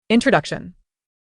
Introduction.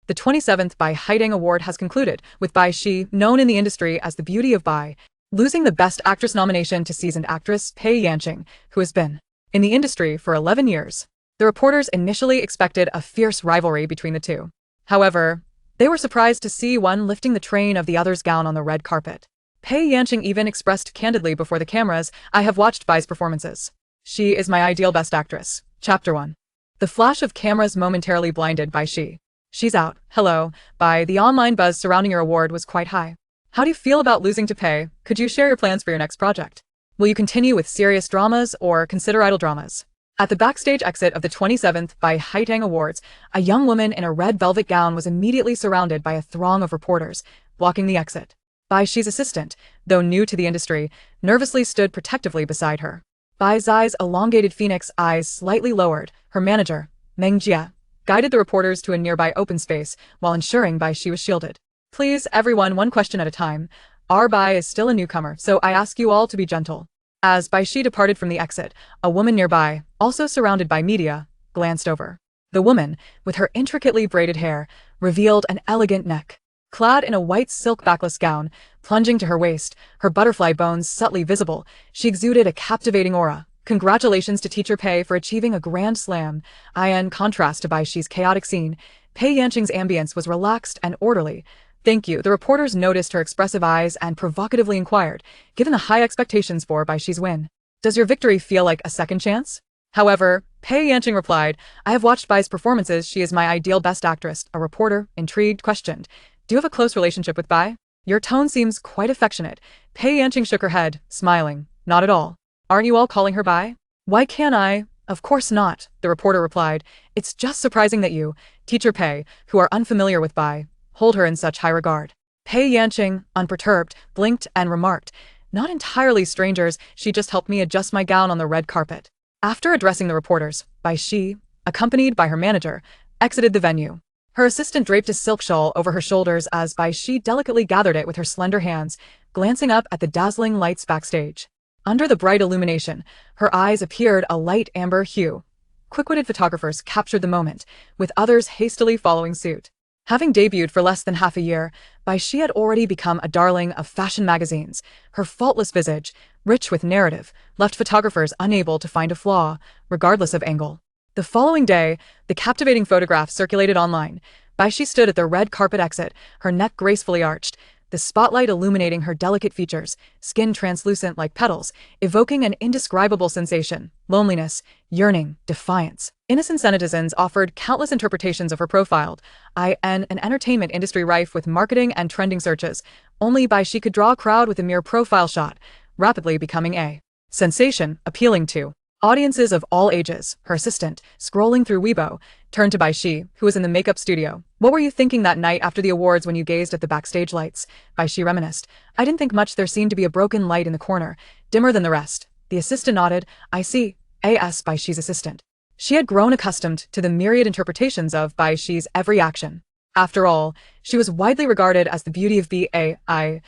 The 27th Bai Xi Award has concluded, with Bai Xi, known in the industry as the Beauty of Bai, losing the Best Actress nomination to seasoned actress Pei Yanqing, who has been in the industry for 11 years. The reporters initially expected a fierce rivalry between the two. However, they were surprised to see one lifting the train of the other's gown on the red carpet. Pei Yanqing even expressed candidly before the cameras, "I have watched Bai's performances. She is my ideal Best Actress." Chapter 1. The flash of cameras momentarily blinded Bai Xi. "She's out. Hello, Bai." The online buzz surrounding your award was quite high. "How do you feel about losing to Pei? Could you share your plans for your next project? Will you continue with serious dramas or consider idle dramas?" At the backstage exit of the 27th Bai Xi Awards, a young woman in a red velvet gown was immediately surrounded by a throng of reporters, blocking the exit. Bai Xi's assistant, though new to the industry, nervously stood protectively beside her. Bai Xi's elongated phoenix eyes slightly lowered. Her manager, Meng Jia, guided the reporters to a nearby open space while ensuring Bai Xi was shielded. "Please, everyone, one question at a time. Our Bai is still a newcomer, so I ask you all to be gentle." As Bai Xi departed from the exit, a woman nearby, also surrounded by media, glanced over. The woman, with her intricately braided hair, revealed an elegant neck. Clad in a white silk backless gown, plunging to her waist, her butterfly bones subtly visible, she exuded a captivating aura. "Congratulations to Teacher Pei for achieving a grand slam." In contrast to Bai Xi's chaotic scene, Pei Yanqing's ambience was relaxed and orderly. "Thank you." The reporters noticed her expressive eyes and provocatively inquired, given the high expectations for Bai Xi's win, "Does your victory feel like a second chance?" However, Pei Yanqing replied, "I have watched Bai's performances. She is my ideal Best Actress." A reporter, intrigued, questioned, "Do you have a close relationship with Bai? Your tone seems quite affectionate." Pei Yanqing shook her head, smiling. "Not at all. Aren't you all calling her Bai?" "Why can't I?" "Of course not," the reporter replied. "It's just surprising that you, Teacher Pei, who are unfamiliar with Bai, hold her in such high regard." Pei Yanqing, unperturbed, blinked and remarked, "Not entirely strangers. She just helped me adjust my gown on the red carpet." After addressing the reporters, Bai Xi, accompanied by her manager, exited the venue. Her assistant draped a silk shawl over her shoulders as Bai Xi delicately gathered it with her slender hands, glancing up at the dazzling lights backstage. Under the bright illumination, her eyes appeared a light amber hue. Quick-witted photographers captured the moment, with others hastily following suit. Having debuted for less than half a year, Bai Xi had already become a darling of fashion magazines. Her faultless visage, rich with narrative, left photographers unable to find a flaw, regardless of angle. The following day, the captivating photograph circulated online. Bai Xi stood at the red carpet exit, her neck gracefully arched, the spotlight illuminating her delicate features, skin translucent like petals, evoking an indescribable sensation: loneliness, yearning, defiance. Innocent netizens offered countless interpretations of her profile. An entertainment industry rife with marketing and trending searches. Only Bai Xi could draw a crowd with a mere profile shot, rapidly becoming a sensation, appealing to audiences of all ages. Her assistant, scrolling through Weibo, turned to Bai Xi, who was in the makeup studio. "What were you thinking that night after the awards when you gazed at the backstage lights?" Bai Xi reminisced. "I didn't think much. There seemed to be a broken light in the corner, dimmer than the rest." The assistant nodded. "I see." Bai Xi's assistant. She had grown accustomed to the myriad interpretations of Bai Xi's every action. After all, she was widely regarded as the beauty of Bai.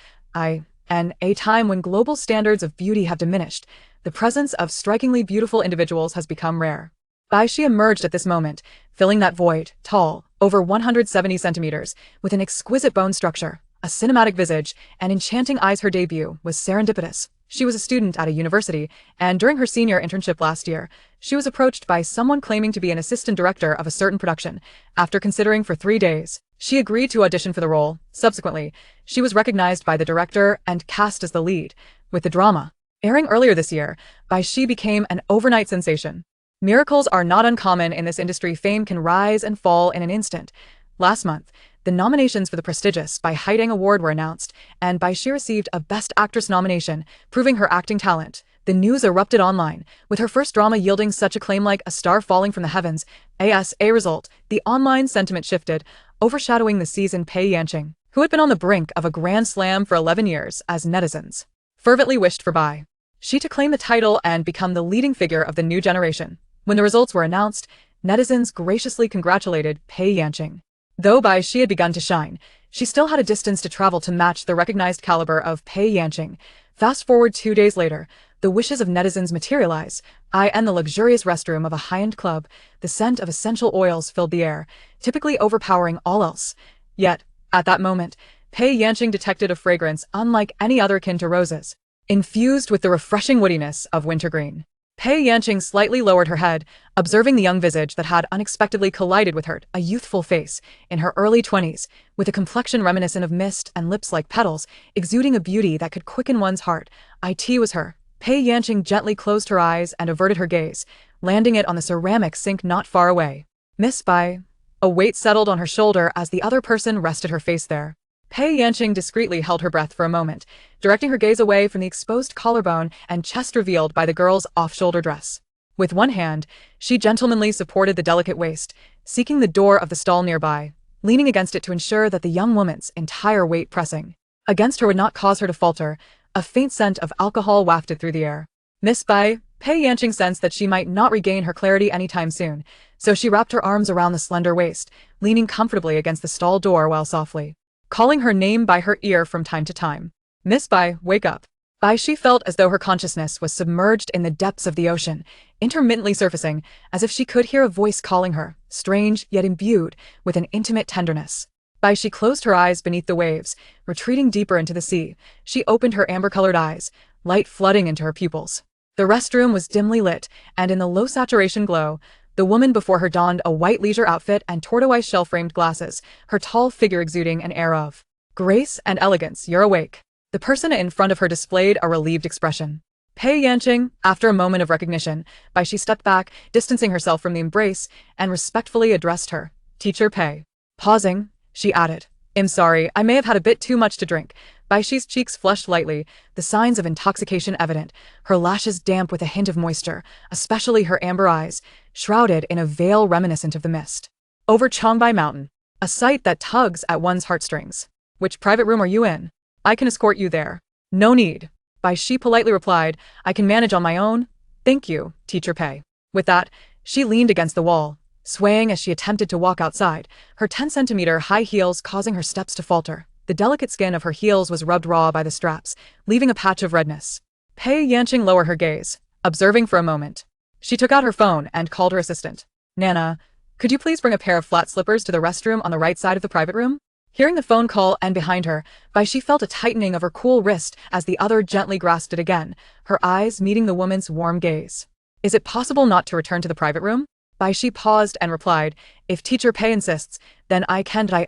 In a time when global standards of beauty have diminished, the presence of strikingly beautiful individuals has become rare. Bai Xi emerged at this moment, filling that void, tall, over 170 centimeters, with an exquisite bone structure, a cinematic visage, and enchanting eyes. Her debut was serendipitous. She was a student at a university, and during her senior internship last year, she was approached by someone claiming to be an assistant director of a certain production. After considering for 3 days, she agreed to audition for the role. Subsequently, she was recognized by the director and cast as the lead. With the drama airing earlier this year, Bai Xi became an overnight sensation. Miracles are not uncommon in this industry. Fame can rise and fall in an instant. Last month, the nominations for the prestigious Bai Xi Award were announced, and Bai Xi received a Best Actress nomination, proving her acting talent. The news erupted online, with her first drama yielding such acclaim like a star falling from the heavens. As a result, the online sentiment shifted, overshadowing the seasoned Pei Yanqing, who had been on the brink of a grand slam for 11 years, as netizens fervently wished for Bai Xi to claim the title and become the leading figure of the new generation. When the results were announced, netizens graciously congratulated Pei Yanqing. Though Bai Xi had begun to shine, she still had a distance to travel to match the recognized caliber of Pei Yanqing. Fast forward 2 days later, the wishes of netizens materialize. The luxurious restroom of a high-end club, the scent of essential oils filled the air, typically overpowering all else. Yet, at that moment, Pei Yanqing detected a fragrance unlike any other akin to roses, infused with the refreshing woodiness of wintergreen. Pei Yanqing slightly lowered her head, observing the young visage that had unexpectedly collided with her, a youthful face, in her early 20s, with a complexion reminiscent of mist and lips like petals, exuding a beauty that could quicken one's heart. It was her. Pei Yanqing gently closed her eyes and averted her gaze, landing it on the ceramic sink not far away. Miss Bai. A weight settled on her shoulder as the other person rested her face there. Pei Yanqing discreetly held her breath for a moment, directing her gaze away from the exposed collarbone and chest revealed by the girl's off-shoulder dress. With one hand, she gentlemanly supported the delicate waist, seeking the door of the stall nearby, leaning against it to ensure that the young woman's entire weight pressing against her would not cause her to falter. A faint scent of alcohol wafted through the air. Miss Bai. Pei Yanqing sensed that she might not regain her clarity anytime soon, so she wrapped her arms around the slender waist, leaning comfortably against the stall door while softly calling her name by her ear from time to time. Miss Bai, wake up. Bai Xi felt as though her consciousness was submerged in the depths of the ocean, intermittently surfacing, as if she could hear a voice calling her, strange yet imbued with an intimate tenderness. Bai Xi closed her eyes beneath the waves, retreating deeper into the sea. She opened her amber-colored eyes, light flooding into her pupils. The restroom was dimly lit, and in the low-saturation glow, the woman before her donned a white leisure outfit and tortoise shell-framed glasses, her tall figure exuding an air of grace and elegance. You're awake. The person in front of her displayed a relieved expression. Pei Yanqing, after a moment of recognition, Bai Xi stepped back, distancing herself from the embrace, and respectfully addressed her. Teacher Pei. Pausing, she added, I'm sorry, I may have had a bit too much to drink. Bai Xi's cheeks flushed lightly, the signs of intoxication evident, her lashes damp with a hint of moisture, especially her amber eyes, shrouded in a veil reminiscent of the mist. Over Changbai Mountain, a sight that tugs at one's heartstrings. Which private room are you in? I can escort you there. No need. Bai Xi politely replied, I can manage on my own. Thank you, Teacher Pei. With that, she leaned against the wall, swaying as she attempted to walk outside, her 10-centimeter high heels causing her steps to falter. The delicate skin of her heels was rubbed raw by the straps, leaving a patch of redness. Pei Yanqing lowered her gaze, observing for a moment. She took out her phone and called her assistant. Nana, could you please bring a pair of flat slippers to the restroom on the right side of the private room? Hearing the phone call and behind her, Bai Xi felt a tightening of her cool wrist as the other gently grasped it again, her eyes meeting the woman's warm gaze. Is it possible not to return to the private room? Bai Xi paused and replied, if Teacher Pei insists, then I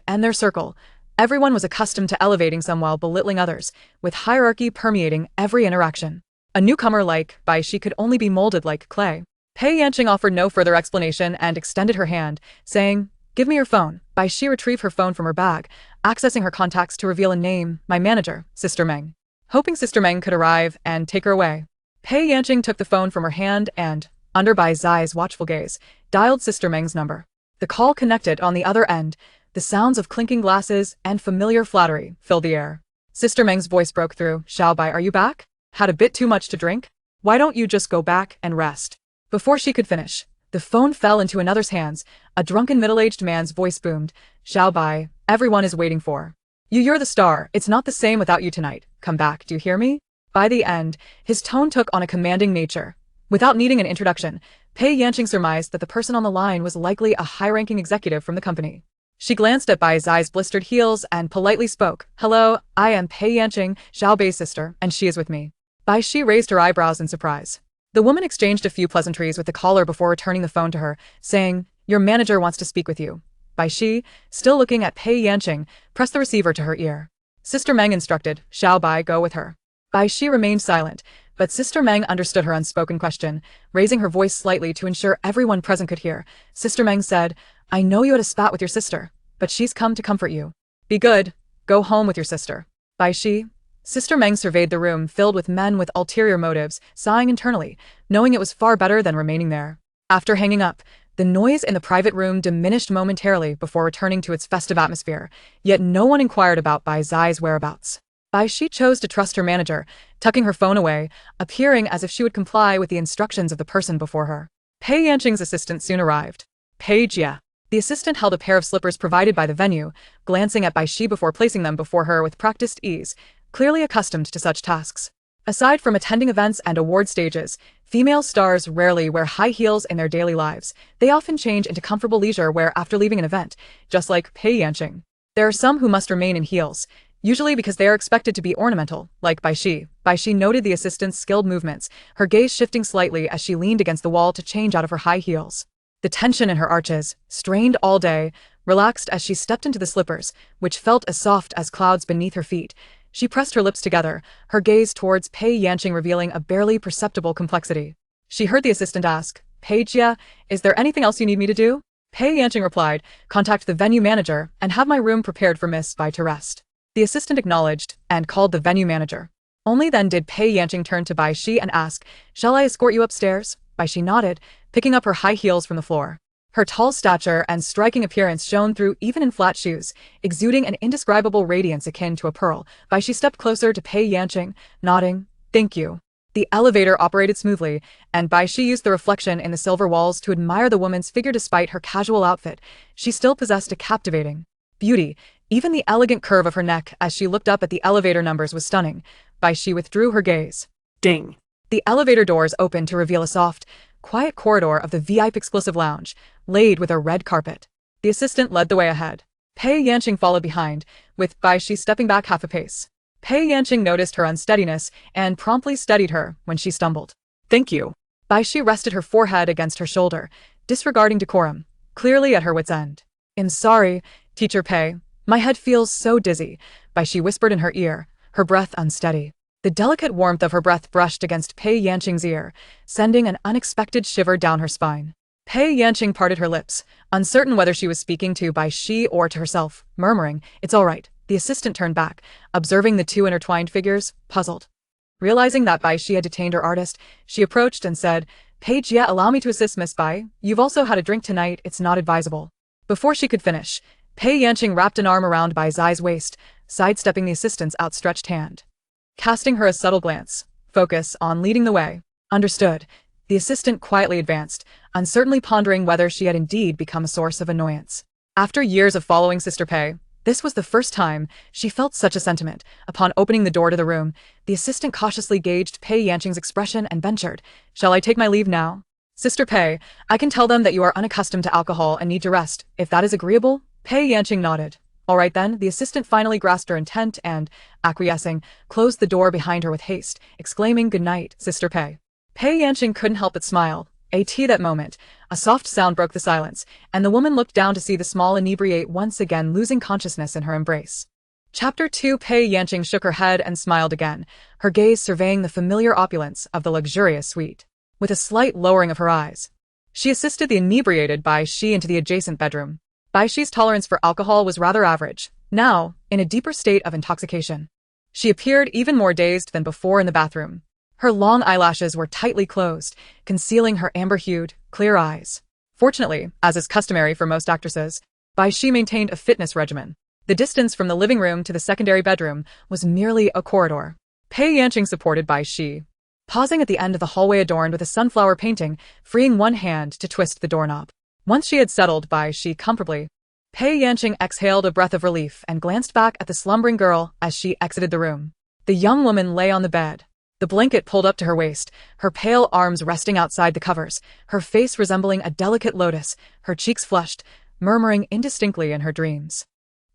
end their circle. Everyone was accustomed to elevating some while belittling others, with hierarchy permeating every interaction. A newcomer like Bai Xi could only be molded like clay. Pei Yanqing offered no further explanation and extended her hand, saying, give me your phone. Bai Xi retrieved her phone from her bag, accessing her contacts to reveal a name, my manager, Sister Meng. Hoping Sister Meng could arrive and take her away. Pei Yanqing took the phone from her hand and, under Bai Xi's watchful gaze, dialed Sister Meng's number. The call connected on the other end. The sounds of clinking glasses and familiar flattery filled the air. Sister Meng's voice broke through. Xiao Bai, are you back? Had a bit too much to drink? Why don't you just go back and rest? Before she could finish, the phone fell into another's hands. A drunken middle-aged man's voice boomed. Xiao Bai, everyone is waiting for you. You're the star. It's not the same without you tonight. Come back, do you hear me? By the end, his tone took on a commanding nature. Without needing an introduction, Pei Yanqing surmised that the person on the line was likely a high-ranking executive from the company. She glanced at Bai Xi's blistered heels and politely spoke. Hello, I am Pei Yanqing, Xiao Bai's sister, and she is with me. Bai Xi raised her eyebrows in surprise. The woman exchanged a few pleasantries with the caller before returning the phone to her, saying, your manager wants to speak with you. Bai Xi, still looking at Pei Yanqing, pressed the receiver to her ear. Sister Meng instructed, Xiao Bai, go with her. Bai Xi remained silent, but Sister Meng understood her unspoken question, raising her voice slightly to ensure everyone present could hear. Sister Meng said, I know you had a spat with your sister, but she's come to comfort you. Be good. Go home with your sister. Bai Xi. Sister Meng surveyed the room filled with men with ulterior motives, sighing internally, knowing it was far better than remaining there. After hanging up, the noise in the private room diminished momentarily before returning to its festive atmosphere, yet no one inquired about Bai Xi's whereabouts. Bai Xi chose to trust her manager, tucking her phone away, appearing as if she would comply with the instructions of the person before her. Pei Yanqing's assistant soon arrived. Pei Jia. The assistant held a pair of slippers provided by the venue, glancing at Bai Xi before placing them before her with practiced ease, clearly accustomed to such tasks. Aside from attending events and award stages, female stars rarely wear high heels in their daily lives. They often change into comfortable leisure wear after leaving an event, just like Pei Yanqing. There are some who must remain in heels, usually because they are expected to be ornamental, like Bai Xi. Bai Xi noted the assistant's skilled movements, her gaze shifting slightly as she leaned against the wall to change out of her high heels. The tension in her arches, strained all day, relaxed as she stepped into the slippers, which felt as soft as clouds beneath her feet. She pressed her lips together, her gaze towards Pei Yanqing revealing a barely perceptible complexity. She heard the assistant ask, "Pei Jia, is there anything else you need me to do?" Pei Yanqing replied, "Contact the venue manager and have my room prepared for Miss Bai to rest." The assistant acknowledged and called the venue manager. Only then did Pei Yanqing turn to Bai Xi and ask, "Shall I escort you upstairs?" Bai Xi nodded, picking up her high heels from the floor. Her tall stature and striking appearance shone through even in flat shoes, exuding an indescribable radiance akin to a pearl. Bai Xi stepped closer to Pei Yanqing, nodding, "Thank you." The elevator operated smoothly, and Bai Xi used the reflection in the silver walls to admire the woman's figure despite her casual outfit. She still possessed a captivating beauty. Even the elegant curve of her neck as she looked up at the elevator numbers was stunning. Bai Xi withdrew her gaze. Ding! The elevator doors opened to reveal a soft, quiet corridor of the VIP exclusive lounge, laid with a red carpet. The assistant led the way ahead. Pei Yanqing followed behind, with Bai Xi stepping back half a pace. Pei Yanqing noticed her unsteadiness and promptly steadied her when she stumbled. "Thank you." Bai Xi rested her forehead against her shoulder, disregarding decorum, clearly at her wit's end. "I'm sorry, Teacher Pei. My head feels so dizzy," Bai Xi whispered in her ear, her breath unsteady. The delicate warmth of her breath brushed against Pei Yanqing's ear, sending an unexpected shiver down her spine. Pei Yanqing parted her lips, uncertain whether she was speaking to Bai Xi or to herself, murmuring, "It's all right." The assistant turned back, observing the two intertwined figures, puzzled. Realizing that Bai Xi had detained her artist, she approached and said, "Pei Jia, allow me to assist Miss Bai. You've also had a drink tonight, it's not advisable." Before she could finish, Pei Yanqing wrapped an arm around Bai Xi's waist, sidestepping the assistant's outstretched hand. Casting her a subtle glance, "Focus on leading the way." "Understood." The assistant quietly advanced, uncertainly pondering whether she had indeed become a source of annoyance. After years of following Sister Pei, this was the first time she felt such a sentiment. Upon opening the door to the room, the assistant cautiously gauged Pei Yanqing's expression and ventured, "Shall I take my leave now?" "Sister Pei, I can tell them that you are unaccustomed to alcohol and need to rest, if that is agreeable." Pei Yanqing nodded. "All right then." The assistant finally grasped her intent and, acquiescing, closed the door behind her with haste, exclaiming, "Good night, Sister Pei." Pei Yanqing couldn't help but smile. That moment, a soft sound broke the silence, and the woman looked down to see the small inebriate once again losing consciousness in her embrace. Chapter 2. Pei Yanqing shook her head and smiled again, her gaze surveying the familiar opulence of the luxurious suite. With a slight lowering of her eyes, she assisted the inebriated Bai Xi into the adjacent bedroom. Bai Xi's tolerance for alcohol was rather average, now, in a deeper state of intoxication. She appeared even more dazed than before in the bathroom. Her long eyelashes were tightly closed, concealing her amber-hued, clear eyes. Fortunately, as is customary for most actresses, Bai Xi maintained a fitness regimen. The distance from the living room to the secondary bedroom was merely a corridor. Pei Yanqing supported Bai Xi, pausing at the end of the hallway adorned with a sunflower painting, freeing one hand to twist the doorknob. Once she had settled Bai Xi comfortably, Pei Yanqing exhaled a breath of relief and glanced back at the slumbering girl as she exited the room. The young woman lay on the bed, the blanket pulled up to her waist, her pale arms resting outside the covers, her face resembling a delicate lotus, her cheeks flushed, murmuring indistinctly in her dreams.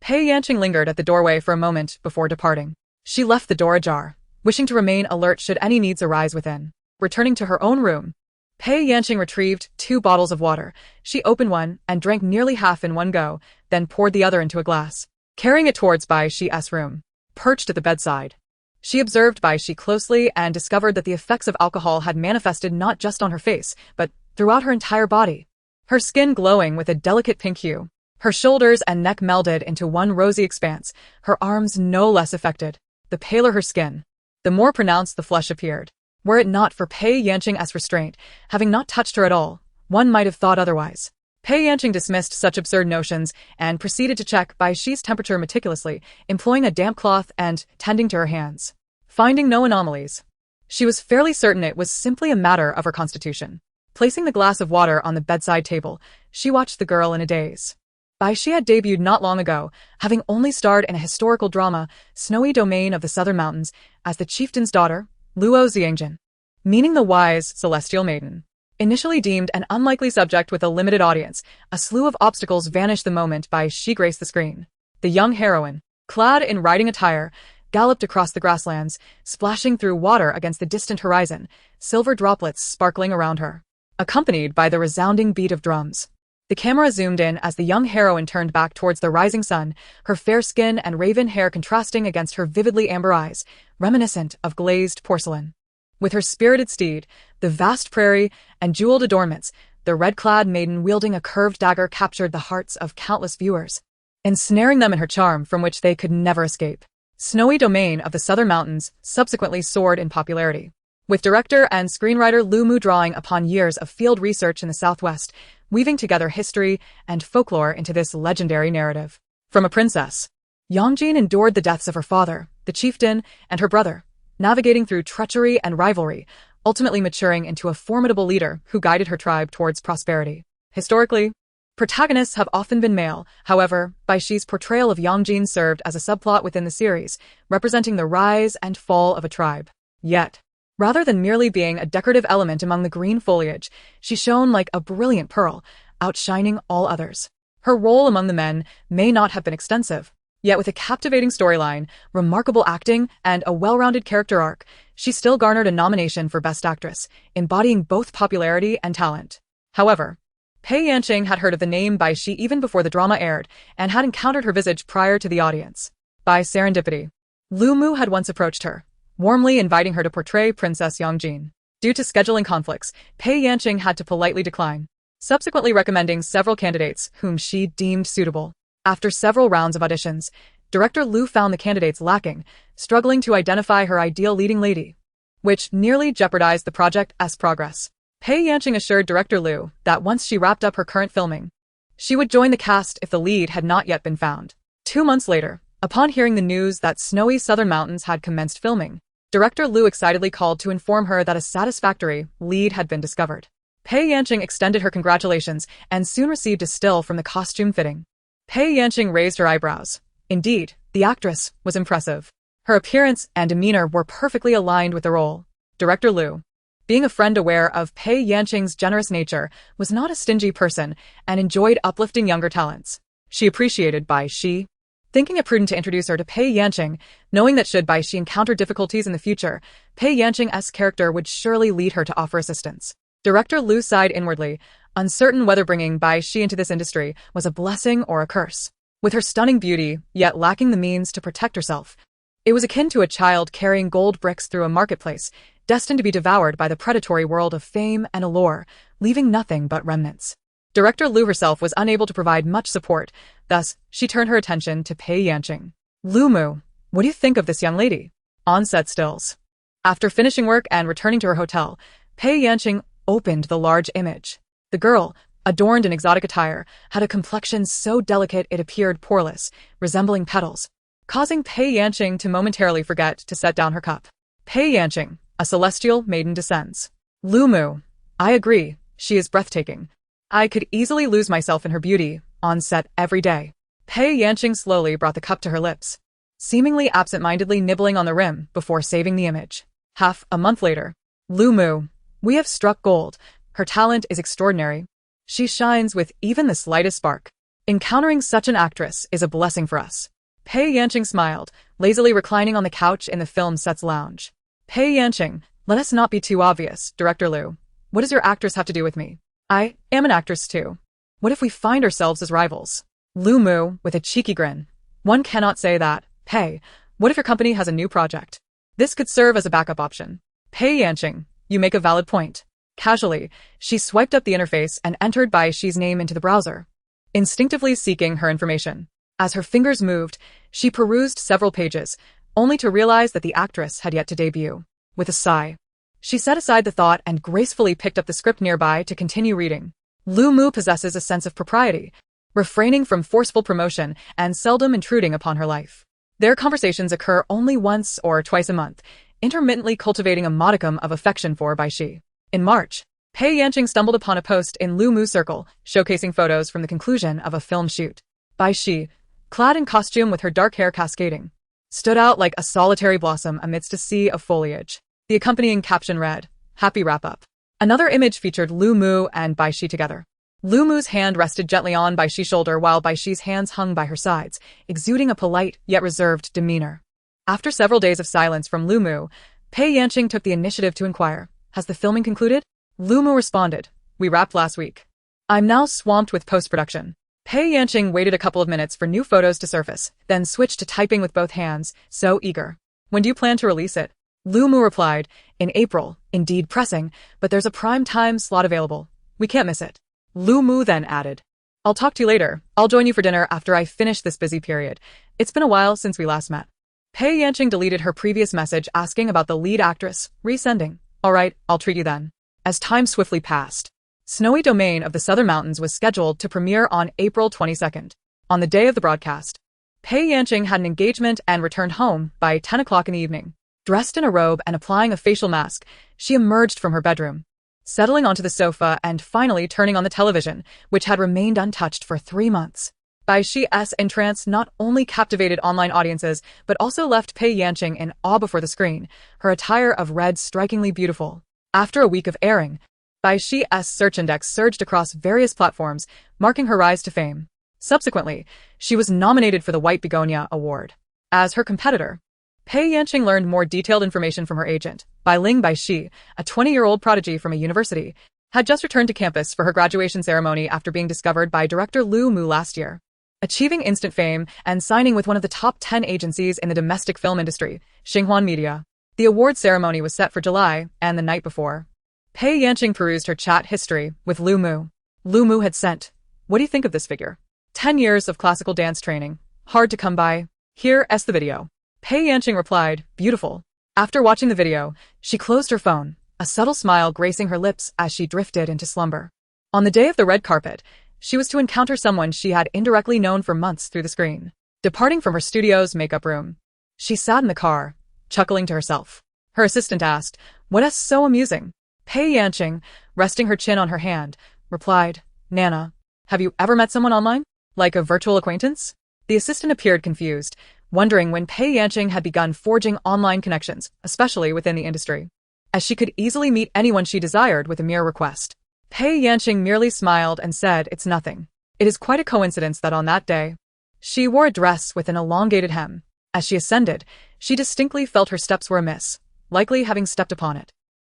Pei Yanqing lingered at the doorway for a moment before departing. She left the door ajar, wishing to remain alert should any needs arise within. Returning to her own room, Pei Yanqing retrieved 2 bottles of water. She opened one and drank nearly half in one go, then poured the other into a glass. Carrying it towards Bai Xi's room, perched at the bedside, she observed Bai Xi closely and discovered that the effects of alcohol had manifested not just on her face, but throughout her entire body. Her skin glowing with a delicate pink hue, her shoulders and neck melded into one rosy expanse, her arms no less affected. The paler her skin, the more pronounced the flush appeared. Were it not for Pei Yanqing's restraint, having not touched her at all, one might have thought otherwise. Pei Yanqing dismissed such absurd notions and proceeded to check Bai Xi's temperature meticulously, employing a damp cloth and tending to her hands. Finding no anomalies, she was fairly certain it was simply a matter of her constitution. Placing the glass of water on the bedside table, she watched the girl in a daze. Bai Xi had debuted not long ago, having only starred in a historical drama, Snowy Domain of the Southern Mountains, as the chieftain's daughter, Luo Xiangjin, meaning the wise celestial maiden. Initially deemed an unlikely subject with a limited audience, a slew of obstacles vanished the moment Bai Xi graced the screen. The young heroine, clad in riding attire, galloped across the grasslands, splashing through water against the distant horizon, silver droplets sparkling around her, accompanied by the resounding beat of drums. The camera zoomed in as the young heroine turned back towards the rising sun, her fair skin and raven hair contrasting against her vividly amber eyes, reminiscent of glazed porcelain. With her spirited steed, the vast prairie, and jeweled adornments, the red-clad maiden wielding a curved dagger captured the hearts of countless viewers, ensnaring them in her charm from which they could never escape. Snowy Domain of the Southern Mountains subsequently soared in popularity, with director and screenwriter Lu Mu drawing upon years of field research in the Southwest, weaving together history and folklore into this legendary narrative. From a princess, Yanqing endured the deaths of her father, the chieftain, and her brother, navigating through treachery and rivalry, ultimately maturing into a formidable leader who guided her tribe towards prosperity. Historically, protagonists have often been male. However, Bai Xi's portrayal of Yanqing served as a subplot within the series, representing the rise and fall of a tribe. Yet, rather than merely being a decorative element among the green foliage, she shone like a brilliant pearl, outshining all others. Her role among the men may not have been extensive, yet with a captivating storyline, remarkable acting, and a well-rounded character arc, she still garnered a nomination for Best Actress, embodying both popularity and talent. However, Pei Yanqing had heard of the name Bai Xi even before the drama aired, and had encountered her visage prior to the audience. By serendipity, Lu Mu had once approached her, warmly inviting her to portray Princess Yanqing. Due to scheduling conflicts, Pei Yanqing had to politely decline, subsequently recommending several candidates whom she deemed suitable. After several rounds of auditions, director Lu found the candidates lacking, struggling to identify her ideal leading lady, which nearly jeopardized the project's progress. Pei Yanqing assured director Lu that once she wrapped up her current filming, she would join the cast if the lead had not yet been found. 2 months later, upon hearing the news that snowy southern mountains had commenced filming, director Lu excitedly called to inform her that a satisfactory lead had been discovered. Pei Yanqing extended her congratulations and soon received a still from the costume fitting. Pei Yanqing raised her eyebrows. Indeed, the actress was impressive. Her appearance and demeanor were perfectly aligned with the role. Director Lu, being a friend aware of Pei Yanqing's generous nature, was not a stingy person and enjoyed uplifting younger talents. She appreciated Bai Xi, thinking it prudent to introduce her to Pei Yanqing, knowing that should Bai Xi encounter difficulties in the future, Pei Yanqing's character would surely lead her to offer assistance. Director Lu sighed inwardly, uncertain whether bringing Bai Xi into this industry was a blessing or a curse. With her stunning beauty, yet lacking the means to protect herself, it was akin to a child carrying gold bricks through a marketplace, destined to be devoured by the predatory world of fame and allure, leaving nothing but remnants. Director Lu herself was unable to provide much support, thus, she turned her attention to Pei Yanqing. Lu Mu, what do you think of this young lady? On-set stills. After finishing work and returning to her hotel, Pei Yanqing opened the large image. The girl, adorned in exotic attire, had a complexion so delicate it appeared poreless, resembling petals, causing Pei Yanqing to momentarily forget to set down her cup. Pei Yanqing, a celestial maiden descends. Lu Mu, I agree, she is breathtaking. I could easily lose myself in her beauty, on set every day. Pei Yanqing slowly brought the cup to her lips, seemingly absent-mindedly nibbling on the rim before saving the image. Half a month later, Lu Mu, we have struck gold. Her talent is extraordinary. She shines with even the slightest spark. Encountering such an actress is a blessing for us. Pei Yanqing smiled, lazily reclining on the couch in the film set's lounge. Pei Yanqing, let us not be too obvious, Director Lu. What does your actress have to do with me? I am an actress too. What if we find ourselves as rivals? Lu Mu, with a cheeky grin. One cannot say that. Pei, what if your company has a new project? This could serve as a backup option. Pei Yanqing, you make a valid point. Casually, she swiped up the interface and entered Bai Xi's name into the browser, instinctively seeking her information. As her fingers moved, she perused several pages, only to realize that the actress had yet to debut. With a sigh, she set aside the thought and gracefully picked up the script nearby to continue reading. Lu Mu possesses a sense of propriety, refraining from forceful promotion and seldom intruding upon her life. Their conversations occur only once or twice a month, intermittently cultivating a modicum of affection for Bai Xi. In March, Pei Yanqing stumbled upon a post in Lu Mu's circle, showcasing photos from the conclusion of a film shoot. Bai Xi, clad in costume with her dark hair cascading, stood out like a solitary blossom amidst a sea of foliage. The accompanying caption read, "Happy wrap-up." Another image featured Lu Mu and Bai Xi together. Lu Mu's hand rested gently on Bai Xi's shoulder while Bai Xi's hands hung by her sides, exuding a polite yet reserved demeanor. After several days of silence from Lu Mu, Pei Yanqing took the initiative to inquire, "Has the filming concluded?" Lu Mu responded, "We wrapped last week. I'm now swamped with post-production." Pei Yanqing waited a couple of minutes for new photos to surface, then switched to typing with both hands, so eager. "When do you plan to release it?" Lu Mu replied, "In April, indeed pressing, but there's a prime time slot available. We can't miss it." Lu Mu then added, "I'll talk to you later. I'll join you for dinner after I finish this busy period. It's been a while since we last met." Pei Yanqing deleted her previous message asking about the lead actress, resending, "All right, I'll treat you then." As time swiftly passed, Snowy Domain of the Southern Mountains was scheduled to premiere on April 22nd. On the day of the broadcast, Pei Yanqing had an engagement and returned home by 10 o'clock in the evening. Dressed in a robe and applying a facial mask, she emerged from her bedroom, settling onto the sofa and finally turning on the television, which had remained untouched for 3 months. Bai Xi's entrance not only captivated online audiences, but also left Pei Yanqing in awe before the screen, her attire of red strikingly beautiful. After a week of airing, Bai Xi's search index surged across various platforms, marking her rise to fame. Subsequently, she was nominated for the White Begonia Award. As her competitor, Pei Yanqing learned more detailed information from her agent. Bai Xi, a 20-year-old prodigy from a university, had just returned to campus for her graduation ceremony after being discovered by director Lu Mu last year. Achieving instant fame and signing with one of the top 10 agencies in the domestic film industry, Xinhuan Media. The award ceremony was set for July, and the night before, Pei Yanqing perused her chat history with Lu Mu. Lu Mu had sent, "What do you think of this figure? 10 years of classical dance training. Hard to come by. Here's the video." Pei Yanqing replied, "Beautiful." After watching the video, she closed her phone, a subtle smile gracing her lips as she drifted into slumber. On the day of the red carpet, she was to encounter someone she had indirectly known for months through the screen. Departing from her studio's makeup room, she sat in the car, chuckling to herself. Her assistant asked, "What's so amusing?" Pei Yanqing, resting her chin on her hand, replied, "Nana, have you ever met someone online? Like a virtual acquaintance?" The assistant appeared confused, wondering when Pei Yanqing had begun forging online connections, especially within the industry, as she could easily meet anyone she desired with a mere request. Pei Yanqing merely smiled and said, "It's nothing. It is quite a coincidence that on that day, she wore a dress with an elongated hem. As she ascended, she distinctly felt her steps were amiss, likely having stepped upon it."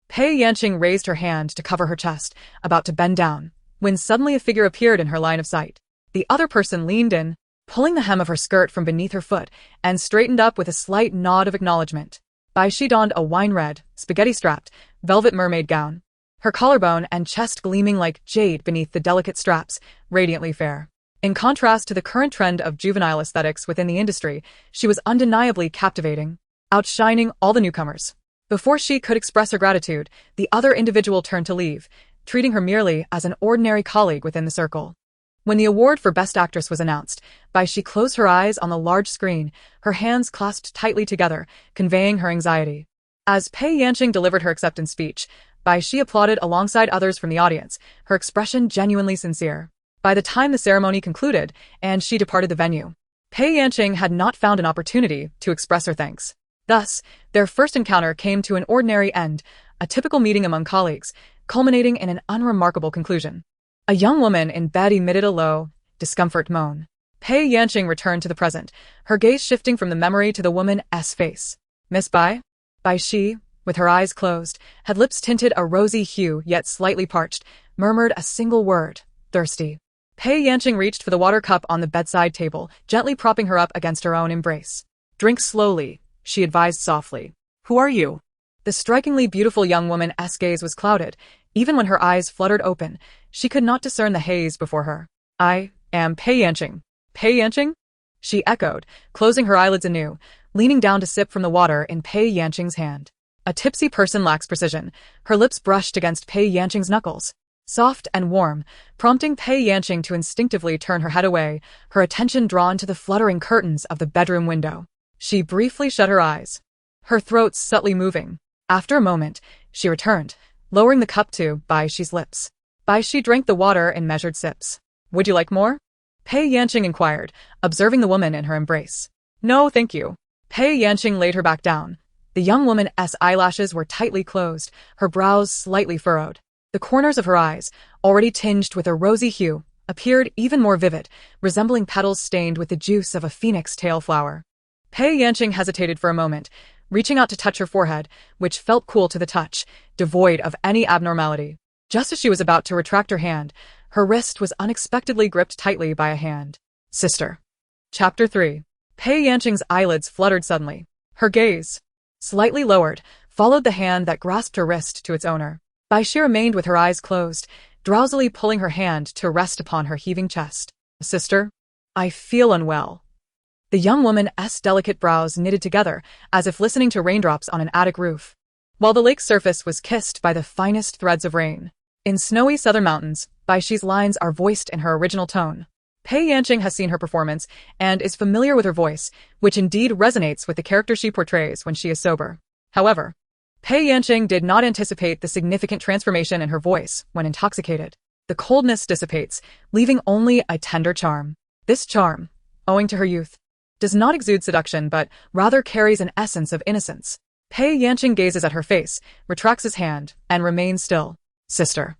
Pei Yanqing raised her hand to cover her chest, about to bend down, when suddenly a figure appeared in her line of sight. The other person leaned in, pulling the hem of her skirt from beneath her foot, and straightened up with a slight nod of acknowledgement. Bai Xi donned a wine-red, spaghetti-strapped, velvet mermaid gown, her collarbone and chest gleaming like jade beneath the delicate straps, radiantly fair. In contrast to the current trend of juvenile aesthetics within the industry, she was undeniably captivating, outshining all the newcomers. Before she could express her gratitude, the other individual turned to leave, treating her merely as an ordinary colleague within the circle. When the award for Best Actress was announced, Bai Xi closed her eyes on the large screen, her hands clasped tightly together, conveying her anxiety. As Pei Yanqing delivered her acceptance speech, Bai Xi applauded alongside others from the audience, her expression genuinely sincere. By the time the ceremony concluded and she departed the venue, Pei Yanqing had not found an opportunity to express her thanks. Thus, their first encounter came to an ordinary end, a typical meeting among colleagues, culminating in an unremarkable conclusion. A young woman in bed emitted a low, discomfort moan. Pei Yanqing returned to the present, her gaze shifting from the memory to the woman's face. "Miss Bai?" Bai Xi, with her eyes closed, had lips tinted a rosy hue yet slightly parched, murmured a single word, "Thirsty." Pei Yanqing reached for the water cup on the bedside table, gently propping her up against her own embrace. "Drink slowly," she advised softly. "Who are you?" The strikingly beautiful young woman's gaze was clouded. Even when her eyes fluttered open, she could not discern the haze before her. "I am Pei Yanqing." "Pei Yanqing?" she echoed, closing her eyelids anew, leaning down to sip from the water in Pei Yanqing's hand. A tipsy person lacks precision. Her lips brushed against Pei Yanqing's knuckles, soft and warm, prompting Pei Yanqing to instinctively turn her head away, her attention drawn to the fluttering curtains of the bedroom window. She briefly shut her eyes, her throat subtly moving. After a moment, she returned, lowering the cup to Bai Xi's lips. Bai Xi drank the water in measured sips. "Would you like more?" Pei Yanqing inquired, observing the woman in her embrace. "No, thank you." Pei Yanqing laid her back down, The young woman's eyelashes were tightly closed, her brows slightly furrowed. The corners of her eyes, already tinged with a rosy hue, appeared even more vivid, resembling petals stained with the juice of a phoenix tail flower. Pei Yanqing hesitated for a moment, reaching out to touch her forehead, which felt cool to the touch, devoid of any abnormality. Just as she was about to retract her hand, her wrist was unexpectedly gripped tightly by a hand. Sister. Chapter 3. Pei Yanqing's eyelids fluttered suddenly. Her gaze, slightly lowered, followed the hand that grasped her wrist to its owner. Bai Xi remained with her eyes closed, drowsily pulling her hand to rest upon her heaving chest. Sister, I feel unwell. The young woman's delicate brows knitted together, as if listening to raindrops on an attic roof, while the lake's surface was kissed by the finest threads of rain. In snowy southern mountains, Bai Xi's lines are voiced in her original tone. Pei Yanqing has seen her performance and is familiar with her voice, which indeed resonates with the character she portrays when she is sober. However, Pei Yanqing did not anticipate the significant transformation in her voice when intoxicated. The coldness dissipates, leaving only a tender charm. This charm, owing to her youth, does not exude seduction but rather carries an essence of innocence. Pei Yanqing gazes at her face, retracts his hand, and remains still. Sister.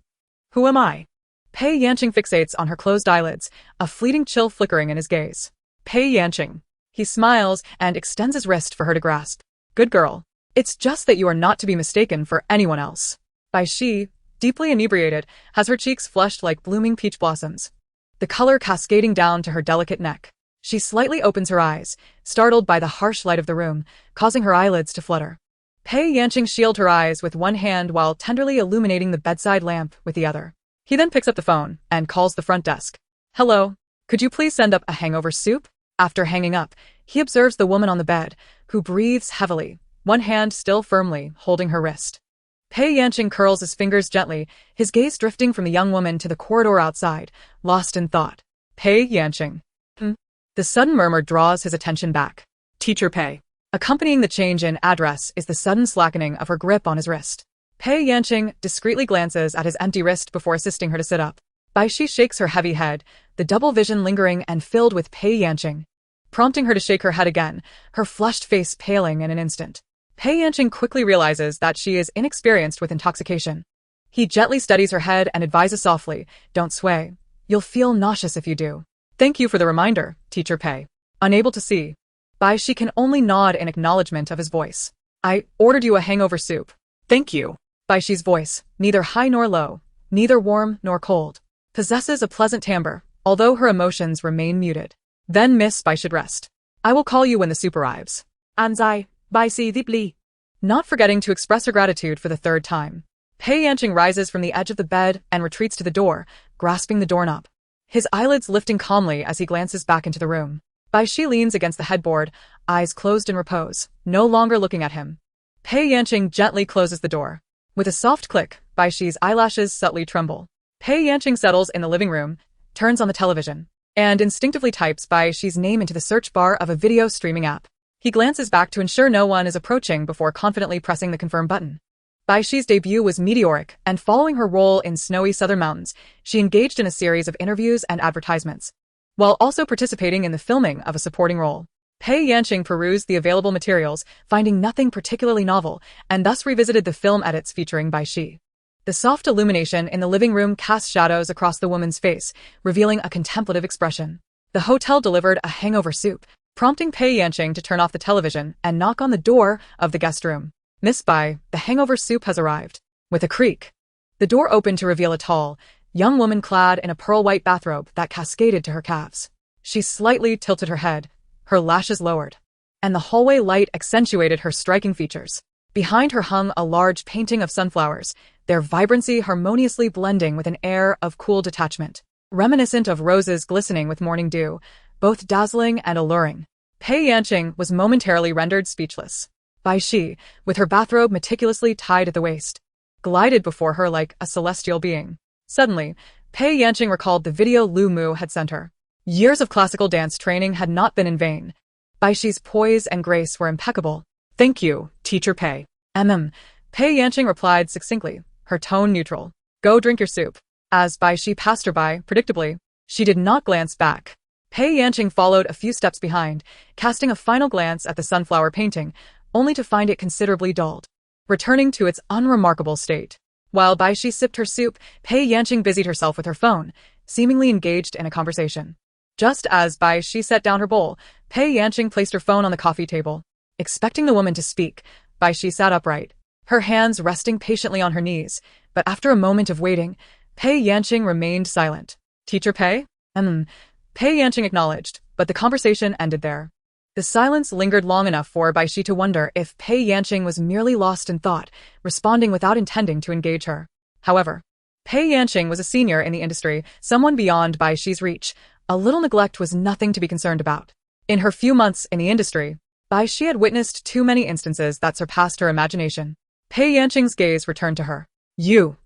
Who am I? Pei Yanqing fixates on her closed eyelids, a fleeting chill flickering in his gaze. Pei Yanqing. He smiles and extends his wrist for her to grasp. Good girl. It's just that you are not to be mistaken for anyone else. Bai Xi, deeply inebriated, has her cheeks flushed like blooming peach blossoms, the color cascading down to her delicate neck. She slightly opens her eyes, startled by the harsh light of the room, causing her eyelids to flutter. Pei Yanqing shields her eyes with one hand while tenderly illuminating the bedside lamp with the other. He then picks up the phone and calls the front desk. Hello, could you please send up a hangover soup? After hanging up, he observes the woman on the bed, who breathes heavily, one hand still firmly holding her wrist. Pei Yanqing curls his fingers gently, his gaze drifting from the young woman to the corridor outside, lost in thought. Pei Yanqing. The sudden murmur draws his attention back. Teacher Pei. Accompanying the change in address is the sudden slackening of her grip on his wrist. Pei Yanqing discreetly glances at his empty wrist before assisting her to sit up. Bai Xi shakes her heavy head, the double vision lingering and filled with Pei Yanqing, prompting her to shake her head again, her flushed face paling in an instant. Pei Yanqing quickly realizes that she is inexperienced with intoxication. He gently steadies her head and advises softly, don't sway. You'll feel nauseous if you do. Thank you for the reminder, Teacher Pei. Unable to see, Bai Xi can only nod in acknowledgement of his voice. I ordered you a hangover soup. Thank you. Bai Xi's voice, neither high nor low, neither warm nor cold, possesses a pleasant timbre, although her emotions remain muted. Then Miss Bai should rest. I will call you when the soup arrives. Anzai, Bai Xi deeply. Not forgetting to express her gratitude for the third time. Pei Yanqing rises from the edge of the bed and retreats to the door, grasping the doorknob, his eyelids lifting calmly as he glances back into the room. Bai Xi leans against the headboard, eyes closed in repose, no longer looking at him. Pei Yanqing gently closes the door. With a soft click, Bai Xi's eyelashes subtly tremble. Pei Yanqing settles in the living room, turns on the television, and instinctively types Bai Xi's name into the search bar of a video streaming app. He glances back to ensure no one is approaching before confidently pressing the confirm button. Bai Xi's debut was meteoric, and following her role in snowy southern mountains, she engaged in a series of interviews and advertisements, while also participating in the filming of a supporting role. Pei Yanqing perused the available materials, finding nothing particularly novel, and thus revisited the film edits featuring Bai Xi. The soft illumination in the living room cast shadows across the woman's face, revealing a contemplative expression. The hotel delivered a hangover soup, prompting Pei Yanqing to turn off the television and knock on the door of the guest room. Miss Bai, the hangover soup has arrived. With a creak, the door opened to reveal a tall, young woman clad in a pearl-white bathrobe that cascaded to her calves. She slightly tilted her head, her lashes lowered, and the hallway light accentuated her striking features. Behind her hung a large painting of sunflowers, their vibrancy harmoniously blending with an air of cool detachment, reminiscent of roses glistening with morning dew, both dazzling and alluring. Pei Yanqing was momentarily rendered speechless. Bai Xi, with her bathrobe meticulously tied at the waist, glided before her like a celestial being. Suddenly, Pei Yanqing recalled the video Lu Mu had sent her. Years of classical dance training had not been in vain. Bai Xi's poise and grace were impeccable. Thank you, Teacher Pei. Pei Yanqing replied succinctly, her tone neutral. Go drink your soup. As Bai Xi passed her by, predictably, she did not glance back. Pei Yanqing followed a few steps behind, casting a final glance at the sunflower painting, only to find it considerably dulled, returning to its unremarkable state. While Bai Xi sipped her soup, Pei Yanqing busied herself with her phone, seemingly engaged in a conversation. Just as Bai Xi set down her bowl, Pei Yanqing placed her phone on the coffee table. Expecting the woman to speak, Bai Xi sat upright, her hands resting patiently on her knees, but after a moment of waiting, Pei Yanqing remained silent. Teacher Pei? Pei Yanqing acknowledged, but the conversation ended there. The silence lingered long enough for Bai Xi to wonder if Pei Yanqing was merely lost in thought, responding without intending to engage her. However, Pei Yanqing was a senior in the industry, someone beyond Bai Xi's reach. A little neglect was nothing to be concerned about. In her few months in the industry, Bai Xi had witnessed too many instances that surpassed her imagination. Pei Yanqing's gaze returned to her. You.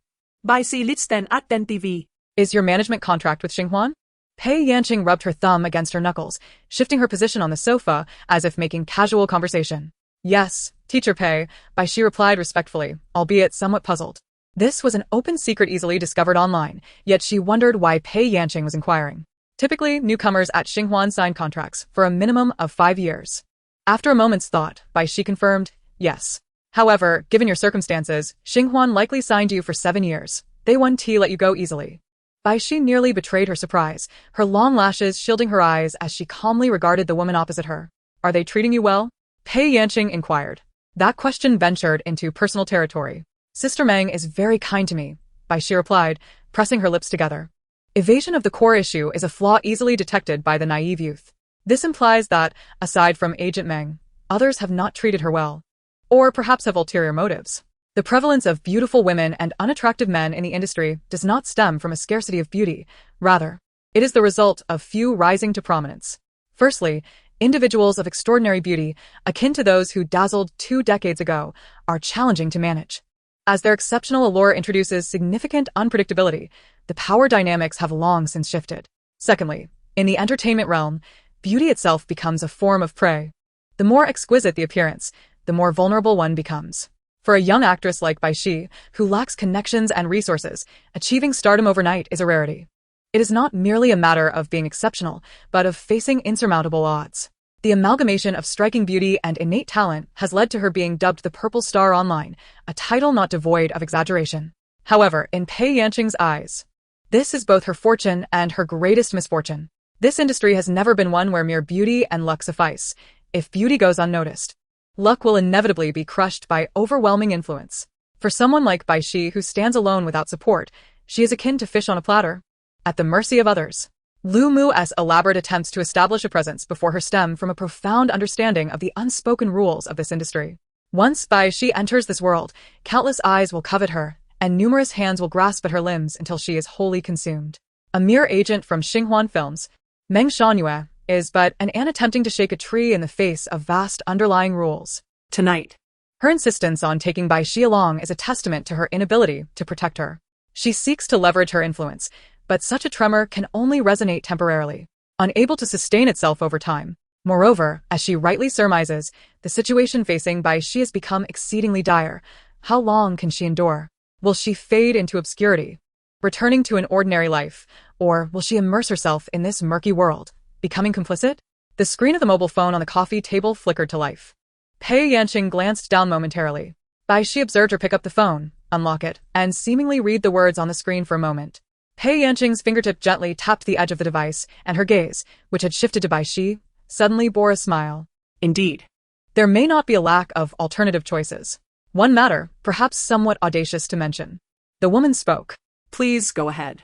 Bai Xi listen at Den TV. Is your management contract with Xinhuan? Pei Yanqing rubbed her thumb against her knuckles, shifting her position on the sofa as if making casual conversation. Yes, Teacher Pei, Bai Xi replied respectfully, albeit somewhat puzzled. This was an open secret easily discovered online, yet she wondered why Pei Yanqing was inquiring. Typically, newcomers at Xinhuan sign contracts for a minimum of 5 years. After a moment's thought, Bai Xi confirmed, yes. However, given your circumstances, Xinhuan likely signed you for 7 years. They won't let you go easily. Bai Xi nearly betrayed her surprise, her long lashes shielding her eyes as she calmly regarded the woman opposite her. Are they treating you well? Pei Yanqing inquired. That question ventured into personal territory. Sister Meng is very kind to me, Bai Xi replied, pressing her lips together. Evasion of the core issue is a flaw easily detected by the naive youth. This implies that, aside from Agent Meng, others have not treated her well. Or perhaps have ulterior motives. The prevalence of beautiful women and unattractive men in the industry does not stem from a scarcity of beauty. Rather, it is the result of few rising to prominence. Firstly, individuals of extraordinary beauty, akin to those who dazzled 2 decades ago, are challenging to manage. As their exceptional allure introduces significant unpredictability, the power dynamics have long since shifted. Secondly, in the entertainment realm, beauty itself becomes a form of prey. The more exquisite the appearance, the more vulnerable one becomes. For a young actress like Bai Xi, who lacks connections and resources, achieving stardom overnight is a rarity. It is not merely a matter of being exceptional, but of facing insurmountable odds. The amalgamation of striking beauty and innate talent has led to her being dubbed the Purple Star online, a title not devoid of exaggeration. However, in Pei Yanqing's eyes, this is both her fortune and her greatest misfortune. This industry has never been one where mere beauty and luck suffice. If beauty goes unnoticed, luck will inevitably be crushed by overwhelming influence. For someone like Bai Xi who stands alone without support, she is akin to fish on a platter, at the mercy of others. Lu Mu's elaborate attempts to establish a presence before her stem from a profound understanding of the unspoken rules of this industry. Once Bai Xi enters this world, countless eyes will covet her, and numerous hands will grasp at her limbs until she is wholly consumed. A mere agent from Xinhuan Films, Meng Shangyue is but an ant attempting to shake a tree in the face of vast underlying rules. Tonight. Her insistence on taking Bai Xi along is a testament to her inability to protect her. She seeks to leverage her influence, but such a tremor can only resonate temporarily, unable to sustain itself over time. Moreover, as she rightly surmises, the situation facing Bai Xi has become exceedingly dire. How long can she endure? Will she fade into obscurity, returning to an ordinary life, or will she immerse herself in this murky world, becoming complicit? The screen of the mobile phone on the coffee table flickered to life. Pei Yanqing glanced down momentarily. Bai Xi observed her pick up the phone, unlock it, and seemingly read the words on the screen for a moment. Pei Yanqing's fingertip gently tapped the edge of the device, and her gaze, which had shifted to Bai Xi, suddenly bore a smile. Indeed. There may not be a lack of alternative choices. One matter, perhaps somewhat audacious to mention. The woman spoke. Please go ahead.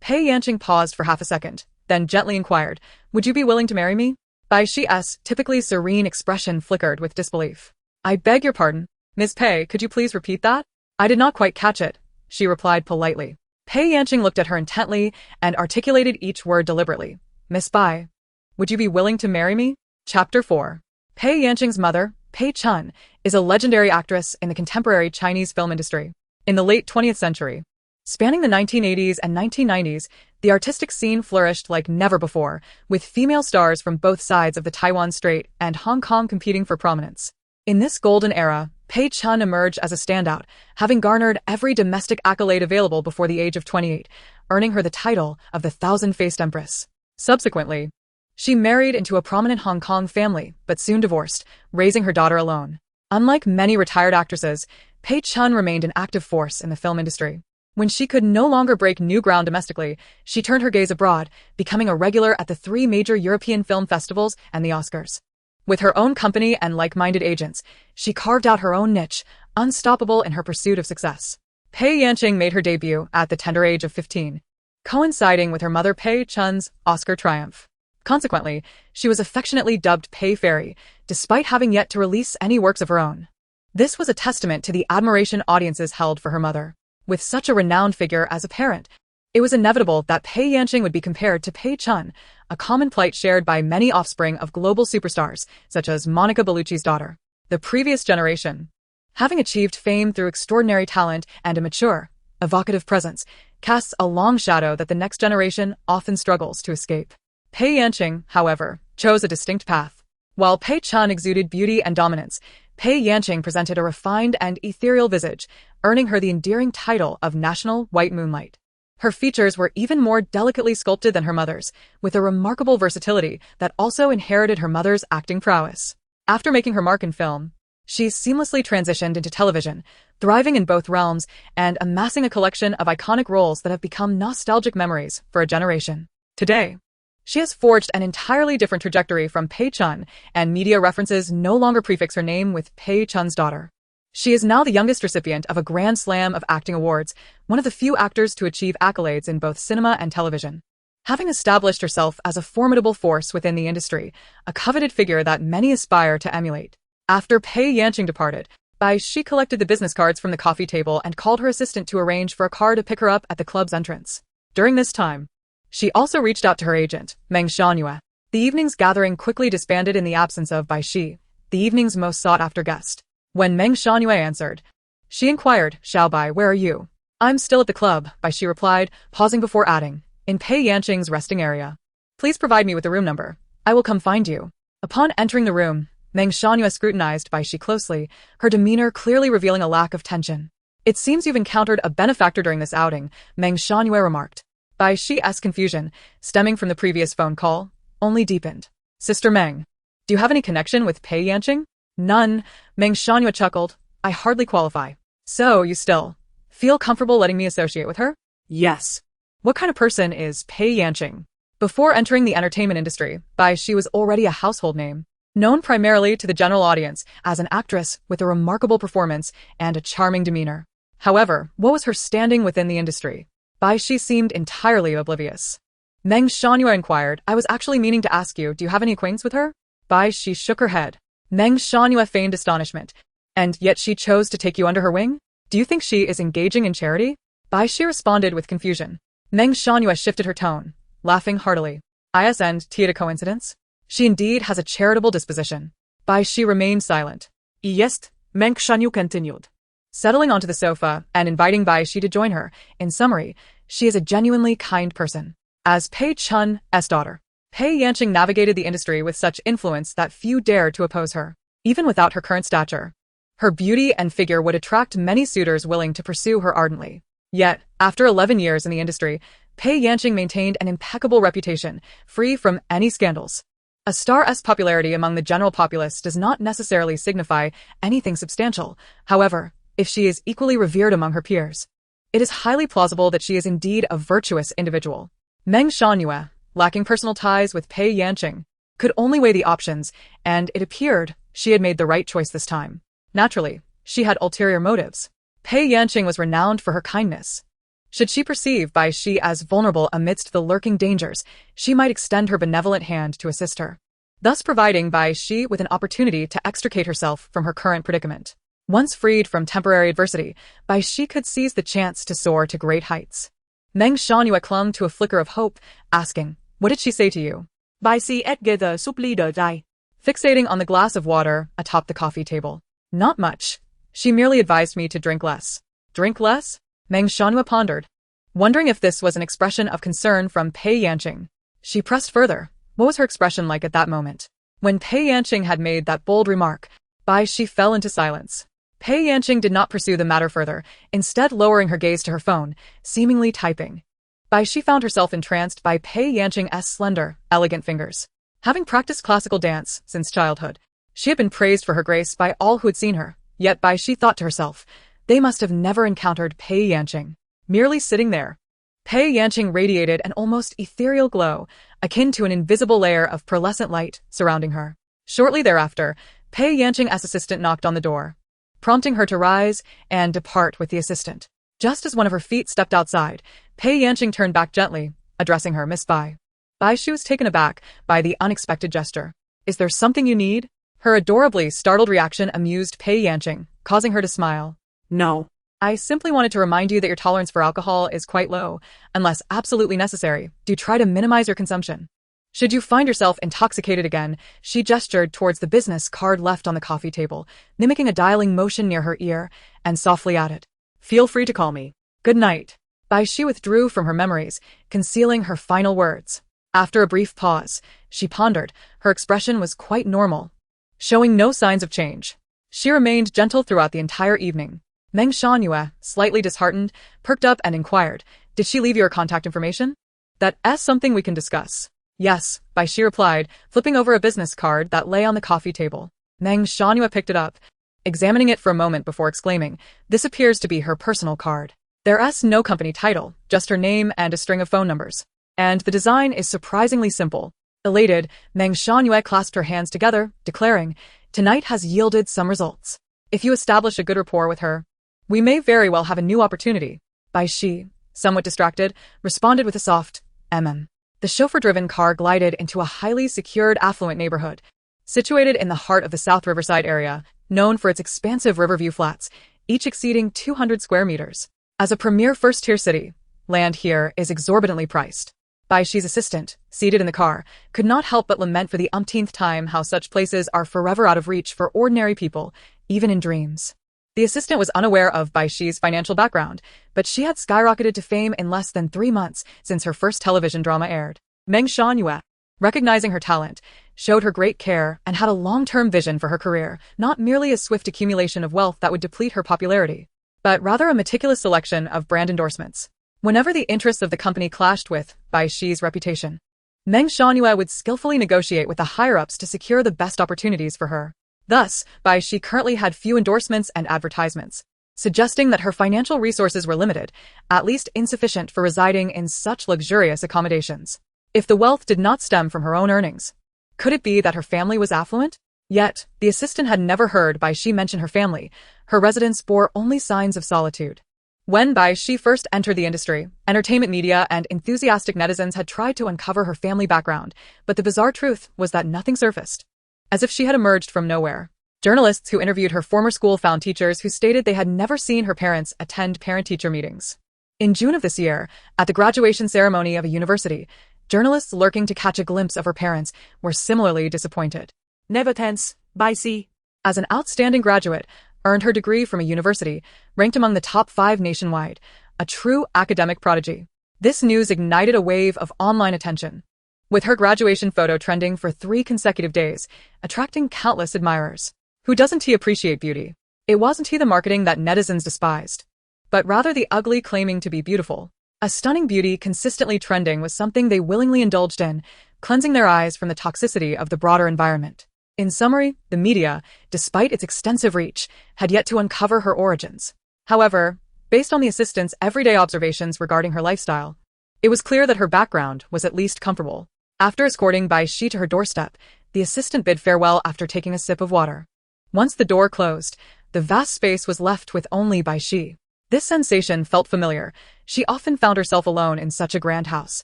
Pei Yanqing paused for half a second, then gently inquired, would you be willing to marry me? Bai Xi's typically serene expression flickered with disbelief. I beg your pardon, Ms. Pei, could you please repeat that? I did not quite catch it, she replied politely. Pei Yanqing looked at her intently and articulated each word deliberately. Miss Bai, would you be willing to marry me? Chapter 4. Pei Yanqing's mother, Pei Chun, is a legendary actress in the contemporary Chinese film industry. In the late 20th century, spanning the 1980s and 1990s, the artistic scene flourished like never before, with female stars from both sides of the Taiwan Strait and Hong Kong competing for prominence. In this golden era, Pei Chun emerged as a standout, having garnered every domestic accolade available before the age of 28, earning her the title of the Thousand-Faced Empress. Subsequently, she married into a prominent Hong Kong family, but soon divorced, raising her daughter alone. Unlike many retired actresses, Pei Chun remained an active force in the film industry. When she could no longer break new ground domestically, she turned her gaze abroad, becoming a regular at the 3 major European film festivals and the Oscars. With her own company and like-minded agents, she carved out her own niche, unstoppable in her pursuit of success. Pei Yanqing made her debut at the tender age of 15, coinciding with her mother Pei Chun's Oscar triumph. Consequently, she was affectionately dubbed Pei Fairy, despite having yet to release any works of her own. This was a testament to the admiration audiences held for her mother. With such a renowned figure as a parent, it was inevitable that Pei Yanqing would be compared to Pei Chun, a common plight shared by many offspring of global superstars, such as Monica Bellucci's daughter. The previous generation, having achieved fame through extraordinary talent and a mature, evocative presence, casts a long shadow that the next generation often struggles to escape. Pei Yanqing, however, chose a distinct path. While Pei Chun exuded beauty and dominance, Pei Yanqing presented a refined and ethereal visage, earning her the endearing title of National White Moonlight. Her features were even more delicately sculpted than her mother's, with a remarkable versatility that also inherited her mother's acting prowess. After making her mark in film, she seamlessly transitioned into television, thriving in both realms and amassing a collection of iconic roles that have become nostalgic memories for a generation. Today, she has forged an entirely different trajectory from Pei Chun, and media references no longer prefix her name with Pei Chun's daughter. She is now the youngest recipient of a Grand Slam of Acting Awards, one of the few actors to achieve accolades in both cinema and television. Having established herself as a formidable force within the industry, a coveted figure that many aspire to emulate. After Pei Yanqing departed, Bai Xi collected the business cards from the coffee table and called her assistant to arrange for a car to pick her up at the club's entrance. During this time, she also reached out to her agent, Meng Xianyue. The evening's gathering quickly disbanded in the absence of Bai Xi, the evening's most sought-after guest. When Meng Xianyue answered, she inquired, "Xiao Bai, where are you?" "I'm still at the club," Bai Xi replied, pausing before adding, "in Pei Yanqing's resting area. Please provide me with the room number. I will come find you." Upon entering the room, Meng Xianyue scrutinized Bai Xi closely, her demeanor clearly revealing a lack of tension. "It seems you've encountered a benefactor during this outing," Meng Xianyue remarked. Bai Xi's confusion, stemming from the previous phone call, only deepened. "Sister Meng, do you have any connection with Pei Yanqing?" "None," Meng Xianyue chuckled. "I hardly qualify." "So, you still feel comfortable letting me associate with her?" Yes. "What kind of person is Pei Yanqing?" Before entering the entertainment industry, Bai Xi was already a household name, known primarily to the general audience as an actress with a remarkable performance and a charming demeanor. However, what was her standing within the industry? Bai Xi seemed entirely oblivious. Meng Xianyue inquired, "I was actually meaning to ask you, do you have any acquaintance with her?" Bai Xi shook her head. Meng Xianyue feigned astonishment. "And yet she chose to take you under her wing? Do you think she is engaging in charity?" Bai Xi responded with confusion. Meng Xianyue shifted her tone, laughing heartily. "Isn't it a coincidence? She indeed has a charitable disposition." Bai Xi remained silent. Yes, Meng Xianyue continued, Settling onto the sofa and inviting Bai Xi to join her. In summary, she is a genuinely kind person. As Pei Chun's daughter, Pei Yanqing navigated the industry with such influence that few dared to oppose her. Even without her current stature, her beauty and figure would attract many suitors willing to pursue her ardently. Yet, after 11 years in the industry, Pei Yanqing maintained an impeccable reputation, free from any scandals. A star's popularity among the general populace does not necessarily signify anything substantial. However, if she is equally revered among her peers, it is highly plausible that she is indeed a virtuous individual. Meng Xianyue, lacking personal ties with Pei Yanqing, could only weigh the options, and it appeared she had made the right choice this time. Naturally, she had ulterior motives. Pei Yanqing was renowned for her kindness. Should she perceive Bai Xi as vulnerable amidst the lurking dangers, she might extend her benevolent hand to assist her, thus providing Bai Xi with an opportunity to extricate herself from her current predicament. Once freed from temporary adversity, Bai Xi could seize the chance to soar to great heights. Meng Xianyue clung to a flicker of hope, asking, "What did she say to you?" Bai Xi ate the soup leader die. Fixating on the glass of water atop the coffee table. "Not much. She merely advised me to drink less." "Drink less?" Meng Xianyue pondered, wondering if this was an expression of concern from Pei Yanqing. She pressed further. What was her expression like at that moment? When Pei Yanqing had made that bold remark, Bai Xi fell into silence. Pei Yanqing did not pursue the matter further, instead lowering her gaze to her phone, seemingly typing. Bai Xi found herself entranced by Pei Yanqing's slender, elegant fingers. Having practiced classical dance since childhood, She had been praised for her grace by all who had seen her, yet Bai Xi thought to herself, they must have never encountered Pei Yanqing. Merely sitting there. Pei Yanqing radiated an almost ethereal glow, akin to an invisible layer of pearlescent light surrounding her. Shortly thereafter, Pei Yanqing's assistant knocked on the door, prompting her to rise and depart with the assistant. Just as one of her feet stepped outside, Pei Yanqing turned back gently, addressing her Miss Bai. Bai Xi was taken aback by the unexpected gesture. Is there something you need? Her adorably startled reaction amused Pei Yanqing, causing her to smile. No. I simply wanted to remind you that your tolerance for alcohol is quite low. Unless absolutely necessary, do try to minimize your consumption. Should you find yourself intoxicated again, she gestured towards the business card left on the coffee table, mimicking a dialing motion near her ear, and softly added, feel free to call me. Good night. Bai Xi withdrew from her memories, concealing her final words. After a brief pause, she pondered. Her expression was quite normal, showing no signs of change. She remained gentle throughout the entire evening. Meng Shangyue, slightly disheartened, perked up and inquired, did she leave your contact information? That's something we can discuss. Yes, Bai Xi replied, flipping over a business card that lay on the coffee table. Meng Shangyue picked it up, examining it for a moment before exclaiming, this appears to be her personal card. There's no company title, just her name and a string of phone numbers. And the design is surprisingly simple. Elated, Meng Shangyue clasped her hands together, declaring, tonight has yielded some results. If you establish a good rapport with her, we may very well have a new opportunity. Bai Xi, somewhat distracted, responded with a soft, The chauffeur-driven car glided into a highly secured affluent neighborhood, situated in the heart of the South Riverside area, known for its expansive riverview flats, each exceeding 200 square meters. As a premier first-tier city, land here is exorbitantly priced. Bai Xi's assistant, seated in the car, could not help but lament for the umpteenth time how such places are forever out of reach for ordinary people, even in dreams. The assistant was unaware of Bai Xi's financial background, but she had skyrocketed to fame in less than 3 months since her first television drama aired. Meng Shangyue, recognizing her talent, showed her great care and had a long-term vision for her career, not merely a swift accumulation of wealth that would deplete her popularity, but rather a meticulous selection of brand endorsements. Whenever the interests of the company clashed with Bai Xi's reputation, Meng Shangyue would skillfully negotiate with the higher-ups to secure the best opportunities for her. Thus, Bai Xi currently had few endorsements and advertisements, suggesting that her financial resources were limited, at least insufficient for residing in such luxurious accommodations. If the wealth did not stem from her own earnings, could it be that her family was affluent? Yet, the assistant had never heard Bai Xi mention her family. Her residence bore only signs of solitude. When Bai Xi first entered the industry, entertainment media and enthusiastic netizens had tried to uncover her family background, but the bizarre truth was that nothing surfaced. As if she had emerged from nowhere. Journalists who interviewed her former school found teachers who stated they had never seen her parents attend parent-teacher meetings. In June of this year, at the graduation ceremony of a university, journalists lurking to catch a glimpse of her parents were similarly disappointed. Never tense, Bai Xi. As an outstanding graduate, earned her degree from a university, ranked among the top 5 nationwide, a true academic prodigy. This news ignited a wave of online attention, with her graduation photo trending for 3 consecutive days, attracting countless admirers. Who doesn't he appreciate beauty? It wasn't he the marketing that netizens despised, but rather the ugly claiming to be beautiful. A stunning beauty consistently trending was something they willingly indulged in, cleansing their eyes from the toxicity of the broader environment. In summary, the media, despite its extensive reach, had yet to uncover her origins. However, based on the assistant's everyday observations regarding her lifestyle, it was clear that her background was at least comfortable. After escorting Bai Xi to her doorstep, the assistant bid farewell after taking a sip of water. Once the door closed, the vast space was left with only Bai Xi. This sensation felt familiar. She often found herself alone in such a grand house,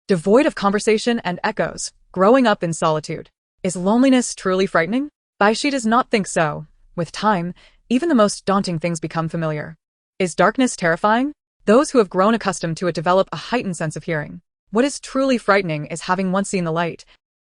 devoid of conversation and echoes, growing up in solitude. Is loneliness truly frightening? Bai Xi does not think so. With time, even the most daunting things become familiar. Is darkness terrifying? Those who have grown accustomed to it develop a heightened sense of hearing. What is truly frightening is having once seen the light,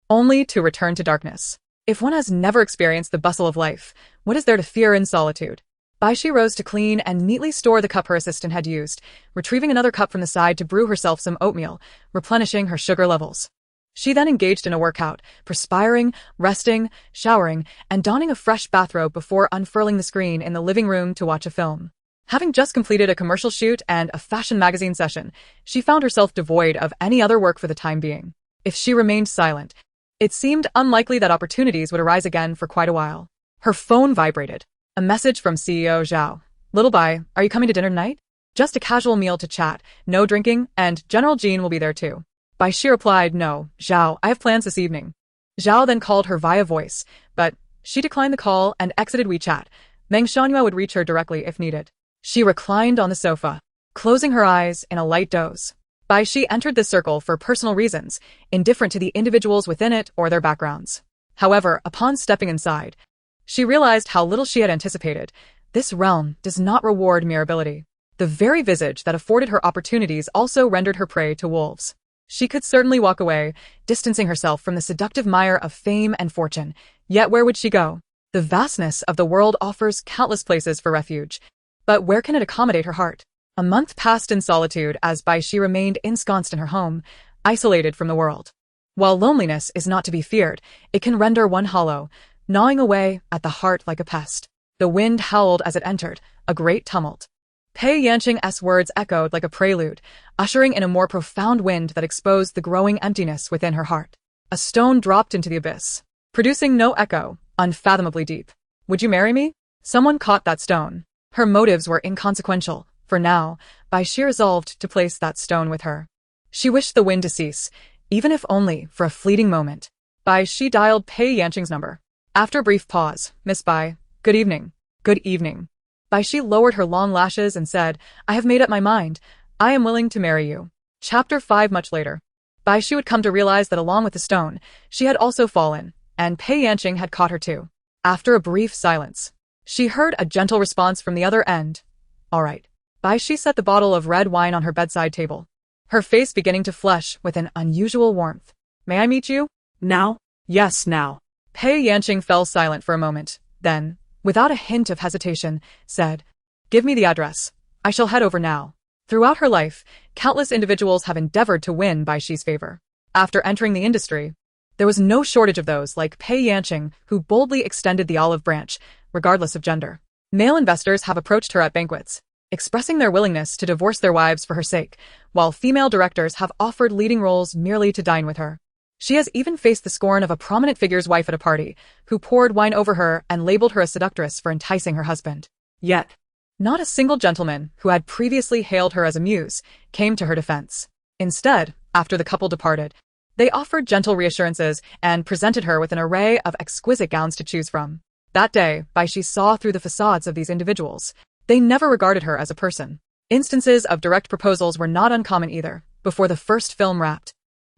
only to return to darkness. If one has never experienced the bustle of life, what is there to fear in solitude? Bai Xi rose to clean and neatly store the cup her assistant had used, retrieving another cup from the side to brew herself some oatmeal, replenishing her sugar levels. She then engaged in a workout, perspiring, resting, showering, and donning a fresh bathrobe before unfurling the screen in the living room to watch a film. Having just completed a commercial shoot and a fashion magazine session, she found herself devoid of any other work for the time being. If she remained silent, it seemed unlikely that opportunities would arise again for quite a while. Her phone vibrated. A message from CEO Zhao. Little Bai, are you coming to dinner tonight? Just a casual meal to chat, no drinking, and General Jean will be there too. Bai Xi replied, no, Zhao, I have plans this evening. Zhao then called her via voice, but she declined the call and exited WeChat. Meng Shanhua would reach her directly if needed. She reclined on the sofa, closing her eyes in a light doze. Bai Xi entered the circle for personal reasons, indifferent to the individuals within it or their backgrounds. However, upon stepping inside, she realized how little she had anticipated. This realm does not reward mere ability. The very visage that afforded her opportunities also rendered her prey to wolves. She could certainly walk away, distancing herself from the seductive mire of fame and fortune. Yet where would she go? The vastness of the world offers countless places for refuge. But where can it accommodate her heart? A month passed in solitude as Bai Xi remained ensconced in her home, isolated from the world. While loneliness is not to be feared, it can render one hollow, gnawing away at the heart like a pest. The wind howled as it entered, a great tumult. Pei Yanqing's words echoed like a prelude, ushering in a more profound wind that exposed the growing emptiness within her heart. A stone dropped into the abyss, producing no echo, unfathomably deep. Would you marry me? Someone caught that stone. Her motives were inconsequential. For now, Bai Xi resolved to place that stone with her. She wished the wind to cease, even if only for a fleeting moment. Bai Xi dialed Pei Yanqing's number. After a brief pause, Miss Bai, good evening. Good evening. Bai Xi lowered her long lashes and said, I have made up my mind. I am willing to marry you. Chapter 5. Much later, Bai Xi would come to realize that along with the stone, she had also fallen, and Pei Yanqing had caught her too. After a brief silence, she heard a gentle response from the other end. All right. Bai Xi set the bottle of red wine on her bedside table, her face beginning to flush with an unusual warmth. May I meet you? Now? Yes, now. Pei Yanqing fell silent for a moment, then, without a hint of hesitation, said, Give me the address. I shall head over now. Throughout her life, countless individuals have endeavored to win Bai Xi's favor. After entering the industry, there was no shortage of those like Pei Yanqing who boldly extended the olive branch, regardless of gender. Male investors have approached her at banquets, expressing their willingness to divorce their wives for her sake, while female directors have offered leading roles merely to dine with her. She has even faced the scorn of a prominent figure's wife at a party, who poured wine over her and labeled her a seductress for enticing her husband. Yet, not a single gentleman who had previously hailed her as a muse came to her defense. Instead, after the couple departed, they offered gentle reassurances and presented her with an array of exquisite gowns to choose from. That day, Bai Xi saw through the facades of these individuals. They never regarded her as a person. Instances of direct proposals were not uncommon either. Before the first film wrapped,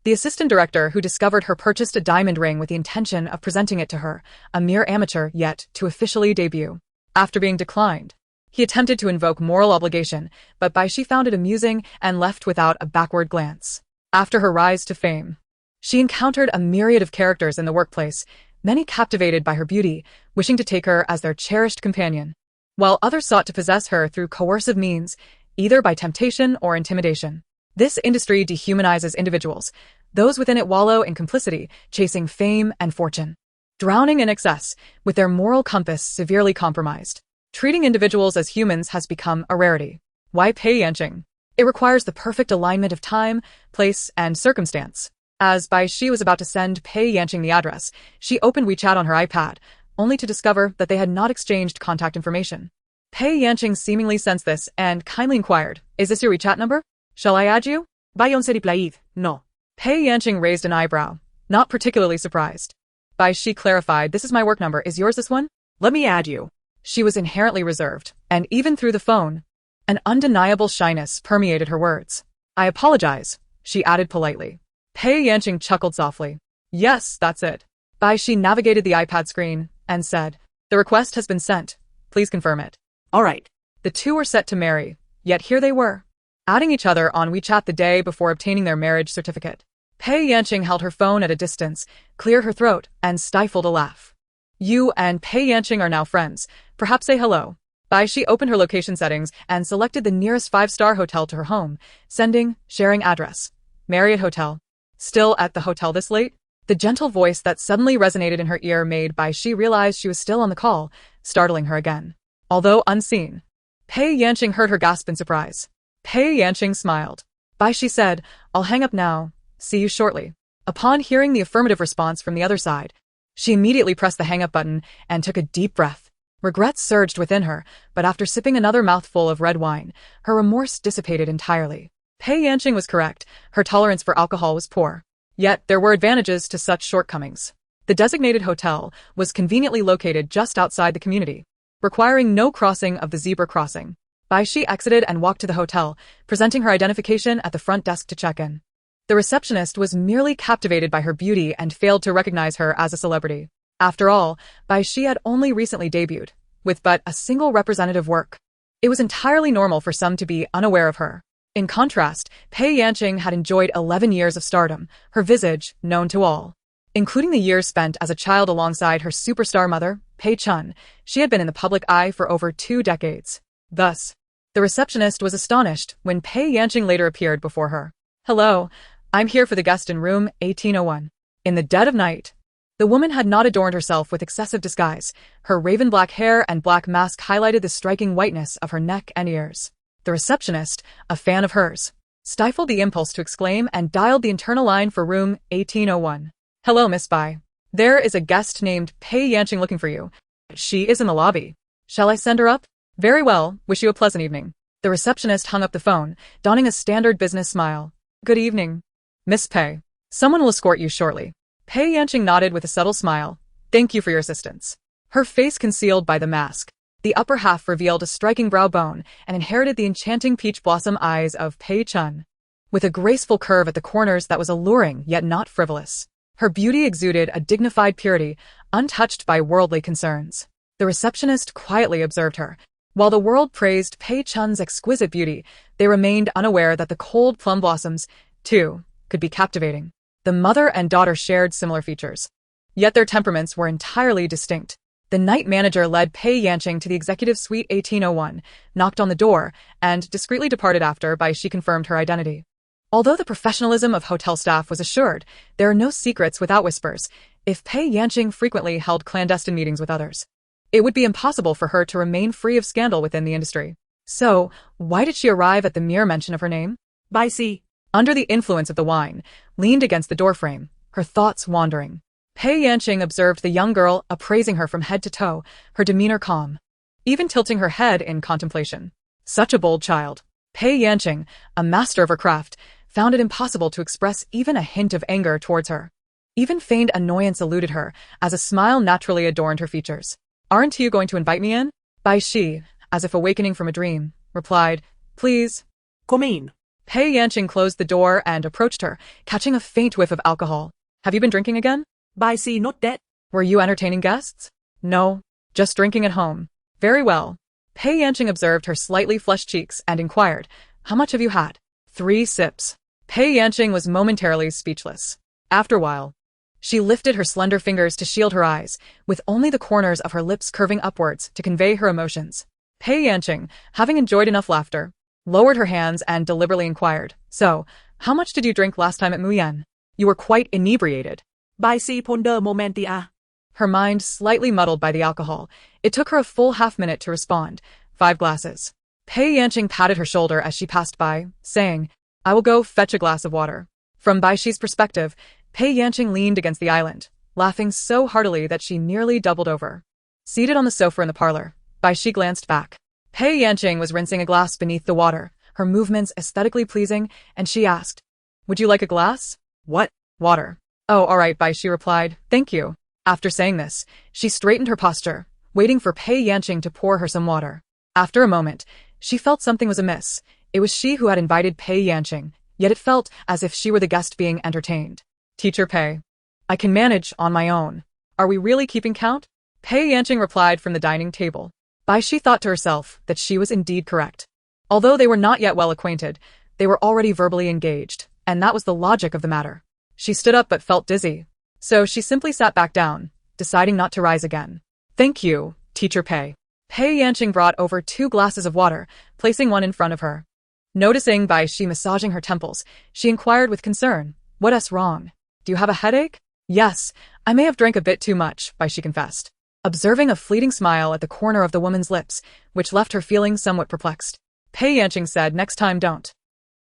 the assistant director who discovered her purchased a diamond ring with the intention of presenting it to her, a mere amateur yet to officially debut. After being declined, he attempted to invoke moral obligation, but Bai Xi found it amusing and left without a backward glance. After her rise to fame, she encountered a myriad of characters in the workplace, many captivated by her beauty, wishing to take her as their cherished companion, while others sought to possess her through coercive means, either by temptation or intimidation. This industry dehumanizes individuals. Those within it wallow in complicity, chasing fame and fortune, drowning in excess, with their moral compass severely compromised. Treating individuals as humans has become a rarity. Why Pei Yanqing? It requires the perfect alignment of time, place, and circumstance. As Bai Xi was about to send Pei Yanqing the address, she opened WeChat on her iPad, only to discover that they had not exchanged contact information. Pei Yanqing seemingly sensed this and kindly inquired, Is this your WeChat number? Shall I add you? Bai Yanqing replied, No. Pei Yanqing raised an eyebrow, not particularly surprised. Bai Xi clarified, This is my work number. Is yours this one? Let me add you. She was inherently reserved, and even through the phone, an undeniable shyness permeated her words. I apologize, she added politely. Pei Yanqing chuckled softly. Yes, that's it. Bai Xi navigated the iPad screen and said, The request has been sent. Please confirm it. All right. The two were set to marry, yet here they were, adding each other on WeChat the day before obtaining their marriage certificate. Pei Yanqing held her phone at a distance, cleared her throat, and stifled a laugh. You and Pei Yanqing are now friends. Perhaps say hello. Bai Xi opened her location settings and selected the nearest 5-star hotel to her home, sending, sharing address. Marriott Hotel. Still at the hotel this late? The gentle voice that suddenly resonated in her ear made Bai Xi realize she was still on the call, startling her again. Although unseen, Pei Yanqing heard her gasp in surprise. Pei Yanqing smiled. Bai Xi said, I'll hang up now. See you shortly. Upon hearing the affirmative response from the other side, She immediately pressed the hang-up button and took a deep breath. Regret surged within her, but after sipping another mouthful of red wine, her remorse dissipated entirely. Pei Yanqing was correct. Her tolerance for alcohol was poor. Yet there were advantages to such shortcomings. The designated hotel was conveniently located just outside the community, requiring no crossing of the zebra crossing. Bai Xi exited and walked to the hotel, presenting her identification at the front desk to check in. The receptionist was merely captivated by her beauty and failed to recognize her as a celebrity. After all, Bai Xi had only recently debuted, with but a single representative work. It was entirely normal for some to be unaware of her. In contrast, Pei Yanqing had enjoyed 11 years of stardom, her visage known to all. Including the years spent as a child alongside her superstar mother, Pei Chun, she had been in the public eye for over 2 decades. Thus, the receptionist was astonished when Pei Yanqing later appeared before her. "Hello, I'm here for the guest in room 1801. In the dead of night. The woman had not adorned herself with excessive disguise. Her raven black hair and black mask highlighted the striking whiteness of her neck and ears. The receptionist, a fan of hers, stifled the impulse to exclaim and dialed the internal line for room 1801. "Hello, Miss Bai. There is a guest named Pei Yanqing looking for you. She is in the lobby. Shall I send her up?" "Very well, wish you a pleasant evening." The receptionist hung up the phone, donning a standard business smile. "Good evening, Miss Pei. Someone will escort you shortly." Pei Yanqing nodded with a subtle smile. "Thank you for your assistance." Her face concealed by the mask, the upper half revealed a striking brow bone and inherited the enchanting peach blossom eyes of Pei Chun, with a graceful curve at the corners that was alluring yet not frivolous. Her beauty exuded a dignified purity, untouched by worldly concerns. The receptionist quietly observed her. While the world praised Pei Chun's exquisite beauty, they remained unaware that the cold plum blossoms, too, could be captivating. The mother and daughter shared similar features, yet their temperaments were entirely distinct. The night manager led Pei Yanqing to the executive suite 1801, knocked on the door, and discreetly departed after Bai Xi confirmed her identity. Although the professionalism of hotel staff was assured, there are no secrets without whispers. If Pei Yanqing frequently held clandestine meetings with others, it would be impossible for her to remain free of scandal within the industry. So, why did she arrive at the mere mention of her name? Bai Xi, under the influence of the wine, leaned against the doorframe, her thoughts wandering. Pei Yanqing observed the young girl appraising her from head to toe, her demeanor calm, even tilting her head in contemplation. Such a bold child. Pei Yanqing, a master of her craft, found it impossible to express even a hint of anger towards her. Even feigned annoyance eluded her, as a smile naturally adorned her features. "Aren't you going to invite me in?" Bai Xi, as if awakening from a dream, replied, "Please." come in. Pei Yanqing closed the door and approached her, catching a faint whiff of alcohol. "Have you been drinking again?" Bai Xi, not that. "Were you entertaining guests?" "No, just drinking at home." "Very well." Pei Yanqing observed her slightly flushed cheeks and inquired, "How much have you had?" 3 sips. Pei Yanqing was momentarily speechless. After a while, she lifted her slender fingers to shield her eyes, with only the corners of her lips curving upwards to convey her emotions. Pei Yanqing, having enjoyed enough laughter, lowered her hands and deliberately inquired, "So, how much did you drink last time at Muyen? You were quite inebriated." Bai Xi ponder momentia. Her mind slightly muddled by the alcohol, it took her a full half-minute to respond. 5 glasses. Pei Yanqing patted her shoulder as she passed by, saying, "I will go fetch a glass of water." From Bai Xi's perspective, Pei Yanqing leaned against the island, laughing so heartily that she nearly doubled over. Seated on the sofa in the parlor, Bai Xi glanced back. Pei Yanqing was rinsing a glass beneath the water, her movements aesthetically pleasing, and she asked, "Would you like a glass?" What? "Water." "Oh, all right," Bai Xi replied, "Thank you." After saying this, she straightened her posture, waiting for Pei Yanqing to pour her some water. After a moment, she felt something was amiss. It was she who had invited Pei Yanqing, yet it felt as if she were the guest being entertained. "Teacher Pei, I can manage on my own. Are we really keeping count?" Pei Yanqing replied from the dining table. Bai Xi thought to herself that she was indeed correct. Although they were not yet well acquainted, they were already verbally engaged, and that was the logic of the matter. She stood up but felt dizzy, so she simply sat back down, deciding not to rise again. "Thank you, Teacher Pei." Pei Yanqing brought over 2 glasses of water, placing one in front of her. Noticing Bai Xi massaging her temples, she inquired with concern, "What's wrong? Do you have a headache?" "Yes, I may have drank a bit too much," Bai Xi confessed, observing a fleeting smile at the corner of the woman's lips, which left her feeling somewhat perplexed. Pei Yanqing said, "Next time don't."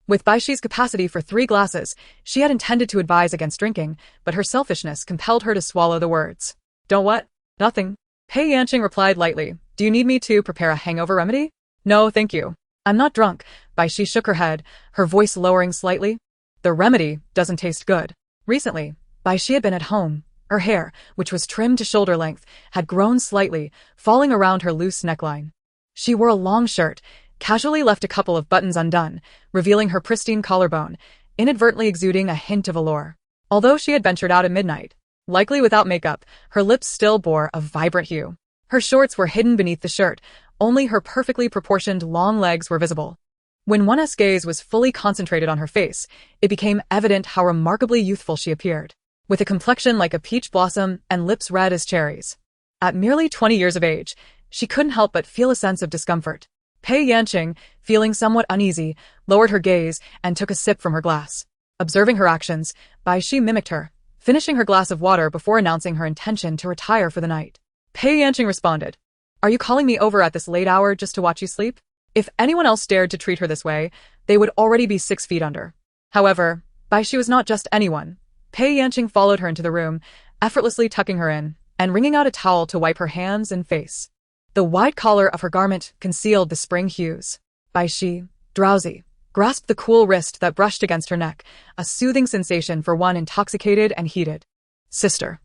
With Bai Xi's capacity for 3 glasses, she had intended to advise against drinking, but her selfishness compelled her to swallow the words. Don't what? Nothing. Pei Yanqing replied lightly. Do you need me to prepare a hangover remedy? No, thank you. I'm not drunk. Bai Xi shook her head, her voice lowering slightly. The remedy doesn't taste good. Recently, Bai Xi had been at home. Her hair, which was trimmed to shoulder length, had grown slightly, falling around her loose neckline. She wore a long shirt, casually left a couple of buttons undone, revealing her pristine collarbone, inadvertently exuding a hint of allure. Although she had ventured out at midnight, likely without makeup, her lips still bore a vibrant hue. Her shorts were hidden beneath the shirt, only her perfectly proportioned long legs were visible. When one's gaze was fully concentrated on her face, it became evident how remarkably youthful she appeared, with a complexion like a peach blossom and lips red as cherries. At merely 20 years of age, she couldn't help but feel a sense of discomfort. Pei Yanqing, feeling somewhat uneasy, lowered her gaze and took a sip from her glass. Observing her actions, Bai Xi mimicked her, finishing her glass of water before announcing her intention to retire for the night. Pei Yanqing responded, Are you calling me over at this late hour just to watch you sleep? If anyone else dared to treat her this way, they would already be 6 feet under. However, Bai Xi was not just anyone. Pei Yanqing followed her into the room, effortlessly tucking her in, and wringing out a towel to wipe her hands and face. The wide collar of her garment concealed the spring hues. Bai Xi, drowsy, grasped the cool wrist that brushed against her neck, a soothing sensation for one intoxicated and heated. Sister.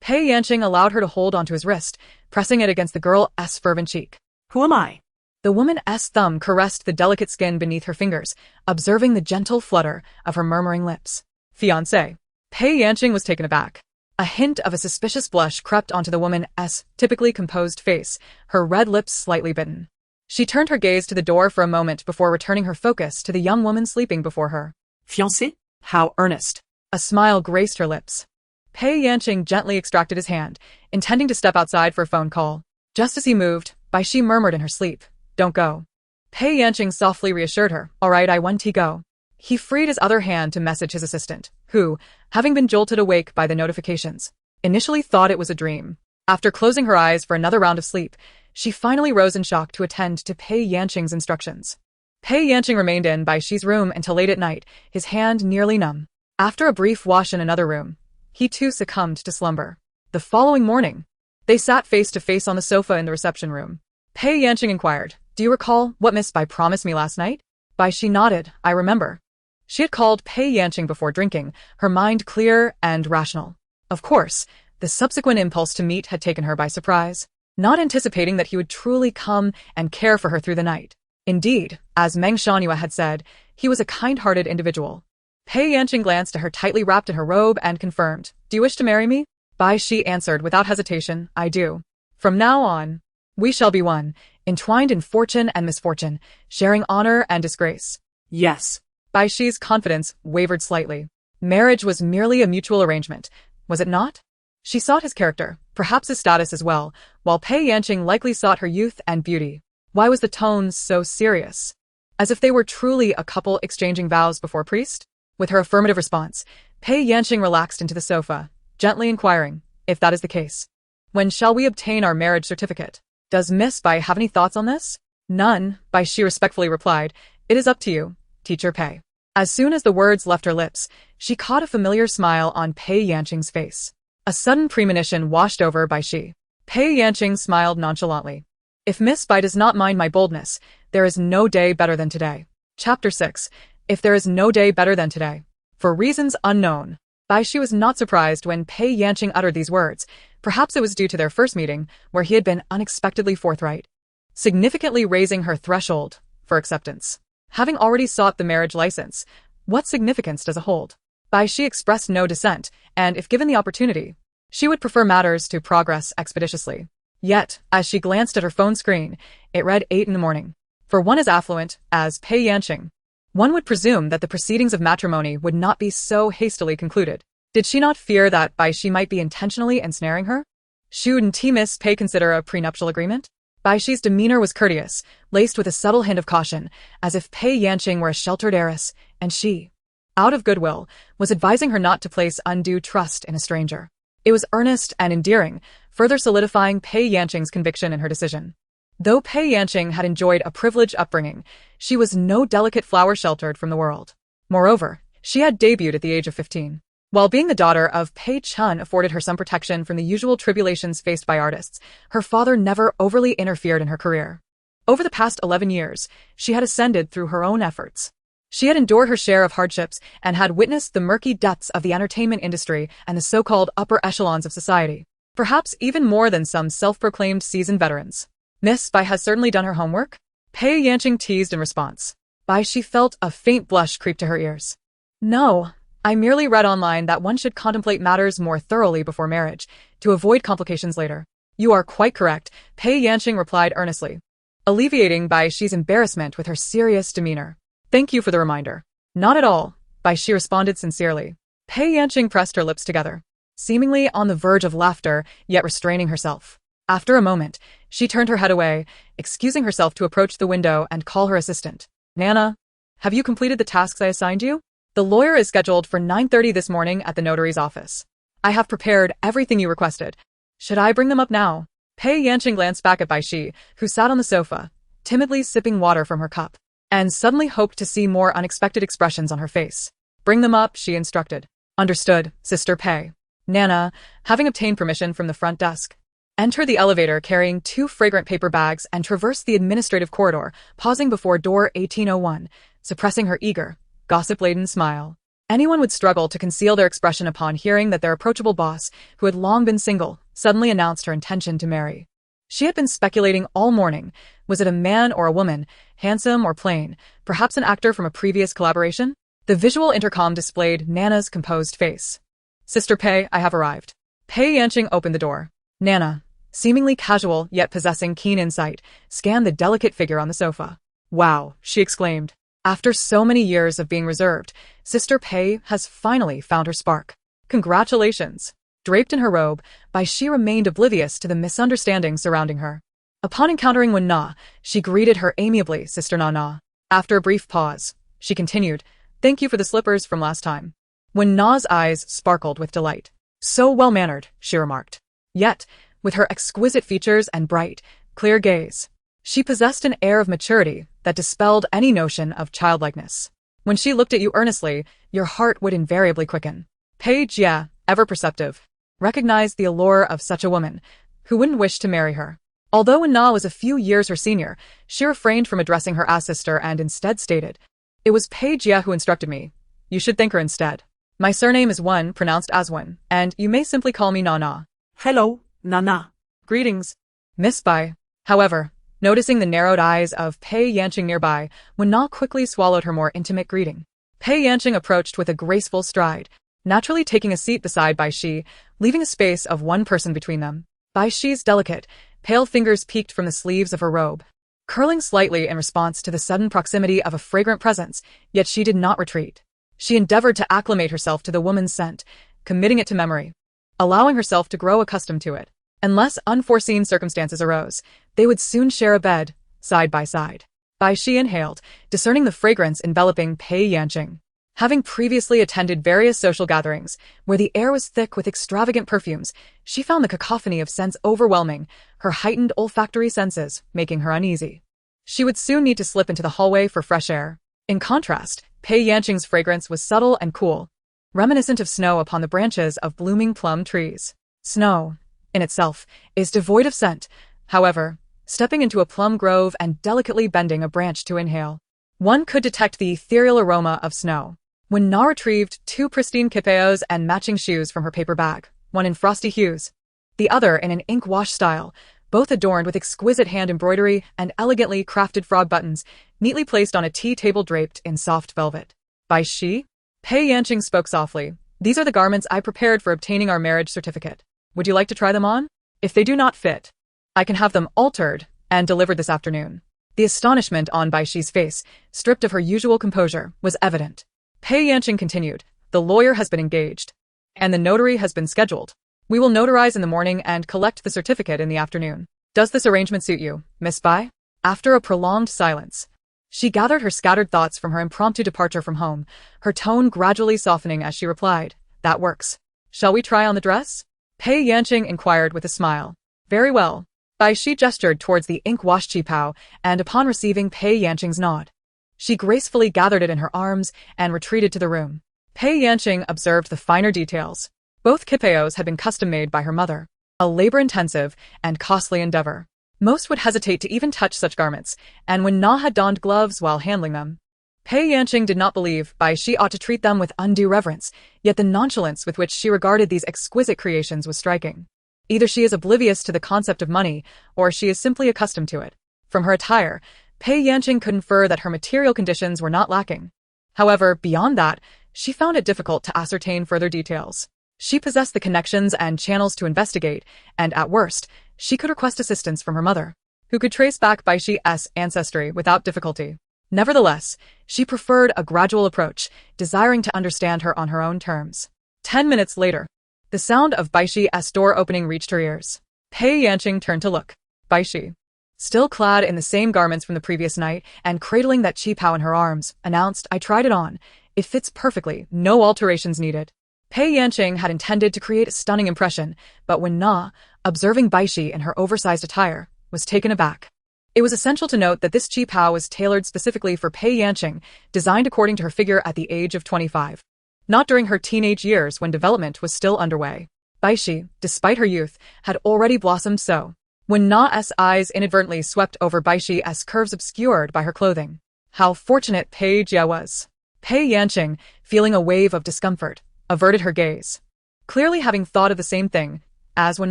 Pei Yanqing allowed her to hold onto his wrist, pressing it against the girl's fervent cheek. Who am I? The woman's thumb caressed the delicate skin beneath her fingers, observing the gentle flutter of her murmuring lips. Fiancé. Pei Yanqing was taken aback. A hint of a suspicious blush crept onto the woman's typically composed face, her red lips slightly bitten. She turned her gaze to the door for a moment before returning her focus to the young woman sleeping before her. Fiancé? How earnest. A smile graced her lips. Pei Yanqing gently extracted his hand, intending to step outside for a phone call. Just as he moved, Bai Xi murmured in her sleep, Don't go. Pei Yanqing softly reassured her, All right, I want to go. He freed his other hand to message his assistant, who, having been jolted awake by the notifications, initially thought it was a dream. After closing her eyes for another round of sleep, she finally rose in shock to attend to Pei Yanqing's instructions. Pei Yanqing remained in Bai Xi's room until late at night, his hand nearly numb. After a brief wash in another room, he too succumbed to slumber. The following morning, they sat face to face on the sofa in the reception room. Pei Yanqing inquired, Do you recall what Miss Bai promised me last night? Bai Xi nodded, I remember. She had called Pei Yanqing before drinking, her mind clear and rational. Of course, the subsequent impulse to meet had taken her by surprise, not anticipating that he would truly come and care for her through the night. Indeed, as Meng Shanhua had said, he was a kind-hearted individual. Pei Yanqing glanced at her tightly wrapped in her robe and confirmed, Do you wish to marry me? Bai Xi answered without hesitation, I do. From now on, we shall be one, entwined in fortune and misfortune, sharing honor and disgrace. Yes. Bai Xi's confidence wavered slightly. Marriage was merely a mutual arrangement, was it not? She sought his character, perhaps his status as well, while Pei Yanqing likely sought her youth and beauty. Why was the tone so serious? As if they were truly a couple exchanging vows before a priest? With her affirmative response, Pei Yanqing relaxed into the sofa, gently inquiring, if that is the case. When shall we obtain our marriage certificate? Does Miss Bai have any thoughts on this? None, Bai Xi respectfully replied. It is up to you, Teacher Pei. As soon as the words left her lips, she caught a familiar smile on Pei Yanqing's face. A sudden premonition washed over Bai Xi. Pei Yanqing smiled nonchalantly. If Miss Bai does not mind my boldness, there is no day better than today. Chapter 6. If there is no day better than today. For reasons unknown, Bai Xi was not surprised when Pei Yanqing uttered these words. Perhaps it was due to their first meeting, where he had been unexpectedly forthright, significantly raising her threshold for acceptance. Having already sought the marriage license, what significance does it hold? Bai Xi expressed no dissent, and if given the opportunity, she would prefer matters to progress expeditiously. Yet, as she glanced at her phone screen, it read 8 in the morning. For one as affluent as Pei Yanqing, one would presume that the proceedings of matrimony would not be so hastily concluded. Did she not fear that Bai Xi might be intentionally ensnaring her? Should Miss Pei consider a prenuptial agreement? Bai Xi's demeanor was courteous, laced with a subtle hint of caution, as if Pei Yanqing were a sheltered heiress, and she, out of goodwill, was advising her not to place undue trust in a stranger. It was earnest and endearing, further solidifying Pei Yanqing's conviction in her decision. Though Pei Yanqing had enjoyed a privileged upbringing, she was no delicate flower sheltered from the world. Moreover, she had debuted at the age of 15. While being the daughter of Pei Chun afforded her some protection from the usual tribulations faced by artists, her father never overly interfered in her career. Over the past 11 years, she had ascended through her own efforts. She had endured her share of hardships and had witnessed the murky depths of the entertainment industry and the so-called upper echelons of society, perhaps even more than some self-proclaimed seasoned veterans. Miss Bai has certainly done her homework? Pei Yanqing teased in response. Bai Xi felt a faint blush creep to her ears. No, I merely read online that one should contemplate matters more thoroughly before marriage, to avoid complications later. You are quite correct, Pei Yanqing replied earnestly, alleviating Bai Xi's embarrassment with her serious demeanor. Thank you for the reminder. Not at all, Bai Xi responded sincerely. Pei Yanqing pressed her lips together, seemingly on the verge of laughter, yet restraining herself. After a moment, she turned her head away, excusing herself to approach the window and call her assistant. Nana, have you completed the tasks I assigned you? The lawyer is scheduled for 9:30 this morning at the notary's office. I have prepared everything you requested. Should I bring them up now? Pei Yanqing glanced back at Bai Xi, who sat on the sofa, timidly sipping water from her cup, and suddenly hoped to see more unexpected expressions on her face. Bring them up, she instructed. Understood, Sister Pei. Nana, having obtained permission from the front desk, enter the elevator carrying 2 fragrant paper bags and traverse the administrative corridor, pausing before door 1801, suppressing her eager, gossip-laden smile. Anyone would struggle to conceal their expression upon hearing that their approachable boss, who had long been single, suddenly announced her intention to marry. She had been speculating all morning. Was it a man or a woman, handsome or plain, perhaps an actor from a previous collaboration? The visual intercom displayed Nana's composed face. Sister Pei, I have arrived. Pei Yanqing opened the door. Nana, seemingly casual yet possessing keen insight, scanned the delicate figure on the sofa. Wow, she exclaimed. After so many years of being reserved, Sister Pei has finally found her spark. Congratulations. Draped in her robe, Bai Xi remained oblivious to the misunderstanding surrounding her. Upon encountering Wen Na, she greeted her amiably, Sister Na. After a brief pause, she continued, Thank you for the slippers from last time. Wen Na's eyes sparkled with delight. So well-mannered, she remarked. Yet, with her exquisite features and bright, clear gaze, she possessed an air of maturity that dispelled any notion of childlikeness. When she looked at you earnestly, your heart would invariably quicken. Pei Jie, ever perceptive, recognized the allure of such a woman, who wouldn't wish to marry her. Although Wen Na was a few years her senior, she refrained from addressing her as sister and instead stated, It was Pei Jie who instructed me. You should thank her instead. My surname is Wen, pronounced as Wen, and you may simply call me Na. Hello, Nana. Greetings, Miss Bai. However, noticing the narrowed eyes of Pei Yanqing nearby, Wen Na quickly swallowed her more intimate greeting. Pei Yanqing approached with a graceful stride, naturally taking a seat beside Bai Xi, leaving a space of one person between them. Bai Xi's delicate, pale fingers peeked from the sleeves of her robe, curling slightly in response to the sudden proximity of a fragrant presence, yet she did not retreat. She endeavored to acclimate herself to the woman's scent, committing it to memory, allowing herself to grow accustomed to it. Unless unforeseen circumstances arose, they would soon share a bed, side by side. Bai Xi inhaled, discerning the fragrance enveloping Pei Yanqing. Having previously attended various social gatherings, where the air was thick with extravagant perfumes, she found the cacophony of scents overwhelming, her heightened olfactory senses making her uneasy. She would soon need to slip into the hallway for fresh air. In contrast, Pei Yanqing's fragrance was subtle and cool, reminiscent of snow upon the branches of blooming plum trees. Snow, in itself, is devoid of scent. However, stepping into a plum grove and delicately bending a branch to inhale, one could detect the ethereal aroma of snow. When Na retrieved 2 pristine kipeos and matching shoes from her paper bag, one in frosty hues, the other in an ink wash style, both adorned with exquisite hand embroidery and elegantly crafted frog buttons, neatly placed on a tea table draped in soft velvet. Bai Xi? Pei Yanqing spoke softly. These are the garments I prepared for obtaining our marriage certificate. Would you like to try them on? If they do not fit, I can have them altered and delivered this afternoon. The astonishment on Bai Xi's face, stripped of her usual composure, was evident. Pei Yanqing continued, The lawyer has been engaged, and the notary has been scheduled. We will notarize in the morning and collect the certificate in the afternoon. Does this arrangement suit you, Miss Bai? After a prolonged silence, she gathered her scattered thoughts from her impromptu departure from home, her tone gradually softening as she replied, That works. Shall we try on the dress? Pei Yanqing inquired with a smile. Very well. Bai Xi gestured towards the ink-washed qipao, and upon receiving Pei Yanqing's nod, she gracefully gathered it in her arms and retreated to the room. Pei Yanqing observed the finer details. Both kipeos had been custom-made by her mother, a labor-intensive and costly endeavor. Most would hesitate to even touch such garments, and when Na had donned gloves while handling them, Pei Yanqing did not believe Bai Xi ought to treat them with undue reverence, yet the nonchalance with which she regarded these exquisite creations was striking. Either she is oblivious to the concept of money, or she is simply accustomed to it. From her attire, Pei Yanqing could infer that her material conditions were not lacking. However, beyond that, she found it difficult to ascertain further details. She possessed the connections and channels to investigate, and at worst, she could request assistance from her mother, who could trace back Bai Xi's ancestry without difficulty. Nevertheless, she preferred a gradual approach, desiring to understand her on her own terms. 10 minutes later, the sound of Bai Xi's door opening reached her ears. Pei Yanqing turned to look. Bai Xi, still clad in the same garments from the previous night and cradling that qipao in her arms, announced, "I tried it on. It fits perfectly, no alterations needed." Pei Yanqing had intended to create a stunning impression, but when Na, observing Bai Xi in her oversized attire, was taken aback. It was essential to note that this qipao was tailored specifically for Pei Yanqing, designed according to her figure at the age of 25. Not during her teenage years when development was still underway. Bai Xi, despite her youth, had already blossomed so. When Na's eyes inadvertently swept over Bai Xi's curves obscured by her clothing. How fortunate Pei Jia was. Pei Yanqing, feeling a wave of discomfort, averted her gaze. Clearly having thought of the same thing as when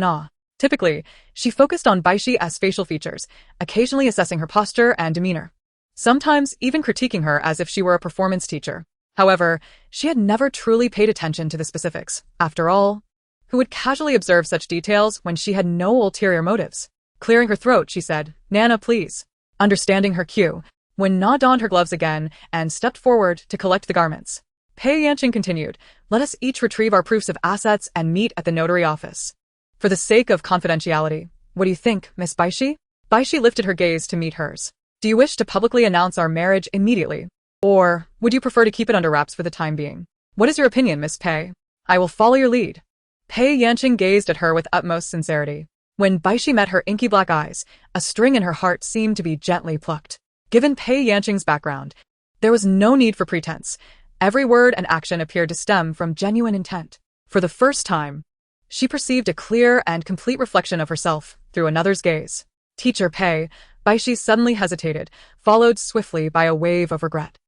Na. Typically, she focused on Bai Xi's facial features, occasionally assessing her posture and demeanor. Sometimes even critiquing her as if she were a performance teacher. However, she had never truly paid attention to the specifics. After all, who would casually observe such details when she had no ulterior motives? Clearing her throat, she said, "Nana, please." Understanding her cue, when Na donned her gloves again and stepped forward to collect the garments, Pei Yanqing continued, "Let us each retrieve our proofs of assets and meet at the notary office. For the sake of confidentiality, what do you think, Miss Bai Xi?" Bai Xi lifted her gaze to meet hers. "Do you wish to publicly announce our marriage immediately? Or would you prefer to keep it under wraps for the time being? What is your opinion, Miss Pei? I will follow your lead." Pei Yanqing gazed at her with utmost sincerity. When Bai Xi met her inky black eyes, a string in her heart seemed to be gently plucked. Given Pei Yanqing's background, there was no need for pretense. Every word and action appeared to stem from genuine intent. For the first time, she perceived a clear and complete reflection of herself through another's gaze. "Teacher Pei," Bai Xi suddenly hesitated, followed swiftly by a wave of regret.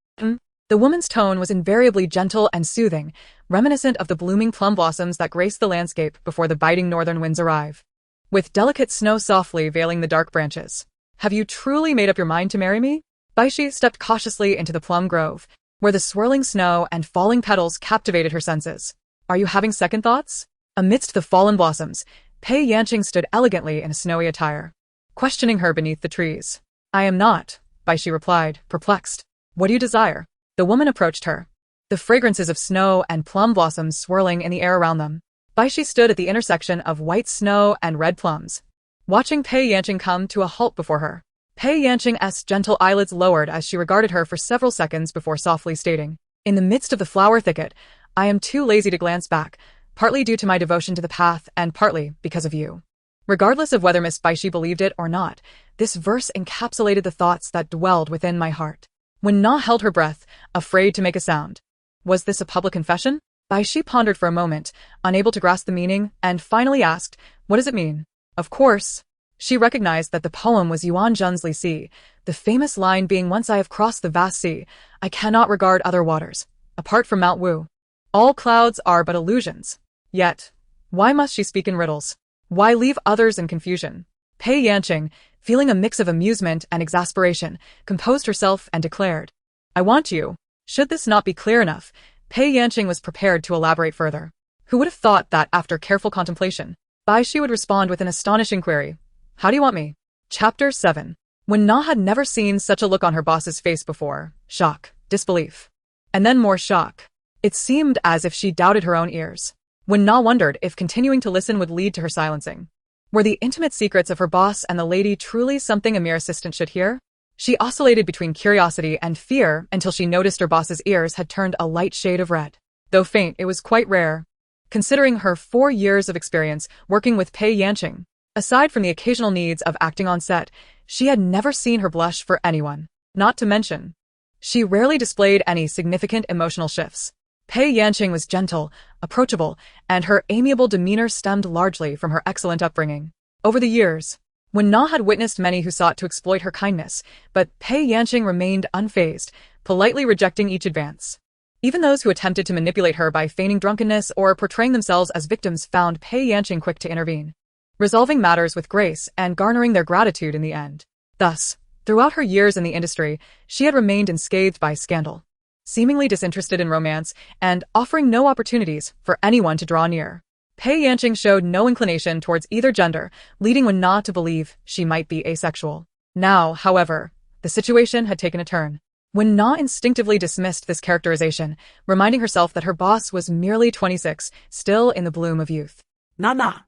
The woman's tone was invariably gentle and soothing, reminiscent of the blooming plum blossoms that grace the landscape before the biting northern winds arrive. With delicate snow softly veiling the dark branches. "Have you truly made up your mind to marry me?" Bai Xi stepped cautiously into the plum grove, where the swirling snow and falling petals captivated her senses. "Are you having second thoughts?" Amidst the fallen blossoms, Pei Yanqing stood elegantly in a snowy attire, questioning her beneath the trees. "I am not," Bai Xi replied, perplexed. "What do you desire?" The woman approached her, the fragrances of snow and plum blossoms swirling in the air around them. Bai Xi stood at the intersection of white snow and red plums, watching Pei Yanqing come to a halt before her. Pei Yanqing's gentle eyelids lowered as she regarded her for several seconds before softly stating, "In the midst of the flower thicket, I am too lazy to glance back, partly due to my devotion to the path and partly because of you." Regardless of whether Miss Bai Xi believed it or not, this verse encapsulated the thoughts that dwelled within my heart. When Na held her breath, afraid to make a sound. Was this a public confession? Bai Xi pondered for a moment, unable to grasp the meaning, and finally asked, "What does it mean?" Of course, she recognized that the poem was Yuan Zhen's Li Xi, the famous line being, "Once I have crossed the vast sea, I cannot regard other waters, apart from Mount Wu. All clouds are but illusions." Yet, why must she speak in riddles? Why leave others in confusion? Pei Yanqing, feeling a mix of amusement and exasperation, composed herself and declared, "I want you." Should this not be clear enough, Pei Yanqing was prepared to elaborate further. Who would have thought that, after careful contemplation, Bai Xi would respond with an astonishing query. "How do you want me?" Chapter 7. When Na had never seen such a look on her boss's face before, shock, disbelief, and then more shock. It seemed as if she doubted her own ears. When Na wondered if continuing to listen would lead to her silencing. Were the intimate secrets of her boss and the lady truly something a mere assistant should hear? She oscillated between curiosity and fear until she noticed her boss's ears had turned a light shade of red. Though faint, it was quite rare, considering her 4 years of experience working with Pei Yanqing. Aside from the occasional needs of acting on set, she had never seen her blush for anyone. Not to mention, she rarely displayed any significant emotional shifts. Pei Yanqing was gentle, approachable, and her amiable demeanor stemmed largely from her excellent upbringing. Over the years, Wen Na had witnessed many who sought to exploit her kindness, but Pei Yanqing remained unfazed, politely rejecting each advance. Even those who attempted to manipulate her by feigning drunkenness or portraying themselves as victims found Pei Yanqing quick to intervene, resolving matters with grace and garnering their gratitude in the end. Thus, throughout her years in the industry, she had remained unscathed by scandal, seemingly disinterested in romance and offering no opportunities for anyone to draw near. Pei Yanqing showed no inclination towards either gender, leading Wen Na to believe she might be asexual. Now, however, the situation had taken a turn. Wen Na instinctively dismissed this characterization, reminding herself that her boss was merely 26, still in the bloom of youth. Nah.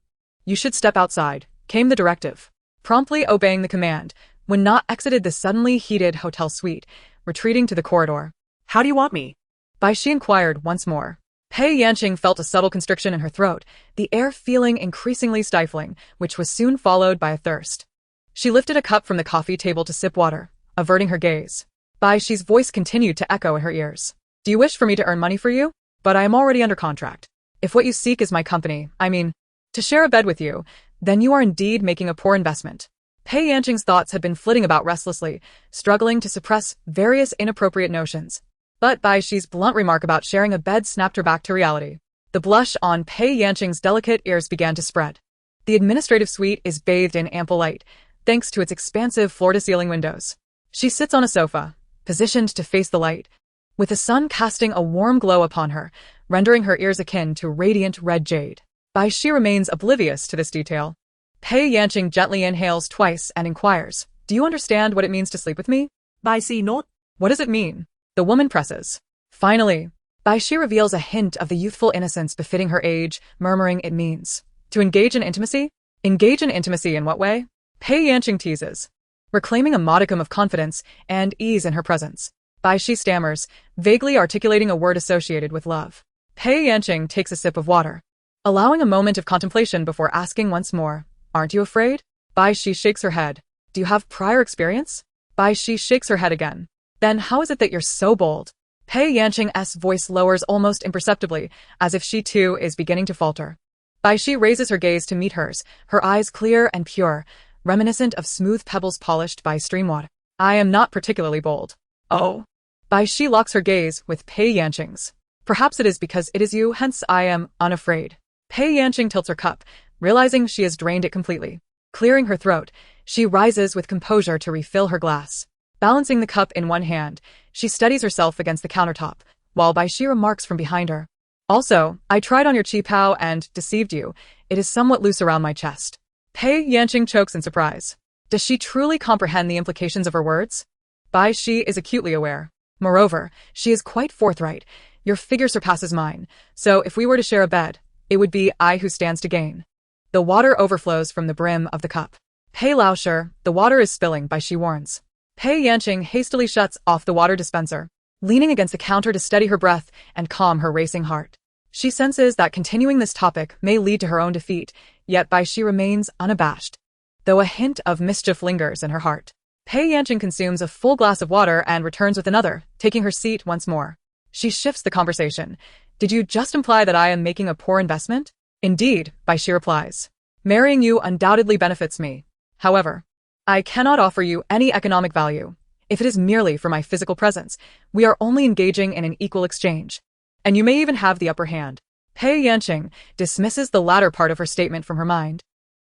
You should step outside, came the directive. Promptly obeying the command, Wen Na exited the suddenly heated hotel suite, retreating to the corridor. How do you want me? Bai Xi inquired once more. Pei Yanqing felt a subtle constriction in her throat, the air feeling increasingly stifling, which was soon followed by a thirst. She lifted a cup from the coffee table to sip water, averting her gaze. Bai Xi's voice continued to echo in her ears. Do you wish for me to earn money for you? But I am already under contract. If what you seek is my company, to share a bed with you, then you are indeed making a poor investment. Pei Yanqing's thoughts had been flitting about restlessly, struggling to suppress various inappropriate notions. But Bai Xi's blunt remark about sharing a bed snapped her back to reality. The blush on Pei Yanqing's delicate ears began to spread. The administrative suite is bathed in ample light, thanks to its expansive floor-to-ceiling windows. She sits on a sofa, positioned to face the light, with the sun casting a warm glow upon her, rendering her ears akin to radiant red jade. Bai Xi remains oblivious to this detail. Pei Yanqing gently inhales twice and inquires, do you understand what it means to sleep with me? Bai Xi not. What does it mean? The woman presses. Finally, Bai Xi reveals a hint of the youthful innocence befitting her age, murmuring it means to engage in intimacy? Engage in intimacy in what way? Pei Yanqing teases, reclaiming a modicum of confidence and ease in her presence. Bai Xi stammers, vaguely articulating a word associated with love. Pei Yanqing takes a sip of water, allowing a moment of contemplation before asking once more, aren't you afraid? Bai Xi shakes her head. Do you have prior experience? Bai Xi shakes her head again. Then how is it that you're so bold? Pei Yanqing's voice lowers almost imperceptibly, as if she too is beginning to falter. Bai Xi raises her gaze to meet hers, her eyes clear and pure, reminiscent of smooth pebbles polished by stream water. I am not particularly bold. Oh. Bai Xi locks her gaze with Pei Yanqing's. Perhaps it is because it is you, hence I am unafraid. Pei Yanqing tilts her cup, realizing she has drained it completely. Clearing her throat, she rises with composure to refill her glass. Balancing the cup in one hand, she steadies herself against the countertop, while Bai Xi remarks from behind her. Also, I tried on your qipao and deceived you. It is somewhat loose around my chest. Pei Yanqing chokes in surprise. Does she truly comprehend the implications of her words? Bai Xi is acutely aware. Moreover, she is quite forthright. Your figure surpasses mine, so if we were to share a bed, it would be I who stands to gain. The water overflows from the brim of the cup. Pei Laosher, the water is spilling, Bai Xi warns. Pei Yanqing hastily shuts off the water dispenser, leaning against the counter to steady her breath and calm her racing heart. She senses that continuing this topic may lead to her own defeat, yet Bai Xi remains unabashed, though a hint of mischief lingers in her heart. Pei Yanqing consumes a full glass of water and returns with another, taking her seat once more. She shifts the conversation. Did you just imply that I am making a poor investment? Indeed, Bai Xi replies. Marrying you undoubtedly benefits me. However, I cannot offer you any economic value. If it is merely for my physical presence, we are only engaging in an equal exchange. And you may even have the upper hand. Pei Yanqing dismisses the latter part of her statement from her mind,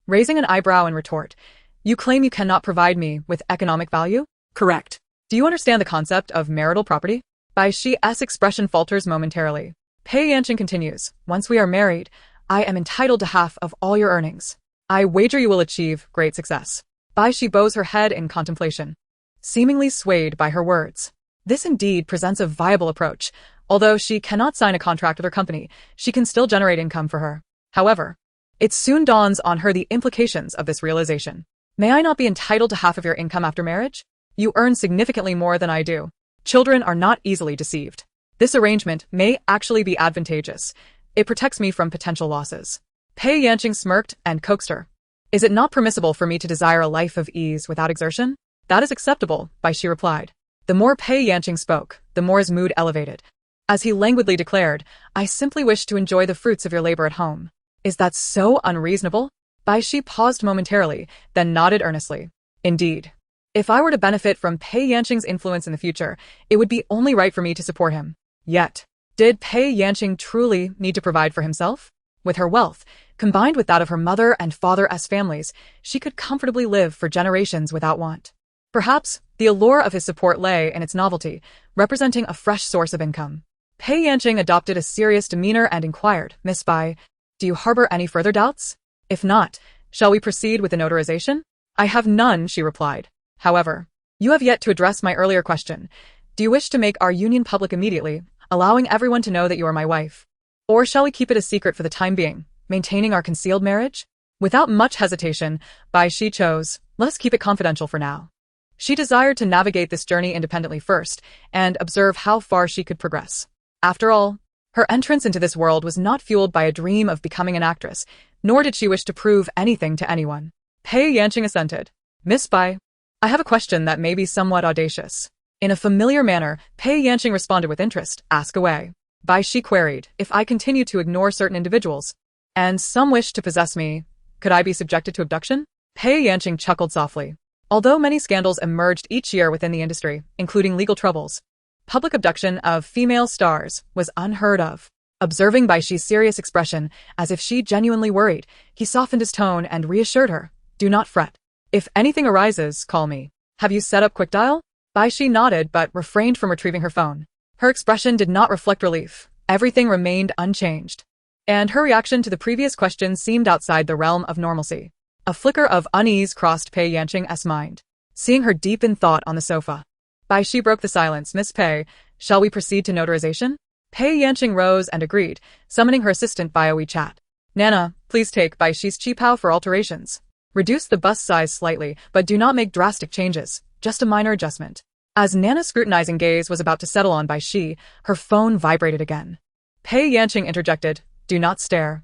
raising an eyebrow in retort. You claim you cannot provide me with economic value? Correct. Do you understand the concept of marital property? Bai Xi's expression falters momentarily. Pei Yanqing continues, once we are married, I am entitled to half of all your earnings. I wager you will achieve great success. Bai Xi bows her head in contemplation, seemingly swayed by her words. This indeed presents a viable approach. Although she cannot sign a contract with her company, she can still generate income for her. However, it soon dawns on her the implications of this realization. May I not be entitled to half of your income after marriage? You earn significantly more than I do. Children are not easily deceived. This arrangement may actually be advantageous. It protects me from potential losses. Pei Yanqing smirked and coaxed her. Is it not permissible for me to desire a life of ease without exertion? That is acceptable, Bai Xi replied. The more Pei Yanqing spoke, the more his mood elevated. As he languidly declared, I simply wish to enjoy the fruits of your labor at home. Is that so unreasonable? Bai Xi paused momentarily, then nodded earnestly. Indeed. If I were to benefit from Pei Yanqing's influence in the future, it would be only right for me to support him. Yet, did Pei Yanqing truly need to provide for himself? With her wealth, combined with that of her mother and father's families, she could comfortably live for generations without want. Perhaps, the allure of his support lay in its novelty, representing a fresh source of income. Pei Yanqing adopted a serious demeanor and inquired, Miss Bai, do you harbor any further doubts? If not, shall we proceed with the notarization? I have none, she replied. However, you have yet to address my earlier question. Do you wish to make our union public immediately, allowing everyone to know that you are my wife? Or shall we keep it a secret for the time being, maintaining our concealed marriage? Without much hesitation, Bai Xi chose, let us keep it confidential for now. She desired to navigate this journey independently first and observe how far she could progress. After all, her entrance into this world was not fueled by a dream of becoming an actress, nor did she wish to prove anything to anyone. Pei Yanqing assented. Miss Bai, I have a question that may be somewhat audacious. In a familiar manner, Pei Yanqing responded with interest. Ask away. Bai Xi queried, if I continue to ignore certain individuals, and some wish to possess me, could I be subjected to abduction? Pei Yanqing chuckled softly. Although many scandals emerged each year within the industry, including legal troubles, public abduction of female stars was unheard of. Observing Bai Xi's serious expression, as if she genuinely worried, he softened his tone and reassured her, do not fret. If anything arises, call me. Have you set up Quick Dial? Bai Xi nodded but refrained from retrieving her phone. Her expression did not reflect relief. Everything remained unchanged. And her reaction to the previous question seemed outside the realm of normalcy. A flicker of unease crossed Pei Yanqing's mind. Seeing her deep in thought on the sofa, Bai Xi broke the silence. Miss Pei, shall we proceed to notarization? Pei Yanqing rose and agreed, summoning her assistant via WeChat. Nana, please take Bai Xi's qipao for alterations. Reduce the bust size slightly, but do not make drastic changes, just a minor adjustment. As Nana's scrutinizing gaze was about to settle on Bai Xi, her phone vibrated again. Pei Yanqing interjected, do not stare.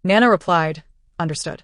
Nana replied, understood.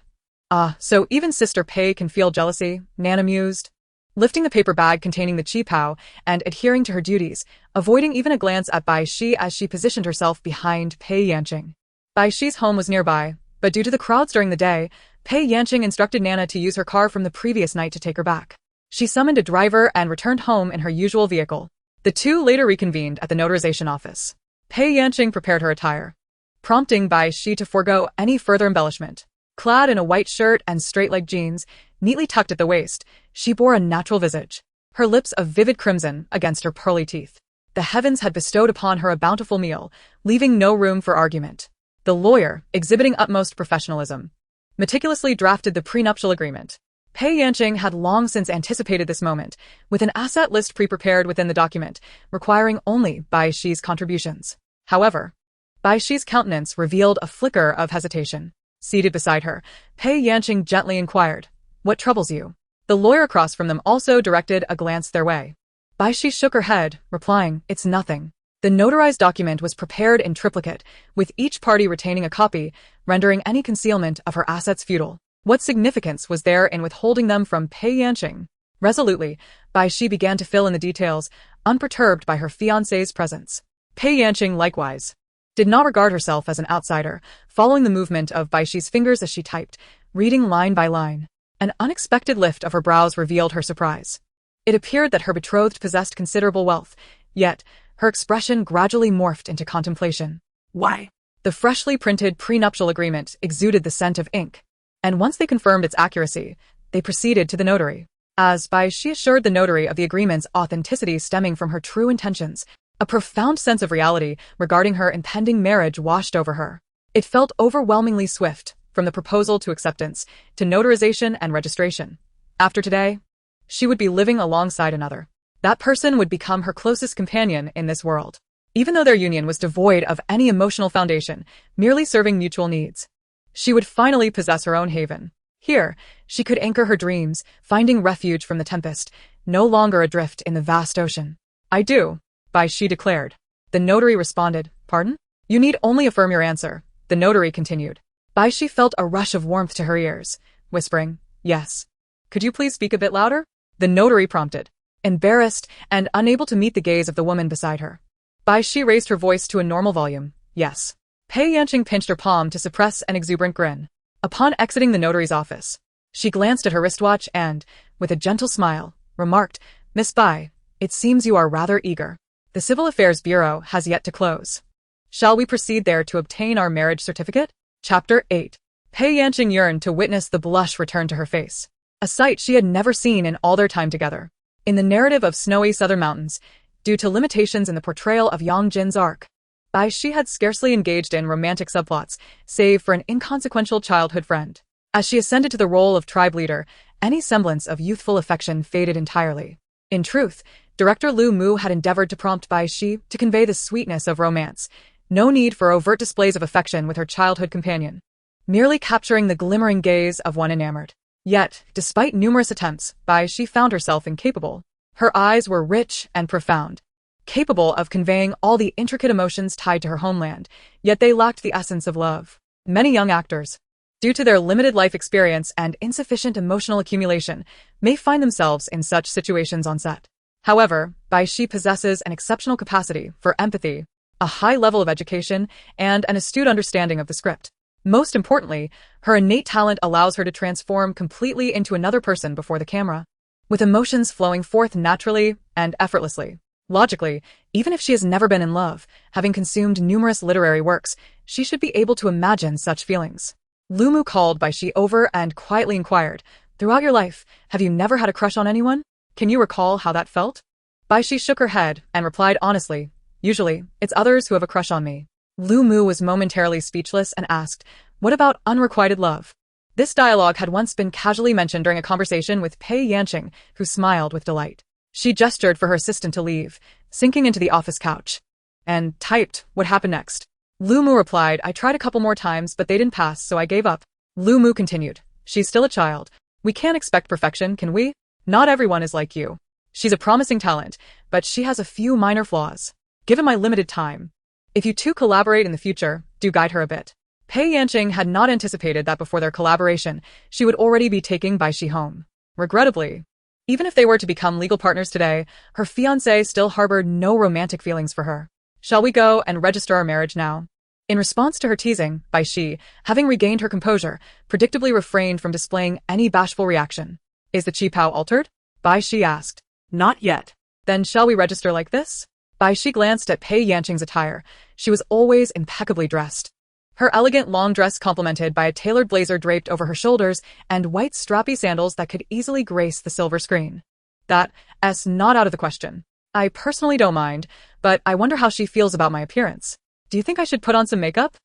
Ah, so even Sister Pei can feel jealousy, Nana mused. Lifting the paper bag containing the qipao and adhering to her duties, avoiding even a glance at Bai Xi as she positioned herself behind Pei Yanqing. Bai Xi's home was nearby, but due to the crowds during the day, Pei Yanqing instructed Nana to use her car from the previous night to take her back. She summoned a driver and returned home in her usual vehicle. The two later reconvened at the notarization office. Pei Yanqing prepared her attire, prompting Bai Xi to forego any further embellishment. Clad in a white shirt and straight-leg jeans, neatly tucked at the waist, she bore a natural visage, her lips a vivid crimson against her pearly teeth. The heavens had bestowed upon her a bountiful meal, leaving no room for argument. The lawyer, exhibiting utmost professionalism, meticulously drafted the prenuptial agreement. Pei Yanqing had long since anticipated this moment, with an asset list pre-prepared within the document, requiring only Bai Xi's contributions. However, Bai Xi's countenance revealed a flicker of hesitation. Seated beside her, Pei Yanqing gently inquired, what troubles you? The lawyer across from them also directed a glance their way. Bai Xi shook her head, replying, it's nothing. The notarized document was prepared in triplicate, with each party retaining a copy, rendering any concealment of her assets futile. What significance was there in withholding them from Pei Yanqing? Resolutely, Bai Xi began to fill in the details, unperturbed by her fiancé's presence. Pei Yanqing likewise did not regard herself as an outsider, following the movement of Bai Xi's fingers as she typed, reading line by line. An unexpected lift of her brows revealed her surprise. It appeared that her betrothed possessed considerable wealth, yet her expression gradually morphed into contemplation. Why? The freshly printed prenuptial agreement exuded the scent of ink, and once they confirmed its accuracy, they proceeded to the notary. As Bai Xi assured the notary of the agreement's authenticity stemming from her true intentions, a profound sense of reality regarding her impending marriage washed over her. It felt overwhelmingly swift, from the proposal to acceptance, to notarization and registration. After today, she would be living alongside another. That person would become her closest companion in this world. Even though their union was devoid of any emotional foundation, merely serving mutual needs, she would finally possess her own haven. Here, she could anchor her dreams, finding refuge from the tempest, no longer adrift in the vast ocean. I do, Bai Xi declared. The notary responded, pardon? You need only affirm your answer, the notary continued. Bai Xi felt a rush of warmth to her ears, whispering, yes. Could you please speak a bit louder? The notary prompted, embarrassed and unable to meet the gaze of the woman beside her. Bai Xi raised her voice to a normal volume. Yes. Pei Yanqing pinched her palm to suppress an exuberant grin. Upon exiting the notary's office, she glanced at her wristwatch and, with a gentle smile, remarked, Miss Bai, it seems you are rather eager. The Civil Affairs Bureau has yet to close. Shall we proceed there to obtain our marriage certificate? Chapter 8. Pei Yanqing yearned to witness the blush return to her face, a sight she had never seen in all their time together. In the narrative of snowy southern mountains, due to limitations in the portrayal of Yang Jin's arc, Bai Xi had scarcely engaged in romantic subplots, save for an inconsequential childhood friend. As she ascended to the role of tribe leader, any semblance of youthful affection faded entirely. In truth, director Lu Mu had endeavored to prompt Bai Xi to convey the sweetness of romance. No need for overt displays of affection with her childhood companion, merely capturing the glimmering gaze of one enamored. Yet, despite numerous attempts, Bai Xi found herself incapable. Her eyes were rich and profound, capable of conveying all the intricate emotions tied to her homeland, yet they lacked the essence of love. Many young actors, due to their limited life experience and insufficient emotional accumulation, may find themselves in such situations on set. However, Bai Xi possesses an exceptional capacity for empathy, a high level of education, and an astute understanding of the script. Most importantly, her innate talent allows her to transform completely into another person before the camera, with emotions flowing forth naturally and effortlessly. Logically, even if she has never been in love, having consumed numerous literary works, she should be able to imagine such feelings. Lu Mu called Bai Xi over and quietly inquired, Throughout your life, have you never had a crush on anyone? Can you recall how that felt? Bai Xi shook her head and replied honestly, Usually, it's others who have a crush on me. Lu Mu was momentarily speechless and asked, What about unrequited love? This dialogue had once been casually mentioned during a conversation with Pei Yanqing, who smiled with delight. She gestured for her assistant to leave, sinking into the office couch, and typed, What happened next? Lu Mu replied, I tried a couple more times, but they didn't pass, so I gave up. Lu Mu continued, She's still a child. We can't expect perfection, can we? Not everyone is like you. She's a promising talent, but she has a few minor flaws. Given my limited time, if you two collaborate in the future, do guide her a bit. Pei Yanqing had not anticipated that before their collaboration, she would already be taking Bai Xi home. Regrettably, even if they were to become legal partners today, her fiancé still harbored no romantic feelings for her. Shall we go and register our marriage now? In response to her teasing, Bai Xi, having regained her composure, predictably refrained from displaying any bashful reaction. Is the qipao altered? Bai Xi asked. Not yet. Then shall we register like this? Bai Xi glanced at Pei Yanqing's attire. She was always impeccably dressed. Her elegant long dress complemented by a tailored blazer draped over her shoulders and white strappy sandals that could easily grace the silver screen. That's not out of the question. I personally don't mind, but I wonder how she feels about my appearance. Do you think I should put on some makeup?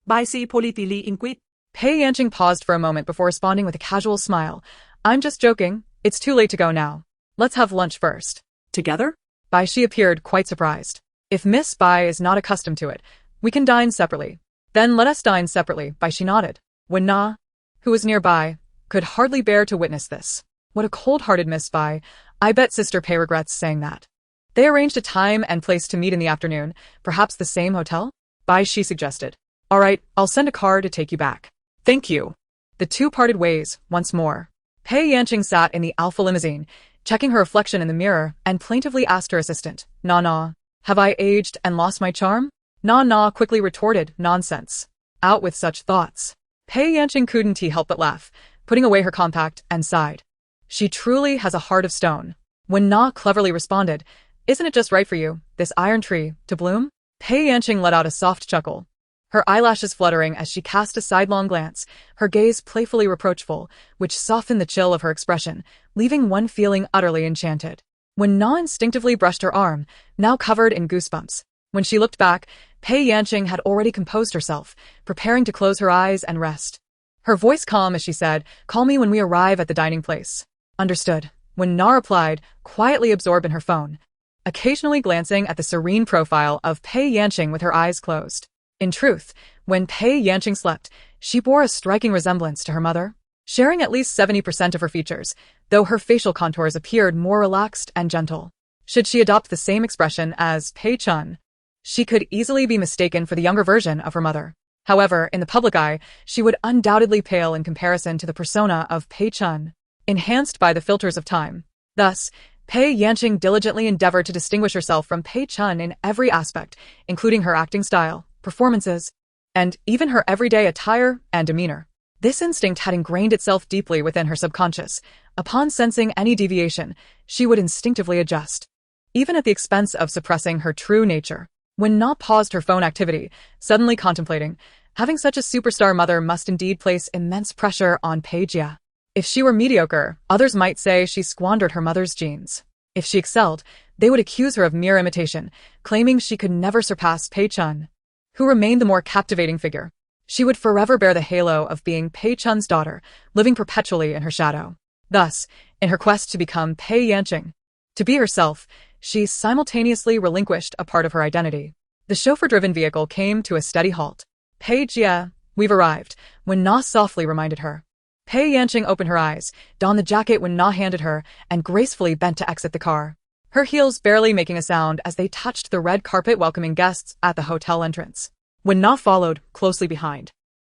Bai Xi politely inquired. Pei Yanqing paused for a moment before responding with a casual smile. I'm just joking. It's too late to go now. Let's have lunch first. Together? Bai Xi appeared quite surprised. If Miss Bai is not accustomed to it, we can dine separately. Then let us dine separately, Bai Xi nodded. Wen Na, who was nearby, could hardly bear to witness this. What a cold-hearted Miss Bai. I bet Sister Pei regrets saying that. They arranged a time and place to meet in the afternoon, perhaps the same hotel? Bai Xi suggested. All right, I'll send a car to take you back. Thank you. The two parted ways, once more. Pei Yanqing sat in the Alpha limousine, checking her reflection in the mirror, and plaintively asked her assistant, Na, have I aged and lost my charm? Na quickly retorted, nonsense. Out with such thoughts. Pei Yanqing couldn't help but laugh, putting away her compact, and sighed. She truly has a heart of stone. When Na cleverly responded, Isn't it just right for you, this iron tree, to bloom? Pei Yanqing let out a soft chuckle, her eyelashes fluttering as she cast a sidelong glance, her gaze playfully reproachful, which softened the chill of her expression, leaving one feeling utterly enchanted. When Na instinctively brushed her arm, now covered in goosebumps. When she looked back, Pei Yanqing had already composed herself, preparing to close her eyes and rest. Her voice calm as she said, Call me when we arrive at the dining place. Understood. When Na replied, quietly absorbed in her phone, occasionally glancing at the serene profile of Pei Yanqing with her eyes closed. In truth, when Pei Yanqing slept, she bore a striking resemblance to her mother, sharing at least 70% of her features, though her facial contours appeared more relaxed and gentle. Should she adopt the same expression as Pei Chun, she could easily be mistaken for the younger version of her mother. However, in the public eye, she would undoubtedly pale in comparison to the persona of Pei Chun, enhanced by the filters of time. Thus, Pei Yanqing diligently endeavored to distinguish herself from Pei Chun in every aspect, including her acting style, performances, and even her everyday attire and demeanor. This instinct had ingrained itself deeply within her subconscious. Upon sensing any deviation, she would instinctively adjust, even at the expense of suppressing her true nature. When Na paused her phone activity, suddenly contemplating, having such a superstar mother must indeed place immense pressure on Pei Jia. If she were mediocre, others might say she squandered her mother's genes. If she excelled, they would accuse her of mere imitation, claiming she could never surpass Pei Chun, who remained the more captivating figure. She would forever bear the halo of being Pei Chun's daughter, living perpetually in her shadow. Thus, in her quest to become Pei Yanqing, to be herself, she simultaneously relinquished a part of her identity. The chauffeur-driven vehicle came to a steady halt. Pei Jia, we've arrived, when Na softly reminded her. Pei Yanqing opened her eyes, donned the jacket when Na handed her, and gracefully bent to exit the car, her heels barely making a sound as they touched the red carpet welcoming guests at the hotel entrance. When Na followed, closely behind,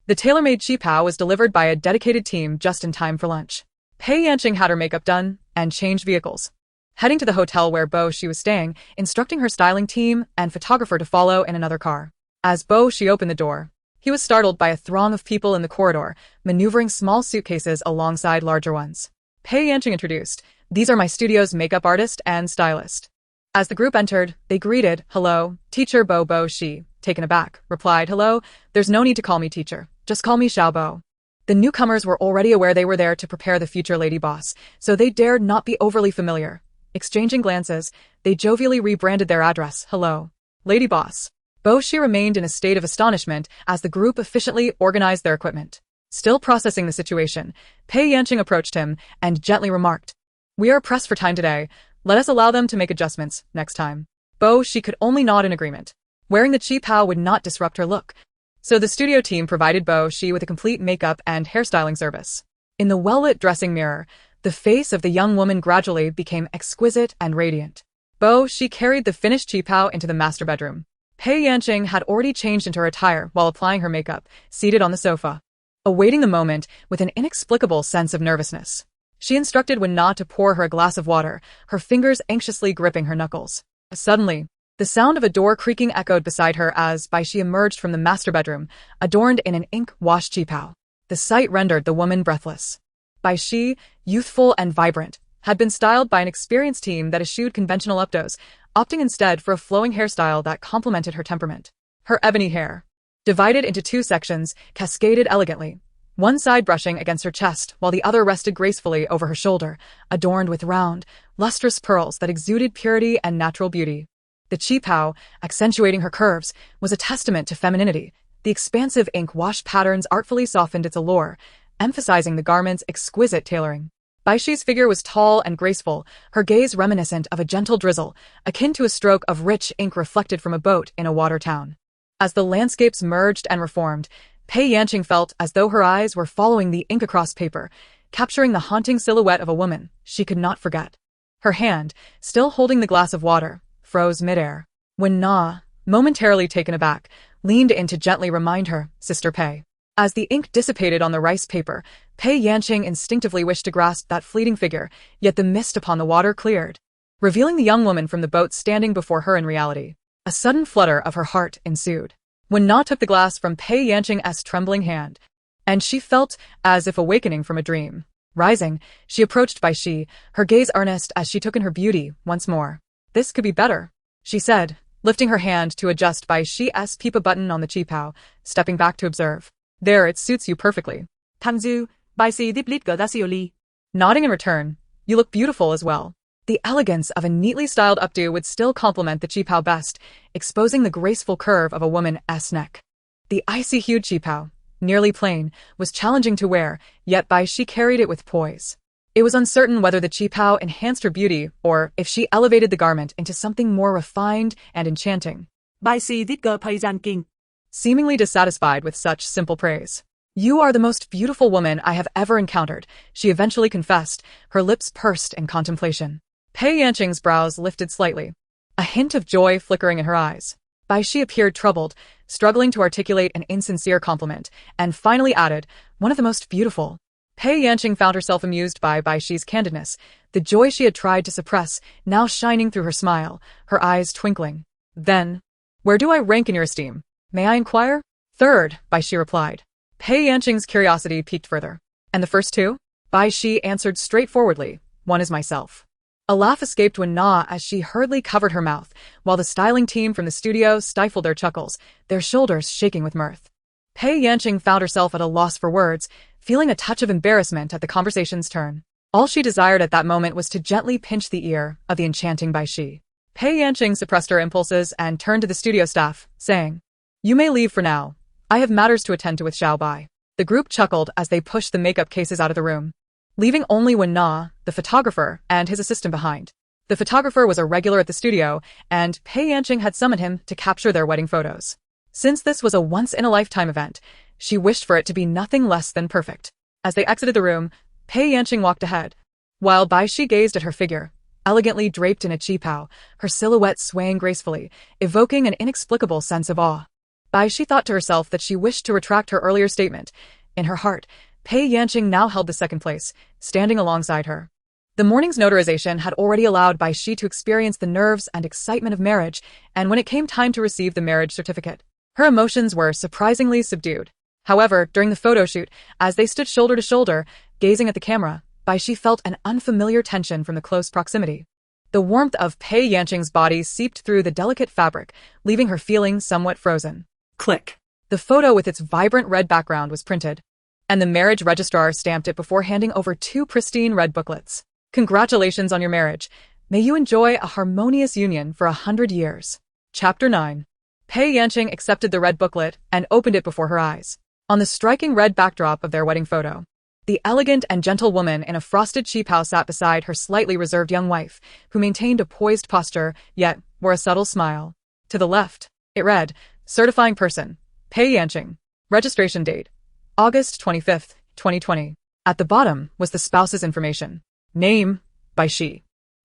the tailor-made qipao was delivered by a dedicated team just in time for lunch. Pei Yanqing had her makeup done and changed vehicles, heading to the hotel where Bai Xi was staying, instructing her styling team and photographer to follow in another car. As Bai Xi opened the door, he was startled by a throng of people in the corridor, maneuvering small suitcases alongside larger ones. Pei Yanqing introduced, "These are my studio's makeup artist and stylist." As the group entered, they greeted, "Hello, teacher." Bai Xi, taken aback, replied, "Hello, there's no need to call me teacher. Just call me Xiao Bo." The newcomers were already aware they were there to prepare the future lady boss, so they dared not be overly familiar. Exchanging glances, they jovially rebranded their address, "Hello, Lady Boss." Bai Xi remained in a state of astonishment as the group efficiently organized their equipment. Still processing the situation, Pei Yanqing approached him and gently remarked, "We are pressed for time today. Let us allow them to make adjustments next time." Bai Xi could only nod in agreement. Wearing the qipao would not disrupt her look, so the studio team provided Bai Xi with a complete makeup and hairstyling service. In the well-lit dressing mirror, the face of the young woman gradually became exquisite and radiant. Bai Xi carried the finished qipao into the master bedroom. Pei Yanqing had already changed into her attire while applying her makeup, seated on the sofa, awaiting the moment with an inexplicable sense of nervousness. She instructed Wen Na to pour her a glass of water, her fingers anxiously gripping her knuckles. Suddenly, the sound of a door creaking echoed beside her as Bai Xi emerged from the master bedroom, adorned in an ink-washed qipao. The sight rendered the woman breathless. Bai Xi, youthful and vibrant, had been styled by an experienced team that eschewed conventional updos, opting instead for a flowing hairstyle that complemented her temperament. Her ebony hair, divided into two sections, cascaded elegantly, one side brushing against her chest while the other rested gracefully over her shoulder, adorned with round, lustrous pearls that exuded purity and natural beauty. The qipao, accentuating her curves, was a testament to femininity. The expansive ink-wash patterns artfully softened its allure, emphasizing the garment's exquisite tailoring. Bai Xi's figure was tall and graceful, her gaze reminiscent of a gentle drizzle, akin to a stroke of rich ink reflected from a boat in a water town. As the landscapes merged and reformed, Pei Yanqing felt as though her eyes were following the ink across paper, capturing the haunting silhouette of a woman she could not forget. Her hand, still holding the glass of water, froze midair. When Na, momentarily taken aback, leaned in to gently remind her, "Sister Pei." As the ink dissipated on the rice paper, Pei Yanqing instinctively wished to grasp that fleeting figure, yet the mist upon the water cleared, revealing the young woman from the boat standing before her in reality. A sudden flutter of her heart ensued when Na took the glass from Pei Yanqing's trembling hand, and she felt as if awakening from a dream. Rising, she approached Bai Xi, her gaze earnest as she took in her beauty once more. "This could be better," she said, lifting her hand to adjust Bai Xi's pipa button on the qipao, stepping back to observe. "There, it suits you perfectly." Tangzu, Bai Xi diplit gadasioli. Nodding in return, "You look beautiful as well." The elegance of a neatly styled updo would still complement the qipao best, exposing the graceful curve of a woman's neck. The icy-hued qipao, nearly plain, was challenging to wear, yet Bai Xi carried it with poise. It was uncertain whether the qipao enhanced her beauty or if she elevated the garment into something more refined and enchanting. Bai Xi dit ge Pei Yanqing. Seemingly dissatisfied with such simple praise. "You are the most beautiful woman I have ever encountered," she eventually confessed, her lips pursed in contemplation. Pei Yanqing's brows lifted slightly, a hint of joy flickering in her eyes. Bai Xi appeared troubled, struggling to articulate an insincere compliment, and finally added, "One of the most beautiful." Pei Yanqing found herself amused by Bai Xi's candidness, the joy she had tried to suppress now shining through her smile, her eyes twinkling. Then, where do I rank in your esteem? May I inquire? Third, Bai Xi replied. Pei Yanqing's curiosity piqued further. And the first two? Bai Xi answered straightforwardly. One is myself. A laugh escaped Wen Na as she hurriedly covered her mouth, while the styling team from the studio stifled their chuckles, their shoulders shaking with mirth. Pei Yanqing found herself at a loss for words, feeling a touch of embarrassment at the conversation's turn. All she desired at that moment was to gently pinch the ear of the enchanting Bai Xi. Pei Yanqing suppressed her impulses and turned to the studio staff, saying, "You may leave for now. I have matters to attend to with Xiao Bai." The group chuckled as they pushed the makeup cases out of the room, leaving only Wen Na, the photographer, and his assistant behind. The photographer was a regular at the studio, and Pei Yanqing had summoned him to capture their wedding photos. Since this was a once-in-a-lifetime event, she wished for it to be nothing less than perfect. As they exited the room, Pei Yanqing walked ahead, while Bai Xi gazed at her figure, elegantly draped in a qipao, her silhouette swaying gracefully, evoking an inexplicable sense of awe. Bai Xi thought to herself that she wished to retract her earlier statement. In her heart, Pei Yanqing now held the second place, standing alongside her. The morning's notarization had already allowed Bai Xi to experience the nerves and excitement of marriage, and when it came time to receive the marriage certificate, her emotions were surprisingly subdued. However, during the photo shoot, as they stood shoulder to shoulder, gazing at the camera, Bai Xi felt an unfamiliar tension from the close proximity. The warmth of Pei Yanqing's body seeped through the delicate fabric, leaving her feeling somewhat frozen. Click. The photo with its vibrant red background was printed, and the marriage registrar stamped it before handing over 2 pristine red booklets. Congratulations on your marriage. May you enjoy a harmonious union for 100 years. Chapter 9. Pei Yanqing accepted the red booklet and opened it before her eyes. On the striking red backdrop of their wedding photo, the elegant and gentle woman in a frosted qipao sat beside her slightly reserved young wife, who maintained a poised posture, yet wore a subtle smile. To the left, it read, Certifying person, Pei Yanqing. Registration date, August 25th, 2020. At the bottom was the spouse's information. Name, Bai Xi.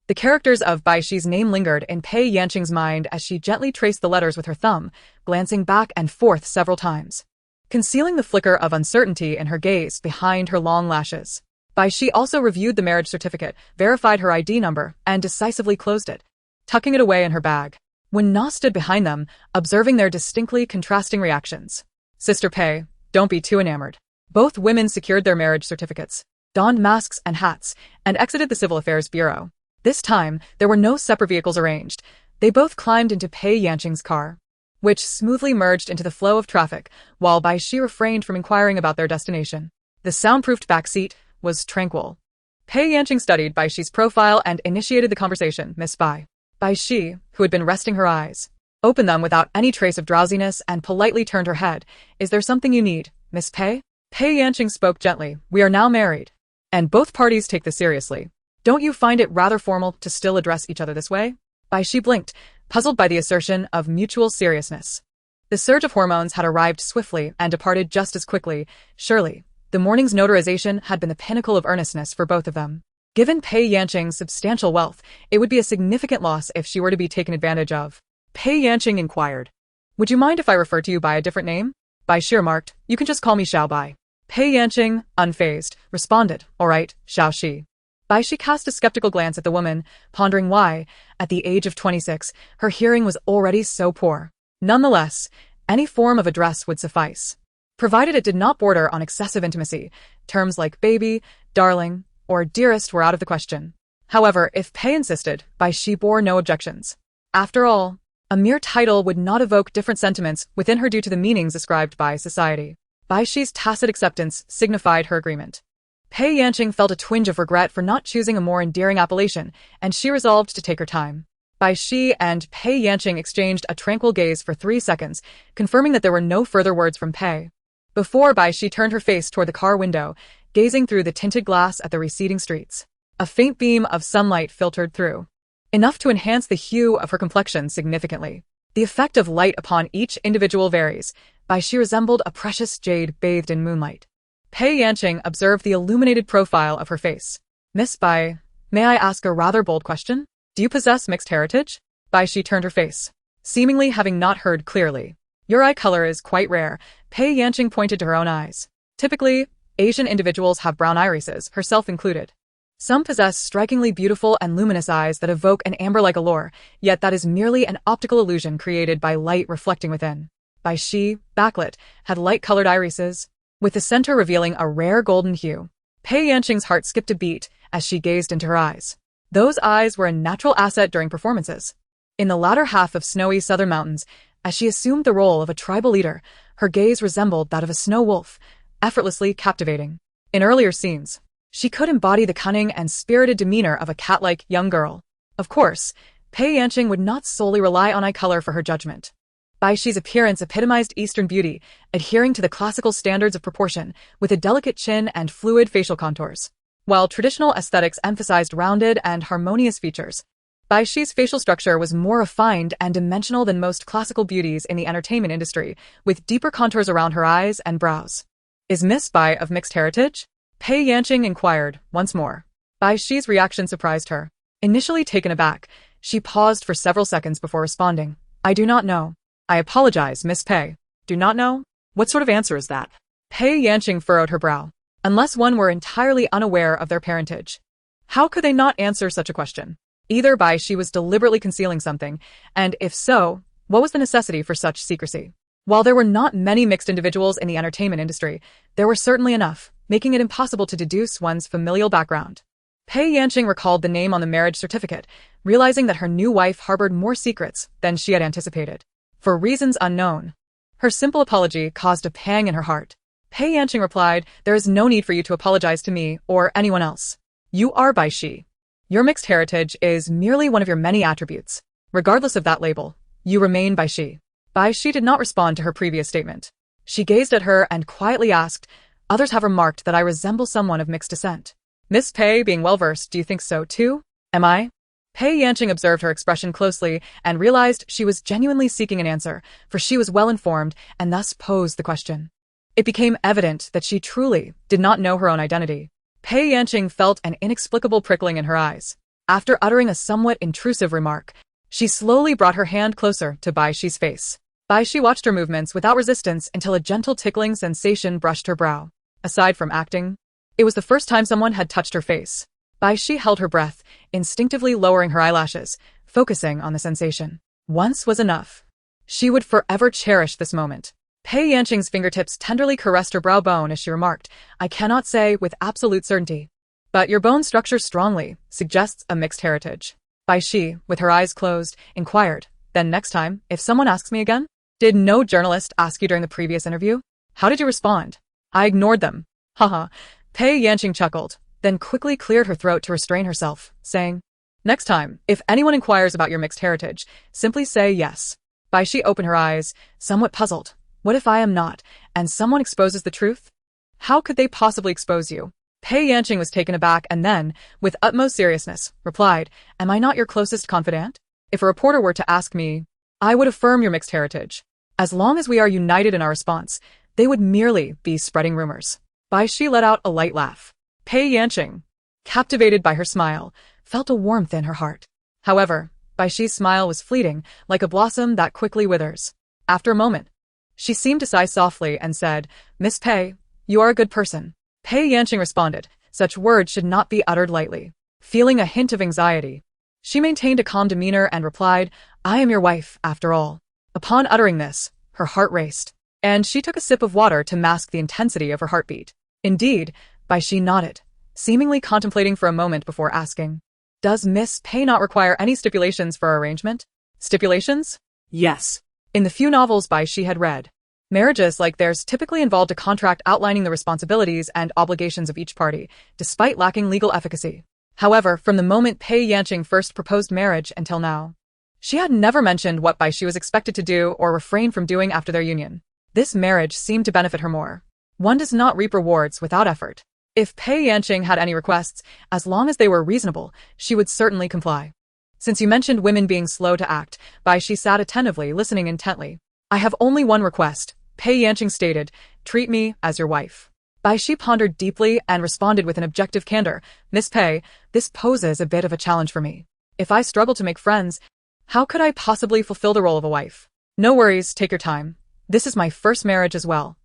The characters of Bai Xi's name lingered in Pei Yanqing's mind as she gently traced the letters with her thumb, glancing back and forth several times, concealing the flicker of uncertainty in her gaze behind her long lashes. Bai Xi also reviewed the marriage certificate, verified her ID number, and decisively closed it, tucking it away in her bag. Wen Na stood behind them, observing their distinctly contrasting reactions. Sister Pei, don't be too enamored. Both women secured their marriage certificates, donned masks and hats, and exited the Civil Affairs Bureau. This time, there were no separate vehicles arranged. They both climbed into Pei Yanqing's car, which smoothly merged into the flow of traffic, while Bai Xi refrained from inquiring about their destination. The soundproofed back seat was tranquil. Pei Yanqing studied Bai Xi's profile and initiated the conversation. Miss Bai. Bai Xi, who had been resting her eyes, opened them without any trace of drowsiness and politely turned her head. Is there something you need, Miss Pei? Pei Yanqing spoke gently. We are now married, and both parties take this seriously. Don't you find it rather formal to still address each other this way? Bai Xi blinked, puzzled by the assertion of mutual seriousness. The surge of hormones had arrived swiftly and departed just as quickly. Surely, the morning's notarization had been the pinnacle of earnestness for both of them. Given Pei Yanqing's substantial wealth, it would be a significant loss if she were to be taken advantage of. Pei Yanqing inquired, Would you mind if I refer to you by a different name? Bai Xi remarked, You can just call me Xiao Bai. Pei Yanqing, unfazed, responded, All right, Xiao Xi. Bai Xi cast a skeptical glance at the woman, pondering why, at the age of 26, her hearing was already so poor. Nonetheless, any form of address would suffice, provided it did not border on excessive intimacy. Terms like baby, darling, or dearest were out of the question. However, if Pei insisted, Bai Xi bore no objections. After all, a mere title would not evoke different sentiments within her due to the meanings ascribed by society. Bai Xi's tacit acceptance signified her agreement. Pei Yanqing felt a twinge of regret for not choosing a more endearing appellation, and she resolved to take her time. Bai Xi and Pei Yanqing exchanged a tranquil gaze for 3 seconds, confirming that there were no further words from Pei, before Bai Xi turned her face toward the car window, gazing through the tinted glass at the receding streets. A faint beam of sunlight filtered through, enough to enhance the hue of her complexion significantly. The effect of light upon each individual varies. Bai Xi resembled a precious jade bathed in moonlight. Pei Yanqing observed the illuminated profile of her face. Miss Bai, may I ask a rather bold question? Do you possess mixed heritage? Bai Xi turned her face, seemingly having not heard clearly. Your eye color is quite rare. Pei Yanqing pointed to her own eyes. Typically, Asian individuals have brown irises, herself included. Some possess strikingly beautiful and luminous eyes that evoke an amber-like allure, yet that is merely an optical illusion created by light reflecting within. Bai Xi, backlit, had light-colored irises, with the center revealing a rare golden hue. Pei Yanqing's heart skipped a beat as she gazed into her eyes. Those eyes were a natural asset during performances. In the latter half of snowy southern mountains, as she assumed the role of a tribal leader, her gaze resembled that of a snow wolf, effortlessly captivating. In earlier scenes, she could embody the cunning and spirited demeanor of a cat-like young girl. Of course, Pei Yanqing would not solely rely on eye color for her judgment. Bai Xi's appearance epitomized Eastern beauty, adhering to the classical standards of proportion, with a delicate chin and fluid facial contours. While traditional aesthetics emphasized rounded and harmonious features, Bai Xi's facial structure was more refined and dimensional than most classical beauties in the entertainment industry, with deeper contours around her eyes and brows. Is Miss Bai of mixed heritage? Pei Yanqing inquired, once more. Bai Xi's reaction surprised her. Initially taken aback, she paused for several seconds before responding. I do not know. I apologize, Miss Pei. Do not know? What sort of answer is that? Pei Yanqing furrowed her brow. Unless one were entirely unaware of their parentage, how could they not answer such a question? Either Bai Xi was deliberately concealing something, and if so, what was the necessity for such secrecy? While there were not many mixed individuals in the entertainment industry, there were certainly enough, making it impossible to deduce one's familial background. Pei Yanqing recalled the name on the marriage certificate, realizing that her new wife harbored more secrets than she had anticipated. For reasons unknown, her simple apology caused a pang in her heart. Pei Yanqing replied, there is no need for you to apologize to me or anyone else. You are Bai Xi. Your mixed heritage is merely one of your many attributes. Regardless of that label, you remain Bai Xi. Bai Xi did not respond to her previous statement. She gazed at her and quietly asked, others have remarked that I resemble someone of mixed descent. Miss Pei, being well-versed, do you think so too? Am I? Pei Yanqing observed her expression closely and realized she was genuinely seeking an answer, for she was well-informed and thus posed the question. It became evident that she truly did not know her own identity. Pei Yanqing felt an inexplicable prickling in her eyes. After uttering a somewhat intrusive remark, she slowly brought her hand closer to Bai Xi's face. Bai Xi watched her movements without resistance until a gentle tickling sensation brushed her brow. Aside from acting, it was the first time someone had touched her face. Bai Xi held her breath, instinctively lowering her eyelashes, focusing on the sensation. Once was enough. She would forever cherish this moment. Pei Yanqing's fingertips tenderly caressed her brow bone as she remarked, I cannot say with absolute certainty, but your bone structure strongly suggests a mixed heritage. Bai Xi, with her eyes closed, inquired, then next time, if someone asks me again? Did no journalist ask you during the previous interview? How did you respond? I ignored them. Haha. Pei Yanqing chuckled, then quickly cleared her throat to restrain herself, saying, next time, if anyone inquires about your mixed heritage, simply say yes. Bai Xi opened her eyes, somewhat puzzled. What if I am not, and someone exposes the truth? How could they possibly expose you? Pei Yanqing was taken aback and then, with utmost seriousness, replied, am I not your closest confidant? If a reporter were to ask me, I would affirm your mixed heritage. As long as we are united in our response, they would merely be spreading rumors. Bai Xi let out a light laugh. Pei Yanqing, captivated by her smile, felt a warmth in her heart. However, Bai Xi's smile was fleeting, like a blossom that quickly withers. After a moment, she seemed to sigh softly and said, Miss Pei, you are a good person. Pei Yanqing responded, such words should not be uttered lightly. Feeling a hint of anxiety, she maintained a calm demeanor and replied, I am your wife, after all. Upon uttering this, her heart raced, and she took a sip of water to mask the intensity of her heartbeat. Indeed, Bai Xi nodded, seemingly contemplating for a moment before asking, does Miss Pei not require any stipulations for our arrangement? Stipulations? Yes. In the few novels Bai Xi had read, marriages like theirs typically involved a contract outlining the responsibilities and obligations of each party, despite lacking legal efficacy. However, from the moment Pei Yanqing first proposed marriage until now, she had never mentioned what Bai Xi was expected to do or refrain from doing after their union. This marriage seemed to benefit her more. One does not reap rewards without effort. If Pei Yanqing had any requests, as long as they were reasonable, she would certainly comply. Since you mentioned women being slow to act, Bai Xi sat attentively, listening intently. I have only one request, Pei Yanqing stated, treat me as your wife. Bai Xi pondered deeply and responded with an objective candor, Miss Pei, this poses a bit of a challenge for me. If I struggle to make friends, how could I possibly fulfill the role of a wife? No worries, take your time. This is my first marriage as well.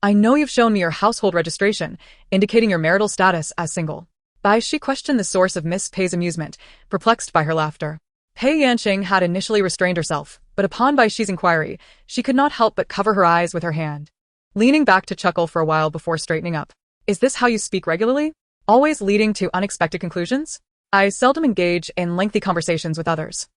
I know you've shown me your household registration, indicating your marital status as single. Bai Xi questioned the source of Miss Pei's amusement, perplexed by her laughter. Pei Yanqing had initially restrained herself, but upon Bai Xi's inquiry, she could not help but cover her eyes with her hand, leaning back to chuckle for a while before straightening up. Is this how you speak regularly? Always leading to unexpected conclusions? I seldom engage in lengthy conversations with others.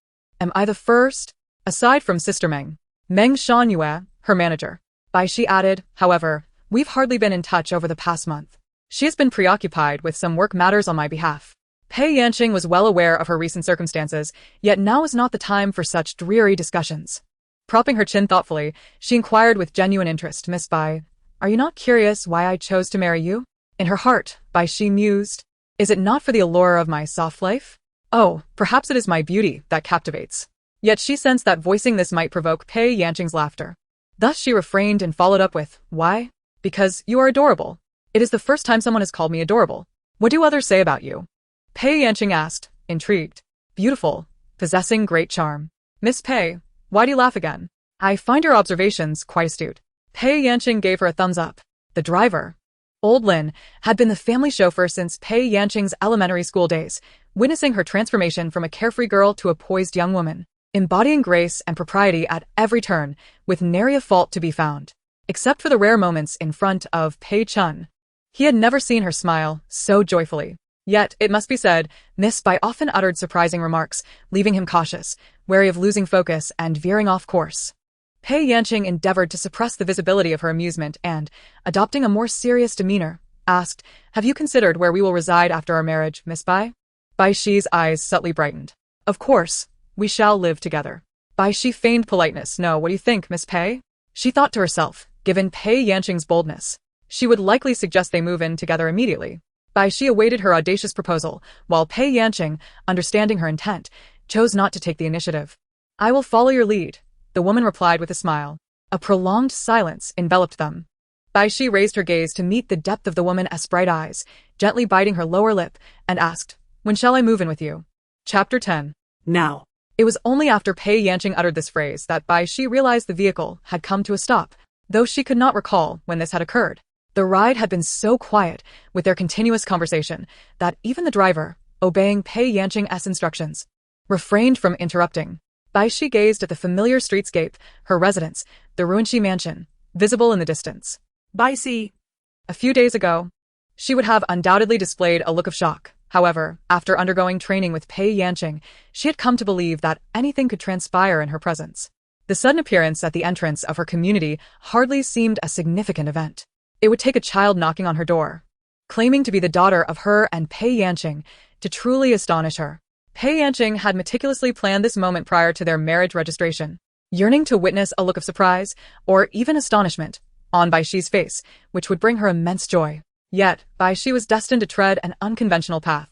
Am I the first? Aside from Sister Meng Shangyue, her manager. Bai Xi added, however, we've hardly been in touch over the past month. She has been preoccupied with some work matters on my behalf. Pei Yanqing was well aware of her recent circumstances, yet now is not the time for such dreary discussions. Propping her chin thoughtfully, she inquired with genuine interest, Miss Bai, are you not curious why I chose to marry you? In her heart, Bai Xi mused, is it not for the allure of my soft life? Oh, perhaps it is my beauty that captivates. Yet she sensed that voicing this might provoke Pei Yanqing's laughter. Thus she refrained and followed up with, why? Because you are adorable. It is the first time someone has called me adorable. What do others say about you? Pei Yanqing asked, intrigued. Beautiful, possessing great charm. Miss Pei, why do you laugh again? I find your observations quite astute. Pei Yanqing gave her a thumbs up. The driver, Old Lin, had been the family chauffeur since Pei Yanqing's elementary school days, witnessing her transformation from a carefree girl to a poised young woman, embodying grace and propriety at every turn, with nary a fault to be found, except for the rare moments in front of Pei Chun. He had never seen her smile so joyfully. Yet, it must be said, Miss Bai often uttered surprising remarks, leaving him cautious, wary of losing focus and veering off course. Pei Yanqing endeavored to suppress the visibility of her amusement and, adopting a more serious demeanor, asked, have you considered where we will reside after our marriage, Miss Bai? Bai Xi's eyes subtly brightened. Of course, we shall live together. Bai Xi feigned politeness. No, what do you think, Miss Pei? She thought to herself, given Pei Yanqing's boldness, she would likely suggest they move in together immediately. Bai Xi awaited her audacious proposal, while Pei Yanqing, understanding her intent, chose not to take the initiative. I will follow your lead, the woman replied with a smile. A prolonged silence enveloped them. Bai Xi raised her gaze to meet the depth of the woman's bright eyes, gently biting her lower lip, and asked, when shall I move in with you? Chapter 10. Now. It was only after Pei Yanqing uttered this phrase that Bai Xi realized the vehicle had come to a stop, though she could not recall when this had occurred. The ride had been so quiet, with their continuous conversation, that even the driver, obeying Pei Yanqing's instructions, refrained from interrupting. Bai Xi gazed at the familiar streetscape, her residence, the Ruinshi mansion, visible in the distance. Bai Xi. A few days ago, she would have undoubtedly displayed a look of shock. However, after undergoing training with Pei Yanqing, she had come to believe that anything could transpire in her presence. The sudden appearance at the entrance of her community hardly seemed a significant event. It would take a child knocking on her door, claiming to be the daughter of her and Pei Yanqing, to truly astonish her. Pei Yanqing had meticulously planned this moment prior to their marriage registration, yearning to witness a look of surprise, or even astonishment, on Bai Xi's face, which would bring her immense joy. Yet, Bai Xi was destined to tread an unconventional path.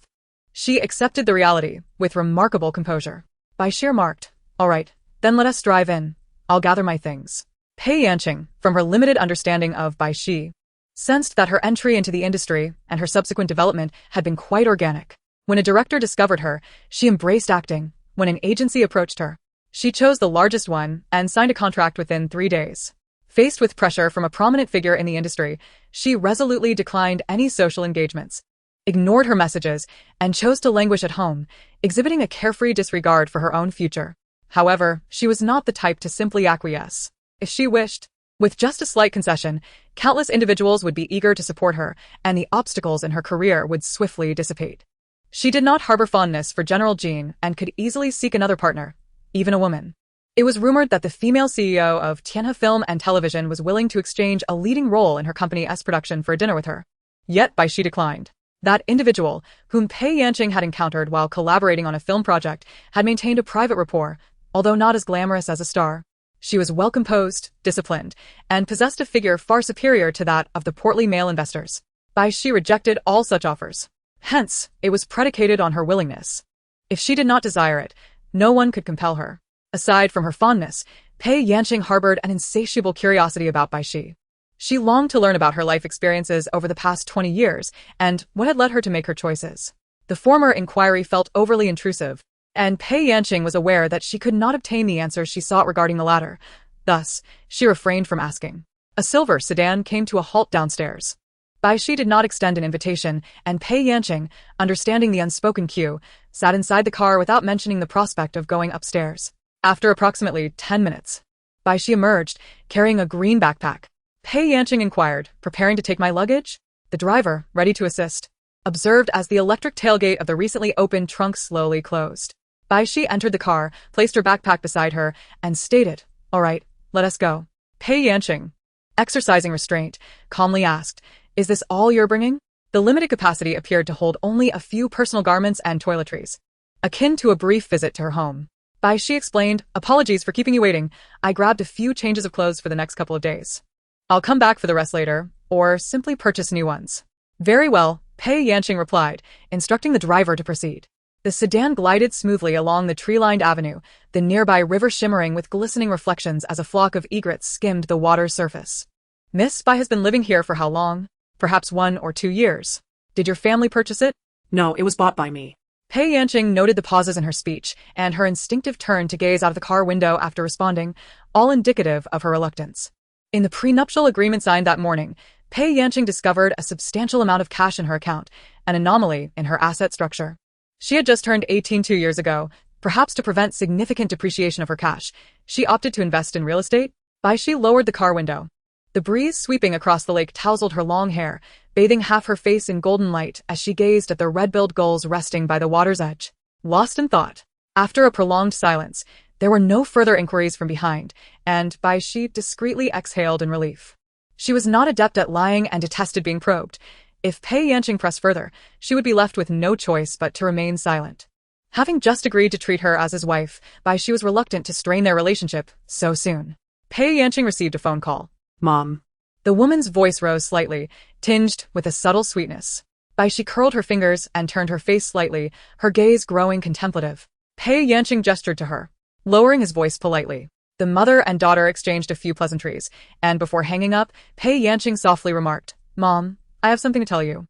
She accepted the reality with remarkable composure. Bai Xi remarked, all right, then let us drive in. I'll gather my things. Pei Yanqing, from her limited understanding of Bai Xi, sensed that her entry into the industry and her subsequent development had been quite organic. When a director discovered her, she embraced acting. When an agency approached her, she chose the largest one and signed a contract within 3 days. Faced with pressure from a prominent figure in the industry, she resolutely declined any social engagements, ignored her messages, and chose to languish at home, exhibiting a carefree disregard for her own future. However, she was not the type to simply acquiesce. If she wished, with just a slight concession, countless individuals would be eager to support her, and the obstacles in her career would swiftly dissipate. She did not harbor fondness for General Jean and could easily seek another partner, even a woman. It was rumored that the female CEO of Tianhe Film and Television was willing to exchange a leading role in her company's production for a dinner with her. Yet Bai Xi declined. That individual, whom Pei Yanqing had encountered while collaborating on a film project, had maintained a private rapport, although not as glamorous as a star. She was well composed, disciplined, and possessed a figure far superior to that of the portly male investors. Bai Xi rejected all such offers. Hence, it was predicated on her willingness. If she did not desire it, no one could compel her. Aside from her fondness, Pei Yanqing harbored an insatiable curiosity about Bai Xi. She longed to learn about her life experiences over the past 20 years and what had led her to make her choices. The former inquiry felt overly intrusive, and Pei Yanqing was aware that she could not obtain the answers she sought regarding the latter. Thus, she refrained from asking. A silver sedan came to a halt downstairs. Bai Xi did not extend an invitation, and Pei Yanqing, understanding the unspoken cue, sat inside the car without mentioning the prospect of going upstairs. After approximately 10 minutes, Bai Xi emerged, carrying a green backpack. Pei Yanqing inquired, preparing to take my luggage? The driver, ready to assist, observed as the electric tailgate of the recently opened trunk slowly closed. Bai Xi entered the car, placed her backpack beside her, and stated, "All right, let us go." Pei Yanqing, exercising restraint, calmly asked, "Is this all you're bringing?" The limited capacity appeared to hold only a few personal garments and toiletries, akin to a brief visit to her home. Bai Xi explained, "Apologies for keeping you waiting. I grabbed a few changes of clothes for the next couple of days. I'll come back for the rest later, or simply purchase new ones." "Very well," Pei Yanqing replied, instructing the driver to proceed. The sedan glided smoothly along the tree-lined avenue, the nearby river shimmering with glistening reflections as a flock of egrets skimmed the water's surface. "Miss Bai has been living here for how long? Perhaps 1 or 2 years. Did your family purchase it?" No, it was bought by me. Pei Yanqing noted the pauses in her speech and her instinctive turn to gaze out of the car window after responding, all indicative of her reluctance. In the prenuptial agreement signed that morning, Pei Yanqing discovered a substantial amount of cash in her account, an anomaly in her asset structure. She had just turned 18 2 years ago. Perhaps to prevent significant depreciation of her cash, she opted to invest in real estate. Bai Xi lowered the car window. The breeze sweeping across the lake tousled her long hair, bathing half her face in golden light as she gazed at the red-billed gulls resting by the water's edge. Lost in thought, after a prolonged silence, there were no further inquiries from behind, and Bai Xi discreetly exhaled in relief. She was not adept at lying and detested being probed. If Pei Yanqing pressed further, she would be left with no choice but to remain silent. Having just agreed to treat her as his wife, Bai Xi was reluctant to strain their relationship so soon. Pei Yanqing received a phone call. Mom. The woman's voice rose slightly, tinged with a subtle sweetness. Bai Xi curled her fingers and turned her face slightly, her gaze growing contemplative. Pei Yanqing gestured to her, lowering his voice politely. The mother and daughter exchanged a few pleasantries, and before hanging up, Pei Yanqing softly remarked, "Mom, I have something to tell you."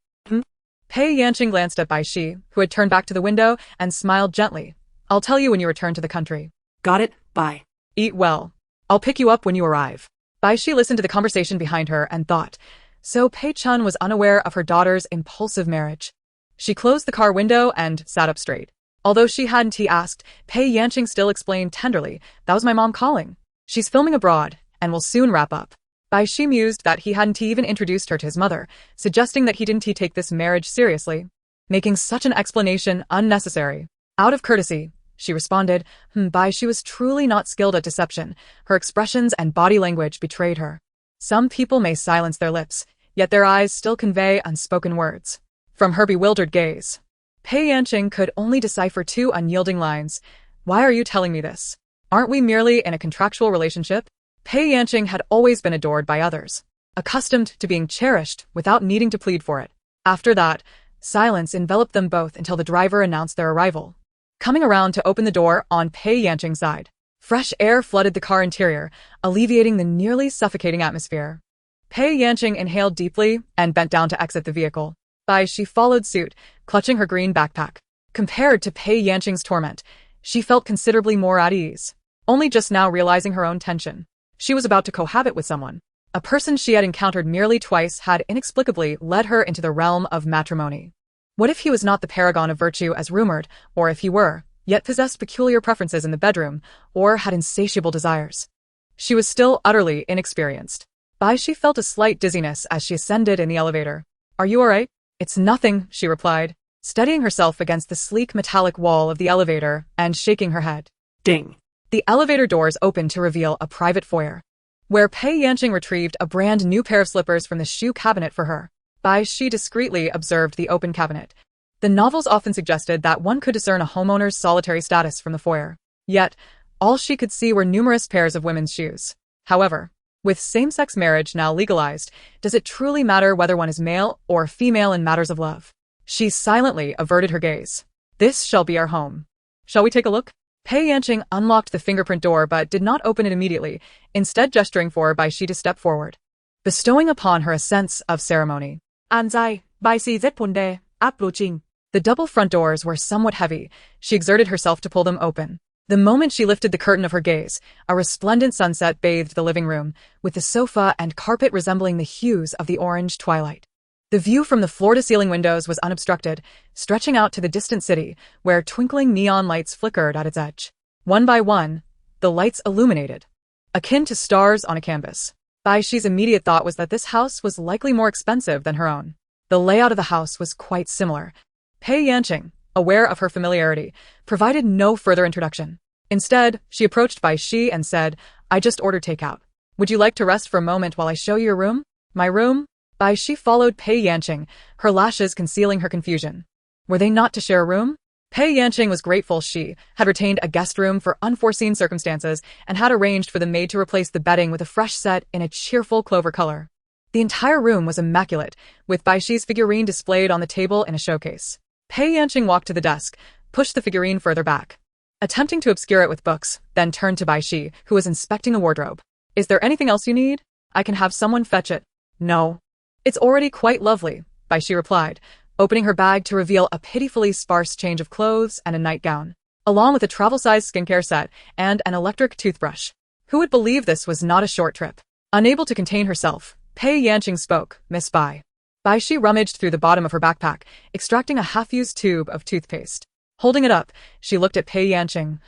Pei Yanqing glanced at Bai Xi, who had turned back to the window, and smiled gently. "I'll tell you when you return to the country." Got it, bye. "Eat well. I'll pick you up when you arrive." Bai Xi listened to the conversation behind her and thought, so Pei Chun was unaware of her daughter's impulsive marriage. She closed the car window and sat up straight. Although she hadn't asked, Pei Yanqing still explained tenderly, "That was my mom calling. She's filming abroad, and will soon wrap up." Bai Xi mused that he hadn't even introduced her to his mother, suggesting that he didn't take this marriage seriously, making such an explanation unnecessary. Out of courtesy, she responded, Bai Xi was truly not skilled at deception. Her expressions and body language betrayed her. Some people may silence their lips, yet their eyes still convey unspoken words. From her bewildered gaze, Pei Yanqing could only decipher 2 unyielding lines. "Why are you telling me this? Aren't we merely in a contractual relationship?" Pei Yanqing had always been adored by others, accustomed to being cherished without needing to plead for it. After that, silence enveloped them both until the driver announced their arrival. Coming around to open the door on Pei Yanqing's side, fresh air flooded the car interior, alleviating the nearly suffocating atmosphere. Pei Yanqing inhaled deeply and bent down to exit the vehicle. Bai Xi followed suit, clutching her green backpack. Compared to Pei Yanqing's torment, she felt considerably more at ease, only just now realizing her own tension. She was about to cohabit with someone. A person she had encountered merely twice had inexplicably led her into the realm of matrimony. What if he was not the paragon of virtue as rumored, or if he were, yet possessed peculiar preferences in the bedroom, or had insatiable desires? She was still utterly inexperienced. Bai Xi felt a slight dizziness as she ascended in the elevator. "Are you all right?" "It's nothing," she replied, steadying herself against the sleek metallic wall of the elevator and shaking her head. Ding. The elevator doors opened to reveal a private foyer, where Pei Yanqing retrieved a brand new pair of slippers from the shoe cabinet for her. Bai Xi discreetly observed the open cabinet. The novels often suggested that one could discern a homeowner's solitary status from the foyer. Yet, all she could see were numerous pairs of women's shoes. However, with same-sex marriage now legalized, does it truly matter whether one is male or female in matters of love? She silently averted her gaze. "This shall be our home. Shall we take a look?" Pei Yanqing unlocked the fingerprint door but did not open it immediately, instead gesturing for Bai Xi to step forward, bestowing upon her a sense of ceremony. Anzai, Bai Xi approaching. The double front doors were somewhat heavy. She exerted herself to pull them open. The moment she lifted the curtain of her gaze, a resplendent sunset bathed the living room, with the sofa and carpet resembling the hues of the orange twilight. The view from the floor-to-ceiling windows was unobstructed, stretching out to the distant city, where twinkling neon lights flickered at its edge. One by one, the lights illuminated, akin to stars on a canvas. Bai Xi's immediate thought was that this house was likely more expensive than her own. The layout of the house was quite similar. Pei Yanqing, aware of her familiarity, provided no further introduction. Instead, she approached Bai Xi and said, "I just ordered takeout. Would you like to rest for a moment while I show you your room?" "My room?" Bai Xi followed Pei Yanqing, her lashes concealing her confusion. Were they not to share a room? Pei Yanqing was grateful she had retained a guest room for unforeseen circumstances and had arranged for the maid to replace the bedding with a fresh set in a cheerful clover color. The entire room was immaculate, with Bai Xi's figurine displayed on the table in a showcase. Pei Yanqing walked to the desk, pushed the figurine further back, attempting to obscure it with books, then turned to Bai Xi, who was inspecting a wardrobe. "Is there anything else you need? I can have someone fetch it." "No. It's already quite lovely," Bai Xi replied, opening her bag to reveal a pitifully sparse change of clothes and a nightgown, along with a travel-sized skincare set and an electric toothbrush. Who would believe this was not a short trip? Unable to contain herself, Pei Yanqing spoke, "Miss Bai." Bai Xi rummaged through the bottom of her backpack, extracting a half-used tube of toothpaste. Holding it up, she looked at Pei Yanqing.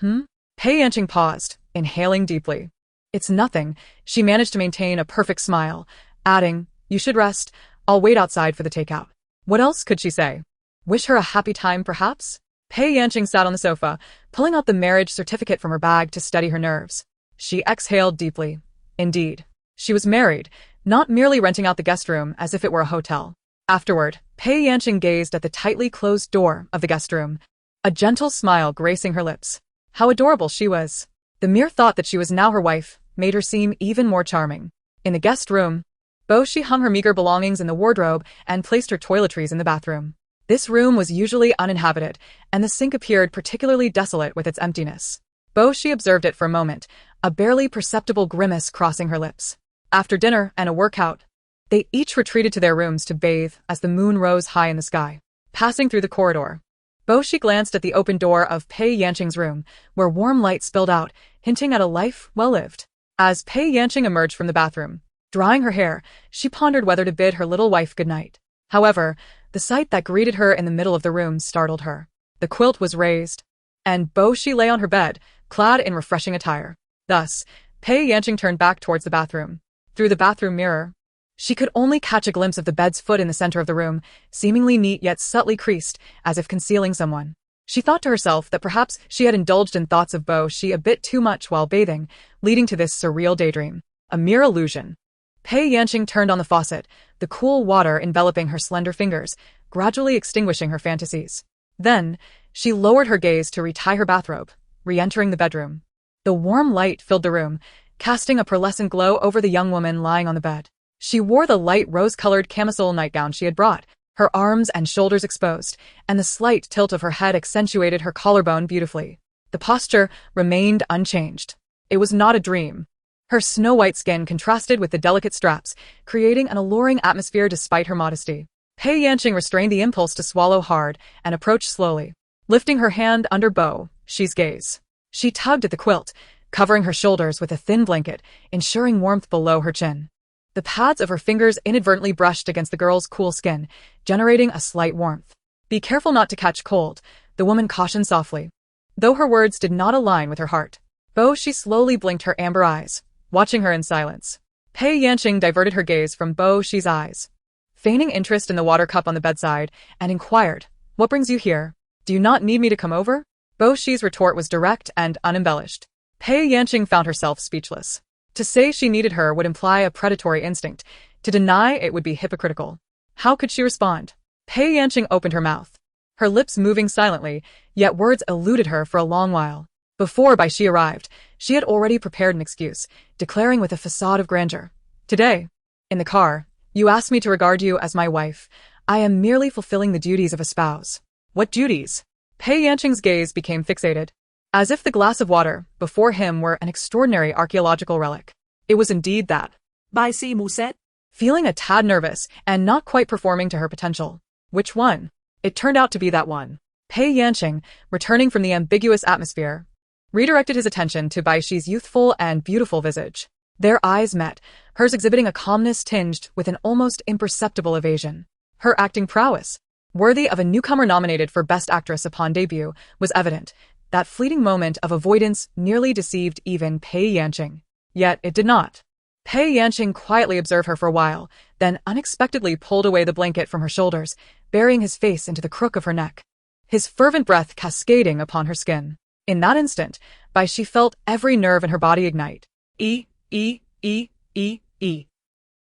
Pei Yanqing paused, inhaling deeply. "It's nothing." She managed to maintain a perfect smile, adding, "You should rest. I'll wait outside for the takeout." What else could she say? Wish her a happy time, perhaps? Pei Yanqing sat on the sofa, pulling out the marriage certificate from her bag to steady her nerves. She exhaled deeply. Indeed, she was married, not merely renting out the guest room as if it were a hotel. Afterward, Pei Yanqing gazed at the tightly closed door of the guest room, a gentle smile gracing her lips. How adorable she was. The mere thought that she was now her wife made her seem even more charming. In the guest room, Bai Xi hung her meager belongings in the wardrobe and placed her toiletries in the bathroom. This room was usually uninhabited, and the sink appeared particularly desolate with its emptiness. Bai Xi observed it for a moment, a barely perceptible grimace crossing her lips. After dinner and a workout, they each retreated to their rooms to bathe as the moon rose high in the sky. Passing through the corridor, Bai Xi glanced at the open door of Pei Yanqing's room, where warm light spilled out, hinting at a life well lived. As Pei Yanqing emerged from the bathroom, drying her hair, she pondered whether to bid her little wife good night. However, the sight that greeted her in the middle of the room startled her. The quilt was raised, and Bai Xi lay on her bed, clad in refreshing attire. Thus, Pei Yanqing turned back towards the bathroom. Through the bathroom mirror, she could only catch a glimpse of the bed's foot in the center of the room, seemingly neat yet subtly creased, as if concealing someone. She thought to herself that perhaps she had indulged in thoughts of Bai Xi a bit too much while bathing, leading to this surreal daydream. A mere illusion. Pei Yanqing turned on the faucet, the cool water enveloping her slender fingers, gradually extinguishing her fantasies. Then, she lowered her gaze to retie her bathrobe, re-entering the bedroom. The warm light filled the room, casting a pearlescent glow over the young woman lying on the bed. She wore the light rose-colored camisole nightgown she had brought, her arms and shoulders exposed, and the slight tilt of her head accentuated her collarbone beautifully. The posture remained unchanged. It was not a dream. Her snow-white skin contrasted with the delicate straps, creating an alluring atmosphere despite her modesty. Pei Yanqing restrained the impulse to swallow hard and approached slowly, lifting her hand under Bai Xi's gaze. She tugged at the quilt, covering her shoulders with a thin blanket, ensuring warmth below her chin. The pads of her fingers inadvertently brushed against the girl's cool skin, generating a slight warmth. "Be careful not to catch cold," the woman cautioned softly. Though her words did not align with her heart, Bai Xi slowly blinked her amber eyes, watching her in silence. Pei Yanqing diverted her gaze from Bai Xi's eyes, feigning interest in the water cup on the bedside, and inquired, "What brings you here? Do you not need me to come over?" Bai Xi's retort was direct and unembellished. Pei Yanqing found herself speechless. To say she needed her would imply a predatory instinct. To deny it would be hypocritical. How could she respond? Pei Yanqing opened her mouth, her lips moving silently, yet words eluded her for a long while. Before Bai Xi arrived, she had already prepared an excuse, declaring with a facade of grandeur, "Today, in the car, you asked me to regard you as my wife. I am merely fulfilling the duties of a spouse." "What duties?" Pei Yanqing's gaze became fixated, as if the glass of water before him were an extraordinary archaeological relic. It was indeed that. Bai Xi Muset? Feeling a tad nervous and not quite performing to her potential. Which one? It turned out to be that one. Pei Yanqing, returning from the ambiguous atmosphere, redirected his attention to Bai Xi's youthful and beautiful visage. Their eyes met, hers exhibiting a calmness tinged with an almost imperceptible evasion. Her acting prowess, worthy of a newcomer nominated for Best Actress upon debut, was evident. That fleeting moment of avoidance nearly deceived even Pei Yanqing. Yet it did not. Pei Yanqing quietly observed her for a while, then unexpectedly pulled away the blanket from her shoulders, burying his face into the crook of her neck, his fervent breath cascading upon her skin. In that instant, Bai Xi felt every nerve in her body ignite. Pei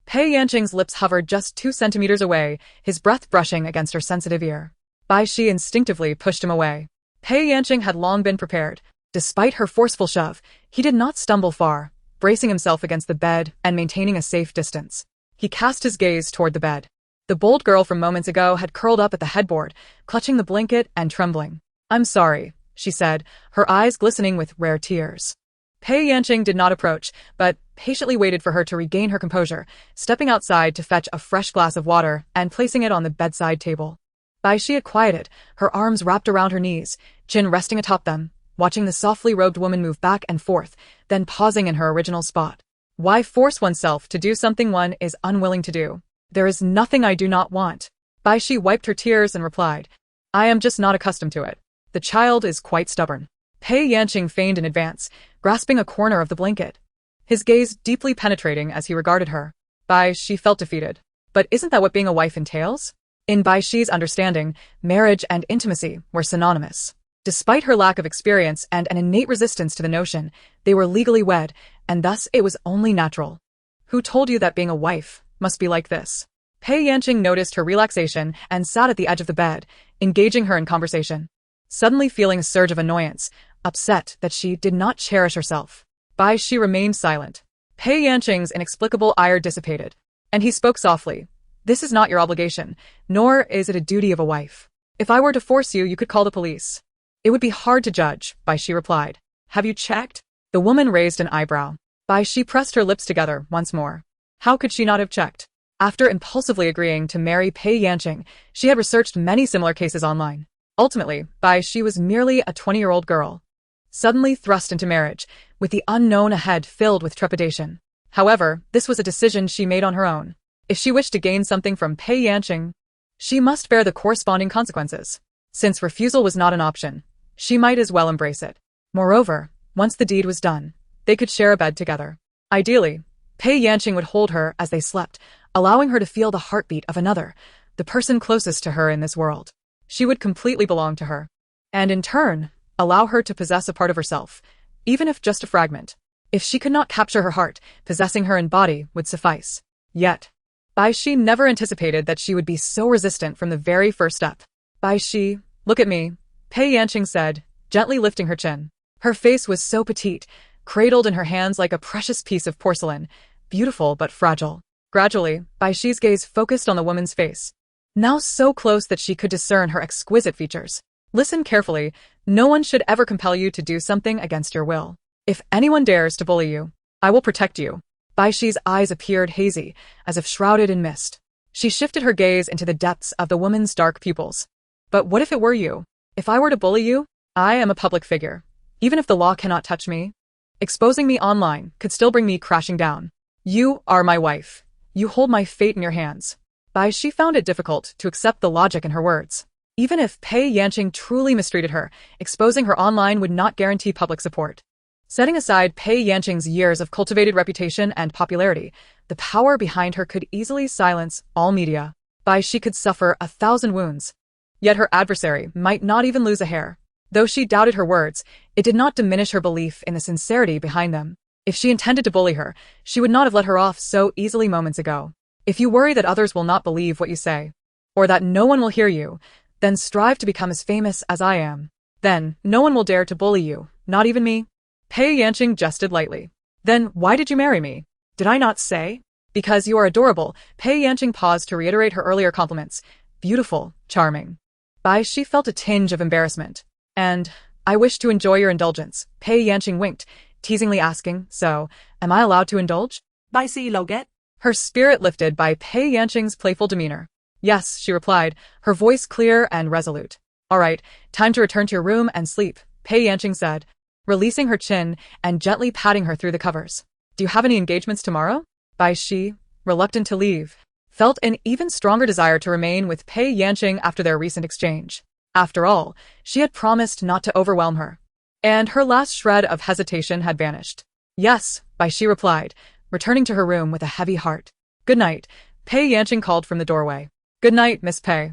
Yanqing's lips hovered just 2 centimeters away, his breath brushing against her sensitive ear. Bai Xi instinctively pushed him away. Pei Yanqing had long been prepared. Despite her forceful shove, he did not stumble far, bracing himself against the bed and maintaining a safe distance. He cast his gaze toward the bed. The bold girl from moments ago had curled up at the headboard, clutching the blanket and trembling. "I'm sorry," she said, her eyes glistening with rare tears. Pei Yanqing did not approach, but patiently waited for her to regain her composure, stepping outside to fetch a fresh glass of water and placing it on the bedside table. Bai Xi had quieted, her arms wrapped around her knees, chin resting atop them, watching the softly robed woman move back and forth, then pausing in her original spot. Why force oneself to do something one is unwilling to do? There is nothing I do not want. Bai Xi wiped her tears and replied, "I am just not accustomed to it. The child is quite stubborn." Pei Yanqing feigned in advance, grasping a corner of the blanket, his gaze deeply penetrating as he regarded her. Bai Xi felt defeated. But isn't that what being a wife entails? In Bai Xi's understanding, marriage and intimacy were synonymous. Despite her lack of experience and an innate resistance to the notion, they were legally wed, and thus it was only natural. Who told you that being a wife must be like this? Pei Yanqing noticed her relaxation and sat at the edge of the bed, engaging her in conversation. Suddenly feeling a surge of annoyance, upset that she did not cherish herself, Bai Xi remained silent. Pei Yanqing's inexplicable ire dissipated, and he spoke softly. "This is not your obligation, nor is it a duty of a wife. If I were to force you, you could call the police." "It would be hard to judge," Bai Xi replied. "Have you checked?" The woman raised an eyebrow. Bai Xi pressed her lips together once more. How could she not have checked? After impulsively agreeing to marry Pei Yanqing, she had researched many similar cases online. Ultimately, Bai Xi was merely a 20-year-old girl, suddenly thrust into marriage, with the unknown ahead filled with trepidation. However, this was a decision she made on her own. If she wished to gain something from Pei Yanqing, she must bear the corresponding consequences. Since refusal was not an option, she might as well embrace it. Moreover, once the deed was done, they could share a bed together. Ideally, Pei Yanqing would hold her as they slept, allowing her to feel the heartbeat of another, the person closest to her in this world. She would completely belong to her, and in turn, allow her to possess a part of herself, even if just a fragment. If she could not capture her heart, possessing her in body would suffice. Yet, Bai Xi never anticipated that she would be so resistant from the very first step. "Bai Xi, look at me," Pei Yanqing said, gently lifting her chin. Her face was so petite, cradled in her hands like a precious piece of porcelain, beautiful but fragile. Gradually, Bai Xi's gaze focused on the woman's face, now so close that she could discern her exquisite features. "Listen carefully, no one should ever compel you to do something against your will. If anyone dares to bully you, I will protect you." Bai Xi's eyes appeared hazy, as if shrouded in mist. She shifted her gaze into the depths of the woman's dark pupils. "But what if it were you? If I were to bully you? I am a public figure. Even if the law cannot touch me, exposing me online could still bring me crashing down. You are my wife. You hold my fate in your hands." Bai Xi found it difficult to accept the logic in her words. Even if Pei Yanqing truly mistreated her, exposing her online would not guarantee public support. Setting aside Pei Yanqing's years of cultivated reputation and popularity, the power behind her could easily silence all media. Bai Xi could suffer 1,000 wounds. Yet her adversary might not even lose a hair. Though she doubted her words, it did not diminish her belief in the sincerity behind them. If she intended to bully her, she would not have let her off so easily moments ago. If you worry that others will not believe what you say, or that no one will hear you, then strive to become as famous as I am. Then, no one will dare to bully you, not even me." Pei Yanqing jested lightly. "Then, why did you marry me? Did I not say?" "Because you are adorable." Pei Yanqing paused to reiterate her earlier compliments. "Beautiful, charming." Bai Xi felt a tinge of embarrassment. "And, I wish to enjoy your indulgence." Pei Yanqing winked, teasingly asking, "So, am I allowed to indulge?" Bai Xi lo get? Her spirit lifted by Pei Yanqing's playful demeanor. "Yes," she replied, her voice clear and resolute. "All right, time to return to your room and sleep," Pei Yanqing said. releasing her chin and gently patting her through the covers. Do you have any engagements tomorrow? Bai Xi, reluctant to leave, felt an even stronger desire to remain with Pei Yanqing after their recent exchange. After all, she had promised not to overwhelm her. And her last shred of hesitation had vanished. Yes, Bai Xi replied, returning to her room with a heavy heart. Good night, Pei Yanqing called from the doorway. Good night, Miss Pei.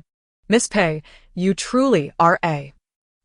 Miss Pei, you truly are a...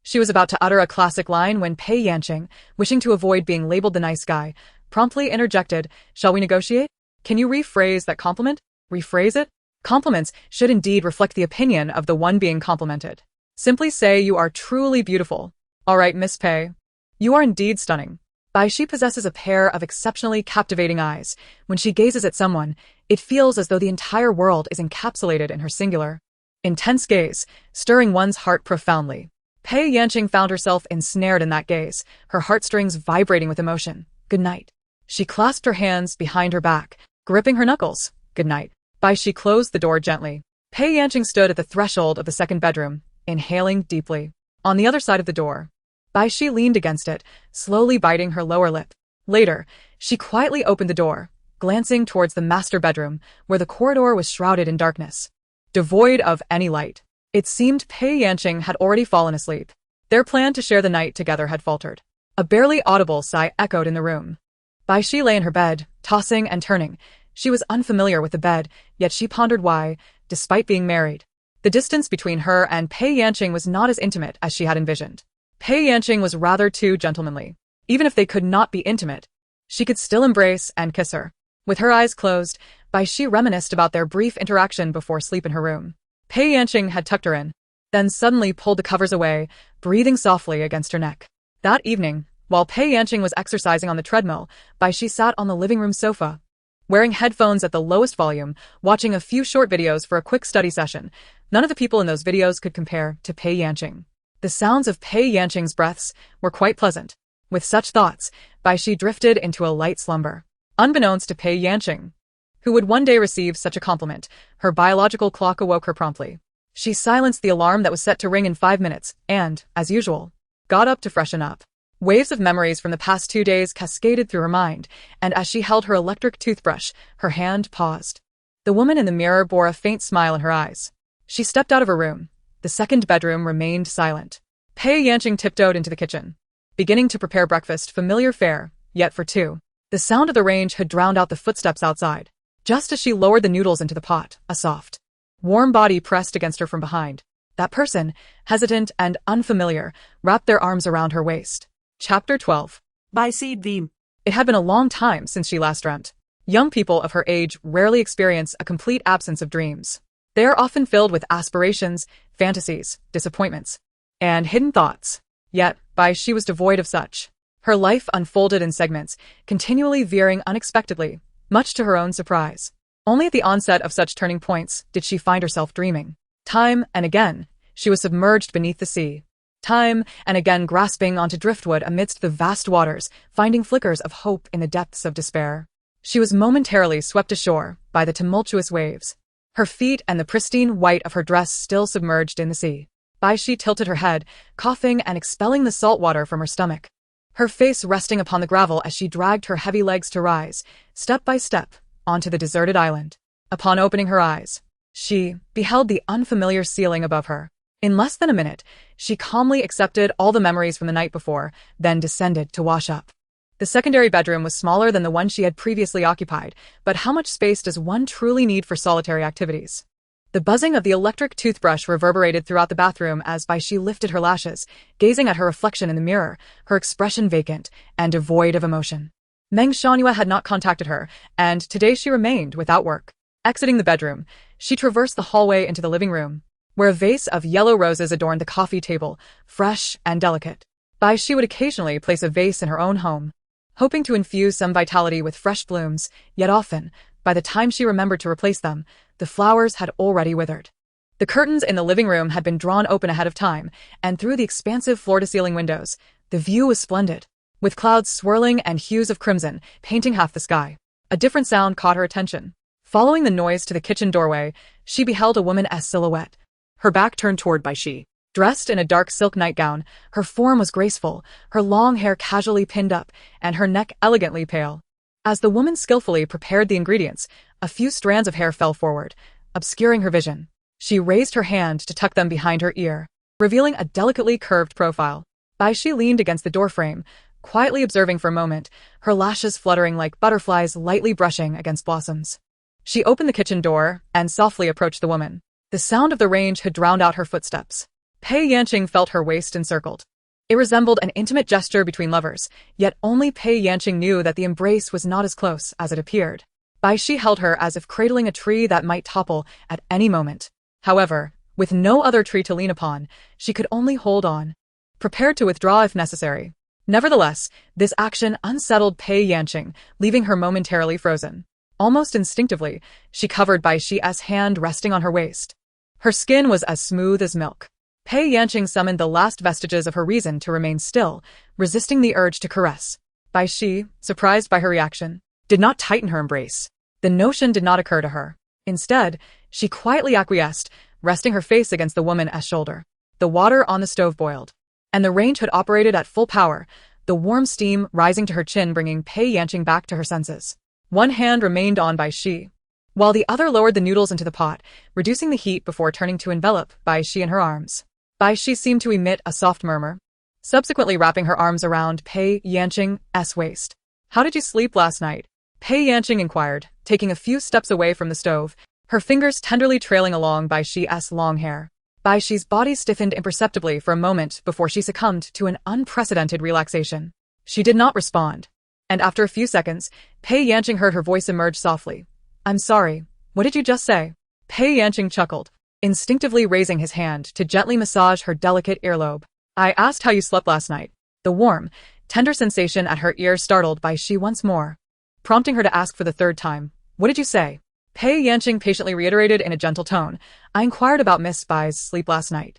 She was about to utter a classic line when Pei Yanqing, wishing to avoid being labeled the nice guy, promptly interjected, shall we negotiate? Can you rephrase that compliment? Rephrase it? Compliments should indeed reflect the opinion of the one being complimented. Simply say you are truly beautiful. All right, Miss Pei. You are indeed stunning. Bai Xi possesses a pair of exceptionally captivating eyes. When she gazes at someone, it feels as though the entire world is encapsulated in her singular, intense gaze, stirring one's heart profoundly. Pei Yanqing found herself ensnared in that gaze, her heartstrings vibrating with emotion. Good night. She clasped her hands behind her back, gripping her knuckles. Good night. Bai Xi closed the door gently. Pei Yanqing stood at the threshold of the second bedroom, inhaling deeply. On the other side of the door, Bai Xi leaned against it, slowly biting her lower lip. Later, she quietly opened the door, glancing towards the master bedroom, where the corridor was shrouded in darkness, devoid of any light. It seemed Pei Yanqing had already fallen asleep. Their plan to share the night together had faltered. A barely audible sigh echoed in the room. Bai Xi lay in her bed, tossing and turning. She was unfamiliar with the bed, yet she pondered why, despite being married, the distance between her and Pei Yanqing was not as intimate as she had envisioned. Pei Yanqing was rather too gentlemanly. Even if they could not be intimate, she could still embrace and kiss her. With her eyes closed, Bai Xi reminisced about their brief interaction before sleep in her room. Pei Yanqing had tucked her in, then suddenly pulled the covers away, breathing softly against her neck. That evening, while Pei Yanqing was exercising on the treadmill, Bai Xi sat on the living room sofa, wearing headphones at the lowest volume, watching a few short videos for a quick study session. None of the people in those videos could compare to Pei Yanqing. The sounds of Pei Yanqing's breaths were quite pleasant. With such thoughts, Bai Xi drifted into a light slumber. Unbeknownst to Pei Yanqing, who would one day receive such a compliment, her biological clock awoke her promptly. She silenced the alarm that was set to ring in 5 minutes and, as usual, got up to freshen up. Waves of memories from the past 2 days cascaded through her mind, and as she held her electric toothbrush, her hand paused. The woman in the mirror bore a faint smile in her eyes. She stepped out of her room. The second bedroom remained silent. Pei Yanqing tiptoed into the kitchen, beginning to prepare breakfast, familiar fare, yet for two. The sound of the range had drowned out the footsteps outside. Just as she lowered the noodles into the pot, a soft, warm body pressed against her from behind. That person, hesitant and unfamiliar, wrapped their arms around her waist. Chapter 12. Bai Xi dream. It had been a long time since she last dreamt. Young people of her age rarely experience a complete absence of dreams. They are often filled with aspirations, fantasies, disappointments, and hidden thoughts. Yet, Bai Xi was devoid of such. Her life unfolded in segments, continually veering unexpectedly, much to her own surprise. Only at the onset of such turning points did she find herself dreaming. Time and again, she was submerged beneath the sea. Time and again grasping onto driftwood amidst the vast waters, finding flickers of hope in the depths of despair. She was momentarily swept ashore by the tumultuous waves, her feet and the pristine white of her dress still submerged in the sea. Bai Xi tilted her head, coughing and expelling the salt water from her stomach, her face resting upon the gravel as she dragged her heavy legs to rise, step by step, onto the deserted island. Upon opening her eyes, she beheld the unfamiliar ceiling above her. In less than a minute, she calmly accepted all the memories from the night before, then descended to wash up. The secondary bedroom was smaller than the one she had previously occupied, but how much space does one truly need for solitary activities? The buzzing of the electric toothbrush reverberated throughout the bathroom as Bai Xi lifted her lashes, gazing at her reflection in the mirror, her expression vacant and devoid of emotion. Meng Shanhua had not contacted her, and today she remained without work. Exiting the bedroom, she traversed the hallway into the living room, where a vase of yellow roses adorned the coffee table, fresh and delicate. Bai Xi would occasionally place a vase in her own home, hoping to infuse some vitality with fresh blooms, yet often, by the time she remembered to replace them, the flowers had already withered. The curtains in the living room had been drawn open ahead of time, and through the expansive floor-to-ceiling windows, the view was splendid, with clouds swirling and hues of crimson painting half the sky. A different sound caught her attention. Following the noise to the kitchen doorway, she beheld a woman as silhouette, her back turned toward Bai Xi. Dressed in a dark silk nightgown, her form was graceful, her long hair casually pinned up, and her neck elegantly pale. As the woman skillfully prepared the ingredients, a few strands of hair fell forward, obscuring her vision. She raised her hand to tuck them behind her ear, revealing a delicately curved profile. Bai Xi leaned against the doorframe, quietly observing for a moment, her lashes fluttering like butterflies lightly brushing against blossoms. She opened the kitchen door and softly approached the woman. The sound of the range had drowned out her footsteps. Pei Yanqing felt her waist encircled. It resembled an intimate gesture between lovers, yet only Pei Yanqing knew that the embrace was not as close as it appeared. Bai Xi held her as if cradling a tree that might topple at any moment. However, with no other tree to lean upon, she could only hold on, prepared to withdraw if necessary. Nevertheless, this action unsettled Pei Yanqing, leaving her momentarily frozen. Almost instinctively, she covered Bai Xi's hand resting on her waist. Her skin was as smooth as milk. Pei Yanqing summoned the last vestiges of her reason to remain still, resisting the urge to caress. Bai Xi, surprised by her reaction, did not tighten her embrace. The notion did not occur to her. Instead, she quietly acquiesced, resting her face against the woman's shoulder. The water on the stove boiled, and the range had operated at full power, the warm steam rising to her chin bringing Pei Yanqing back to her senses. One hand remained on Bai Xi, while the other lowered the noodles into the pot, reducing the heat before turning to envelop Bai Xi in her arms. Bai Xi seemed to emit a soft murmur, subsequently wrapping her arms around Pei Yanqing's waist. "How did you sleep last night?" Pei Yanqing inquired, taking a few steps away from the stove, her fingers tenderly trailing along Bai Xi's long hair. Bai Xi's body stiffened imperceptibly for a moment before she succumbed to an unprecedented relaxation. She did not respond, and after a few seconds, Pei Yanqing heard her voice emerge softly. "I'm sorry, what did you just say?" Pei Yanqing chuckled, instinctively raising his hand to gently massage her delicate earlobe. "I asked how you slept last night." The warm, tender sensation at her ear startled Bai Xi once more, prompting her to ask for the third time, "What did you say?" Pei Yanqing patiently reiterated in a gentle tone, "I inquired about Miss Bai's sleep last night."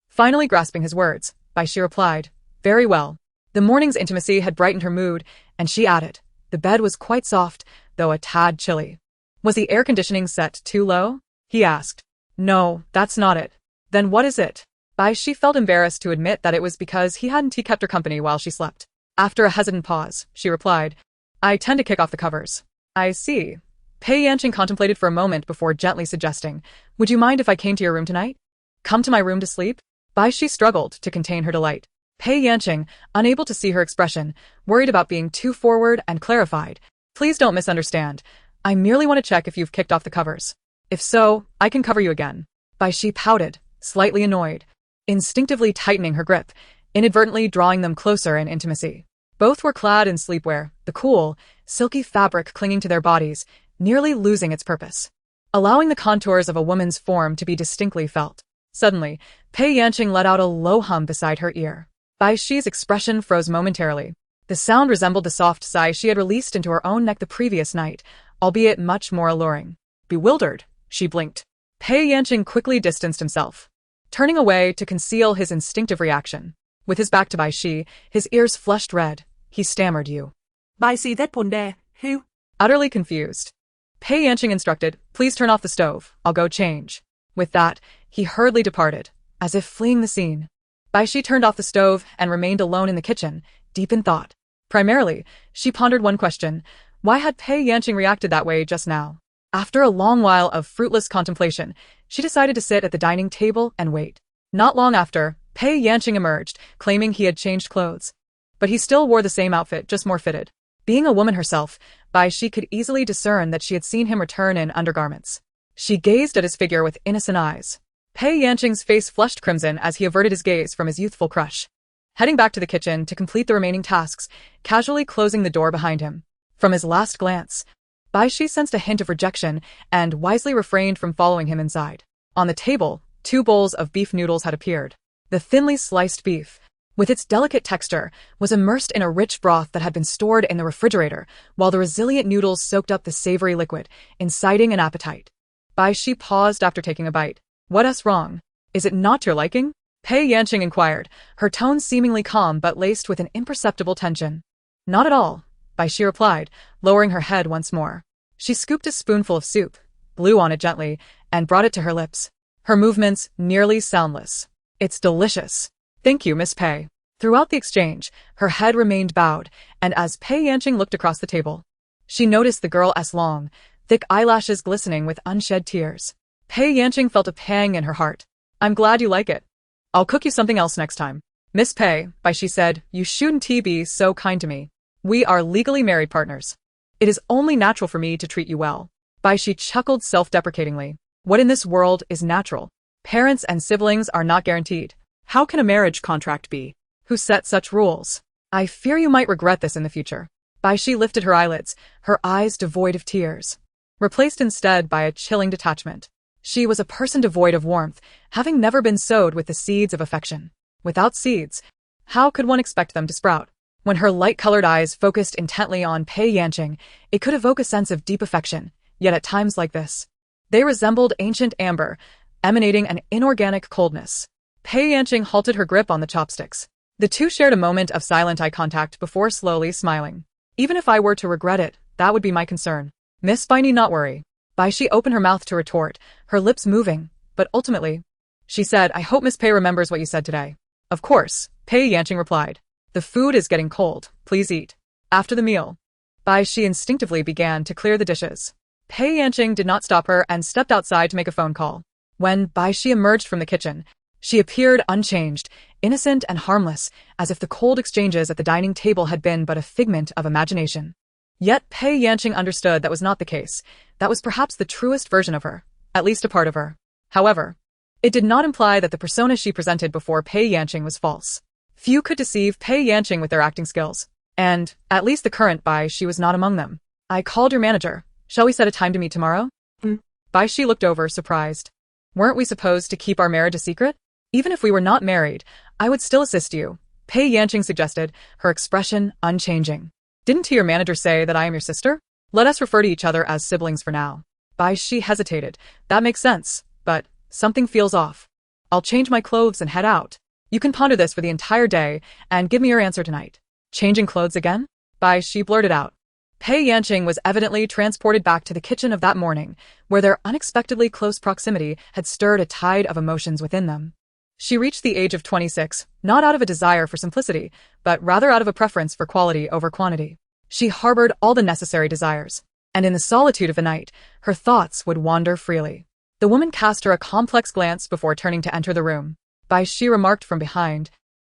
Finally grasping his words, Bai Xi replied, "Very well." The morning's intimacy had brightened her mood, and she added, "The bed was quite soft, though a tad chilly." "Was the air conditioning set too low?" he asked. "No, that's not it." "Then what is it?" Bai Xi felt embarrassed to admit that it was because he hadn't kept her company while she slept. After a hesitant pause, she replied, "I tend to kick off the covers." "I see." Pei Yanqing contemplated for a moment before gently suggesting, "Would you mind if I came to your room tonight?" "Come to my room to sleep?" Bai Xi struggled to contain her delight. Pei Yanqing, unable to see her expression, worried about being too forward and clarified, "Please don't misunderstand. I merely want to check if you've kicked off the covers. If so, I can cover you again." Bai Xi pouted, slightly annoyed, instinctively tightening her grip, inadvertently drawing them closer in intimacy. Both were clad in sleepwear, the cool, silky fabric clinging to their bodies, nearly losing its purpose, allowing the contours of a woman's form to be distinctly felt. Suddenly, Pei Yanqing let out a low hum beside her ear. Bai Xi's expression froze momentarily. The sound resembled the soft sigh she had released into her own neck the previous night, albeit much more alluring. Bewildered, she blinked. Pei Yanqing quickly distanced himself, turning away to conceal his instinctive reaction. With his back to Bai Xi, his ears flushed red, he stammered, "You." Bai Xi that ponde, who? Utterly confused, Pei Yanqing instructed, "Please turn off the stove, I'll go change." With that, he hurriedly departed, as if fleeing the scene. Bai Xi turned off the stove and remained alone in the kitchen, deep in thought. Primarily, she pondered one question: why had Pei Yanqing reacted that way just now? After a long while of fruitless contemplation, she decided to sit at the dining table and wait. Not long after, Pei Yanqing emerged, claiming he had changed clothes. But he still wore the same outfit, just more fitted. Being a woman herself, Bai Xi could easily discern that she had seen him return in undergarments. She gazed at his figure with innocent eyes. Pei Yanqing's face flushed crimson as he averted his gaze from his youthful crush, heading back to the kitchen to complete the remaining tasks, casually closing the door behind him. From his last glance, Bai Xi sensed a hint of rejection and wisely refrained from following him inside. On the table, 2 bowls of beef noodles had appeared. The thinly sliced beef, with its delicate texture, was immersed in a rich broth that had been stored in the refrigerator, while the resilient noodles soaked up the savory liquid, inciting an appetite. Bai Xi paused after taking a bite. "What's wrong? Is it not to your liking?" Pei Yanqing inquired, her tone seemingly calm but laced with an imperceptible tension. "Not at all," Bai Xi replied, lowering her head once more. She scooped a spoonful of soup, blew on it gently, and brought it to her lips. Her movements nearly soundless. It's delicious. Thank you, Miss Pei. Throughout the exchange, her head remained bowed, and as Pei Yanqing looked across the table, she noticed the girl's long, thick eyelashes glistening with unshed tears. Pei Yanqing felt a pang in her heart. I'm glad you like it. I'll cook you something else next time. Miss Pei, Bai Xi said, you shouldn't be so kind to me. We are legally married partners. It is only natural for me to treat you well. Bai Xi chuckled self-deprecatingly. What in this world is natural? Parents and siblings are not guaranteed. How can a marriage contract be? Who set such rules? I fear you might regret this in the future. Bai Xi lifted her eyelids, her eyes devoid of tears, replaced instead by a chilling detachment. She was a person devoid of warmth, having never been sowed with the seeds of affection. Without seeds, how could one expect them to sprout? When her light-colored eyes focused intently on Pei Yanqing, it could evoke a sense of deep affection, yet at times like this, they resembled ancient amber, emanating an inorganic coldness. Pei Yanqing halted her grip on the chopsticks. The two shared a moment of silent eye contact before slowly smiling. Even if I were to regret it, that would be my concern. Miss Bai need not worry. Bai Xi opened her mouth to retort, her lips moving, but ultimately, she said, I hope Miss Pei remembers what you said today. Of course, Pei Yanqing replied. The food is getting cold, please eat. After the meal, Bai Xi instinctively began to clear the dishes. Pei Yanqing did not stop her and stepped outside to make a phone call. When Bai Xi emerged from the kitchen, she appeared unchanged, innocent and harmless, as if the cold exchanges at the dining table had been but a figment of imagination. Yet Pei Yanqing understood that was not the case. That was perhaps the truest version of her, at least a part of her. However, it did not imply that the persona she presented before Pei Yanqing was false. Few could deceive Pei Yanqing with their acting skills, and, at least the current Bai Xi was not among them. I called your manager. Shall we set a time to meet tomorrow? Bai Xi looked over, surprised. Weren't we supposed to keep our marriage a secret? Even if we were not married, I would still assist you, Pei Yanqing suggested, her expression unchanging. Didn't your manager say that I am your sister? Let us refer to each other as siblings for now. Bai Xi hesitated. That makes sense, but something feels off. I'll change my clothes and head out. You can ponder this for the entire day and give me your answer tonight. Changing clothes again? Bai Xi blurted out. Pei Yanqing was evidently transported back to the kitchen of that morning, where their unexpectedly close proximity had stirred a tide of emotions within them. She reached the age of 26, not out of a desire for simplicity, but rather out of a preference for quality over quantity. She harbored all the necessary desires, and in the solitude of the night, her thoughts would wander freely. The woman cast her a complex glance before turning to enter the room. Bai Xi remarked from behind,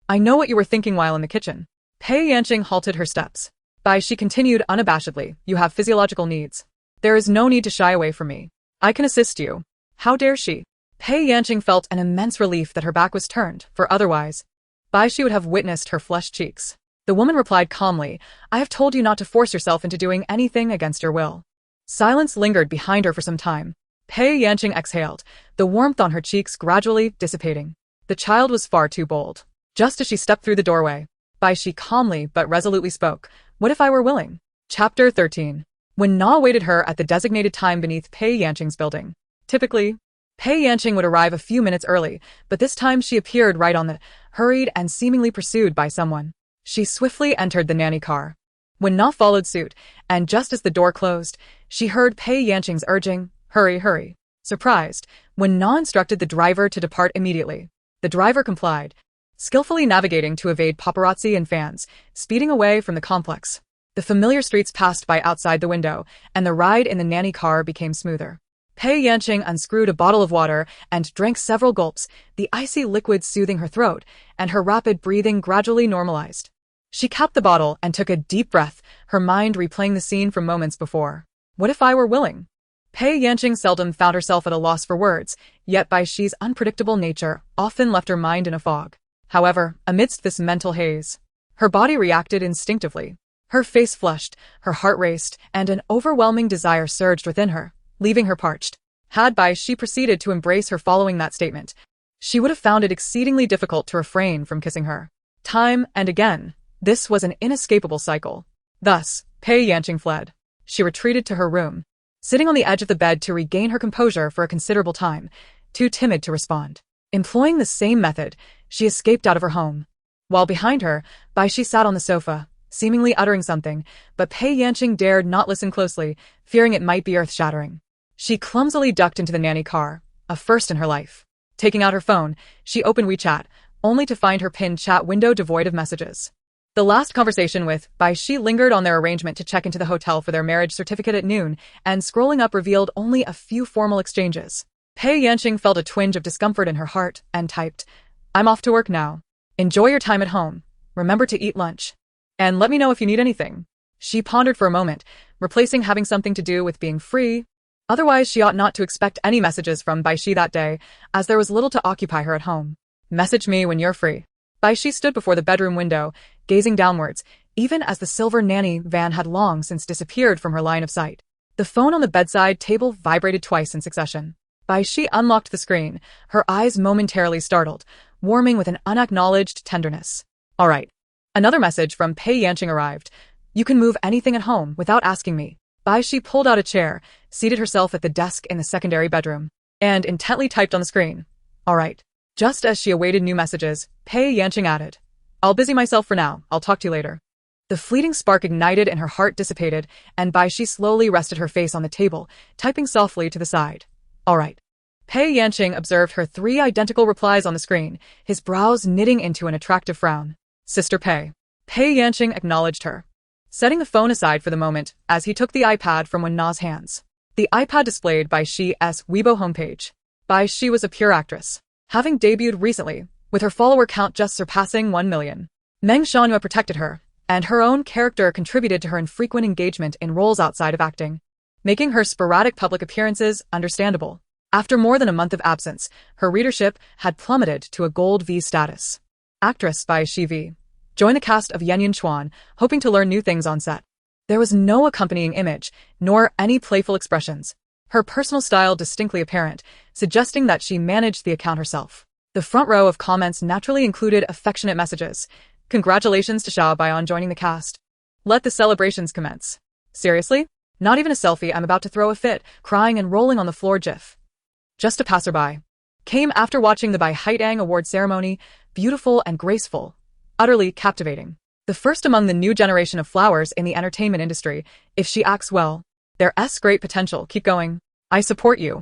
I know what you were thinking while in the kitchen. Pei Yanqing halted her steps. Bai Xi continued unabashedly, you have physiological needs. There is no need to shy away from me. I can assist you. How dare she? Pei Yanqing felt an immense relief that her back was turned, for otherwise, Bai Xi would have witnessed her flushed cheeks. The woman replied calmly, I have told you not to force yourself into doing anything against your will. Silence lingered behind her for some time. Pei Yanqing exhaled, the warmth on her cheeks gradually dissipating. The child was far too bold. Just as she stepped through the doorway, Bai Xi calmly but resolutely spoke, What if I were willing? Chapter 13. When Na awaited her at the designated time beneath Pei Yanqing's building. Typically, Pei Yanqing would arrive a few minutes early, but this time she appeared right on the, hurried and seemingly pursued by someone. She swiftly entered the nanny car. When Na followed suit, and just as the door closed, she heard Pei Yanqing's urging, Hurry, hurry. Surprised, when Na instructed the driver to depart immediately. The driver complied, skillfully navigating to evade paparazzi and fans, speeding away from the complex. The familiar streets passed by outside the window, and the ride in the nanny car became smoother. Pei Yanqing unscrewed a bottle of water and drank several gulps, the icy liquid soothing her throat, and her rapid breathing gradually normalized. She capped the bottle and took a deep breath, her mind replaying the scene from moments before. What if I were willing? Pei Yanqing seldom found herself at a loss for words, yet Bai Xi's unpredictable nature often left her mind in a fog. However, amidst this mental haze, her body reacted instinctively. Her face flushed, her heart raced, and an overwhelming desire surged within her, leaving her parched. Had Bai Xi proceeded to embrace her following that statement, she would have found it exceedingly difficult to refrain from kissing her. Time and again, this was an inescapable cycle. Thus, Pei Yanqing fled. She retreated to her room, sitting on the edge of the bed to regain her composure for a considerable time, too timid to respond. Employing the same method, she escaped out of her home. While behind her, Bai Xi sat on the sofa, seemingly uttering something, but Pei Yanqing dared not listen closely, fearing it might be earth-shattering. She clumsily ducked into the nanny car, a first in her life. Taking out her phone, she opened WeChat, only to find her pinned chat window devoid of messages. The last conversation with Bai Xi lingered on their arrangement to check into the hotel for their marriage certificate at noon, and scrolling up revealed only a few formal exchanges. Pei Yanqing felt a twinge of discomfort in her heart and typed, "I'm off to work now. Enjoy your time at home. Remember to eat lunch. And let me know if you need anything." She pondered for a moment, replacing having something to do with being free. Otherwise, she ought not to expect any messages from Bai Xi that day, as there was little to occupy her at home. "Message me when you're free." Bai Xi stood before the bedroom window, gazing downwards, even as the silver nanny van had long since disappeared from her line of sight. The phone on the bedside table vibrated twice in succession. Bai Xi unlocked the screen, her eyes momentarily startled, warming with an unacknowledged tenderness. "All right." Another message from Pei Yanqing arrived. "You can move anything at home without asking me." Bai Xi pulled out a chair, seated herself at the desk in the secondary bedroom, and intently typed on the screen. "All right." Just as she awaited new messages, Pei Yanqing added, "I'll busy myself for now. I'll talk to you later." The fleeting spark ignited and her heart dissipated, and Bai Xi slowly rested her face on the table, typing softly to the side. "All right." Pei Yanqing observed her 3 identical replies on the screen, his brows knitting into an attractive frown. "Sister Pei." Pei Yanqing acknowledged her, setting the phone aside for the moment as he took the iPad from Wenna's hands. The iPad displayed Bai Xi's Weibo homepage. Bai Xi was a pure actress, having debuted recently, with her follower count just surpassing 1 million. Meng Shanhua protected her, and her own character contributed to her infrequent engagement in roles outside of acting, making her sporadic public appearances understandable. After more than a month of absence, her readership had plummeted to a gold V status. Actress Bai Xi V joined the cast of Yanyan Chuan, hoping to learn new things on set. There was no accompanying image, nor any playful expressions. Her personal style distinctly apparent, suggesting that she managed the account herself. The front row of comments naturally included affectionate messages. "Congratulations to Xiao Bai on joining the cast. Let the celebrations commence." "Seriously? Not even a selfie, I'm about to throw a fit, crying and rolling on the floor gif." "Just a passerby." Came after watching the Bai Xi award ceremony, beautiful and graceful, utterly captivating. The first among the new generation of flowers in the entertainment industry. If she acts well, there's great potential. Keep going. I support you.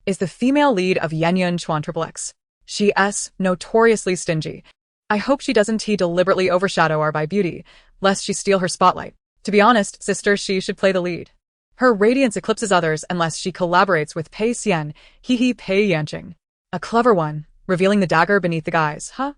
Is the female lead of Yanyan Chuan XXX. She's notoriously stingy. I hope she doesn't deliberately overshadow our Bai beauty, lest she steal her spotlight. To be honest, sister, she should play the lead. Her radiance eclipses others unless she collaborates with Pei Xian, Pei Yanqing. A clever one, revealing the dagger beneath the guise, huh?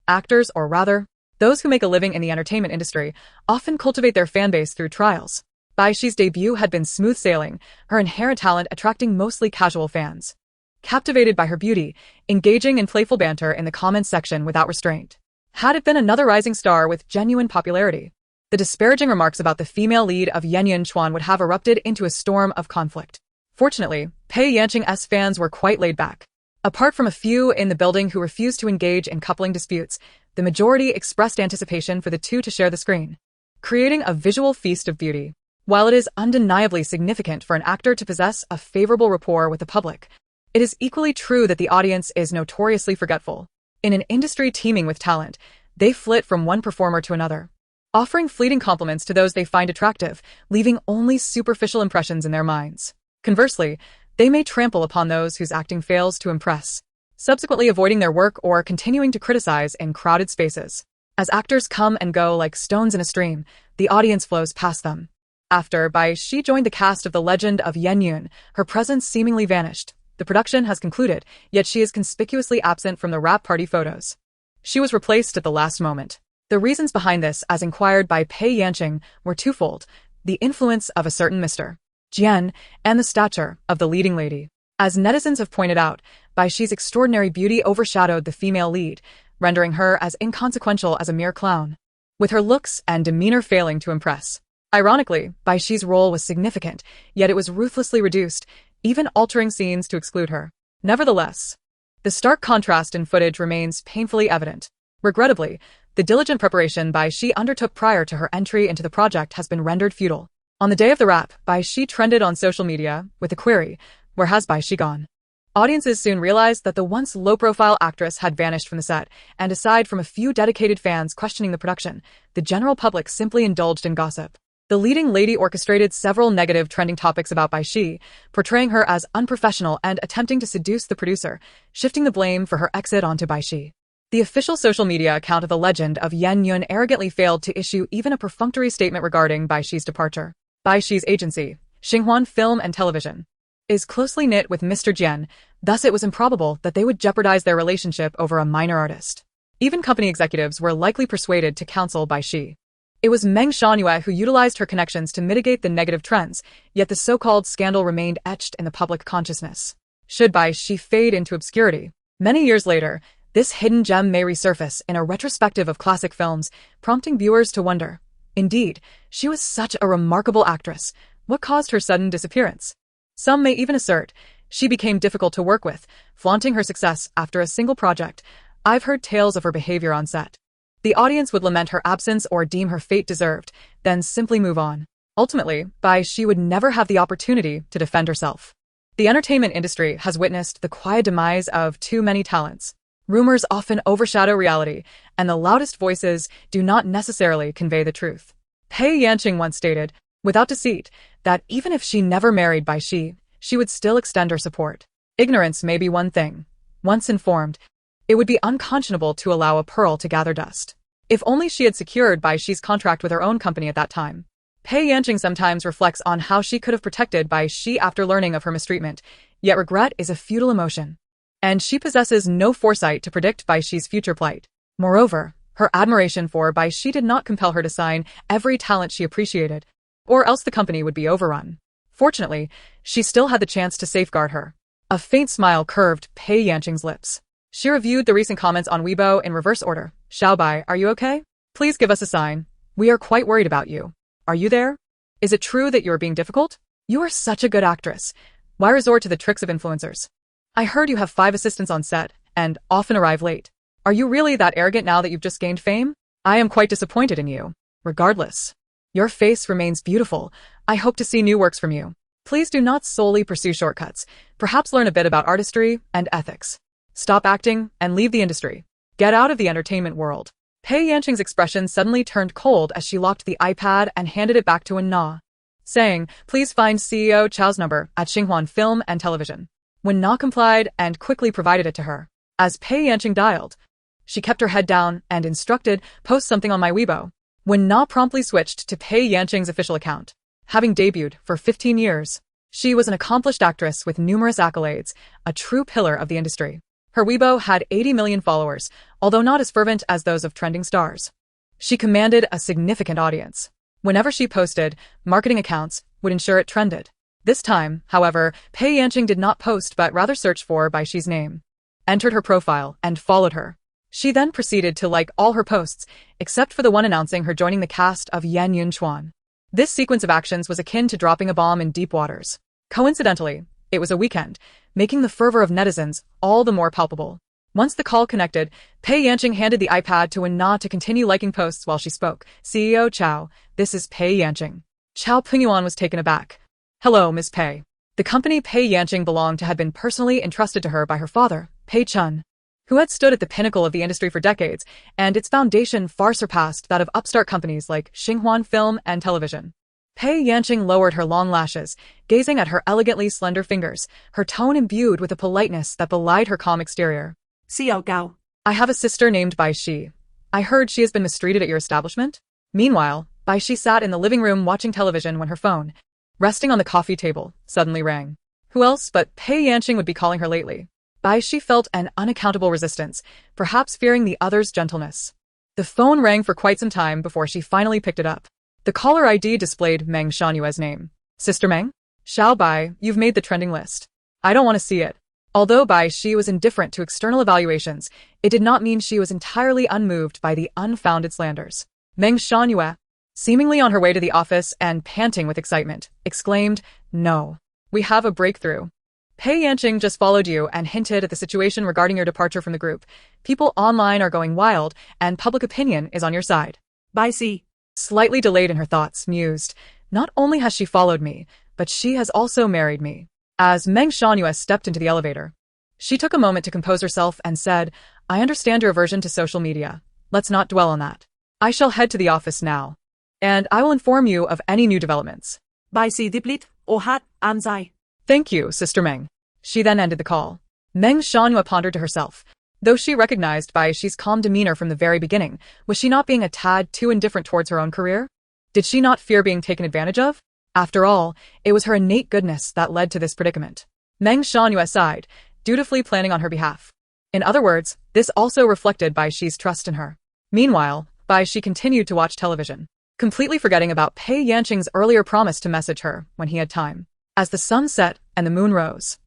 Actors, or rather, those who make a living in the entertainment industry, often cultivate their fanbase through trials. Bai Xi's debut had been smooth sailing, her inherent talent attracting mostly casual fans. Captivated by her beauty, engaging in playful banter in the comments section without restraint. Had it been another rising star with genuine popularity, the disparaging remarks about the female lead of Yanyan Chuan would have erupted into a storm of conflict. Fortunately, Pei Yanqing's fans were quite laid back. Apart from a few in the building who refused to engage in coupling disputes, the majority expressed anticipation for the two to share the screen, creating a visual feast of beauty. While it is undeniably significant for an actor to possess a favorable rapport with the public, it is equally true that the audience is notoriously forgetful. In an industry teeming with talent, they flit from one performer to another, offering fleeting compliments to those they find attractive, leaving only superficial impressions in their minds. Conversely, they may trample upon those whose acting fails to impress, subsequently avoiding their work or continuing to criticize in crowded spaces. As actors come and go like stones in a stream, the audience flows past them. After Bai Xi joined the cast of The Legend of Yanyan, her presence seemingly vanished. The production has concluded, yet she is conspicuously absent from the wrap party photos. She was replaced at the last moment. The reasons behind this, as inquired by Pei Yanqing, were twofold: the influence of a certain Mr. Jian, and the stature of the leading lady. As netizens have pointed out, Bai Xi's extraordinary beauty overshadowed the female lead, rendering her as inconsequential as a mere clown, with her looks and demeanor failing to impress. Ironically, Bai Xi's role was significant, yet it was ruthlessly reduced, even altering scenes to exclude her. Nevertheless, the stark contrast in footage remains painfully evident. Regrettably, the diligent preparation Bai Xi undertook prior to her entry into the project has been rendered futile. On the day of the wrap, Bai Xi trended on social media with the query, "Where has Bai Xi gone?" Audiences soon realized that the once low-profile actress had vanished from the set, and aside from a few dedicated fans questioning the production, the general public simply indulged in gossip. The leading lady orchestrated several negative trending topics about Bai Xi, portraying her as unprofessional and attempting to seduce the producer, shifting the blame for her exit onto Bai Xi. The official social media account of the legend of Yan Yun arrogantly failed to issue even a perfunctory statement regarding Bai Xi's departure. Bai Xi's agency, Xinhuan Film and Television, is closely knit with Mr. Jian, thus it was improbable that they would jeopardize their relationship over a minor artist. Even company executives were likely persuaded to counsel Bai Xi. It was Meng Shangyue who utilized her connections to mitigate the negative trends, yet the so-called scandal remained etched in the public consciousness. Should Bai Xi fade into obscurity, many years later, this hidden gem may resurface in a retrospective of classic films, prompting viewers to wonder. Indeed, she was such a remarkable actress. What caused her sudden disappearance? Some may even assert she became difficult to work with, flaunting her success after a single project. I've heard tales of her behavior on set. The audience would lament her absence or deem her fate deserved, then simply move on. Ultimately, Bai Xi would never have the opportunity to defend herself. The entertainment industry has witnessed the quiet demise of too many talents. Rumors often overshadow reality, and the loudest voices do not necessarily convey the truth. Pei Yanqing once stated, without deceit, that even if she never married Bai Xi, she would still extend her support. Ignorance may be one thing. Once informed, it would be unconscionable to allow a pearl to gather dust. If only she had secured Bai Xi's contract with her own company at that time. Pei Yanqing sometimes reflects on how she could have protected Bai Xi after learning of her mistreatment, yet regret is a futile emotion. And she possesses no foresight to predict Bai Xi's future plight. Moreover, her admiration for Bai Xi did not compel her to sign every talent she appreciated, or else the company would be overrun. Fortunately, she still had the chance to safeguard her. A faint smile curved Pei Yanqing's lips. She reviewed the recent comments on Weibo in reverse order. Xiao Bai, are you okay? Please give us a sign. We are quite worried about you. Are you there? Is it true that you are being difficult? You are such a good actress. Why resort to the tricks of influencers? I heard you have 5 assistants on set, and often arrive late. Are you really that arrogant now that you've just gained fame? I am quite disappointed in you. Regardless, your face remains beautiful. I hope to see new works from you. Please do not solely pursue shortcuts. Perhaps learn a bit about artistry and ethics. Stop acting and leave the industry. Get out of the entertainment world. Pei Yanqing's expression suddenly turned cold as she locked the iPad and handed it back to Wen Na, saying, please find CEO Chao's number at Xinhuan Film and Television. Wen Na complied and quickly provided it to her. As Pei Yanqing dialed, she kept her head down and instructed, post something on my Weibo. Wen Na promptly switched to Pei Yanqing's official account. Having debuted for 15 years, she was an accomplished actress with numerous accolades, a true pillar of the industry. Her Weibo had 80 million followers, although not as fervent as those of trending stars. She commanded a significant audience. Whenever she posted, marketing accounts would ensure it trended. This time, however, Pei Yanqing did not post but rather searched for Bai Xi's name, entered her profile, and followed her. She then proceeded to like all her posts, except for the one announcing her joining the cast of Yan Yun Chuan. This sequence of actions was akin to dropping a bomb in deep waters. Coincidentally, it was a weekend, making the fervor of netizens all the more palpable. Once the call connected, Pei Yanqing handed the iPad to Wen Na to continue liking posts while she spoke. CEO Chao, this is Pei Yanqing. Chao Pingyuan was taken aback. Hello, Ms. Pei. The company Pei Yanqing belonged to had been personally entrusted to her by her father, Pei Chun, who had stood at the pinnacle of the industry for decades, and its foundation far surpassed that of upstart companies like Xinhuan Film and Television. Pei Yanqing lowered her long lashes, gazing at her elegantly slender fingers, her tone imbued with a politeness that belied her calm exterior. Xiao Gao. I have a sister named Bai Xi. I heard she has been mistreated at your establishment? Meanwhile, Bai Xi sat in the living room watching television when her phone, resting on the coffee table, suddenly rang. Who else but Pei Yanqing would be calling her lately? Bai Xi felt an unaccountable resistance, perhaps fearing the other's gentleness. The phone rang for quite some time before she finally picked it up. The caller ID displayed Meng Shangyue's name. Sister Meng? Xiao Bai, you've made the trending list. I don't want to see it. Although Bai Xi was indifferent to external evaluations, it did not mean she was entirely unmoved by the unfounded slanders. Meng Shangyue, seemingly on her way to the office and panting with excitement, exclaimed, no. We have a breakthrough. Pei Yanqing just followed you and hinted at the situation regarding your departure from the group. People online are going wild, and public opinion is on your side. Bai Xi, slightly delayed in her thoughts, mused, not only has she followed me, but she has also married me. As Meng Shangyue stepped into the elevator, she took a moment to compose herself and said, I understand your aversion to social media. Let's not dwell on that. I shall head to the office now. and I will inform you of any new developments. Bai Xi tiếp lít, ô hát, am dài. Thank you, Sister Meng. She then ended the call. Meng Shanhua pondered to herself. Though she recognized Bai Xi's calm demeanor from the very beginning, was she not being a tad too indifferent towards her own career? Did she not fear being taken advantage of? After all, it was her innate goodness that led to this predicament. Meng Shanhua sighed, dutifully planning on her behalf. In other words, this also reflected Bai Xi's trust in her. Meanwhile, Bai Xi continued to watch television, completely forgetting about Pei Yanqing's earlier promise to message her when he had time. As the sun set and the moon rose,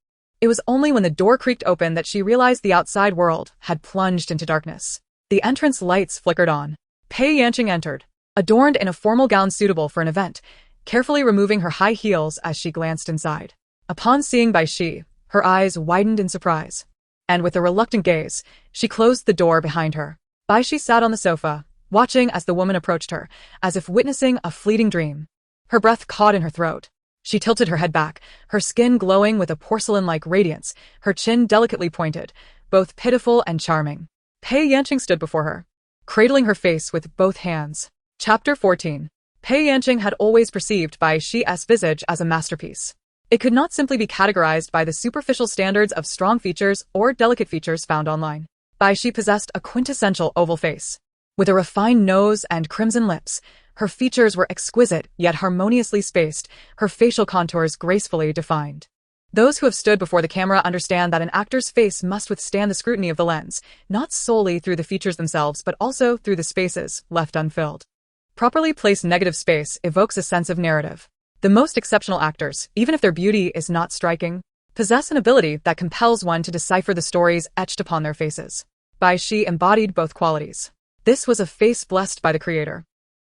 it was only when the door creaked open that she realized the outside world had plunged into darkness. The entrance lights flickered on. Pei Yanqing entered, adorned in a formal gown suitable for an event, carefully removing her high heels as she glanced inside. Upon seeing Bai Xi, her eyes widened in surprise, and with a reluctant gaze, she closed the door behind her. Bai Xi sat on the sofa, watching as the woman approached her, as if witnessing a fleeting dream. Her breath caught in her throat. She tilted her head back, her skin glowing with a porcelain-like radiance, her chin delicately pointed, both pitiful and charming. Pei Yanqing stood before her, cradling her face with both hands. Chapter 14. Pei Yanqing had always perceived Bai Xi's visage as a masterpiece. It could not simply be categorized by the superficial standards of strong features or delicate features found online. Bai Xi possessed a quintessential oval face. With a refined nose and crimson lips, her features were exquisite yet harmoniously spaced, her facial contours gracefully defined. Those who have stood before the camera understand that an actor's face must withstand the scrutiny of the lens, not solely through the features themselves but also through the spaces left unfilled. Properly placed negative space evokes a sense of narrative. The most exceptional actors, even if their beauty is not striking, possess an ability that compels one to decipher the stories etched upon their faces. Bai Xi embodied both qualities. This was a face blessed by the creator,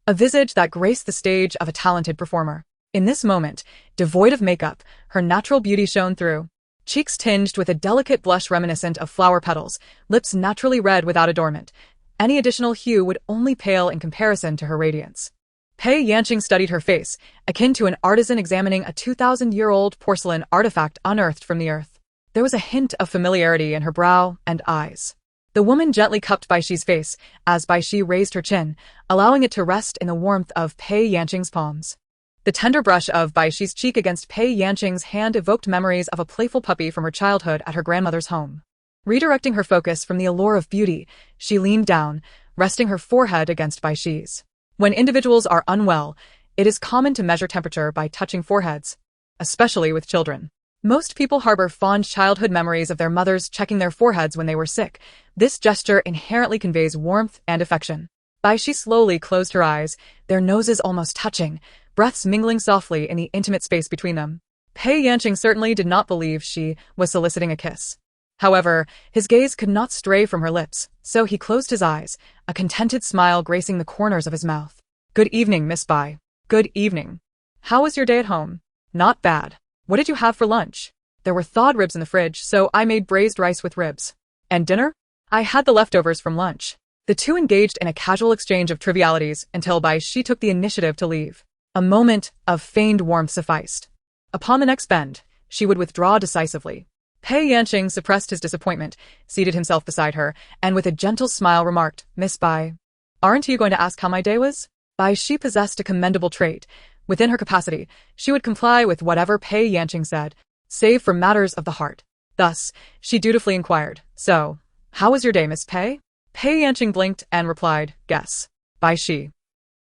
a visage that graced the stage of a talented performer. In this moment, devoid of makeup, her natural beauty shone through. Cheeks tinged with a delicate blush reminiscent of flower petals, lips naturally red without adornment. Any additional hue would only pale in comparison to her radiance. Pei Yanqing studied her face, akin to an artisan examining a 2,000-year-old porcelain artifact unearthed from the earth. There was a hint of familiarity in her brow and eyes. The woman gently cupped Bai Xi's face as Bai Xi raised her chin, allowing it to rest in the warmth of Pei Yanqing's palms. The tender brush of Bai Xi's cheek against Pei Yanqing's hand evoked memories of a playful puppy from her childhood at her grandmother's home. Redirecting her focus from the allure of beauty, she leaned down, resting her forehead against Bai Xi's. When individuals are unwell, it is common to measure temperature by touching foreheads, especially with children. Most people harbor fond childhood memories of their mothers checking their foreheads when they were sick. This gesture inherently conveys warmth and affection. Bai Xi slowly closed her eyes, their noses almost touching, breaths mingling softly in the intimate space between them. Pei Yanqing certainly did not believe she was soliciting a kiss. However, his gaze could not stray from her lips, so he closed his eyes, a contented smile gracing the corners of his mouth. Good evening, Miss Bai. Good evening. How was your day at home? Not bad. What did you have for lunch? There were thawed ribs in the fridge, so I made braised rice with ribs. And dinner? I had the leftovers from lunch. The two engaged in a casual exchange of trivialities until Bai Xi took the initiative to leave. A moment of feigned warmth sufficed. Upon the next bend, she would withdraw decisively. Pei Yanqing suppressed his disappointment, seated himself beside her, and with a gentle smile remarked, Miss Bai, aren't you going to ask how my day was? Bai Xi possessed a commendable trait. Within her capacity, she would comply with whatever Pei Yanqing said, save for matters of the heart. Thus, she dutifully inquired, So, how was your day, Miss Pei? Pei Yanqing blinked and replied, Guess. Bai Xi.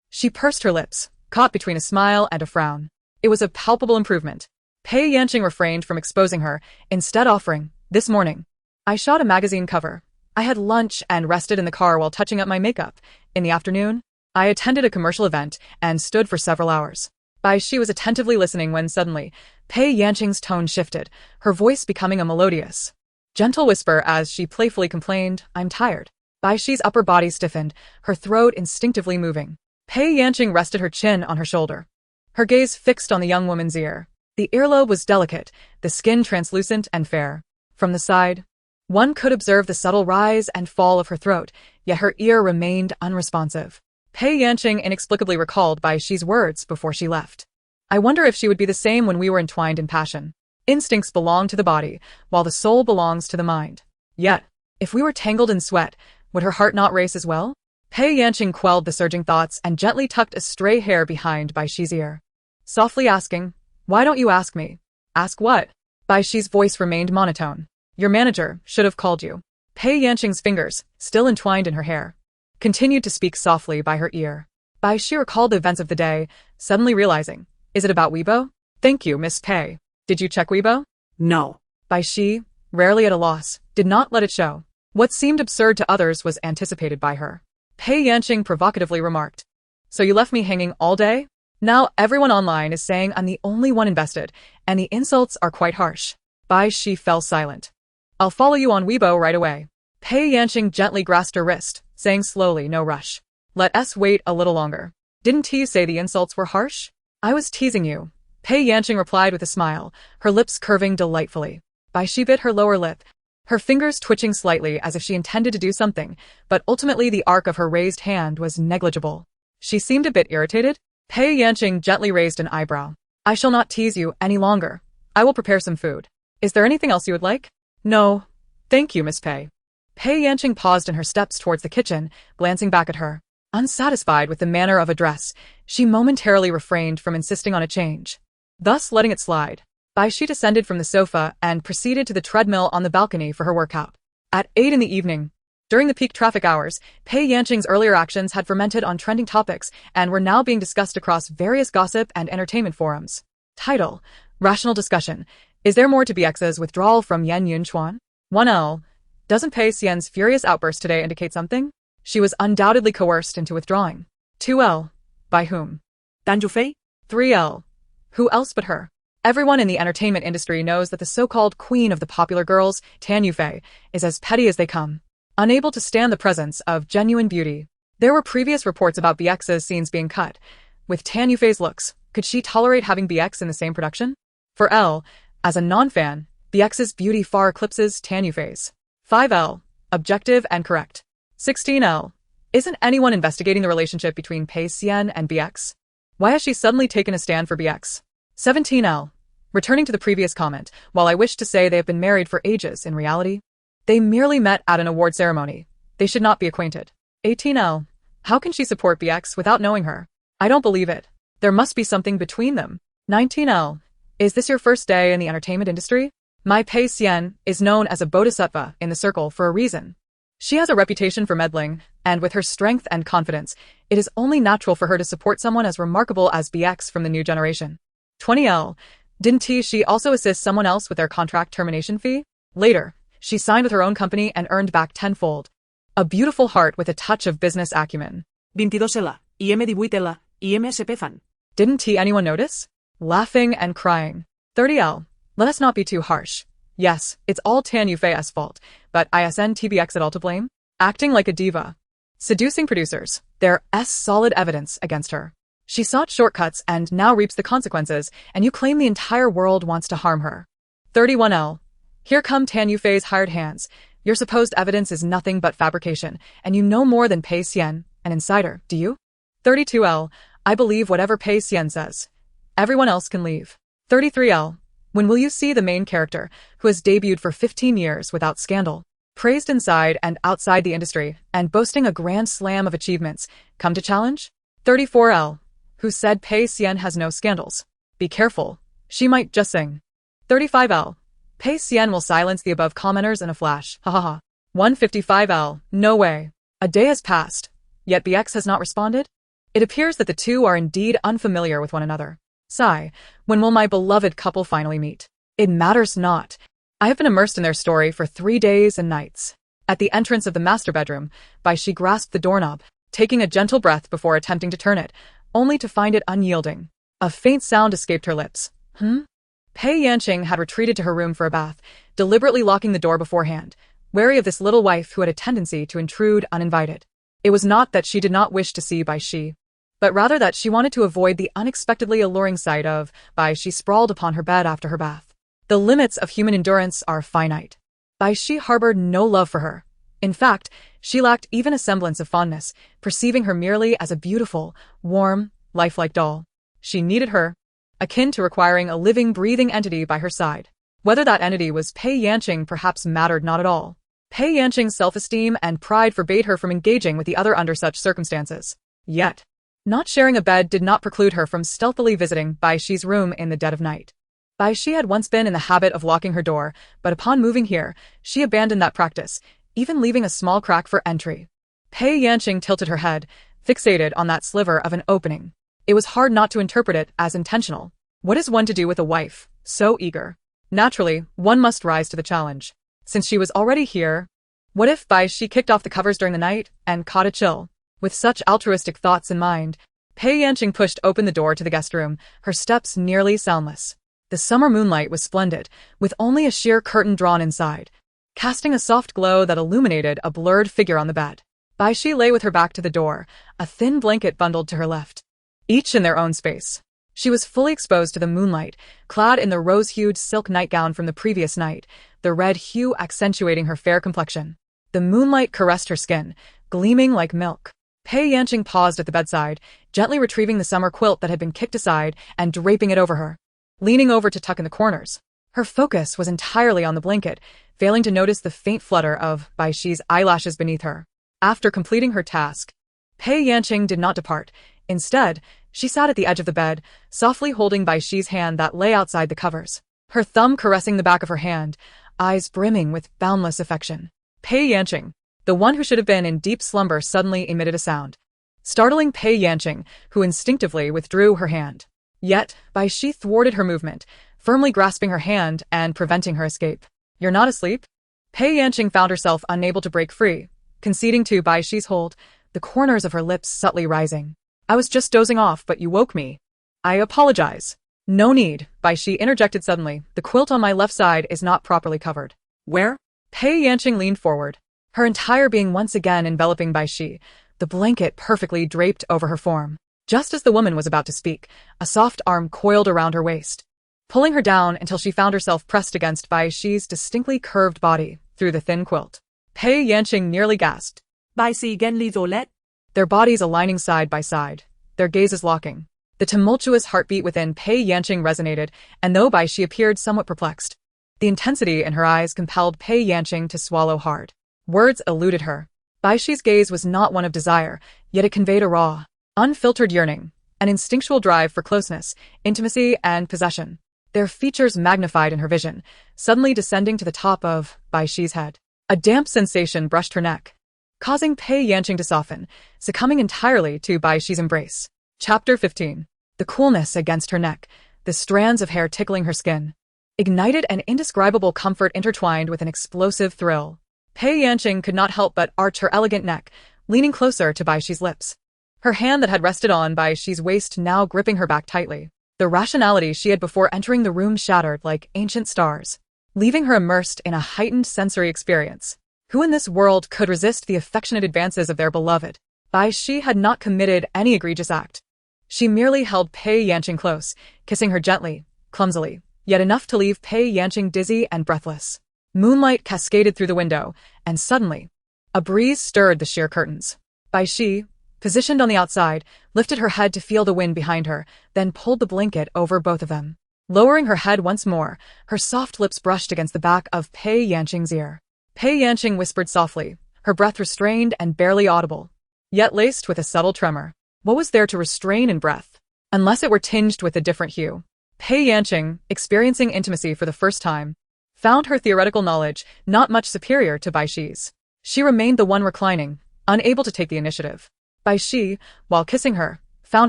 She pursed her lips, caught between a smile and a frown. It was a palpable improvement. Pei Yanqing refrained from exposing her, instead offering, This morning, I shot a magazine cover. I had lunch and rested in the car while touching up my makeup. In the afternoon, I attended a commercial event and stood for several hours. Bai Xi was attentively listening when suddenly, Pei Yanqing's tone shifted, her voice becoming a melodious, gentle whisper as she playfully complained, I'm tired. Bai Xi's upper body stiffened, her throat instinctively moving. Pei Yanqing rested her chin on her shoulder, her gaze fixed on the young woman's ear. The earlobe was delicate, the skin translucent and fair. From the side, one could observe the subtle rise and fall of her throat, yet her ear remained unresponsive. Pei Yanqing inexplicably recalled Bai Xi's words before she left. I wonder if she would be the same when we were entwined in passion. Instincts belong to the body, while the soul belongs to the mind. Yet, if we were tangled in sweat, would her heart not race as well? Pei Yanqing quelled the surging thoughts and gently tucked a stray hair behind Bai Xi's ear, softly asking, "Why don't you ask me?" "Ask what?" Bai Xi's voice remained monotone. "Your manager should have called you." Pei Yanqing's fingers, still entwined in her hair, continued to speak softly by her ear. Bai Xi recalled the events of the day, suddenly realizing, "Is it about Weibo?" "Thank you, Miss Pei. Did you check Weibo?" No. Bai Xi, rarely at a loss, did not let it show. What seemed absurd to others was anticipated by her. Pei Yanqing provocatively remarked, "So you left me hanging all day? Now everyone online is saying I'm the only one invested, and the insults are quite harsh." Bai Xi fell silent. "I'll follow you on Weibo right away." Pei Yanqing gently grasped her wrist, saying slowly, "No rush. Let us wait a little longer." "Didn't he say the insults were harsh?" "I was teasing you," Pei Yanqing replied with a smile, her lips curving delightfully. Bai Xi bit her lower lip, her fingers twitching slightly as if she intended to do something, but ultimately the arc of her raised hand was negligible. She seemed a bit irritated. Pei Yanqing gently raised an eyebrow. "I shall not tease you any longer. I will prepare some food. Is there anything else you would like?" "No. Thank you, Miss Pei." Pei Yanqing paused in her steps towards the kitchen, glancing back at her. Unsatisfied with the manner of address, she momentarily refrained from insisting on a change, thus letting it slide. Bai Xi descended from the sofa and proceeded to the treadmill on the balcony for her workout. At 8 in the evening, during the peak traffic hours, Pei Yanqing's earlier actions had fermented on trending topics and were now being discussed across various gossip and entertainment forums. Title: Rational Discussion. Is there more to BX's withdrawal from Yan Yunchuan? 1L. Doesn't Pei Xian's furious outburst today indicate something? She was undoubtedly coerced into withdrawing. 2L. By whom? Dan Yufei? 3L. Who else but her? Everyone in the entertainment industry knows that the so-called queen of the popular girls, Tan Yufei, is as petty as they come, unable to stand the presence of genuine beauty. There were previous reports about BX's scenes being cut. With Tan Yufei's looks, could she tolerate having BX in the same production? For L, as a non-fan, BX's beauty far eclipses Tan Yufei's. 5L. Objective and correct. 16L. Isn't anyone investigating the relationship between Pei Xian and BX? Why has she suddenly taken a stand for BX? 17L. Returning to the previous comment, while I wish to say they have been married for ages, in reality, they merely met at an award ceremony. They should not be acquainted. 18L. How can she support BX without knowing her? I don't believe it. There must be something between them. 19L. Is this your first day in the entertainment industry? My Pei Xian is known as a bodhisattva in the circle for a reason. She has a reputation for meddling, and with her strength and confidence, it is only natural for her to support someone as remarkable as BX from the new generation. 20L. Didn't she also assist someone else with their contract termination fee? Later, she signed with her own company and earned back tenfold. A beautiful heart with a touch of business acumen. 22L. IM18L. IMSP fan. Didn't anyone notice? Laughing and crying. 30L. Let us not be too harsh. Yes, it's all Tan Yufei's fault, but isn't TBX at all to blame? Acting like a diva. Seducing producers. There's solid evidence against her. She sought shortcuts and now reaps the consequences, and you claim the entire world wants to harm her. 31L. Here come Tan Yufei's hired hands. Your supposed evidence is nothing but fabrication, and you know more than Pei Xian, an insider, do you? 32L. I believe whatever Pei Xian says. Everyone else can leave. 33L. When will you see the main character, who has debuted for 15 years without scandal, praised inside and outside the industry, and boasting a grand slam of achievements, come to challenge? 34L. Who said Pei Xian has no scandals? Be careful. She might just sing. 35L. Pei Xian will silence the above commenters in a flash. Ha ha ha. 155L. No way. A day has passed, yet BX has not responded? It appears that the two are indeed unfamiliar with one another. Sigh, when will my beloved couple finally meet? It matters not. I have been immersed in their story for 3 days and nights. At the entrance of the master bedroom, Bai Xi grasped the doorknob, taking a gentle breath before attempting to turn it, only to find it unyielding. A faint sound escaped her lips. Pei Yanqing had retreated to her room for a bath, deliberately locking the door beforehand, wary of this little wife who had a tendency to intrude uninvited. It was not that she did not wish to see Bai Xi, but rather that she wanted to avoid the unexpectedly alluring sight of Bai Xi sprawled upon her bed after her bath. The limits of human endurance are finite. Bai Xi harbored no love for her. In fact, she lacked even a semblance of fondness, perceiving her merely as a beautiful, warm, lifelike doll. She needed her, akin to requiring a living, breathing entity by her side. Whether that entity was Pei Yanqing perhaps mattered not at all. Pei Yanqing's self-esteem and pride forbade her from engaging with the other under such circumstances. Yet, not sharing a bed did not preclude her from stealthily visiting Bai Xi's room in the dead of night. Bai Xi had once been in the habit of locking her door, but upon moving here, she abandoned that practice, even leaving a small crack for entry. Pei Yanqing tilted her head, fixated on that sliver of an opening. It was hard not to interpret it as intentional. What is one to do with a wife so eager? Naturally, one must rise to the challenge. Since she was already here, what if Bai Xi kicked off the covers during the night and caught a chill? With such altruistic thoughts in mind, Pei Yanqing pushed open the door to the guest room, her steps nearly soundless. The summer moonlight was splendid, with only a sheer curtain drawn inside, casting a soft glow that illuminated a blurred figure on the bed. Bai Xi lay with her back to the door, a thin blanket bundled to her left. Each in their own space. She was fully exposed to the moonlight, clad in the rose-hued silk nightgown from the previous night, the red hue accentuating her fair complexion. The moonlight caressed her skin, gleaming like milk. Pei Yanqing paused at the bedside, gently retrieving the summer quilt that had been kicked aside and draping it over her. Leaning over to tuck in the corners, her focus was entirely on the blanket, failing to notice the faint flutter of Bai Xi's eyelashes beneath her. After completing her task, Pei Yanqing did not depart. Instead, she sat at the edge of the bed, softly holding Bai Xi's hand that lay outside the covers, her thumb caressing the back of her hand, eyes brimming with boundless affection. Pei Yanqing, the one who should have been in deep slumber, suddenly emitted a sound, startling Pei Yanqing, who instinctively withdrew her hand. Yet, Bai Xi thwarted her movement, firmly grasping her hand and preventing her escape. "You're not asleep?" Pei Yanqing found herself unable to break free, conceding to Bai Xi's hold, the corners of her lips subtly rising. "I was just dozing off, but you woke me." "I apologize." "No need," Bai Xi interjected suddenly. "The quilt on my left side is not properly covered." Where? Pei Yanqing leaned forward, her entire being once again enveloping Bai Xi, the blanket perfectly draped over her form. Just as the woman was about to speak, a soft arm coiled around her waist, pulling her down until she found herself pressed against Bai Xi's distinctly curved body through the thin quilt. Pei Yanqing nearly gasped. Bai Xi gen li let. Their bodies aligning side by side, their gazes locking. The tumultuous heartbeat within Pei Yanqing resonated, and though Bai Xi appeared somewhat perplexed, the intensity in her eyes compelled Pei Yanqing to swallow hard. Words eluded her. Bai Xi's gaze was not one of desire, yet it conveyed a raw, unfiltered yearning, an instinctual drive for closeness, intimacy, and possession. Their features magnified in her vision, suddenly descending to the top of Bai Xi's head. A damp sensation brushed her neck, causing Pei Yanqing to soften, succumbing entirely to Bai Xi's embrace. Chapter 15. The coolness against her neck, the strands of hair tickling her skin, ignited an indescribable comfort intertwined with an explosive thrill. Pei Yanqing could not help but arch her elegant neck, leaning closer to Bai Xi's lips. Her hand that had rested on Bai Xi's waist now gripping her back tightly. The rationality she had before entering the room shattered like ancient stars, leaving her immersed in a heightened sensory experience. Who in this world could resist the affectionate advances of their beloved? Bai Xi had not committed any egregious act. She merely held Pei Yanqing close, kissing her gently, clumsily, yet enough to leave Pei Yanqing dizzy and breathless. Moonlight cascaded through the window, and suddenly, a breeze stirred the sheer curtains. Bai Xi, positioned on the outside, lifted her head to feel the wind behind her, then pulled the blanket over both of them. Lowering her head once more, her soft lips brushed against the back of Pei Yanqing's ear. Pei Yanqing whispered softly, her breath restrained and barely audible, yet laced with a subtle tremor. What was there to restrain in breath, unless it were tinged with a different hue? Pei Yanqing, experiencing intimacy for the first time, found her theoretical knowledge not much superior to Bai Xi's. She remained the one reclining, unable to take the initiative. Bai Xi, while kissing her, found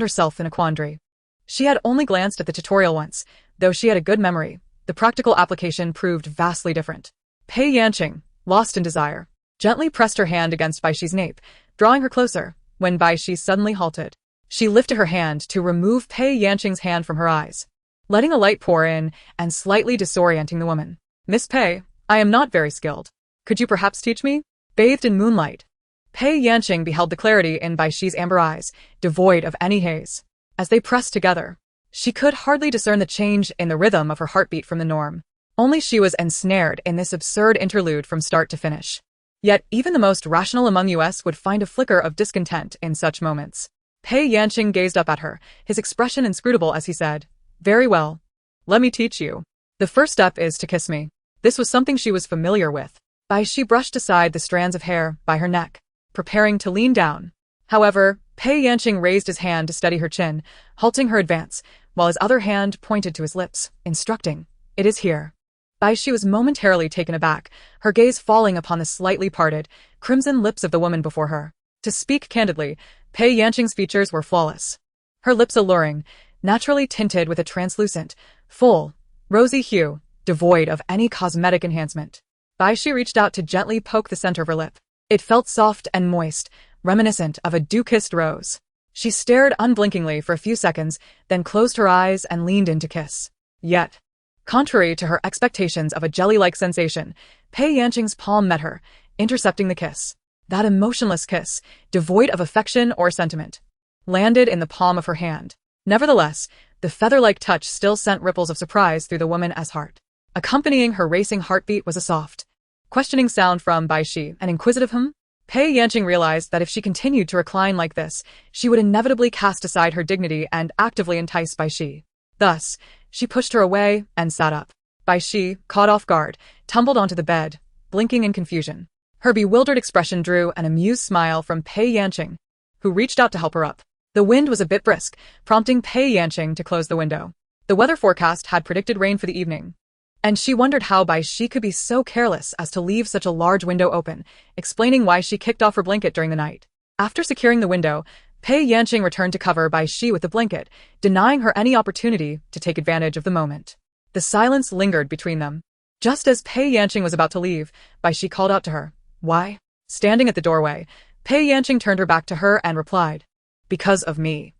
herself in a quandary. She had only glanced at the tutorial once, though she had a good memory. The practical application proved vastly different. Pei Yanqing, lost in desire, gently pressed her hand against Bai Xi's nape, drawing her closer, when Bai Xi suddenly halted. She lifted her hand to remove Pei Yanqing's hand from her eyes, letting a light pour in and slightly disorienting the woman. "Miss Pei, I am not very skilled. Could you perhaps teach me?" Bathed in moonlight, Pei Yanqing beheld the clarity in Bai Xi's amber eyes, devoid of any haze. As they pressed together, she could hardly discern the change in the rhythm of her heartbeat from the norm. Only she was ensnared in this absurd interlude from start to finish. Yet even the most rational among us would find a flicker of discontent in such moments. Pei Yanqing gazed up at her, his expression inscrutable as he said, "Very well. Let me teach you. The first step is to kiss me." This was something she was familiar with. Bai Xi brushed aside the strands of hair by her neck, preparing to lean down. However, Pei Yanqing raised his hand to steady her chin, halting her advance, while his other hand pointed to his lips, instructing, "It is here." Bai Xi was momentarily taken aback, her gaze falling upon the slightly parted, crimson lips of the woman before her. To speak candidly, Pei Yanqing's features were flawless. Her lips alluring, naturally tinted with a translucent, full, rosy hue, devoid of any cosmetic enhancement. Bai Xi reached out to gently poke the center of her lip. It felt soft and moist, reminiscent of a dew-kissed rose. She stared unblinkingly for a few seconds, then closed her eyes and leaned in to kiss. Yet, contrary to her expectations of a jelly-like sensation, Pei Yanqing's palm met her, intercepting the kiss. That emotionless kiss, devoid of affection or sentiment, landed in the palm of her hand. Nevertheless, the feather-like touch still sent ripples of surprise through the woman's heart. Accompanying her racing heartbeat was a soft, questioning sound from Bai Xi, an inquisitive hum. Pei Yanqing realized that if she continued to recline like this, she would inevitably cast aside her dignity and actively entice Bai Xi. Thus, she pushed her away and sat up. Bai Xi, caught off guard, tumbled onto the bed, blinking in confusion. Her bewildered expression drew an amused smile from Pei Yanqing, who reached out to help her up. The wind was a bit brisk, prompting Pei Yanqing to close the window. The weather forecast had predicted rain for the evening, and she wondered how Bai Xi could be so careless as to leave such a large window open, explaining why she kicked off her blanket during the night. After securing the window, Pei Yanqing returned to cover Bai Xi with the blanket, denying her any opportunity to take advantage of the moment. The silence lingered between them. Just as Pei Yanqing was about to leave, Bai Xi called out to her. "Why?" Standing at the doorway, Pei Yanqing turned her back to her and replied, "Because of me."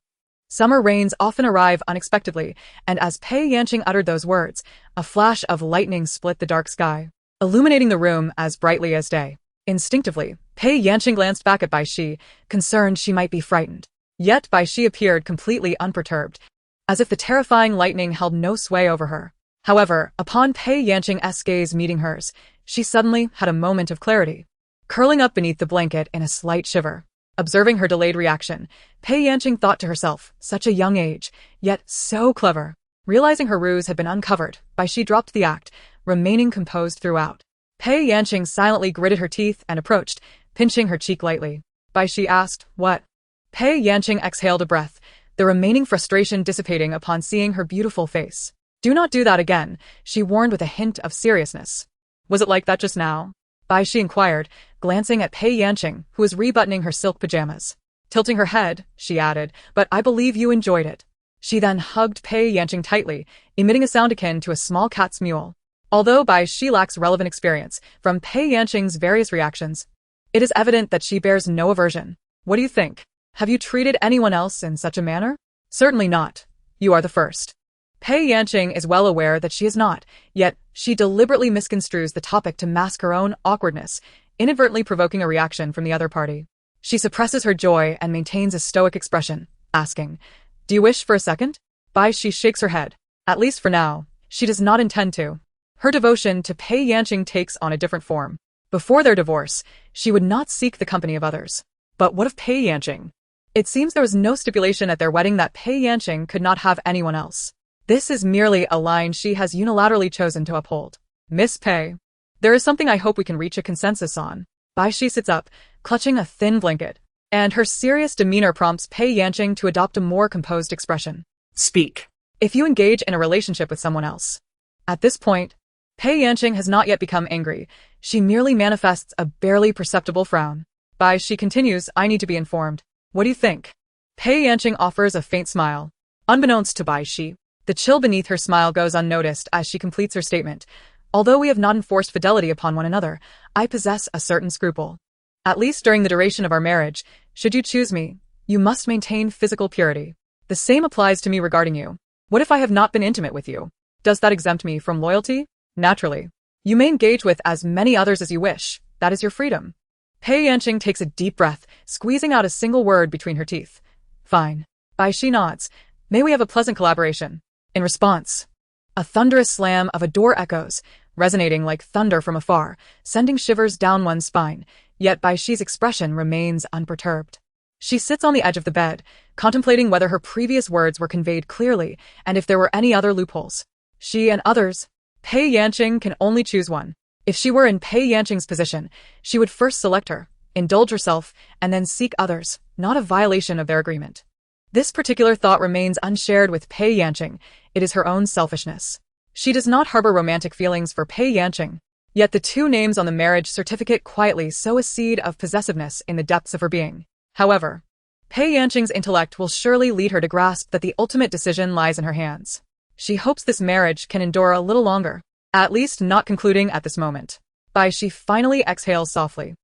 Summer rains often arrive unexpectedly, and as Pei Yanqing uttered those words, a flash of lightning split the dark sky, illuminating the room as brightly as day. Instinctively, Pei Yanqing glanced back at Bai Xi, concerned she might be frightened. Yet Bai Xi appeared completely unperturbed, as if the terrifying lightning held no sway over her. However, upon Pei Yanqing's gaze meeting hers, she suddenly had a moment of clarity. Curling up beneath the blanket in a slight shiver, observing her delayed reaction, Pei Yanqing thought to herself, such a young age, yet so clever. Realizing her ruse had been uncovered, Bai Xi dropped the act, remaining composed throughout. Pei Yanqing silently gritted her teeth and approached, pinching her cheek lightly. Bai Xi asked, "What?" Pei Yanqing exhaled a breath, the remaining frustration dissipating upon seeing her beautiful face. "Do not do that again," she warned with a hint of seriousness. "Was it like that just now?" Bai Xi inquired, glancing at Pei Yanqing, who was rebuttoning her silk pajamas. Tilting her head, she added, "But I believe you enjoyed it." She then hugged Pei Yanqing tightly, emitting a sound akin to a small cat's mewl. Although Bai Xi lacks relevant experience from Pei Yanqing's various reactions, it is evident that she bears no aversion. "What do you think? Have you treated anyone else in such a manner?" "Certainly not. You are the first." Pei Yanqing is well aware that she is not, yet she deliberately misconstrues the topic to mask her own awkwardness, inadvertently provoking a reaction from the other party. She suppresses her joy and maintains a stoic expression, asking, "Do you wish for a second?" Bai Xi shakes her head. At least for now, she does not intend to. Her devotion to Pei Yanqing takes on a different form. Before their divorce, she would not seek the company of others. But what of Pei Yanqing? It seems there was no stipulation at their wedding that Pei Yanqing could not have anyone else. This is merely a line she has unilaterally chosen to uphold. "Miss Pei, there is something I hope we can reach a consensus on." Bai Xi sits up, clutching a thin blanket, and her serious demeanor prompts Pei Yanqing to adopt a more composed expression. Speak. "If you engage in a relationship with someone else." At this point, Pei Yanqing has not yet become angry. She merely manifests a barely perceptible frown. Bai Xi continues, "I need to be informed. What do you think?" Pei Yanqing offers a faint smile. Unbeknownst to Bai Xi, the chill beneath her smile goes unnoticed as she completes her statement. "Although we have not enforced fidelity upon one another, I possess a certain scruple. At least during the duration of our marriage, should you choose me, you must maintain physical purity. The same applies to me regarding you. What if I have not been intimate with you? Does that exempt me from loyalty? Naturally. You may engage with as many others as you wish. That is your freedom." Pei Yanqing takes a deep breath, squeezing out a single word between her teeth. "Fine." Bai Xi nods. "May we have a pleasant collaboration." In response, a thunderous slam of a door echoes, resonating like thunder from afar, sending shivers down one's spine, yet Bai Xi's expression remains unperturbed. She sits on the edge of the bed, contemplating whether her previous words were conveyed clearly and if there were any other loopholes. She and others, Pei Yanqing, can only choose one. If she were in Pei Yanqing's position, she would first select her, indulge herself, and then seek others, not a violation of their agreement. This particular thought remains unshared with Pei Yanqing. It is her own selfishness. She does not harbor romantic feelings for Pei Yanqing, yet the two names on the marriage certificate quietly sow a seed of possessiveness in the depths of her being. However, Pei Yanqing's intellect will surely lead her to grasp that the ultimate decision lies in her hands. She hopes this marriage can endure a little longer, at least not concluding at this moment. Bai Xi finally exhales softly.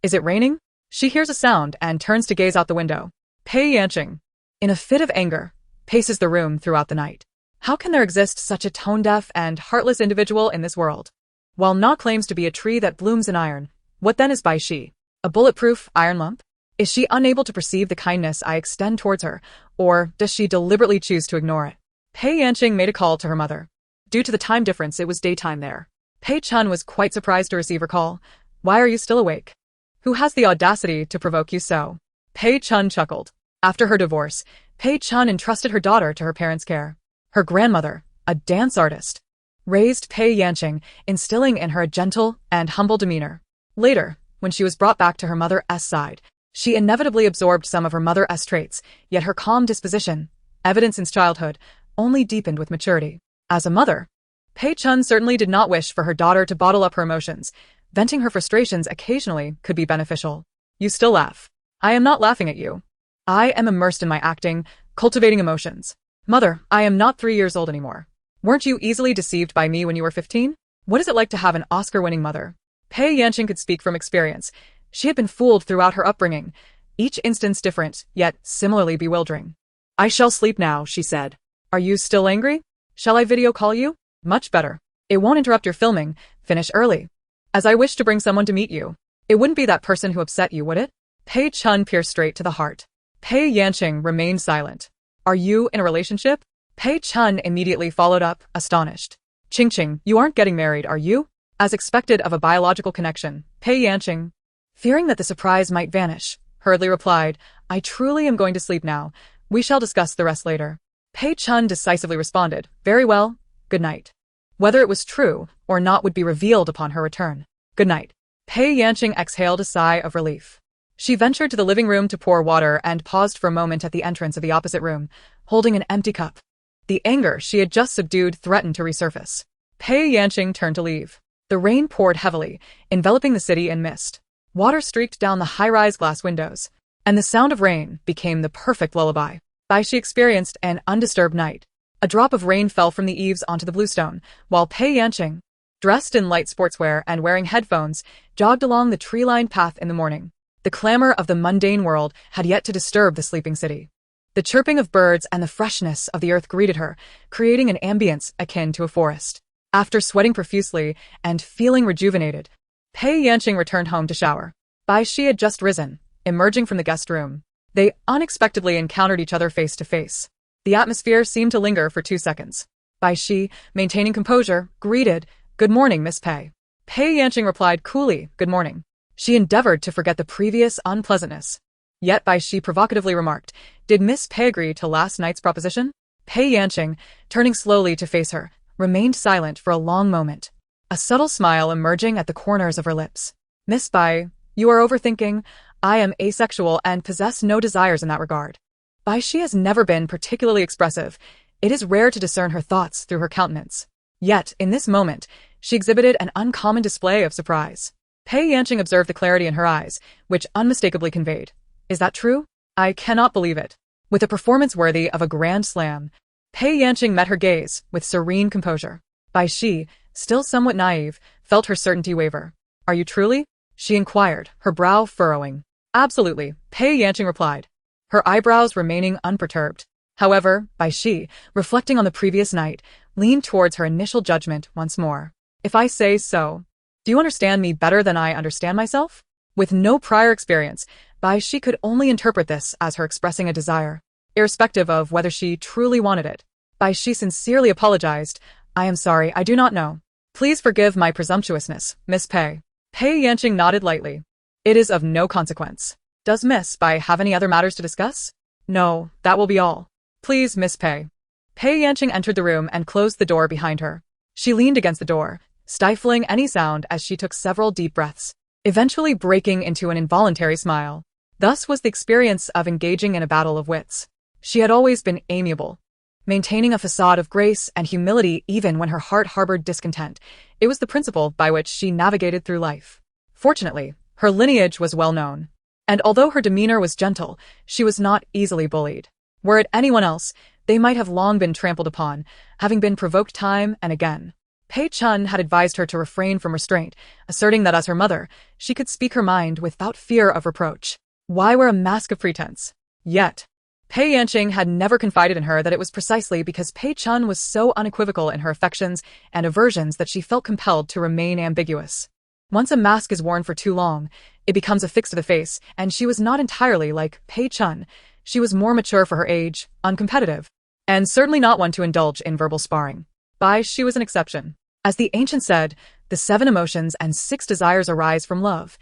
Is it raining? She hears a sound and turns to gaze out the window. Pei Yanqing, in a fit of anger, paces the room throughout the night. How can there exist such a tone-deaf and heartless individual in this world? While Na claims to be a tree that blooms in iron, what then is Bai Xi? A bulletproof iron lump? Is she unable to perceive the kindness I extend towards her, or does she deliberately choose to ignore it? Pei Yanqing made a call to her mother. Due to the time difference, it was daytime there. Pei Chun was quite surprised to receive her call. Why are you still awake? Who has the audacity to provoke you so? Pei Chun chuckled. After her divorce, Pei Chun entrusted her daughter to her parents' care. Her grandmother, a dance artist, raised Pei Yanqing, instilling in her a gentle and humble demeanor. Later, when she was brought back to her mother's side, she inevitably absorbed some of her mother's traits, yet her calm disposition, evident since childhood, only deepened with maturity. As a mother, Pei Chun certainly did not wish for her daughter to bottle up her emotions. Venting her frustrations occasionally could be beneficial. You still laugh. I am not laughing at you. I am immersed in my acting, cultivating emotions. Mother, I am not 3 years old anymore. Weren't you easily deceived by me when you were 15? What is it like to have an Oscar-winning mother? Pei Yanqing could speak from experience. She had been fooled throughout her upbringing, each instance different, yet similarly bewildering. I shall sleep now, she said. Are you still angry? Shall I video call you? Much better. It won't interrupt your filming. Finish early. As I wish to bring someone to meet you. It wouldn't be that person who upset you, would it? Pei Chun pierced straight to the heart. Pei Yanqing remained silent. Are you in a relationship? Pei Chun immediately followed up, astonished. Ching, you aren't getting married, are you? As expected of a biological connection, Pei Yanqing, fearing that the surprise might vanish, hurriedly replied, I truly am going to sleep now. We shall discuss the rest later. Pei Chun decisively responded, very well, good night. Whether it was true or not would be revealed upon her return. Good night. Pei Yanqing exhaled a sigh of relief. She ventured to the living room to pour water and paused for a moment at the entrance of the opposite room, holding an empty cup. The anger she had just subdued threatened to resurface. Pei Yanqing turned to leave. The rain poured heavily, enveloping the city in mist. Water streaked down the high-rise glass windows, and the sound of rain became the perfect lullaby. Bai Xi experienced an undisturbed night. A drop of rain fell from the eaves onto the bluestone, while Pei Yanqing, dressed in light sportswear and wearing headphones, jogged along the tree-lined path in the morning. The clamor of the mundane world had yet to disturb the sleeping city. The chirping of birds and the freshness of the earth greeted her, creating an ambience akin to a forest. After sweating profusely and feeling rejuvenated, Pei Yanqing returned home to shower. Bai Xi had just risen, emerging from the guest room. They unexpectedly encountered each other face to face. The atmosphere seemed to linger for 2 seconds. Bai Xi, maintaining composure, greeted, Good morning, Miss Pei. Pei Yanqing replied coolly, Good morning. She endeavored to forget the previous unpleasantness. Yet Bai Xi provocatively remarked, Did Miss Pei agree to last night's proposition? Pei Yanqing, turning slowly to face her, remained silent for a long moment, a subtle smile emerging at the corners of her lips. Miss Bai, you are overthinking. I am asexual and possess no desires in that regard. Bai Xi has never been particularly expressive. It is rare to discern her thoughts through her countenance. Yet, in this moment, she exhibited an uncommon display of surprise. Pei Yanqing observed the clarity in her eyes, which unmistakably conveyed, Is that true? I cannot believe it. With a performance worthy of a grand slam, Pei Yanqing met her gaze with serene composure. Bai Xi, still somewhat naive, felt her certainty waver. Are you truly? She inquired, her brow furrowing. Absolutely, Pei Yanqing replied, her eyebrows remaining unperturbed. However, Bai Xi, reflecting on the previous night, leaned towards her initial judgment once more. If I say so, do you understand me better than I understand myself? With no prior experience, Bai Xi could only interpret this as her expressing a desire, irrespective of whether she truly wanted it. Bai Xi sincerely apologized. I am sorry, I do not know. Please forgive my presumptuousness, Miss Pei. Pei Yanqing nodded lightly. It is of no consequence. Does Miss Bai have any other matters to discuss? No, that will be all. Please, Miss Pei. Pei Yanqing entered the room and closed the door behind her. She leaned against the door, stifling any sound as she took several deep breaths, eventually breaking into an involuntary smile. Thus was the experience of engaging in a battle of wits. She had always been amiable, maintaining a facade of grace and humility even when her heart harbored discontent. It was the principle by which she navigated through life. Fortunately, her lineage was well known, and although her demeanor was gentle, she was not easily bullied. Were it anyone else, they might have long been trampled upon, having been provoked time and again. Pei Chun had advised her to refrain from restraint, asserting that as her mother, she could speak her mind without fear of reproach. Why wear a mask of pretense? Yet, Pei Yanqing had never confided in her that it was precisely because Pei Chun was so unequivocal in her affections and aversions that she felt compelled to remain ambiguous. Once a mask is worn for too long, it becomes affixed to the face, and she was not entirely like Pei Chun. She was more mature for her age, uncompetitive, and certainly not one to indulge in verbal sparring. Bai Xi was an exception. As the ancient said, the 7 emotions and 6 desires arise from love,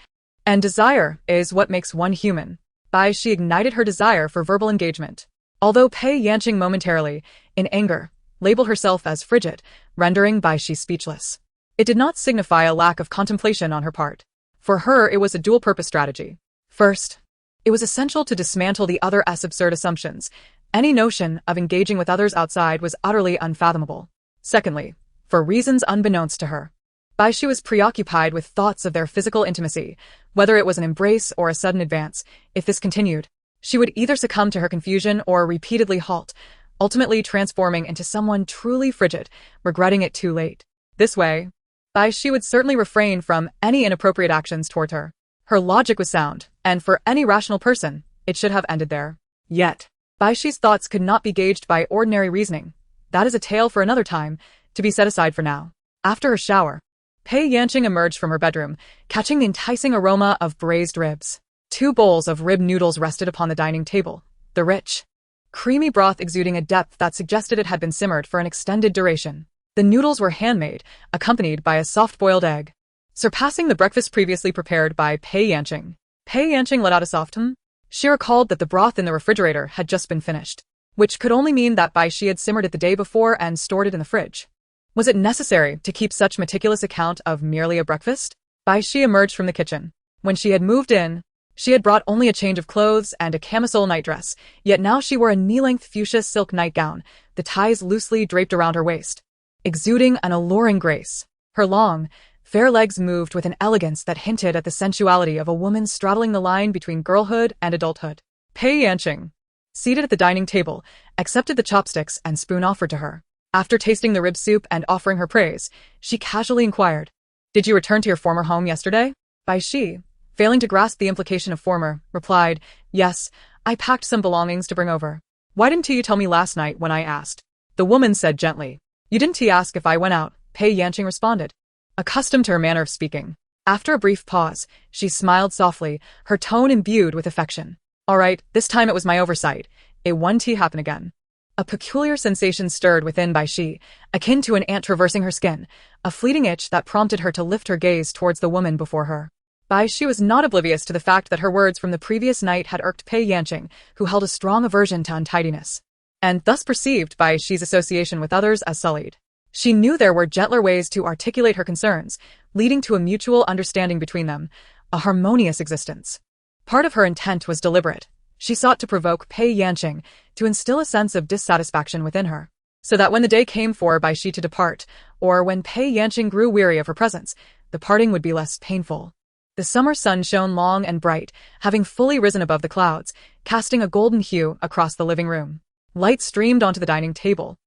and desire is what makes one human. Bai Xi ignited her desire for verbal engagement. Although Pei Yanqing momentarily, in anger, labeled herself as frigid, rendering Bai Xi speechless, it did not signify a lack of contemplation on her part. For her, it was a dual-purpose strategy. First, it was essential to dismantle the other's absurd assumptions. Any notion of engaging with others outside was utterly unfathomable. Secondly, for reasons unbeknownst to her, Bai Xi was preoccupied with thoughts of their physical intimacy, whether it was an embrace or a sudden advance. If this continued, she would either succumb to her confusion or repeatedly halt, ultimately transforming into someone truly frigid, regretting it too late. This way, Bai Xi would certainly refrain from any inappropriate actions toward her. Her logic was sound, and for any rational person, it should have ended there. Yet, Bai Xi's thoughts could not be gauged by ordinary reasoning. That is a tale for another time, to be set aside for now. After her shower, Pei Yanqing emerged from her bedroom, catching the enticing aroma of braised ribs. 2 bowls of rib noodles rested upon the dining table, the rich, creamy broth exuding a depth that suggested it had been simmered for an extended duration. The noodles were handmade, accompanied by a soft-boiled egg, surpassing the breakfast previously prepared by Pei Yanqing. Pei Yanqing let out a soft hum. She recalled that the broth in the refrigerator had just been finished, which could only mean that Bai Xi had simmered it the day before and stored it in the fridge. Was it necessary to keep such meticulous account of merely a breakfast? Bai Xi emerged from the kitchen. When she had moved in, she had brought only a change of clothes and a camisole nightdress, yet now she wore a knee-length fuchsia silk nightgown, the ties loosely draped around her waist, exuding an alluring grace. Her long, fair legs moved with an elegance that hinted at the sensuality of a woman straddling the line between girlhood and adulthood. Pei Yanqing, seated at the dining table, accepted the chopsticks and spoon offered to her. After tasting the rib soup and offering her praise, she casually inquired, "Did you return to your former home yesterday?" Bai Xi, failing to grasp the implication of former, replied, "Yes, I packed some belongings to bring over." "Why didn't you tell me last night when I asked?" The woman said gently. "You didn't ask if I went out," Pei Yanqing responded, accustomed to her manner of speaking. After a brief pause, she smiled softly, her tone imbued with affection. "All right, this time it was my oversight. It won't happen again." A peculiar sensation stirred within Bai Xi, akin to an ant traversing her skin, a fleeting itch that prompted her to lift her gaze towards the woman before her. Bai Xi was not oblivious to the fact that her words from the previous night had irked Pei Yanqing, who held a strong aversion to untidiness, and thus perceived Bai Xi's association with others as sullied. She knew there were gentler ways to articulate her concerns, leading to a mutual understanding between them, a harmonious existence. Part of her intent was deliberate. She sought to provoke Pei Yanqing, to instill a sense of dissatisfaction within her, so that when the day came for Bai Xi to depart, or when Pei Yanqing grew weary of her presence, the parting would be less painful. The summer sun shone long and bright, having fully risen above the clouds, casting a golden hue across the living room. Light streamed onto the dining table,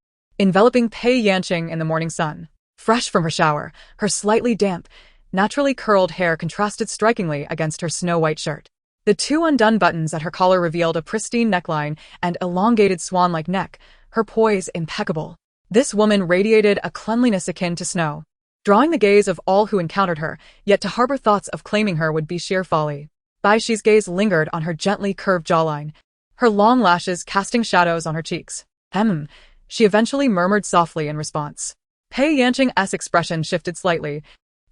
enveloping Pei Yanqing in the morning sun. Fresh from her shower, her slightly damp, naturally curled hair contrasted strikingly against her snow-white shirt. The 2 undone buttons at her collar revealed a pristine neckline and elongated swan-like neck, her poise impeccable. This woman radiated a cleanliness akin to snow, drawing the gaze of all who encountered her, yet to harbor thoughts of claiming her would be sheer folly. Bai Xi's gaze lingered on her gently curved jawline, her long lashes casting shadows on her cheeks. She eventually murmured softly in response. Pei Yanqing's expression shifted slightly,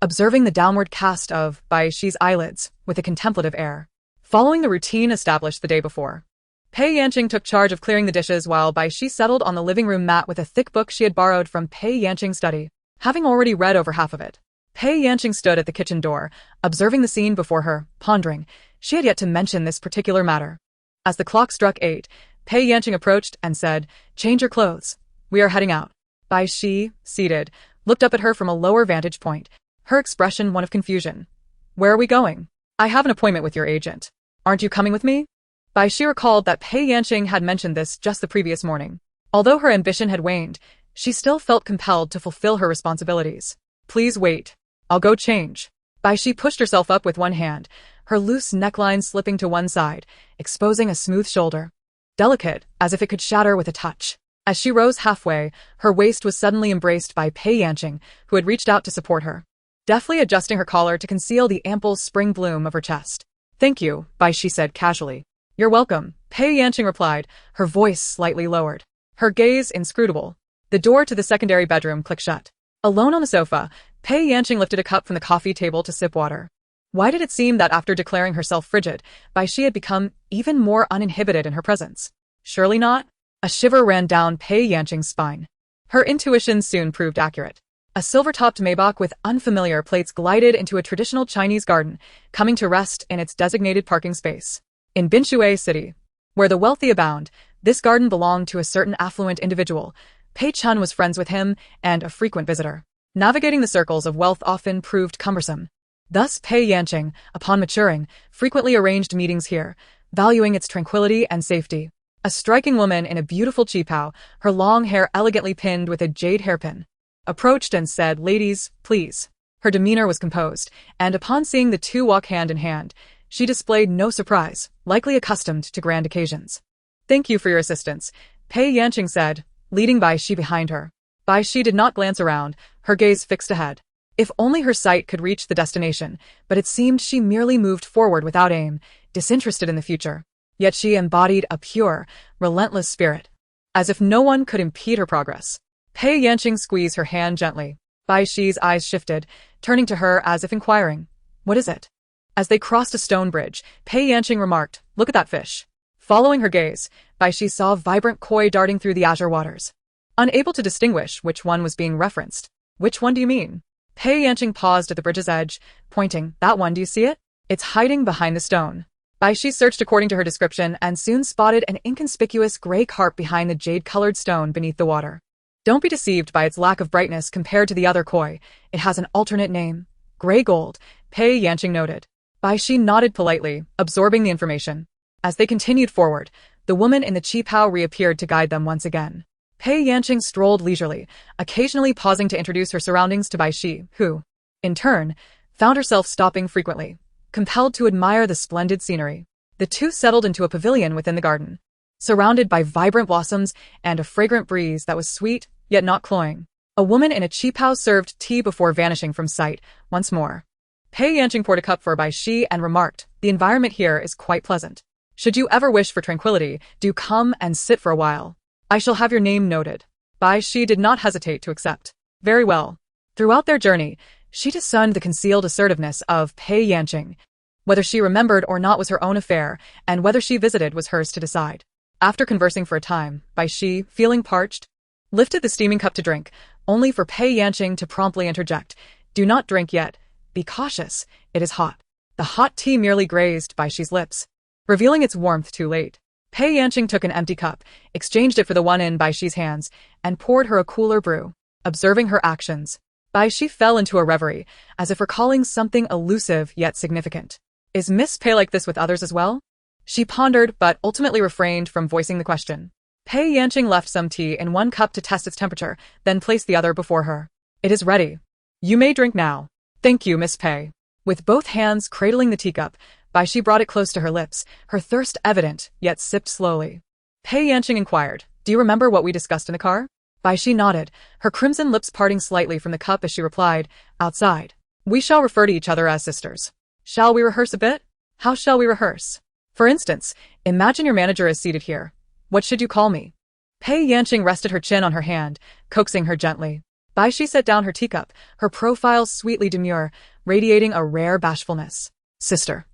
observing the downward cast of Bai Xi's eyelids with a contemplative air. Following the routine established the day before, Pei Yanqing took charge of clearing the dishes while Bai Xi settled on the living room mat with a thick book she had borrowed from Pei Yanqing's study. having already read over half of it. Pei Yanqing stood at the kitchen door, observing the scene before her, pondering. She had yet to mention this particular matter. As the clock struck 8, Pei Yanqing approached and said, "Change your clothes. We are heading out." Bai Xi, seated, looked up at her from a lower vantage point, her expression one of confusion. "Where are we going?" "I have an appointment with your agent. Aren't you coming with me?" Bai Xi recalled that Pei Yanqing had mentioned this just the previous morning. Although her ambition had waned, she still felt compelled to fulfill her responsibilities. "Please wait. I'll go change." Bai Xi pushed herself up with one hand, her loose neckline slipping to one side, exposing a smooth shoulder. Delicate, as if it could shatter with a touch. As she rose halfway, her waist was suddenly embraced by Pei Yanqing, who had reached out to support her, deftly adjusting her collar to conceal the ample spring bloom of her chest. "Thank you," Bai Xi said casually. "You're welcome," Pei Yanqing replied, her voice slightly lowered, her gaze inscrutable. The door to the secondary bedroom clicked shut. Alone on the sofa, Pei Yanqing lifted a cup from the coffee table to sip water. Why did it seem that after declaring herself frigid, Bai Xi had become even more uninhibited in her presence? Surely not? A shiver ran down Pei Yanqing's spine. Her intuition soon proved accurate. A silver-topped Maybach with unfamiliar plates glided into a traditional Chinese garden, coming to rest in its designated parking space. In Binshui City, where the wealthy abound, this garden belonged to a certain affluent individual. Pei Chun was friends with him and a frequent visitor. Navigating the circles of wealth often proved cumbersome. Thus Pei Yanqing, upon maturing, frequently arranged meetings here, valuing its tranquility and safety. A striking woman in a beautiful qipao, her long hair elegantly pinned with a jade hairpin, approached and said, "Ladies, please." Her demeanor was composed, and upon seeing the two walk hand in hand, she displayed no surprise, likely accustomed to grand occasions. "Thank you for your assistance," Pei Yanqing said, leading Bai Xi behind her. Bai Xi did not glance around, her gaze fixed ahead. If only her sight could reach the destination, but it seemed she merely moved forward without aim, disinterested in the future. Yet she embodied a pure, relentless spirit. As if no one could impede her progress. Pei Yanqing squeezed her hand gently. Bai Xi's eyes shifted, turning to her as if inquiring, "What is it?" As they crossed a stone bridge, Pei Yanqing remarked, "Look at that fish." Following her gaze, Bai Xi saw vibrant koi darting through the azure waters. Unable to distinguish which one was being referenced. "Which one do you mean?" Pei Yanqing paused at the bridge's edge, pointing, "That one, do you see it? It's hiding behind the stone." Bai Xi searched according to her description and soon spotted an inconspicuous gray carp behind the jade-colored stone beneath the water. "Don't be deceived by its lack of brightness compared to the other koi. It has an alternate name. Gray gold," Pei Yanqing noted. Bai Xi nodded politely, absorbing the information. As they continued forward, the woman in the qipao reappeared to guide them once again. Pei Yanqing strolled leisurely, occasionally pausing to introduce her surroundings to Bai Xi, who, in turn, found herself stopping frequently, compelled to admire the splendid scenery. The two settled into a pavilion within the garden, surrounded by vibrant blossoms and a fragrant breeze that was sweet, yet not cloying. A woman in a qipao served tea before vanishing from sight once more. Pei Yanqing poured a cup for Bai Xi and remarked, "The environment here is quite pleasant. Should you ever wish for tranquility, do come and sit for a while. I shall have your name noted." Bai Xi did not hesitate to accept. Very well. Throughout their journey, she discerned the concealed assertiveness of Pei Yanqing. Whether she remembered or not was her own affair, and whether she visited was hers to decide. After conversing for a time, Bai Xi, feeling parched, lifted the steaming cup to drink, only for Pei Yanqing to promptly interject, "Do not drink yet. Be cautious, it is hot." The hot tea merely grazed Bai Xi's lips, revealing its warmth too late. Pei Yanqing took an empty cup, exchanged it for the one in Bai Xi's hands, and poured her a cooler brew. Observing her actions, Bai Xi fell into a reverie, as if recalling something elusive yet significant. "Is Miss Pei like this with others as well?" She pondered, but ultimately refrained from voicing the question. Pei Yanqing left some tea in one cup to test its temperature, then placed the other before her. "It is ready. You may drink now." "Thank you, Miss Pei." With both hands cradling the teacup, Bai Xi brought it close to her lips, her thirst evident, yet sipped slowly. Pei Yanqing inquired, "Do you remember what we discussed in the car?" Bai Xi nodded, her crimson lips parting slightly from the cup as she replied, "Outside. We shall refer to each other as sisters." "Shall we rehearse a bit?" "How shall we rehearse?" "For instance, imagine your manager is seated here. What should you call me?" Pei Yanqing rested her chin on her hand, coaxing her gently. Bai Xi set down her teacup, her profile sweetly demure, radiating a rare bashfulness. "Sister."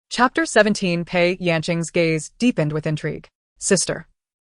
Chapter 17. Pei Yanqing's gaze deepened with intrigue. "Sister."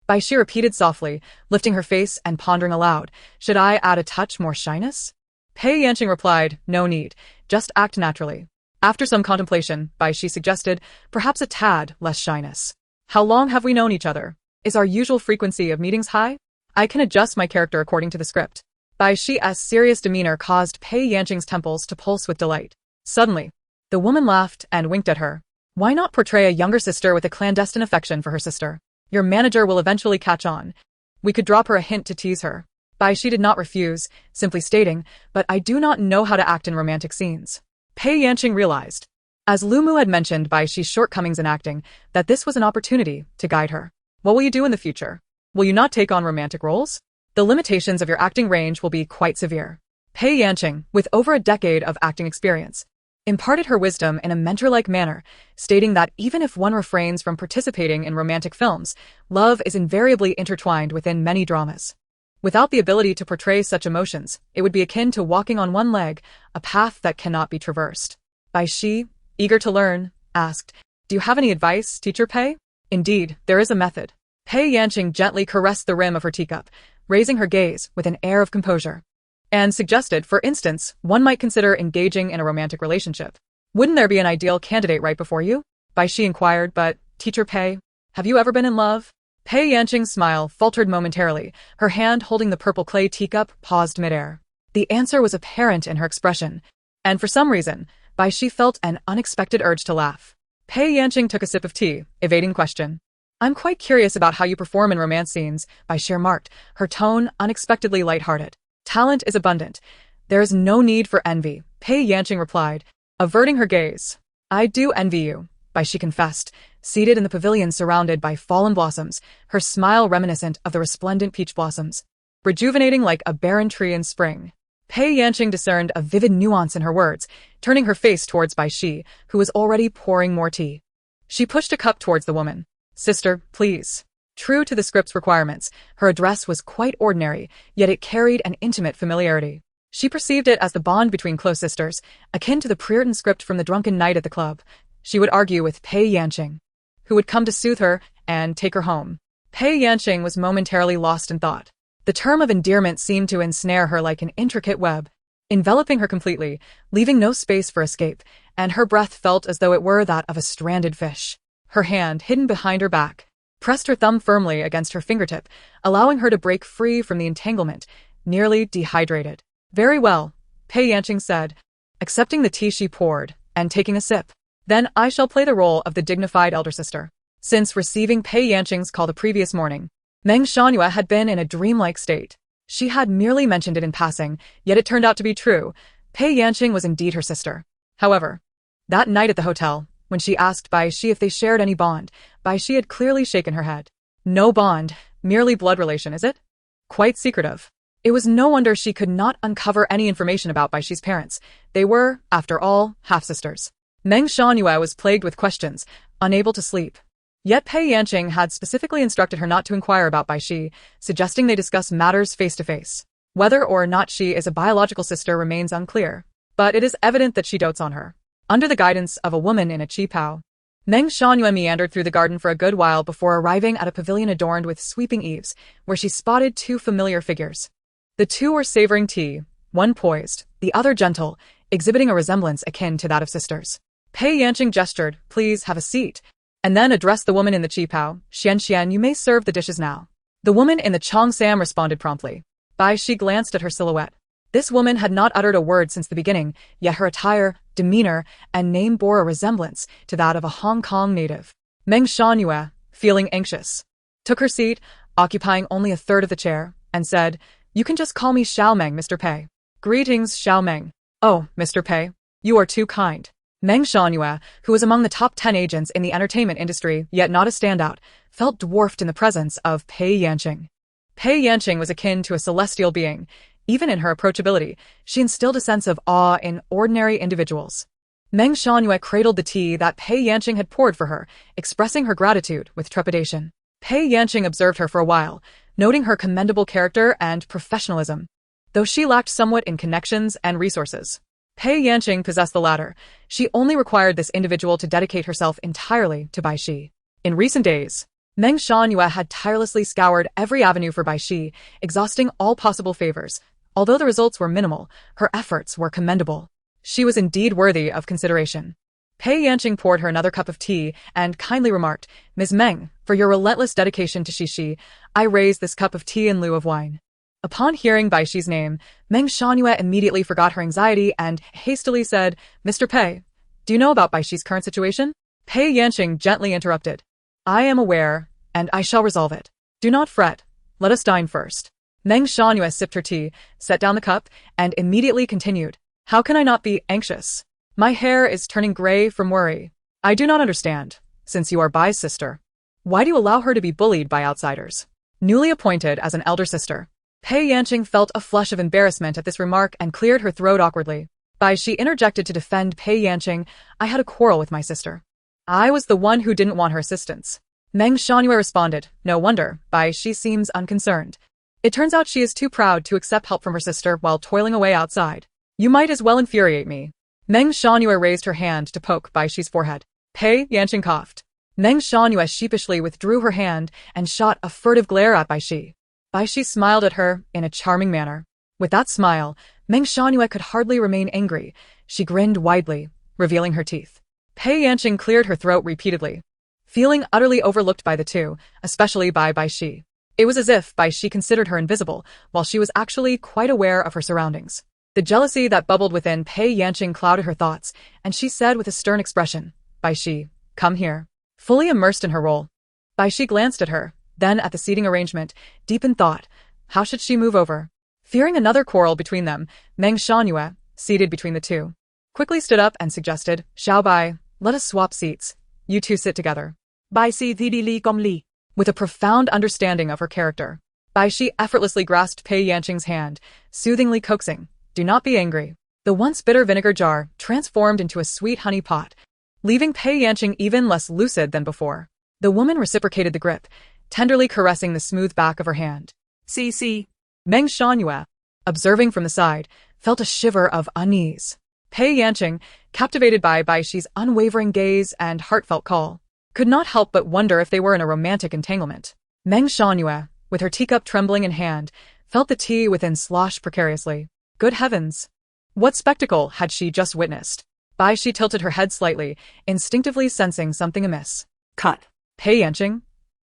Bai Xi repeated softly, lifting her face and pondering aloud. Should I add a touch more shyness? Pei Yanqing replied, no need, just act naturally. After some contemplation, Bai Xi suggested, perhaps a tad less shyness. How long have we known each other? Is our usual frequency of meetings high? I can adjust my character according to the script. Bai Xi's serious demeanor caused Pei Yanqing's temples to pulse with delight. Suddenly, the woman laughed and winked at her. Why not portray a younger sister with a clandestine affection for her sister? Your manager will eventually catch on. We could drop her a hint to tease her. Bai Xi did not refuse, simply stating, but I do not know how to act in romantic scenes. Pei Yanqing realized, as Lu Mu had mentioned Bai Xi's shortcomings in acting, that this was an opportunity to guide her. What will you do in the future? Will you not take on romantic roles? The limitations of your acting range will be quite severe. Pei Yanqing, with over a decade of acting experience, imparted her wisdom in a mentor-like manner, stating that even if one refrains from participating in romantic films, love is invariably intertwined within many dramas. Without the ability to portray such emotions, it would be akin to walking on one leg, a path that cannot be traversed. Bai Xi, eager to learn, asked, do you have any advice, Teacher Pei? Indeed, there is a method. Pei Yanqing gently caressed the rim of her teacup, raising her gaze with an air of composure, and suggested, for instance, one might consider engaging in a romantic relationship. Wouldn't there be an ideal candidate right before you? Bai Xi inquired, but, Teacher Pei, have you ever been in love? Pei Yanqing's smile faltered momentarily, her hand holding the purple clay teacup paused midair. The answer was apparent in her expression, and for some reason, Bai Xi felt an unexpected urge to laugh. Pei Yanqing took a sip of tea, evading question. I'm quite curious about how you perform in romance scenes, Bai Xi remarked, her tone unexpectedly lighthearted. Talent is abundant. There is no need for envy, Pei Yanqing replied, averting her gaze. I do envy you, Bai Xi confessed, seated in the pavilion surrounded by fallen blossoms, her smile reminiscent of the resplendent peach blossoms, rejuvenating like a barren tree in spring. Pei Yanqing discerned a vivid nuance in her words, turning her face towards Bai Xi, who was already pouring more tea. She pushed a cup towards the woman. Sister, please. True to the script's requirements, her address was quite ordinary, yet it carried an intimate familiarity. She perceived it as the bond between close sisters, akin to the pre-written script from the drunken night at the club. She would argue with Pei Yanqing, who would come to soothe her and take her home. Pei Yanqing was momentarily lost in thought. The term of endearment seemed to ensnare her like an intricate web, enveloping her completely, leaving no space for escape, and her breath felt as though it were that of a stranded fish. Her hand, hidden behind her back, pressed her thumb firmly against her fingertip, allowing her to break free from the entanglement, nearly dehydrated. Very well, Pei Yanqing said, accepting the tea she poured and taking a sip. Then I shall play the role of the dignified elder sister. Since receiving Pei Yanqing's call the previous morning, Meng Shangyue had been in a dreamlike state. She had merely mentioned it in passing, yet it turned out to be true. Pei Yanqing was indeed her sister. However, that night at the hotel, when she asked Bai Xi if they shared any bond, Bai Xi had clearly shaken her head. No bond, merely blood relation, is it? Quite secretive. It was no wonder she could not uncover any information about Bai Xi's parents. They were, after all, half-sisters. Meng Shangyue was plagued with questions, unable to sleep. Yet Pei Yanqing had specifically instructed her not to inquire about Bai Xi, suggesting they discuss matters face-to-face. Whether or not she is a biological sister remains unclear, but it is evident that she dotes on her. Under the guidance of a woman in a qipao, Meng Shangyue meandered through the garden for a good while before arriving at a pavilion adorned with sweeping eaves, where she spotted two familiar figures. The two were savoring tea, one poised, the other gentle, exhibiting a resemblance akin to that of sisters. Pei Yanqing gestured, please have a seat, and then addressed the woman in the qipao, Xian, you may serve the dishes now. The woman in the cheongsam responded promptly. Bai Xi glanced at her silhouette. This woman had not uttered a word since the beginning, yet her attire, demeanor, and name bore a resemblance to that of a Hong Kong native. Meng Shangyue, feeling anxious, took her seat, occupying only a third of the chair, and said, you can just call me Xiao Meng, Mr. Pei. Greetings, Xiao Meng. Oh, Mr. Pei, you are too kind. Meng Shangyue, who was among the top 10 agents in the entertainment industry, yet not a standout, felt dwarfed in the presence of Pei Yanqing. Pei Yanqing was akin to a celestial being. Even in her approachability, she instilled a sense of awe in ordinary individuals. Meng Shangyue cradled the tea that Pei Yanqing had poured for her, expressing her gratitude with trepidation. Pei Yanqing observed her for a while, noting her commendable character and professionalism. Though she lacked somewhat in connections and resources, Pei Yanqing possessed the latter. She only required this individual to dedicate herself entirely to Bai Xi. In recent days, Meng Shangyue had tirelessly scoured every avenue for Bai Xi, exhausting all possible favors. Although the results were minimal, her efforts were commendable. She was indeed worthy of consideration. Pei Yanqing poured her another cup of tea and kindly remarked, "Ms. Meng, for your relentless dedication to Xi, I raise this cup of tea in lieu of wine." Upon hearing Bai Xi's name, Meng Shangyue immediately forgot her anxiety and hastily said, "Mr. Pei, do you know about Bai Xi's current situation?" Pei Yanqing gently interrupted. "I am aware, and I shall resolve it. Do not fret. Let us dine first." Meng Shangyue sipped her tea, set down the cup, and immediately continued, "How can I not be anxious? My hair is turning gray from worry. I do not understand, since you are Bai's sister. Why do you allow her to be bullied by outsiders?" Newly appointed as an elder sister, Pei Yanqing felt a flush of embarrassment at this remark and cleared her throat awkwardly. Bai Xi interjected to defend Pei Yanqing. "I had a quarrel with my sister. I was the one who didn't want her assistance." Meng Shangyue responded, "No wonder, Bai Xi seems unconcerned. It turns out she is too proud to accept help from her sister while toiling away outside. You might as well infuriate me." Meng Shangyue raised her hand to poke Bai Xi's forehead. Pei Yanqing coughed. Meng Shangyue sheepishly withdrew her hand and shot a furtive glare at Bai Xi. Bai Xi smiled at her in a charming manner. With that smile, Meng Shangyue could hardly remain angry. She grinned widely, revealing her teeth. Pei Yanqing cleared her throat repeatedly, feeling utterly overlooked by the two, especially by Bai Xi. It was as if Bai Xi considered her invisible, while she was actually quite aware of her surroundings. The jealousy that bubbled within Pei Yanqing clouded her thoughts, and she said with a stern expression, "Bai Xi, come here." Fully immersed in her role, Bai Xi glanced at her, then at the seating arrangement, deep in thought. How should she move over? Fearing another quarrel between them, Meng Shangyue, seated between the two, quickly stood up and suggested, "Xiao Bai, let us swap seats. You two sit together." Bai Xi thi li gong li. With a profound understanding of her character, Bai Xi effortlessly grasped Pei Yanqing's hand, soothingly coaxing, "Do not be angry." The once bitter vinegar jar transformed into a sweet honey pot, leaving Pei Yanqing even less lucid than before. The woman reciprocated the grip, tenderly caressing the smooth back of her hand. "Si." Meng Shangyue, observing from the side, felt a shiver of unease. Pei Yanqing, captivated by Bai Xi's unwavering gaze and heartfelt call, could not help but wonder if they were in a romantic entanglement. Meng Shangyue, with her teacup trembling in hand, felt the tea within slosh precariously. Good heavens! What spectacle had she just witnessed? Bai Xi tilted her head slightly, instinctively sensing something amiss. Cut. Pei Yanqing?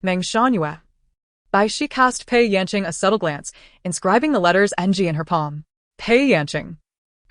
Meng Shangyue. Bai Xi cast Pei Yanqing a subtle glance, inscribing the letters NG in her palm. Pei Yanqing.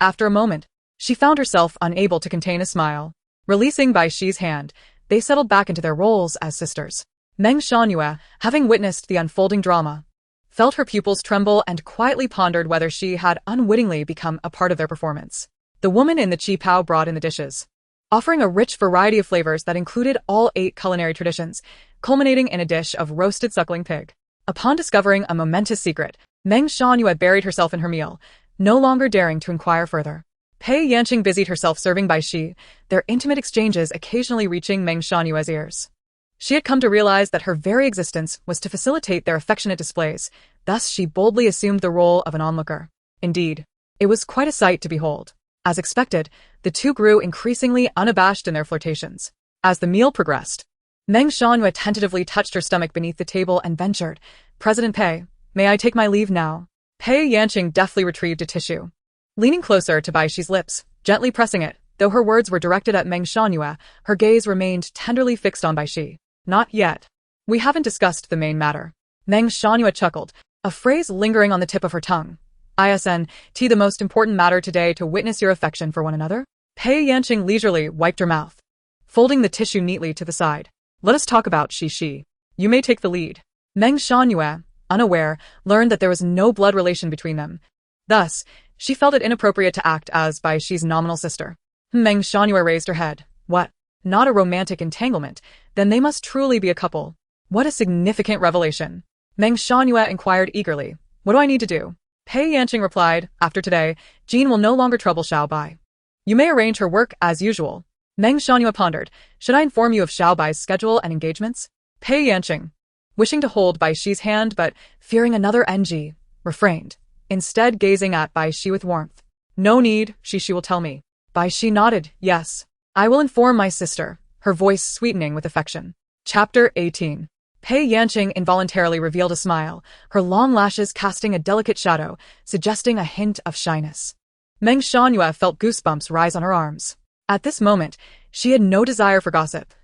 After a moment, she found herself unable to contain a smile. Releasing Bai Xi's hand, they settled back into their roles as sisters. Meng Shangyue, having witnessed the unfolding drama, felt her pupils tremble and quietly pondered whether she had unwittingly become a part of their performance. The woman in the chi pao brought in the dishes, offering a rich variety of flavors that included all 8 culinary traditions, culminating in a dish of roasted suckling pig. Upon discovering a momentous secret, Meng Shangyue buried herself in her meal, no longer daring to inquire further. Pei Yanqing busied herself serving Bai Xi, their intimate exchanges occasionally reaching Meng Shangyue's ears. She had come to realize that her very existence was to facilitate their affectionate displays, thus she boldly assumed the role of an onlooker. Indeed, it was quite a sight to behold. As expected, the two grew increasingly unabashed in their flirtations. As the meal progressed, Meng Shangyue tentatively touched her stomach beneath the table and ventured, "President Pei, may I take my leave now?" Pei Yanqing deftly retrieved a tissue. Leaning closer to Bai Xi's lips, gently pressing it, though her words were directed at Meng Shangyue, her gaze remained tenderly fixed on Bai Xi. "Not yet. We haven't discussed the main matter." Meng Shangyue chuckled, a phrase lingering on the tip of her tongue. "The most important matter today to witness your affection for one another?" Pei Yanqing leisurely wiped her mouth, folding the tissue neatly to the side. "Let us talk about Xi. You may take the lead." Meng Shangyue, unaware, learned that there was no blood relation between them. Thus, she felt it inappropriate to act as Bai Xi's nominal sister. Meng Shangyue raised her head. What? Not a romantic entanglement? Then they must truly be a couple. What a significant revelation. Meng Shangyue inquired eagerly. "What do I need to do?" Pei Yanqing replied, "After today, Jean will no longer trouble Xiao Bai. You may arrange her work as usual." Meng Shangyue pondered. "Should I inform you of Xiao Bai's schedule and engagements?" Pei Yanqing, wishing to hold Bai Xi's hand but fearing another NG, refrained, instead gazing at Bai Xi with warmth. "No need, Xi will tell me." Bai Xi nodded, "Yes. I will inform my sister," her voice sweetening with affection. Chapter 18. Pei Yanqing involuntarily revealed a smile, her long lashes casting a delicate shadow, suggesting a hint of shyness. Meng Shangyue felt goosebumps rise on her arms. At this moment, she had no desire for gossip.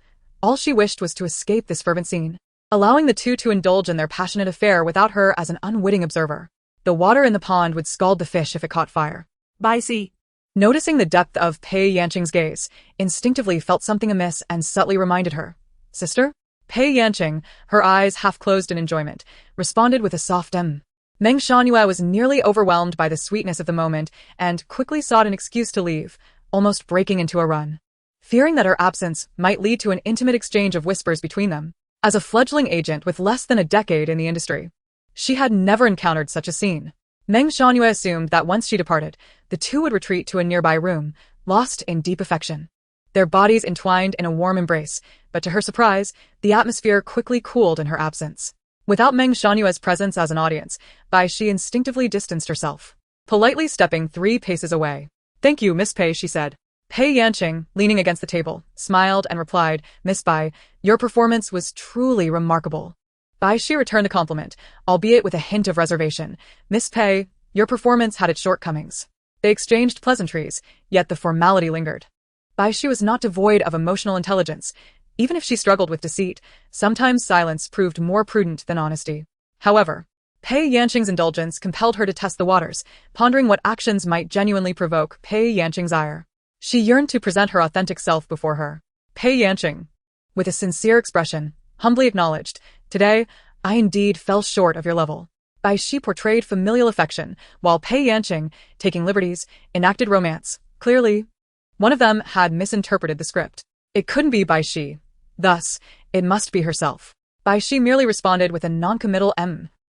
All she wished was to escape this fervent scene, allowing the two to indulge in their passionate affair without her as an unwitting observer. The water in the pond would scald the fish if it caught fire. Bai Xi. Noticing the depth of Pei Yanqing's gaze, instinctively felt something amiss and subtly reminded her. Sister? Pei Yanqing, her eyes half closed in enjoyment, responded with a soft Meng Shangyue was nearly overwhelmed by the sweetness of the moment and quickly sought an excuse to leave, almost breaking into a run. Fearing that her absence might lead to an intimate exchange of whispers between them, as a fledgling agent with less than a decade in the industry, she had never encountered such a scene. Meng Shangyue assumed that once she departed, the two would retreat to a nearby room, lost in deep affection. Their bodies entwined in a warm embrace, but to her surprise, the atmosphere quickly cooled in her absence. Without Meng Shangyue's presence as an audience, Bai Xi instinctively distanced herself, politely stepping 3 paces away. Thank you, Miss Pei, she said. Pei Yanqing, leaning against the table, smiled and replied, Miss Bai, your performance was truly remarkable. Bai Xi returned the compliment, albeit with a hint of reservation. Miss Pei, your performance had its shortcomings. They exchanged pleasantries, yet the formality lingered. Bai Xi was not devoid of emotional intelligence. Even if she struggled with deceit, sometimes silence proved more prudent than honesty. However, Pei Yanqing's indulgence compelled her to test the waters, pondering what actions might genuinely provoke Pei Yanqing's ire. She yearned to present her authentic self before her. Pei Yanqing, with a sincere expression, humbly acknowledged, Today, I indeed fell short of your level. Bai Xi portrayed familial affection, while Pei Yanqing, taking liberties, enacted romance. Clearly, one of them had misinterpreted the script. It couldn't be Bai Xi. Thus, it must be herself. Bai Xi merely responded with a non-committal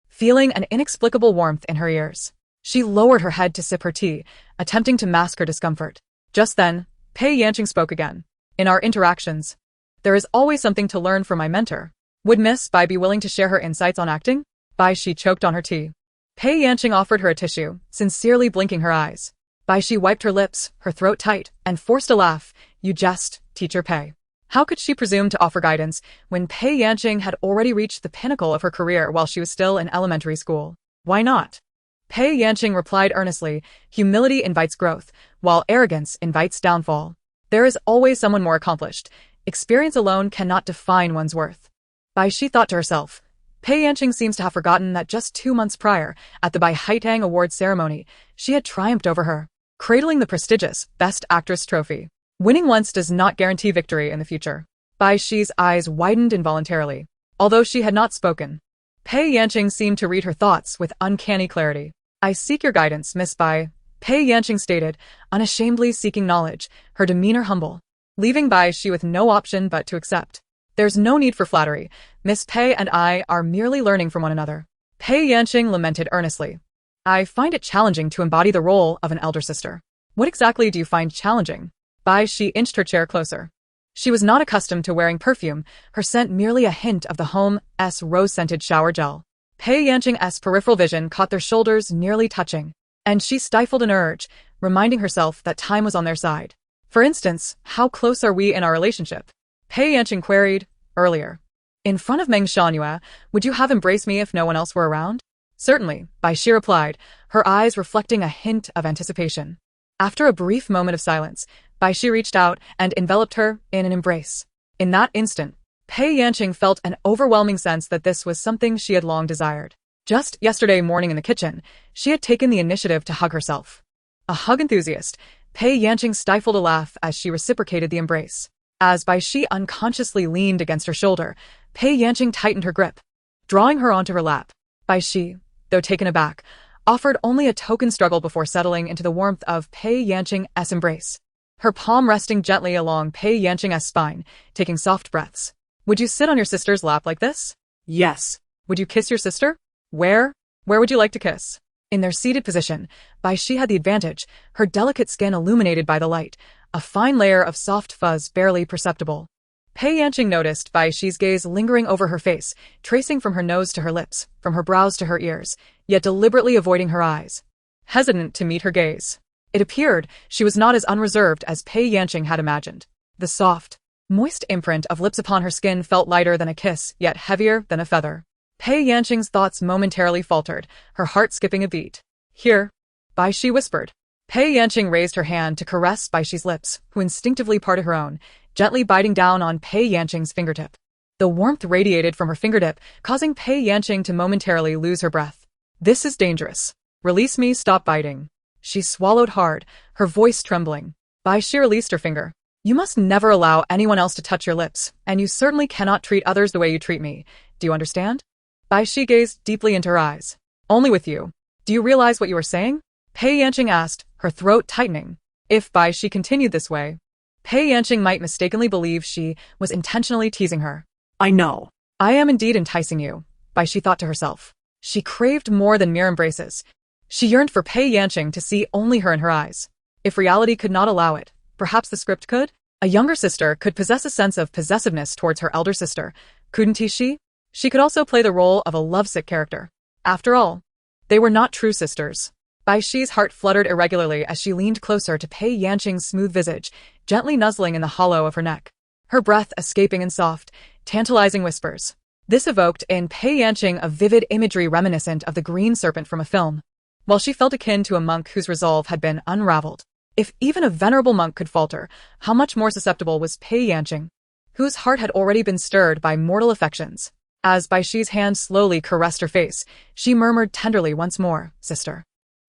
feeling an inexplicable warmth in her ears. She lowered her head to sip her tea, attempting to mask her discomfort. Just then, Pei Yanqing spoke again. In our interactions, there is always something to learn from my mentor. Would Miss Bai be willing to share her insights on acting? Bai Xi choked on her tea. Pei Yanqing offered her a tissue, sincerely blinking her eyes. Bai Xi wiped her lips, her throat tight, and forced a laugh. You jest, teacher Pei. How could she presume to offer guidance when Pei Yanqing had already reached the pinnacle of her career while she was still in elementary school? Why not? Pei Yanqing replied earnestly, humility invites growth, while arrogance invites downfall. There is always someone more accomplished. Experience alone cannot define one's worth. Bai Xi thought to herself. Pei Yanqing seems to have forgotten that just 2 months prior, at the Bai Haitang Awards ceremony, she had triumphed over her, cradling the prestigious Best Actress trophy. Winning once does not guarantee victory in the future. Bai Xi's eyes widened involuntarily. Although she had not spoken, Pei Yanqing seemed to read her thoughts with uncanny clarity. I seek your guidance, Miss Bai, Pei Yanqing stated, unashamedly seeking knowledge, her demeanor humble, leaving Bai Xi with no option but to accept. There's no need for flattery. Miss Pei and I are merely learning from one another. Pei Yanqing lamented earnestly. I find it challenging to embody the role of an elder sister. What exactly do you find challenging? Bai Xi inched her chair closer. She was not accustomed to wearing perfume, her scent merely a hint of the home's rose-scented shower gel. Pei Yanqing's peripheral vision caught their shoulders nearly touching, and she stifled an urge, reminding herself that time was on their side. For instance, how close are we in our relationship? Pei Yanqing queried, earlier. In front of Meng Shangyue, would you have embraced me if no one else were around? Certainly, Bai Xi replied, her eyes reflecting a hint of anticipation. After a brief moment of silence, Bai Xi reached out and enveloped her in an embrace. In that instant, Pei Yanqing felt an overwhelming sense that this was something she had long desired. Just yesterday morning in the kitchen, she had taken the initiative to hug herself. A hug enthusiast, Pei Yanqing stifled a laugh as she reciprocated the embrace. As Bai Xi unconsciously leaned against her shoulder, Pei Yanqing tightened her grip, drawing her onto her lap. Bai Xi, though taken aback, offered only a token struggle before settling into the warmth of Pei Yanqing's embrace, her palm resting gently along Pei Yanqing's spine, taking soft breaths. Would you sit on your sister's lap like this? Yes. Would you kiss your sister? Where? Where would you like to kiss? In their seated position, Bai Xi had the advantage, her delicate skin illuminated by the light, a fine layer of soft fuzz barely perceptible. Pei Yanqing noticed Bai Xi's gaze lingering over her face, tracing from her nose to her lips, from her brows to her ears, yet deliberately avoiding her eyes. Hesitant to meet her gaze, it appeared she was not as unreserved as Pei Yanqing had imagined. The soft, moist imprint of lips upon her skin felt lighter than a kiss, yet heavier than a feather. Pei Yanqing's thoughts momentarily faltered, her heart skipping a beat. Here, Bai Xi whispered. Pei Yanqing raised her hand to caress Bai Xi's lips, who instinctively parted her own, gently biting down on Pei Yanqing's fingertip. The warmth radiated from her fingertip, causing Pei Yanqing to momentarily lose her breath. This is dangerous. Release me, stop biting. She swallowed hard, her voice trembling. Bai Xi released her finger. You must never allow anyone else to touch your lips, and you certainly cannot treat others the way you treat me. Do you understand? Bai Xi gazed deeply into her eyes. Only with you. Do you realize what you are saying? Pei Yanqing asked, her throat tightening. If Bai Xi continued this way, Pei Yanqing might mistakenly believe she was intentionally teasing her. I know. I am indeed enticing you, Bai Xi thought to herself. She craved more than mere embraces. She yearned for Pei Yanqing to see only her in her eyes. If reality could not allow it, perhaps the script could? A younger sister could possess a sense of possessiveness towards her elder sister, couldn't she? She could also play the role of a lovesick character. After all, they were not true sisters. Bai Xi's heart fluttered irregularly as she leaned closer to Pei Yanqing's smooth visage, gently nuzzling in the hollow of her neck. Her breath escaping in soft, tantalizing whispers. This evoked in Pei Yanqing a vivid imagery reminiscent of the green serpent from a film. While she felt akin to a monk whose resolve had been unraveled. If even a venerable monk could falter, how much more susceptible was Pei Yanqing, whose heart had already been stirred by mortal affections. As Bai Xi's hand slowly caressed her face, she murmured tenderly once more, sister.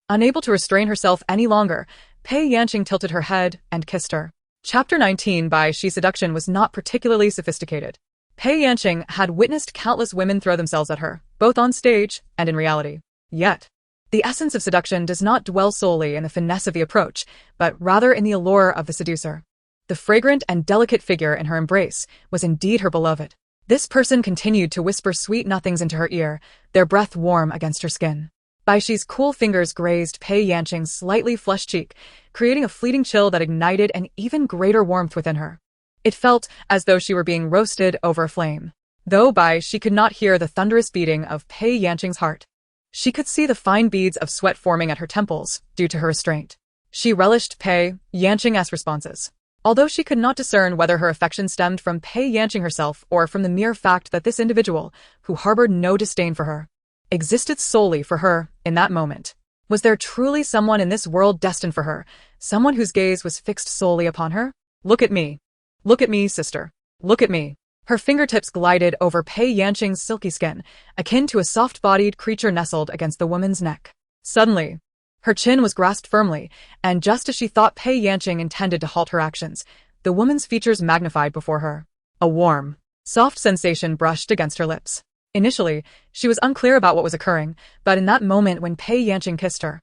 Unable to restrain herself any longer, Pei Yanqing tilted her head and kissed her. Chapter 19 Bai Xi's seduction was not particularly sophisticated. Pei Yanqing had witnessed countless women throw themselves at her, both on stage and in reality. Yet, the essence of seduction does not dwell solely in the finesse of the approach, but rather in the allure of the seducer. The fragrant and delicate figure in her embrace was indeed her beloved. This person continued to whisper sweet nothings into her ear, their breath warm against her skin. Bai Xi's cool fingers grazed Pei Yanqing's slightly flushed cheek, creating a fleeting chill that ignited an even greater warmth within her. It felt as though she were being roasted over a flame. Though Bai Xi could not hear the thunderous beating of Pei Yanqing's heart, she could see the fine beads of sweat forming at her temples due to her restraint. She relished Pei Yanqing's responses. Although she could not discern whether her affection stemmed from Pei Yanqing herself or from the mere fact that this individual, who harbored no disdain for her, existed solely for her in that moment. Was there truly someone in this world destined for her, someone whose gaze was fixed solely upon her? Look at me. Look at me, sister. Look at me. Her fingertips glided over Pei Yanqing's silky skin, akin to a soft-bodied creature nestled against the woman's neck. Suddenly, her chin was grasped firmly, and just as she thought Pei Yanqing intended to halt her actions, the woman's features magnified before her. A warm, soft sensation brushed against her lips. Initially, she was unclear about what was occurring, but in that moment when Pei Yanqing kissed her,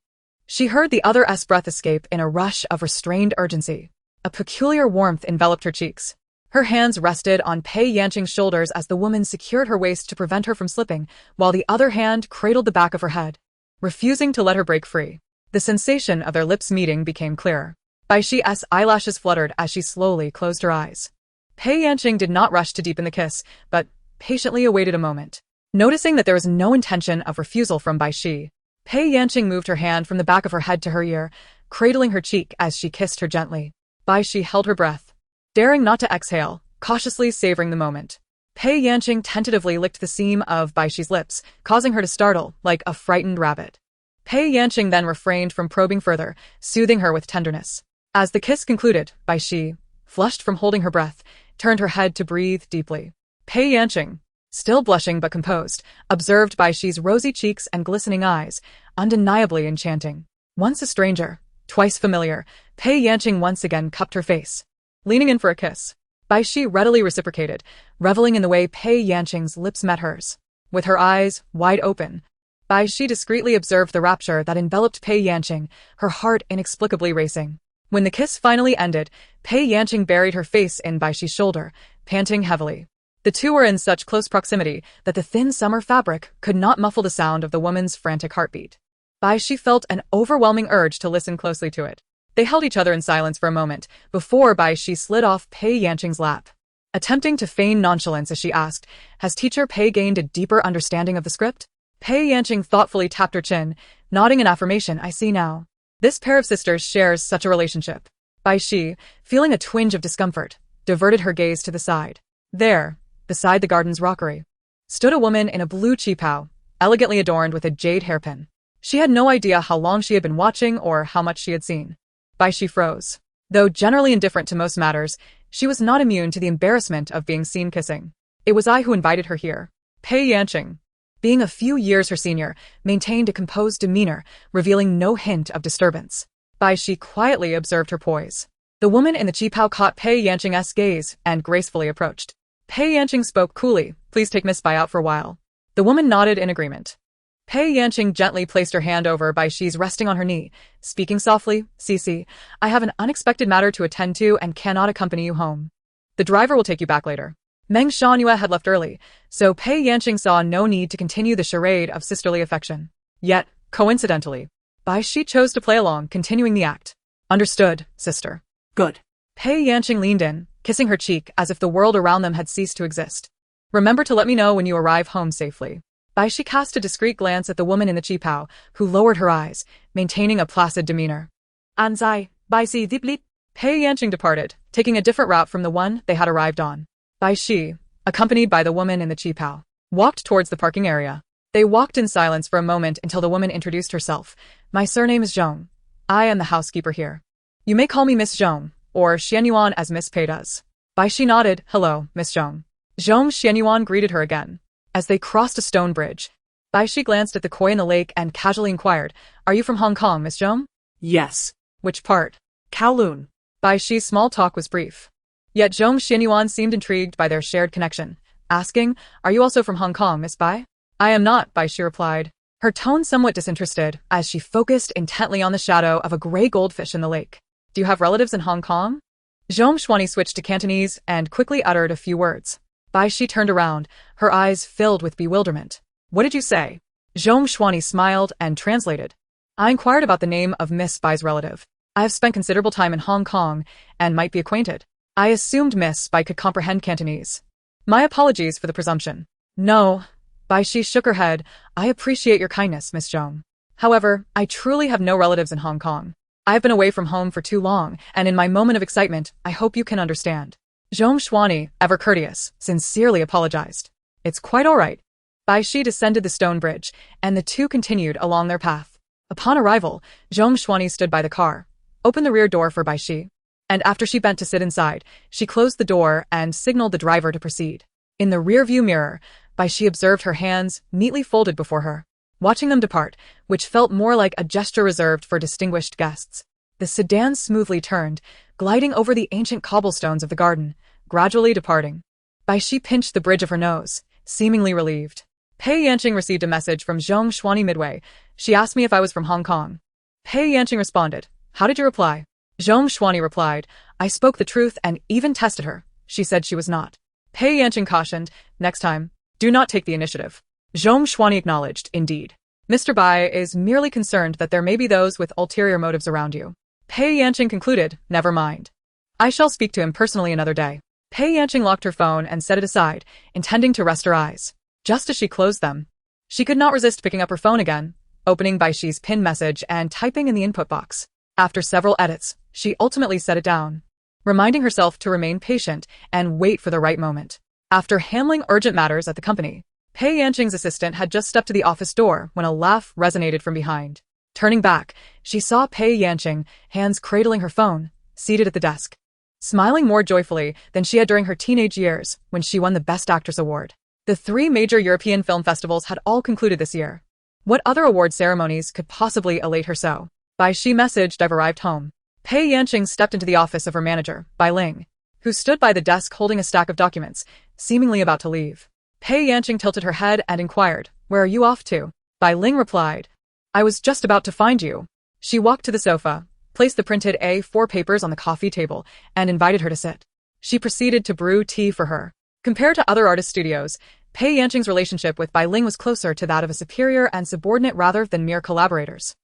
she heard the other's breath escape in a rush of restrained urgency. A peculiar warmth enveloped her cheeks. Her hands rested on Pei Yanqing's shoulders as the woman secured her waist to prevent her from slipping, while the other hand cradled the back of her head, refusing to let her break free. The sensation of their lips meeting became clearer. Bai Xi's eyelashes fluttered as she slowly closed her eyes. Pei Yanqing did not rush to deepen the kiss, but patiently awaited a moment. Noticing that there was no intention of refusal from Bai Xi, Pei Yanqing moved her hand from the back of her head to her ear, cradling her cheek as she kissed her gently. Bai Xi held her breath, daring not to exhale, cautiously savoring the moment. Pei Yanqing tentatively licked the seam of Bai Xi's lips, causing her to startle like a frightened rabbit. Pei Yanqing then refrained from probing further, soothing her with tenderness. As the kiss concluded, Bai Xi, flushed from holding her breath, turned her head to breathe deeply. Pei Yanqing, still blushing but composed, observed Bai Xi's rosy cheeks and glistening eyes, undeniably enchanting. Once a stranger, twice familiar, Pei Yanqing once again cupped her face, leaning in for a kiss. Bai Xi readily reciprocated, reveling in the way Pei Yanqing's lips met hers. With her eyes wide open, Bai Xi discreetly observed the rapture that enveloped Pei Yanqing, her heart inexplicably racing. When the kiss finally ended, Pei Yanqing buried her face in Bai Xi's shoulder, panting heavily. The two were in such close proximity that the thin summer fabric could not muffle the sound of the woman's frantic heartbeat. Bai Xi felt an overwhelming urge to listen closely to it. They held each other in silence for a moment, before Bai Xi slid off Pei Yanqing's lap. Attempting to feign nonchalance as she asked, "Has teacher Pei gained a deeper understanding of the script?" Pei Yanqing thoughtfully tapped her chin, nodding in affirmation. "I see now. This pair of sisters shares such a relationship." Bai Xi, feeling a twinge of discomfort, diverted her gaze to the side. There, beside the garden's rockery, stood a woman in a blue qipao, elegantly adorned with a jade hairpin. She had no idea how long she had been watching or how much she had seen. Bai Xi froze. Though generally indifferent to most matters, she was not immune to the embarrassment of being seen kissing. It was I who invited her here. Pei Yanqing, being a few years her senior, maintained a composed demeanor, revealing no hint of disturbance. Bai Xi quietly observed her poise. The woman in the qipao caught Pei Yanqing's gaze and gracefully approached. Pei Yanqing spoke coolly, "Please take Miss Bai out for a while." The woman nodded in agreement. Pei Yanqing gently placed her hand over Bai Xi's, resting on her knee, speaking softly, "Cici, I have an unexpected matter to attend to and cannot accompany you home. The driver will take you back later." Meng Shangyue had left early, so Pei Yanqing saw no need to continue the charade of sisterly affection. Yet, coincidentally, Bai Xi chose to play along, continuing the act. "Understood, sister." Good. Pei Yanqing leaned in, kissing her cheek as if the world around them had ceased to exist. "Remember to let me know when you arrive home safely." Bai Xi cast a discreet glance at the woman in the qipao, who lowered her eyes, maintaining a placid demeanor. Anzai, Bai Xi diplit. Pei Yanqing departed, taking a different route from the one they had arrived on. Bai Xi, accompanied by the woman in the qipao, walked towards the parking area. They walked in silence for a moment until the woman introduced herself. "My surname is Zhong. I am the housekeeper here. You may call me Miss Zhong, or Xianyuan as Miss Pei does." Bai Xi nodded. "Hello, Miss Zhong." Zhong Xianyuan greeted her again. As they crossed a stone bridge, Bai Xi glanced at the koi in the lake and casually inquired, "Are you from Hong Kong, Miss Zhong?" Yes. "Which part?" Kowloon. Bai Xi's small talk was brief. Yet Zhong Xianyuan seemed intrigued by their shared connection, asking, "Are you also from Hong Kong, Miss Bai?" "I am not," Bai Xi replied, her tone somewhat disinterested as she focused intently on the shadow of a gray goldfish in the lake. "Do you have relatives in Hong Kong?" Zhong Xuani switched to Cantonese and quickly uttered a few words. Bai Xi turned around, her eyes filled with bewilderment. "What did you say?" Zhong Xuani smiled and translated. "I inquired about the name of Miss Bai's relative. I have spent considerable time in Hong Kong and might be acquainted. I assumed Miss Bai could comprehend Cantonese. My apologies for the presumption." "No." Bai Xi shook her head. "I appreciate your kindness, Miss Zhong. However, I truly have no relatives in Hong Kong. I have been away from home for too long, and in my moment of excitement, I hope you can understand." Zhong Xuani, ever courteous, sincerely apologized. "It's quite all right." Bai Xi descended the stone bridge, and the two continued along their path. Upon arrival, Zhong Xuani stood by the car, opened the rear door for Bai Xi, and after she bent to sit inside, she closed the door and signaled the driver to proceed. In the rear-view mirror, Bai Xi observed her hands neatly folded before her, watching them depart, which felt more like a gesture reserved for distinguished guests. The sedan smoothly turned, gliding over the ancient cobblestones of the garden, gradually departing. Bai Xi pinched the bridge of her nose, seemingly relieved. Pei Yanqing received a message from Zhong Xuani midway. She asked me if I was from Hong Kong. Pei Yanqing responded, "How did you reply?" Zhong Xuani replied, "I spoke the truth and even tested her. She said she was not." Pei Yanqing cautioned, "Next time, do not take the initiative." Zhong Xuani acknowledged, "Indeed. Mr. Bai is merely concerned that there may be those with ulterior motives around you." Pei Yanqing concluded, "Never mind. I shall speak to him personally another day." Pei Yanqing locked her phone and set it aside, intending to rest her eyes. Just as she closed them, she could not resist picking up her phone again, opening Bai Xi's pinned message and typing in the input box. After several edits, she ultimately set it down, reminding herself to remain patient and wait for the right moment. After handling urgent matters at the company, Pei Yanqing's assistant had just stepped to the office door when a laugh resonated from behind. Turning back, she saw Pei Yanqing, hands cradling her phone, seated at the desk, smiling more joyfully than she had during her teenage years when she won the Best Actress award. The 3 major European film festivals had all concluded this year. What other award ceremonies could possibly elate her so? Bai Xi messaged, "I've arrived home." Pei Yanqing stepped into the office of her manager, Bai Ling, who stood by the desk holding a stack of documents, seemingly about to leave. Pei Yanqing tilted her head and inquired, "Where are you off to?" Bai Ling replied, "I was just about to find you." She walked to the sofa, placed the printed A4 papers on the coffee table, and invited her to sit. She proceeded to brew tea for her. Compared to other artist studios, Pei Yanqing's relationship with Bai Ling was closer to that of a superior and subordinate rather than mere collaborators.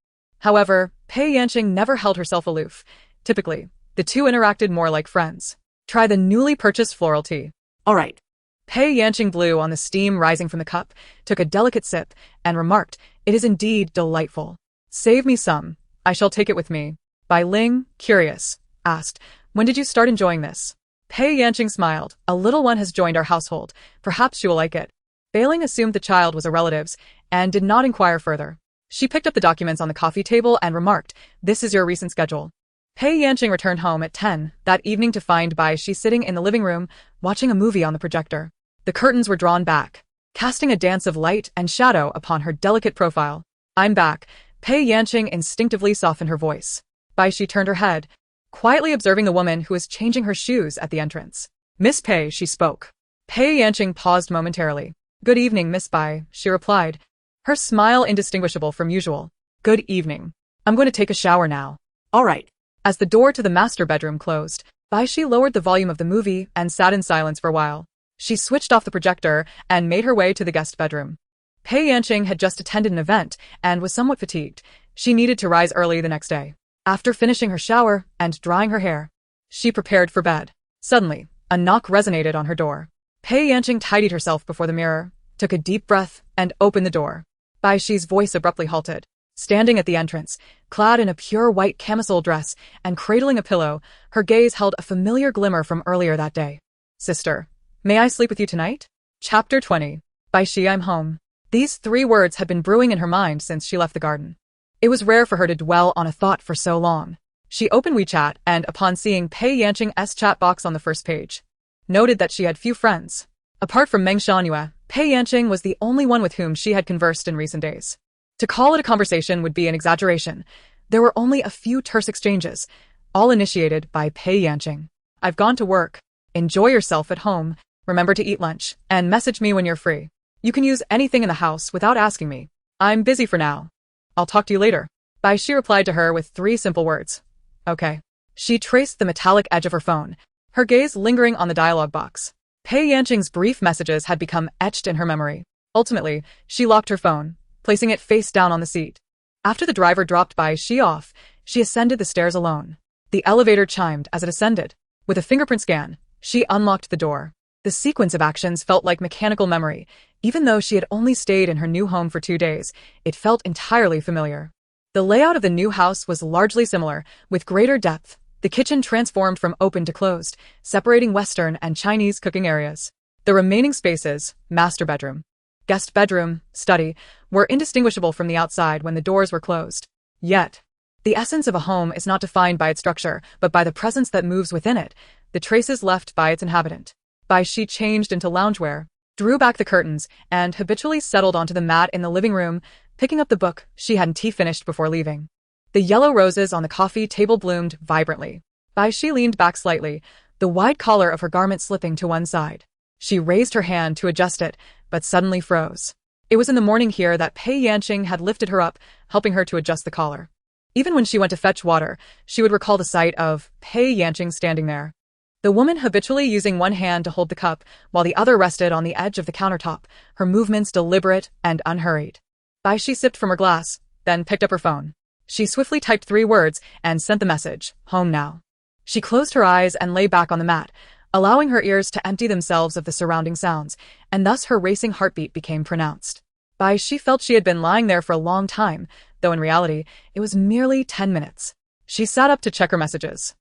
However, Pei Yanqing never held herself aloof. Typically, the two interacted more like friends. "Try the newly purchased floral tea." All right. Pei Yanqing blew on the steam rising from the cup, took a delicate sip, and remarked, "It is indeed delightful. Save me some. I shall take it with me." Bai Ling, curious, asked, "When did you start enjoying this?" Pei Yanqing smiled. A little one has joined our household. Perhaps she will like it. Bai Ling assumed the child was a relative's and did not inquire further. She picked up the documents on the coffee table and remarked, "This is your recent schedule." Pei Yanqing returned home at 10 that evening to find Bai Xi sitting in the living room, watching a movie on the projector. The curtains were drawn back, casting a dance of light and shadow upon her delicate profile. "I'm back." Pei Yanqing instinctively softened her voice. Bai Xi turned her head, quietly observing the woman who was changing her shoes at the entrance. "Miss Pei," she spoke. Pei Yanqing paused momentarily. "Good evening, Miss Bai," she replied, her smile indistinguishable from usual. "Good evening. I'm going to take a shower now." All right. As the door to the master bedroom closed, Bai Xi lowered the volume of the movie and sat in silence for a while. She switched off the projector and made her way to the guest bedroom. Pei Yanqing had just attended an event and was somewhat fatigued. She needed to rise early the next day. After finishing her shower and drying her hair, she prepared for bed. Suddenly, a knock resonated on her door. Pei Yanqing tidied herself before the mirror, took a deep breath, and opened the door. Bai Xi's voice abruptly halted. Standing at the entrance, clad in a pure white camisole dress and cradling a pillow, her gaze held a familiar glimmer from earlier that day. "Sister, may I sleep with you tonight?" Chapter 20. Bai Xi, I'm home. These 3 words had been brewing in her mind since she left the garden. It was rare for her to dwell on a thought for so long. She opened WeChat and, upon seeing Pei Yanqing's chat box on the first page, noted that she had few friends. Apart from Meng Shangyue, Pei Yanqing was the only one with whom she had conversed in recent days. To call it a conversation would be an exaggeration. There were only a few terse exchanges, all initiated by Pei Yanqing. "I've gone to work. Enjoy yourself at home. Remember to eat lunch, and message me when you're free. You can use anything in the house without asking me. I'm busy for now. I'll talk to you later." Bai Xi replied to her with 3 simple words. "Okay." She traced the metallic edge of her phone, her gaze lingering on the dialogue box. Pei Yanqing's brief messages had become etched in her memory. Ultimately, she locked her phone, placing it face down on the seat. After the driver dropped Bai Xi off, she ascended the stairs alone. The elevator chimed as it ascended. With a fingerprint scan, she unlocked the door. The sequence of actions felt like mechanical memory. Even though she had only stayed in her new home for 2 days, it felt entirely familiar. The layout of the new house was largely similar, with greater depth. The kitchen transformed from open to closed, separating Western and Chinese cooking areas. The remaining spaces, master bedroom, guest bedroom, study, were indistinguishable from the outside when the doors were closed. Yet, the essence of a home is not defined by its structure, but by the presence that moves within it, the traces left by its inhabitant. Bai Xi changed into loungewear, drew back the curtains, and habitually settled onto the mat in the living room, picking up the book she hadn't finished before leaving. The yellow roses on the coffee table bloomed vibrantly. Bai Xi leaned back slightly, the wide collar of her garment slipping to one side. She raised her hand to adjust it, but suddenly froze. It was in the morning here that Pei Yanqing had lifted her up, helping her to adjust the collar. Even when she went to fetch water, she would recall the sight of Pei Yanqing standing there. The woman habitually using one hand to hold the cup, while the other rested on the edge of the countertop, her movements deliberate and unhurried. Bai Xi sipped from her glass, then picked up her phone. She swiftly typed 3 words and sent the message, "Home now." She closed her eyes and lay back on the mat, allowing her ears to empty themselves of the surrounding sounds, and thus her racing heartbeat became pronounced. Bai Xi felt she had been lying there for a long time, though in reality, it was merely 10 minutes. She sat up to check her messages.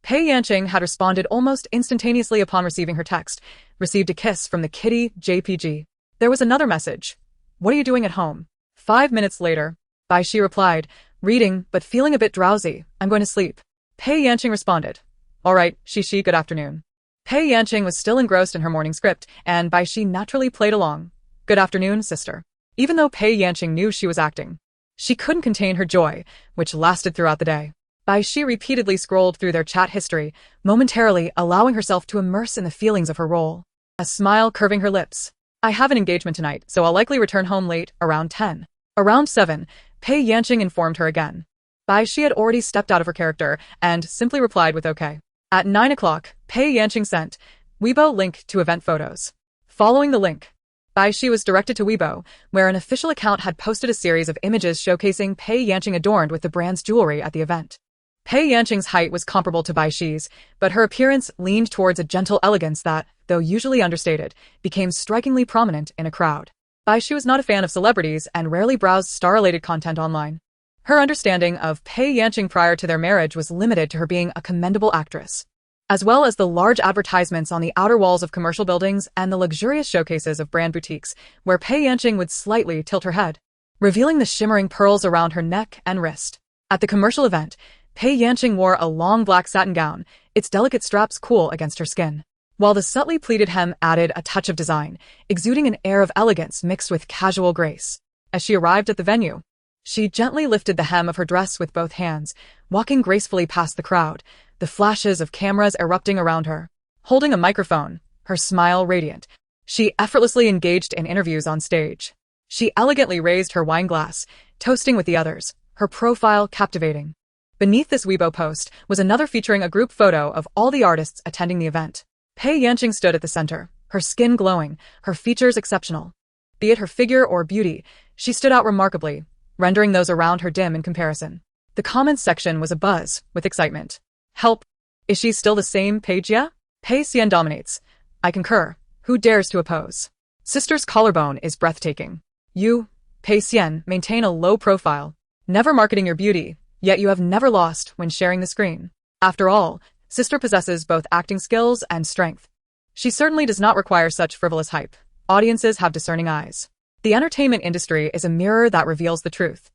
Pei Yanqing had responded almost instantaneously upon receiving her text, received a kiss from the kitty JPG. There was another message. "What are you doing at home?" 5 minutes later, Bai Xi replied, "Reading, but feeling a bit drowsy. I'm going to sleep." Pei Yanqing responded, "All right, Shishi, good afternoon." Pei Yanqing was still engrossed in her morning script, and Bai Xi naturally played along. "Good afternoon, sister." Even though Pei Yanqing knew she was acting, she couldn't contain her joy, which lasted throughout the day. Bai Xi repeatedly scrolled through their chat history, momentarily allowing herself to immerse in the feelings of her role. A smile curving her lips. "I have an engagement tonight, so I'll likely return home late, around 10. Around 7, Pei Yanqing informed her again. Bai Xi had already stepped out of her character and simply replied with okay. At 9 o'clock, Pei Yanqing sent Weibo link to event photos. Following the link, Bai Xi was directed to Weibo, where an official account had posted a series of images showcasing Pei Yanqing adorned with the brand's jewelry at the event. Pei Yanqing's height was comparable to Bai Xi's, but her appearance leaned towards a gentle elegance that, though usually understated, became strikingly prominent in a crowd. Bai Xi was not a fan of celebrities and rarely browsed star-related content online. Her understanding of Pei Yanqing prior to their marriage was limited to her being a commendable actress. as well as the large advertisements on the outer walls of commercial buildings and the luxurious showcases of brand boutiques, where Pei Yanqing would slightly tilt her head, revealing the shimmering pearls around her neck and wrist. At the commercial event, Pei Yanqing wore a long black satin gown, its delicate straps cool against her skin, while the subtly pleated hem added a touch of design, exuding an air of elegance mixed with casual grace. As she arrived at the venue, she gently lifted the hem of her dress with both hands, walking gracefully past the crowd, the flashes of cameras erupting around her. Holding a microphone, her smile radiant, she effortlessly engaged in interviews on stage. She elegantly raised her wine glass, toasting with the others, her profile captivating. Beneath this Weibo post was another featuring a group photo of all the artists attending the event. Pei Yanqing stood at the center, her skin glowing, her features exceptional. Be it her figure or beauty, she stood out remarkably, rendering those around her dim in comparison. The comments section was abuzz with excitement. Help! Is she still the same Pei Jia? Pei Xian dominates. I concur. Who dares to oppose? Sister's collarbone is breathtaking. You, Pei Xian, maintain a low profile, never marketing your beauty, yet you have never lost when sharing the screen. After all, Sister possesses both acting skills and strength. She certainly does not require such frivolous hype. Audiences have discerning eyes. The entertainment industry is a mirror that reveals the truth.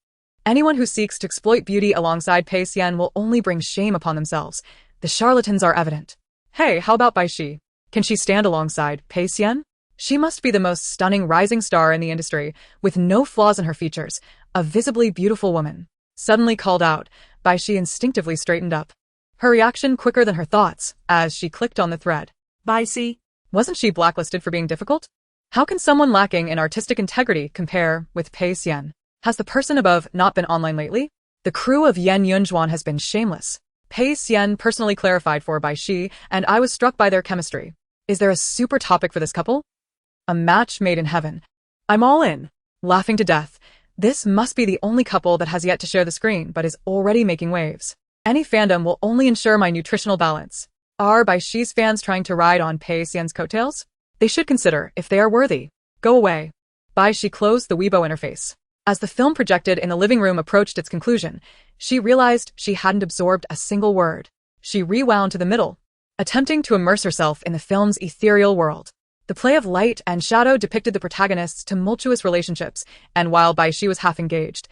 Anyone who seeks to exploit beauty alongside Pei Xian will only bring shame upon themselves. The charlatans are evident. Hey, how about Bai Xi? Can she stand alongside Pei Xian? She must be the most stunning rising star in the industry, with no flaws in her features, a visibly beautiful woman. Suddenly called out, Bai Xi instinctively straightened up. Her reaction quicker than her thoughts, as she clicked on the thread. Bai Xi. Wasn't she blacklisted for being difficult? How can someone lacking in artistic integrity compare with Pei Xian? Has the person above not been online lately? The crew of Yan Yunjuan has been shameless. Pei Xian personally clarified for Bai Xi, and I was struck by their chemistry. Is there a super topic for this couple? A match made in heaven. I'm all in. Laughing to death. This must be the only couple that has yet to share the screen but is already making waves. Any fandom will only ensure my nutritional balance. Are Bai Xi's fans trying to ride on Pei Xian's coattails? They should consider if they are worthy. Go away. Bai Xi closed the Weibo interface. As the film projected in the living room approached its conclusion, she realized she hadn't absorbed a single word. She rewound to the middle, attempting to immerse herself in the film's ethereal world. The play of light and shadow depicted the protagonist's tumultuous relationships, and while Bai Xi was half engaged,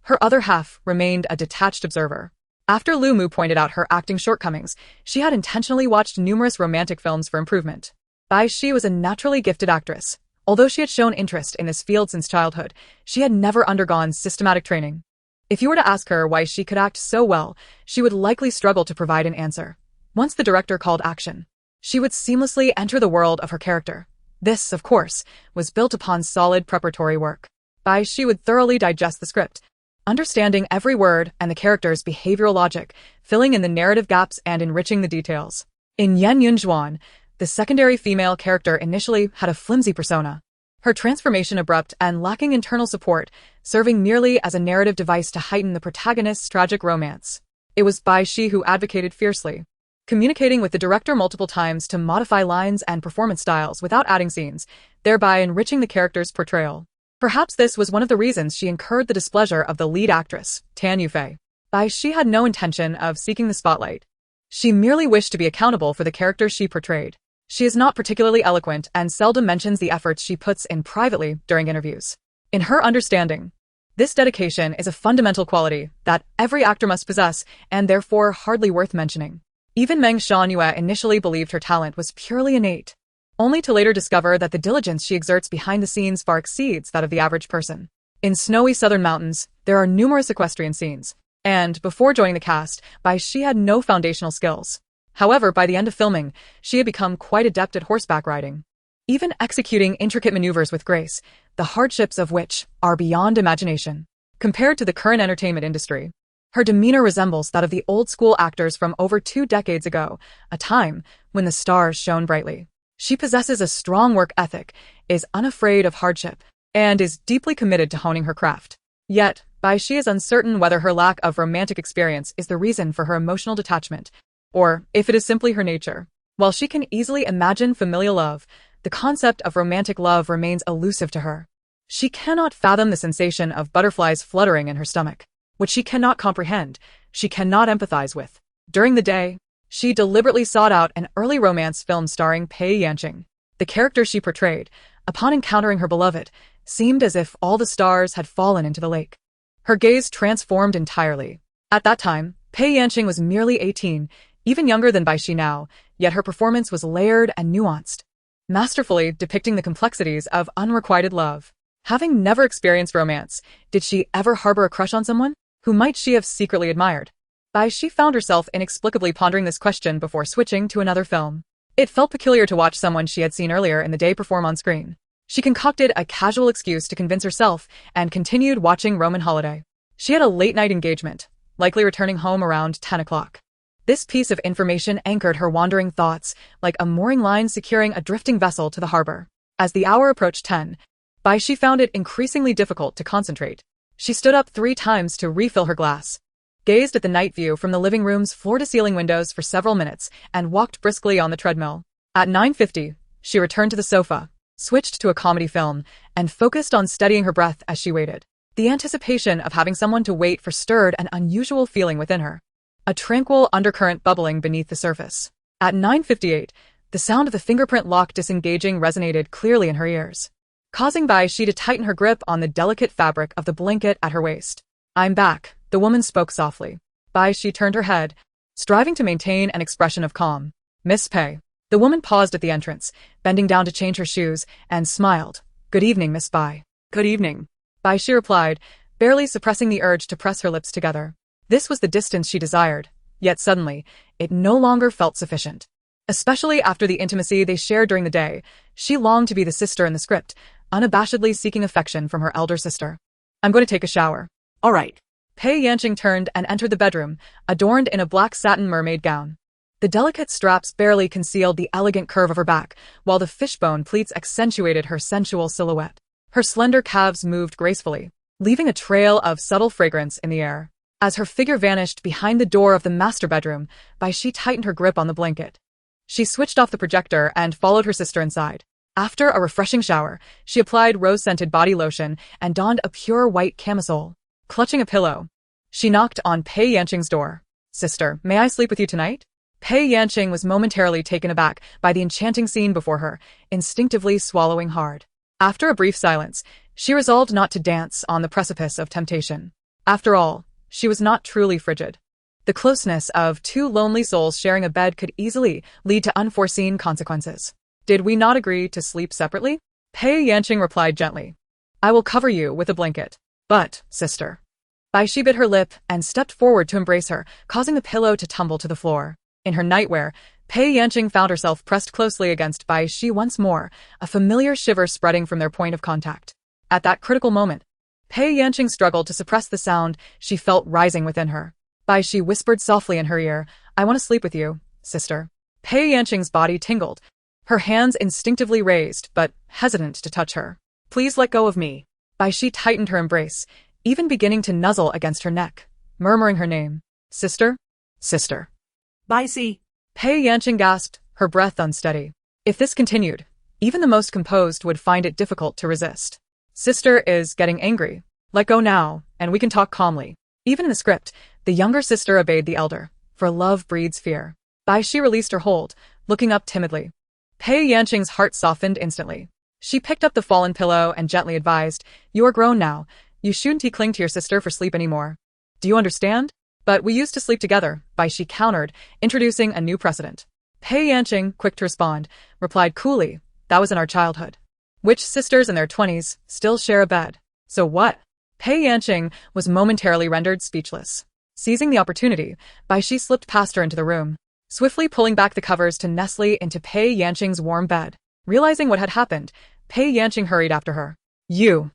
her other half remained a detached observer. After Lu Mu pointed out her acting shortcomings, she had intentionally watched numerous romantic films for improvement. Bai Xi was a naturally gifted actress. Although she had shown interest in this field since childhood, she had never undergone systematic training. If you were to ask her why she could act so well, she would likely struggle to provide an answer. Once the director called action, she would seamlessly enter the world of her character. This, of course, was built upon solid preparatory work. Bai Xi would thoroughly digest the script, understanding every word and the character's behavioral logic, filling in the narrative gaps and enriching the details. In Yan Yunjuan, the secondary female character initially had a flimsy persona. Her transformation abrupt and lacking internal support, serving merely as a narrative device to heighten the protagonist's tragic romance. It was Bai Xi who advocated fiercely, communicating with the director multiple times to modify lines and performance styles without adding scenes, thereby enriching the character's portrayal. Perhaps this was one of the reasons she incurred the displeasure of the lead actress, Tan Yufei. Bai Xi had no intention of seeking the spotlight. She merely wished to be accountable for the character she portrayed. She is not particularly eloquent and seldom mentions the efforts she puts in privately during interviews. In her understanding, this dedication is a fundamental quality that every actor must possess and therefore hardly worth mentioning. Even Meng Shangyue initially believed her talent was purely innate, only to later discover that the diligence she exerts behind the scenes far exceeds that of the average person. In snowy southern mountains, there are numerous equestrian scenes, and before joining the cast, Bai Xi had no foundational skills. However, by the end of filming, she had become quite adept at horseback riding, even executing intricate maneuvers with grace, the hardships of which are beyond imagination. Compared to the current entertainment industry, her demeanor resembles that of the old-school actors from over 2 decades ago, a time when the stars shone brightly. She possesses a strong work ethic, is unafraid of hardship, and is deeply committed to honing her craft. Yet, Bai Xi is uncertain whether her lack of romantic experience is the reason for her emotional detachment, or if it is simply her nature. While she can easily imagine familial love, the concept of romantic love remains elusive to her. She cannot fathom the sensation of butterflies fluttering in her stomach. What she cannot comprehend, she cannot empathize with. During the day, She deliberately sought out an early romance film starring Pei Yanqing. The character she portrayed, upon encountering her beloved, seemed as if all the stars had fallen into the lake. Her gaze transformed entirely. At that time, Pei Yanqing was merely 18, even younger than Bai Xi now, yet her performance was layered and nuanced, masterfully depicting the complexities of unrequited love. Having never experienced romance, did she ever harbor a crush on someone? Who might she have secretly admired? Bai Xi found herself inexplicably pondering this question before switching to another film. It felt peculiar to watch someone she had seen earlier in the day perform on screen. She concocted a casual excuse to convince herself and continued watching Roman Holiday. She had a late-night engagement, likely returning home around 10 o'clock. This piece of information anchored her wandering thoughts, like a mooring line securing a drifting vessel to the harbor. As the hour approached 10, Bai Xi found it increasingly difficult to concentrate. She stood up 3 times to refill her glass, gazed at the night view from the living room's floor-to-ceiling windows for several minutes, and walked briskly on the treadmill. At 9:50, she returned to the sofa, switched to a comedy film, and focused on steadying her breath as she waited. The anticipation of having someone to wait for stirred an unusual feeling within her, a tranquil undercurrent bubbling beneath the surface. At 9:58, the sound of the fingerprint lock disengaging resonated clearly in her ears, causing Bai Xi to tighten her grip on the delicate fabric of the blanket at her waist. "I'm back," the woman spoke softly. Bai Xi turned her head, striving to maintain an expression of calm. "Miss Pei." The woman paused at the entrance, bending down to change her shoes, and smiled. "Good evening, Miss Bai." "Good evening," Bai Xi replied, barely suppressing the urge to press her lips together. This was the distance she desired, yet suddenly, it no longer felt sufficient. Especially after the intimacy they shared during the day, she longed to be the sister in the script, unabashedly seeking affection from her elder sister. "I'm going to take a shower." All right. Pei Yanqing turned and entered the bedroom, adorned in a black satin mermaid gown. The delicate straps barely concealed the elegant curve of her back, while the fishbone pleats accentuated her sensual silhouette. Her slender calves moved gracefully, leaving a trail of subtle fragrance in the air. As her figure vanished behind the door of the master bedroom, Bai Xi tightened her grip on the blanket. She switched off the projector and followed her sister inside. After a refreshing shower, she applied rose-scented body lotion and donned a pure white camisole. Clutching a pillow, she knocked on Pei Yanqing's door. "Sister, may I sleep with you tonight?" Pei Yanqing was momentarily taken aback by the enchanting scene before her, instinctively swallowing hard. After a brief silence, she resolved not to dance on the precipice of temptation. After all, she was not truly frigid. The closeness of 2 lonely souls sharing a bed could easily lead to unforeseen consequences. "Did we not agree to sleep separately?" Pei Yanqing replied gently. "I will cover you with a blanket." "But, sister." Bai Xi bit her lip and stepped forward to embrace her, causing the pillow to tumble to the floor. In her nightwear, Pei Yanqing found herself pressed closely against Bai Xi once more, a familiar shiver spreading from their point of contact. At that critical moment, Pei Yanqing struggled to suppress the sound she felt rising within her. Bai Xi whispered softly in her ear, "I want to sleep with you, sister." Pei Yanqing's body tingled, her hands instinctively raised but hesitant to touch her. "Please let go of me." Bai Xi tightened her embrace, even beginning to nuzzle against her neck, murmuring her name. "Sister? Sister." Bai Xi. Pei Yanqing gasped, her breath unsteady. If this continued, even the most composed would find it difficult to resist. "Sister is getting angry. Let go now, and we can talk calmly." Even in the script, the younger sister obeyed the elder, for love breeds fear. Bai Xi released her hold, looking up timidly. Pei Yanqing's heart softened instantly. She picked up the fallen pillow and gently advised, "You are grown now. You shouldn't cling to your sister for sleep anymore. Do you understand?" "But we used to sleep together," Bai Xi countered, introducing a new precedent. Pei Yanqing, quick to respond, replied coolly, "That was in our childhood. Which sisters in their 20s still share a bed? So what?" Pei Yanqing was momentarily rendered speechless. Seizing the opportunity, Bai Xi slipped past her into the room, swiftly pulling back the covers to nestle into Pei Yanqing's warm bed. Realizing what had happened, Pei Yanqing hurried after her. "You."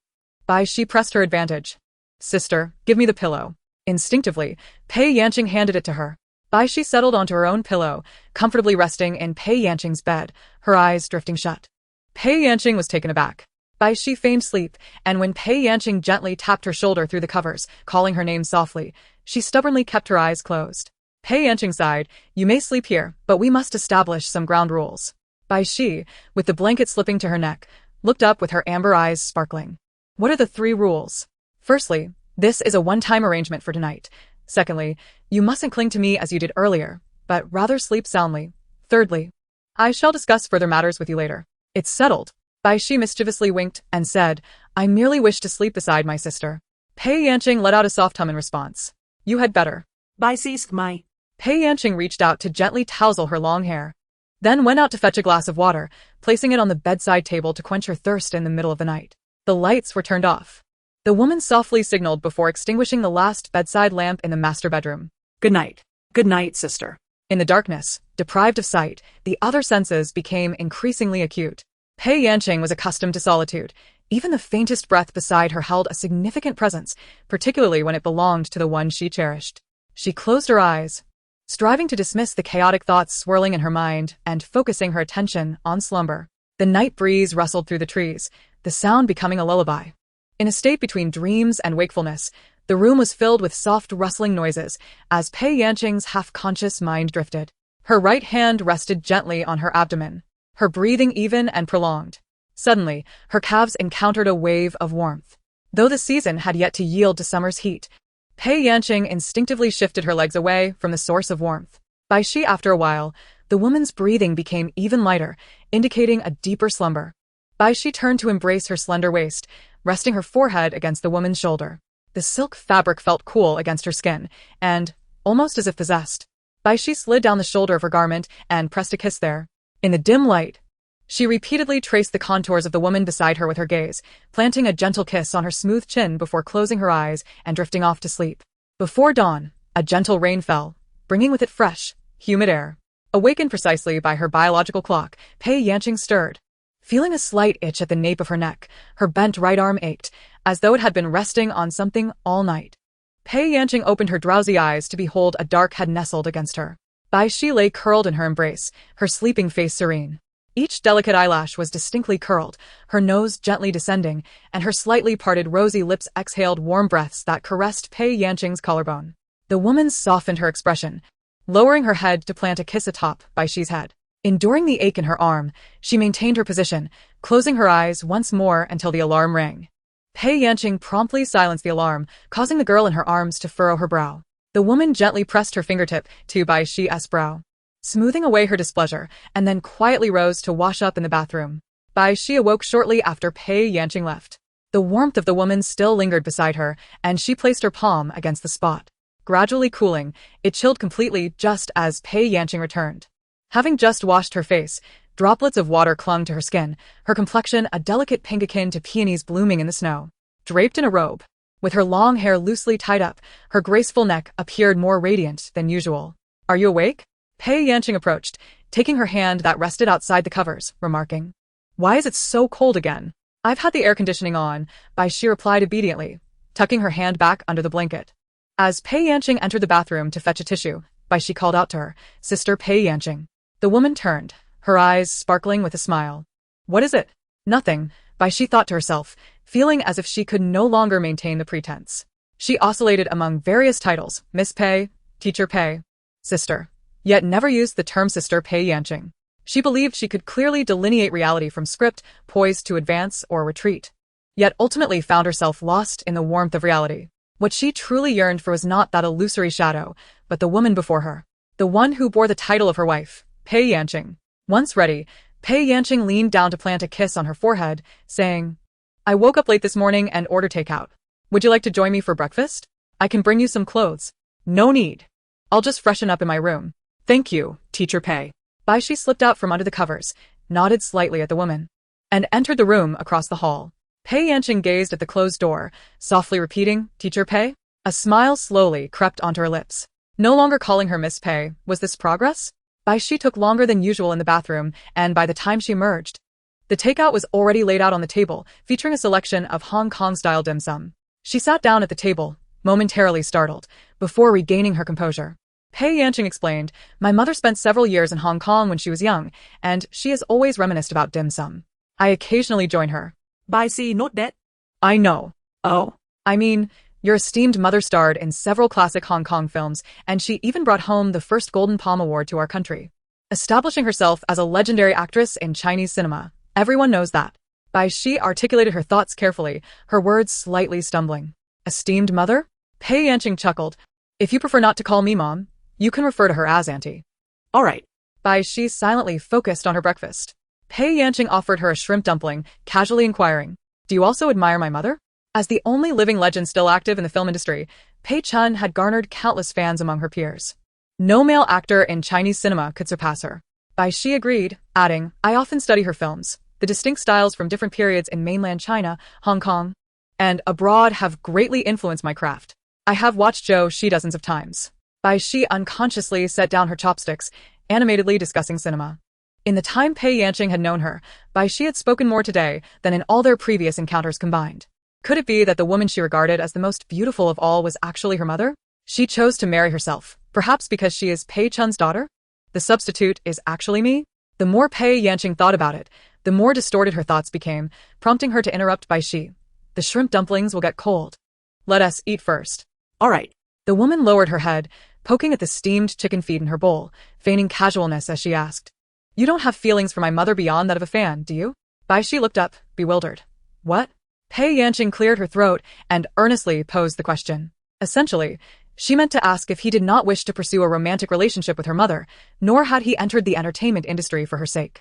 Bai Xi pressed her advantage. "Sister, give me the pillow." Instinctively, Pei Yanqing handed it to her. Bai Xi settled onto her own pillow, comfortably resting in Pei Yanqing's bed, her eyes drifting shut. Pei Yanqing was taken aback. Bai Xi feigned sleep, and when Pei Yanqing gently tapped her shoulder through the covers, calling her name softly, she stubbornly kept her eyes closed. Pei Yanqing sighed, "You may sleep here, but we must establish some ground rules." Bai Xi, with the blanket slipping to her neck, looked up with her amber eyes sparkling. "What are the 3 rules?" "Firstly, this is a one-time arrangement for tonight. Secondly, you mustn't cling to me as you did earlier. but rather sleep soundly. Thirdly, I shall discuss further matters with you later. It's settled. Bai Xi mischievously winked and said, I merely wish to sleep beside my sister. Pei Yanqing let out a soft hum in response. You had better. Bai Xi's my. Pei Yanqing reached out to gently tousle her long hair, then went out to fetch a glass of water, placing it on the bedside table to quench her thirst in the middle of the night. The lights were turned off. The woman softly signaled before extinguishing the last bedside lamp in the master bedroom. Good night. Good night, sister. In the darkness, deprived of sight, the other senses became increasingly acute. Pei Yanqing was accustomed to solitude. Even the faintest breath beside her held a significant presence, particularly when it belonged to the one she cherished. She closed her eyes, striving to dismiss the chaotic thoughts swirling in her mind and focusing her attention on slumber. The night breeze rustled through the trees, the sound becoming a lullaby. In a state between dreams and wakefulness, the room was filled with soft rustling noises as Pei Yanqing's half-conscious mind drifted. Her right hand rested gently on her abdomen, her breathing even and prolonged. Suddenly, her calves encountered a wave of warmth. Though the season had yet to yield to summer's heat, Pei Yanqing instinctively shifted her legs away from the source of warmth. Bai Xi, after a while, the woman's breathing became even lighter, indicating a deeper slumber. Bai Xi turned to embrace her slender waist, resting her forehead against the woman's shoulder. The silk fabric felt cool against her skin, and, almost as if possessed, Bai Xi slid down the shoulder of her garment and pressed a kiss there. In the dim light, she repeatedly traced the contours of the woman beside her with her gaze, planting a gentle kiss on her smooth chin before closing her eyes and drifting off to sleep. Before dawn, a gentle rain fell, bringing with it fresh, humid air. Awakened precisely by her biological clock, Pei Yanqing stirred. Feeling a slight itch at the nape of her neck, her bent right arm ached, as though it had been resting on something all night. Pei Yanqing opened her drowsy eyes to behold a dark head nestled against her. Bai Xi lay curled in her embrace, her sleeping face serene. Each delicate eyelash was distinctly curled, her nose gently descending, and her slightly parted rosy lips exhaled warm breaths that caressed Pei Yanqing's collarbone. The woman softened her expression, lowering her head to plant a kiss atop Bai Xi's head. Enduring the ache in her arm, she maintained her position, closing her eyes once more until the alarm rang. Pei Yanqing promptly silenced the alarm, causing the girl in her arms to furrow her brow. The woman gently pressed her fingertip to Bai Xi's brow, smoothing away her displeasure, and then quietly rose to wash up in the bathroom. Bai Xi awoke shortly after Pei Yanqing left. The warmth of the woman still lingered beside her, and she placed her palm against the spot. Gradually cooling, it chilled completely just as Pei Yanqing returned. Having just washed her face, droplets of water clung to her skin, her complexion a delicate pink akin to peonies blooming in the snow. Draped in a robe, with her long hair loosely tied up, her graceful neck appeared more radiant than usual. Are you awake? Pei Yanqing approached, taking her hand that rested outside the covers, remarking, Why is it so cold again? I've had the air conditioning on, Bai Xi replied obediently, tucking her hand back under the blanket. As Pei Yanqing entered the bathroom to fetch a tissue, Bai Xi called out to her, Sister Pei Yanqing. The woman turned, her eyes sparkling with a smile. What is it? Nothing, Bai Xi thought to herself, feeling as if she could no longer maintain the pretense. She oscillated among various titles, Miss Pei, Teacher Pei, Sister, yet never used the term Sister Pei Yanqing. She believed she could clearly delineate reality from script, poised to advance or retreat, yet ultimately found herself lost in the warmth of reality. What she truly yearned for was not that illusory shadow, but the woman before her, the one who bore the title of her wife, Pei Yanqing. Once ready, Pei Yanqing leaned down to plant a kiss on her forehead, saying, I woke up late this morning and ordered takeout. Would you like to join me for breakfast? I can bring you some clothes. No need. I'll just freshen up in my room. Thank you, Teacher Pei. Bai Xi slipped out from under the covers, nodded slightly at the woman, and entered the room across the hall. Pei Yanqing gazed at the closed door, softly repeating, Teacher Pei? A smile slowly crept onto her lips. No longer calling her Miss Pei, was this progress? Bai Xi took longer than usual in the bathroom, and by the time she emerged, the takeout was already laid out on the table, featuring a selection of Hong Kong-style dim sum. She sat down at the table, momentarily startled, before regaining her composure. Pei Yanqing explained, My mother spent several years in Hong Kong when she was young, and she has always reminisced about dim sum. I occasionally join her. Bai Xi, not that. I know. Oh. I mean, your esteemed mother starred in several classic Hong Kong films, and she even brought home the first Golden Palm Award to our country, establishing herself as a legendary actress in Chinese cinema. Everyone knows that. Bai Xi articulated her thoughts carefully, her words slightly stumbling. Esteemed mother? Pei Yanqing chuckled. If you prefer not to call me Mom, you can refer to her as Auntie. All right. Bai Xi silently focused on her breakfast. Pei Yanqing offered her a shrimp dumpling, casually inquiring, "Do you also admire my mother?" As the only living legend still active in the film industry, Pei Chun had garnered countless fans among her peers. No male actor in Chinese cinema could surpass her. Bai Xi agreed, adding, "I often study her films. The distinct styles from different periods in mainland China, Hong Kong, and abroad have greatly influenced my craft. I have watched Zhou Xi dozens of times." Bai Xi unconsciously set down her chopsticks, animatedly discussing cinema. In the time Pei Yanqing had known her, Bai Xi had spoken more today than in all their previous encounters combined. Could it be that the woman she regarded as the most beautiful of all was actually her mother? She chose to marry herself, perhaps because she is Pei Chun's daughter? The substitute is actually me? The more Pei Yanqing thought about it, the more distorted her thoughts became, prompting her to interrupt Bai Xi. "The shrimp dumplings will get cold. Let us eat first." All right. The woman lowered her head, poking at the steamed chicken feet in her bowl, feigning casualness as she asked, "You don't have feelings for my mother beyond that of a fan, do you?" Bai Xi looked up, bewildered. "What?" Pei Yanqing cleared her throat and earnestly posed the question. Essentially, she meant to ask if he did not wish to pursue a romantic relationship with her mother, nor had he entered the entertainment industry for her sake.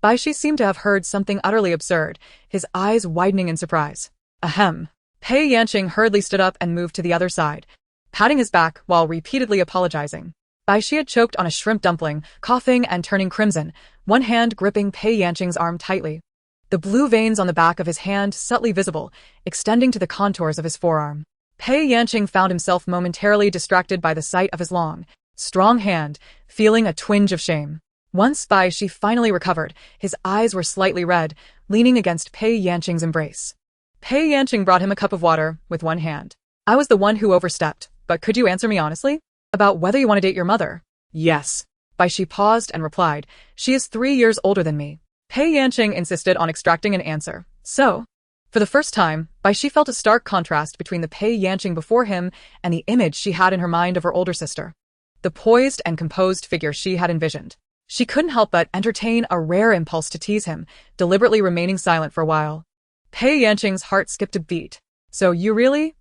Bai Xi seemed to have heard something utterly absurd, his eyes widening in surprise. Ahem. Pei Yanqing hurriedly stood up and moved to the other side, patting his back while repeatedly apologizing. Bai Xi had choked on a shrimp dumpling, coughing and turning crimson, one hand gripping Pei Yanqing's arm tightly. The blue veins on the back of his hand subtly visible, extending to the contours of his forearm. Pei Yanqing found himself momentarily distracted by the sight of his long, strong hand, feeling a twinge of shame. Once Bai Xi finally recovered, his eyes were slightly red, leaning against Pei Yanqing's embrace. Pei Yanqing brought him a cup of water with one hand. "I was the one who overstepped, but could you answer me honestly? About whether you want to date your mother?" "Yes." Bai Xi paused and replied, "She is 3 years older than me." Pei Yanqing insisted on extracting an answer. "So?" For the first time, Bai Xi felt a stark contrast between the Pei Yanqing before him and the image she had in her mind of her older sister. The poised and composed figure she had envisioned. She couldn't help but entertain a rare impulse to tease him, deliberately remaining silent for a while. Pei Yanqing's heart skipped a beat. "So you really?"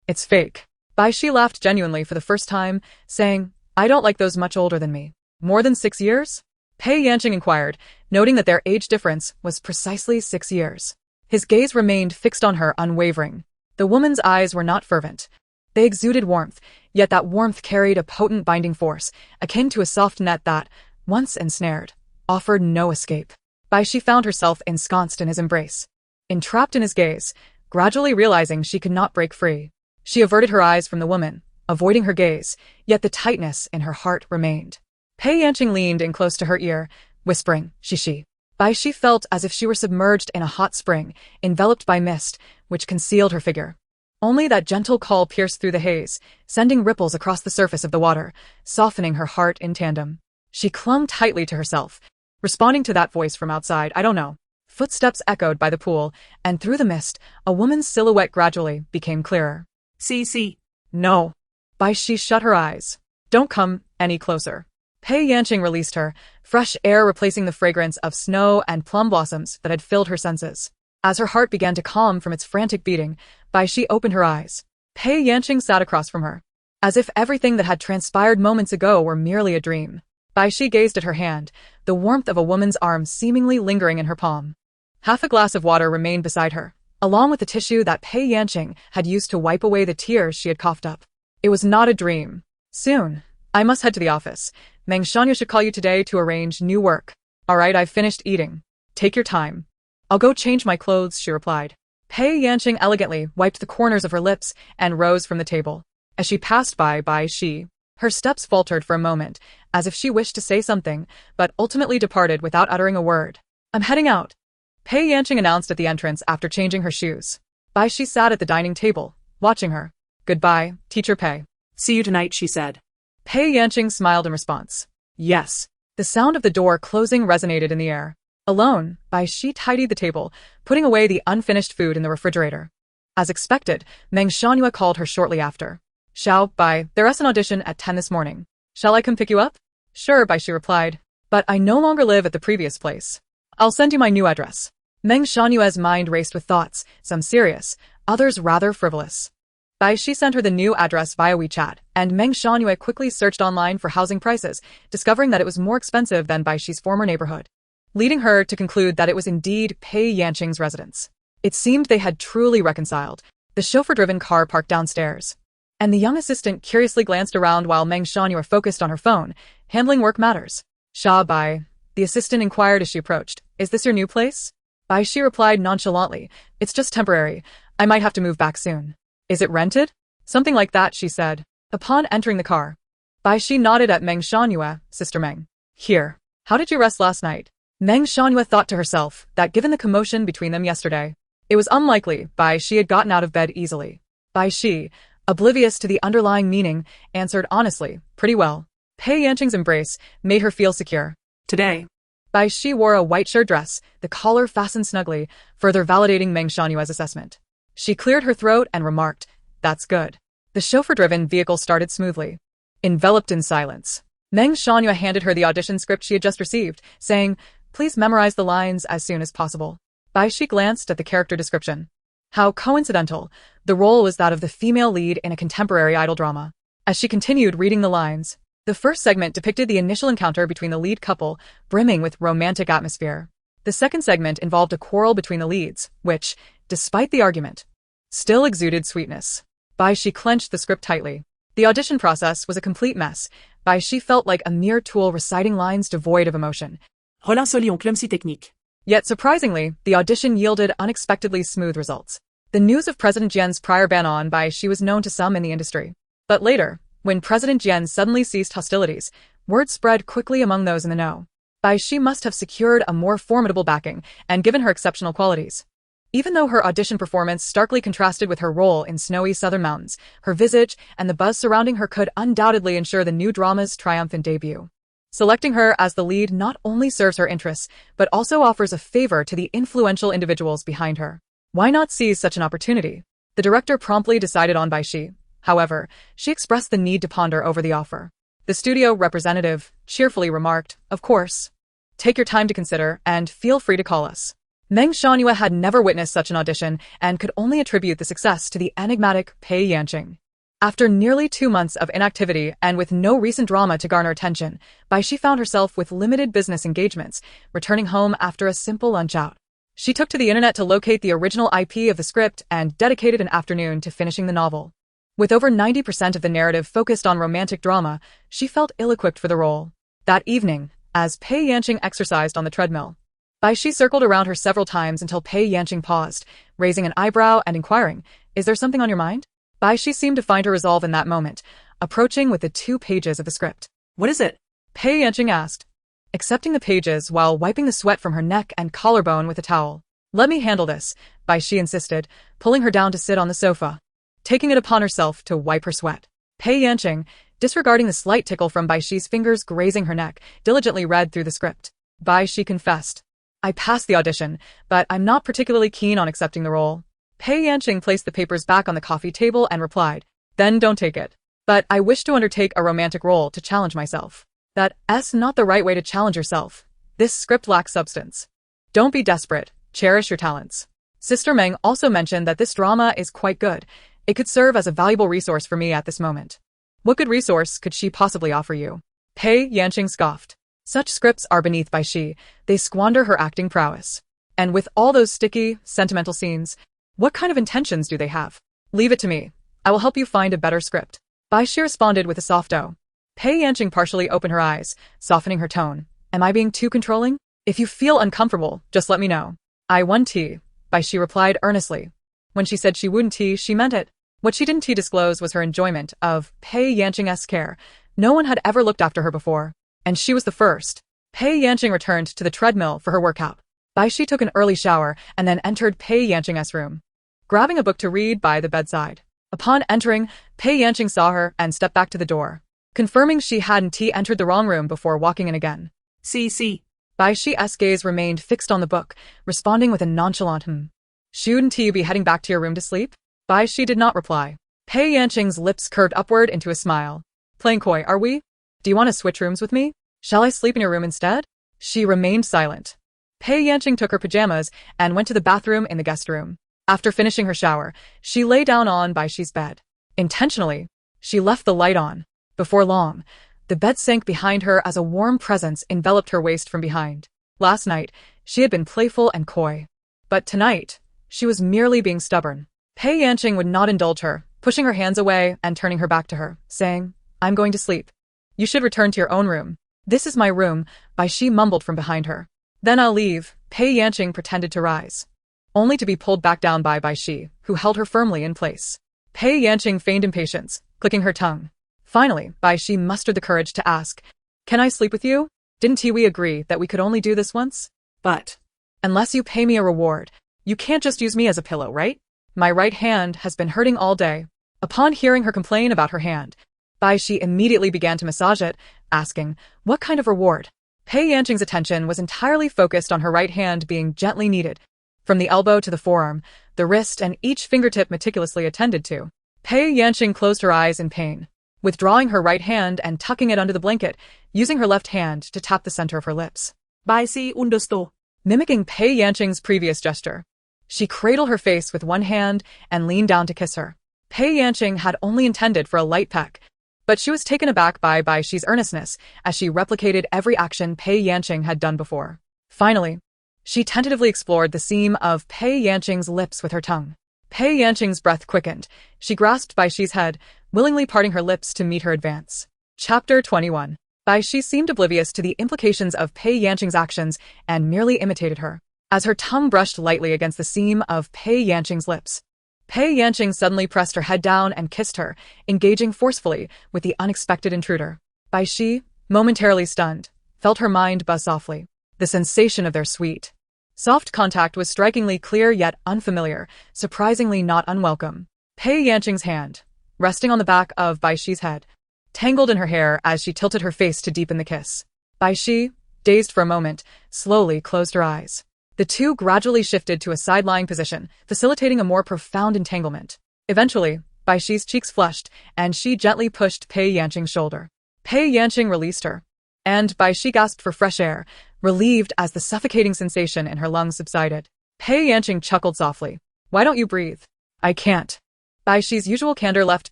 "It's fake." Bai Xi laughed genuinely for the first time, saying, "I don't like those much older than me." "More than 6 years?" Pei Yanqing inquired, noting that their age difference was precisely 6 years. His gaze remained fixed on her, unwavering. The woman's eyes were not fervent. They exuded warmth, yet that warmth carried a potent binding force, akin to a soft net that, once ensnared, offered no escape. Bai Xi found herself ensconced in his embrace, entrapped in his gaze, gradually realizing she could not break free. She averted her eyes from the woman, avoiding her gaze, yet the tightness in her heart remained. Pei Yanqing leaned in close to her ear, whispering, "Shishi." Bai Xi felt as if she were submerged in a hot spring, enveloped by mist, which concealed her figure. Only that gentle call pierced through the haze, sending ripples across the surface of the water, softening her heart in tandem. She clung tightly to herself, responding to that voice from outside. "I don't know." Footsteps echoed by the pool, and through the mist, a woman's silhouette gradually became clearer. See. "No." Bai Xi shut her eyes. "Don't come any closer." Pei Yanqing released her, fresh air replacing the fragrance of snow and plum blossoms that had filled her senses. As her heart began to calm from its frantic beating, Bai Xi opened her eyes. Pei Yanqing sat across from her, as if everything that had transpired moments ago were merely a dream. Bai Xi gazed at her hand, the warmth of a woman's arm seemingly lingering in her palm. Half a glass of water remained beside her, along with the tissue that Pei Yanqing had used to wipe away the tears she had coughed up. It was not a dream. "Soon. I must head to the office. Meng Shanyu should call you today to arrange new work." "All right, I've finished eating. Take your time." "I'll go change my clothes," she replied. Pei Yanqing elegantly wiped the corners of her lips and rose from the table. As she passed by Bai Xi, her steps faltered for a moment, as if she wished to say something, but ultimately departed without uttering a word. "I'm heading out," Pei Yanqing announced at the entrance after changing her shoes. Bai Xi sat at the dining table, watching her. "Goodbye, Teacher Pei." See you tonight, she said. Pei Yanqing smiled in response. "Yes." The sound of the door closing resonated in the air. Alone, Bai Xi tidied the table, putting away the unfinished food in the refrigerator. As expected, Meng Shanyu called her shortly after. "Xiao, Bai, there's an audition at 10 this morning. Shall I come pick you up?" "Sure," Bai Xi replied. "But I no longer live at the previous place. I'll send you my new address." Meng Shanyue's mind raced with thoughts, some serious, others rather frivolous. Bai Xi sent her the new address via WeChat, and Meng Xianyue quickly searched online for housing prices, discovering that it was more expensive than Bai Xi's former neighborhood, leading her to conclude that it was indeed Pei Yanqing's residence. It seemed they had truly reconciled. The chauffeur-driven car parked downstairs, and the young assistant curiously glanced around while Meng Xianyue focused on her phone, handling work matters. Bai, the assistant inquired as she approached. Is this your new place? Bai Xi replied nonchalantly. It's just temporary. I might have to move back soon. Is it rented? Something like that, she said. Upon entering the car, Bai Xi nodded at Meng Xianyue. Sister Meng. Here. How did you rest last night? Meng Xianyue thought to herself that given the commotion between them yesterday, it was unlikely Bai Xi had gotten out of bed easily. Bai Xi, oblivious to the underlying meaning, answered honestly, pretty well. Pei Yanqing's embrace made her feel secure. Today. Bai Xi wore a white shirt dress, the collar fastened snugly, further validating Meng Xianyue's assessment. She cleared her throat and remarked, that's good. The chauffeur-driven vehicle started smoothly. Enveloped in silence, Meng Xianyue handed her the audition script she had just received, saying, please memorize the lines as soon as possible. Bai Xi glanced at the character description. How coincidental. The role was that of the female lead in a contemporary idol drama. As she continued reading the lines, the first segment depicted the initial encounter between the lead couple, brimming with romantic atmosphere. The second segment involved a quarrel between the leads, which, despite the argument, still exuded sweetness. Bai Xi clenched the script tightly. The audition process was a complete mess. Bai Xi felt like a mere tool reciting lines devoid of emotion. Relation clumsy technique. Yet surprisingly, the audition yielded unexpectedly smooth results. The news of President Jian's prior ban on Bai Xi was known to some in the industry. But later, when President Jian suddenly ceased hostilities, word spread quickly among those in the know. Bai Xi must have secured a more formidable backing, and given her exceptional qualities. Even though her audition performance starkly contrasted with her role in snowy southern mountains, her visage and the buzz surrounding her could undoubtedly ensure the new drama's triumphant debut. Selecting her as the lead not only serves her interests, but also offers a favor to the influential individuals behind her. Why not seize such an opportunity? The director promptly decided on Bai Xi. However, she expressed the need to ponder over the offer. The studio representative cheerfully remarked, of course. Take your time to consider, and feel free to call us. Meng Xianyue had never witnessed such an audition and could only attribute the success to the enigmatic Pei Yanqing. After nearly 2 months of inactivity and with no recent drama to garner attention, Bai Xi found herself with limited business engagements, returning home after a simple lunch out. She took to the internet to locate the original IP of the script and dedicated an afternoon to finishing the novel. With over 90% of the narrative focused on romantic drama, she felt ill-equipped for the role. That evening, as Pei Yanqing exercised on the treadmill, Bai Xi circled around her several times until Pei Yanqing paused, raising an eyebrow and inquiring, is there something on your mind? Bai Xi seemed to find her resolve in that moment, approaching with the 2 pages of the script. What is it? Pei Yanqing asked, accepting the pages while wiping the sweat from her neck and collarbone with a towel. Let me handle this, Bai Xi insisted, pulling her down to sit on the sofa, taking it upon herself to wipe her sweat. Pei Yanqing, disregarding the slight tickle from Bai Xi's fingers grazing her neck, diligently read through the script. Bai Xi confessed, I passed the audition, but I'm not particularly keen on accepting the role. Pei Yanqing placed the papers back on the coffee table and replied, then don't take it. But I wish to undertake a romantic role to challenge myself. That's not the right way to challenge yourself. This script lacks substance. Don't be desperate. Cherish your talents. Sister Meng also mentioned that this drama is quite good. It could serve as a valuable resource for me at this moment. What good resource could she possibly offer you? Pei Yanqing scoffed. Such scripts are beneath Bai Xi. They squander her acting prowess. And with all those sticky, sentimental scenes, what kind of intentions do they have? Leave it to me. I will help you find a better script. Bai Xi responded with a soft "oh." Pei Yanqing partially opened her eyes, softening her tone. Am I being too controlling? If you feel uncomfortable, just let me know. I want tea, Bai Xi replied earnestly. When she said she wouldn't tea, she meant it. What she didn't disclose was her enjoyment of Pei Yanqing's care. No one had ever looked after her before, and she was the first. Pei Yanqing returned to the treadmill for her workout. Bai Xi took an early shower and then entered Pei Yanqing's room, grabbing a book to read by the bedside. Upon entering, Pei Yanqing saw her and stepped back to the door, confirming she hadn't entered the wrong room before walking in again. See. Bai Xi's gaze remained fixed on the book, responding with a nonchalant Shouldn't you be heading back to your room to sleep? Bai Xi did not reply. Pei Yanqing's lips curved upward into a smile. Playing coy, are we? Do you want to switch rooms with me? Shall I sleep in your room instead? She remained silent. Pei Yanqing took her pajamas and went to the bathroom in the guest room. After finishing her shower, she lay down on Bai Xi's bed. Intentionally, she left the light on. Before long, the bed sank behind her as a warm presence enveloped her waist from behind. Last night, she had been playful and coy. But tonight, she was merely being stubborn. Pei Yanqing would not indulge her, pushing her hands away and turning her back to her, saying, "I'm going to sleep. You should return to your own room." "This is my room," Bai Xi mumbled from behind her. "Then I'll leave." Pei Yanqing pretended to rise, only to be pulled back down by Bai Xi, who held her firmly in place. Pei Yanqing feigned impatience, clicking her tongue. Finally, Bai Xi mustered the courage to ask, "Can I sleep with you? Didn't we agree that we could only do this once?" But "Unless you pay me a reward, you can't just use me as a pillow, right? My right hand has been hurting all day." Upon hearing her complain about her hand, Bai Xi immediately began to massage it, asking, "What kind of reward?" Pei Yanqing's attention was entirely focused on her right hand being gently kneaded, from the elbow to the forearm, the wrist and each fingertip meticulously attended to. Pei Yanqing closed her eyes in pain, withdrawing her right hand and tucking it under the blanket, using her left hand to tap the center of her lips. Bai Xi understood. Mimicking Pei Yanqing's previous gesture, she cradled her face with one hand and leaned down to kiss her. Pei Yanqing had only intended for a light peck, but she was taken aback by Bai Xi's earnestness as she replicated every action Pei Yanqing had done before. Finally, she tentatively explored the seam of Pei Yanqing's lips with her tongue. Pei Yanqing's breath quickened. She grasped Bai Xi's head, willingly parting her lips to meet her advance. Chapter 21. Bai Xi seemed oblivious to the implications of Pei Yanqing's actions and merely imitated her. As her tongue brushed lightly against the seam of Pei Yanqing's lips, Pei Yanqing suddenly pressed her head down and kissed her, engaging forcefully with the unexpected intruder. Bai Xi, momentarily stunned, felt her mind buzz softly. The sensation of their sweet, soft contact was strikingly clear yet unfamiliar, surprisingly not unwelcome. Pei Yanqing's hand, resting on the back of Bai Xi's head, tangled in her hair as she tilted her face to deepen the kiss. Bai Xi, dazed for a moment, slowly closed her eyes. The two gradually shifted to a side-lying position, facilitating a more profound entanglement. Eventually, Bai Xi's cheeks flushed, and she gently pushed Pei Yanqing's shoulder. Pei Yanqing released her, and Bai Xi gasped for fresh air, relieved as the suffocating sensation in her lungs subsided. Pei Yanqing chuckled softly. "Why don't you breathe?" "I can't." Bai Xi's usual candor left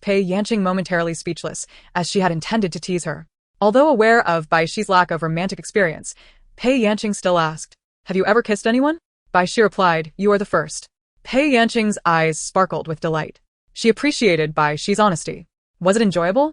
Pei Yanqing momentarily speechless, as she had intended to tease her. Although aware of Bai Xi's lack of romantic experience, Pei Yanqing still asked, "Have you ever kissed anyone?" Bai Xi replied, "You are the first." Pei Yanqing's eyes sparkled with delight. She appreciated Bai Xi's honesty. "Was it enjoyable?"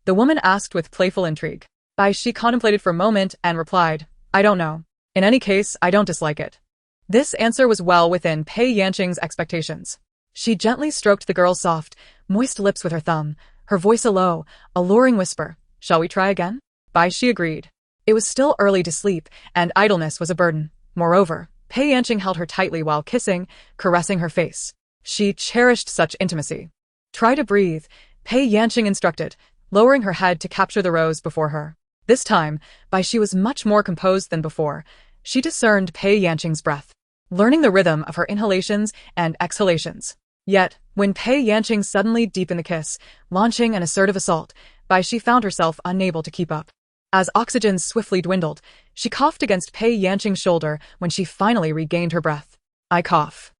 the woman asked with playful intrigue. Bai Xi contemplated for a moment and replied, "I don't know. In any case, I don't dislike it." This answer was well within Pei Yanqing's expectations. She gently stroked the girl's soft, moist lips with her thumb, her voice a low, alluring whisper. "Shall we try again?" Bai Xi agreed. It was still early to sleep, and idleness was a burden. Moreover, Pei Yanqing held her tightly while kissing, caressing her face. She cherished such intimacy. "Try to breathe," Pei Yanqing instructed, lowering her head to capture the rose before her. This time, Bai Xi was much more composed than before. She discerned Pei Yanqing's breath, learning the rhythm of her inhalations and exhalations. Yet, when Pei Yanqing suddenly deepened the kiss, launching an assertive assault, Bai Xi found herself unable to keep up. As oxygen swiftly dwindled, she coughed against Pei Yanqing's shoulder when she finally regained her breath. "I cough."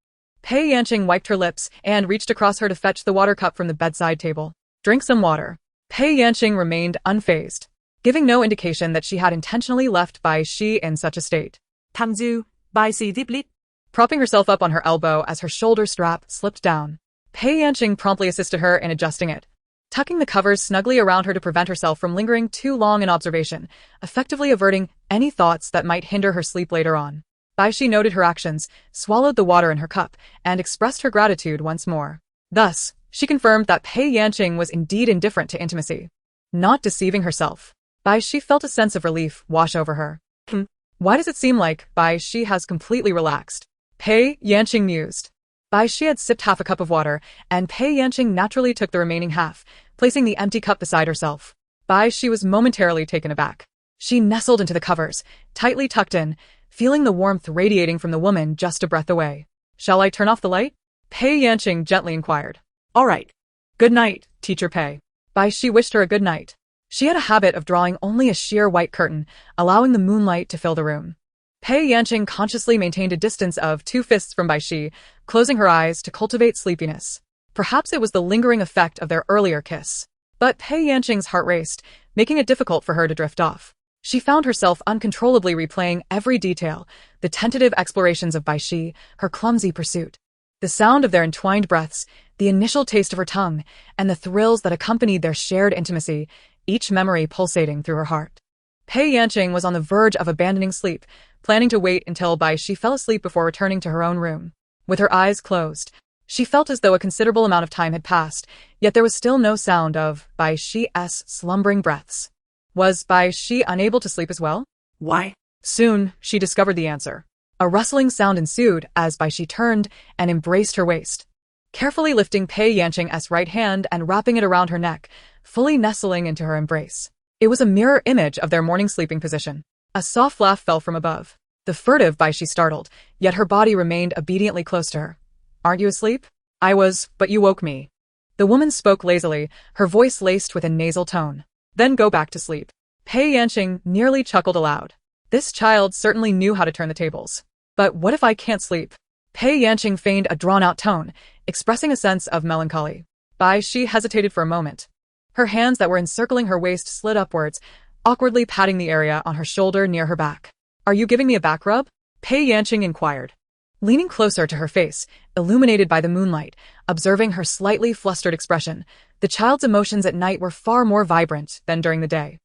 Pei Yanqing wiped her lips and reached across her to fetch the water cup from the bedside table. "Drink some water." Pei Yanqing remained unfazed, giving no indication that she had intentionally left Bai Xi in such a state. "Tangju," Bai Xi deeply. Propping herself up on her elbow as her shoulder strap slipped down, Pei Yanqing promptly assisted her in adjusting it, tucking the covers snugly around her to prevent herself from lingering too long in observation, effectively averting any thoughts that might hinder her sleep later on. Bai Xi noted her actions, swallowed the water in her cup, and expressed her gratitude once more. Thus, she confirmed that Pei Yanqing was indeed indifferent to intimacy. Not deceiving herself, Bai Xi felt a sense of relief wash over her. Why does it seem like Bai Xi has completely relaxed? Pei Yanqing mused. Bai Xi had sipped half a cup of water, and Pei Yanqing naturally took the remaining half, placing the empty cup beside herself. Bai Xi was momentarily taken aback. She nestled into the covers, tightly tucked in, feeling the warmth radiating from the woman just a breath away. "Shall I turn off the light?" Pei Yanqing gently inquired. "All right." "Good night, Teacher Pei." Bai Xi wished her a good night. She had a habit of drawing only a sheer white curtain, allowing the moonlight to fill the room. Pei Yanqing consciously maintained a distance of 2 fists from Bai Xi, closing her eyes to cultivate sleepiness. Perhaps it was the lingering effect of their earlier kiss. But Pei Yanqing's heart raced, making it difficult for her to drift off. She found herself uncontrollably replaying every detail, the tentative explorations of Bai Xi, her clumsy pursuit. The sound of their entwined breaths, the initial taste of her tongue, and the thrills that accompanied their shared intimacy, each memory pulsating through her heart. Pei Yanqing was on the verge of abandoning sleep, planning to wait until Bai Xi fell asleep before returning to her own room. With her eyes closed, she felt as though a considerable amount of time had passed, yet there was still no sound of Bai Xi's slumbering breaths. Was Bai Xi unable to sleep as well? Why? Soon, she discovered the answer. A rustling sound ensued as Bai Xi turned and embraced her waist. Carefully lifting Pei Yanqing's right hand and wrapping it around her neck, fully nestling into her embrace. It was a mirror image of their morning sleeping position. A soft laugh fell from above. The furtive Bai Xi startled, yet her body remained obediently close to her. Aren't you asleep? I was, but you woke me. The woman spoke lazily, her voice laced with a nasal tone. Then go back to sleep. Pei Yanqing nearly chuckled aloud. This child certainly knew how to turn the tables. But what if I can't sleep? Pei Yanqing feigned a drawn-out tone, expressing a sense of melancholy. Bai Xi hesitated for a moment. Her hands that were encircling her waist slid upwards, awkwardly patting the area on her shoulder near her back. Are you giving me a back rub? Pei Yanqing inquired. Leaning closer to her face, illuminated by the moonlight, observing her slightly flustered expression, the child's emotions at night were far more vibrant than during the day.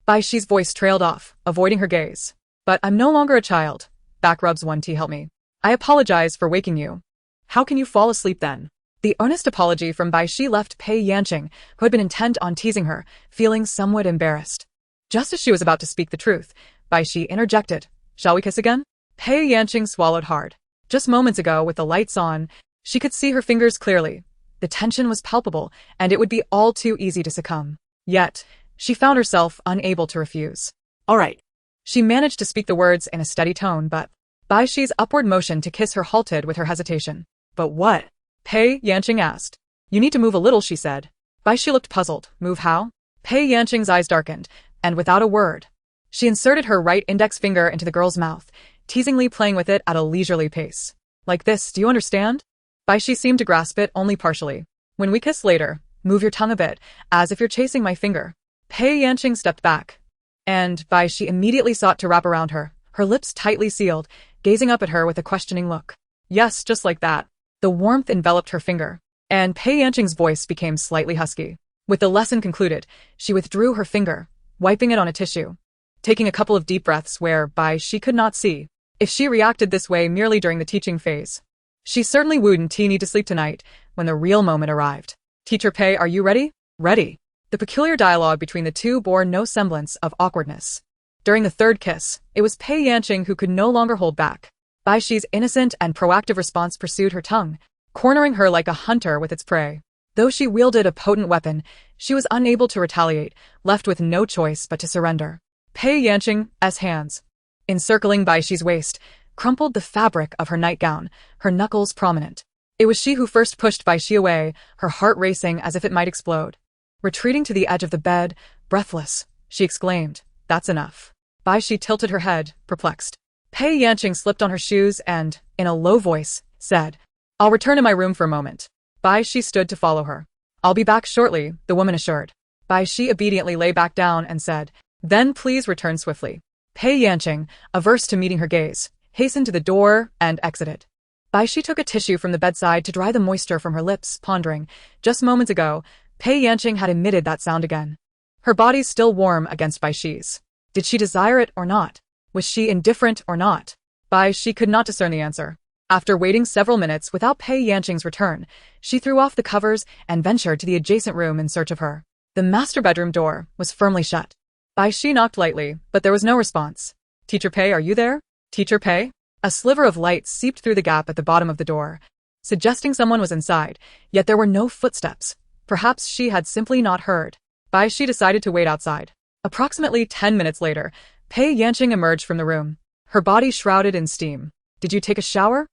Bai Xi's voice trailed off, avoiding her gaze. But I'm no longer a child. Back rubs 1T help me. I apologize for waking you. How can you fall asleep then? The earnest apology from Bai Xi left Pei Yanqing, who had been intent on teasing her, feeling somewhat embarrassed. Just as she was about to speak the truth, Bai Xi interjected. Shall we kiss again? Pei Yanqing swallowed hard. Just moments ago, with the lights on, she could see her fingers clearly. The tension was palpable, and it would be all too easy to succumb. Yet, she found herself unable to refuse. All right. She managed to speak the words in a steady tone, but Bai Xi's upward motion to kiss her halted with her hesitation. But what? Pei Yanqing asked. You need to move a little, she said. Bai Xi looked puzzled. Move how? Pei Yanqing's eyes darkened, and without a word, she inserted her right index finger into the girl's mouth, teasingly playing with it at a leisurely pace. Like this, do you understand? Bai Xi seemed to grasp it only partially. When we kiss later, move your tongue a bit, as if you're chasing my finger. Pei Yanqing stepped back, and Bai Xi immediately sought to wrap around her, her lips tightly sealed, gazing up at her with a questioning look. Yes, just like that. The warmth enveloped her finger, and Pei Yanqing's voice became slightly husky. With the lesson concluded, she withdrew her finger, wiping it on a tissue, taking a couple of deep breaths whereby she could not see if she reacted this way merely during the teaching phase. She certainly wouldn't need to sleep tonight when the real moment arrived. Teacher Pei, are you ready? Ready. The peculiar dialogue between the two bore no semblance of awkwardness. During the third kiss, it was Pei Yanqing who could no longer hold back. Bai Xi's innocent and proactive response pursued her tongue, cornering her like a hunter with its prey. Though she wielded a potent weapon, she was unable to retaliate, left with no choice but to surrender. Pei Yanqing's hands, encircling Bai Xi's waist, crumpled the fabric of her nightgown, her knuckles prominent. It was she who first pushed Bai Xi away, her heart racing as if it might explode. Retreating to the edge of the bed, breathless, she exclaimed, "That's enough." Bai Xi tilted her head, perplexed. Pei Yanqing slipped on her shoes and, in a low voice, said, "I'll return to my room for a moment." Bai Xi stood to follow her. "I'll be back shortly," the woman assured. Bai Xi obediently lay back down and said, "Then please return swiftly." Pei Yanqing, averse to meeting her gaze, hastened to the door and exited. Bai Xi took a tissue from the bedside to dry the moisture from her lips, pondering. Just moments ago, Pei Yanqing had emitted that sound again. Her body still warm against Bai Xi's. Did she desire it or not? Was she indifferent or not? Bai Xi could not discern the answer. After waiting several minutes without Pei Yanqing's return, she threw off the covers and ventured to the adjacent room in search of her. The master bedroom door was firmly shut. Bai Xi knocked lightly, but there was no response. "Teacher Pei, are you there? Teacher Pei?" A sliver of light seeped through the gap at the bottom of the door, suggesting someone was inside, yet there were no footsteps. Perhaps she had simply not heard. Bai Xi decided to wait outside. Approximately 10 minutes later, Pei Yanqing emerged from the room, her body shrouded in steam. "Did you take a shower?"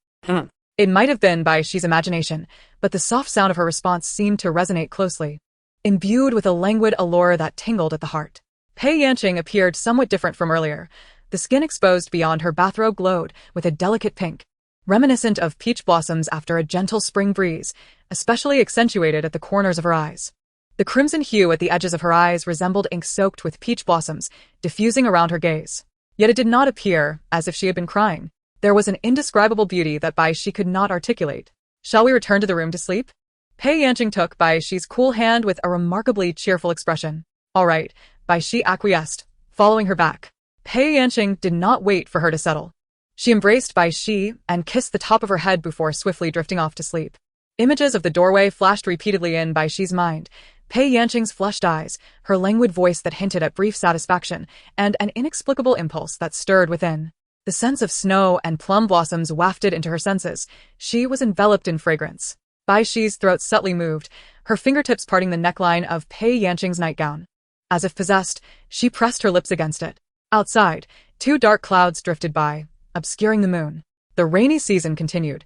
It might have been Bai Xi's imagination, but the soft sound of her response seemed to resonate closely, imbued with a languid allure that tingled at the heart. Pei Yanqing appeared somewhat different from earlier. The skin exposed beyond her bathrobe glowed with a delicate pink, reminiscent of peach blossoms after a gentle spring breeze, especially accentuated at the corners of her eyes. The crimson hue at the edges of her eyes resembled ink soaked with peach blossoms, diffusing around her gaze. Yet it did not appear as if she had been crying. There was an indescribable beauty that Bai Xi could not articulate. "Shall we return to the room to sleep?" Pei Yanqing took Bai Xi's cool hand with a remarkably cheerful expression. "All right," Bai Xi acquiesced, following her back. Pei Yanqing did not wait for her to settle. She embraced Bai Xi and kissed the top of her head before swiftly drifting off to sleep. Images of the doorway flashed repeatedly in Bai Xi's mind. Pei Yanqing's flushed eyes, her languid voice that hinted at brief satisfaction, and an inexplicable impulse that stirred within. The sense of snow and plum blossoms wafted into her senses. She was enveloped in fragrance. Bai Xi's throat subtly moved, her fingertips parting the neckline of Pei Yanqing's nightgown. As if possessed, she pressed her lips against it. Outside, 2 dark clouds drifted by, obscuring the moon. The rainy season continued,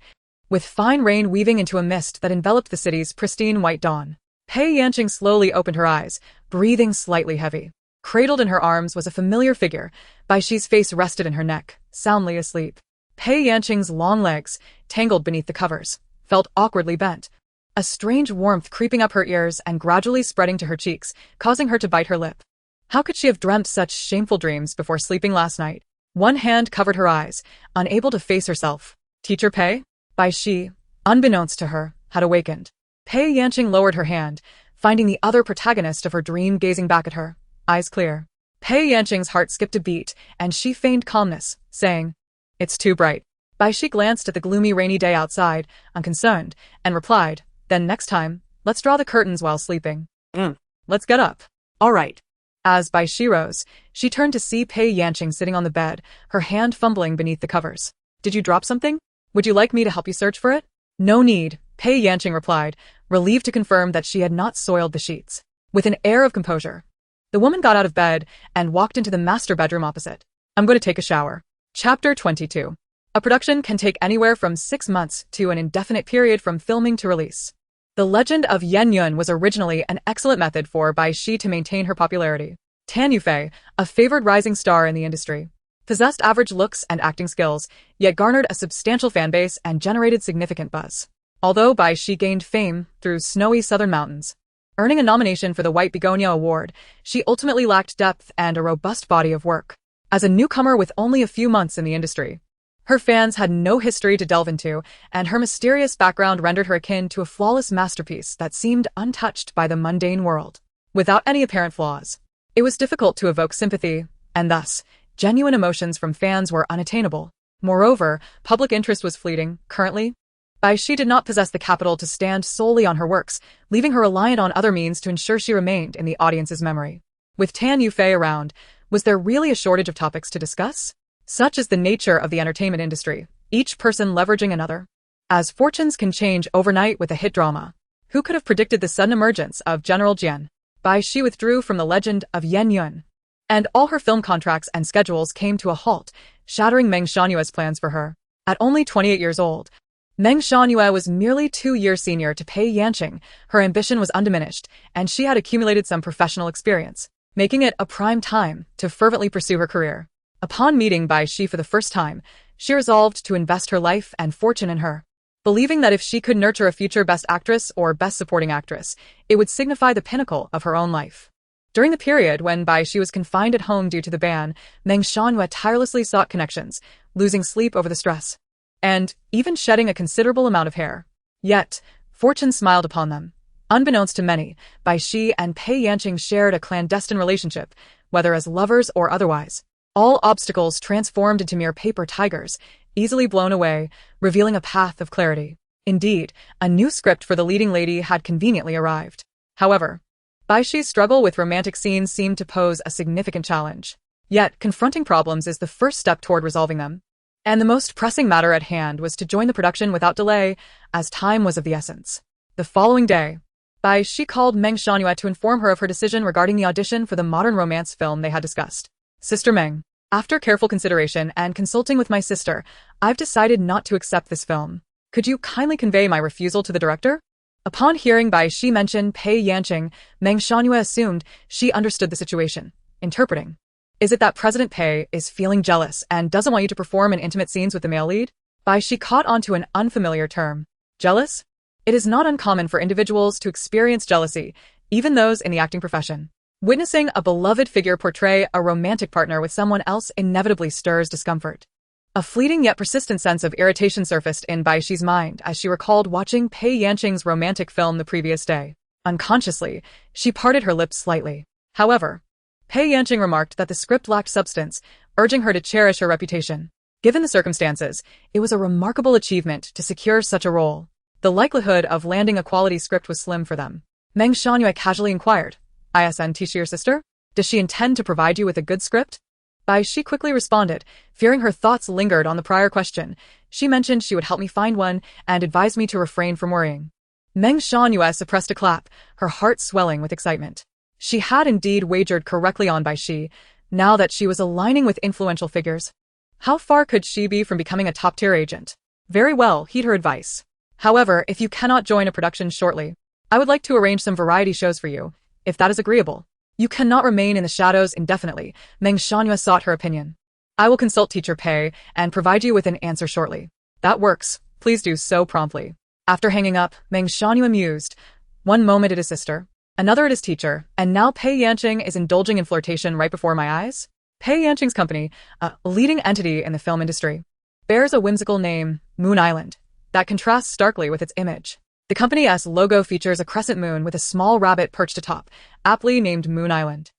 with fine rain weaving into a mist that enveloped the city's pristine white dawn. Pei Yanqing slowly opened her eyes, breathing slightly heavy. Cradled in her arms was a familiar figure. Bai Xi's face rested in her neck, soundly asleep. Pei Yanqing's long legs, tangled beneath the covers, felt awkwardly bent. A strange warmth creeping up her ears and gradually spreading to her cheeks, causing her to bite her lip. How could she have dreamt such shameful dreams before sleeping last night? One hand covered her eyes, unable to face herself. "Teacher Pei?" Bai Xi, unbeknownst to her, had awakened. Pei Yanqing lowered her hand, finding the other protagonist of her dream gazing back at her, eyes clear. Pei Yanqing's heart skipped a beat, and she feigned calmness, saying, "It's too bright." Bai Xi glanced at the gloomy rainy day outside, unconcerned, and replied, "Then next time, let's draw the curtains while sleeping." "Let's get up." All right. As Bai Xi rose, she turned to see Pei Yanqing sitting on the bed, her hand fumbling beneath the covers. "Did you drop something? Would you like me to help you search for it?" "No need," Pei Yanqing replied, relieved to confirm that she had not soiled the sheets. With an air of composure, the woman got out of bed and walked into the master bedroom opposite. "I'm going to take a shower." Chapter 22. A production can take anywhere from 6 months to an indefinite period from filming to release. The legend of Yen Yun was originally an excellent method for Bai Xi to maintain her popularity. Tan Yufei, a favored rising star in the industry, possessed average looks and acting skills, yet garnered a substantial fanbase and generated significant buzz. Although Bai Xi gained fame through snowy southern mountains, earning a nomination for the White Begonia Award, she ultimately lacked depth and a robust body of work. As a newcomer with only a few months in the industry, her fans had no history to delve into, and her mysterious background rendered her akin to a flawless masterpiece that seemed untouched by the mundane world. Without any apparent flaws, it was difficult to evoke sympathy, and thus, genuine emotions from fans were unattainable. Moreover, public interest was fleeting. Currently, Bai Xi did not possess the capital to stand solely on her works, leaving her reliant on other means to ensure she remained in the audience's memory. With Tan Yufei around, was there really a shortage of topics to discuss? Such is the nature of the entertainment industry, each person leveraging another. As fortunes can change overnight with a hit drama, who could have predicted the sudden emergence of General Jian? Bai Xi withdrew from the legend of Yen Yun, and all her film contracts and schedules came to a halt, shattering Meng Xianyue's plans for her. At only 28 years old, Meng Xianyue was merely 2 years senior to Pei Yanqing. Her ambition was undiminished, and she had accumulated some professional experience, making it a prime time to fervently pursue her career. Upon meeting Bai Xi for the first time, she resolved to invest her life and fortune in her, believing that if she could nurture a future Best Actress or Best Supporting Actress, it would signify the pinnacle of her own life. During the period when Bai Xi was confined at home due to the ban, Meng Xianyue tirelessly sought connections, losing sleep over the stress, and even shedding a considerable amount of hair. Yet, fortune smiled upon them. Unbeknownst to many, Bai Xi and Pei Yanqing shared a clandestine relationship, whether as lovers or otherwise. All obstacles transformed into mere paper tigers, easily blown away, revealing a path of clarity. Indeed, a new script for the leading lady had conveniently arrived. However, Bai Xi's struggle with romantic scenes seemed to pose a significant challenge. Yet, confronting problems is the first step toward resolving them. And the most pressing matter at hand was to join the production without delay, as time was of the essence. The following day, Bai Xi called Meng Xianyue to inform her of her decision regarding the audition for the modern romance film they had discussed. "Sister Meng, after careful consideration and consulting with my sister, I've decided not to accept this film. Could you kindly convey my refusal to the director?" Upon hearing Bai Xi mention Pei Yanqing, Meng Xianyue assumed she understood the situation, interpreting, "Is it that President Pei is feeling jealous and doesn't want you to perform in intimate scenes with the male lead?" Bai Xi caught onto an unfamiliar term. "Jealous?" It is not uncommon for individuals to experience jealousy, even those in the acting profession. Witnessing a beloved figure portray a romantic partner with someone else inevitably stirs discomfort. A fleeting yet persistent sense of irritation surfaced in Bai Xi's mind as she recalled watching Pei Yanqing's romantic film the previous day. Unconsciously, she parted her lips slightly. However, Pei Yanqing remarked that the script lacked substance, urging her to cherish her reputation. Given the circumstances, it was a remarkable achievement to secure such a role. The likelihood of landing a quality script was slim for them. Meng Shangyue casually inquired, "Isn't she your sister? Does she intend to provide you with a good script?" Bai Xi quickly responded, fearing her thoughts lingered on the prior question. She mentioned she would help me find one and advised me to refrain from worrying. Meng Shangyue suppressed a clap, her heart swelling with excitement. She had indeed wagered correctly on Bai Xi, now that she was aligning with influential figures. How far could she be from becoming a top-tier agent? Very well, heed her advice. However, if you cannot join a production shortly, I would like to arrange some variety shows for you, if that is agreeable. You cannot remain in the shadows indefinitely. Meng Shangyue sought her opinion. I will consult Teacher Pei and provide you with an answer shortly. That works. Please do so promptly. After hanging up, Meng Shangyue mused. One moment it is sister, another it is teacher, and now Pei Yanqing is indulging in flirtation right before my eyes? Pei Yanqing's company, a leading entity in the film industry, bears a whimsical name, Moon Island, that contrasts starkly with its image. The company's logo features a crescent moon with a small rabbit perched atop, aptly named Moon Island.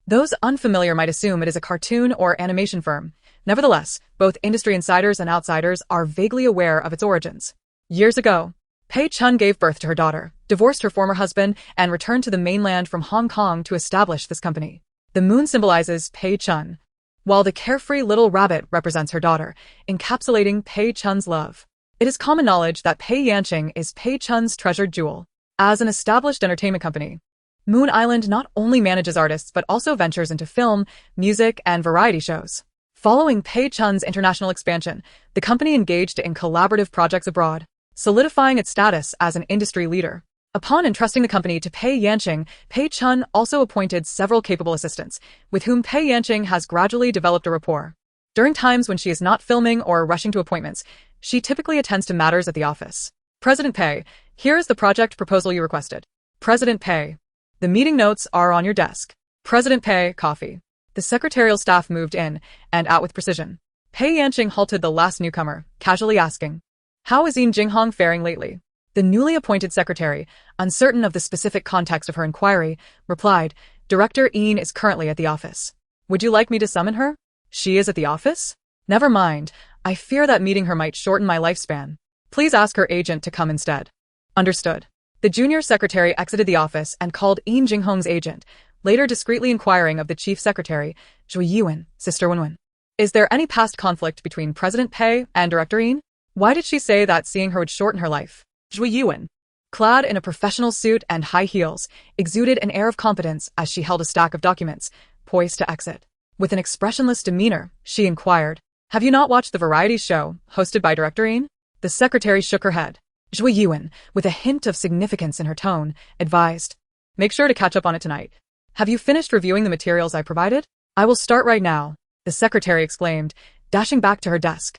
Those unfamiliar might assume it is a cartoon or animation firm. Nevertheless, both industry insiders and outsiders are vaguely aware of its origins. Years ago, Pei Chun gave birth to her daughter, divorced her former husband, and returned to the mainland from Hong Kong to establish this company. The moon symbolizes Pei Chun, while the carefree little rabbit represents her daughter, encapsulating Pei Chun's love. It is common knowledge that Pei Yanqing is Pei Chun's treasured jewel. As an established entertainment company, Moon Island not only manages artists but also ventures into film, music, and variety shows. Following Pei Chun's international expansion, the company engaged in collaborative projects abroad, solidifying its status as an industry leader. Upon entrusting the company to Pei Yanqing, Pei Chun also appointed several capable assistants, with whom Pei Yanqing has gradually developed a rapport. During times when she is not filming or rushing to appointments, she typically attends to matters at the office. President Pei, here is the project proposal you requested. President Pei, the meeting notes are on your desk. President Pei, coffee. The secretarial staff moved in and out with precision. Pei Yanqing halted the last newcomer, casually asking, "How is Yin Jinghong faring lately?" The newly appointed secretary, uncertain of the specific context of her inquiry, replied, "Director Yin is currently at the office. Would you like me to summon her?" "She is at the office? Never mind. I fear that meeting her might shorten my lifespan. Please ask her agent to come instead." Understood. The junior secretary exited the office and called Yin Jinghong's agent, later discreetly inquiring of the chief secretary, Zhui Yuan, Sister Wenwen. "Is there any past conflict between President Pei and Director Yin? Why did she say that seeing her would shorten her life?" Zhui Yuan, clad in a professional suit and high heels, exuded an air of competence as she held a stack of documents, poised to exit. With an expressionless demeanor, she inquired, "Have you not watched the variety show, hosted by Director Yin?" The secretary shook her head. Zhui Yuan, with a hint of significance in her tone, advised, "Make sure to catch up on it tonight. Have you finished reviewing the materials I provided?" "I will start right now," the secretary exclaimed, dashing back to her desk,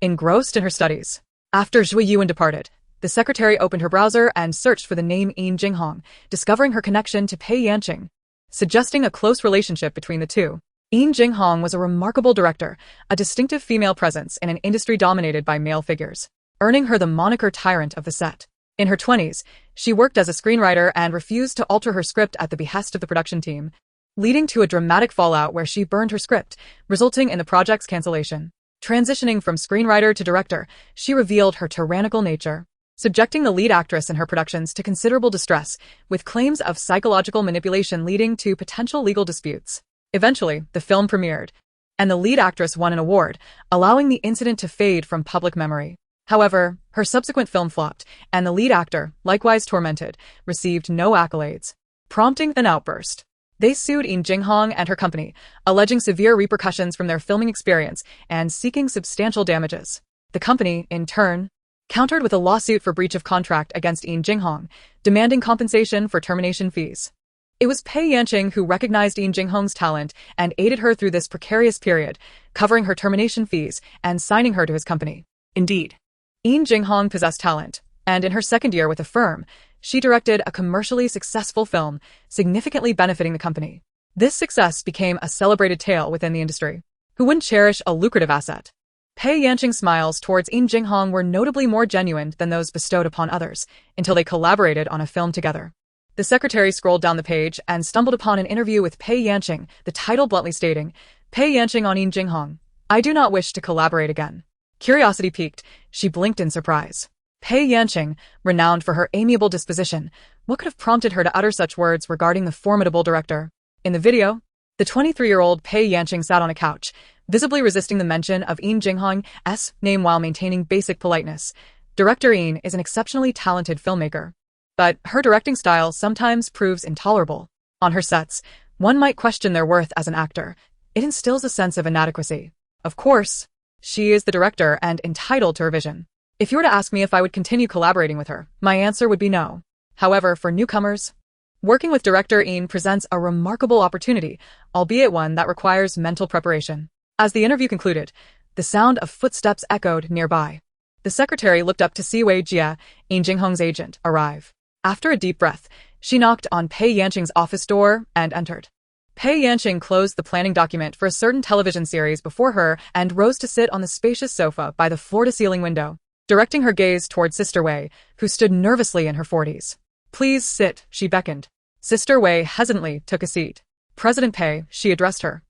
engrossed in her studies. After Zhui Yuan departed, the secretary opened her browser and searched for the name Yin Jinghong, discovering her connection to Pei Yanqing, suggesting a close relationship between the two. Yin Jinghong was a remarkable director, a distinctive female presence in an industry dominated by male figures, earning her the moniker tyrant of the set. In her 20s, she worked as a screenwriter and refused to alter her script at the behest of the production team, leading to a dramatic fallout where she burned her script, resulting in the project's cancellation. Transitioning from screenwriter to director, she revealed her tyrannical nature, subjecting the lead actress in her productions to considerable distress, with claims of psychological manipulation leading to potential legal disputes. Eventually, the film premiered, and the lead actress won an award, allowing the incident to fade from public memory. However, her subsequent film flopped, and the lead actor, likewise tormented, received no accolades, prompting an outburst. They sued Yin Jinghong and her company, alleging severe repercussions from their filming experience and seeking substantial damages. The company, in turn, countered with a lawsuit for breach of contract against Yin Jinghong, demanding compensation for termination fees. It was Pei Yanqing who recognized Yin Jinghong's talent and aided her through this precarious period, covering her termination fees and signing her to his company. Indeed, Yin Jinghong possessed talent, and in her second year with the firm, she directed a commercially successful film, significantly benefiting the company. This success became a celebrated tale within the industry. Who wouldn't cherish a lucrative asset? Pei Yanqing's smiles towards Yin Jinghong were notably more genuine than those bestowed upon others, until they collaborated on a film together. The secretary scrolled down the page and stumbled upon an interview with Pei Yanqing, the title bluntly stating, Pei Yanqing on Yin Jinghong. I do not wish to collaborate again. Curiosity piqued, she blinked in surprise. Pei Yanqing, renowned for her amiable disposition, what could have prompted her to utter such words regarding the formidable director? In the video, the 23-year-old Pei Yanqing sat on a couch, visibly resisting the mention of Yin Jinghong's name while maintaining basic politeness. Director Yin is an exceptionally talented filmmaker, but her directing style sometimes proves intolerable. On her sets, one might question their worth as an actor. It instills a sense of inadequacy. Of course, she is the director and entitled to her vision. If you were to ask me if I would continue collaborating with her, my answer would be no. However, for newcomers, working with director Yin presents a remarkable opportunity, albeit one that requires mental preparation. As the interview concluded, the sound of footsteps echoed nearby. The secretary looked up to see Wei Jia, Yin Jinghong's agent, arrive. After a deep breath, she knocked on Pei Yanqing's office door and entered. Pei Yanqing closed the planning document for a certain television series before her and rose to sit on the spacious sofa by the floor-to-ceiling window, directing her gaze toward Sister Wei, who stood nervously in her 40s. Please sit, she beckoned. Sister Wei hesitantly took a seat. President Pei, she addressed her.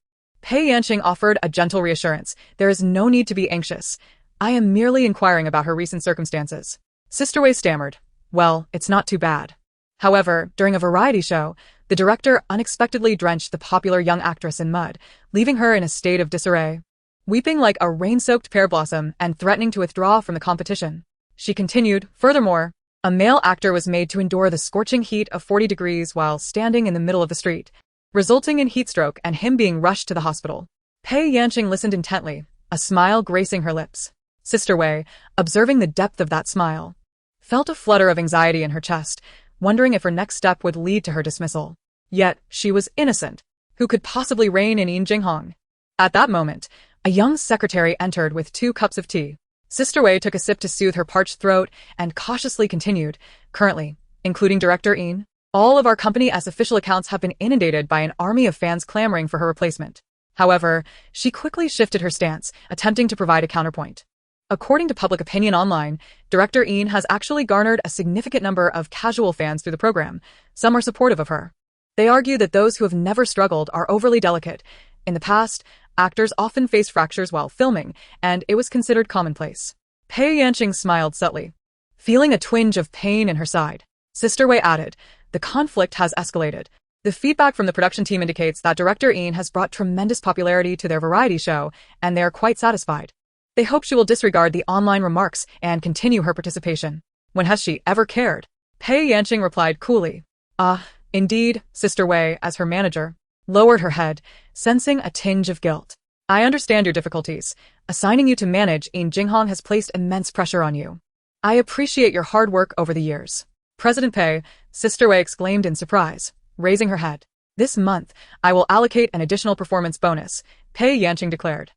Pei Yanqing offered a gentle reassurance. There is no need to be anxious. I am merely inquiring about her recent circumstances. Sister Wei stammered. Well, it's not too bad. However, during a variety show, the director unexpectedly drenched the popular young actress in mud, leaving her in a state of disarray. Weeping like a rain-soaked pear blossom and threatening to withdraw from the competition. She continued, furthermore, a male actor was made to endure the scorching heat of 40 degrees while standing in the middle of the street, resulting in heatstroke and him being rushed to the hospital. Pei Yanqing listened intently, a smile gracing her lips. Sister Wei, observing the depth of that smile, felt a flutter of anxiety in her chest, wondering if her next step would lead to her dismissal. Yet, she was innocent. Who could possibly reign in Yin Jinghong? At that moment, a young secretary entered with 2 cups of tea. Sister Wei took a sip to soothe her parched throat and cautiously continued, currently, including Director Yin, all of our company's official accounts have been inundated by an army of fans clamoring for her replacement. However, she quickly shifted her stance, attempting to provide a counterpoint. According to public opinion online, Director Yin has actually garnered a significant number of casual fans through the program. Some are supportive of her. They argue that those who have never struggled are overly delicate. In the past, actors often faced fractures while filming, and it was considered commonplace. Pei Yanqing smiled subtly, feeling a twinge of pain in her side. Sister Wei added, the conflict has escalated. The feedback from the production team indicates that Director Yin has brought tremendous popularity to their variety show, and they are quite satisfied. They hope she will disregard the online remarks and continue her participation. When has she ever cared? Pei Yanqing replied coolly. Indeed, Sister Wei, as her manager, lowered her head, sensing a tinge of guilt. I understand your difficulties. Assigning you to manage Yin Jinghong has placed immense pressure on you. I appreciate your hard work over the years. President Pei, Sister Wei exclaimed in surprise, raising her head. This month, I will allocate an additional performance bonus, Pei Yanqing declared.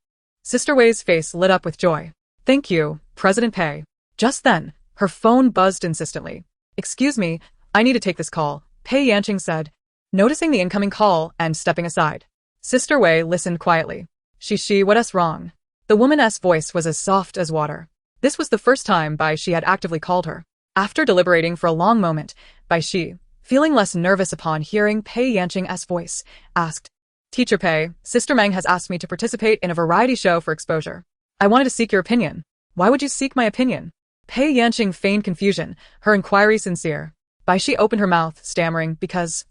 Sister Wei's face lit up with joy. Thank you, President Pei. Just then, her phone buzzed insistently. Excuse me, I need to take this call, Pei Yanqing said, noticing the incoming call and stepping aside. Sister Wei listened quietly. She, what's wrong? The woman's voice was as soft as water. This was the first time Bai Xi had actively called her. After deliberating for a long moment, Bai Xi, feeling less nervous upon hearing Pei Yanqing's voice, asked, Teacher Pei, Sister Meng has asked me to participate in a variety show for exposure. I wanted to seek your opinion. Why would you seek my opinion? Pei Yanqing feigned confusion, her inquiry sincere. Bai Xi opened her mouth, stammering, because...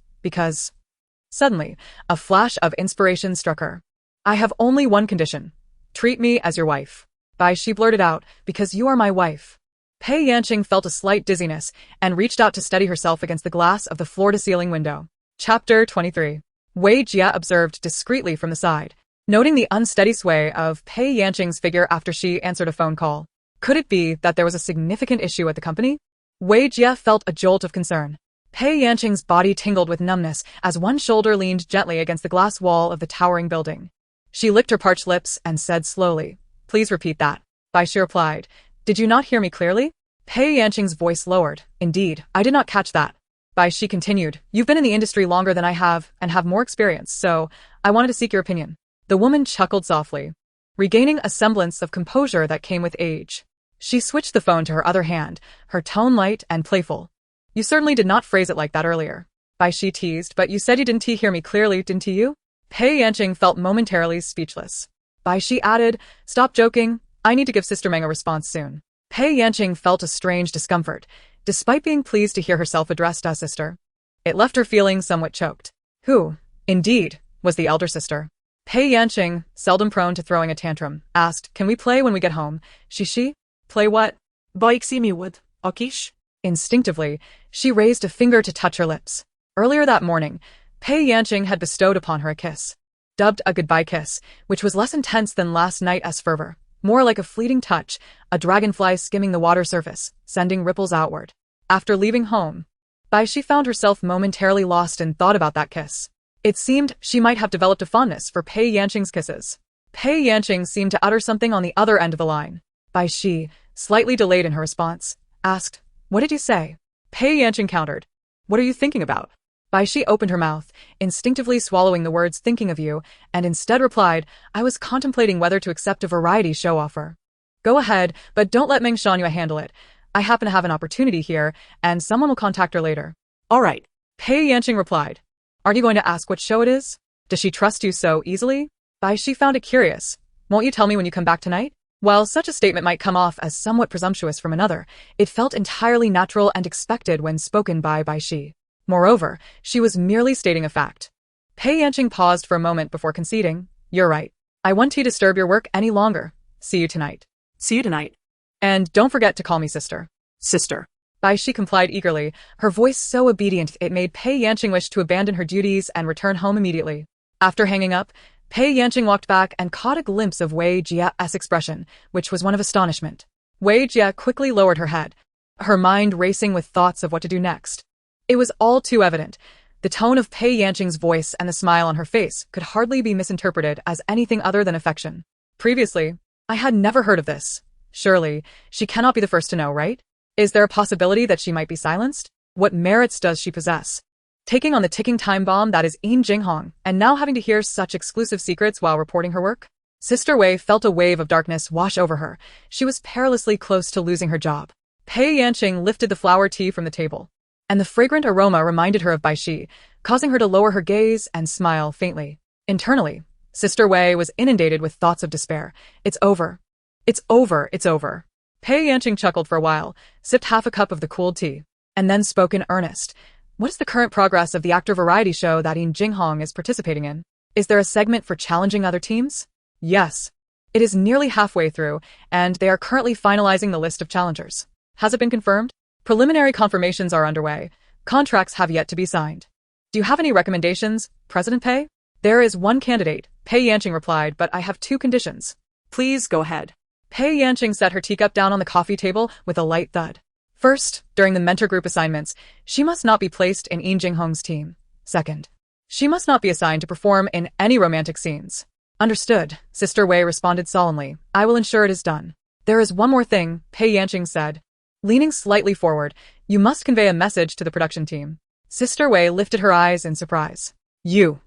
Suddenly, a flash of inspiration struck her. I have only one condition. Treat me as your wife. Bai Xi blurted out, because you are my wife. Pei Yanqing felt a slight dizziness and reached out to steady herself against the glass of the floor-to-ceiling window. Chapter 23. Wei Jia observed discreetly from the side, noting the unsteady sway of Pei Yanqing's figure after she answered a phone call. Could it be that there was a significant issue at the company? Wei Jia felt a jolt of concern. Pei Yanqing's body tingled with numbness as one shoulder leaned gently against the glass wall of the towering building. She licked her parched lips and said slowly, Please repeat that. Bai Xi replied, Did you not hear me clearly? Pei Yanqing's voice lowered. Indeed, I did not catch that. Bai Xi continued, you've been in the industry longer than I have and have more experience, so I wanted to seek your opinion. The woman chuckled softly, regaining a semblance of composure that came with age. She switched the phone to her other hand, her tone light and playful. You certainly did not phrase it like that earlier. Bai Xi teased, but you said you didn't hear me clearly, didn't you? Pei Yanqing felt momentarily speechless. Bai Xi added, stop joking, I need to give Sister Meng a response soon. Pei Yanqing felt a strange discomfort, despite being pleased to hear herself addressed as sister. It left her feeling somewhat choked. Who, indeed, was the elder sister? Pei Yanqing, seldom prone to throwing a tantrum, asked, can we play when we get home? She? Play what? Bai Xi miwood, okish? Instinctively, she raised a finger to touch her lips. Earlier that morning, Pei Yanqing had bestowed upon her a kiss, dubbed a goodbye kiss, which was less intense than last night's fervor, more like a fleeting touch, a dragonfly skimming the water surface, sending ripples outward. After leaving home, Bai Xi found herself momentarily lost in thought about that kiss. It seemed she might have developed a fondness for Pei Yanqing's kisses. Pei Yanqing seemed to utter something on the other end of the line. Bai Xi, slightly delayed in her response, asked, what did you say? Pei Yanqing countered, what are you thinking about? Bai Xi opened her mouth, instinctively swallowing the words thinking of you, and instead replied, I was contemplating whether to accept a variety show offer. Go ahead, but don't let Meng Shanyu handle it. I happen to have an opportunity here, and someone will contact her later. All right. Pei Yanqing replied. Aren't you going to ask what show it is? Does she trust you so easily? Bai Xi found it curious. Won't you tell me when you come back tonight? While such a statement might come off as somewhat presumptuous from another, it felt entirely natural and expected when spoken by Bai Xi. Moreover, she was merely stating a fact. Pei Yanqing paused for a moment before conceding, you're right. I won't disturb your work any longer. See you tonight. See you tonight. And don't forget to call me sister. Sister. Bai Xi complied eagerly, her voice so obedient it made Pei Yanqing wish to abandon her duties and return home immediately. After hanging up, Pei Yanqing walked back and caught a glimpse of Wei Jia's expression, which was one of astonishment. Wei Jia quickly lowered her head, her mind racing with thoughts of what to do next. It was all too evident. The tone of Pei Yanqing's voice and the smile on her face could hardly be misinterpreted as anything other than affection. Previously, I had never heard of this. Surely, she cannot be the first to know, right? Is there a possibility that she might be silenced? What merits does she possess? Taking on the ticking time bomb that is Yin Jinghong, and now having to hear such exclusive secrets while reporting her work? Sister Wei felt a wave of darkness wash over her. She was perilously close to losing her job. Pei Yanqing lifted the flower tea from the table, and the fragrant aroma reminded her of Bai Xi, causing her to lower her gaze and smile faintly. Internally, Sister Wei was inundated with thoughts of despair. It's over. It's over. It's over. Pei Yanqing chuckled for a while, sipped half a cup of the cooled tea, and then spoke in earnest. What is the current progress of the actor variety show that Yin Jinghong is participating in? Is there a segment for challenging other teams? Yes. It is nearly halfway through, and they are currently finalizing the list of challengers. Has it been confirmed? Preliminary confirmations are underway. Contracts have yet to be signed. Do you have any recommendations, President Pei? There is one candidate, Pei Yanqing replied, but I have two conditions. Please go ahead. Pei Yanqing set her teacup down on the coffee table with a light thud. First, during the mentor group assignments, she must not be placed in Yin Jinghong's team. Second, she must not be assigned to perform in any romantic scenes. Understood, Sister Wei responded solemnly. I will ensure it is done. There is one more thing, Pei Yanqing said. Leaning slightly forward, you must convey a message to the production team. Sister Wei lifted her eyes in surprise. You.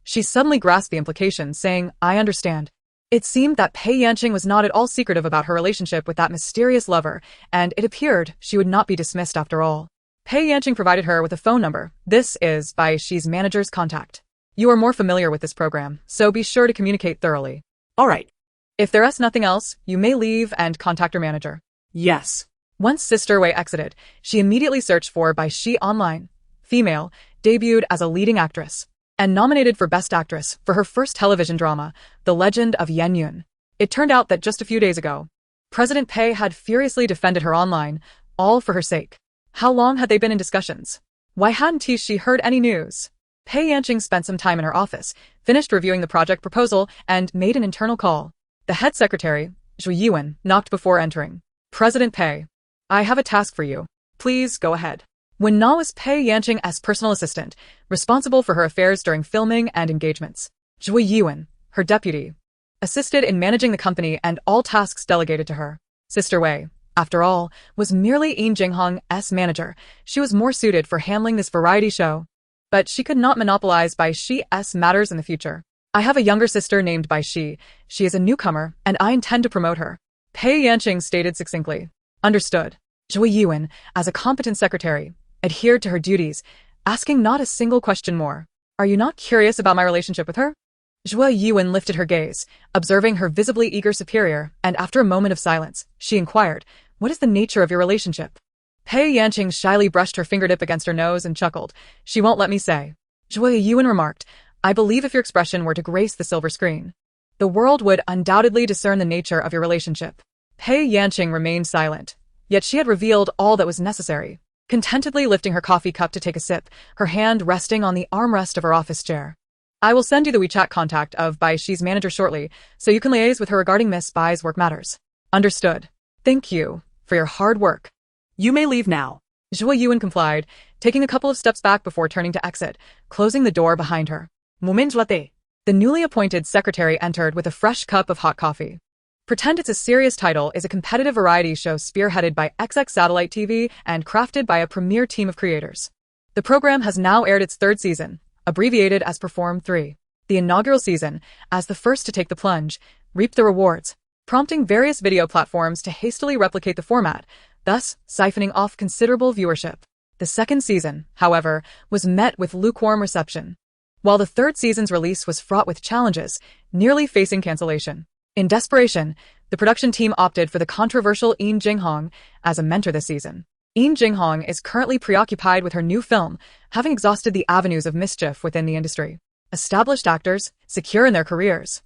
She suddenly grasped the implication, saying, I understand. It seemed that Pei Yanqing was not at all secretive about her relationship with that mysterious lover, and it appeared she would not be dismissed after all. Pei Yanqing provided her with a phone number. This is Bai Xi's manager's contact. You are more familiar with this program, so be sure to communicate thoroughly. All right. If there is nothing else, you may leave and contact her manager. Yes. Once Sister Wei exited, she immediately searched for Bai Xi online. Female, debuted as a leading actress, and nominated for Best Actress for her first television drama, The Legend of Yan Yun. It turned out that just a few days ago, President Pei had furiously defended her online, all for her sake. How long had they been in discussions? Why hadn't she heard any news? Pei Yanqing spent some time in her office, finished reviewing the project proposal, and made an internal call. The head secretary, Zhu Yuan, knocked before entering. President Pei, I have a task for you. Please go ahead. When Na was Pei Yanqing as personal assistant, responsible for her affairs during filming and engagements. Zhu Yuan, her deputy, assisted in managing the company and all tasks delegated to her. Sister Wei, after all, was merely Yin Jinghong's manager. She was more suited for handling this variety show. But she could not monopolize Bai Xi's matters in the future. I have a younger sister named Bai Xi. She is a newcomer, and I intend to promote her. Pei Yanqing stated succinctly. Understood. Zhuo Yuan, as a competent secretary, adhered to her duties, asking not a single question more. Are you not curious about my relationship with her? Zhuo Yuan lifted her gaze, observing her visibly eager superior, and after a moment of silence, she inquired, what is the nature of your relationship? Pei Yanqing shyly brushed her fingertip against her nose and chuckled. She won't let me say. Zhuo Yuan remarked, I believe if your expression were to grace the silver screen, the world would undoubtedly discern the nature of your relationship. Pei Yanqing remained silent, yet she had revealed all that was necessary, contentedly lifting her coffee cup to take a sip, her hand resting on the armrest of her office chair. I will send you the WeChat contact of Bai Xi's manager shortly, so you can liaise with her regarding Miss Bai's work matters. Understood. Thank you for your hard work. You may leave now. Zhuo Yuan complied, taking a couple of steps back before turning to exit, closing the door behind her. Moment latte. The newly appointed secretary entered with a fresh cup of hot coffee. Pretend It's a Serious Title is a competitive variety show spearheaded by XX Satellite TV and crafted by a premier team of creators. The program has now aired its third season, abbreviated as Perform 3. The inaugural season, as the first to take the plunge, reaped the rewards, prompting various video platforms to hastily replicate the format, thus siphoning off considerable viewership. The second season, however, was met with lukewarm reception, while the third season's release was fraught with challenges, nearly facing cancellation. In desperation, the production team opted for the controversial Yin Jinghong as a mentor this season. Yin Jinghong is currently preoccupied with her new film, having exhausted the avenues of mischief within the industry. Established actors, secure in their careers,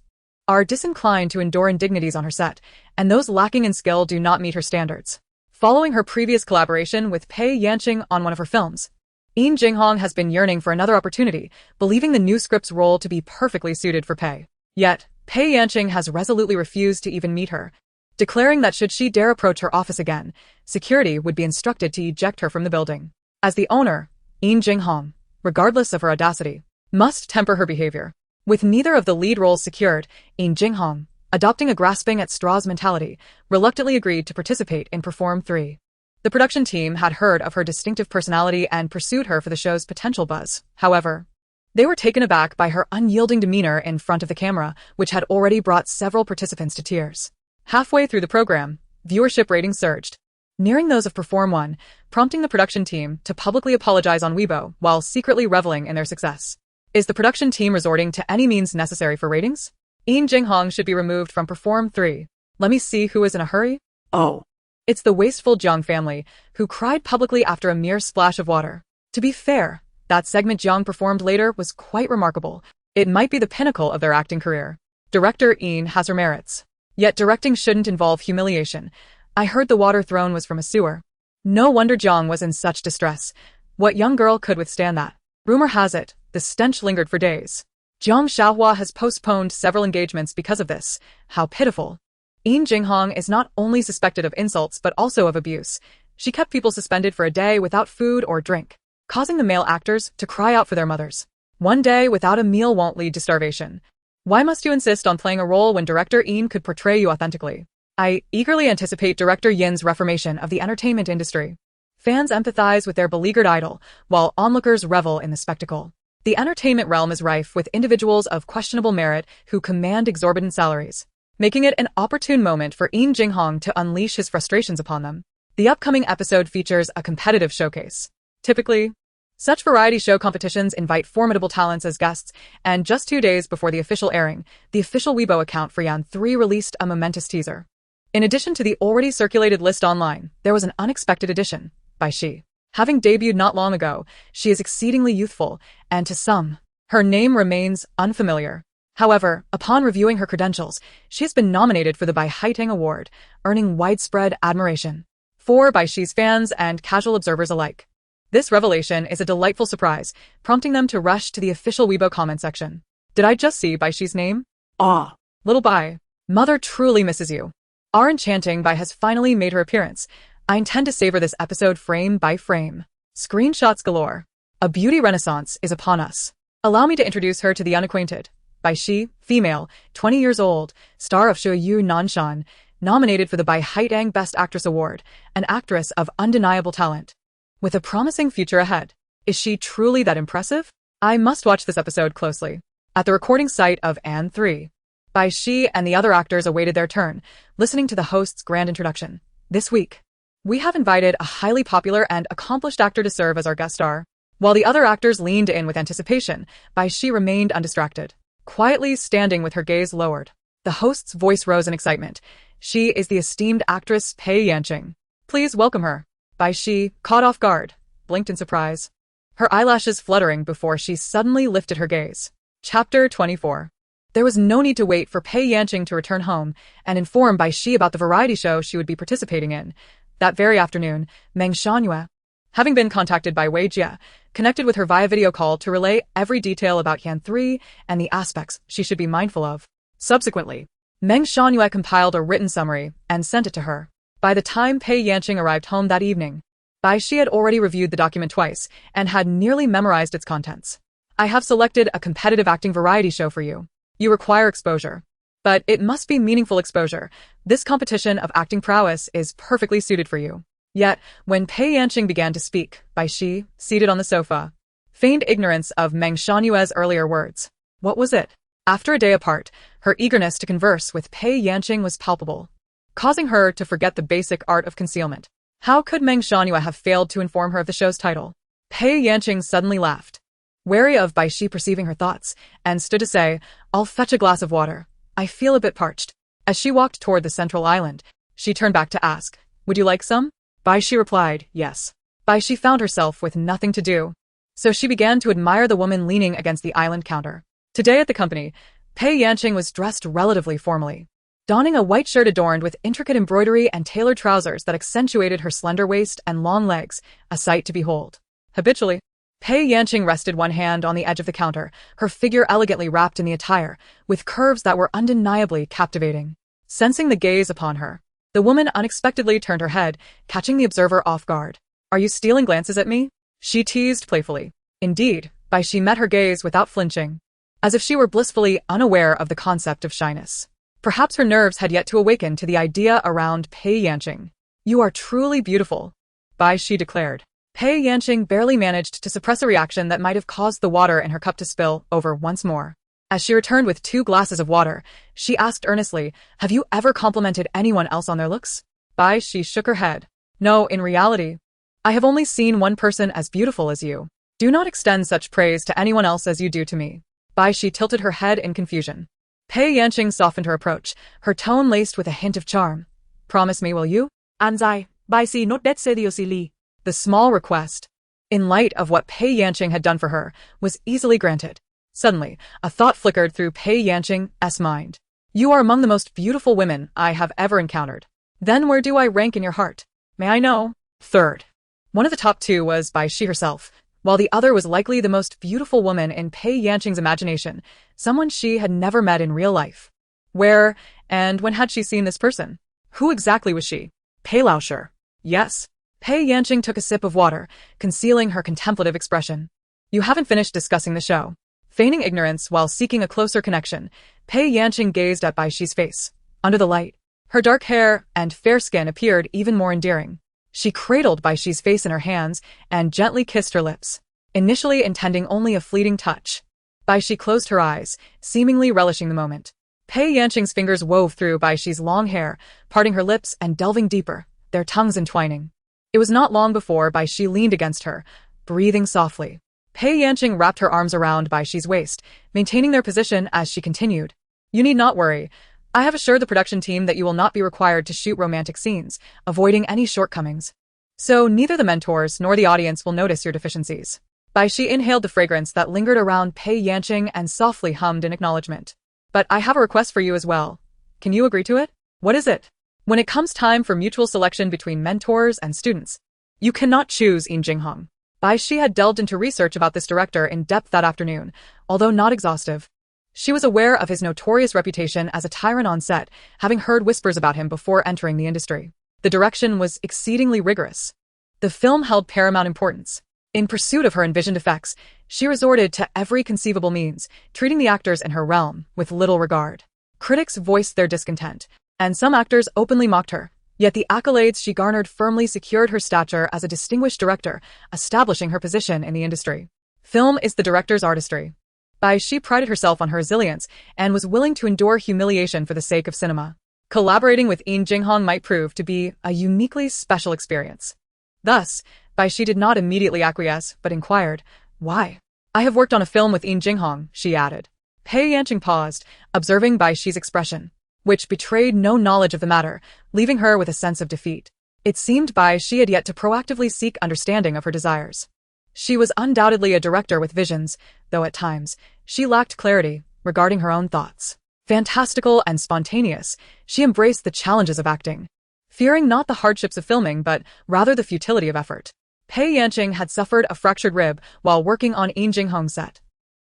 are disinclined to endure indignities on her set, and those lacking in skill do not meet her standards. Following her previous collaboration with Pei Yanqing on one of her films, Yin Jinghong has been yearning for another opportunity, believing the new script's role to be perfectly suited for Pei. Yet, Pei Yanqing has resolutely refused to even meet her, declaring that should she dare approach her office again, security would be instructed to eject her from the building. As the owner, Yin Jinghong, regardless of her audacity, must temper her behavior. With neither of the lead roles secured, Yin Jinghong, adopting a grasping at straws mentality, reluctantly agreed to participate in Perform 3. The production team had heard of her distinctive personality and pursued her for the show's potential buzz. However, they were taken aback by her unyielding demeanor in front of the camera, which had already brought several participants to tears. Halfway through the program, viewership ratings surged, nearing those of Perform 1, prompting the production team to publicly apologize on Weibo while secretly reveling in their success. Is the production team resorting to any means necessary for ratings? Yin Jinghong should be removed from Perform 3. Let me see who is in a hurry. Oh. It's the wasteful Jiang family, who cried publicly after a mere splash of water. To be fair, that segment Jiang performed later was quite remarkable. It might be the pinnacle of their acting career. Director Yin has her merits. Yet directing shouldn't involve humiliation. I heard the water thrown was from a sewer. No wonder Jiang was in such distress. What young girl could withstand that? Rumor has it, the stench lingered for days. Jiang Xiaohua has postponed several engagements because of this. How pitiful. Yin Jinghong is not only suspected of insults but also of abuse. She kept people suspended for a day without food or drink, causing the male actors to cry out for their mothers. One day without a meal won't lead to starvation. Why must you insist on playing a role when director Yin could portray you authentically? I eagerly anticipate director Yin's reformation of the entertainment industry. Fans empathize with their beleaguered idol, while onlookers revel in the spectacle. The entertainment realm is rife with individuals of questionable merit who command exorbitant salaries, making it an opportune moment for Yin Jinghong to unleash his frustrations upon them. The upcoming episode features a competitive showcase. Typically, such variety show competitions invite formidable talents as guests, and just 2 days before the official airing, the official Weibo account for Yan 3 released a momentous teaser. In addition to the already circulated list online, there was an unexpected addition, Bai Xi. Having debuted not long ago, she is exceedingly youthful, and to some, her name remains unfamiliar. However, upon reviewing her credentials, she has been nominated for the Bai Xi Award, earning widespread admiration for Bai Xi's fans and casual observers alike. This revelation is a delightful surprise, prompting them to rush to the official Weibo comment section. Did I just see Bai Xi's name? Ah. Little Bai, mother truly misses you. Our enchanting Bai has finally made her appearance. I intend to savor this episode frame by frame. Screenshots galore. A beauty renaissance is upon us. Allow me to introduce her to the unacquainted. Bai Xi, female, 20 years old, star of Shuyu Nanshan, nominated for the Bai Xi Best Actress Award, an actress of undeniable talent. With a promising future ahead. Is she truly that impressive? I must watch this episode closely. At the recording site of Anne 3. Bai Xi and the other actors awaited their turn, listening to the host's grand introduction. This week, we have invited a highly popular and accomplished actor to serve as our guest star. While the other actors leaned in with anticipation, Bai Xi remained undistracted, quietly standing with her gaze lowered. The host's voice rose in excitement. She is the esteemed actress Pei Yanqing. Please welcome her. Bai Xi, caught off guard, blinked in surprise, her eyelashes fluttering before she suddenly lifted her gaze. Chapter 24. There was no need to wait for Pei Yanqing to return home and inform Bai Xi about the variety show she would be participating in. That very afternoon, Meng Shangyue, having been contacted by Wei Jie, connected with her via video call to relay every detail about Yan 3 and the aspects she should be mindful of. Subsequently, Meng Shangyue compiled a written summary and sent it to her. By the time Pei Yanqing arrived home that evening, Bai Xi had already reviewed the document twice and had nearly memorized its contents. I have selected a competitive acting variety show for you. You require exposure. But it must be meaningful exposure. This competition of acting prowess is perfectly suited for you. Yet, when Pei Yanqing began to speak, Bai Xi, seated on the sofa, feigned ignorance of Meng Shangyue's earlier words. What was it? After a day apart, her eagerness to converse with Pei Yanqing was palpable, causing her to forget the basic art of concealment. How could Meng Shangyue have failed to inform her of the show's title? Pei Yanqing suddenly laughed, wary of Bai Xi perceiving her thoughts, and stood to say, I'll fetch a glass of water. I feel a bit parched. As she walked toward the central island, she turned back to ask, would you like some? Bai Xi replied, yes. Bai Xi found herself with nothing to do, so she began to admire the woman leaning against the island counter. Today at the company, Pei Yanqing was dressed relatively formally, donning a white shirt adorned with intricate embroidery and tailored trousers that accentuated her slender waist and long legs, a sight to behold. Habitually, Pei Yanqing rested one hand on the edge of the counter, her figure elegantly wrapped in the attire, with curves that were undeniably captivating. Sensing the gaze upon her, the woman unexpectedly turned her head, catching the observer off guard. Are you stealing glances at me? She teased playfully. Indeed, Bai Xi met her gaze without flinching, as if she were blissfully unaware of the concept of shyness. Perhaps her nerves had yet to awaken to the idea around Pei Yanqing. You are truly beautiful, Bai Xi declared. Pei Yanqing barely managed to suppress a reaction that might have caused the water in her cup to spill over once more. As she returned with 2 glasses of water, she asked earnestly, have you ever complimented anyone else on their looks? Bai Xi shook her head. No, in reality, I have only seen one person as beautiful as you. Do not extend such praise to anyone else as you do to me. Bai Xi tilted her head in confusion. Pei Yanqing softened her approach, her tone laced with a hint of charm. Promise me, will you? Anzai, Bai Xi not that seriously. The small request, in light of what Pei Yanqing had done for her, was easily granted. Suddenly, a thought flickered through Pei Yanqing's mind. You are among the most beautiful women I have ever encountered. Then where do I rank in your heart? May I know? Third. One of the top 2 was Bai Xi herself, while the other was likely the most beautiful woman in Pei Yanqing's imagination, someone she had never met in real life. Where and when had she seen this person? Who exactly was she? Pei Laosher. Yes. Pei Yanqing took a sip of water, concealing her contemplative expression. You haven't finished discussing the show. Feigning ignorance while seeking a closer connection, Pei Yanqing gazed at Bai Xi's face. Under the light, her dark hair and fair skin appeared even more endearing. She cradled Bai Xi's face in her hands and gently kissed her lips, initially intending only a fleeting touch. Bai Xi closed her eyes, seemingly relishing the moment. Pei Yanqing's fingers wove through Bai Xi's long hair, parting her lips and delving deeper, their tongues entwining. It was not long before Bai Xi leaned against her, breathing softly. Pei Yanqing wrapped her arms around Bai Xi's waist, maintaining their position as she continued. You need not worry. I have assured the production team that you will not be required to shoot romantic scenes, avoiding any shortcomings. So neither the mentors nor the audience will notice your deficiencies. Bai Xi inhaled the fragrance that lingered around Pei Yanqing and softly hummed in acknowledgement. But I have a request for you as well. Can you agree to it? What is it? When it comes time for mutual selection between mentors and students, you cannot choose Yin Jinghong. Bai Xi had delved into research about this director in depth that afternoon, although not exhaustive. She was aware of his notorious reputation as a tyrant on set, having heard whispers about him before entering the industry. The direction was exceedingly rigorous. The film held paramount importance. In pursuit of her envisioned effects, she resorted to every conceivable means, treating the actors in her realm with little regard. Critics voiced their discontent, and some actors openly mocked her. Yet the accolades she garnered firmly secured her stature as a distinguished director, establishing her position in the industry. Film is the director's artistry. Bai Xi prided herself on her resilience and was willing to endure humiliation for the sake of cinema. Collaborating with Yin Jinghong might prove to be a uniquely special experience. Thus, Bai Xi did not immediately acquiesce, but inquired, "Why?" "I have worked on a film with Yin Jinghong," she added. Pei Yanqing paused, observing Bai Xi's expression, which betrayed no knowledge of the matter, leaving her with a sense of defeat. It seemed Bai Xi had yet to proactively seek understanding of her desires. She was undoubtedly a director with visions, though at times, she lacked clarity regarding her own thoughts. Fantastical and spontaneous, she embraced the challenges of acting, fearing not the hardships of filming but rather the futility of effort. Pei Yanqing had suffered a fractured rib while working on Yin Jinghong's set,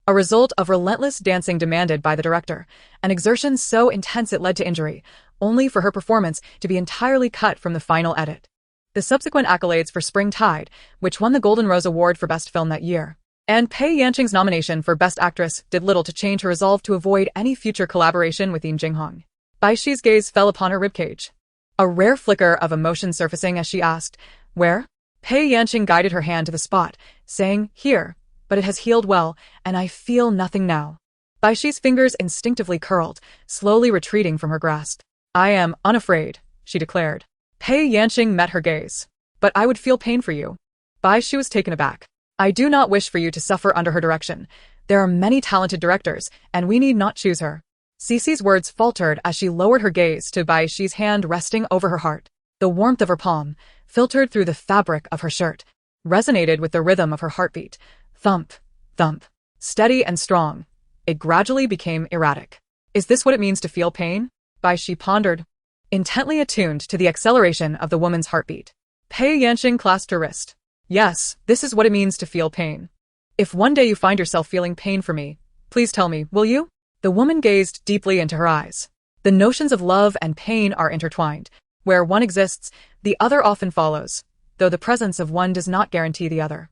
a result of relentless dancing demanded by the director, an exertion so intense it led to injury, only for her performance to be entirely cut from the final edit. The subsequent accolades for Spring Tide, which won the Golden Rose Award for Best Film that year, and Pei Yanqing's nomination for Best Actress did little to change her resolve to avoid any future collaboration with Yin Jinghong. Bai Xi's gaze fell upon her ribcage, a rare flicker of emotion surfacing as she asked, "Where?" Pei Yanqing guided her hand to the spot, saying, "Here, but it has healed well, and I feel nothing now." Bai Xi's fingers instinctively curled, slowly retreating from her grasp. "I am unafraid," she declared. Pei Yanqing met her gaze. "But I would feel pain for you." Bai Xi was taken aback. "I do not wish for you to suffer under her direction. There are many talented directors, and we need not choose her." Cece's words faltered as she lowered her gaze to Bai Xi's hand resting over her heart. The warmth of her palm, filtered through the fabric of her shirt, resonated with the rhythm of her heartbeat. Thump, thump, steady and strong. It gradually became erratic. "Is this what it means to feel pain?" Bai Xi pondered, intently attuned to the acceleration of the woman's heartbeat. Pei Yanqing clasped her wrist. "Yes, this is what it means to feel pain. If one day you find yourself feeling pain for me, please tell me, will you?" The woman gazed deeply into her eyes. The notions of love and pain are intertwined. Where one exists, the other often follows, though the presence of one does not guarantee the other.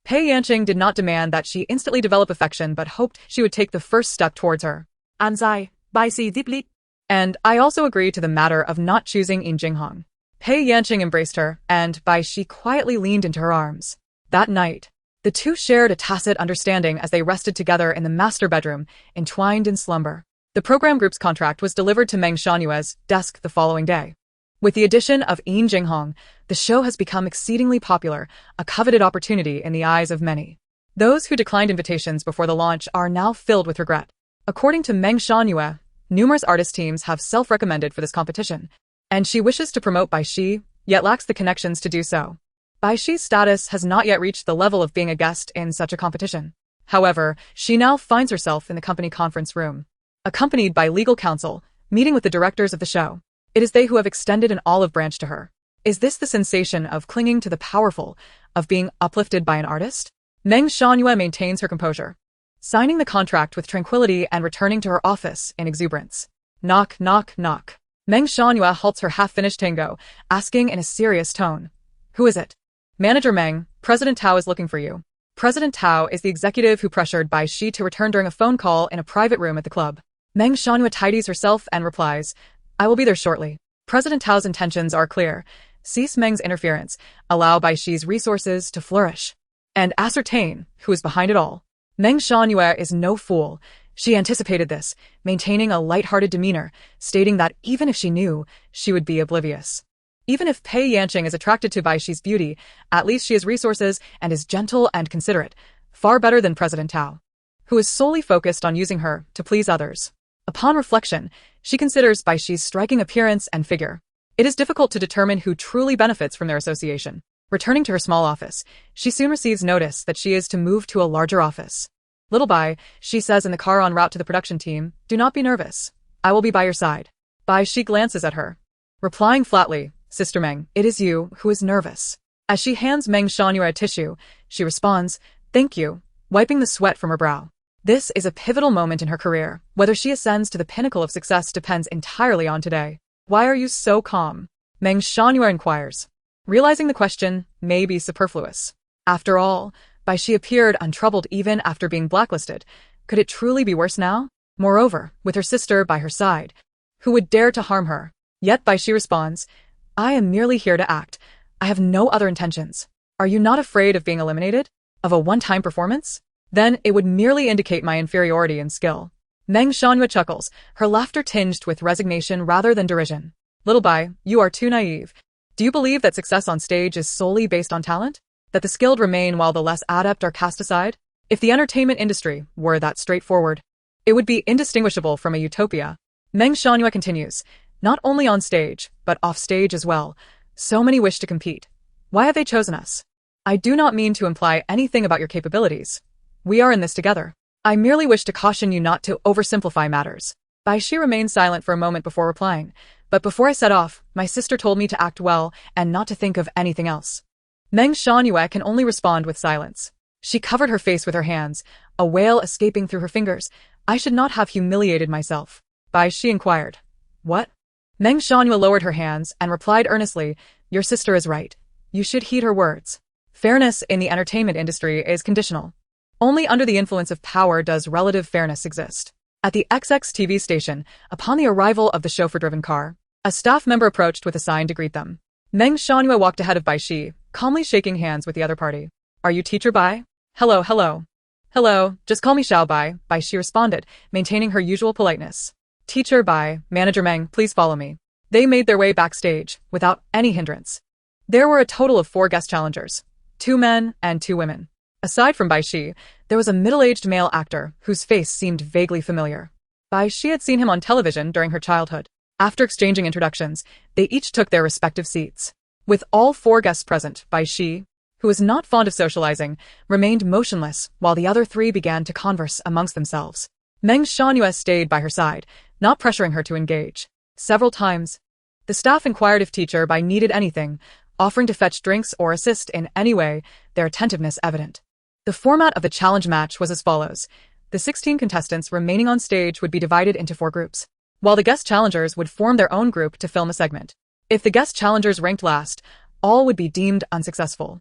Pei Yanqing did not demand that she instantly develop affection but hoped she would take the first step towards her. And I, Bai Xi deeply. "And I also agree to the matter of not choosing Yin Jinghong." Pei Yanqing embraced her, and Bai Xi quietly leaned into her arms. That night, the two shared a tacit understanding as they rested together in the master bedroom, entwined in slumber. The program group's contract was delivered to Meng Xianyue's desk the following day. With the addition of Yin Jinghong, the show has become exceedingly popular, a coveted opportunity in the eyes of many. Those who declined invitations before the launch are now filled with regret. According to Meng Xianyue, numerous artist teams have self-recommended for this competition, and she wishes to promote Bai Xi, yet lacks the connections to do so. Bai Xi's status has not yet reached the level of being a guest in such a competition. However, she now finds herself in the company conference room, accompanied by legal counsel, meeting with the directors of the show. It is they who have extended an olive branch to her. Is this the sensation of clinging to the powerful, of being uplifted by an artist? Meng Xianyue maintains her composure, signing the contract with tranquility and returning to her office in exuberance. Knock, knock, knock. Meng Xianyue halts her half-finished tango, asking in a serious tone, "Who is it?" "Manager Meng, President Tao is looking for you." President Tao is the executive who pressured Bai Xi to return during a phone call in a private room at the club. Meng Xianyue tidies herself and replies, "I will be there shortly." President Tao's intentions are clear. Cease Meng's interference, allow Bai Xi's resources to flourish, and ascertain who is behind it all. Meng Xianyue is no fool. She anticipated this, maintaining a light-hearted demeanor, stating that even if she knew, she would be oblivious. Even if Pei Yanqing is attracted to Bai Xi's beauty, at least she has resources and is gentle and considerate, far better than President Tao, who is solely focused on using her to please others. Upon reflection, she considers Bai Xi's striking appearance and figure. It is difficult to determine who truly benefits from their association. Returning to her small office, she soon receives notice that she is to move to a larger office. "Little Bai," she says in the car en route to the production team, "do not be nervous. I will be by your side." Bai Xi glances at her, replying flatly, "Sister Meng, it is you who is nervous." As she hands Meng Xianyue a tissue, she responds, "Thank you," wiping the sweat from her brow. This is a pivotal moment in her career. Whether she ascends to the pinnacle of success depends entirely on today. "Why are you so calm?" Meng Xianyue inquires, realizing the question may be superfluous. After all, Bai Xi appeared untroubled even after being blacklisted. Could it truly be worse now? Moreover, with her sister by her side, who would dare to harm her? Yet Bai Xi responds, I am merely here to act. I have no other intentions. Are you not afraid of being eliminated? Of a one-time performance? Then it would merely indicate my inferiority in skill. Meng Shanhua chuckles, her laughter tinged with resignation rather than derision. Little Bai, you are too naive. Do you believe that success on stage is solely based on talent? That the skilled remain while the less adept are cast aside? If the entertainment industry were that straightforward, it would be indistinguishable from a utopia. Meng Shanhua continues, not only on stage, but off stage as well. So many wish to compete. Why have they chosen us? I do not mean to imply anything about your capabilities. We are in this together. I merely wish to caution you not to oversimplify matters. Bai Xi remained silent for a moment before replying, but before I set off, my sister told me to act well and not to think of anything else. Meng Shanhua can only respond with silence. She covered her face with her hands, a wail escaping through her fingers. I should not have humiliated myself. Bai Xi inquired. What? Meng Shanhua lowered her hands and replied earnestly, your sister is right. You should heed her words. Fairness in the entertainment industry is conditional. Only under the influence of power does relative fairness exist. At the XX TV station, upon the arrival of the chauffeur-driven car, a staff member approached with a sign to greet them. Meng Shanhua walked ahead of Bai Xi, calmly shaking hands with the other party. Are you Teacher Bai? Hello, hello. Hello, just call me Xiao Bai, Bai Xi responded, maintaining her usual politeness. Teacher Bai, Manager Meng, please follow me. They made their way backstage, without any hindrance. There were a total of 4 guest challengers, 2 men and 2 women. Aside from Bai Xi, there was a middle-aged male actor whose face seemed vaguely familiar. Bai Xi had seen him on television during her childhood. After exchanging introductions, they each took their respective seats. With all 4 guests present, Bai Xi, who was not fond of socializing, remained motionless while the other 3 began to converse amongst themselves. Meng Shanhua stayed by her side, not pressuring her to engage. Several times, the staff inquired if Teacher Bai needed anything, offering to fetch drinks or assist in any way, their attentiveness evident. The format of the challenge match was as follows. The 16 contestants remaining on stage would be divided into 4 groups, while the guest challengers would form their own group to film a segment. If the guest challengers ranked last, all would be deemed unsuccessful.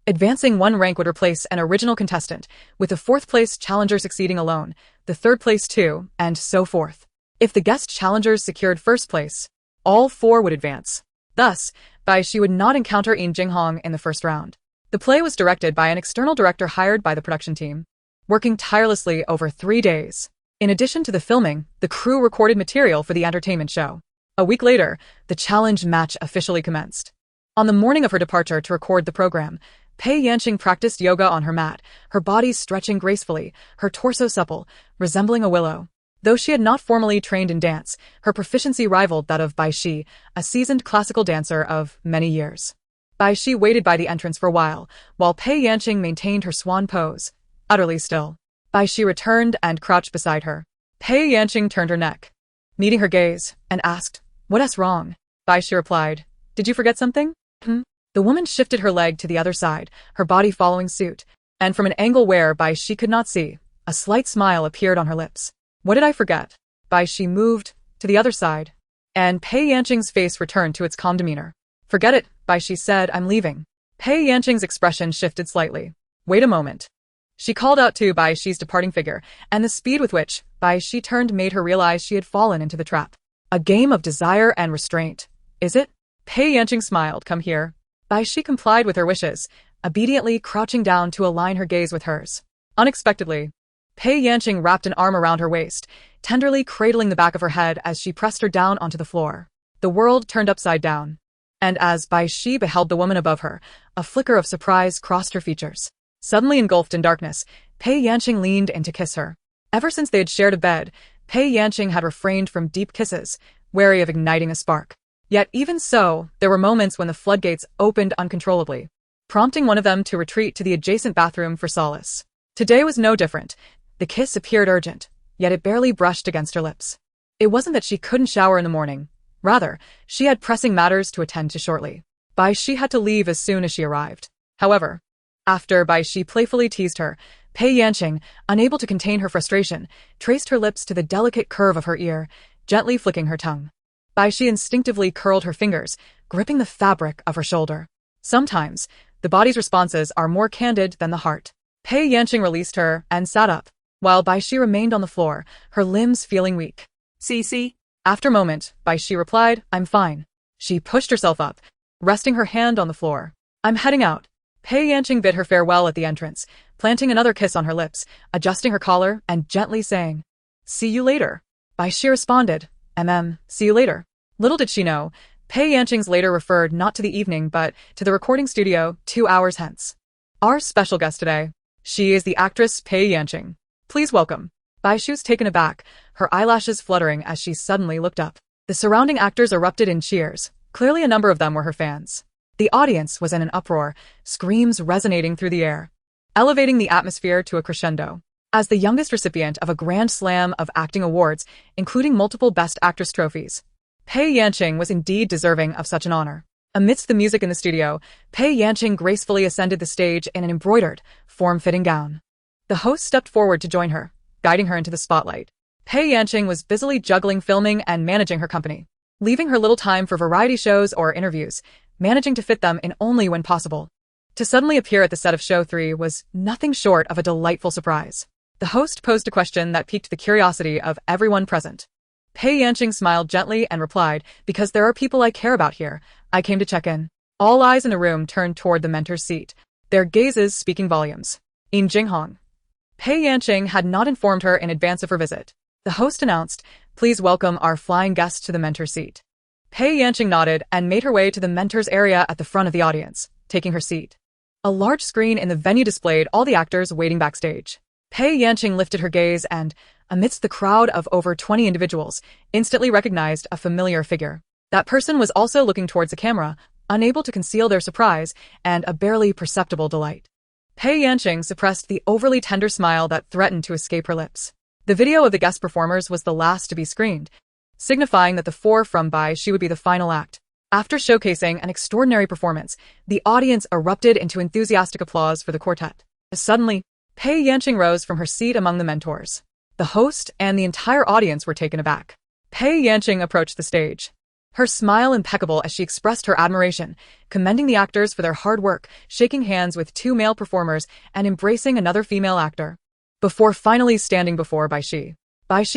Advancing 1 rank would replace an original contestant, with the 4th place challenger succeeding alone, the 3rd place 2, and so forth. If the guest challengers secured 1st place, all 4 would advance. Thus, Bai Xi would not encounter Yin Jinghong in the first round. The play was directed by an external director hired by the production team, working tirelessly over 3 days. In addition to the filming, the crew recorded material for the entertainment show. A week later, the challenge match officially commenced. On the morning of her departure to record the program, Pei Yanqing practiced yoga on her mat, her body stretching gracefully, her torso supple, resembling a willow. Though she had not formally trained in dance, her proficiency rivaled that of Bai Xi, a seasoned classical dancer of many years. Bai Xi waited by the entrance for a while Pei Yanqing maintained her swan pose, utterly still. Bai Xi returned and crouched beside her. Pei Yanqing turned her neck, meeting her gaze, and asked, "What's wrong?" Bai Xi replied, "Did you forget something?" The woman shifted her leg to the other side, her body following suit, and from an angle where Bai Xi could not see, a slight smile appeared on her lips. "What did I forget?" Bai Xi moved to the other side, and Pei Yanqing's face returned to its calm demeanor. "Forget it," Bai Xi said, "I'm leaving." Pei Yanqing's expression shifted slightly. "Wait a moment." She called out to Bai Xi's departing figure, and the speed with which Bai Xi turned made her realize she had fallen into the trap. A game of desire and restraint, is it? Pei Yanqing smiled. "Come here." Bai Xi complied with her wishes, obediently crouching down to align her gaze with hers. Unexpectedly, Pei Yanqing wrapped an arm around her waist, tenderly cradling the back of her head as she pressed her down onto the floor. The world turned upside down, and as Bai Xi beheld the woman above her, a flicker of surprise crossed her features. Suddenly engulfed in darkness, Pei Yanqing leaned in to kiss her. Ever since they had shared a bed, Pei Yanqing had refrained from deep kisses, wary of igniting a spark. Yet even so, there were moments when the floodgates opened uncontrollably, prompting one of them to retreat to the adjacent bathroom for solace. Today was no different. The kiss appeared urgent, yet it barely brushed against her lips. It wasn't that she couldn't shower in the morning. Rather, she had pressing matters to attend to shortly. Bai Xi had to leave as soon as she arrived. However, after Bai Xi playfully teased her, Pei Yanqing, unable to contain her frustration, traced her lips to the delicate curve of her ear, gently flicking her tongue. Bai Xi instinctively curled her fingers, gripping the fabric of her shoulder. Sometimes, the body's responses are more candid than the heart. Pei Yanqing released her and sat up, while Bai Xi remained on the floor, her limbs feeling weak. CC. After a moment, Bai Xi replied, I'm fine. She pushed herself up, resting her hand on the floor. I'm heading out. Pei Yanqing bid her farewell at the entrance, planting another kiss on her lips, adjusting her collar, and gently saying, See you later. Bai Xi responded, see you later. Little did she know, Pei Yanqing's later referred not to the evening but to the recording studio 2 hours hence. Our special guest today. She is the actress Pei Yanqing. Please welcome. Bai Xi was taken aback, her eyelashes fluttering as she suddenly looked up. The surrounding actors erupted in cheers. Clearly a number of them were her fans. The audience was in an uproar, screams resonating through the air, elevating the atmosphere to a crescendo. As the youngest recipient of a grand slam of acting awards, including multiple Best Actress trophies, Pei Yanqing was indeed deserving of such an honor. Amidst the music in the studio, Pei Yanqing gracefully ascended the stage in an embroidered, form-fitting gown. The host stepped forward to join her, guiding her into the spotlight. Pei Yanqing was busily juggling filming and managing her company, leaving her little time for variety shows or interviews, managing to fit them in only when possible. To suddenly appear at the set of Show 3 was nothing short of a delightful surprise. The host posed a question that piqued the curiosity of everyone present. Pei Yanqing smiled gently and replied, Because there are people I care about here, I came to check in. All eyes in the room turned toward the mentor's seat, their gazes speaking volumes. In Jinghong. Pei Yanqing had not informed her in advance of her visit. The host announced, Please welcome our flying guest to the mentor's seat. Pei Yanqing nodded and made her way to the mentor's area at the front of the audience, taking her seat. A large screen in the venue displayed all the actors waiting backstage. Pei Yanqing lifted her gaze and, amidst the crowd of over 20 individuals, instantly recognized a familiar figure. That person was also looking towards the camera, unable to conceal their surprise and a barely perceptible delight. Pei Yanqing suppressed the overly tender smile that threatened to escape her lips. The video of the guest performers was the last to be screened, signifying that the 4 from Bai Xi would be the final act. After showcasing an extraordinary performance, the audience erupted into enthusiastic applause for the quartet. Suddenly, Pei Yanqing rose from her seat among the mentors. The host and the entire audience were taken aback. Pei Yanqing approached the stage, her smile impeccable as she expressed her admiration, commending the actors for their hard work, shaking hands with 2 male performers and embracing another female actor. Before finally standing before Bai Xi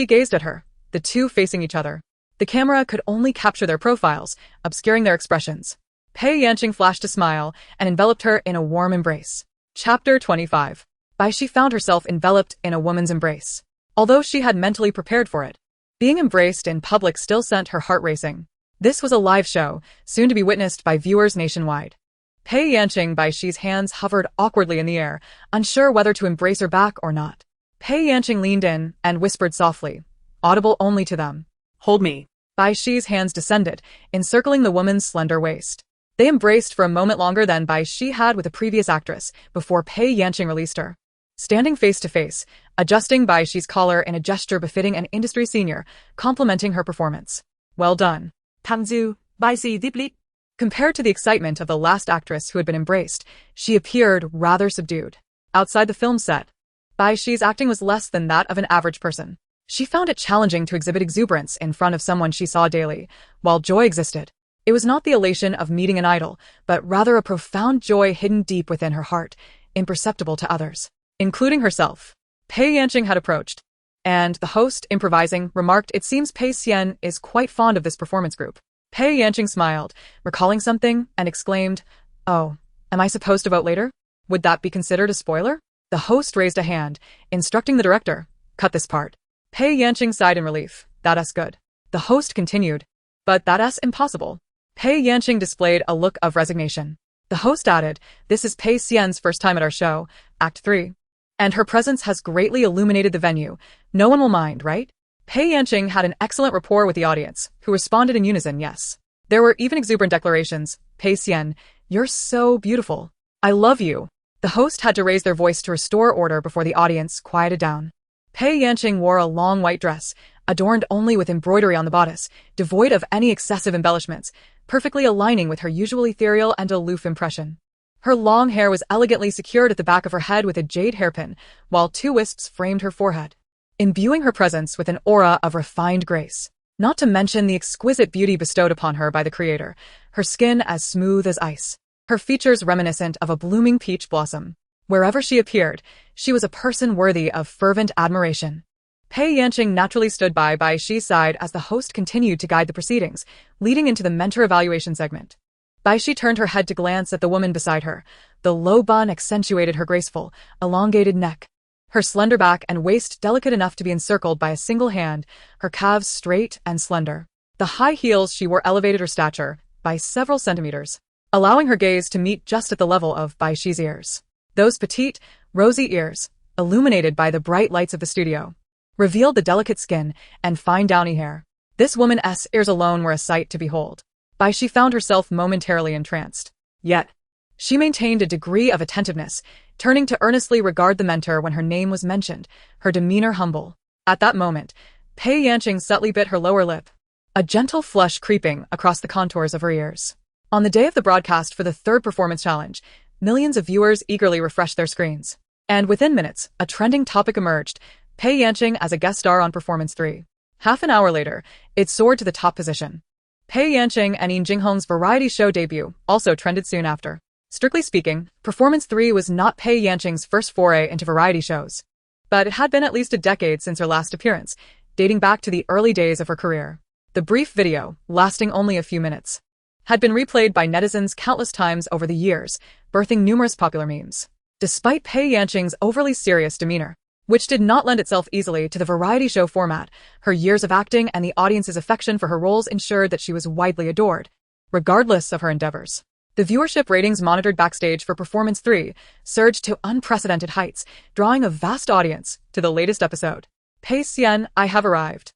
gazed at her, the two facing each other. The camera could only capture their profiles, obscuring their expressions. Pei Yanqing flashed a smile and enveloped her in a warm embrace. Chapter 25. Bai Xi found herself enveloped in a woman's embrace. Although she had mentally prepared for it, being embraced in public still sent her heart racing. This was a live show, soon to be witnessed by viewers nationwide. Pei Yanqing Bai Xi's hands hovered awkwardly in the air, unsure whether to embrace her back or not. Pei Yanqing leaned in and whispered softly, audible only to them, Hold me. Bai Xi's hands descended, encircling the woman's slender waist. They embraced for a moment longer than Bai Xi had with a previous actress, before Pei Yanqing released her. Standing face to face, adjusting Bai Xi's collar in a gesture befitting an industry senior, complimenting her performance. Well done. Tangzu, Bai Xi deeply. Compared to the excitement of the last actress who had been embraced, she appeared rather subdued. Outside the film set, Bai Xi's acting was less than that of an average person. She found it challenging to exhibit exuberance in front of someone she saw daily, while joy existed. It was not the elation of meeting an idol, but rather a profound joy hidden deep within her heart, imperceptible to others, including herself. Pei Yanqing had approached, and the host, improvising, remarked, It seems Pei Xian is quite fond of this performance group. Pei Yanqing smiled, recalling something, and exclaimed, Oh, am I supposed to vote later? Would that be considered a spoiler? The host raised a hand, instructing the director, Cut this part. Pei Yanqing sighed in relief. That's good. The host continued, But that's impossible. Pei Yanqing displayed a look of resignation. The host added, This is Pei Xian's first time at our show, Act 3. And her presence has greatly illuminated the venue. No one will mind, right? Pei Yanqing had an excellent rapport with the audience, who responded in unison, yes. There were even exuberant declarations. Pei Xian, you're so beautiful. I love you. The host had to raise their voice to restore order before the audience quieted down. Pei Yanqing wore a long white dress, adorned only with embroidery on the bodice, devoid of any excessive embellishments, perfectly aligning with her usual ethereal and aloof impression. Her long hair was elegantly secured at the back of her head with a jade hairpin, while 2 wisps framed her forehead, imbuing her presence with an aura of refined grace. Not to mention the exquisite beauty bestowed upon her by the creator, her skin as smooth as ice, her features reminiscent of a blooming peach blossom. Wherever she appeared, she was a person worthy of fervent admiration. Pei Yanqing naturally stood by Bai Xi's side as the host continued to guide the proceedings, leading into the mentor evaluation segment. Bai Xi turned her head to glance at the woman beside her. The low bun accentuated her graceful, elongated neck. Her slender back and waist delicate enough to be encircled by a single hand, her calves straight and slender. The high heels she wore elevated her stature by several centimeters, allowing her gaze to meet just at the level of Bai Xi's ears. Those petite, rosy ears, illuminated by the bright lights of the studio, revealed the delicate skin and fine downy hair. This woman's ears alone were a sight to behold. Bai Xi found herself momentarily entranced. Yet, she maintained a degree of attentiveness, turning to earnestly regard the mentor when her name was mentioned, her demeanor humble. At that moment, Pei Yanqing subtly bit her lower lip, a gentle flush creeping across the contours of her ears. On the day of the broadcast for the third performance challenge, millions of viewers eagerly refreshed their screens. And within minutes, a trending topic emerged, Pei Yanqing as a guest star on Performance 3. Half an hour later, it soared to the top position. Pei Yanqing and Yin Jinghong's variety show debut also trended soon after. Strictly speaking, Performance 3 was not Pei Yanqing's first foray into variety shows. But it had been at least a decade since her last appearance, dating back to the early days of her career. The brief video, lasting only a few minutes, had been replayed by netizens countless times over the years, birthing numerous popular memes. Despite Pei Yanqing's overly serious demeanor, which did not lend itself easily to the variety show format, her years of acting and the audience's affection for her roles ensured that she was widely adored, regardless of her endeavors. The viewership ratings monitored backstage for Performance 3 surged to unprecedented heights, drawing a vast audience to the latest episode. Pei Xian, I have arrived.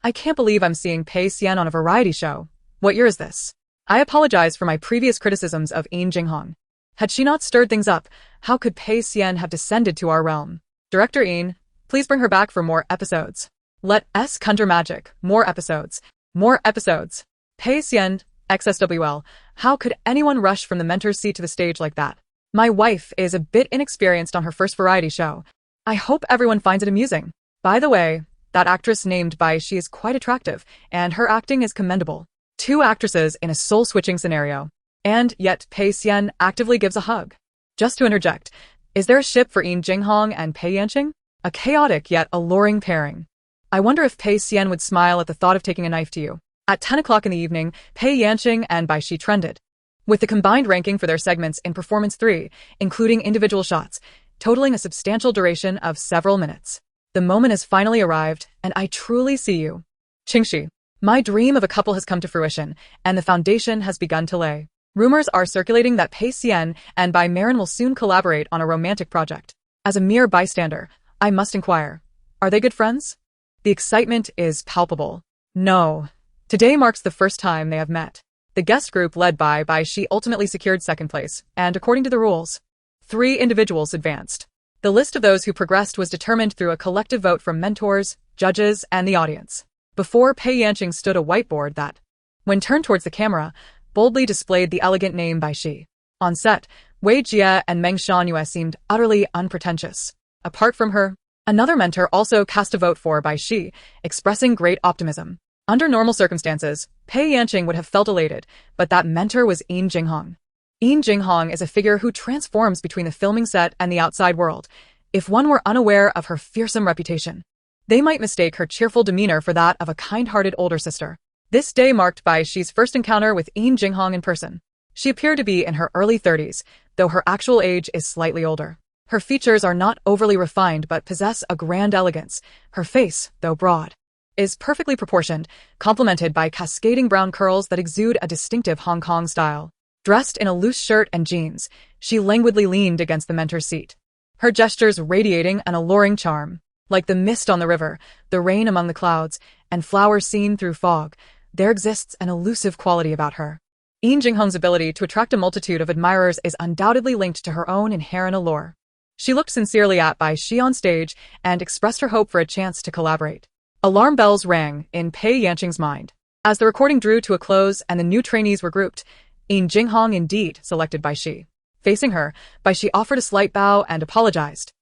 I can't believe I'm seeing Pei Xian on a variety show. What year is this? I apologize for my previous criticisms of Yin Jinghong. Had she not stirred things up, how could Pei Xian have descended to our realm? Director Yin, please bring her back for more episodes. Let us conjure magic. More episodes. More episodes. Pei Xian, XSWL, how could anyone rush from the mentor's seat to the stage like that? My wife is a bit inexperienced on her first variety show. I hope everyone finds it amusing. By the way, that actress named Bai Xi is quite attractive, and her acting is commendable. Two actresses in a soul-switching scenario. And yet Pei Xian actively gives a hug. Just to interject, is there a ship for Yin Jinghong and Pei Yanqing? A chaotic yet alluring pairing. I wonder if Pei Xian would smile at the thought of taking a knife to you. At 10 o'clock in the evening, Pei Yanqing and Bai Xi trended, with the combined ranking for their segments in Performance 3, including individual shots, totaling a substantial duration of several minutes. The moment has finally arrived, and I truly see you. Qingxi, my dream of a couple has come to fruition, and the foundation has begun to lay. Rumors are circulating that Pei Xian and Bai Marin will soon collaborate on a romantic project. As a mere bystander, I must inquire, are they good friends? The excitement is palpable. No. Today marks the first time they have met. The guest group led by Bai Xi ultimately secured second place, and according to the rules, 3 individuals advanced. The list of those who progressed was determined through a collective vote from mentors, judges, and the audience. Before Pei Yanqing stood a whiteboard that, when turned towards the camera, boldly displayed the elegant name Bai Xi. On set, Wei Jie and Meng Shangyue seemed utterly unpretentious. Apart from her, another mentor also cast a vote for Bai Xi, expressing great optimism. Under normal circumstances, Pei Yanqing would have felt elated, but that mentor was Yin Jinghong. Yin Jinghong is a figure who transforms between the filming set and the outside world. If one were unaware of her fearsome reputation, they might mistake her cheerful demeanor for that of a kind-hearted older sister. This day marked Bai Xi's first encounter with Yin Jinghong in person. She appeared to be in her early 30s, though her actual age is slightly older. Her features are not overly refined but possess a grand elegance. Her face, though broad, is perfectly proportioned, complemented by cascading brown curls that exude a distinctive Hong Kong style. Dressed in a loose shirt and jeans, she languidly leaned against the mentor's seat, her gestures radiating an alluring charm. Like the mist on the river, the rain among the clouds, and flowers seen through fog, there exists an elusive quality about her. Yin Jinghong's ability to attract a multitude of admirers is undoubtedly linked to her own inherent allure. She looked sincerely at Bai Xi on stage and expressed her hope for a chance to collaborate. Alarm bells rang in Pei Yanqing's mind. As the recording drew to a close and the new trainees were grouped, Yin Jinghong indeed selected Bai Xi. Facing her, Bai Xi offered a slight bow and apologized,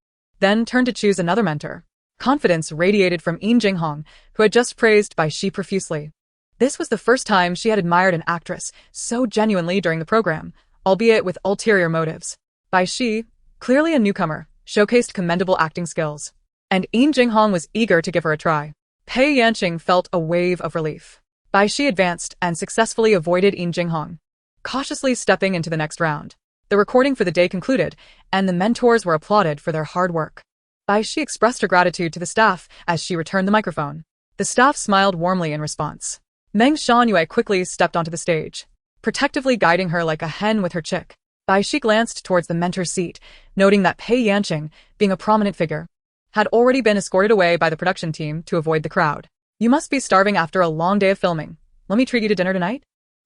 then turned to choose another mentor. Confidence radiated from Yin Jinghong, who had just praised Bai Xi profusely. This was the first time she had admired an actress so genuinely during the program, albeit with ulterior motives. Bai Xi, clearly a newcomer, showcased commendable acting skills. and Jinghong was eager to give her a try. Pei Yanqing felt a wave of relief. Bai Xi advanced and successfully avoided Jinghong, cautiously stepping into the next round. The recording for the day concluded, and the mentors were applauded for their hard work. Bai Xi expressed her gratitude to the staff as she returned the microphone. The staff smiled warmly in response. Meng Shangyue quickly stepped onto the stage, protectively guiding her like a hen with her chick. Bai Xi glanced towards the mentor's seat, noting that Pei Yanqing, being a prominent figure, had already been escorted away by the production team to avoid the crowd. You must be starving after a long day of filming. Let me treat you to dinner tonight?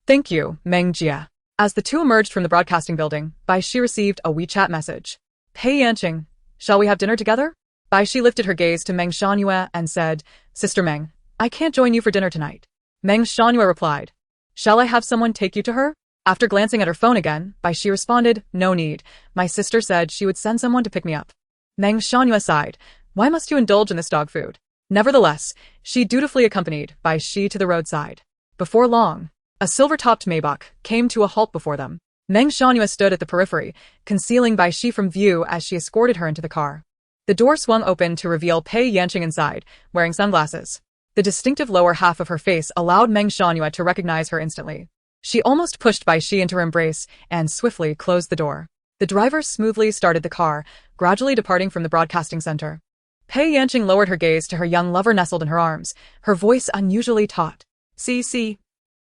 Thank you, Meng Jia. As the two emerged from the broadcasting building, Bai Xi received a WeChat message. Pei Yanqing, shall we have dinner together? Bai Xi lifted her gaze to Meng Shangyue and said, Sister Meng, I can't join you for dinner tonight. Meng Shangyue replied, Shall I have someone take you to her? After glancing at her phone again, Bai Xi responded, No need. My sister said she would send someone to pick me up. Meng Shangyue sighed. Why must you indulge in this dog food? Nevertheless, she dutifully accompanied Bai Xi to the roadside. Before long, a silver-topped Maybach came to a halt before them. Meng Shangyue stood at the periphery, concealing Bai Xi from view as she escorted her into the car. The door swung open to reveal Pei Yanqing inside, wearing sunglasses. The distinctive lower half of her face allowed Meng Shangyue to recognize her instantly. She almost pushed Bai Xi into her embrace and swiftly closed the door. The driver smoothly started the car, gradually departing from the broadcasting center. Pei Yanqing lowered her gaze to her young lover nestled in her arms, her voice unusually taut. See.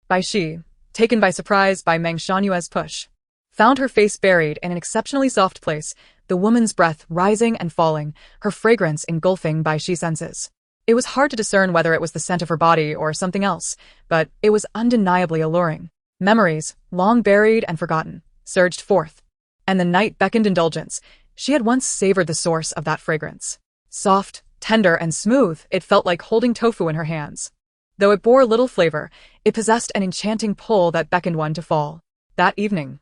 Bai Xi, taken by surprise by Meng Shanyue's push, found her face buried in an exceptionally soft place, the woman's breath rising and falling, her fragrance engulfing Bai Xi's senses. It was hard to discern whether it was the scent of her body or something else, but it was undeniably alluring. Memories, long buried and forgotten, surged forth, and the night beckoned indulgence. She had once savored the source of that fragrance. Soft, tender, and smooth, it felt like holding tofu in her hands. Though it bore little flavor, it possessed an enchanting pull that beckoned one to fall. That evening,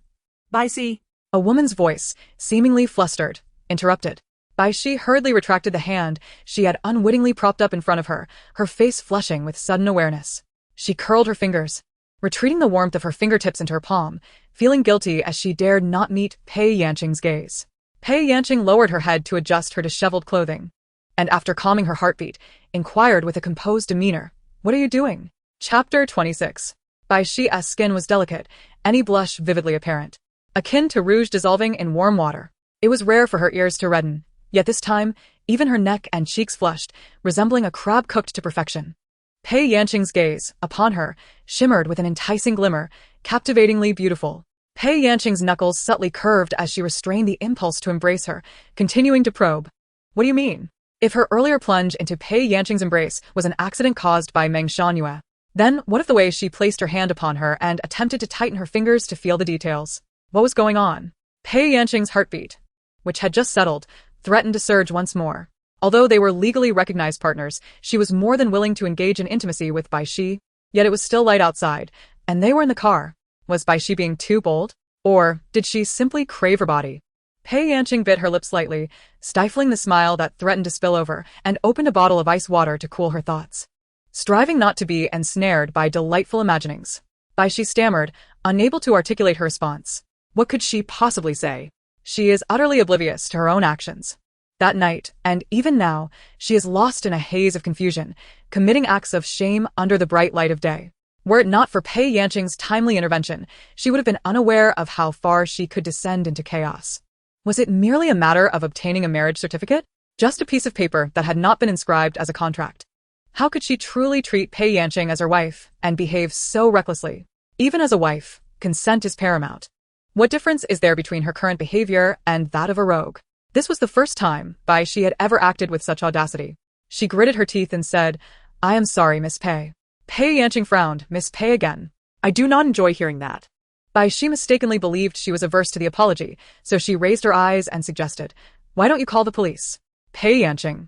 Bai Xi, a woman's voice, seemingly flustered, interrupted. Bai Xi hurriedly retracted the hand she had unwittingly propped up in front of her, her face flushing with sudden awareness. She curled her fingers, retreating the warmth of her fingertips into her palm, feeling guilty as she dared not meet Pei Yanqing's gaze. Pei Yanqing lowered her head to adjust her disheveled clothing, and after calming her heartbeat, inquired with a composed demeanor, What are you doing? Chapter 26. Bai Xi's skin was delicate, any blush vividly apparent, akin to rouge dissolving in warm water. It was rare for her ears to redden, yet this time, even her neck and cheeks flushed, resembling a crab cooked to perfection. Pei Yanqing's gaze, upon her, shimmered with an enticing glimmer, captivatingly beautiful. Pei Yanqing's knuckles subtly curved as she restrained the impulse to embrace her, continuing to probe. What do you mean? If her earlier plunge into Pei Yanqing's embrace was an accident caused by Meng Shangyue, then what if the way she placed her hand upon her and attempted to tighten her fingers to feel the details? What was going on? Pei Yanqing's heartbeat, which had just settled, threatened to surge once more. Although they were legally recognized partners, she was more than willing to engage in intimacy with Bai Xi. Yet it was still light outside, and they were in the car. Was Bai Xi being too bold? Or did she simply crave her body? Pei Yanqing bit her lip slightly, stifling the smile that threatened to spill over, and opened a bottle of ice water to cool her thoughts. Striving not to be ensnared by delightful imaginings, Bai Xi stammered, unable to articulate her response. What could she possibly say? She is utterly oblivious to her own actions. That night, and even now, she is lost in a haze of confusion, committing acts of shame under the bright light of day. Were it not for Pei Yanqing's timely intervention, she would have been unaware of how far she could descend into chaos. Was it merely a matter of obtaining a marriage certificate? Just a piece of paper that had not been inscribed as a contract. How could she truly treat Pei Yanqing as her wife and behave so recklessly? Even as a wife, consent is paramount. What difference is there between her current behavior and that of a rogue? This was the first time Bai Xi had ever acted with such audacity. She gritted her teeth and said, I am sorry, Miss Pei. Pei Yanqing frowned. Miss Pei again. I do not enjoy hearing that. Bai Xi mistakenly believed she was averse to the apology, so she raised her eyes and suggested, Why don't you call the police? Pei Yanqing.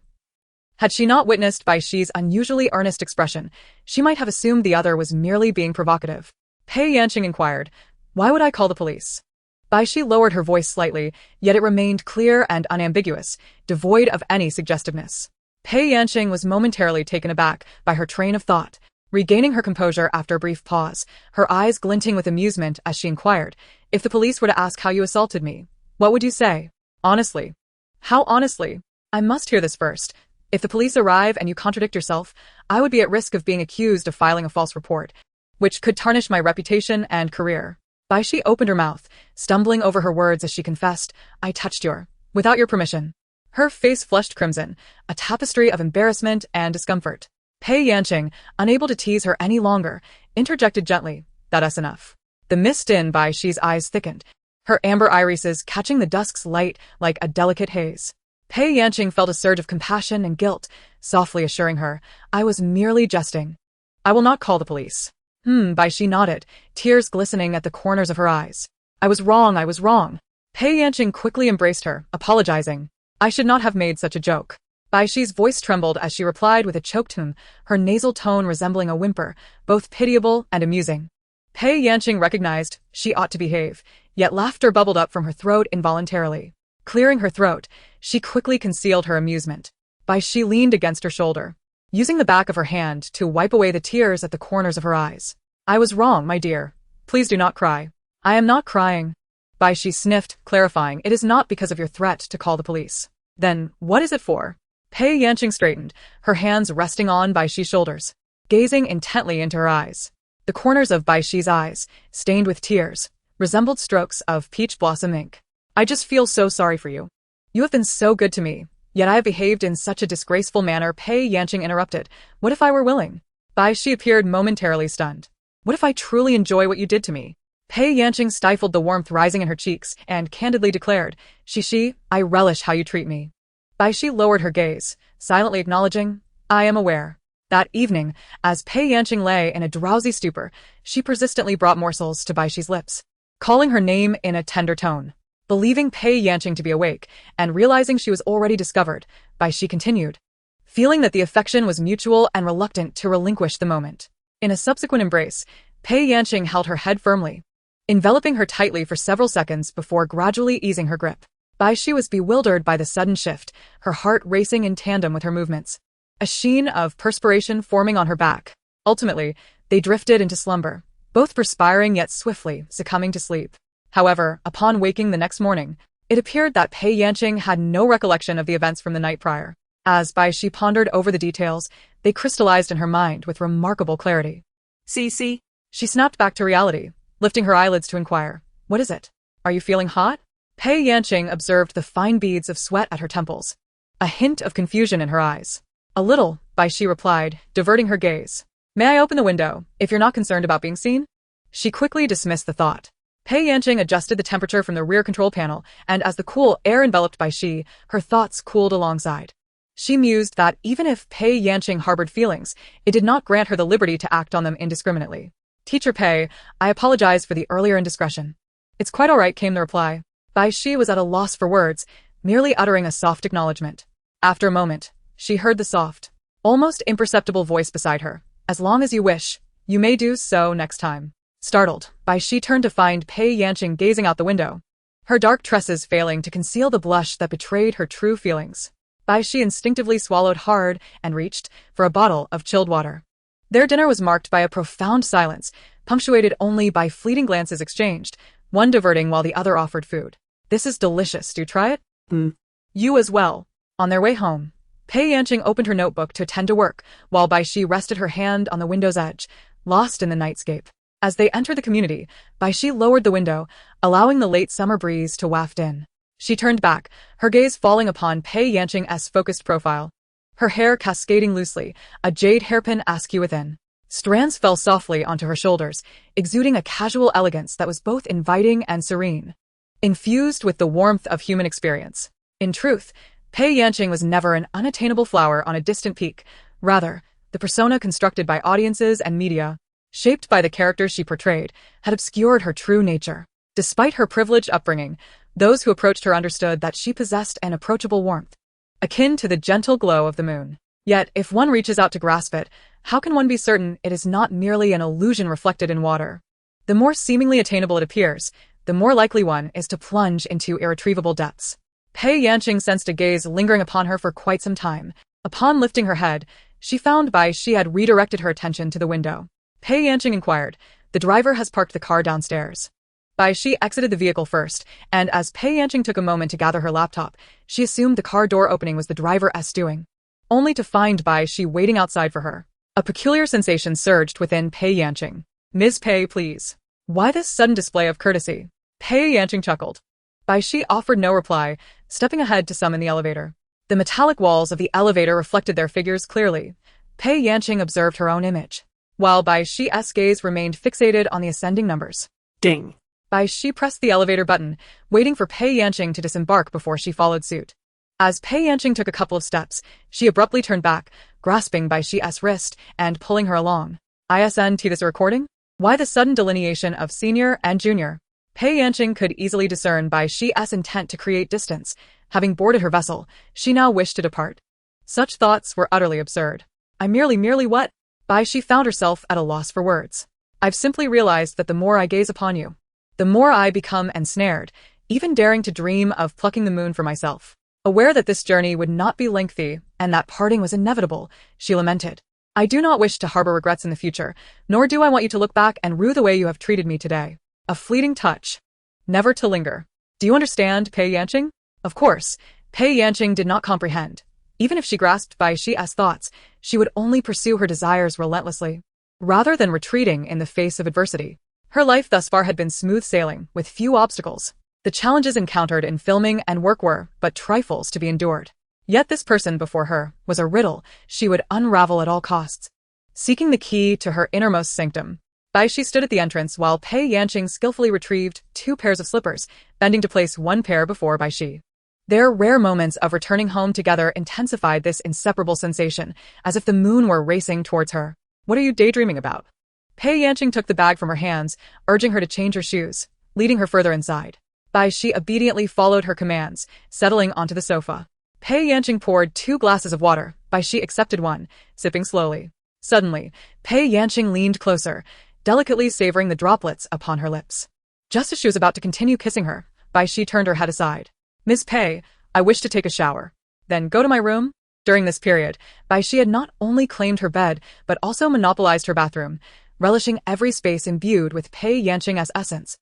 Had she not witnessed Bai Xi's unusually earnest expression, she might have assumed the other was merely being provocative. Pei Yanqing inquired, Why would I call the police? Bai Xi lowered her voice slightly, yet it remained clear and unambiguous, devoid of any suggestiveness. Pei Yanqing was momentarily taken aback by her train of thought, regaining her composure after a brief pause, her eyes glinting with amusement as she inquired, If the police were to ask how you assaulted me, what would you say? Honestly. How honestly? I must hear this first. If the police arrive and you contradict yourself, I would be at risk of being accused of filing a false report, which could tarnish my reputation and career. Bai Xi opened her mouth, stumbling over her words as she confessed, I touched without your permission. Her face flushed crimson, a tapestry of embarrassment and discomfort. Pei Yanqing, unable to tease her any longer, interjected gently, that's enough. The mist in Bai Xi's eyes thickened, her amber irises catching the dusk's light like a delicate haze. Pei Yanqing felt a surge of compassion and guilt, softly assuring her, I was merely jesting. I will not call the police. Bai Xi nodded, tears glistening at the corners of her eyes. I was wrong. Pei Yanqing quickly embraced her, apologizing. I should not have made such a joke. Bai Xi's voice trembled as she replied with a choked her nasal tone resembling a whimper, both pitiable and amusing. Pei Yanqing recognized she ought to behave, yet laughter bubbled up from her throat involuntarily. Clearing her throat, she quickly concealed her amusement. Bai Xi leaned against her shoulder, using the back of her hand to wipe away the tears at the corners of her eyes. I was wrong, my dear. Please do not cry. I am not crying. Bai Xi sniffed, clarifying, it is not because of your threat to call the police. Then, what is it for? Pei Yanqing straightened, her hands resting on Bai Xi's shoulders, gazing intently into her eyes. The corners of Bai Xi's eyes, stained with tears, resembled strokes of peach blossom ink. I just feel so sorry for you. You have been so good to me, yet I have behaved in such a disgraceful manner. Pei Yanqing interrupted. What if I were willing? Bai Xi appeared momentarily stunned. What if I truly enjoy what you did to me? Pei Yanqing stifled the warmth rising in her cheeks and candidly declared, Xi, I relish how you treat me. Bai Xi lowered her gaze, silently acknowledging, I am aware. That evening, as Pei Yanqing lay in a drowsy stupor, she persistently brought morsels to Bai Xi's lips, calling her name in a tender tone. Believing Pei Yanqing to be awake, and realizing she was already discovered, Bai Xi continued, feeling that the affection was mutual and reluctant to relinquish the moment. In a subsequent embrace, Pei Yanqing held her head firmly, enveloping her tightly for several seconds before gradually easing her grip. Bai Xi was bewildered by the sudden shift, her heart racing in tandem with her movements, a sheen of perspiration forming on her back. Ultimately, they drifted into slumber, both perspiring yet swiftly succumbing to sleep. However, upon waking the next morning, it appeared that Pei Yanqing had no recollection of the events from the night prior. As Bai Xi pondered over the details, they crystallized in her mind with remarkable clarity. See? She snapped back to reality, lifting her eyelids to inquire, what is it? Are you feeling hot? Pei Yanqing observed the fine beads of sweat at her temples, a hint of confusion in her eyes. A little, Bai Xi replied, diverting her gaze. May I open the window, if you're not concerned about being seen? She quickly dismissed the thought. Pei Yanqing adjusted the temperature from the rear control panel, and as the cool air enveloped Bai Xi, her thoughts cooled alongside. She mused that even if Pei Yanqing harbored feelings, it did not grant her the liberty to act on them indiscriminately. Teacher Pei, I apologize for the earlier indiscretion. It's quite all right, came the reply. Bai Xi was at a loss for words, merely uttering a soft acknowledgement. After a moment, she heard the soft, almost imperceptible voice beside her. As long as you wish, you may do so next time. Startled, Bai Xi turned to find Pei Yanqing gazing out the window, her dark tresses failing to conceal the blush that betrayed her true feelings. Bai Xi instinctively swallowed hard and reached for a bottle of chilled water. Their dinner was marked by a profound silence, punctuated only by fleeting glances exchanged, one diverting while the other offered food. This is delicious, do try it? You as well. On their way home, Pei Yanqing opened her notebook to attend to work, while Bai Xi rested her hand on the window's edge, lost in the nightscape. As they entered the community, Bai Xi lowered the window, allowing the late summer breeze to waft in. She turned back, her gaze falling upon Pei Yanqing's focused profile, her hair cascading loosely, a jade hairpin askew within. Strands fell softly onto her shoulders, exuding a casual elegance that was both inviting and serene, infused with the warmth of human experience. In truth, Pei Yanqing was never an unattainable flower on a distant peak, rather, the persona constructed by audiences and media, shaped by the characters she portrayed, had obscured her true nature. Despite her privileged upbringing, those who approached her understood that she possessed an approachable warmth, akin to the gentle glow of the moon. Yet, if one reaches out to grasp it, how can one be certain it is not merely an illusion reflected in water? The more seemingly attainable it appears, the more likely one is to plunge into irretrievable depths. Pei Yanqing sensed a gaze lingering upon her for quite some time. Upon lifting her head, she found Bai Xi had redirected her attention to the window. Pei Yanqing inquired, the driver has parked the car downstairs. Bai Xi exited the vehicle first, and as Pei Yanqing took a moment to gather her laptop, she assumed the car door opening was the driver's doing. only to find Bai Xi waiting outside for her. A peculiar sensation surged within Pei Yanqing. "Ms. Pei, please." "Why this sudden display of courtesy?" Pei Yanqing chuckled. Bai Xi offered no reply, stepping ahead to summon the elevator. The metallic walls of the elevator reflected their figures clearly. Pei Yanqing observed her own image, while Bai Xi's gaze remained fixated on the ascending numbers. Ding. Bai Xi pressed the elevator button, waiting for Pei Yanqing to disembark before she followed suit. As Pei Yanqing took a couple of steps, she abruptly turned back, grasping Bai Xi's wrist and pulling her along. "Isn't this a recording? Why the sudden delineation of senior and junior?" Pei Yanqing could easily discern Bai Xi's intent to create distance. Having boarded her vessel, she now wished to depart. Such thoughts were utterly absurd. "I merely what?" Bai Xi found herself at a loss for words. "I've simply realized that the more I gaze upon you, the more I become ensnared, even daring to dream of plucking the moon for myself." Aware that this journey would not be lengthy and that parting was inevitable, she lamented. "I do not wish to harbor regrets in the future, nor do I want you to look back and rue the way you have treated me today. A fleeting touch. Never to linger. Do you understand, Pei Yanqing?" Of course, Pei Yanqing did not comprehend. Even if she grasped Bai Xi's thoughts, she would only pursue her desires relentlessly, rather than retreating in the face of adversity. Her life thus far had been smooth sailing, with few obstacles. The challenges encountered in filming and work were but trifles to be endured. Yet this person before her was a riddle she would unravel at all costs. Seeking the key to her innermost sanctum, Bai Xi stood at the entrance while Pei Yanqing skillfully retrieved 2 pairs of slippers, bending to place 1 pair before Bai Xi. Their rare moments of returning home together intensified this inseparable sensation, as if the moon were racing towards her. "What are you daydreaming about?" Pei Yanqing took the bag from her hands, urging her to change her shoes, leading her further inside. Bai Xi obediently followed her commands, settling onto the sofa. Pei Yanqing poured 2 glasses of water. Bai Xi accepted one, sipping slowly. Suddenly, Pei Yanqing leaned closer, delicately savoring the droplets upon her lips. Just as she was about to continue kissing her, Bai Xi turned her head aside. "Miss Pei, I wish to take a shower." "Then go to my room." During this period, Bai Xi had not only claimed her bed, but also monopolized her bathroom, relishing every space imbued with Pei Yanqing's essence.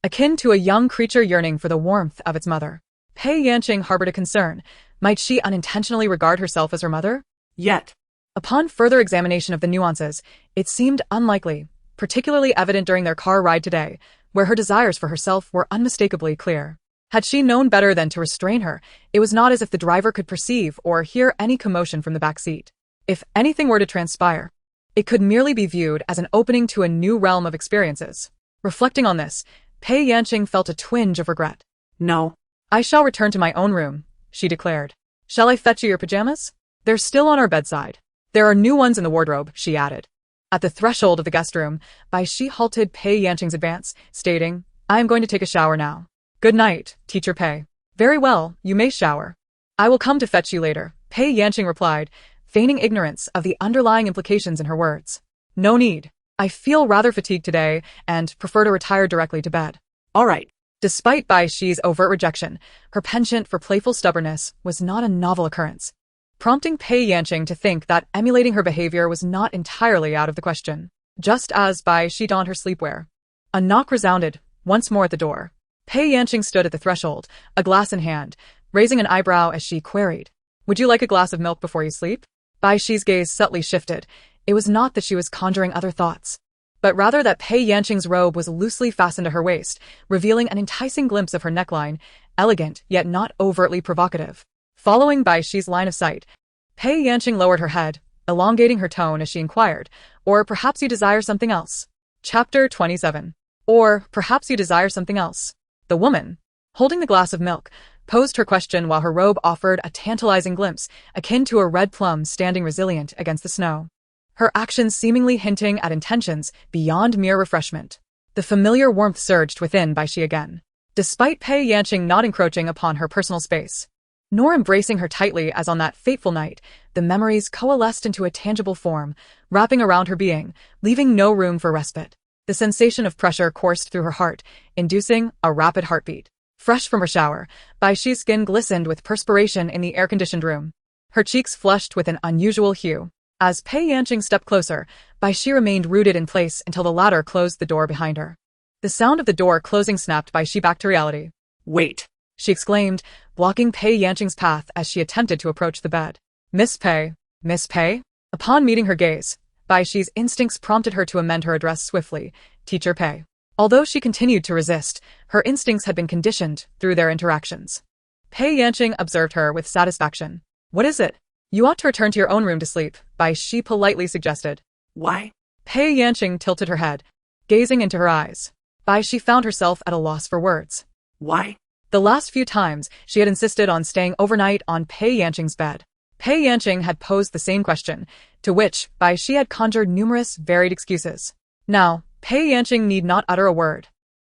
Akin to a young creature yearning for the warmth of its mother, Pei Yanqing harbored a concern. Might she unintentionally regard herself as her mother? Yet, upon further examination of the nuances, it seemed unlikely, particularly evident during their car ride today, where her desires for herself were unmistakably clear. Had she known better than to restrain her, it was not as if the driver could perceive or hear any commotion from the back seat. If anything were to transpire, it could merely be viewed as an opening to a new realm of experiences. Reflecting on this, Pei Yanqing felt a twinge of regret. "No. I shall return to my own room," she declared. "Shall I fetch you your pajamas? They're still on our bedside. There are new ones in the wardrobe," she added. At the threshold of the guest room, Bai Xi halted Pei Yanqing's advance, stating, "I am going to take a shower now." "Good night, Teacher Pei." "Very well, you may shower. I will come to fetch you later," Pei Yanqing replied, feigning ignorance of the underlying implications in her words. "No need. I feel rather fatigued today and prefer to retire directly to bed." "All right." Despite Bai Xi's overt rejection, her penchant for playful stubbornness was not a novel occurrence, prompting Pei Yanqing to think that emulating her behavior was not entirely out of the question. Just as Bai Xi donned her sleepwear, a knock resounded, once more at the door. Pei Yanqing stood at the threshold, a glass in hand, raising an eyebrow as she queried, "Would you like a glass of milk before you sleep?" Bai Xi's gaze subtly shifted. It was not that she was conjuring other thoughts, but rather that Pei Yanqing's robe was loosely fastened to her waist, revealing an enticing glimpse of her neckline, elegant yet not overtly provocative. Following Bai Xi's line of sight, Pei Yanqing lowered her head, elongating her tone as she inquired, "Or perhaps you desire something else?" Chapter 27. Or perhaps you desire something else. The woman, holding the glass of milk, posed her question while her robe offered a tantalizing glimpse, akin to a red plum standing resilient against the snow. Her actions seemingly hinting at intentions beyond mere refreshment. The familiar warmth surged within Bai Xi again. Despite Pei Yanqing not encroaching upon her personal space, nor embracing her tightly as on that fateful night, the memories coalesced into a tangible form, wrapping around her being, leaving no room for respite. The sensation of pressure coursed through her heart, inducing a rapid heartbeat. Fresh from her shower, Bai Xi's skin glistened with perspiration in the air-conditioned room. Her cheeks flushed with an unusual hue. As Pei Yanqing stepped closer, Bai Xi remained rooted in place until the latter closed the door behind her. The sound of the door closing snapped Bai Xi back to reality. "Wait!" she exclaimed, blocking Pei Yanqing's path as she attempted to approach the bed. Miss Pei. Miss Pei? Upon meeting her gaze, Bai Xi's instincts prompted her to amend her address swiftly, Teacher Pei. Although she continued to resist, her instincts had been conditioned through their interactions. Pei Yanqing observed her with satisfaction. What is it? You ought to return to your own room to sleep, Bai Xi politely suggested. Why? Pei Yanqing tilted her head, gazing into her eyes. Bai Xi found herself at a loss for words. Why? The last few times, she had insisted on staying overnight on Pei Yanqing's bed. Pei Yanqing had posed the same question, to which Bai Xi had conjured numerous varied excuses. Now, Pei Yanqing need not utter a word.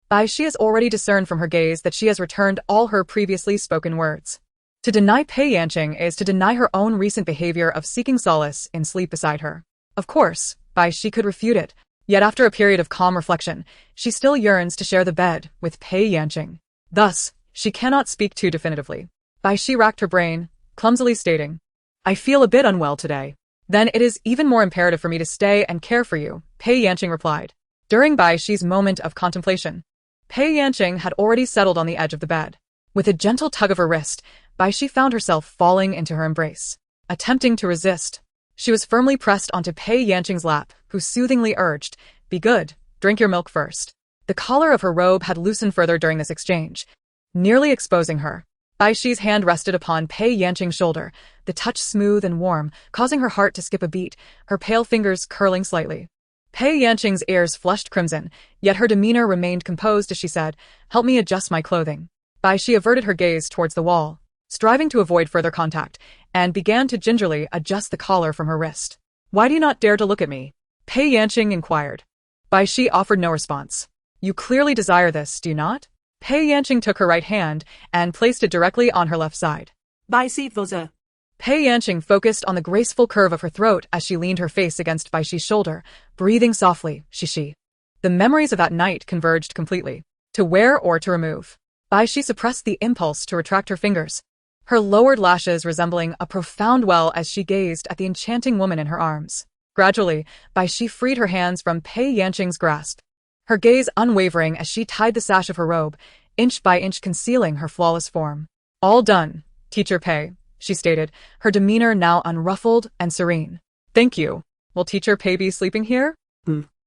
Bai Xi has already discerned from her gaze that she has returned all her previously spoken words. To deny Pei Yanqing is to deny her own recent behavior of seeking solace in sleep beside her. Of course, Bai Xi could refute it, yet after a period of calm reflection, she still yearns to share the bed with Pei Yanqing. Thus, she cannot speak too definitively. Bai Xi racked her brain, clumsily stating, I feel a bit unwell today. Then it is even more imperative for me to stay and care for you, Pei Yanqing replied. During Bai Xi's moment of contemplation, Pei Yanqing had already settled on the edge of the bed. With a gentle tug of her wrist, Bai Xi found herself falling into her embrace. Attempting to resist, she was firmly pressed onto Pei Yanqing's lap, who soothingly urged, Be good, drink your milk first. The collar of her robe had loosened further during this exchange, nearly exposing her. Bai Xi's hand rested upon Pei Yanqing's shoulder, the touch smooth and warm, causing her heart to skip a beat, her pale fingers curling slightly. Pei Yanqing's ears flushed crimson, yet her demeanor remained composed as she said, Help me adjust my clothing. Bai Xi averted her gaze towards the wall, striving to avoid further contact, and began to gingerly adjust the collar from her wrist. Why do you not dare to look at me? Pei Yanqing inquired. Bai Xi offered no response. You clearly desire this, do you not? Pei Yanqing took her right hand and placed it directly on her left side. Bai Xi Foza. Pei Yanqing focused on the graceful curve of her throat as she leaned her face against Bai Xi's shoulder, breathing softly, Shi. The memories of that night converged completely. To wear or to remove. Bai Xi suppressed the impulse to retract her fingers, her lowered lashes resembling a profound well as she gazed at the enchanting woman in her arms. Gradually, Bai Xi freed her hands from Pei Yanqing's grasp, her gaze unwavering as she tied the sash of her robe, inch by inch concealing her flawless form. All done, Teacher Pei, she stated, her demeanor now unruffled and serene. Thank you. Will Teacher Pei be sleeping here?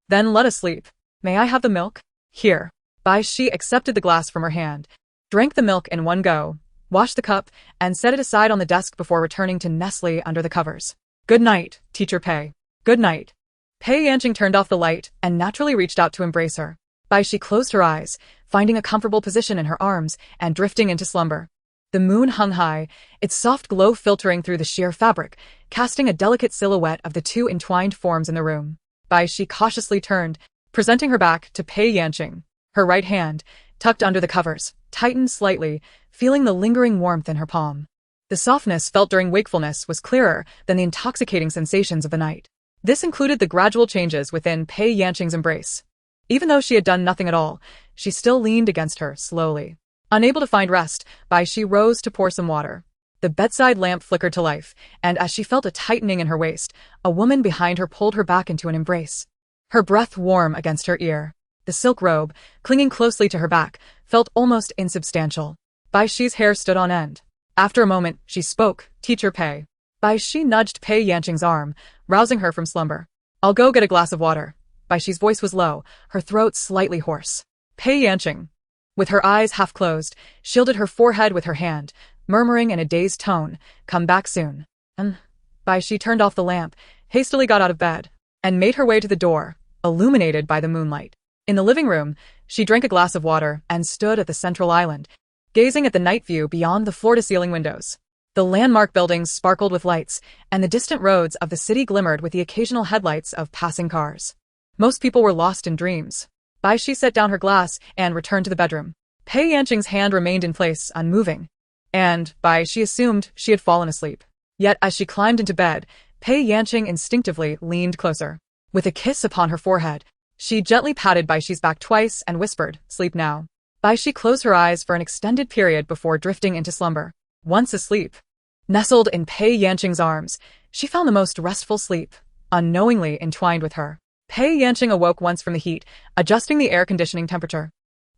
Then let us sleep. May I have the milk? Here. Bai Xi accepted the glass from her hand, drank the milk in one go, washed the cup, and set it aside on the desk before returning to Nestle under the covers. Good night, Teacher Pei. Good night. Pei Yanqing turned off the light and naturally reached out to embrace her. Bai Xi closed her eyes, finding a comfortable position in her arms and drifting into slumber. The moon hung high, its soft glow filtering through the sheer fabric, casting a delicate silhouette of the two entwined forms in the room. Bai Xi cautiously turned, presenting her back to Pei Yanqing. Her right hand, tucked under the covers, tightened slightly, feeling the lingering warmth in her palm. The softness felt during wakefulness was clearer than the intoxicating sensations of the night. This included the gradual changes within Pei Yanqing's embrace. Even though she had done nothing at all, she still leaned against her slowly. Unable to find rest, Bai Xi rose to pour some water. The bedside lamp flickered to life, and as she felt a tightening in her waist, a woman behind her pulled her back into an embrace. Her breath warm against her ear. The silk robe, clinging closely to her back, felt almost insubstantial. Bai Xi's hair stood on end. After a moment, she spoke, Teacher Pei. Bai Xi nudged Pei Yanqing's arm, rousing her from slumber. I'll go get a glass of water. Bai Xi's voice was low, her throat slightly hoarse. Pei Yanqing, with her eyes half closed, shielded her forehead with her hand, murmuring in a dazed tone, Come back soon. Bai Xi turned off the lamp, hastily got out of bed, and made her way to the door, illuminated by the moonlight. In the living room, she drank a glass of water and stood at the central island, gazing at the night view beyond the floor-to-ceiling windows. The landmark buildings sparkled with lights, and the distant roads of the city glimmered with the occasional headlights of passing cars. Most people were lost in dreams. Bai Xi set down her glass and returned to the bedroom. Pei Yanqing's hand remained in place, unmoving, and Bai Xi assumed she had fallen asleep. Yet as she climbed into bed, Pei Yanqing instinctively leaned closer. With a kiss upon her forehead, she gently patted Bai Xi's back twice and whispered, Sleep now. Bai Xi closed her eyes for an extended period before drifting into slumber. Once asleep, nestled in Pei Yanqing's arms, she found the most restful sleep, unknowingly entwined with her. Pei Yanqing awoke once from the heat, adjusting the air conditioning temperature.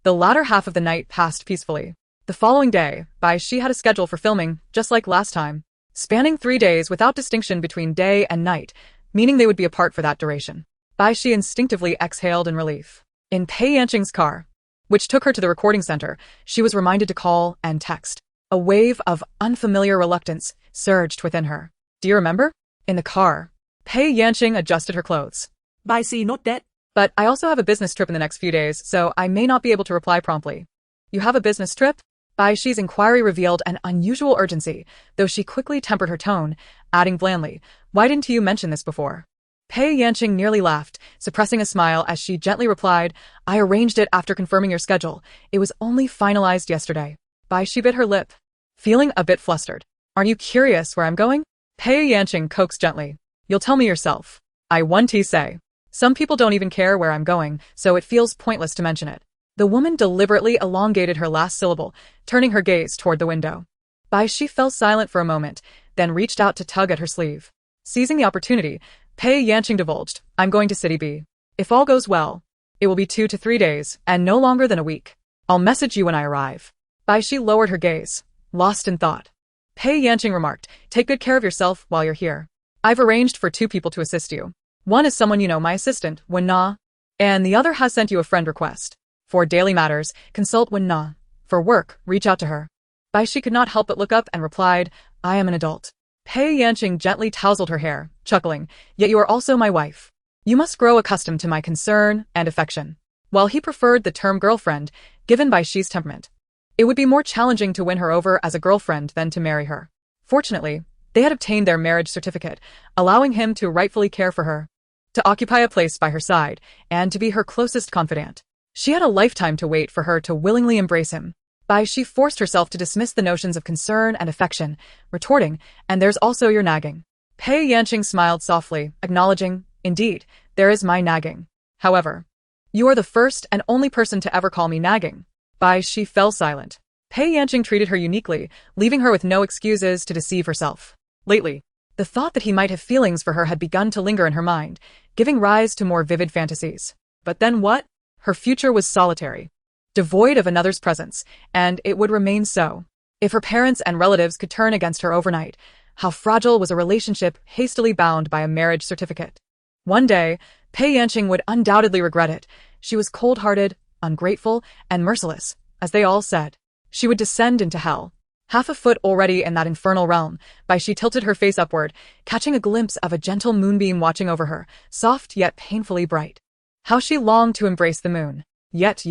The latter half of the night passed peacefully. The following day, Bai Xi had a schedule for filming, just like last time. spanning 3 days without distinction between day and night, meaning they would be apart for that duration. Bai Xi instinctively exhaled in relief. In Pei Yanqing's car, which took her to the recording center, she was reminded to call and text. A wave of unfamiliar reluctance surged within her. Do you remember? In the car, Pei Yanqing adjusted her clothes. Bai Xi note that. But I also have a business trip in the next few days, so I may not be able to reply promptly. You have a business trip? Bai Xi's inquiry revealed an unusual urgency, though she quickly tempered her tone, adding blandly, "Why didn't you mention this before?" Pei Yanqing nearly laughed, suppressing a smile as she gently replied, "I arranged it after confirming your schedule. It was only finalized yesterday." Bai Xi bit her lip, feeling a bit flustered. "Aren't you curious where I'm going?" Pei Yanqing coaxed gently. "You'll tell me yourself. I want to say. Some people don't even care where I'm going, so it feels pointless to mention it." The woman deliberately elongated her last syllable, turning her gaze toward the window. Bai Xi fell silent for a moment, then reached out to tug at her sleeve. Seizing the opportunity, Pei Yanqing divulged, "I'm going to City B. If all goes well, it will be 2 to 3 days, and no longer than a week. I'll message you when I arrive." Bai Xi lowered her gaze, lost in thought. Pei Yanqing remarked, "Take good care of yourself while you're here. I've arranged for 2 people to assist you. One is someone you know, my assistant, Wen Na, and the other has sent you a friend request. For daily matters, consult Wen Na. For work, reach out to her." Bai Xi could not help but look up and replied, "I am an adult." Pei Yanqing gently tousled her hair, chuckling, "Yet you are also my wife. You must grow accustomed to my concern and affection." While he preferred the term girlfriend, given Bai Xi's temperament, it would be more challenging to win her over as a girlfriend than to marry her. Fortunately, they had obtained their marriage certificate, allowing him to rightfully care for her, to occupy a place by her side, and to be her closest confidant. She had a lifetime to wait for her to willingly embrace him. Bai Xi forced herself to dismiss the notions of concern and affection, retorting, "And there's also your nagging." Pei Yanqing smiled softly, acknowledging, "Indeed, there is my nagging. However, you are the first and only person to ever call me nagging." Bai Xi fell silent. Pei Yanqing treated her uniquely, leaving her with no excuses to deceive herself. Lately, the thought that he might have feelings for her had begun to linger in her mind, giving rise to more vivid fantasies. But then what? Her future was solitary, devoid of another's presence, and it would remain so. If her parents and relatives could turn against her overnight, how fragile was a relationship hastily bound by a marriage certificate? One day, Pei Yanqing would undoubtedly regret it. She was cold-hearted, ungrateful, and merciless, as they all said. She would descend into hell. Half a foot already in that infernal realm, Bai Xi tilted her face upward, catching a glimpse of a gentle moonbeam watching over her, soft yet painfully bright. How she longed to embrace the moon. Yet.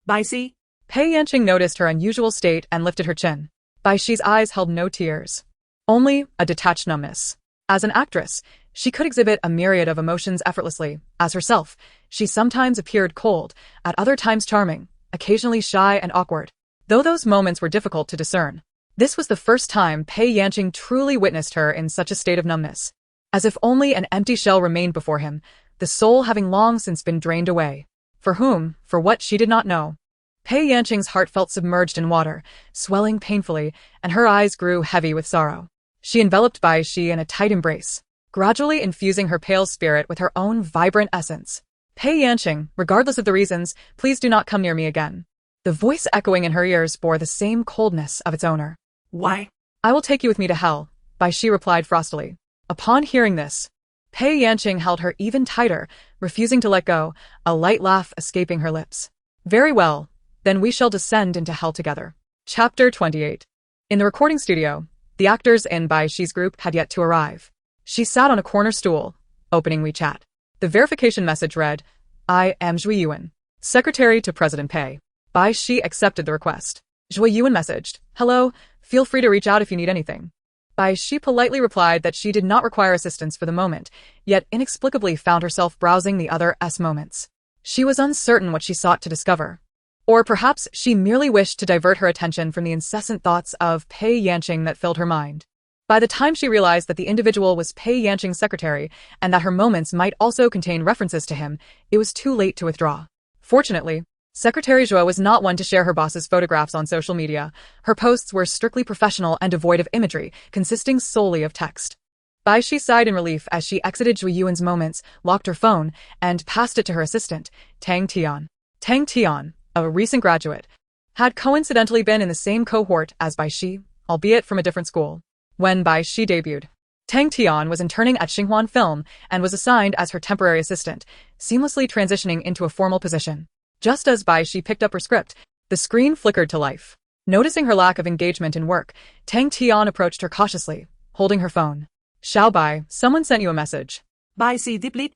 Bai Xi. Pei Yanqing noticed her unusual state and lifted her chin. Bai Xi's eyes held no tears, only a detached numbness. As an actress, she could exhibit a myriad of emotions effortlessly. As herself, she sometimes appeared cold, at other times charming, occasionally shy and awkward, though those moments were difficult to discern. This was the first time Pei Yanqing truly witnessed her in such a state of numbness, as if only an empty shell remained before him, the soul having long since been drained away. For whom, for what, she did not know. Pei Yanqing's heart felt submerged in water, swelling painfully, and her eyes grew heavy with sorrow. She enveloped Bai Xi in a tight embrace, gradually infusing her pale spirit with her own vibrant essence. "Pei Yanqing, regardless of the reasons, please do not come near me again." The voice echoing in her ears bore the same coldness of its owner. "Why?" "I will take you with me to hell," Bai Xi replied frostily. Upon hearing this, Pei Yanqing held her even tighter, refusing to let go, a light laugh escaping her lips. "Very well, then we shall descend into hell together." Chapter 28. In the recording studio, the actors in Bai Xi's group had yet to arrive. She sat on a corner stool, opening WeChat. The verification message read, "I am Zhui Yuan, Secretary to President Pei." Bai Xi accepted the request. Zhui Yuan messaged, "Hello, feel free to reach out if you need anything." Bai Xi politely replied that she did not require assistance for the moment, yet inexplicably found herself browsing the other's moments. She was uncertain what she sought to discover. Or perhaps she merely wished to divert her attention from the incessant thoughts of Pei Yanqing that filled her mind. By the time she realized that the individual was Pei Yanqing's secretary and that her moments might also contain references to him, it was too late to withdraw. Fortunately, Secretary Zhou was not one to share her boss's photographs on social media. Her posts were strictly professional and devoid of imagery, consisting solely of text. Bai Xi sighed in relief as she exited Zhui Yuan's moments, locked her phone, and passed it to her assistant, Tang Tian. Tang Tian, a recent graduate, had coincidentally been in the same cohort as Bai Xi, albeit from a different school. When Bai Xi debuted, Tang Tian was interning at Xinhuan Film and was assigned as her temporary assistant, seamlessly transitioning into a formal position. Just as Bai Xi picked up her script, the screen flickered to life. Noticing her lack of engagement in work, Tang Tian approached her cautiously, holding her phone. Xiao Bai, someone sent you a message. Bai Xi deeply.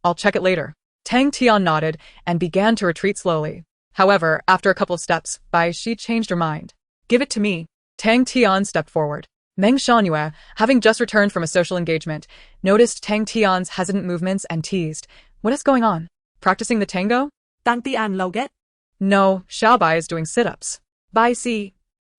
I'll check it later. Tang Tian nodded and began to retreat slowly. However, after a couple of steps, Bai Xi changed her mind. Give it to me. Tang Tian stepped forward. Meng Shangyue, having just returned from a social engagement, noticed Tang Tian's hesitant movements and teased. What is going on? Practicing the tango? Tang Tian lâu ghét. No, Xiao Bai is doing sit-ups. Bai Xi.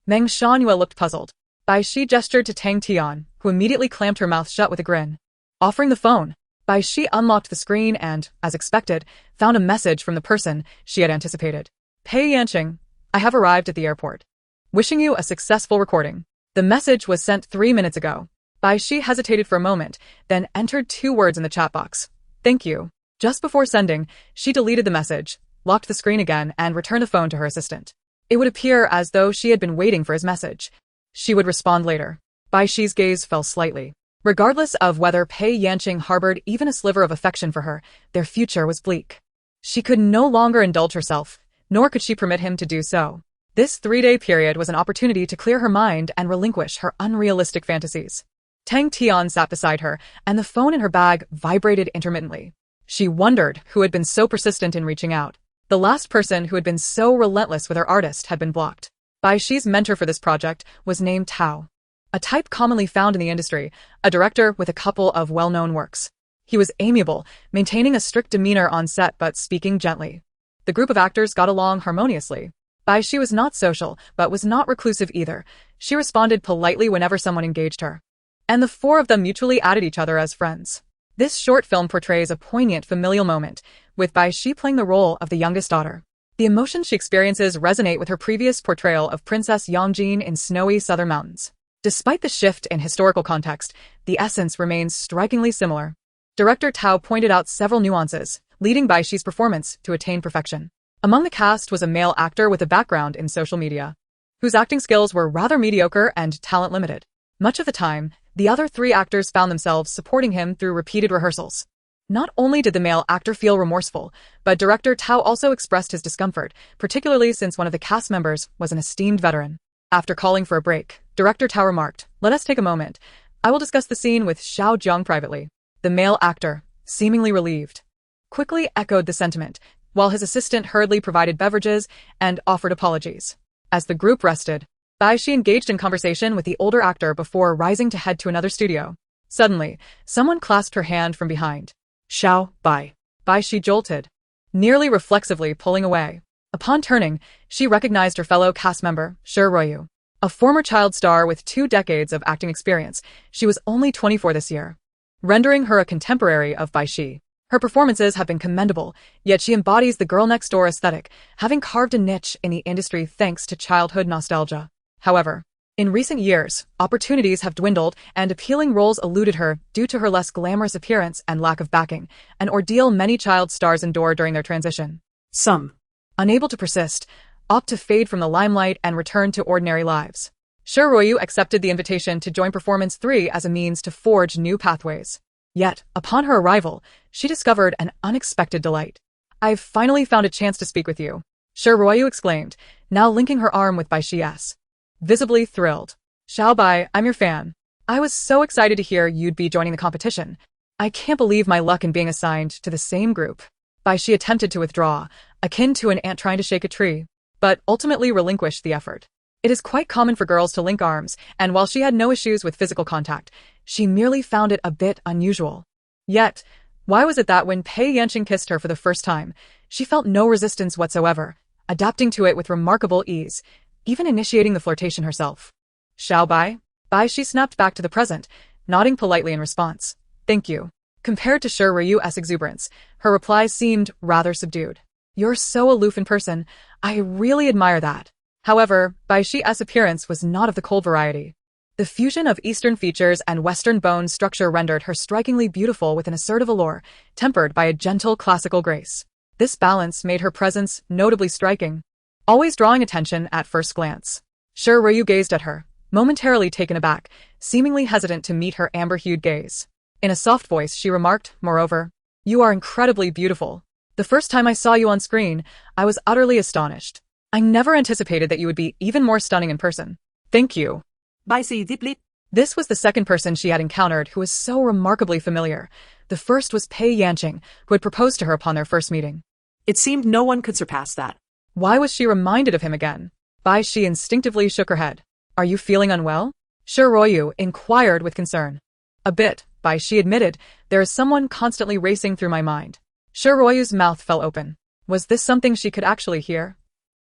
Meng Shangyue looked puzzled. Bai Xi gestured to Tang Tian, who immediately clamped her mouth shut with a grin. Offering the phone, Bai Xi unlocked the screen and, as expected, found a message from the person she had anticipated. Pei Yanqing, I have arrived at the airport. Wishing you a successful recording. The message was sent 3 minutes ago. Bai Xi hesitated for a moment, then entered 2 words in the chat box. Thank you. Just before sending, she deleted the message, locked the screen again, and returned the phone to her assistant. It would appear as though she had been waiting for his message. She would respond later. Bai Xi's gaze fell slightly. Regardless of whether Pei Yanqing harbored even a sliver of affection for her, their future was bleak. She could no longer indulge herself, nor could she permit him to do so. This 3-day period was an opportunity to clear her mind and relinquish her unrealistic fantasies. Tang Tian sat beside her, and the phone in her bag vibrated intermittently. She wondered who had been so persistent in reaching out. The last person who had been so relentless with her artist had been blocked. Bai Xi's mentor for this project was named Tao, a type commonly found in the industry, a director with a couple of well-known works. He was amiable, maintaining a strict demeanor on set but speaking gently. The group of actors got along harmoniously. Bai Xi was not social, but was not reclusive either. She responded politely whenever someone engaged her. And the 4 of them mutually added each other as friends. This short film portrays a poignant familial moment, with Bai Xi playing the role of the youngest daughter. The emotions she experiences resonate with her previous portrayal of Princess Yangjin in snowy southern mountains. Despite the shift in historical context, the essence remains strikingly similar. Director Tao pointed out several nuances, leading Bai Xi's performance to attain perfection. Among the cast was a male actor with a background in social media, whose acting skills were rather mediocre and talent-limited. Much of the time, the other 3 actors found themselves supporting him through repeated rehearsals. Not only did the male actor feel remorseful, but director Tao also expressed his discomfort, particularly since one of the cast members was an esteemed veteran. After calling for a break, director Tao remarked, "Let us take a moment. I will discuss the scene with Xiao Jiang privately." The male actor, seemingly relieved, quickly echoed the sentiment, while his assistant hurriedly provided beverages and offered apologies. As the group rested, Bai Xi engaged in conversation with the older actor before rising to head to another studio. Suddenly, someone clasped her hand from behind. Xiao Bai. Bai Xi jolted, nearly reflexively pulling away. Upon turning, she recognized her fellow cast member, Shi Ruoyu. A former child star with 2 decades of acting experience, she was only 24 this year, rendering her a contemporary of Bai Xi. Her performances have been commendable, yet she embodies the girl-next-door aesthetic, having carved a niche in the industry thanks to childhood nostalgia. However, in recent years, opportunities have dwindled and appealing roles eluded her due to her less glamorous appearance and lack of backing, an ordeal many child stars endure during their transition. Some, unable to persist, opt to fade from the limelight and return to ordinary lives. Shi Ruoyu accepted the invitation to join Performance 3 as a means to forge new pathways. Yet, upon her arrival, she discovered an unexpected delight. "I've finally found a chance to speak with you," Shi Ruoyu exclaimed, now linking her arm with Bai Xi's. Visibly thrilled. "Xiao Bai, I'm your fan. I was so excited to hear you'd be joining the competition. I can't believe my luck in being assigned to the same group." Bai Xi attempted to withdraw, akin to an ant trying to shake a tree, but ultimately relinquished the effort. It is quite common for girls to link arms, and while she had no issues with physical contact, she merely found it a bit unusual. Yet, why was it that when Pei Yanqing kissed her for the first time, she felt no resistance whatsoever, adapting to it with remarkable ease, even initiating the flirtation herself? "Xiao Bai?" Bai Xi snapped back to the present, nodding politely in response. "Thank you." Compared to Shi Ruyu's exuberance, her reply seemed rather subdued. "You're so aloof in person. I really admire that." However, Bai Xi's appearance was not of the cold variety. The fusion of Eastern features and Western bone structure rendered her strikingly beautiful with an assertive allure, tempered by a gentle classical grace. This balance made her presence notably striking, always drawing attention at first glance. Shi Ruoyu gazed at her, momentarily taken aback, seemingly hesitant to meet her amber-hued gaze. In a soft voice, she remarked, moreover, "You are incredibly beautiful. The first time I saw you on screen, I was utterly astonished. I never anticipated that you would be even more stunning in person. Thank you." Bai Xi deeply. This was the second person she had encountered who was so remarkably familiar. The first was Pei Yanqing, who had proposed to her upon their first meeting. It seemed no one could surpass that. Why was she reminded of him again? Bai Xi instinctively shook her head. "Are you feeling unwell?" Shi Ruoyu inquired with concern. "A bit," Bai Xi admitted. "There is someone constantly racing through my mind." Shi Ruoyu's mouth fell open. Was this something she could actually hear?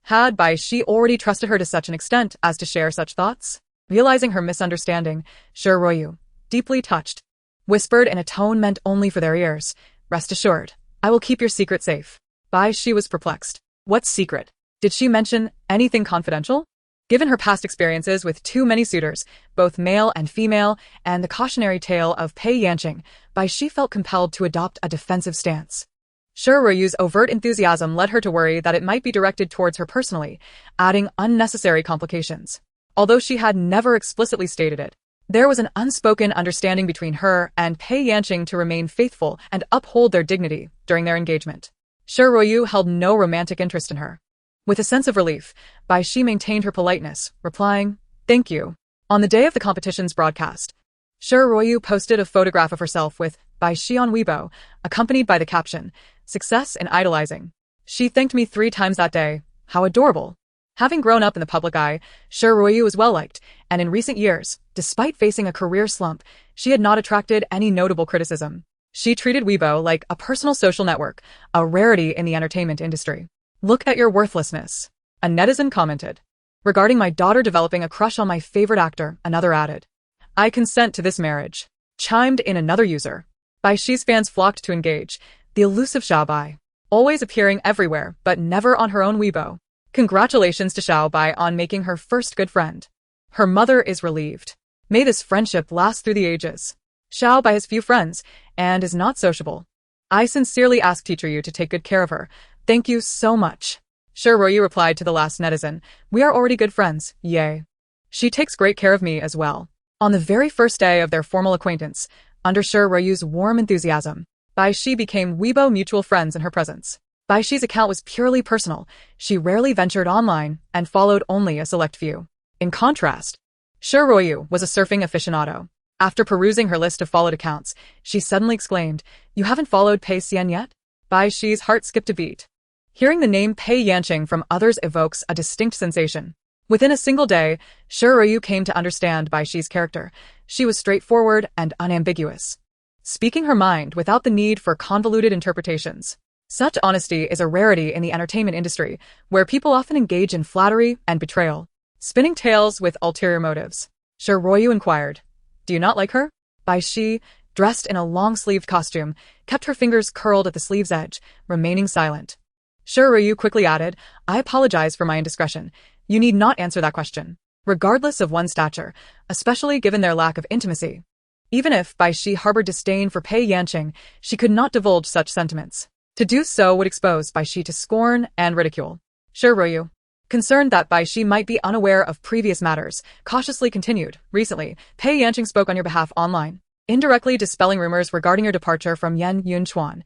Had Bai Xi already trusted her to such an extent as to share such thoughts? Realizing her misunderstanding, Shi Ruoyu, deeply touched, whispered in a tone meant only for their ears, "Rest assured, I will keep your secret safe." Bai Xi was perplexed. What secret? Did she mention anything confidential? Given her past experiences with too many suitors, both male and female, and the cautionary tale of Pei Yanqing, Bai Xi felt compelled to adopt a defensive stance. Shi Ruoyu's overt enthusiasm led her to worry that it might be directed towards her personally, adding unnecessary complications. Although she had never explicitly stated it, there was an unspoken understanding between her and Pei Yanqing to remain faithful and uphold their dignity during their engagement. Shi Ruoyu held no romantic interest in her. With a sense of relief, Bai Xi maintained her politeness, replying, "Thank you." On the day of the competition's broadcast, Shi Ruoyu posted a photograph of herself with Bai Xi on Weibo, accompanied by the caption, "Success in idolizing. She thanked me 3 times that day. How adorable." Having grown up in the public eye, Shi Ruoyu was well-liked, and in recent years, despite facing a career slump, she had not attracted any notable criticism. She treated Weibo like a personal social network, a rarity in the entertainment industry. "Look at your worthlessness," a netizen commented. "Regarding my daughter developing a crush on my favorite actor," another added. "I consent to this marriage," chimed in another user. Bai Xi's fans flocked to engage, the elusive Xiao Bai, always appearing everywhere but never on her own Weibo. Congratulations to Xiao Bai on making her first good friend. Her mother is relieved. May this friendship last through the ages. Xiao Bai has few friends and is not sociable. I sincerely ask teacher Yu to take good care of her. Thank you so much. Shi Ruoyu replied to the last netizen, "We are already good friends, yay. She takes great care of me as well." On the very first day of their formal acquaintance, under Shi Ruoyu's warm enthusiasm, Bai Xi became Weibo mutual friends in her presence. Bai Xi's account was purely personal. She rarely ventured online and followed only a select few. In contrast, Shi Ruoyu was a surfing aficionado. After perusing her list of followed accounts, she suddenly exclaimed, "You haven't followed Pei Xian yet?" Bai Xi's heart skipped a beat. Hearing the name Pei Yanqing from others evokes a distinct sensation. Within a single day, Shi Ruoyu came to understand Bai Xi's character. She was straightforward and unambiguous, speaking her mind without the need for convoluted interpretations. Such honesty is a rarity in the entertainment industry, where people often engage in flattery and betrayal, spinning tales with ulterior motives. Shi Ruoyu inquired, "Do you not like her?" Bai Xi, dressed in a long-sleeved costume, kept her fingers curled at the sleeve's edge, remaining silent. Shi Ruoyu quickly added, "I apologize for my indiscretion. You need not answer that question, regardless of one's stature, especially given their lack of intimacy." Even if Bai Xi harbored disdain for Pei Yanqing, she could not divulge such sentiments. To do so would expose Bai Xi to scorn and ridicule. Shi Ruoyu, concerned that Bai Xi might be unaware of previous matters, cautiously continued, "Recently, Pei Yanqing spoke on your behalf online, indirectly dispelling rumors regarding your departure from Yan Yunchuan.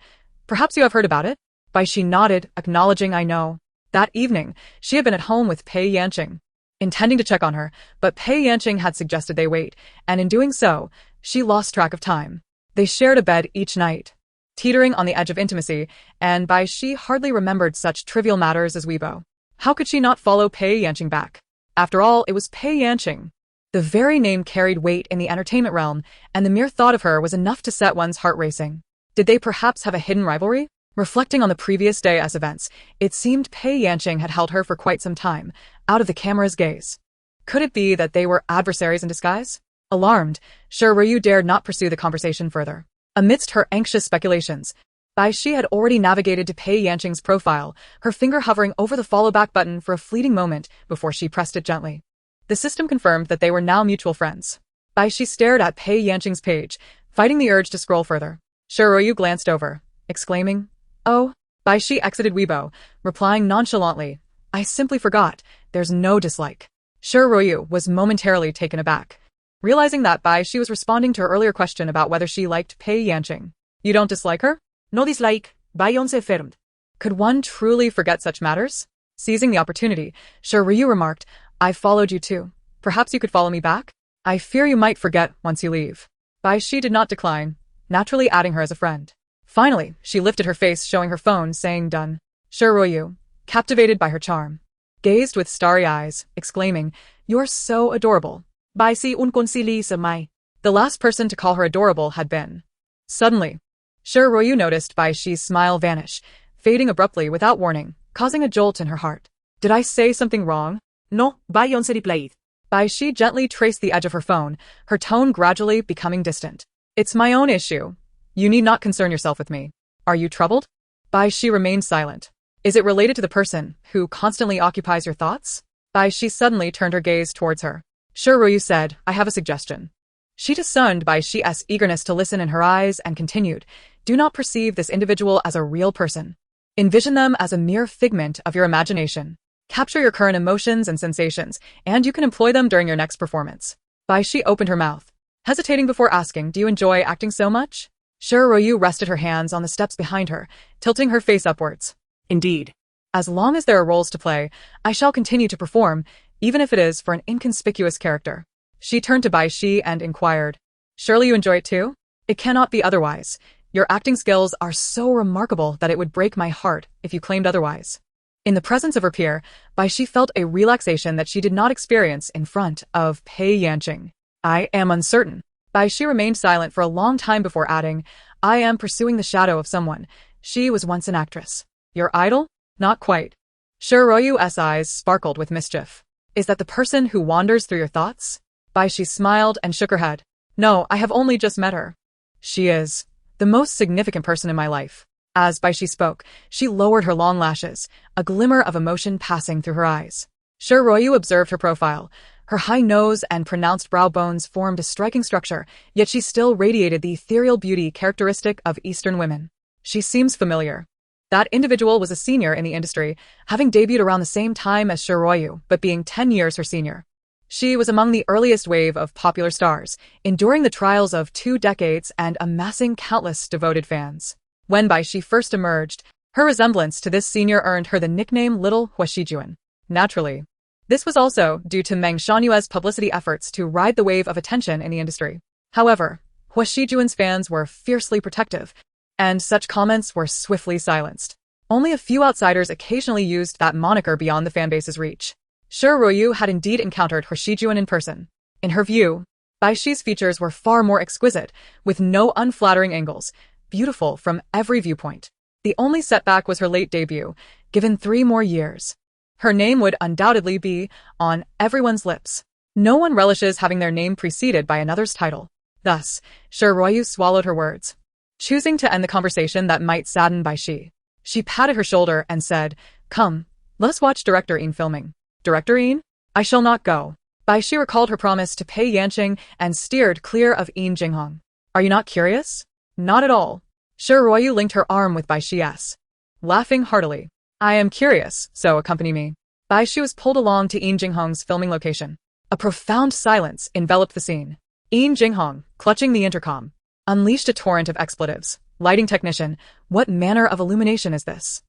Perhaps you have heard about it?" Bai Xi nodded, acknowledging, "I know." That evening, she had been at home with Pei Yanqing, intending to check on her, but Pei Yanqing had suggested they wait, and in doing so, she lost track of time. They shared a bed each night, teetering on the edge of intimacy, and Bai Xi hardly remembered such trivial matters as Weibo. How could she not follow Pei Yanqing back? After all, it was Pei Yanqing. The very name carried weight in the entertainment realm, and the mere thought of her was enough to set one's heart racing. Did they perhaps have a hidden rivalry? Reflecting on the previous day's events, it seemed Pei Yanqing had held her for quite some time, out of the camera's gaze. Could it be that they were adversaries in disguise? Alarmed, Shi Ruoyu dared not pursue the conversation further. Amidst her anxious speculations, Bai Xi had already navigated to Pei Yanqing's profile, her finger hovering over the follow-back button for a fleeting moment before she pressed it gently. The system confirmed that they were now mutual friends. Bai Xi stared at Pei Yanqing's page, fighting the urge to scroll further. Shi Ruoyu glanced over, exclaiming, "Oh." Bai Xi exited Weibo, replying nonchalantly, "I simply forgot. There's no dislike." Shi Ruoyu was momentarily taken aback, realizing that Bai Xi was responding to her earlier question about whether she liked Pei Yanqing. You don't dislike her? No dislike, Bai once affirmed. Could one truly forget such matters? Seizing the opportunity, Shi Ruoyu remarked, I've followed you too. Perhaps you could follow me back? I fear you might forget once you leave. Bai Xi did not decline, naturally adding her as a friend. Finally, she lifted her face, showing her phone, saying done. Shi Ruoyu, captivated by her charm, gazed with starry eyes, exclaiming, You're so adorable. Bai Xi un concili sa mai. The last person to call her adorable had been. Suddenly, Shi Ruoyu noticed Bai Xi's smile vanish, fading abruptly without warning, causing a jolt in her heart. Did I say something wrong? No, Bai once replied. Bai Xi gently traced the edge of her phone, her tone gradually becoming distant. It's my own issue. You need not concern yourself with me. Are you troubled? Bai Xi remained silent. Is it related to the person who constantly occupies your thoughts? Bai Xi suddenly turned her gaze towards her. Shi Ruoyu said, I have a suggestion. She discerned Bai Xi's eagerness to listen in her eyes and continued, Do not perceive this individual as a real person. Envision them as a mere figment of your imagination. Capture your current emotions and sensations, and you can employ them during your next performance. Bai Xi opened her mouth, hesitating before asking, Do you enjoy acting so much? Shi Ruoyu rested her hands on the steps behind her, tilting her face upwards. Indeed. As long as there are roles to play, I shall continue to perform, even if it is for an inconspicuous character. She turned to Bai Xi and inquired, Surely you enjoy it too? It cannot be otherwise. Your acting skills are so remarkable that it would break my heart if you claimed otherwise. In the presence of her peer, Bai Xi felt a relaxation that she did not experience in front of Pei Yanqing. I am uncertain. Bai Xi remained silent for a long time before adding, I am pursuing the shadow of someone. She was once an actress. Your idol? Not quite. Shi Ruoyu's eyes sparkled with mischief. Is that the person who wanders through your thoughts? Bai Xi smiled and shook her head. No, I have only just met her. She is the most significant person in my life. As Bai Xi spoke, she lowered her long lashes, a glimmer of emotion passing through her eyes. Shi Ruoyu observed her profile. Her high nose and pronounced brow bones formed a striking structure, yet she still radiated the ethereal beauty characteristic of Eastern women. She seems familiar. That individual was a senior in the industry, having debuted around the same time as Shi Ruoyu, but being 10 years her senior. She was among the earliest wave of popular stars, enduring the trials of 2 decades and amassing countless devoted fans. When Bai Xi first emerged, her resemblance to this senior earned her the nickname Little Huashijuan. Naturally, this was also due to Meng Shanyue's publicity efforts to ride the wave of attention in the industry. However, Huashijuan's fans were fiercely protective, and such comments were swiftly silenced. Only a few outsiders occasionally used that moniker beyond the fanbase's reach. Shi Ruoyu had indeed encountered Huashijuan in person. In her view, Bai Xi's features were far more exquisite, with no unflattering angles, beautiful from every viewpoint. The only setback was her late debut. Given 3 more years, her name would undoubtedly be on everyone's lips. No one relishes having their name preceded by another's title. Thus, Shi Ruoyu swallowed her words, choosing to end the conversation that might sadden Bai Xi. She patted her shoulder and said, Come, let us watch Director Yin filming. Director Yin? I shall not go. Bai Xi recalled her promise to Pei Yanqing and steered clear of Yin Jinghong. Are you not curious? Not at all. Shi Ruoyu linked her arm with Bai Xi's, laughing heartily. I am curious, so accompany me. Bai Xi was pulled along to Yin Jinghong's filming location. A profound silence enveloped the scene. Yin Jinghong, clutching the intercom, unleashed a torrent of expletives. Lighting technician, what manner of illumination is this?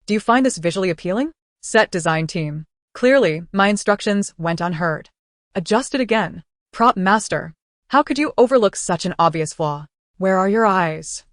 Do you find this visually appealing? Set design team. Clearly, my instructions went unheard. Adjust it again. Prop master. How could you overlook such an obvious flaw? Where are your eyes?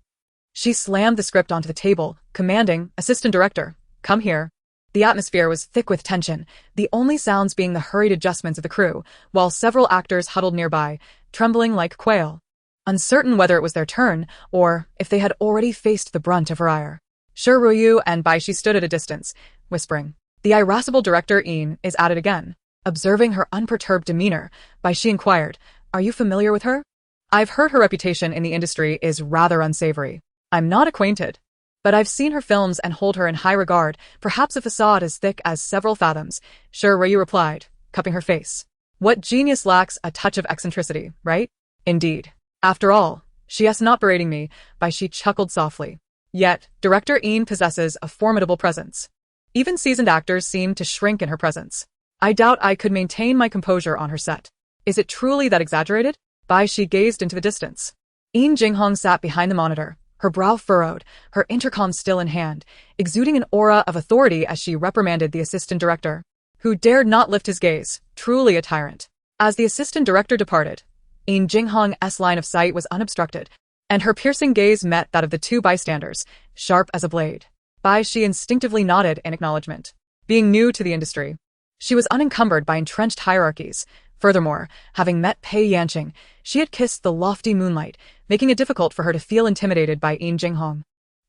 She slammed the script onto the table, commanding, Assistant Director, come here. The atmosphere was thick with tension, the only sounds being the hurried adjustments of the crew, while several actors huddled nearby, trembling like quail, uncertain whether it was their turn, or if they had already faced the brunt of her ire. Shi Ruoyu and Bai Xi stood at a distance, whispering. The irascible Director Yin is at it again. Observing her unperturbed demeanor, Bai Xi inquired, Are you familiar with her? I've heard her reputation in the industry is rather unsavory. I'm not acquainted, but I've seen her films and hold her in high regard, perhaps a facade as thick as several fathoms. Shi Ruoyu replied, cupping her face. What genius lacks a touch of eccentricity, right? Indeed. After all, she is not berating me, Bai Xi chuckled softly. Yet, Director Yin possesses a formidable presence. Even seasoned actors seem to shrink in her presence. I doubt I could maintain my composure on her set. Is it truly that exaggerated? Bai Xi gazed into the distance. Yin Jinghong sat behind the monitor, her brow furrowed, her intercom still in hand, exuding an aura of authority as she reprimanded the assistant director, who dared not lift his gaze, truly a tyrant. As the assistant director departed, Yin Jinghong's line of sight was unobstructed, and her piercing gaze met that of the two bystanders, sharp as a blade. Bai Xi instinctively nodded in acknowledgement. Being new to the industry, she was unencumbered by entrenched hierarchies. Furthermore, having met Pei Yanqing, she had kissed the lofty moonlight, making it difficult for her to feel intimidated by Yin Jinghong,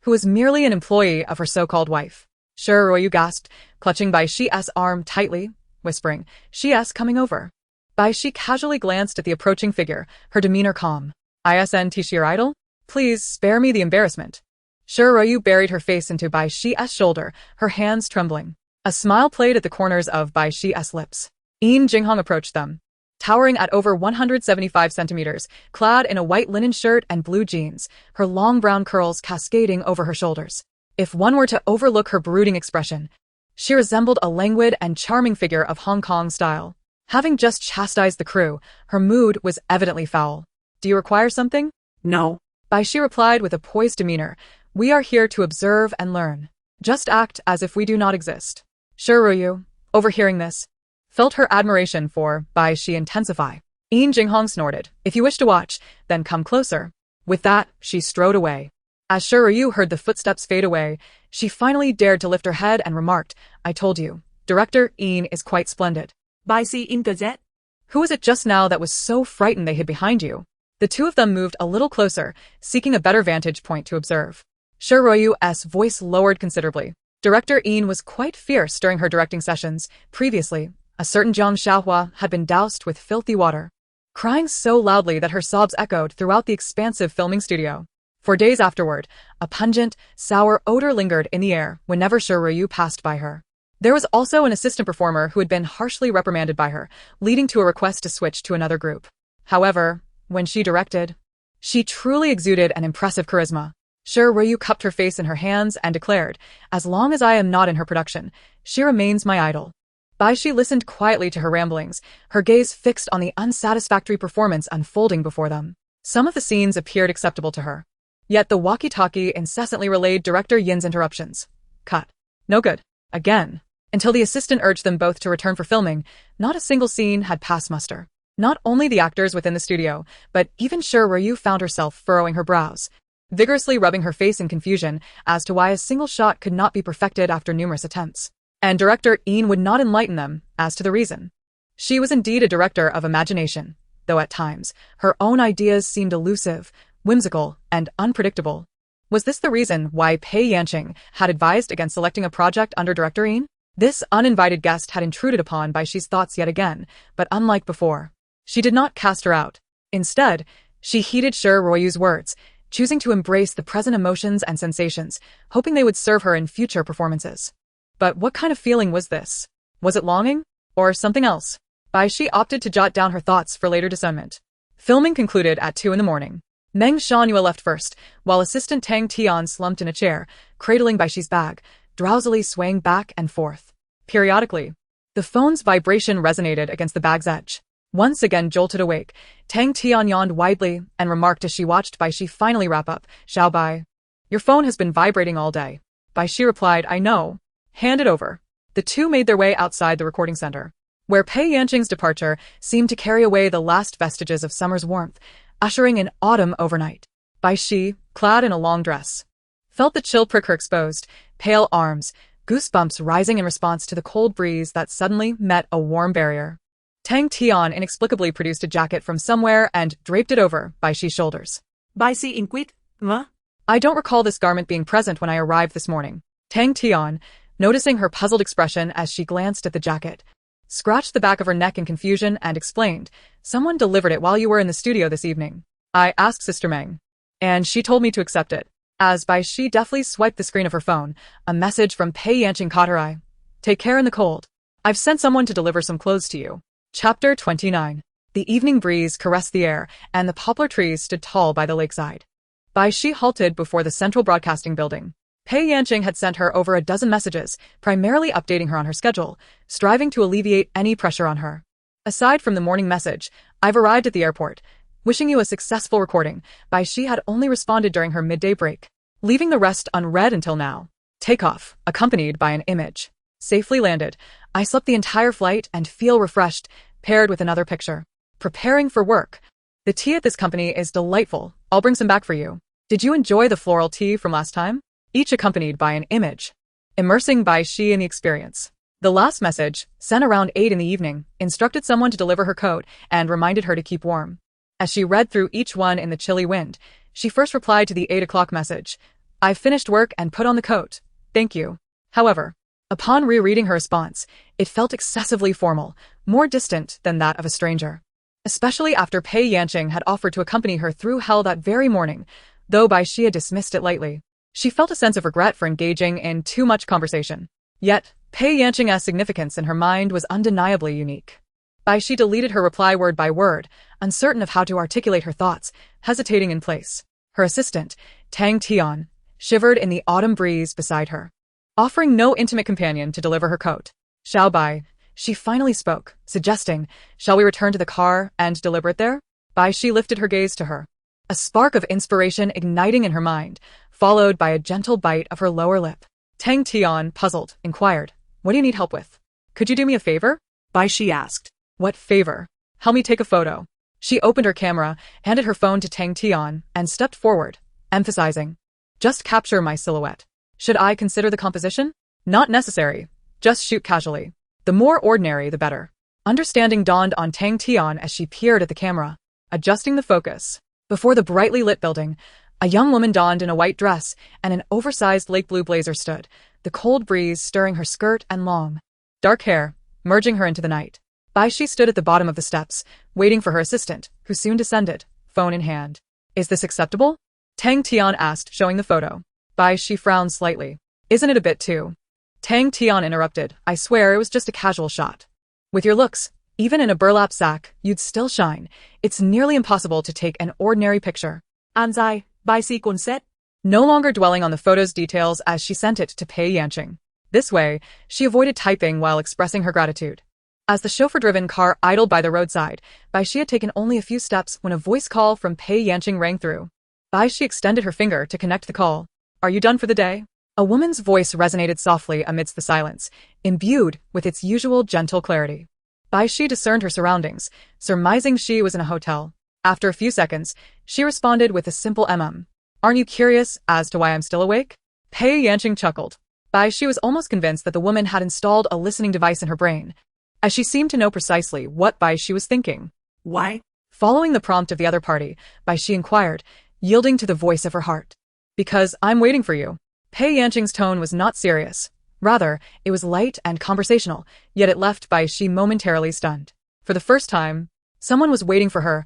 who was merely an employee of her so-called wife. Sure, Royu gasped, clutching Bai Xi's arm tightly, whispering, "She's coming over." Bai Xi casually glanced at the approaching figure, her demeanor calm. "Isn't she your idol? Please spare me the embarrassment." Sure, Royu buried her face into Bai Xi's shoulder, her hands trembling. A smile played at the corners of Bai Xi's lips. Yin Jinghong approached them, towering at over 175 centimeters, clad in a white linen shirt and blue jeans, her long brown curls cascading over her shoulders. If one were to overlook her brooding expression, she resembled a languid and charming figure of Hong Kong style. Having just chastised the crew, her mood was evidently foul. "Do you require something?" No. Bai Xi replied with a poised demeanor. "We are here to observe and learn. Just act as if we do not exist." Sure, Ruyu, overhearing this, felt her admiration for Bai Xi intensify. Yin Jinghong snorted. "If you wish to watch, then come closer." With that, she strode away. As Shiryu heard the footsteps fade away, she finally dared to lift her head and remarked, "I told you, Director Yin is quite splendid." Bai Xi in Gazette. "Who was it just now that was so frightened they hid behind you?" The two of them moved a little closer, seeking a better vantage point to observe. Shiroyu's voice lowered considerably. Director Yin was quite fierce during her directing sessions. Previously, a certain Jiang Xiaohua had been doused with filthy water, crying so loudly that her sobs echoed throughout the expansive filming studio. For days afterward, a pungent, sour odor lingered in the air whenever Shiryu passed by her. There was also an assistant performer who had been harshly reprimanded by her, leading to a request to switch to another group. However, when she directed, she truly exuded an impressive charisma. Shiryu cupped her face in her hands and declared, "As long as I am not in her production, she remains my idol." Bai Xi listened quietly to her ramblings, her gaze fixed on the unsatisfactory performance unfolding before them. Some of the scenes appeared acceptable to her. Yet the walkie-talkie incessantly relayed Director Yin's interruptions. Cut. No good. Again. Until the assistant urged them both to return for filming, not a single scene had passed muster. Not only the actors within the studio, but even Shiryu found herself furrowing her brows, vigorously rubbing her face in confusion as to why a single shot could not be perfected after numerous attempts. And Director Yin would not enlighten them as to the reason. She was indeed a director of imagination, though at times, her own ideas seemed elusive, whimsical, and unpredictable. Was this the reason why Pei Yanqing had advised against selecting a project under Director Yin? This uninvited guest had intruded upon Bai Xi's thoughts yet again, but unlike before, she did not cast her out. Instead, she heeded Shiroyu's words, choosing to embrace the present emotions and sensations, hoping they would serve her in future performances. But what kind of feeling was this? Was it longing? Or something else? Bai Xi opted to jot down her thoughts for later discernment. Filming concluded at 2 a.m. Meng Shanhua left first, while assistant Tang Tian slumped in a chair, cradling Bai Xi's bag, drowsily swaying back and forth. Periodically, the phone's vibration resonated against the bag's edge. Once again jolted awake, Tang Tian yawned widely and remarked as she watched Bai Xi finally wrap up, "Xiao Bai, your phone has been vibrating all day." Bai Xi replied, "I know. Hand it over." The two made their way outside the recording center, where Pei Yanqing's departure seemed to carry away the last vestiges of summer's warmth, ushering in autumn overnight. Bai Xi, clad in a long dress, felt the chill prick her exposed, pale arms, goosebumps rising in response to the cold breeze that suddenly met a warm barrier. Tang Tian inexplicably produced a jacket from somewhere and draped it over Bai Xi's shoulders. Bai Xi inquired, "Huh?" "I don't recall this garment being present when I arrived this morning." Tang Tian, noticing her puzzled expression as she glanced at the jacket, scratched the back of her neck in confusion and explained, "Someone delivered it while you were in the studio this evening. I asked Sister Meng, and she told me to accept it." As Bai Xi deftly swiped the screen of her phone, a message from Pei Yanqing caught her eye. "Take care in the cold. I've sent someone to deliver some clothes to you." Chapter 29. The evening breeze caressed the air, and the poplar trees stood tall by the lakeside. Bai Xi halted before the central broadcasting building, Pei Yanqing had sent her over a dozen messages, primarily updating her on her schedule, striving to alleviate any pressure on her. Aside from the morning message, "I've arrived at the airport. Wishing you a successful recording," Bai Xi had only responded during her midday break, leaving the rest unread until now. Takeoff, accompanied by an image. Safely landed. I slept the entire flight and feel refreshed, paired with another picture. Preparing for work. The tea at this company is delightful. I'll bring some back for you. Did you enjoy the floral tea from last time? Each accompanied by an image. Immersing Bai Xi in the experience. The last message, sent around 8 in the evening, instructed someone to deliver her coat and reminded her to keep warm. As she read through each one in the chilly wind, she first replied to the 8 o'clock message. "I've finished work and put on the coat. Thank you." However, upon rereading her response, it felt excessively formal, more distant than that of a stranger. Especially after Pei Yanqing had offered to accompany her through hell that very morning, though Bai Xi had dismissed it lightly. She felt a sense of regret for engaging in too much conversation. Yet, Pei Yanqing's significance in her mind was undeniably unique. Bai Xi deleted her reply word by word, uncertain of how to articulate her thoughts, hesitating in place. Her assistant, Tang Tian, shivered in the autumn breeze beside her, offering no intimate companion to deliver her coat. "Xiao Bai," she finally spoke, suggesting, "Shall we return to the car and deliberate there?" Bai Xi lifted her gaze to her, a spark of inspiration igniting in her mind, followed by a gentle bite of her lower lip. Tang Tian, puzzled, inquired, "What do you need help with? Could you do me a favor?" Bai Xi asked. "What favor?" "Help me take a photo." She opened her camera, handed her phone to Tang Tian, and stepped forward, emphasizing, "Just capture my silhouette. Should I consider the composition?" "Not necessary. Just shoot casually. The more ordinary, the better." Understanding dawned on Tang Tian as she peered at the camera, adjusting the focus. Before the brightly lit building, a young woman donned in a white dress and an oversized lake blue blazer stood, the cold breeze stirring her skirt and long, dark hair, merging her into the night. Bai Xi stood at the bottom of the steps, waiting for her assistant, who soon descended, phone in hand. "Is this acceptable?" Tang Tian asked, showing the photo. Bai Xi frowned slightly. "Isn't it a bit too?" Tang Tian interrupted. "I swear it was just a casual shot. With your looks, even in a burlap sack, you'd still shine. It's nearly impossible to take an ordinary picture." Anzai, Bai Xi còn xét. No longer dwelling on the photo's details as she sent it to Pei Yanqing. This way, she avoided typing while expressing her gratitude. As the chauffeur-driven car idled by the roadside, Bai Xi had taken only a few steps when a voice call from Pei Yanqing rang through. Bai Xi extended her finger to connect the call. "Are you done for the day?" A woman's voice resonated softly amidst the silence, imbued with its usual gentle clarity. Bai Xi discerned her surroundings, surmising she was in a hotel. After a few seconds, she responded with a simple "Aren't you curious as to why I'm still awake?" Pei Yanqing chuckled. Bai Xi was almost convinced that the woman had installed a listening device in her brain, as she seemed to know precisely what Bai Xi was thinking. "Why?" Following the prompt of the other party, Bai Xi inquired, yielding to the voice of her heart. "Because I'm waiting for you." Pei Yanqing's tone was not serious. Rather, it was light and conversational, yet it left Bai Xi momentarily stunned. For the first time, someone was waiting for her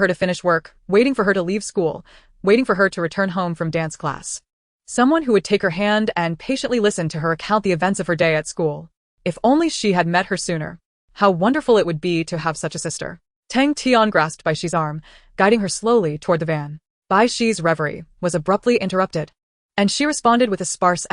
to finish work, waiting for her to leave school, waiting for her to return home from dance class. Someone who would take her hand and patiently listen to her recount the events of her day at school. If only she had met her sooner. How wonderful it would be to have such a sister. Tang Tian grasped Bai Xi's arm, guiding her slowly toward the van. Bai Xi's reverie was abruptly interrupted, and she responded with a sparse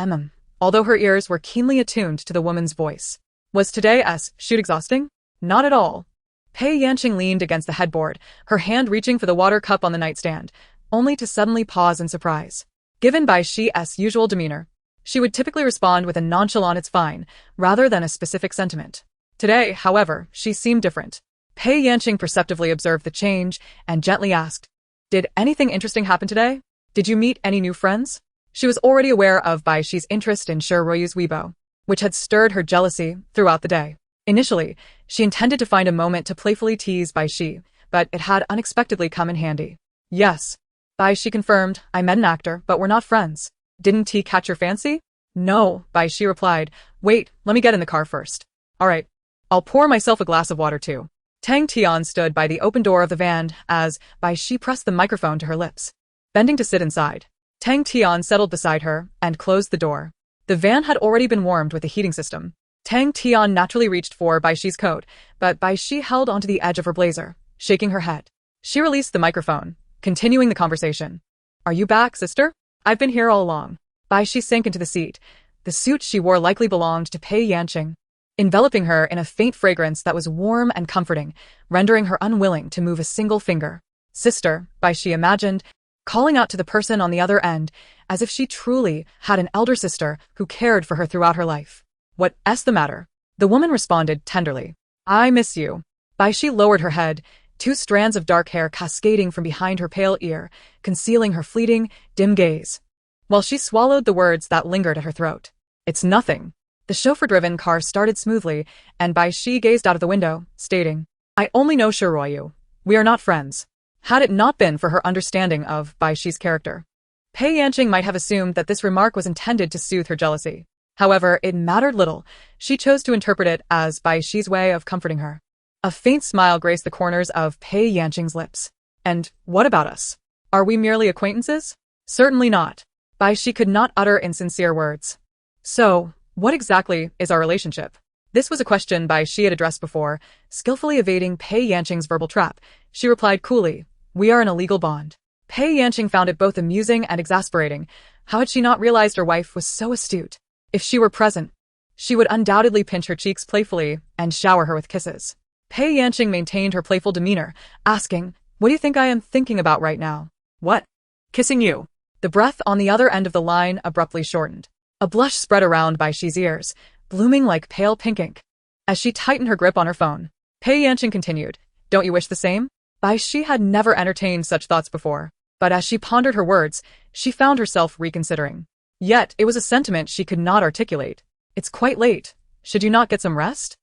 although her ears were keenly attuned to the woman's voice. "Was today's shoot exhausting?" "Not at all." Pei Yanqing leaned against the headboard, her hand reaching for the water cup on the nightstand, only to suddenly pause in surprise. Given Bai Xi's usual demeanor, she would typically respond with a nonchalant "it's fine," rather than a specific sentiment. Today, however, she seemed different. Pei Yanqing perceptively observed the change and gently asked, "Did anything interesting happen today? Did you meet any new friends?" She was already aware of Bai Xi's interest in Shi Ruoyu's Weibo, which had stirred her jealousy throughout the day. Initially, she intended to find a moment to playfully tease Bai Xi, but it had unexpectedly come in handy. "Yes," Bai Xi confirmed, "I met an actor, but we're not friends." "Didn't he catch your fancy?" "No," Bai Xi replied. "Wait, let me get in the car first." "All right. I'll pour myself a glass of water too." Tang Tian stood by the open door of the van as Bai Xi pressed the microphone to her lips. Bending to sit inside, Tang Tian settled beside her and closed the door. The van had already been warmed with the heating system. Tang Tian naturally reached for Bai Xi's coat, but Bai Xi held onto the edge of her blazer, shaking her head. She released the microphone, continuing the conversation. "Are you back, sister? I've been here all along." Bai Xi sank into the seat. The suit she wore likely belonged to Pei Yanqing, enveloping her in a faint fragrance that was warm and comforting, rendering her unwilling to move a single finger. Sister, Bai Xi imagined, calling out to the person on the other end, as if she truly had an elder sister who cared for her throughout her life. What's the matter? The woman responded tenderly. I miss you. Bai Xi lowered her head, 2 strands of dark hair cascading from behind her pale ear, concealing her fleeting, dim gaze, while she swallowed the words that lingered at her throat. It's nothing. The chauffeur-driven car started smoothly, and Bai Xi gazed out of the window, stating, I only know Shiroyu. We are not friends. Had it not been for her understanding of Bai Xi's character, Pei Yanqing might have assumed that this remark was intended to soothe her jealousy. However, it mattered little. She chose to interpret it as Bai Xi's way of comforting her. A faint smile graced the corners of Pei Yanqing's lips. And what about us? Are we merely acquaintances? Certainly not. Bai Xi could not utter insincere words. So, what exactly is our relationship? This was a question Bai Xi had addressed before, skillfully evading Pei Yanqing's verbal trap. She replied coolly, we are in a legal bond. Pei Yanqing found it both amusing and exasperating. How had she not realized her wife was so astute? If she were present, she would undoubtedly pinch her cheeks playfully and shower her with kisses. Pei Yanqing maintained her playful demeanor, asking, what do you think I am thinking about right now? What? Kissing you. The breath on the other end of the line abruptly shortened. A blush spread around Bai Xi's ears, blooming like pale pink ink. As she tightened her grip on her phone, Pei Yanqing continued, don't you wish the same? Bai Xi had never entertained such thoughts before, but as she pondered her words, she found herself reconsidering. Yet, it was a sentiment she could not articulate. It's quite late. Should you not get some rest?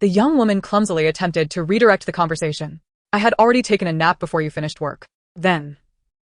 The young woman clumsily attempted to redirect the conversation. I had already taken a nap before you finished work. Then.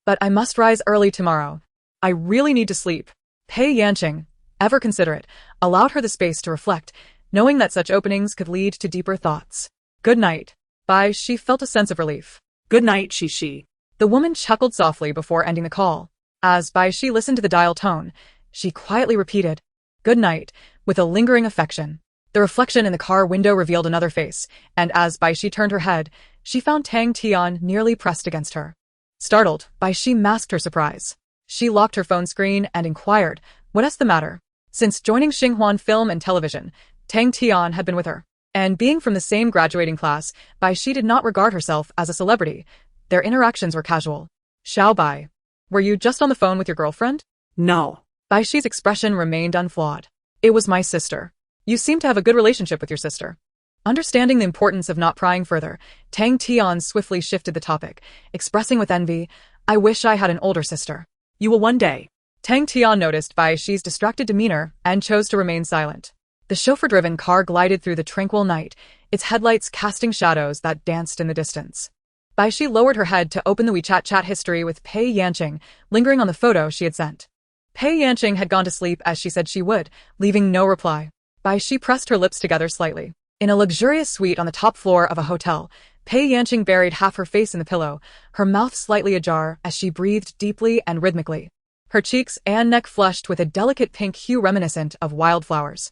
But I must rise early tomorrow. I really need to sleep. Pei Yanqing, ever considerate, allowed her the space to reflect, knowing that such openings could lead to deeper thoughts. Good night. Bai Xi felt a sense of relief. Good night, Xi. The woman chuckled softly before ending the call. As Bai Xi listened to the dial tone, she quietly repeated, good night, with a lingering affection. The reflection in the car window revealed another face, and as Bai Xi turned her head, she found Tang Tian nearly pressed against her. Startled, Bai Xi masked her surprise. She locked her phone screen and inquired, what's the matter? Since joining Xinhuan Film and Television, Tang Tian had been with her. And being from the same graduating class, Bai Xi did not regard herself as a celebrity. Their interactions were casual. Xiao Bai, were you just on the phone with your girlfriend? No. Bai Xi's expression remained unflawed. It was my sister. You seem to have a good relationship with your sister. Understanding the importance of not prying further, Tang Tian swiftly shifted the topic, expressing with envy, I wish I had an older sister. You will one day. Tang Tian noticed Bai Xi's distracted demeanor and chose to remain silent. The chauffeur-driven car glided through the tranquil night, its headlights casting shadows that danced in the distance. Bai Xi lowered her head to open the WeChat chat history with Pei Yanqing, lingering on the photo she had sent. Pei Yanqing had gone to sleep as she said she would, leaving no reply. Bai Xi pressed her lips together slightly. In a luxurious suite on the top floor of a hotel, Pei Yanqing buried half her face in the pillow, her mouth slightly ajar as she breathed deeply and rhythmically. Her cheeks and neck flushed with a delicate pink hue reminiscent of wildflowers.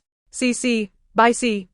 Bai Xi,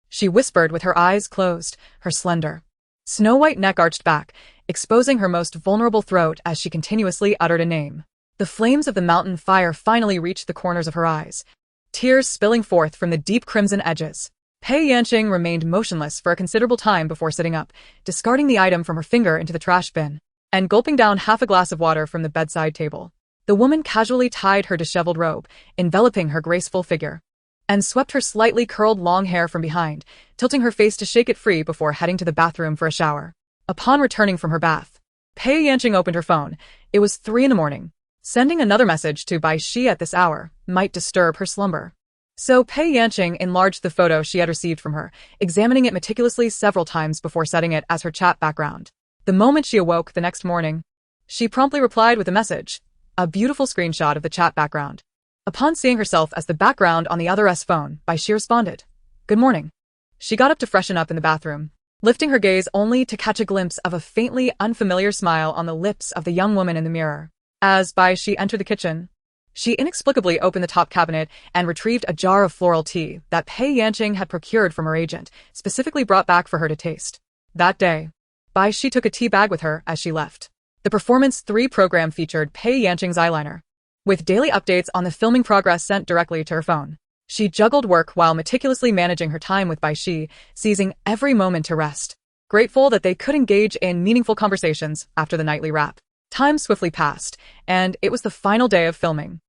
she whispered with her eyes closed, her slender, snow-white neck arched back, exposing her most vulnerable throat as she continuously uttered a name. The flames of the mountain fire finally reached the corners of her eyes, tears spilling forth from the deep crimson edges. Pei Yanqing remained motionless for a considerable time before sitting up, discarding the item from her finger into the trash bin, and gulping down half a glass of water from the bedside table. The woman casually tied her disheveled robe, enveloping her graceful figure, and swept her slightly curled long hair from behind, tilting her face to shake it free before heading to the bathroom for a shower. Upon returning from her bath, Pei Yanqing opened her phone. It was 3 a.m. Sending another message to Bai Xi at this hour might disturb her slumber. So Pei Yanqing enlarged the photo she had received from her, examining it meticulously several times before setting it as her chat background. The moment she awoke the next morning, she promptly replied with a message, a beautiful screenshot of the chat background. Upon seeing herself as the background on the other's phone, Bai Xi responded, good morning. She got up to freshen up in the bathroom, lifting her gaze only to catch a glimpse of a faintly unfamiliar smile on the lips of the young woman in the mirror. As Bai Xi entered the kitchen, she inexplicably opened the top cabinet and retrieved a jar of floral tea that Pei Yanqing had procured from her agent, specifically brought back for her to taste. That day, Bai Xi took a tea bag with her as she left. The Performance 3 program featured Pei Yanqing's eyeliner, with daily updates on the filming progress sent directly to her phone. She juggled work while meticulously managing her time with Bai Xi, seizing every moment to rest. Grateful that they could engage in meaningful conversations after the nightly wrap. Time swiftly passed, and it was the final day of filming.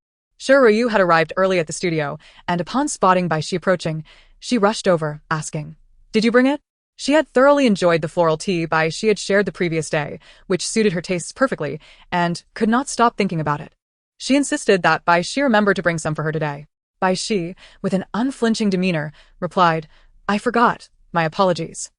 Ryu had arrived early at the studio, and upon spotting Bai Xi approaching, she rushed over, asking, "Did you bring it?" She had thoroughly enjoyed the floral tea Bai Xi had shared the previous day, which suited her tastes perfectly, and could not stop thinking about it. She insisted that Bai Xi remember to bring some for her today. Bai Xi, with an unflinching demeanor, replied, "I forgot. My apologies."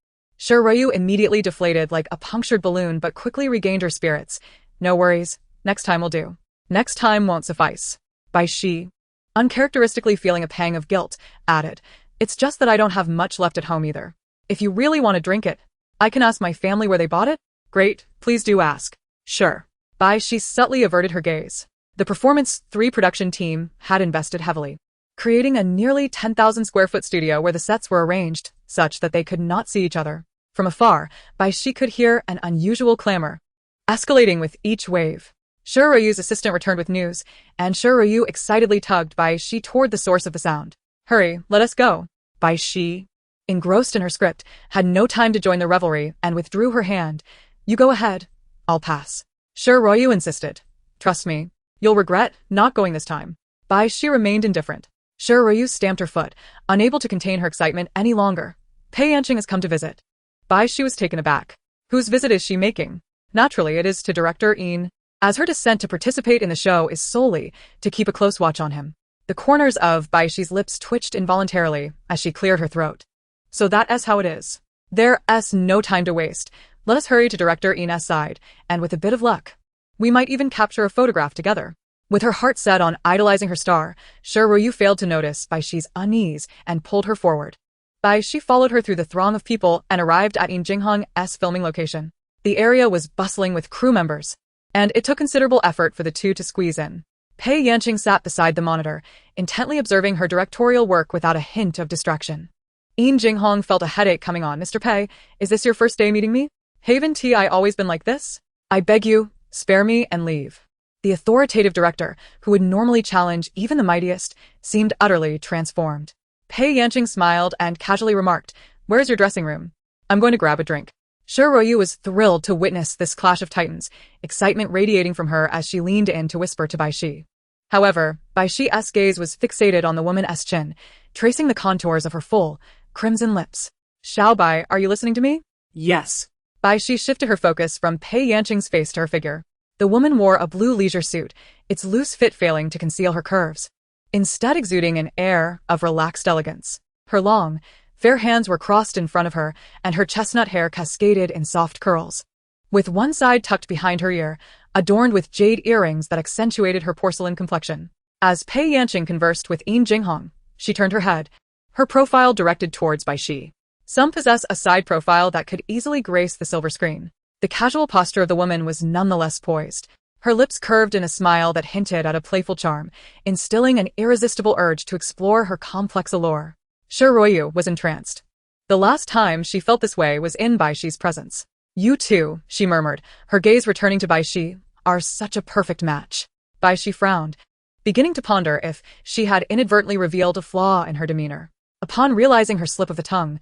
Ryu immediately deflated like a punctured balloon but quickly regained her spirits. "No worries. Next time will do." "Next time won't suffice." Bai Xi, uncharacteristically feeling a pang of guilt, added, "It's just that I don't have much left at home either. If you really want to drink it, I can ask my family where they bought it." "Great, please do ask." "Sure." Bai Xi subtly averted her gaze. The Performance 3 production team had invested heavily, creating a nearly 10,000 square foot studio where the sets were arranged such that they could not see each other. From afar, Bai Xi could hear an unusual clamor, escalating with each wave. Ryu's assistant returned with news, and Ryu excitedly tugged Bai Xi toward the source of the sound. "Hurry, let us go." Bai Xi, engrossed in her script, had no time to join the revelry and withdrew her hand. "You go ahead. I'll pass." Ryu insisted. "Trust me, you'll regret not going this time." Bai Xi remained indifferent. Ryu stamped her foot, unable to contain her excitement any longer. "Pei Yanqing has come to visit." Bai Xi was taken aback. "Whose visit is she making?" "Naturally, it is to director Yin, as her descent to participate in the show is solely to keep a close watch on him." The corners of Bai Xi's lips twitched involuntarily as she cleared her throat. "So that's how it is. There's no time to waste. Let us hurry to director Yin's side, and with a bit of luck, we might even capture a photograph together." With her heart set on idolizing her star, Ryu failed to notice Bai Xi's unease and pulled her forward. Bai Xi followed her through the throng of people and arrived at Yin Jinghong's filming location. The area was bustling with crew members, and it took considerable effort for the two to squeeze in. Pei Yanqing sat beside the monitor, intently observing her directorial work without a hint of distraction. Yin Jinghong felt a headache coming on. "Mr. Pei, is this your first day meeting me? Haven't I always been like this? I beg you, spare me and leave." The authoritative director, who would normally challenge even the mightiest, seemed utterly transformed. Pei Yanqing smiled and casually remarked, "Where's your dressing room? I'm going to grab a drink." Ryu was thrilled to witness this clash of titans, excitement radiating from her as she leaned in to whisper to Bai Xi. However, Bai Xi's gaze was fixated on the woman's chin, tracing the contours of her full, crimson lips. "Xiao Bai, are you listening to me?" "Yes." Bai Xi shifted her focus from Pei Yanqing's face to her figure. The woman wore a blue leisure suit, its loose fit failing to conceal her curves, instead exuding an air of relaxed elegance. Her long, fair hands were crossed in front of her, and her chestnut hair cascaded in soft curls, with one side tucked behind her ear, adorned with jade earrings that accentuated her porcelain complexion. As Pei Yanqing conversed with Yin Jinghong, she turned her head, her profile directed towards Bai Xi. Some possess a side profile that could easily grace the silver screen. The casual posture of the woman was nonetheless poised, her lips curved in a smile that hinted at a playful charm, instilling an irresistible urge to explore her complex allure. Ryu was entranced. The last time she felt this way was in Bai Xi's presence. "You two," she murmured, her gaze returning to Bai Xi, "are such a perfect match." Bai Xi frowned, beginning to ponder if she had inadvertently revealed a flaw in her demeanor. Upon realizing her slip of the tongue,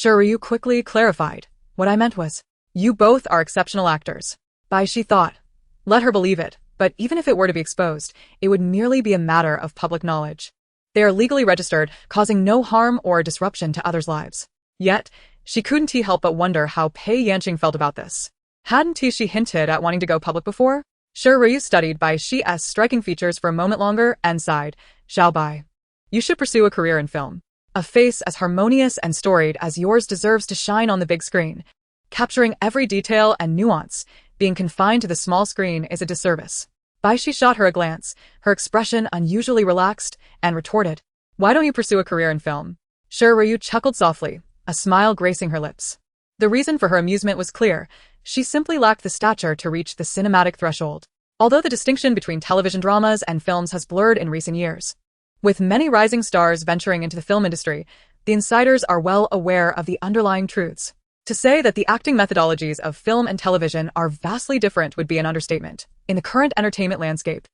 Ryu quickly clarified, "What I meant was, you both are exceptional actors." Bai Xi thought, let her believe it, but even if it were to be exposed, it would merely be a matter of public knowledge. They are legally registered, causing no harm or disruption to others' lives. Yet, she couldn't help but wonder how Pei Yanqing felt about this. Hadn't she hinted at wanting to go public before? Ryu studied Bai Xi's striking features for a moment longer and sighed, "Xiao Bai, you should pursue a career in film. A face as harmonious and storied as yours deserves to shine on the big screen. Capturing every detail and nuance, being confined to the small screen is a disservice." Bai Xi shot her a glance, her expression unusually relaxed, and retorted, "Why don't you pursue a career in film?" Ryu chuckled softly, a smile gracing her lips. The reason for her amusement was clear. She simply lacked the stature to reach the cinematic threshold. Although the distinction between television dramas and films has blurred in recent years, with many rising stars venturing into the film industry, the insiders are well aware of the underlying truths. To say that the acting methodologies of film and television are vastly different would be an understatement. In the current entertainment landscape,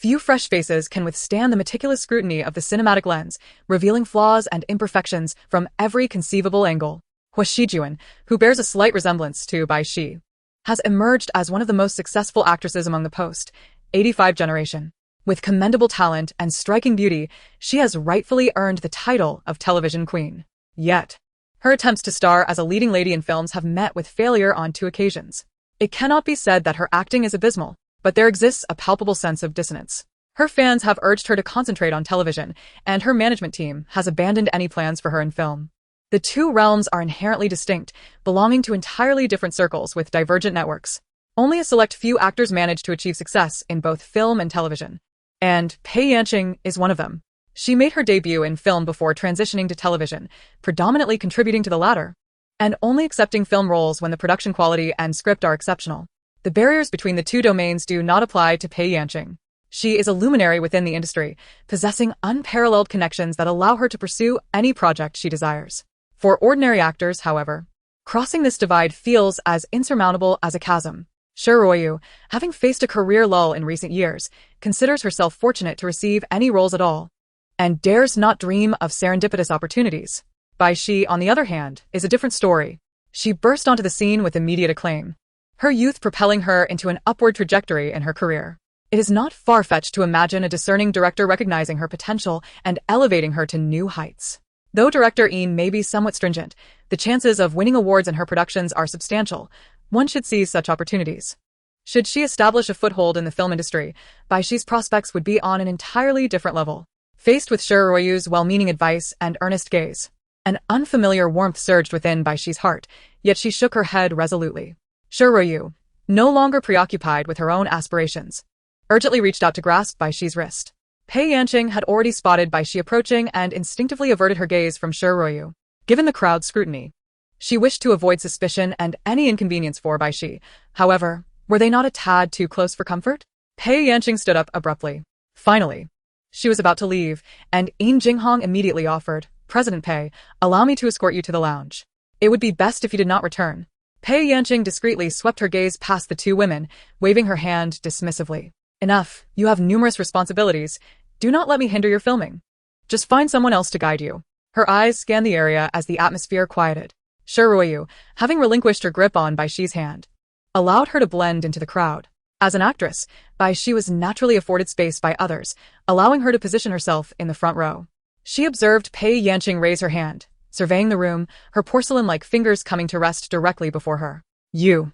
Few fresh faces can withstand the meticulous scrutiny of the cinematic lens, revealing flaws and imperfections from every conceivable angle. Hua Shijuan, who bears a slight resemblance to Bai Xi, has emerged as one of the most successful actresses among the post-85 generation. With commendable talent and striking beauty, she has rightfully earned the title of television queen. Yet, her attempts to star as a leading lady in films have met with failure on 2 occasions. It cannot be said that her acting is abysmal, but there exists a palpable sense of dissonance. Her fans have urged her to concentrate on television, and her management team has abandoned any plans for her in film. The 2 realms are inherently distinct, belonging to entirely different circles with divergent networks. Only a select few actors manage to achieve success in both film and television, and Pei Yanqing is one of them. She made her debut in film before transitioning to television, predominantly contributing to the latter, and only accepting film roles when the production quality and script are exceptional. The barriers between the 2 domains do not apply to Pei Yanqing. She is a luminary within the industry, possessing unparalleled connections that allow her to pursue any project she desires. For ordinary actors, however, crossing this divide feels as insurmountable as a chasm. Shi Ruoyu, having faced a career lull in recent years, considers herself fortunate to receive any roles at all, and dares not dream of serendipitous opportunities. Bai Xi, on the other hand, is a different story. She burst onto the scene with immediate acclaim, her youth propelling her into an upward trajectory in her career. It is not far-fetched to imagine a discerning director recognizing her potential and elevating her to new heights. Though director Ian may be somewhat stringent, the chances of winning awards in her productions are substantial. One should seize such opportunities. Should she establish a foothold in the film industry, Bai Xi's prospects would be on an entirely different level. Faced with Shi Ruoyu's well-meaning advice and earnest gaze, an unfamiliar warmth surged within Bai Xi's heart, yet she shook her head resolutely. Shi Ruoyu, no longer preoccupied with her own aspirations, urgently reached out to grasp Bai Xi's wrist. Pei Yanqing had already spotted Bai Xi approaching and instinctively averted her gaze from Shi Ruoyu. Given the crowd's scrutiny, she wished to avoid suspicion and any inconvenience for Bai Xi. However, were they not a tad too close for comfort? Pei Yanqing stood up abruptly. Finally, she was about to leave, and Yin Jinghong immediately offered, "President Pei, allow me to escort you to the lounge. It would be best if you did not return." Pei Yanqing discreetly swept her gaze past the 2 women, waving her hand dismissively. "Enough, you have numerous responsibilities. Do not let me hinder your filming. Just find someone else to guide you." Her eyes scanned the area as the atmosphere quieted. Shi Ruoyu, having relinquished her grip on Bai Xi's hand, allowed her to blend into the crowd. As an actress, Bai Xi was naturally afforded space by others, allowing her to position herself in the front row. She observed Pei Yanqing raise her hand, surveying the room, her porcelain-like fingers coming to rest directly before her. "You!"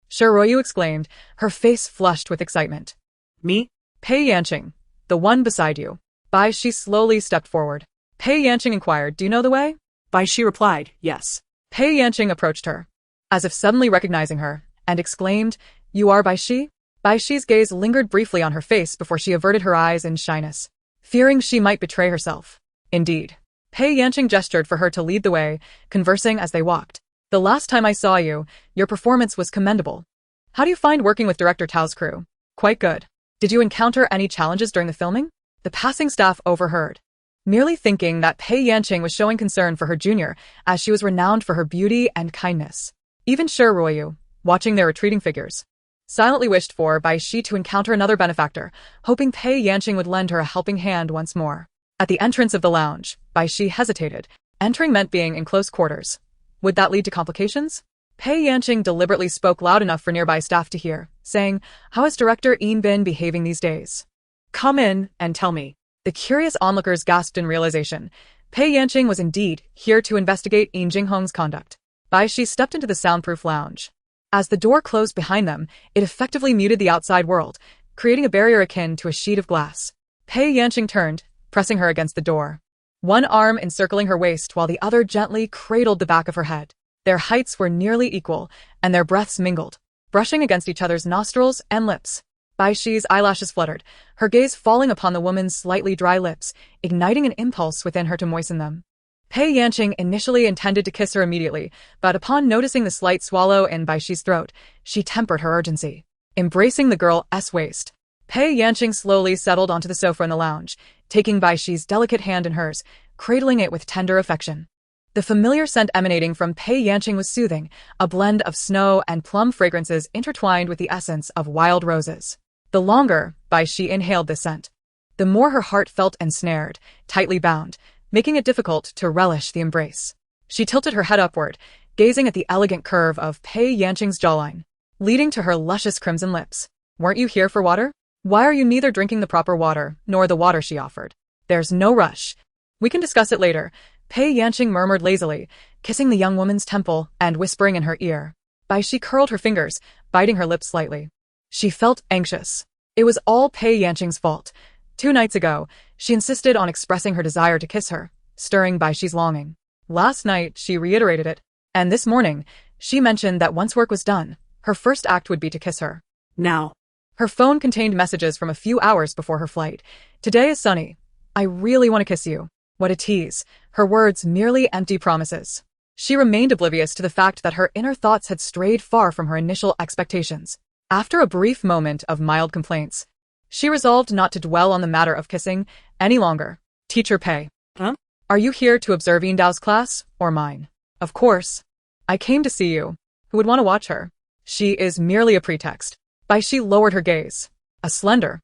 Shi Ruoyu exclaimed, her face flushed with excitement. Me? "Pei Yanqing, the one beside you." Bai Xi slowly stepped forward. Pei Yanqing inquired, "Do you know the way?" Bai Xi replied, "Yes." Pei Yanqing approached her, as if suddenly recognizing her, and exclaimed, "You are Bai Xi?" Bai Xi's gaze lingered briefly on her face before she averted her eyes in shyness, fearing she might betray herself. Indeed, Pei Yanqing gestured for her to lead the way, conversing as they walked. "The last time I saw you, your performance was commendable. How do you find working with director Tao's crew?" "Quite good." "Did you encounter any challenges during the filming?" The passing staff overheard, merely thinking that Pei Yanqing was showing concern for her junior, as she was renowned for her beauty and kindness. Even Shi Ruoyu, watching their retreating figures, silently wished for Bai Xi to encounter another benefactor, hoping Pei Yanqing would lend her a helping hand once more. At the entrance of the lounge, Bai Xi hesitated. Entering meant being in close quarters. Would that lead to complications? Pei Yanqing deliberately spoke loud enough for nearby staff to hear, saying, "How has Director Ian been behaving these days? Come in and tell me." The curious onlookers gasped in realization. Pei Yanqing was indeed here to investigate Yin Jinghong's conduct. Bai Xi stepped into the soundproof lounge. As the door closed behind them, it effectively muted the outside world, creating a barrier akin to a sheet of glass. Pei Yanqing turned, pressing her against the door, one arm encircling her waist while the other gently cradled the back of her head. Their heights were nearly equal, and their breaths mingled, brushing against each other's nostrils and lips. Bai Xi's eyelashes fluttered, her gaze falling upon the woman's slightly dry lips, igniting an impulse within her to moisten them. Pei Yanqing initially intended to kiss her immediately, but upon noticing the slight swallow in Bai Xi's throat, she tempered her urgency. Embracing the girl's waist, Pei Yanqing slowly settled onto the sofa in the lounge, taking Bai Xi's delicate hand in hers, cradling it with tender affection. The familiar scent emanating from Pei Yanqing was soothing, a blend of snow and plum fragrances intertwined with the essence of wild roses. The longer Bai Xi inhaled this scent, the more her heart felt ensnared, tightly bound, making it difficult to relish the embrace. She tilted her head upward, gazing at the elegant curve of Pei Yanqing's jawline, leading to her luscious crimson lips. Weren't you here for water? Why are you neither drinking the proper water nor the water she offered? There's no rush. We can discuss it later, Pei Yanqing murmured lazily, kissing the young woman's temple and whispering in her ear. Bai Xi curled her fingers, biting her lips slightly. She felt anxious. It was all Pei Yanqing's fault. 2 nights ago, she insisted on expressing her desire to kiss her, stirring Bai Xi's longing. Last night, she reiterated it, and this morning, she mentioned that once work was done, her first act would be to kiss her. Now. Her phone contained messages from a few hours before her flight. Today is sunny. I really want to kiss you. What a tease. Her words merely empty promises. She remained oblivious to the fact that her inner thoughts had strayed far from her initial expectations. After a brief moment of mild complaints, she resolved not to dwell on the matter of kissing any longer. Teacher Pei. Huh? Are you here to observe Yindao's class, or mine? Of course. I came to see you. Who would want to watch her? She is merely a pretext. Bai Xi lowered her gaze. A slender,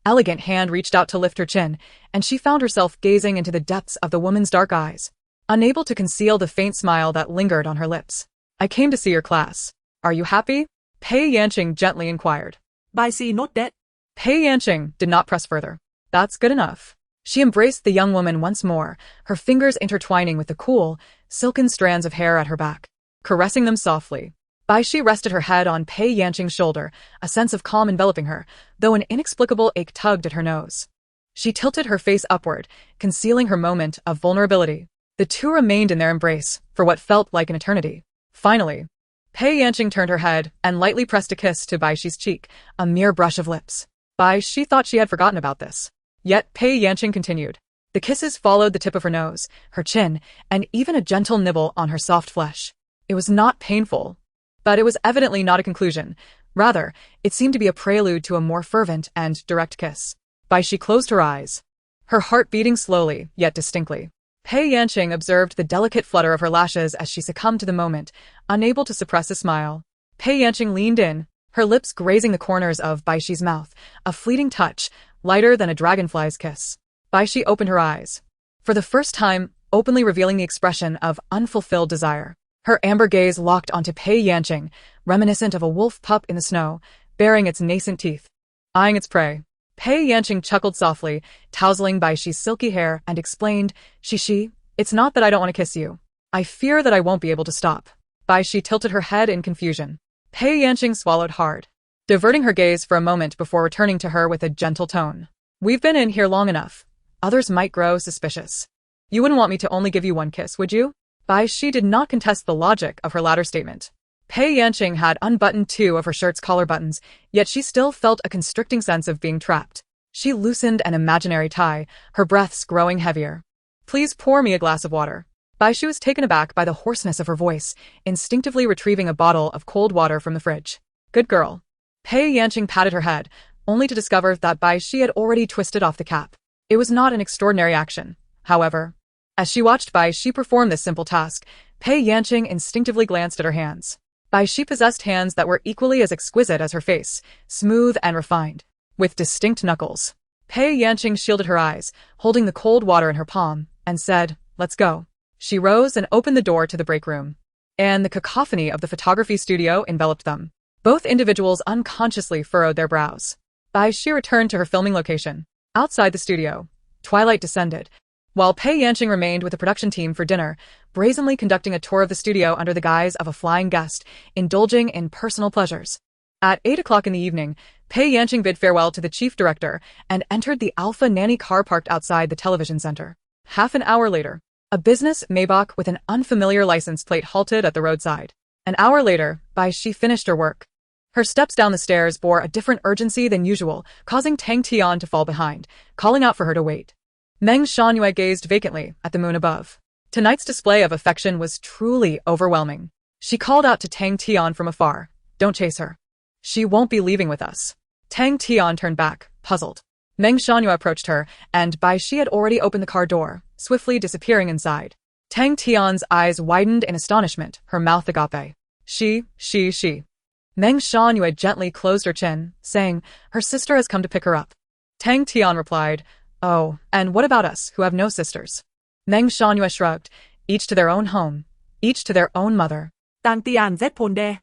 elegant hand reached out to lift her chin, and she found herself gazing into the depths of the woman's dark eyes, unable to conceal the faint smile that lingered on her lips. I came to see your class. Are you happy? Pei Yanqing gently inquired. Bai Xi, not that. Pei Yanqing did not press further. That's good enough. She embraced the young woman once more, her fingers intertwining with the cool, silken strands of hair at her back, caressing them softly. Bai Xi rested her head on Pei Yanqing's shoulder, a sense of calm enveloping her, though an inexplicable ache tugged at her nose. She tilted her face upward, concealing her moment of vulnerability. The two remained in their embrace for what felt like an eternity. Finally, Pei Yanqing turned her head and lightly pressed a kiss to Bai Xi's cheek, a mere brush of lips. Bai Xi thought she had forgotten about this. Yet Pei Yanqing continued. The kisses followed the tip of her nose, her chin, and even a gentle nibble on her soft flesh. It was not painful, but it was evidently not a conclusion. Rather, it seemed to be a prelude to a more fervent and direct kiss. Bai Xi closed her eyes, her heart beating slowly, yet distinctly. Pei Yanqing observed the delicate flutter of her lashes as she succumbed to the moment, unable to suppress a smile. Pei Yanqing leaned in, her lips grazing the corners of Bai Xi's mouth, a fleeting touch, lighter than a dragonfly's kiss. Bai Xi opened her eyes, for the first time, openly revealing the expression of unfulfilled desire. Her amber gaze locked onto Pei Yanqing, reminiscent of a wolf pup in the snow, baring its nascent teeth, eyeing its prey. Pei Yanqing chuckled softly, tousling Bai Xi's silky hair, and explained, She, it's not that I don't want to kiss you. I fear that I won't be able to stop. Bai Xi tilted her head in confusion. Pei Yanqing swallowed hard, diverting her gaze for a moment before returning to her with a gentle tone. We've been in here long enough. Others might grow suspicious. You wouldn't want me to only give you one kiss, would you? Bai Xi did not contest the logic of her latter statement. Pei Yanqing had unbuttoned 2 of her shirt's collar buttons, yet she still felt a constricting sense of being trapped. She loosened an imaginary tie, her breaths growing heavier. Please pour me a glass of water. Bai Xi was taken aback by the hoarseness of her voice, instinctively retrieving a bottle of cold water from the fridge. Good girl. Pei Yanqing patted her head, only to discover that Bai Xi had already twisted off the cap. It was not an extraordinary action, however. As she watched Bai Xi perform this simple task, Pei Yanqing instinctively glanced at her hands. Bai Xi possessed hands that were equally as exquisite as her face, smooth and refined, with distinct knuckles. Pei Yanqing shielded her eyes, holding the cold water in her palm, and said, Let's go. She rose and opened the door to the break room, and the cacophony of the photography studio enveloped them. Both individuals unconsciously furrowed their brows. Bai Xi returned to her filming location. Outside the studio, twilight descended, while Pei Yanqing remained with the production team for dinner, brazenly conducting a tour of the studio under the guise of a flying guest, indulging in personal pleasures. At 8 o'clock in the evening, Pei Yanqing bid farewell to the chief director and entered the Alpha Nanny car parked outside the television center. Half an hour later, a business Maybach with an unfamiliar license plate halted at the roadside. An hour later, Bai Xi finished her work. Her steps down the stairs bore a different urgency than usual, causing Tang Tian to fall behind, calling out for her to wait. Meng Shangyue gazed vacantly at the moon above. Tonight's display of affection was truly overwhelming. She called out to Tang Tian from afar, Don't chase her. She won't be leaving with us. Tang Tian turned back, puzzled. Meng Shangyue approached her, and Bai Xi had already opened the car door, swiftly disappearing inside. Tang Tian's eyes widened in astonishment, her mouth agape. She. Meng Shangyue gently closed her chin, saying, "Her sister has come to pick her up." Tang Tian replied, "Oh, and what about us, who have no sisters?" Meng Shangyue shrugged, "Each to their own home, each to their own mother." Tang Tian Z Ponde.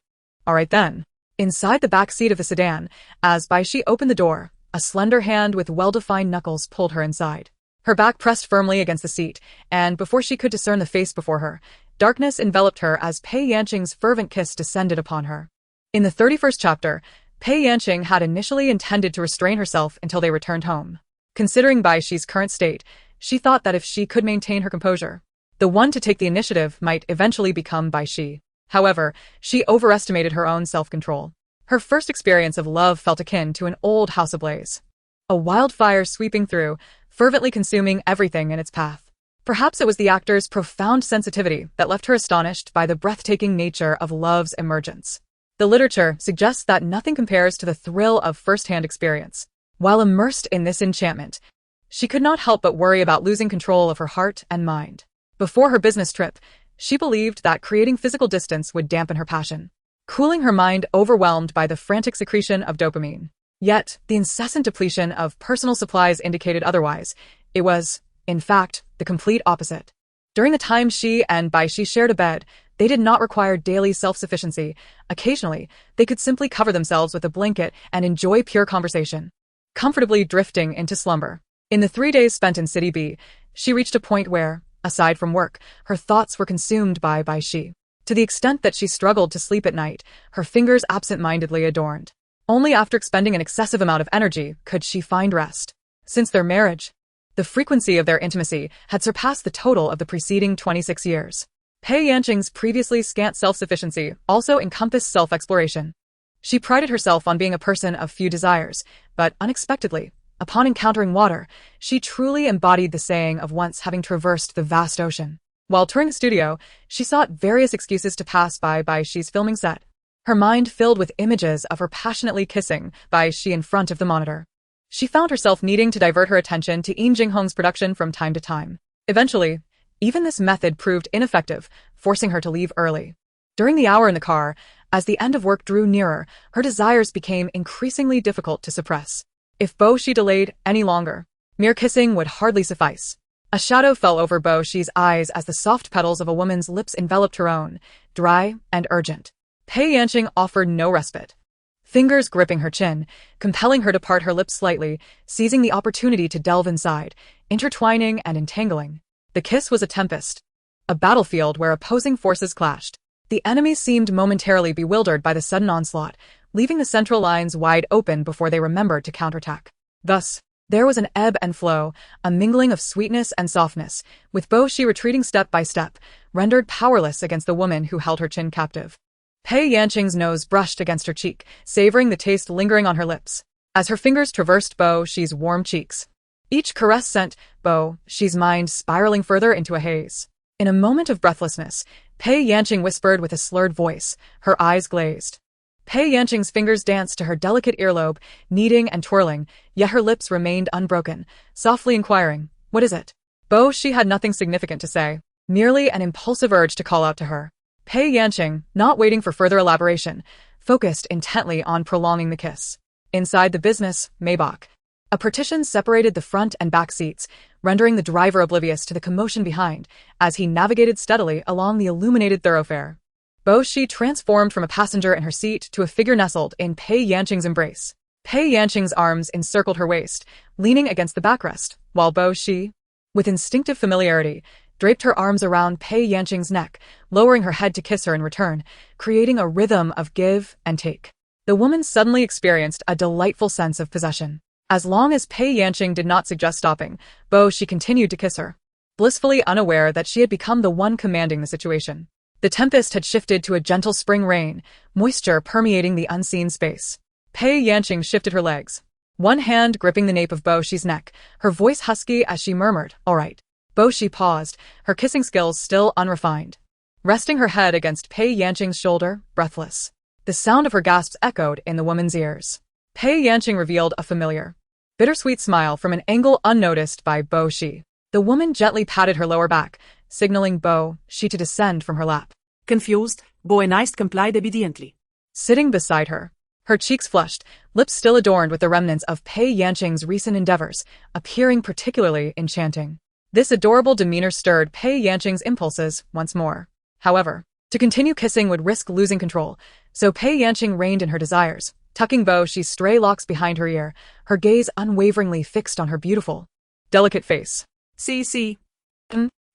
All right then. Inside the back seat of the sedan, as Bai Xi opened the door, a slender hand with well-defined knuckles pulled her inside. Her back pressed firmly against the seat, and before she could discern the face before her, darkness enveloped her as Pei Yanqing's fervent kiss descended upon her. In the 31st chapter, Pei Yanqing had initially intended to restrain herself until they returned home. Considering Bai Xi's current state, she thought that if she could maintain her composure, the one to take the initiative might eventually become Bai Xi. However, she overestimated her own self-control. Her first experience of love felt akin to an old house ablaze. A wildfire sweeping through, fervently consuming everything in its path. Perhaps it was the actor's profound sensitivity that left her astonished by the breathtaking nature of love's emergence. The literature suggests that nothing compares to the thrill of first-hand experience. While immersed in this enchantment, she could not help but worry about losing control of her heart and mind. Before her business trip, she believed that creating physical distance would dampen her passion, cooling her mind overwhelmed by the frantic secretion of dopamine. Yet, the incessant depletion of personal supplies indicated otherwise. It was, in fact, the complete opposite. During the time she and Bai Xi shared a bed, they did not require daily self-sufficiency. Occasionally, they could simply cover themselves with a blanket and enjoy pure conversation, comfortably drifting into slumber. In the 3 days spent in City B, she reached a point where, aside from work, her thoughts were consumed by Bai Xi. To the extent that she struggled to sleep at night, her fingers absent-mindedly adorned. Only after expending an excessive amount of energy could she find rest. Since their marriage, the frequency of their intimacy had surpassed the total of the preceding 26 years. Pei Yanqing's previously scant self-sufficiency also encompassed self-exploration. She prided herself on being a person of few desires, but unexpectedly, upon encountering water, she truly embodied the saying of once having traversed the vast ocean. While touring the studio, she sought various excuses to pass by Bai Xi's filming set, her mind filled with images of her passionately kissing Bai Xi in front of the monitor. She found herself needing to divert her attention to Yin Jinghong's production from time to time. Eventually, even this method proved ineffective, forcing her to leave early. During the hour in the car, as the end of work drew nearer, her desires became increasingly difficult to suppress. If Bai Xi delayed any longer, mere kissing would hardly suffice. A shadow fell over Bai Xi's eyes as the soft petals of a woman's lips enveloped her own, dry and urgent. Pei Yanqing offered no respite. Fingers gripping her chin, compelling her to part her lips slightly, seizing the opportunity to delve inside, intertwining and entangling. The kiss was a tempest, a battlefield where opposing forces clashed. The enemy seemed momentarily bewildered by the sudden onslaught, leaving the central lines wide open before they remembered to counterattack. Thus, there was an ebb and flow, a mingling of sweetness and softness, with Bai Xi retreating step by step, rendered powerless against the woman who held her chin captive. Pei Yanqing's nose brushed against her cheek, savoring the taste lingering on her lips, as her fingers traversed Bai Xi's warm cheeks. Each caress sent Bai Xi's mind spiraling further into a haze. In a moment of breathlessness, Pei Yanqing whispered with a slurred voice, her eyes glazed. Pei Yanqing's fingers danced to her delicate earlobe, kneading and twirling, yet her lips remained unbroken, softly inquiring, "What is it?" Bai Xi had nothing significant to say, merely an impulsive urge to call out to her. Pei Yanqing, not waiting for further elaboration, focused intently on prolonging the kiss. Inside the business Maybach, a partition separated the front and back seats, rendering the driver oblivious to the commotion behind, as he navigated steadily along the illuminated thoroughfare. Bai Xi transformed from a passenger in her seat to a figure nestled in Pei Yanqing's embrace. Pei Yanqing's arms encircled her waist, leaning against the backrest, while Bai Xi, with instinctive familiarity, draped her arms around Pei Yanqing's neck, lowering her head to kiss her in return, creating a rhythm of give and take. The woman suddenly experienced a delightful sense of possession. As long as Pei Yanqing did not suggest stopping, Bai Xi continued to kiss her, blissfully unaware that she had become the one commanding the situation. The tempest had shifted to a gentle spring rain, moisture permeating the unseen space. Pei Yanqing shifted her legs, one hand gripping the nape of Bai Xi's neck, her voice husky as she murmured, "All right." Bai Xi paused, her kissing skills still unrefined. Resting her head against Pei Yanqing's shoulder, breathless. The sound of her gasps echoed in the woman's ears. Pei Yanqing revealed a familiar, bittersweet smile from an angle unnoticed by Bai Xi. The woman gently patted her lower back, signaling Bai Xi to descend from her lap. Confused, Bai Xi complied obediently. sitting beside her. Her cheeks flushed, lips still adorned with the remnants of Pei Yanqing's recent endeavors, appearing particularly enchanting. This adorable demeanor stirred Pei Yanqing's impulses once more. However, to continue kissing would risk losing control, so Pei Yanqing reined in her desires, tucking Bai Xi's stray locks behind her ear, her gaze unwaveringly fixed on her beautiful, delicate face. See.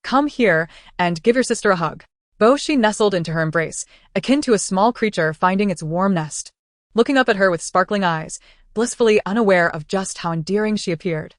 Come here and give your sister a hug. Bai Xi nestled into her embrace, akin to a small creature finding its warm nest, looking up at her with sparkling eyes, blissfully unaware of just how endearing she appeared.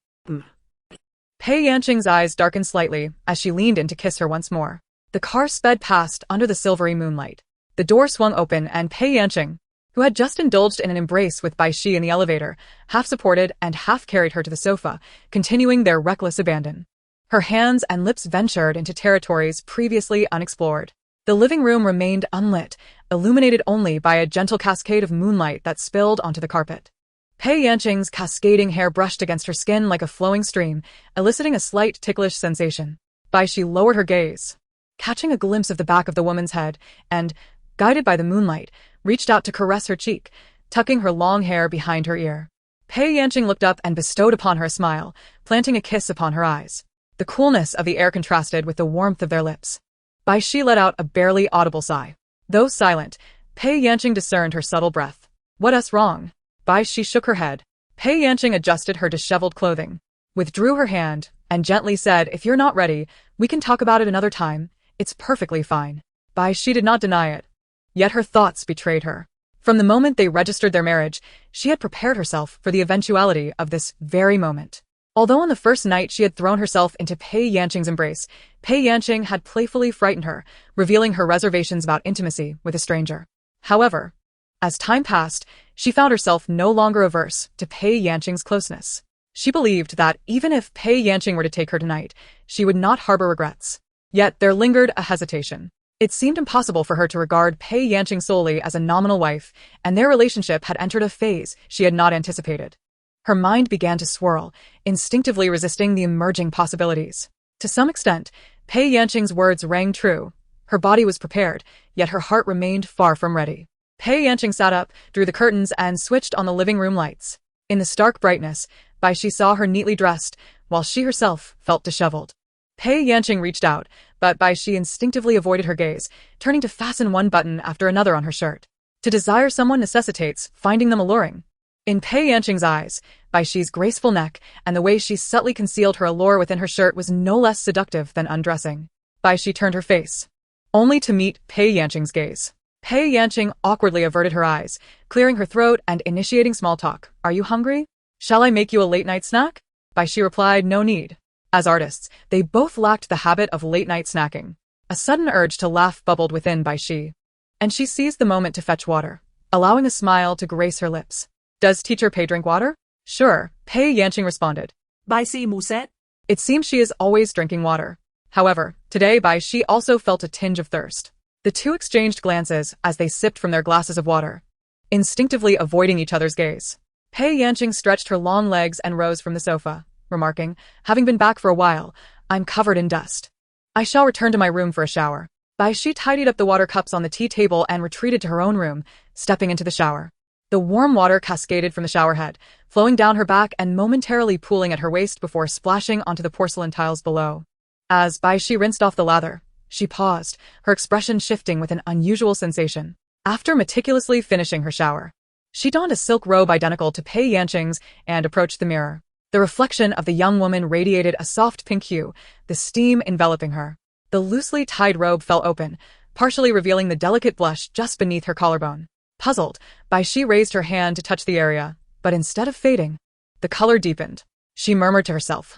Pei Yanqing's eyes darkened slightly as she leaned in to kiss her once more. The car sped past under the silvery moonlight. The door swung open and Pei Yanqing, who had just indulged in an embrace with Bai Xi in the elevator, half supported and half carried her to the sofa, continuing their reckless abandon. Her hands and lips ventured into territories previously unexplored. The living room remained unlit, illuminated only by a gentle cascade of moonlight that spilled onto the carpet. Pei Yanqing's cascading hair brushed against her skin like a flowing stream, eliciting a slight ticklish sensation. Bai Xi lowered her gaze, catching a glimpse of the back of the woman's head, and, guided by the moonlight, reached out to caress her cheek, tucking her long hair behind her ear. Pei Yanqing looked up and bestowed upon her a smile, planting a kiss upon her eyes. The coolness of the air contrasted with the warmth of their lips. Bai Xi let out a barely audible sigh. Though silent, Pei Yanqing discerned her subtle breath. What's wrong? Bai Xi shook her head. Pei Yanqing adjusted her disheveled clothing, withdrew her hand, and gently said, if you're not ready, we can talk about it another time. It's perfectly fine. Bai Xi did not deny it. Yet her thoughts betrayed her. From the moment they registered their marriage, she had prepared herself for the eventuality of this very moment. Although on the first night she had thrown herself into Pei Yanqing's embrace, Pei Yanqing had playfully frightened her, revealing her reservations about intimacy with a stranger. However, as time passed, she found herself no longer averse to Pei Yanqing's closeness. She believed that even if Pei Yanqing were to take her tonight, she would not harbor regrets. Yet there lingered a hesitation. It seemed impossible for her to regard Pei Yanqing solely as a nominal wife, and their relationship had entered a phase she had not anticipated. Her mind began to swirl, instinctively resisting the emerging possibilities. To some extent, Pei Yanqing's words rang true. Her body was prepared, yet her heart remained far from ready. Pei Yanqing sat up, drew the curtains, and switched on the living room lights. In the stark brightness, Bai Xi saw her neatly dressed, while she herself felt disheveled. Pei Yanqing reached out, but Bai Xi instinctively avoided her gaze, turning to fasten one button after another on her shirt. To desire someone necessitates finding them alluring. In Pei Yanqing's eyes, Bai Xi's graceful neck and the way she subtly concealed her allure within her shirt was no less seductive than undressing. Bai Xi turned her face, only to meet Pei Yanqing's gaze. Pei Yanqing awkwardly averted her eyes, clearing her throat and initiating small talk. Are you hungry? Shall I make you a late-night snack? Bai Xi replied, no need. As artists, they both lacked the habit of late-night snacking. A sudden urge to laugh bubbled within Bai Xi, and she seized the moment to fetch water, allowing a smile to grace her lips. Does Teacher Pei drink water? Sure, Pei Yanqing responded. Bai Xi Muset. It seems she is always drinking water. However, today Bai Xi also felt a tinge of thirst. The two exchanged glances as they sipped from their glasses of water, instinctively avoiding each other's gaze. Pei Yanqing stretched her long legs and rose from the sofa, remarking, having been back for a while, I'm covered in dust. I shall return to my room for a shower. Bai Xi tidied up the water cups on the tea table and retreated to her own room, stepping into the shower. The warm water cascaded from the shower head, flowing down her back and momentarily pooling at her waist before splashing onto the porcelain tiles below. As Bai Xi rinsed off the lather, she paused, her expression shifting with an unusual sensation. After meticulously finishing her shower, she donned a silk robe identical to Pei Yanqing's and approached the mirror. The reflection of the young woman radiated a soft pink hue, the steam enveloping her. The loosely tied robe fell open, partially revealing the delicate blush just beneath her collarbone. Puzzled, Bai Xi raised her hand to touch the area, but instead of fading, the color deepened. She murmured to herself,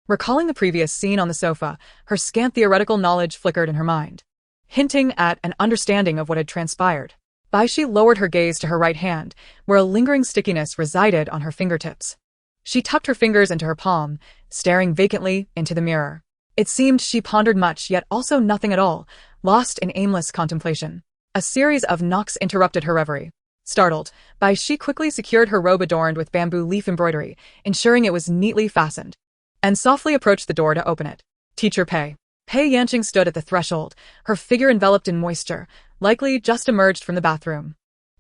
Recalling the previous scene on the sofa, her scant theoretical knowledge flickered in her mind, hinting at an understanding of what had transpired. Bai Xi lowered her gaze to her right hand, where a lingering stickiness resided on her fingertips. She tucked her fingers into her palm, staring vacantly into the mirror. It seemed she pondered much yet also nothing at all, lost in aimless contemplation. A series of knocks interrupted her reverie. Startled, Bai Xi quickly secured her robe adorned with bamboo leaf embroidery, ensuring it was neatly fastened, and softly approached the door to open it. Teacher Pei. Pei Yanqing stood at the threshold, her figure enveloped in moisture, likely just emerged from the bathroom.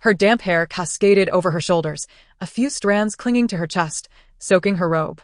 Her damp hair cascaded over her shoulders, a few strands clinging to her chest, soaking her robe.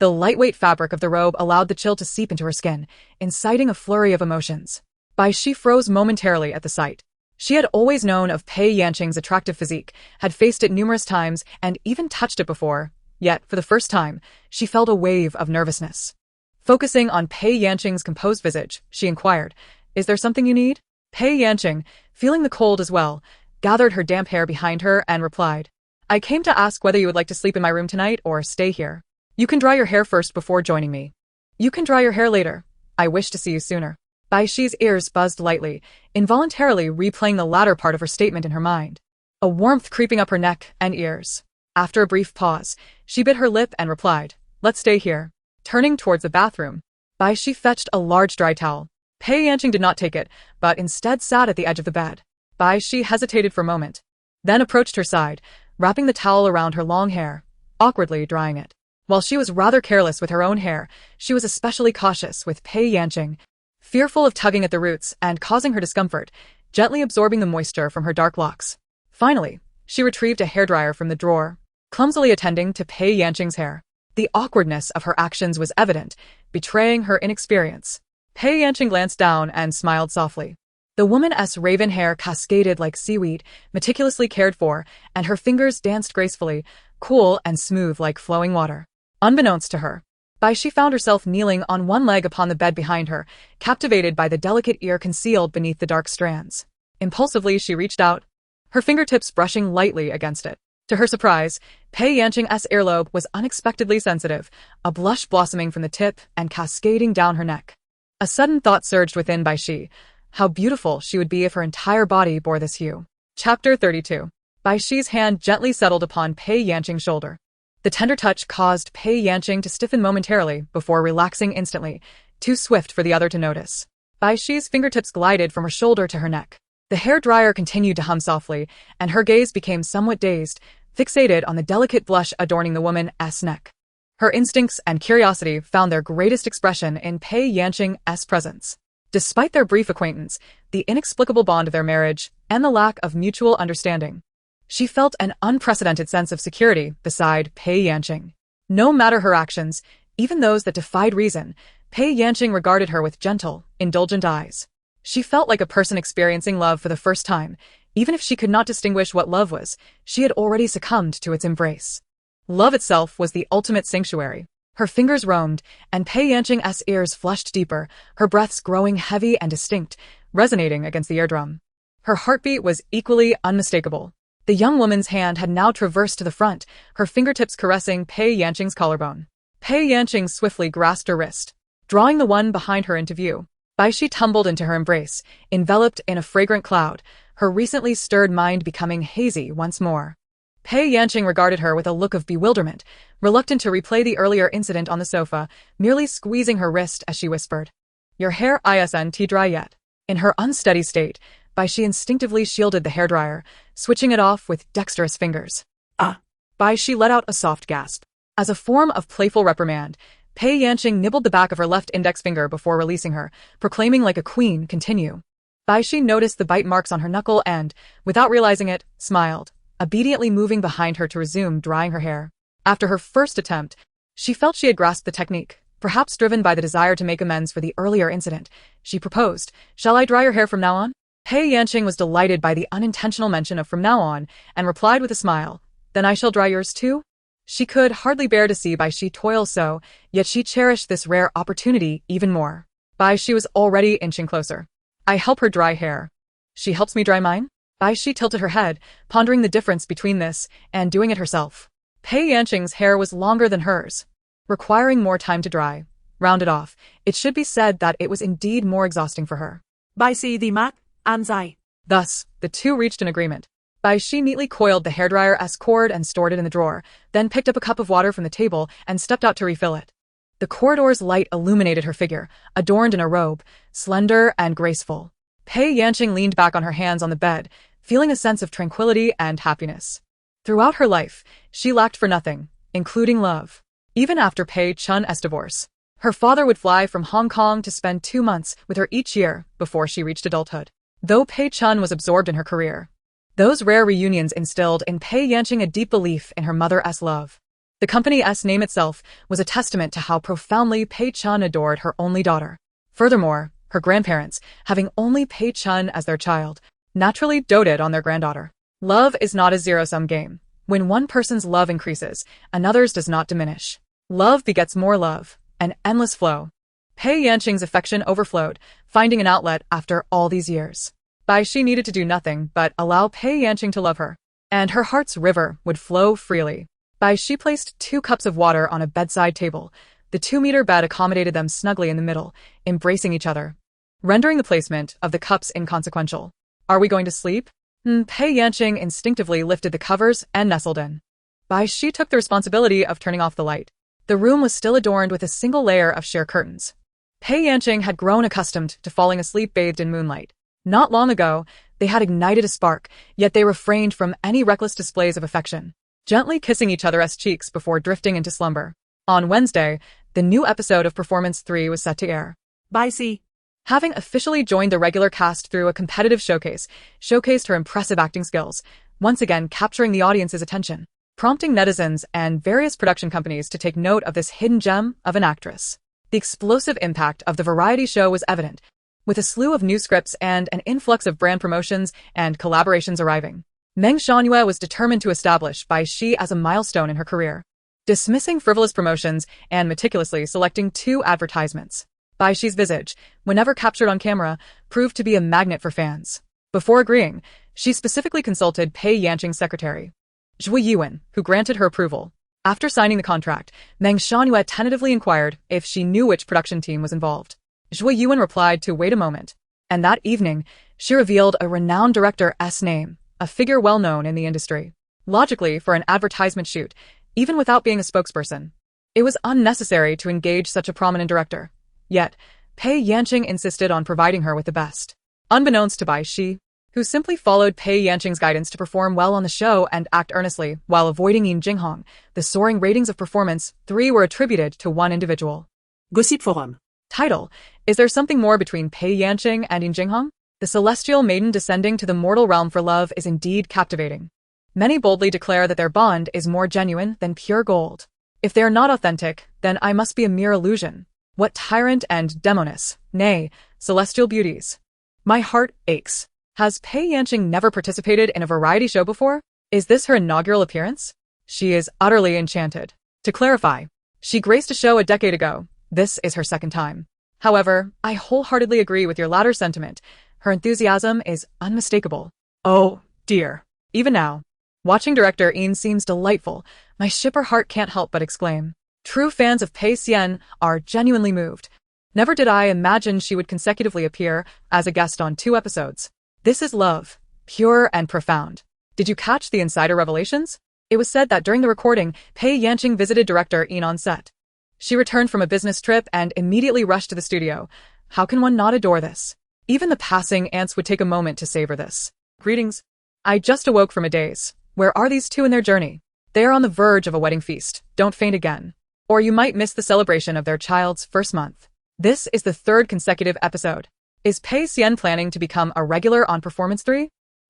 The lightweight fabric of the robe allowed the chill to seep into her skin, inciting a flurry of emotions. Bai Xi froze momentarily at the sight. She had always known of Pei Yanqing's attractive physique, had faced it numerous times, and even touched it before, yet, for the first time, she felt a wave of nervousness. Focusing on Pei Yanqing's composed visage, she inquired, "Is there something you need?" Pei Yanqing, feeling the cold as well, gathered her damp hair behind her and replied, "I came to ask whether you would like to sleep in my room tonight or stay here. You can dry your hair first before joining me. You can dry your hair later. I wish to see you sooner." Bai Xi's ears buzzed lightly, involuntarily replaying the latter part of her statement in her mind. A warmth creeping up her neck and ears. After a brief pause, she bit her lip and replied, "Let's stay here." Turning towards the bathroom, Bai Xi fetched a large dry towel. Pei Yanqing did not take it, but instead sat at the edge of the bed. Bai Xi hesitated for a moment, then approached her side, wrapping the towel around her long hair, awkwardly drying it. While she was rather careless with her own hair, she was especially cautious with Pei Yanqing, fearful of tugging at the roots and causing her discomfort, gently absorbing the moisture from her dark locks. Finally, she retrieved a hairdryer from the drawer, clumsily attending to Pei Yanqing's hair. The awkwardness of her actions was evident, betraying her inexperience. Pei Yanqing glanced down and smiled softly. The woman's raven hair cascaded like seaweed, meticulously cared for, and her fingers danced gracefully, cool and smooth like flowing water. Unbeknownst to her, Bai Xi found herself kneeling on one leg upon the bed behind her, captivated by the delicate ear concealed beneath the dark strands. Impulsively, she reached out, her fingertips brushing lightly against it. To her surprise, Pei Yanqing's earlobe was unexpectedly sensitive, a blush blossoming from the tip and cascading down her neck. A sudden thought surged within Bai Xi. How beautiful she would be if her entire body bore this hue. Chapter 32. Bai Xi's hand gently settled upon Pei Yanqing's shoulder. The tender touch caused Pei Yanqing to stiffen momentarily before relaxing instantly, too swift for the other to notice. Bai Xi's fingertips glided from her shoulder to her neck. The hairdryer continued to hum softly, and her gaze became somewhat dazed, fixated on the delicate blush adorning the woman's neck. Her instincts and curiosity found their greatest expression in Pei Yanqing's presence. Despite their brief acquaintance, the inexplicable bond of their marriage, and the lack of mutual understanding, she felt an unprecedented sense of security beside Pei Yanqing. No matter her actions, even those that defied reason, Pei Yanqing regarded her with gentle, indulgent eyes. She felt like a person experiencing love for the first time. Even if she could not distinguish what love was, she had already succumbed to its embrace. Love itself was the ultimate sanctuary. Her fingers roamed, and Pei Yanqing's ears flushed deeper, her breaths growing heavy and distinct, resonating against the eardrum. Her heartbeat was equally unmistakable. The young woman's hand had now traversed to the front, her fingertips caressing Pei Yanqing's collarbone. Pei Yanqing swiftly grasped her wrist, drawing the one behind her into view. Bai Xi tumbled into her embrace, enveloped in a fragrant cloud, her recently stirred mind becoming hazy once more. Pei Yanqing regarded her with a look of bewilderment, reluctant to replay the earlier incident on the sofa, merely squeezing her wrist as she whispered, "Your hair isn't dry yet." In her unsteady state, Bai Xi instinctively shielded the hairdryer, switching it off with dexterous fingers. Ah! Bai Xi let out a soft gasp. As a form of playful reprimand, Pei Yanqing nibbled the back of her left index finger before releasing her, proclaiming like a queen, "Continue." Bai Xi noticed the bite marks on her knuckle and, without realizing it, smiled, obediently moving behind her to resume drying her hair. After her first attempt, she felt she had grasped the technique. Perhaps driven by the desire to make amends for the earlier incident, she proposed, "Shall I dry your hair from now on?" Pei Yanqing was delighted by the unintentional mention of "from now on," and replied with a smile, "Then I shall dry yours too?" She could hardly bear to see Bai Xi toil so, yet she cherished this rare opportunity even more. Bai Xi was already inching closer. "I help her dry hair. She helps me dry mine?" Bai Xi tilted her head, pondering the difference between this and doing it herself. Pei Yanqing's hair was longer than hers, requiring more time to dry. Rounded off, it should be said that it was indeed more exhausting for her. Bai Xi the mat, Anzai. Thus, the two reached an agreement. Bai Xi neatly coiled the hairdryer's cord and stored it in the drawer, then picked up a cup of water from the table and stepped out to refill it. The corridor's light illuminated her figure, adorned in a robe, slender and graceful. Pei Yanqing leaned back on her hands on the bed, feeling a sense of tranquility and happiness. Throughout her life, she lacked for nothing, including love. Even after Pei Chun's divorce, her father would fly from Hong Kong to spend 2 months with her each year before she reached adulthood. Though Pei Chun was absorbed in her career, Those rare reunions instilled in Pei Yanqing a deep belief in her mother's love. The company's name itself was a testament to how profoundly Pei Chun adored her only daughter. Furthermore, her grandparents, having only Pei Chun as their child, naturally doted on their granddaughter. Love is not a zero-sum game. When one person's love increases, another's does not diminish. Love begets more love, an endless flow. Pei Yanqing's affection overflowed, finding an outlet after all these years. Bai Xi needed to do nothing but allow Pei Yanqing to love her, and her heart's river would flow freely. Bai Xi placed 2 cups of water on a bedside table. The 2-meter bed accommodated them snugly in the middle, embracing each other, rendering the placement of the cups inconsequential. Are we going to sleep? Pei Yanqing instinctively lifted the covers and nestled in. Bai Xi took the responsibility of turning off the light. The room was still adorned with a single layer of sheer curtains. Pei Yanqing had grown accustomed to falling asleep bathed in moonlight. Not long ago, they had ignited a spark, yet they refrained from any reckless displays of affection, gently kissing each other's cheeks before drifting into slumber. On Wednesday, the new episode of Performance 3 was set to air. Bai Xi, having officially joined the regular cast through a competitive showcase, showcased her impressive acting skills, once again capturing the audience's attention, prompting netizens and various production companies to take note of this hidden gem of an actress. The explosive impact of the variety show was evident, with a slew of new scripts and an influx of brand promotions and collaborations arriving. Meng Shangyue was determined to establish Bai Xi as a milestone in her career, dismissing frivolous promotions and meticulously selecting 2 advertisements. Bai Xi's visage, whenever captured on camera, proved to be a magnet for fans. Before agreeing, she specifically consulted Pei Yanqing's secretary, Zhui Yuan, who granted her approval. After signing the contract, Meng Shangyue tentatively inquired if she knew which production team was involved. Zhui Yuan replied to wait a moment, and that evening, she revealed a renowned director's name, a figure well known in the industry. Logically, for an advertisement shoot, even without being a spokesperson, it was unnecessary to engage such a prominent director. Yet, Pei Yanqing insisted on providing her with the best. Unbeknownst to Bai Xi, who simply followed Pei Yanqing's guidance to perform well on the show and act earnestly while avoiding Yin Jinghong, the soaring ratings of Performance 3 were attributed to one individual. Gossip Forum. Title: Is there something more between Pei Yanqing and Yin Jinghong? The celestial maiden descending to the mortal realm for love is indeed captivating. Many boldly declare that their bond is more genuine than pure gold. If they are not authentic, then I must be a mere illusion. What tyrant and demoness, nay, celestial beauties. My heart aches. Has Pei Yanqing never participated in a variety show before? Is this her inaugural appearance? She is utterly enchanted. To clarify, she graced a show a decade ago. This is her second time. However, I wholeheartedly agree with your latter sentiment. Her enthusiasm is unmistakable. Oh, dear. Even now, watching director Yin seems delightful. My shipper heart can't help but exclaim. True fans of Pei Xian are genuinely moved. Never did I imagine she would consecutively appear as a guest on 2 episodes. This is love, pure and profound. Did you catch the insider revelations? It was said that during the recording, Pei Yanqing visited director Yin on set. She returned from a business trip and immediately rushed to the studio. How can one not adore this? Even the passing ants would take a moment to savor this. Greetings. I just awoke from a daze. Where are these 2 in their journey? They are on the verge of a wedding feast. Don't faint again. Or you might miss the celebration of their child's first month. This is the 3rd consecutive episode. Is Pei Xian planning to become a regular on Performance 3?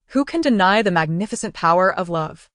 Who can deny the magnificent power of love?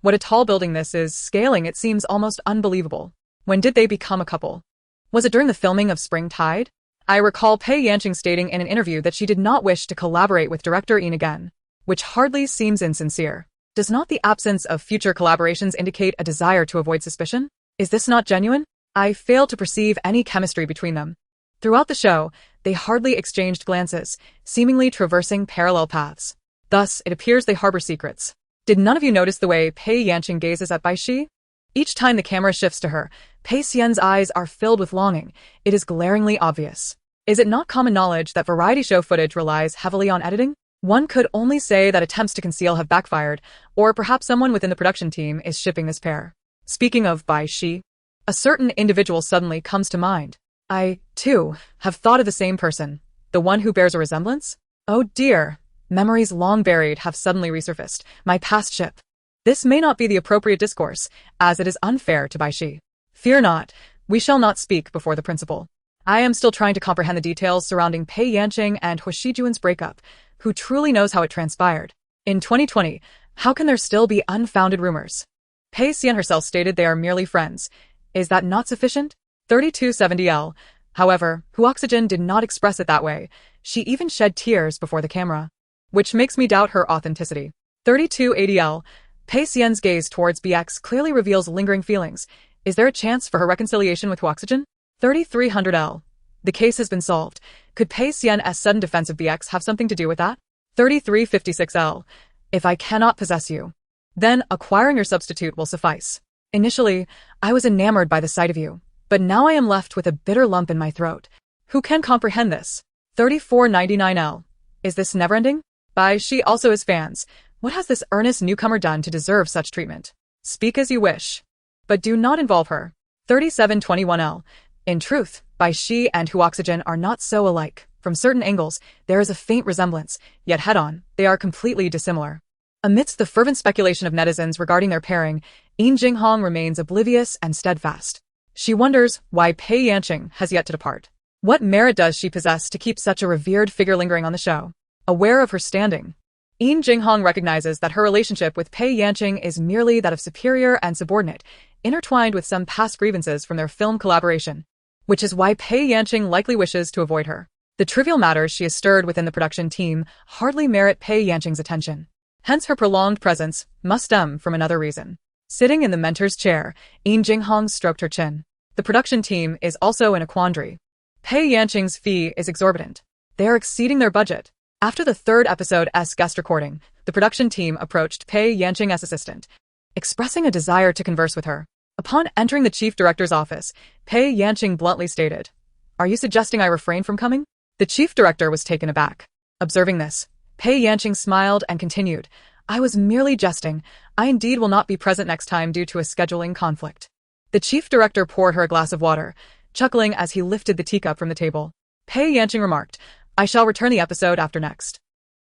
What a tall building this is, scaling it seems almost unbelievable. When did they become a couple? Was it during the filming of Spring Tide? I recall Pei Yanqing stating in an interview that she did not wish to collaborate with director Yin again, which hardly seems insincere. Does not the absence of future collaborations indicate a desire to avoid suspicion? Is this not genuine? I fail to perceive any chemistry between them. Throughout the show, they hardly exchanged glances, seemingly traversing parallel paths. Thus, it appears they harbor secrets. Did none of you notice the way Pei Yanqing gazes at Bai Xi? Each time the camera shifts to her, Pei Xian's eyes are filled with longing. It is glaringly obvious. Is it not common knowledge that variety show footage relies heavily on editing? One could only say that attempts to conceal have backfired, or perhaps someone within the production team is shipping this pair. Speaking of Bai Xi, a certain individual suddenly comes to mind. I, too, have thought of the same person. The one who bears a resemblance? Oh dear. Memories long buried have suddenly resurfaced. My past ship. This may not be the appropriate discourse, as it is unfair to Bai Xi. Fear not. We shall not speak before the principal. I am still trying to comprehend the details surrounding Pei Yanqing and He Shijuan's breakup. Who truly knows how it transpired? In 2020, how can there still be unfounded rumors? Pei Xian herself stated they are merely friends. Is that not sufficient? 3270L. However, Huoxygen did not express it that way. She even shed tears before the camera, which makes me doubt her authenticity. 3280L. Pei Xian's gaze towards BX clearly reveals lingering feelings. Is there a chance for her reconciliation with Huoxygen? 3300L. The case has been solved. Could Pei Xian's sudden defense of BX have something to do with that? 3356L. If I cannot possess you, then acquiring your substitute will suffice. Initially, I was enamored by the sight of you, but now I am left with a bitter lump in my throat. Who can comprehend this? 3499L. Is this never-ending? Bai Xi also has fans. What has this earnest newcomer done to deserve such treatment? Speak as you wish, but do not involve her. 3721L. In truth, Bai Xi and Huoxygen are not so alike. From certain angles, there is a faint resemblance, yet head-on, they are completely dissimilar. Amidst the fervent speculation of netizens regarding their pairing, Yin Jinghong remains oblivious and steadfast. She wonders why Pei Yanqing has yet to depart. What merit does she possess to keep such a revered figure lingering on the show? Aware of her standing, Yin Jinghong recognizes that her relationship with Pei Yanqing is merely that of superior and subordinate, intertwined with some past grievances from their film collaboration, which is why Pei Yanqing likely wishes to avoid her. The trivial matters she has stirred within the production team hardly merit Pei Yanqing's attention. Hence her prolonged presence must stem from another reason. Sitting in the mentor's chair, Yin Jinghong stroked her chin. The production team is also in a quandary. Pei Yanqing's fee is exorbitant. They are exceeding their budget. After the third episode's guest recording, the production team approached Pei Yanqing's assistant, expressing a desire to converse with her. Upon entering the chief director's office, Pei Yanqing bluntly stated, "Are you suggesting I refrain from coming?" The chief director was taken aback. Observing this, Pei Yanqing smiled and continued, "I was merely jesting. I indeed will not be present next time due to a scheduling conflict." The chief director poured her a glass of water, chuckling as he lifted the teacup from the table. Pei Yanqing remarked, "I shall return the episode after next."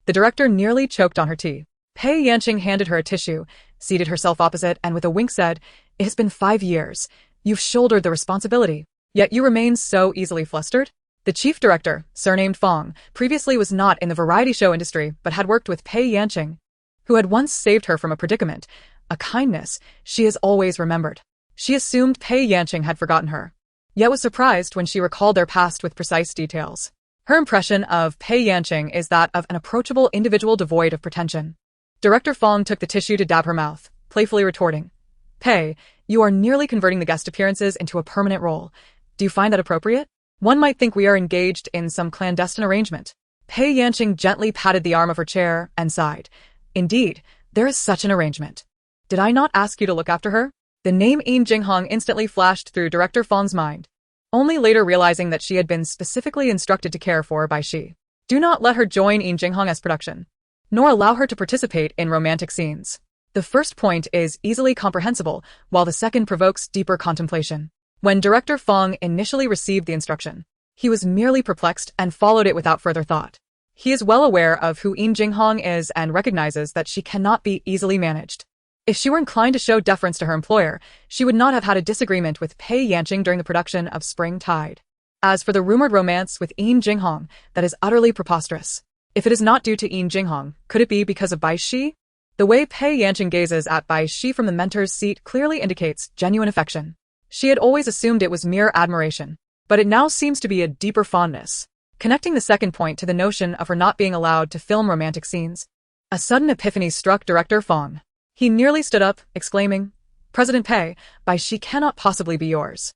The director nearly choked on her tea. Pei Yanqing handed her a tissue, seated herself opposite, and with a wink said, "It has been 5 years. You've shouldered the responsibility, yet you remain so easily flustered?" The chief director, surnamed Fong, previously was not in the variety show industry but had worked with Pei Yanqing, who had once saved her from a predicament, a kindness she has always remembered. She assumed Pei Yanqing had forgotten her, yet was surprised when she recalled their past with precise details. Her impression of Pei Yanqing is that of an approachable individual devoid of pretension. Director Fong took the tissue to dab her mouth, playfully retorting, "Pei, you are nearly converting the guest appearances into a permanent role. Do you find that appropriate? One might think we are engaged in some clandestine arrangement." Pei Yanqing gently patted the arm of her chair and sighed. "Indeed, there is such an arrangement. Did I not ask you to look after her?" The name Yin Jinghong instantly flashed through Director Fong's mind, only later realizing that she had been specifically instructed to care for Bai Xi. Do not let her join Yin Jinghong's production, nor allow her to participate in romantic scenes. The first point is easily comprehensible, while the second provokes deeper contemplation. When Director Fong initially received the instruction, he was merely perplexed and followed it without further thought. He is well aware of who Yin Jinghong is and recognizes that she cannot be easily managed. If she were inclined to show deference to her employer, she would not have had a disagreement with Pei Yanqing during the production of Spring Tide. As for the rumored romance with Yin Jinghong, that is utterly preposterous. If it is not due to Yin Jinghong, could it be because of Bai Xi? The way Pei Yanqing gazes at Bai Xi from the mentor's seat clearly indicates genuine affection. She had always assumed it was mere admiration, but it now seems to be a deeper fondness. Connecting the second point to the notion of her not being allowed to film romantic scenes, a sudden epiphany struck Director Fong. He nearly stood up, exclaiming, "President Pei, Bai Xi cannot possibly be yours."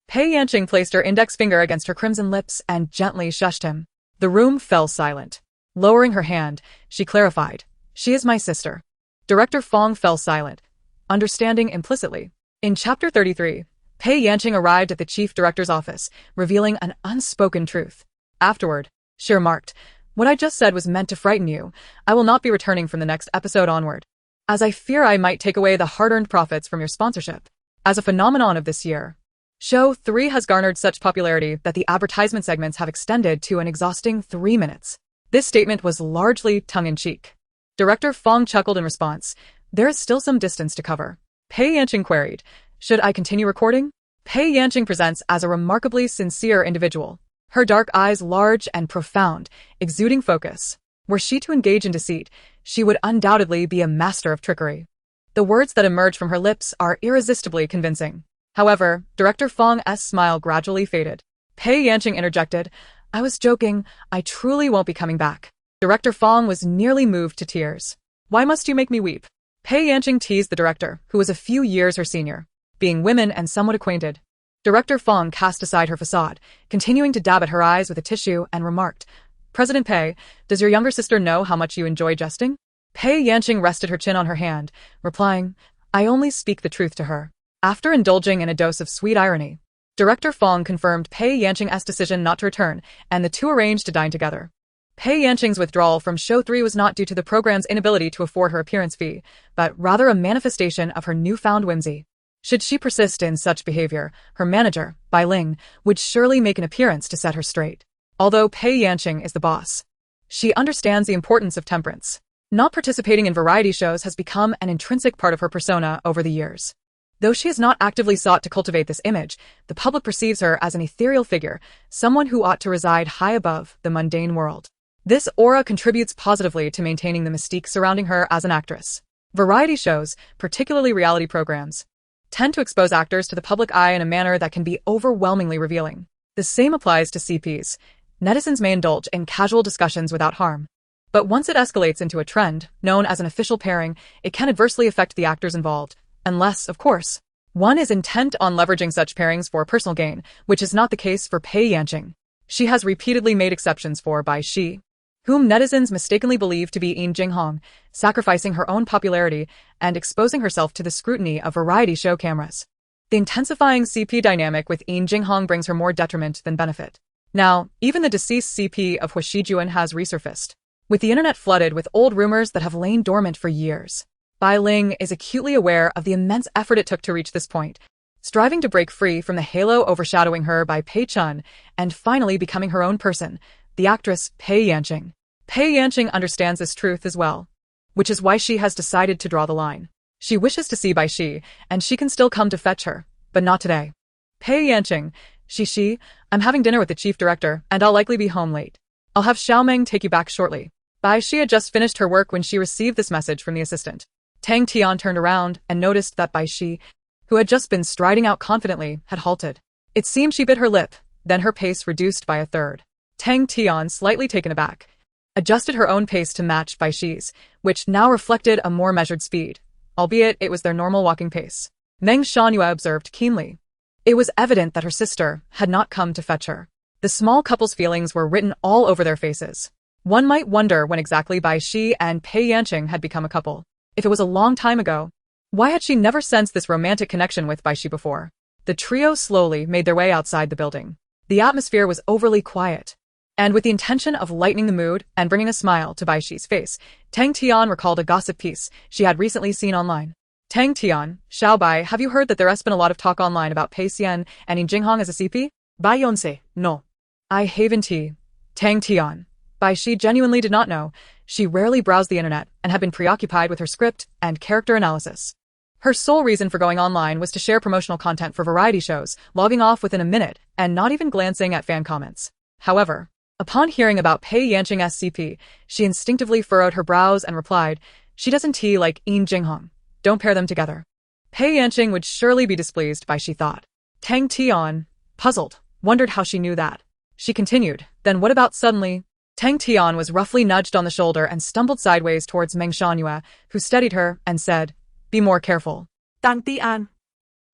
Pei Yanqing placed her index finger against her crimson lips and gently shushed him. The room fell silent. Lowering her hand, she clarified, "She is my sister." Director Fong fell silent, understanding implicitly. In Chapter 33, Pei Yanqing arrived at the chief director's office, revealing an unspoken truth. Afterward, she remarked, "What I just said was meant to frighten you. I will not be returning from the next episode onward, as I fear I might take away the hard-earned profits from your sponsorship." As a phenomenon of this year, Show 3 has garnered such popularity that the advertisement segments have extended to an exhausting 3 minutes. This statement was largely tongue-in-cheek. Director Fong chuckled in response. "There is still some distance to cover." Pei Yanqing queried, "Should I continue recording?" Pei Yanqing presents as a remarkably sincere individual. Her dark eyes large and profound, exuding focus. Were she to engage in deceit, she would undoubtedly be a master of trickery. The words that emerge from her lips are irresistibly convincing. However, Director Fong's smile gradually faded. Pei Yanqing interjected, "I was joking, I truly won't be coming back." Director Fong was nearly moved to tears. "Why must you make me weep?" Pei Yanqing teased the director, who was a few years her senior. Being women and somewhat acquainted, Director Fong cast aside her facade, continuing to dab at her eyes with a tissue, and remarked, "President Pei, does your younger sister know how much you enjoy jesting?" Pei Yanqing rested her chin on her hand, replying, "I only speak the truth to her." After indulging in a dose of sweet irony, Director Fong confirmed Pei Yanqing's decision not to return, and the two arranged to dine together. Pei Yanqing's withdrawal from Show 3 was not due to the program's inability to afford her appearance fee, but rather a manifestation of her newfound whimsy. Should she persist in such behavior, her manager, Bai Ling, would surely make an appearance to set her straight. Although Pei Yanqing is the boss, she understands the importance of temperance. Not participating in variety shows has become an intrinsic part of her persona over the years. Though she has not actively sought to cultivate this image, the public perceives her as an ethereal figure, someone who ought to reside high above the mundane world. This aura contributes positively to maintaining the mystique surrounding her as an actress. Variety shows, particularly reality programs, tend to expose actors to the public eye in a manner that can be overwhelmingly revealing. The same applies to CPs. Netizens may indulge in casual discussions without harm. But once it escalates into a trend, known as an official pairing, it can adversely affect the actors involved. Unless, of course, one is intent on leveraging such pairings for personal gain, which is not the case for Pei Yanqing. She has repeatedly made exceptions for Bai Xi, whom netizens mistakenly believe to be Yin Jinghong, sacrificing her own popularity and exposing herself to the scrutiny of variety show cameras. The intensifying CP dynamic with Yin Jinghong brings her more detriment than benefit. Now, even the deceased CP of Huaxijuan has resurfaced, with the internet flooded with old rumors that have lain dormant for years. Bai Ling is acutely aware of the immense effort it took to reach this point, striving to break free from the halo overshadowing her by Pei Chun and finally becoming her own person, the actress Pei Yanqing. Pei Yanqing understands this truth as well, which is why she has decided to draw the line. She wishes to see Bai Xi, and she can still come to fetch her, but not today. Pei Yanqing, she, I'm having dinner with the chief director, and I'll likely be home late. I'll have Xiaomeng take you back shortly. Bai Xi had just finished her work when she received this message from the assistant. Tang Tian turned around and noticed that Bai Xi, who had just been striding out confidently, had halted. It seemed she bit her lip, then her pace reduced by a third. Tang Tian, slightly taken aback, adjusted her own pace to match Bai Xi's, which now reflected a more measured speed, albeit it was their normal walking pace. Meng Shanhua observed keenly. It was evident that her sister had not come to fetch her. The small couple's feelings were written all over their faces. One might wonder when exactly Bai Xi and Pei Yanqing had become a couple. If it was a long time ago, why had she never sensed this romantic connection with Bai Xi before? The trio slowly made their way outside the building. The atmosphere was overly quiet, and with the intention of lightening the mood and bringing a smile to Bai Xi's face, Tang Tian recalled a gossip piece she had recently seen online. Tang Tian, Xiao Bai, have you heard that there has been a lot of talk online about Pei Xian and Yin Jinghong as a CP? Bai Yonse, no. I haven't. Tang Tian. Bai Xi genuinely did not know. She rarely browsed the internet and had been preoccupied with her script and character analysis. Her sole reason for going online was to share promotional content for variety shows, logging off within a minute and not even glancing at fan comments. However, upon hearing about Pei Yanqing's CP, she instinctively furrowed her brows and replied, she doesn't like Yin Jinghong. Don't pair them together. Pei Yanqing would surely be displeased by she thought. Tang Tian, puzzled, wondered how she knew that. She continued, then what about suddenly? Tang Tian was roughly nudged on the shoulder and stumbled sideways towards Meng Shanhua, who steadied her and said, be more careful. Tang Tian.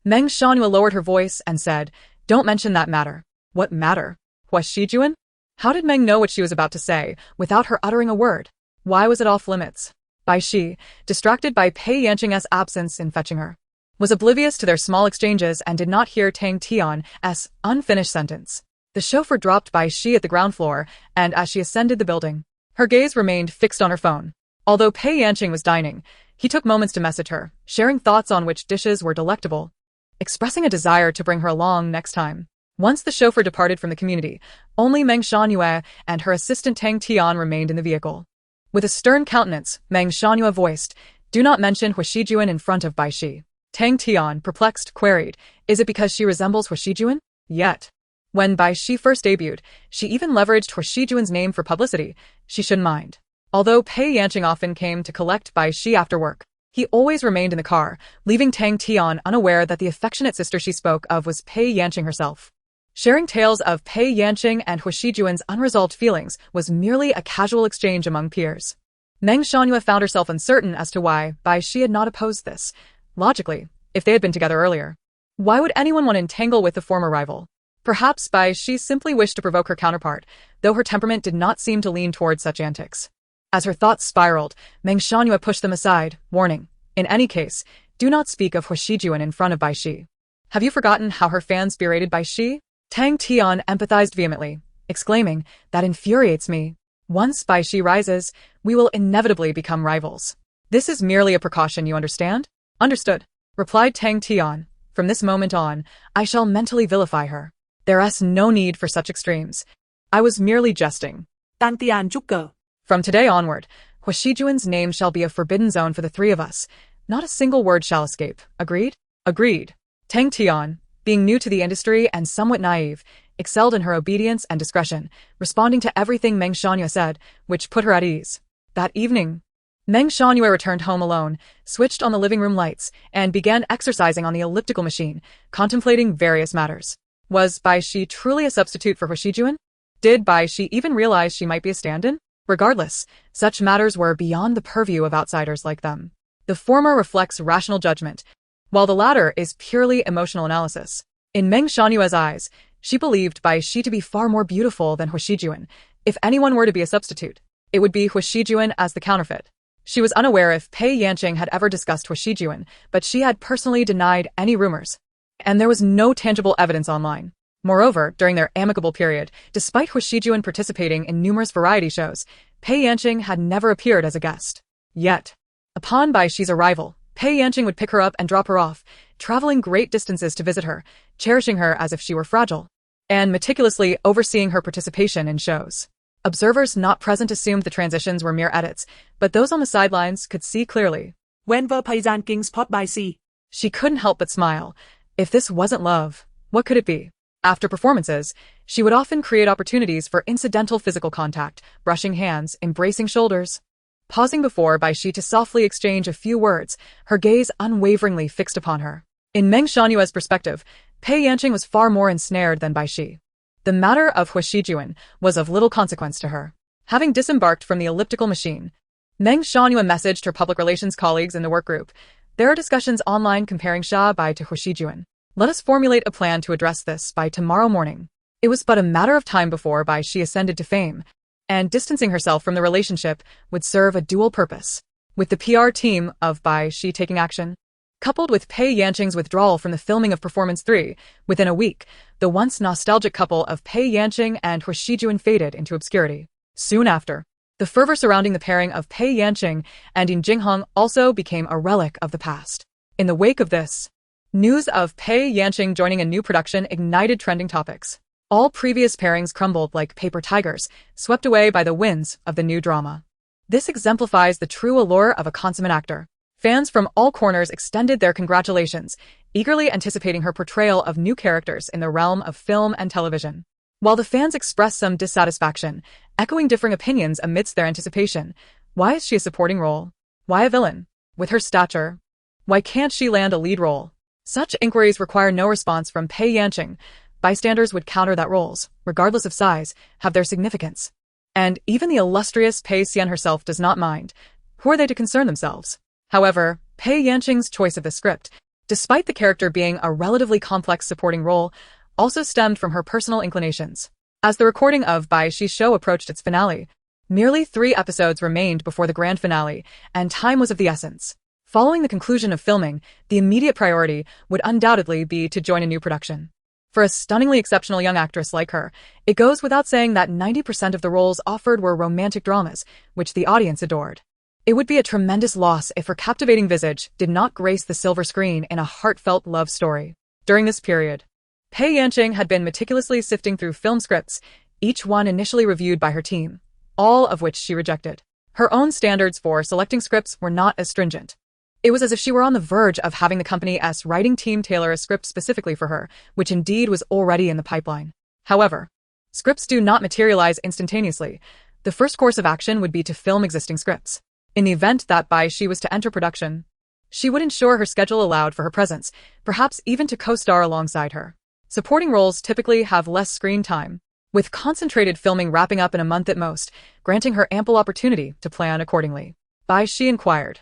Meng Shanhua lowered her voice and said, don't mention that matter. What matter? Huaxijuan? How did Meng know what she was about to say, without her uttering a word? Why was it off limits? Bai Xi, distracted by Pei Yanqing's absence in fetching her, was oblivious to their small exchanges and did not hear Tang Tian's unfinished sentence. The chauffeur dropped Bai Xi at the ground floor, and as she ascended the building, her gaze remained fixed on her phone. Although Pei Yanqing was dining, he took moments to message her, sharing thoughts on which dishes were delectable, expressing a desire to bring her along next time. Once the chauffeur departed from the community, only Meng Shanhua and her assistant Tang Tian remained in the vehicle. With a stern countenance, Meng Shanhua voiced, do not mention Huaxijuan in front of Bai Xi. Tang Tian, perplexed, queried, is it because she resembles Huaxijuan? Yet, when Bai Xi first debuted, she even leveraged Huaxijuan's name for publicity. She shouldn't mind. Although Pei Yanqing often came to collect Bai Xi after work, he always remained in the car, leaving Tang Tian unaware that the affectionate sister she spoke of was Pei Yanqing herself. Sharing tales of Pei Yanqing and Hu Shijuan's unresolved feelings was merely a casual exchange among peers. Meng Shanhua found herself uncertain as to why Bai Xi had not opposed this. Logically, if they had been together earlier, why would anyone want to entangle with the former rival? Perhaps Bai Xi simply wished to provoke her counterpart, though her temperament did not seem to lean towards such antics. As her thoughts spiraled, Meng Shanhua pushed them aside, warning, in any case, do not speak of Hu Shijuan in front of Bai Xi. Have you forgotten how her fans berated Bai Xi? Tang Tian empathized vehemently, exclaiming, that infuriates me. Once Bai Xi rises, we will inevitably become rivals. This is merely a precaution, you understand? Understood, replied Tang Tian. From this moment on, I shall mentally vilify her. There is no need for such extremes. I was merely jesting. Tang Tian chúc cờ. From today onward, Hu Shijuan's name shall be a forbidden zone for the three of us. Not a single word shall escape. Agreed? Agreed. Tang Tian, being new to the industry and somewhat naive, excelled in her obedience and discretion, responding to everything Meng Shanhua said, which put her at ease. That evening, Meng Shanhua returned home alone, switched on the living room lights, and began exercising on the elliptical machine, contemplating various matters. Was Bai Xi truly a substitute for Hu Shijuan? Did Bai Xi even realize she might be a stand-in? Regardless, such matters were beyond the purview of outsiders like them. The former reflects rational judgment, while the latter is purely emotional analysis. In Meng Shanhua's eyes, she believed Bai Xi to be far more beautiful than Hu Shijuan. If anyone were to be a substitute, it would be Hu Shijuan as the counterfeit. She was unaware if Pei Yanqing had ever discussed Hu Shijuan, but she had personally denied any rumors, and there was no tangible evidence online. Moreover, during their amicable period, despite Hu Shijuan participating in numerous variety shows, Pei Yanqing had never appeared as a guest. Yet, upon Bai Xi's arrival, Pei Yanqing would pick her up and drop her off, traveling great distances to visit her, cherishing her as if she were fragile, and meticulously overseeing her participation in shows. Observers not present assumed the transitions were mere edits, but those on the sidelines could see clearly. Whenever Pei Yanqing spot Bai Xi, she couldn't help but smile. If this wasn't love, what could it be? After performances, she would often create opportunities for incidental physical contact, brushing hands, embracing shoulders. Pausing before Bai Xi to softly exchange a few words, her gaze unwaveringly fixed upon her. In Meng Shanhua's perspective, Pei Yanqing was far more ensnared than Bai Xi. The matter of Hu Shijuan was of little consequence to her. Having disembarked from the elliptical machine, Meng Shanhua messaged her public relations colleagues in the workgroup. There are discussions online comparing Bai to Hu Shijuan. Let us formulate a plan to address this by tomorrow morning. It was but a matter of time before Bai Xi ascended to fame, and distancing herself from the relationship would serve a dual purpose. With the PR team of Bai Xi taking action, coupled with Pei Yanqing's withdrawal from the filming of Performance 3, within a week, the once nostalgic couple of Pei Yanqing and Hu Shijuan faded into obscurity. Soon after, the fervor surrounding the pairing of Pei Yanqing and Yin Jinghong also became a relic of the past. In the wake of this, news of Pei Yanqing joining a new production ignited trending topics. All previous pairings crumbled like paper tigers, swept away by the winds of the new drama. This exemplifies the true allure of a consummate actor. Fans from all corners extended their congratulations, eagerly anticipating her portrayal of new characters in the realm of film and television. While the fans expressed some dissatisfaction, echoing differing opinions amidst their anticipation. Why is she a supporting role? Why a villain? With her stature, why can't she land a lead role? Such inquiries require no response from Pei Yanqing. Bystanders would counter that roles, regardless of size, have their significance. And even the illustrious Pei Xian herself does not mind. Who are they to concern themselves? However, Pei Yanqing's choice of the script, despite the character being a relatively complex supporting role, also stemmed from her personal inclinations. As the recording of Bai Xi's show approached its finale, merely 3 episodes remained before the grand finale, and time was of the essence. Following the conclusion of filming, the immediate priority would undoubtedly be to join a new production. For a stunningly exceptional young actress like her, it goes without saying that 90% of the roles offered were romantic dramas, which the audience adored. It would be a tremendous loss if her captivating visage did not grace the silver screen in a heartfelt love story. During this period, Pei Yanqing had been meticulously sifting through film scripts, each one initially reviewed by her team, all of which she rejected. Her own standards for selecting scripts were not as stringent. It was as if she were on the verge of having the company's writing team tailor a script specifically for her, which indeed was already in the pipeline. However, scripts do not materialize instantaneously. The first course of action would be to film existing scripts. In the event that Bai Xi was to enter production, she would ensure her schedule allowed for her presence, perhaps even to co-star alongside her. Supporting roles typically have less screen time, with concentrated filming wrapping up in a month at most, granting her ample opportunity to plan accordingly. Bai Xi inquired,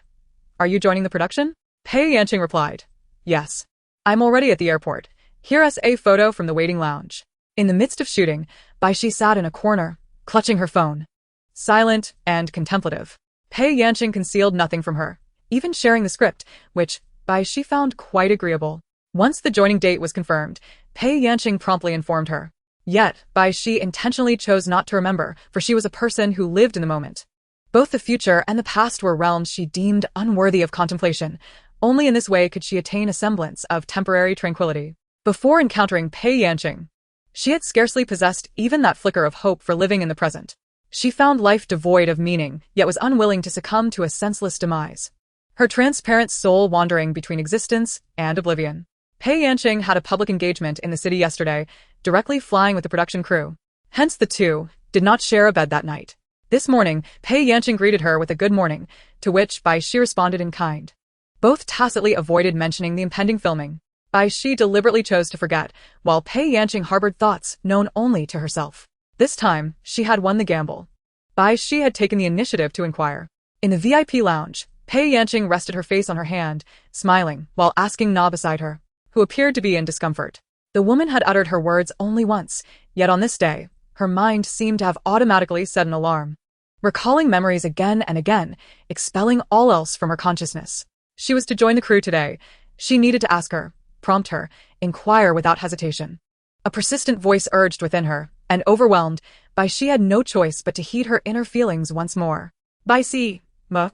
"Are you joining the production?" Pei Yanqing replied, "Yes. I'm already at the airport. Here's a photo from the waiting lounge." In the midst of shooting, Bai Xi sat in a corner, clutching her phone, silent and contemplative. Pei Yanqing concealed nothing from her, even sharing the script, which Bai Xi found quite agreeable. Once the joining date was confirmed, Pei Yanqing promptly informed her. Yet, Bai Xi intentionally chose not to remember, for she was a person who lived in the moment. Both the future and the past were realms she deemed unworthy of contemplation. Only in this way could she attain a semblance of temporary tranquility. Before encountering Pei Yanqing, she had scarcely possessed even that flicker of hope for living in the present. She found life devoid of meaning, yet was unwilling to succumb to a senseless demise. Her transparent soul wandering between existence and oblivion. Pei Yanqing had a public engagement in the city yesterday, directly flying with the production crew. Hence the two did not share a bed that night. This morning, Pei Yanqing greeted her with a good morning, to which Bai Xi responded in kind. Both tacitly avoided mentioning the impending filming. Bai Xi deliberately chose to forget, while Pei Yanqing harbored thoughts known only to herself. This time, she had won the gamble. Bai Xi had taken the initiative to inquire. In the VIP lounge, Pei Yanqing rested her face on her hand, smiling, while asking Na beside her, who appeared to be in discomfort. The woman had uttered her words only once, yet on this day, her mind seemed to have automatically set an alarm, recalling memories again and again, expelling all else from her consciousness. She was to join the crew today. She needed to ask her, prompt her, inquire without hesitation. A persistent voice urged within her, and overwhelmed, Bai Xi had no choice but to heed her inner feelings once more. Bai Xi, ma.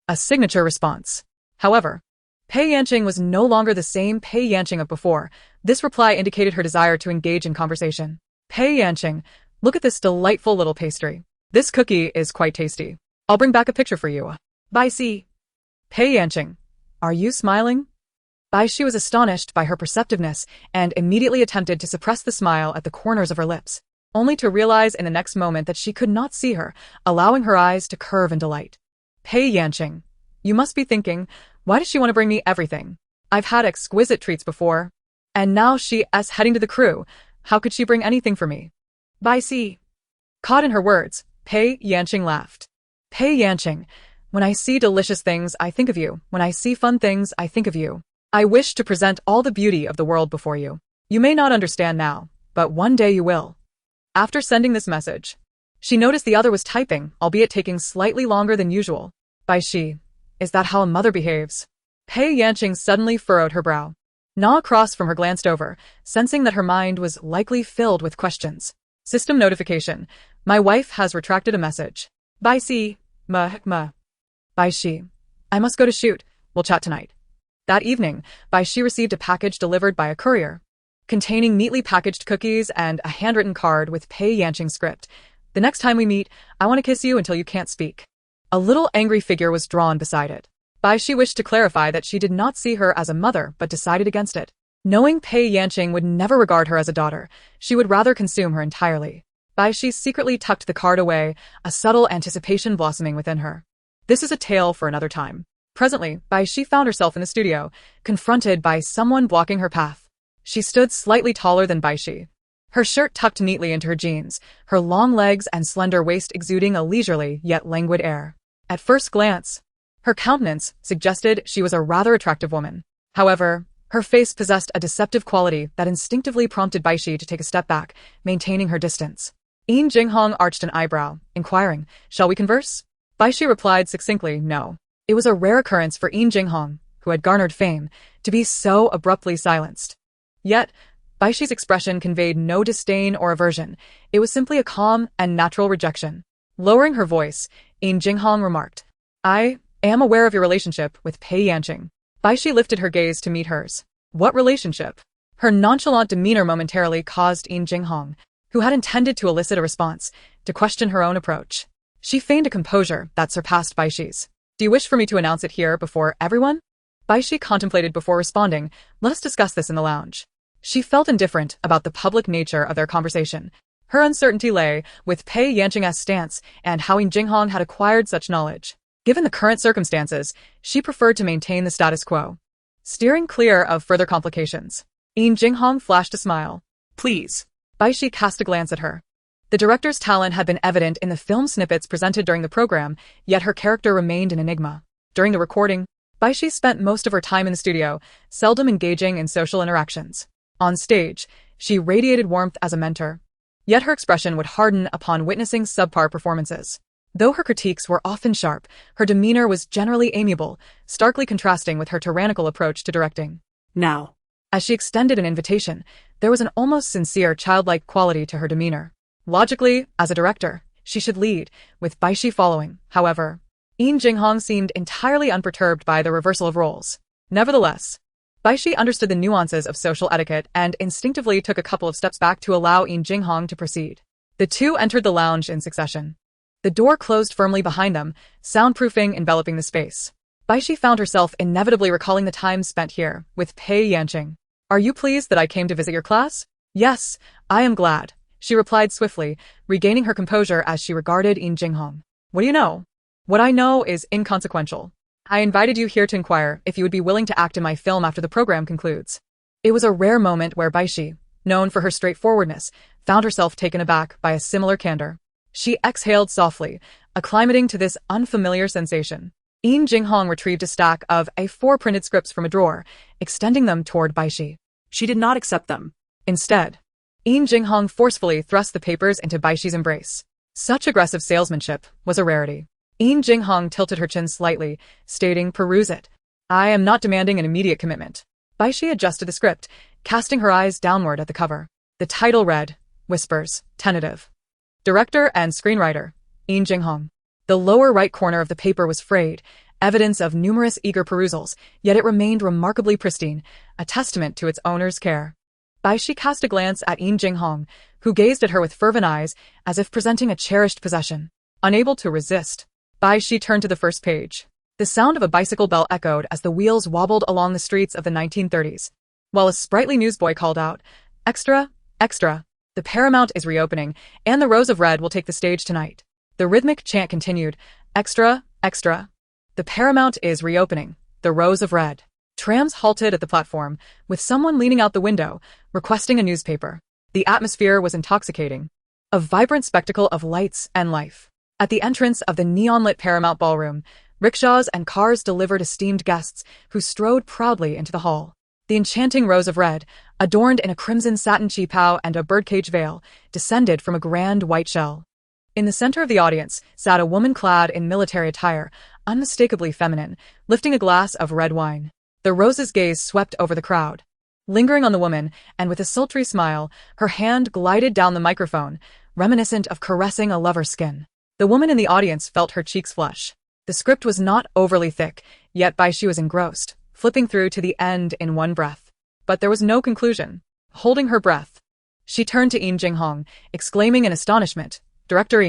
A signature response. However, Pei Yanqing was no longer the same Pei Yanqing of before. This reply indicated her desire to engage in conversation. Pei Yanqing, look at this delightful little pastry. This cookie is quite tasty. I'll bring back a picture for you. Bai Xi. Pei Yanqing, are you smiling? Bai Xi was astonished by her perceptiveness and immediately attempted to suppress the smile at the corners of her lips, only to realize in the next moment that she could not see her, allowing her eyes to curve in delight. Pei Yanqing, you must be thinking, why does she want to bring me everything? I've had exquisite treats before. And now she's heading to the crew. How could she bring anything for me? Bai Xi. Caught in her words, Pei Yanqing laughed. Pei Yanqing, when I see delicious things, I think of you. When I see fun things, I think of you. I wish to present all the beauty of the world before you. You may not understand now, but one day you will. After sending this message, she noticed the other was typing, albeit taking slightly longer than usual. Bai Xi, is that how a mother behaves? Pei Yanqing suddenly furrowed her brow. Na across from her glanced over, sensing that her mind was likely filled with questions. System notification. My wife has retracted a message. Bai Xi, ma. Bai Xi, I must go to shoot. We'll chat tonight. That evening, Bai Xi received a package delivered by a courier, containing neatly packaged cookies and a handwritten card with Pei Yanqing's script. The next time we meet, I want to kiss you until you can't speak. A little angry figure was drawn beside it. Bai Xi wished to clarify that she did not see her as a mother but decided against it. Knowing Pei Yanqing would never regard her as a daughter, she would rather consume her entirely. Bai Xi secretly tucked the card away, a subtle anticipation blossoming within her. This is a tale for another time. Presently, Bai Xi found herself in the studio, confronted by someone blocking her path. She stood slightly taller than Bai Xi, her shirt tucked neatly into her jeans, her long legs and slender waist exuding a leisurely yet languid air. At first glance, her countenance suggested she was a rather attractive woman. However, her face possessed a deceptive quality that instinctively prompted Bai Xi to take a step back, maintaining her distance. Yin Jinghong arched an eyebrow, inquiring, "Shall we converse?" Bai Xi replied succinctly, no. It was a rare occurrence for Yin Jinghong, who had garnered fame, to be so abruptly silenced. Yet, Bai Xi's expression conveyed no disdain or aversion. It was simply a calm and natural rejection. Lowering her voice, Yin Jinghong remarked, I am aware of your relationship with Pei Yanqing. Bai Xi lifted her gaze to meet hers. What relationship? Her nonchalant demeanor momentarily caused Yin Jinghong, who had intended to elicit a response, to question her own approach. She feigned a composure that surpassed Bai Xi's. Do you wish for me to announce it here before everyone? Bai Xi contemplated before responding, let us discuss this in the lounge. She felt indifferent about the public nature of their conversation, Her uncertainty lay with Pei Yanqing's stance and how Jinghong had acquired such knowledge. Given the current circumstances, she preferred to maintain the status quo, steering clear of further complications. Jinghong flashed a smile. Please. Bai Xi cast a glance at her. The director's talent had been evident in the film snippets presented during the program, yet her character remained an enigma. During the recording, Bai Xi spent most of her time in the studio, seldom engaging in social interactions. On stage, she radiated warmth as a mentor. Yet her expression would harden upon witnessing subpar performances. Though her critiques were often sharp, her demeanor was generally amiable, starkly contrasting with her tyrannical approach to directing. Now. As she extended an invitation, there was an almost sincere, childlike quality to her demeanor. Logically, as a director, she should lead, with Bai Xi following. However, Jinghong seemed entirely unperturbed by the reversal of roles. Nevertheless, Bai Xi understood the nuances of social etiquette and instinctively took a couple of steps back to allow Jinghong to proceed. The two entered the lounge in succession. The door closed firmly behind them, soundproofing enveloping the space. Bai Xi found herself inevitably recalling the time spent here, with Pei Yanqing. Are you pleased that I came to visit your class? Yes, I am glad, she replied swiftly, regaining her composure as she regarded Jinghong. What do you know? What I know is inconsequential. I invited you here to inquire if you would be willing to act in my film after the program concludes. It was a rare moment where Bai Xi, known for her straightforwardness, found herself taken aback by a similar candor. She exhaled softly, acclimating to this unfamiliar sensation. Jinghong retrieved a stack of A4 printed scripts from a drawer, extending them toward Bai Xi. She did not accept them. Instead, Jinghong forcefully thrust the papers into Bai Xi's embrace. Such aggressive salesmanship was a rarity. Jinghong tilted her chin slightly, stating, "Peruse it. I am not demanding an immediate commitment." Bai Xi adjusted the script, casting her eyes downward at the cover. The title read, Whispers, Tentative. Director and screenwriter, Jinghong. The lower right corner of the paper was frayed, evidence of numerous eager perusals, yet it remained remarkably pristine, a testament to its owner's care. Bai Xi cast a glance at Jinghong, who gazed at her with fervent eyes, as if presenting a cherished possession. Unable to resist, Bai Xi turned to the first page. The sound of a bicycle bell echoed as the wheels wobbled along the streets of the 1930s. While a sprightly newsboy called out, "Extra, extra, the Paramount is reopening, and the Rose of Red will take the stage tonight." The rhythmic chant continued, "Extra, extra, the Paramount is reopening, the Rose of Red." Trams halted at the platform, with someone leaning out the window, requesting a newspaper. The atmosphere was intoxicating. A vibrant spectacle of lights and life. At the entrance of the neon-lit Paramount Ballroom, rickshaws and cars delivered esteemed guests who strode proudly into the hall. The enchanting Rose of Red, adorned in a crimson satin qipao and a birdcage veil, descended from a grand white shell. In the center of the audience sat a woman clad in military attire, unmistakably feminine, lifting a glass of red wine. The Rose's gaze swept over the crowd. Lingering on the woman, and with a sultry smile, her hand glided down the microphone, reminiscent of caressing a lover's skin. The woman in the audience felt her cheeks flush. The script was not overly thick, yet Bai Xi was engrossed, flipping through to the end in one breath. But there was no conclusion. Holding her breath, she turned to Jinghong, exclaiming in astonishment, "Director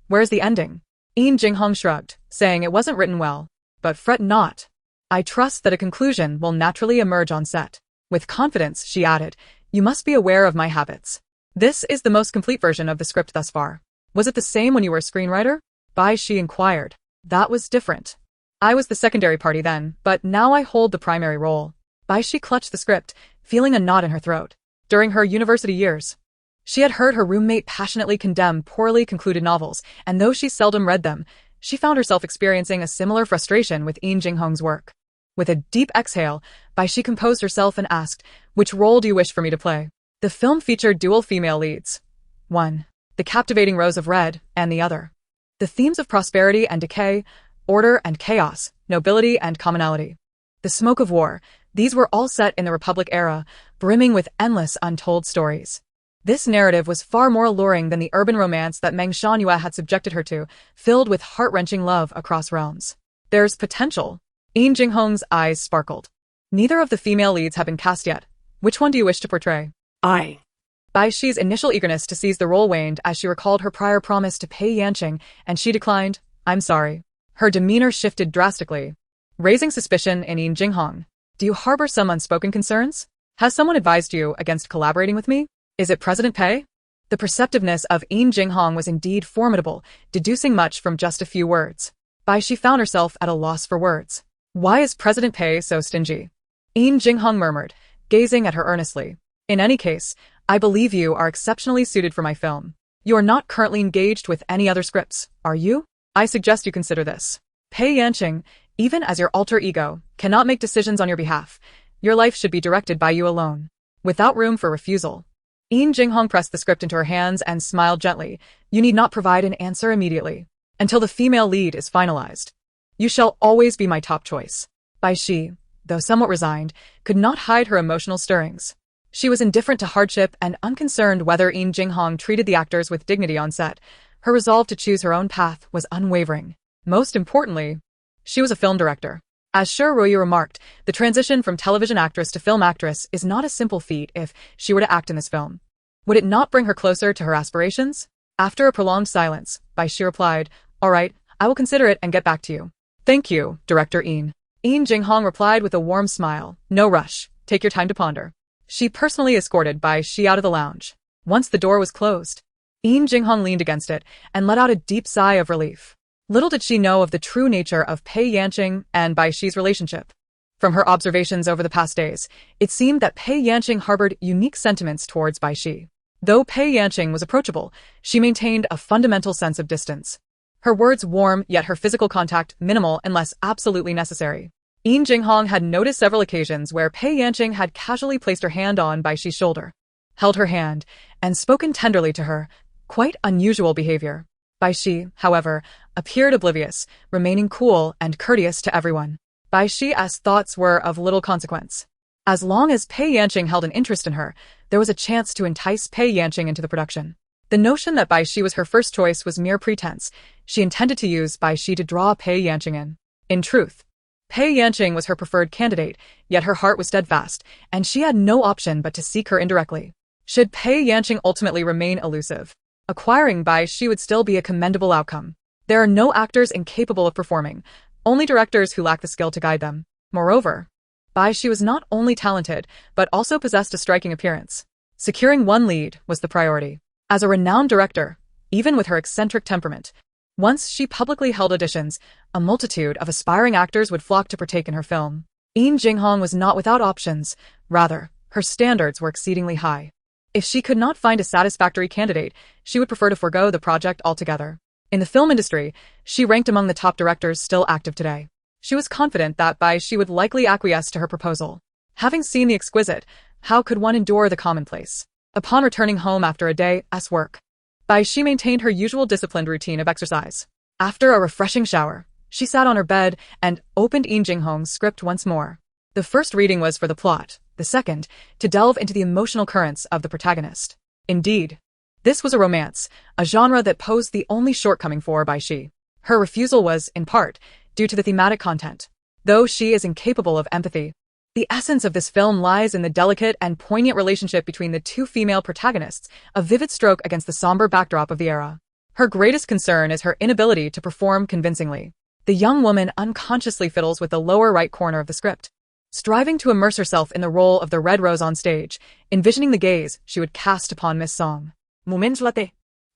where's the ending?" Jinghong shrugged, saying it wasn't written well. "But fret not. I trust that a conclusion will naturally emerge on set." With confidence, she added, "You must be aware of my habits. This is the most complete version of the script thus far." "Was it the same when you were a screenwriter?" Bai Xi inquired. "That was different. I was the secondary party then, but now I hold the primary role." Bai Xi clutched the script, feeling a knot in her throat. During her university years, she had heard her roommate passionately condemn poorly concluded novels, and though she seldom read them, she found herself experiencing a similar frustration with Jinghong's work. With a deep exhale, Bai Xi composed herself and asked, "Which role do you wish for me to play?" The film featured dual female leads. One, the captivating Rose of Red, and the other, the themes of prosperity and decay, order and chaos, nobility and commonality. The smoke of war, these were all set in the Republic era, brimming with endless untold stories. This narrative was far more alluring than the urban romance that Meng Shanhua had subjected her to, filled with heart-wrenching love across realms. "There's potential." Jinghong's eyes sparkled. "Neither of the female leads have been cast yet. Which one do you wish to portray?" Bai Xi's initial eagerness to seize the role waned as she recalled her prior promise to Pei Yanqing, and she declined, "I'm sorry." Her demeanor shifted drastically, raising suspicion in Jinghong. "Do you harbor some unspoken concerns? Has someone advised you against collaborating with me? Is it President Pei?" The perceptiveness of Yin Jinghong was indeed formidable, deducing much from just a few words. Bai Xi found herself at a loss for words. Why is President Pei so stingy? Yin Jinghong murmured, gazing at her earnestly. In any case, I believe you are exceptionally suited for my film. You are not currently engaged with any other scripts, are you? I suggest you consider this. Pei Yanqing, even as your alter ego, cannot make decisions on your behalf. Your life should be directed by you alone, without room for refusal. Yin Jinghong pressed the script into her hands and smiled gently. You need not provide an answer immediately, until the female lead is finalized. You shall always be my top choice. Bai Xi, though somewhat resigned, could not hide her emotional stirrings. She was indifferent to hardship and unconcerned whether Yin Jinghong treated the actors with dignity on set. Her resolve to choose her own path was unwavering. Most importantly, she was a film director. As Ruoyu remarked, the transition from television actress to film actress is not a simple feat. If she were to act in this film, would it not bring her closer to her aspirations? After a prolonged silence, Bai Xi replied, All right, I will consider it and get back to you. Thank you, Director Yin. Yin Jinghong replied with a warm smile. No rush. Take your time to ponder. She personally escorted Bai Xi out of the lounge. Once the door was closed, Yin Jinghong leaned against it and let out a deep sigh of relief. Little did she know of the true nature of Pei Yanqing and Bai Xi's relationship. From her observations over the past days, it seemed that Pei Yanqing harbored unique sentiments towards Bai Xi. Though Pei Yanqing was approachable, she maintained a fundamental sense of distance. Her words warm, yet her physical contact minimal unless absolutely necessary. Yin Jinghong had noticed several occasions where Pei Yanqing had casually placed her hand on Bai Xi's shoulder, held her hand, and spoken tenderly to her. Quite unusual behavior. Bai Xi, however, appeared oblivious, remaining cool and courteous to everyone. Bai Xi's thoughts were of little consequence. As long as Pei Yanqing held an interest in her, there was a chance to entice Pei Yanqing into the production. The notion that Bai Xi was her first choice was mere pretense. She intended to use Bai Xi to draw Pei Yanqing in. In truth, Pei Yanqing was her preferred candidate, yet her heart was steadfast, and she had no option but to seek her indirectly. Should Pei Yanqing ultimately remain elusive, acquiring Bai Xi would still be a commendable outcome. There are no actors incapable of performing, only directors who lack the skill to guide them. Moreover, Bai Xi was not only talented, but also possessed a striking appearance. Securing one lead was the priority. As a renowned director, even with her eccentric temperament, once she publicly held auditions, a multitude of aspiring actors would flock to partake in her film. Yin Jinghong was not without options. Rather, her standards were exceedingly high. If she could not find a satisfactory candidate, she would prefer to forego the project altogether. In the film industry, she ranked among the top directors still active today. She was confident that Bai Xi would likely acquiesce to her proposal. Having seen the exquisite, how could one endure the commonplace? Upon returning home after a day's work, Bai Xi maintained her usual disciplined routine of exercise. After a refreshing shower, she sat on her bed and opened Yin Jinghong's script once more. The first reading was for the plot, the second, to delve into the emotional currents of the protagonist. Indeed, this was a romance, a genre that posed the only shortcoming for Bai Xi. Her refusal was, in part, due to the thematic content. Though she is incapable of empathy, the essence of this film lies in the delicate and poignant relationship between the two female protagonists, a vivid stroke against the somber backdrop of the era. Her greatest concern is her inability to perform convincingly. The young woman unconsciously fiddles with the lower right corner of the script, striving to immerse herself in the role of the Red Rose on stage, envisioning the gaze she would cast upon Miss Song.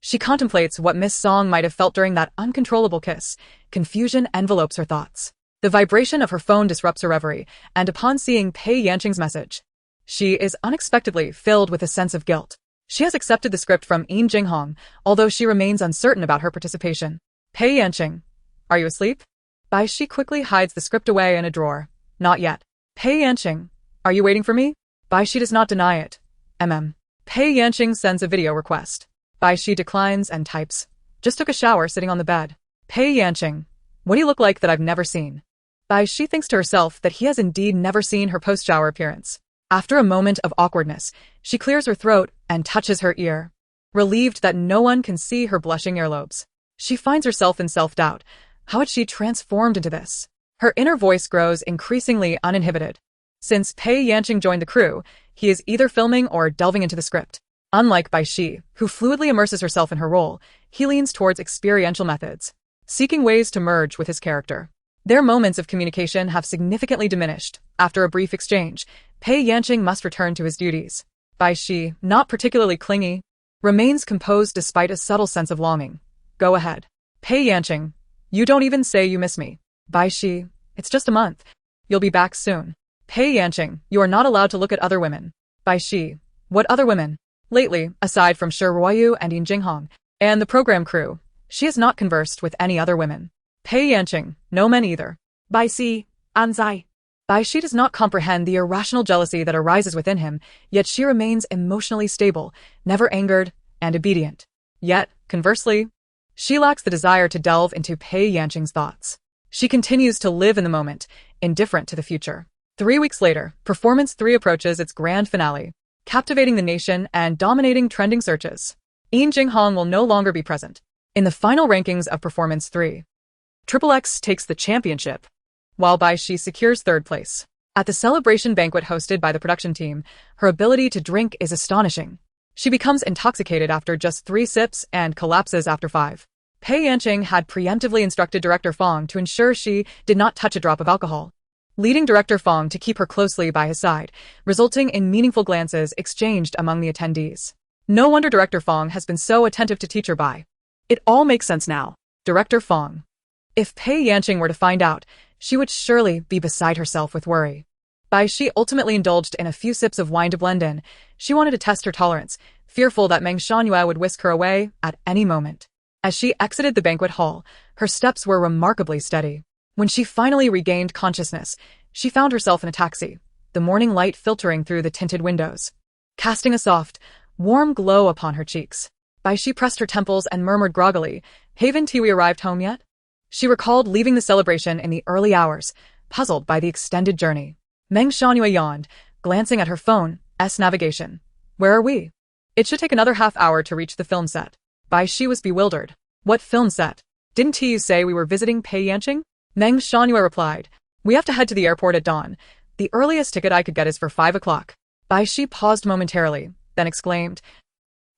She contemplates what Miss Song might have felt during that uncontrollable kiss. Confusion envelopes her thoughts. The vibration of her phone disrupts her reverie, and upon seeing Pei Yanqing's message, she is unexpectedly filled with a sense of guilt. She has accepted the script from Yin Jinghong, although she remains uncertain about her participation. Pei Yanqing, are you asleep? Bai Xi quickly hides the script away in a drawer. Not yet. Pei Yanqing, are you waiting for me? Bai Xi does not deny it. Pei Yanqing sends a video request. Bai Xi declines and types. Just took a shower sitting on the bed. Pei Yanqing, what do you look like that I've never seen? Bai Xi thinks to herself that he has indeed never seen her post-shower appearance. After a moment of awkwardness, she clears her throat and touches her ear. Relieved that no one can see her blushing earlobes, she finds herself in self-doubt. How had she transformed into this? Her inner voice grows increasingly uninhibited. Since Pei Yanqing joined the crew, he is either filming or delving into the script. Unlike Bai Xi, who fluidly immerses herself in her role, he leans towards experiential methods, seeking ways to merge with his character. Their moments of communication have significantly diminished. After a brief exchange, Pei Yanqing must return to his duties. Bai Xi, not particularly clingy, remains composed despite a subtle sense of longing. Go ahead. Pei Yanqing, you don't even say you miss me. Bai Xi, it's just a month. You'll be back soon. Pei Yanqing, you are not allowed to look at other women. Bai Xi, what other women? Lately, aside from Shi Ruoyu and Yin Jinghong, and the program crew, she has not conversed with any other women. Pei Yanqing, no men either. Bai Xi, Anzai. Bai Xi does not comprehend the irrational jealousy that arises within him, yet she remains emotionally stable, never angered, and obedient. Yet, conversely, she lacks the desire to delve into Pei Yanqing's thoughts. She continues to live in the moment, indifferent to the future. 3 weeks later, Performance 3 approaches its grand finale, captivating the nation and dominating trending searches. Yin Jinghong will no longer be present. In the final rankings of Performance 3, XXX takes the championship, while Bai Xi secures 3rd place. At the celebration banquet hosted by the production team, her ability to drink is astonishing. She becomes intoxicated after just 3 sips and collapses after 5. Pei Yanqing had preemptively instructed Director Fong to ensure she did not touch a drop of alcohol, leading Director Fong to keep her closely by his side, resulting in meaningful glances exchanged among the attendees. No wonder Director Fong has been so attentive to Teacher Bai. It all makes sense now. Director Fong. If Pei Yanqing were to find out, she would surely be beside herself with worry. Bai Xi ultimately indulged in a few sips of wine to blend in. She wanted to test her tolerance, fearful that Meng Shangyue would whisk her away at any moment. As she exited the banquet hall, her steps were remarkably steady. When she finally regained consciousness, she found herself in a taxi, the morning light filtering through the tinted windows, casting a soft, warm glow upon her cheeks. Bai Xi pressed her temples and murmured groggily, "Haven't we arrived home yet?" She recalled leaving the celebration in the early hours, puzzled by the extended journey. Meng Shangyue yawned, glancing at her phone's navigation. "Where are we? It should take another half-hour to reach the film set." Bai Xi was bewildered. "What film set? Didn't you say we were visiting Pei Yanqing?" Meng Shangyue replied, "We have to head to the airport at dawn. The earliest ticket I could get is for 5 o'clock. Bai Xi paused momentarily, then exclaimed.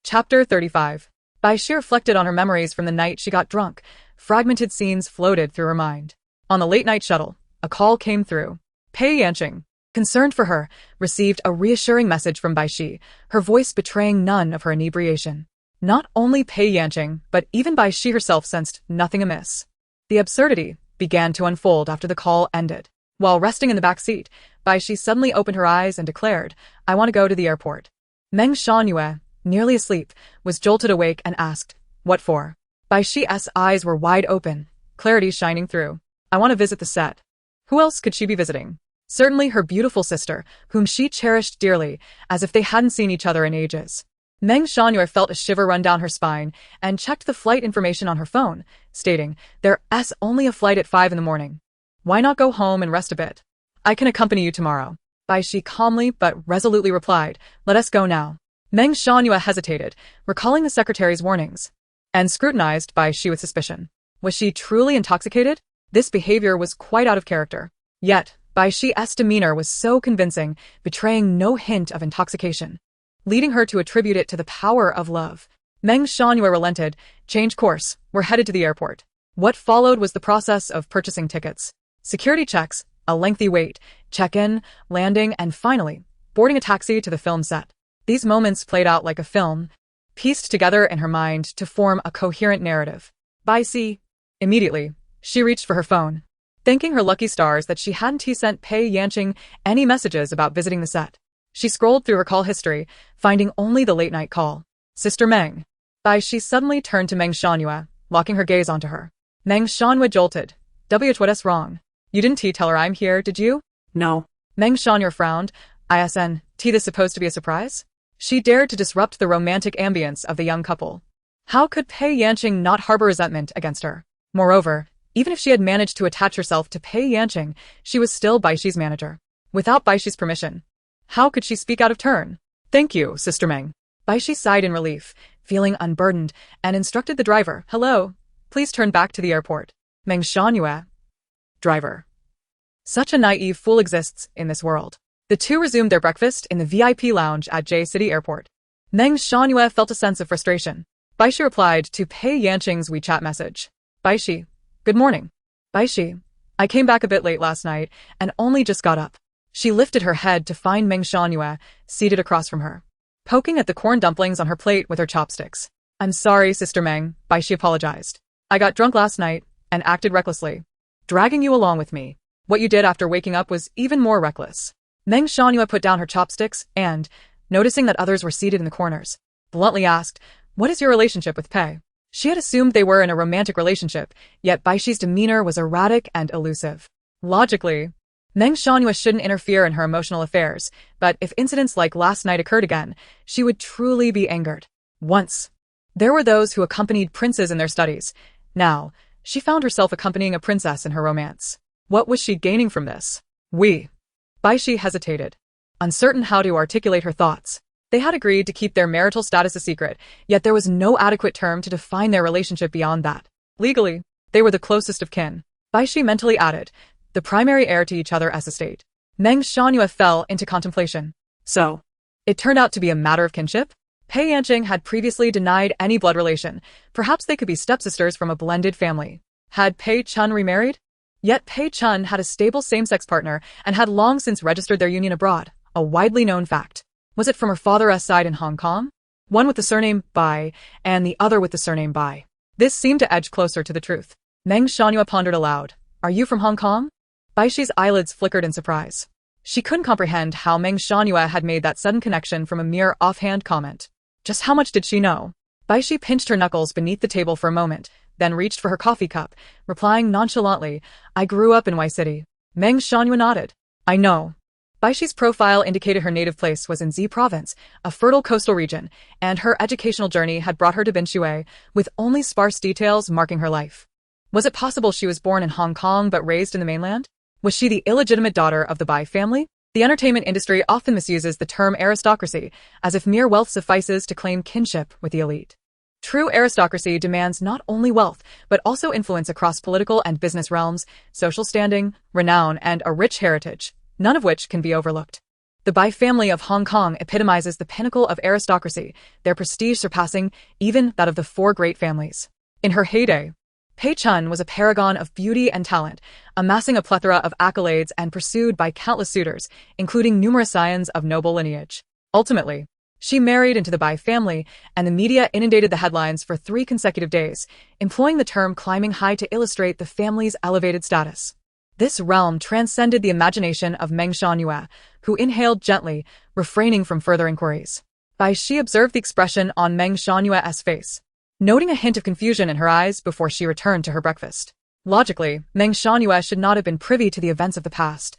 Chapter 35. Bai Xi reflected on her memories from the night she got drunk. Fragmented scenes floated through her mind. On the late-night shuttle, a call came through. Pei Yanqing, concerned for her, received a reassuring message from Bai Xi, her voice betraying none of her inebriation. Not only Pei Yanqing, but even Bai Xi herself sensed nothing amiss. The absurdity began to unfold after the call ended. While resting in the back seat, Bai Xi suddenly opened her eyes and declared, "I want to go to the airport." Meng Shangyue, nearly asleep, was jolted awake and asked, "What for?" Bai Xi's eyes were wide open, clarity shining through. "I want to visit the set." Who else could she be visiting? Certainly her beautiful sister, whom she cherished dearly, as if they hadn't seen each other in ages. Meng Shangyue felt a shiver run down her spine and checked the flight information on her phone, stating, "There's only a flight at 5 in the morning. Why not go home and rest a bit? I can accompany you tomorrow." Bai Xi calmly but resolutely replied, "Let us go now." Meng Shangyue hesitated, recalling the secretary's warnings, and scrutinized Bai Xi with suspicion. Was she truly intoxicated? This behavior was quite out of character. Yet, Bai Xi's demeanor was so convincing, betraying no hint of intoxication, leading her to attribute it to the power of love. Meng Shangyue relented. "Change course, we're headed to the airport." What followed was the process of purchasing tickets, security checks, a lengthy wait, check-in, landing, and finally, boarding a taxi to the film set. These moments played out like a film, pieced together in her mind to form a coherent narrative. Bai Xi. Immediately, she reached for her phone, thanking her lucky stars that she hadn't sent Pei Yanqing any messages about visiting the set. She scrolled through her call history, finding only the late-night call. "Sister Meng." Bai Xi suddenly turned to Meng Shangyue, locking her gaze onto her. Meng Shangyue jolted. "What's wrong? You didn't tell her I'm here, did you?" No. Meng Shangyue frowned. "Isn't this supposed to be a surprise?" She dared to disrupt the romantic ambience of the young couple. How could Pei Yanqing not harbor resentment against her? Moreover, even if she had managed to attach herself to Pei Yanqing, she was still Bai Xi's manager. Without Bai Xi's permission, how could she speak out of turn? "Thank you, Sister Meng." Bai Xi sighed in relief, feeling unburdened, and instructed the driver, "Hello, please turn back to the airport." Meng Shangyue. Driver. Such a naive fool exists in this world. The two resumed their breakfast in the VIP lounge at J City Airport. Meng Shangyue felt a sense of frustration. Bai Xi replied to Pei Yanqing's WeChat message. "Bai Xi, good morning." "Bai Xi, I came back a bit late last night and only just got up." She lifted her head to find Meng Shangyue seated across from her. poking at the corn dumplings on her plate with her chopsticks. I'm sorry, Sister Meng, Bai Xi apologized. I got drunk last night and acted recklessly, dragging you along with me. What you did after waking up was even more reckless. Meng Shanhua put down her chopsticks and, noticing that others were seated in the corners, bluntly asked, what is your relationship with Pei? She had assumed they were in a romantic relationship, yet Bai Xi's demeanor was erratic and elusive. Logically, Meng Shanhua shouldn't interfere in her emotional affairs, but if incidents like last night occurred again, she would truly be angered. Once, there were those who accompanied princes in their studies. Now, she found herself accompanying a princess in her romance. What was she gaining from this? Bai Xi hesitated, uncertain how to articulate her thoughts. They had agreed to keep their marital status a secret, yet there was no adequate term to define their relationship beyond that. Legally, they were the closest of kin. Bai Xi mentally added, the primary heir to each other as a state. Meng Shanhua fell into contemplation. So, it turned out to be a matter of kinship? Pei Yanqing had previously denied any blood relation. Perhaps they could be stepsisters from a blended family. Had Pei Chun remarried? Yet Pei Chun had a stable same-sex partner and had long since registered their union abroad, a widely known fact. Was it from her father's side in Hong Kong? One with the surname Bai, and the other with the surname Bai. This seemed to edge closer to the truth. Meng Shanhua pondered aloud. Are you from Hong Kong? Bai Xi's eyelids flickered in surprise. She couldn't comprehend how Meng Shanhua had made that sudden connection from a mere offhand comment. Just how much did she know? Bai Xi pinched her knuckles beneath the table for a moment, then reached for her coffee cup, replying nonchalantly, I grew up in Bai City. Meng Shanhua nodded. I know. Bai Xi's profile indicated her native place was in Z province, a fertile coastal region, and her educational journey had brought her to Binshui, with only sparse details marking her life. Was it possible she was born in Hong Kong but raised in the mainland? Was she the illegitimate daughter of the Bai family? The entertainment industry often misuses the term aristocracy, as if mere wealth suffices to claim kinship with the elite. True aristocracy demands not only wealth, but also influence across political and business realms, social standing, renown, and a rich heritage, none of which can be overlooked. The Bai family of Hong Kong epitomizes the pinnacle of aristocracy, their prestige surpassing even that of the four great families. In her heyday, Pei Chun was a paragon of beauty and talent, amassing a plethora of accolades and pursued by countless suitors, including numerous scions of noble lineage. Ultimately, she married into the Bai family, and the media inundated the headlines for 3 consecutive days, employing the term climbing high to illustrate the family's elevated status. This realm transcended the imagination of Meng Shanhua, who inhaled gently, refraining from further inquiries. Bai Xi observed the expression on Meng Shanhua's face, noting a hint of confusion in her eyes before she returned to her breakfast. Logically, Meng Shanhua should not have been privy to the events of the past.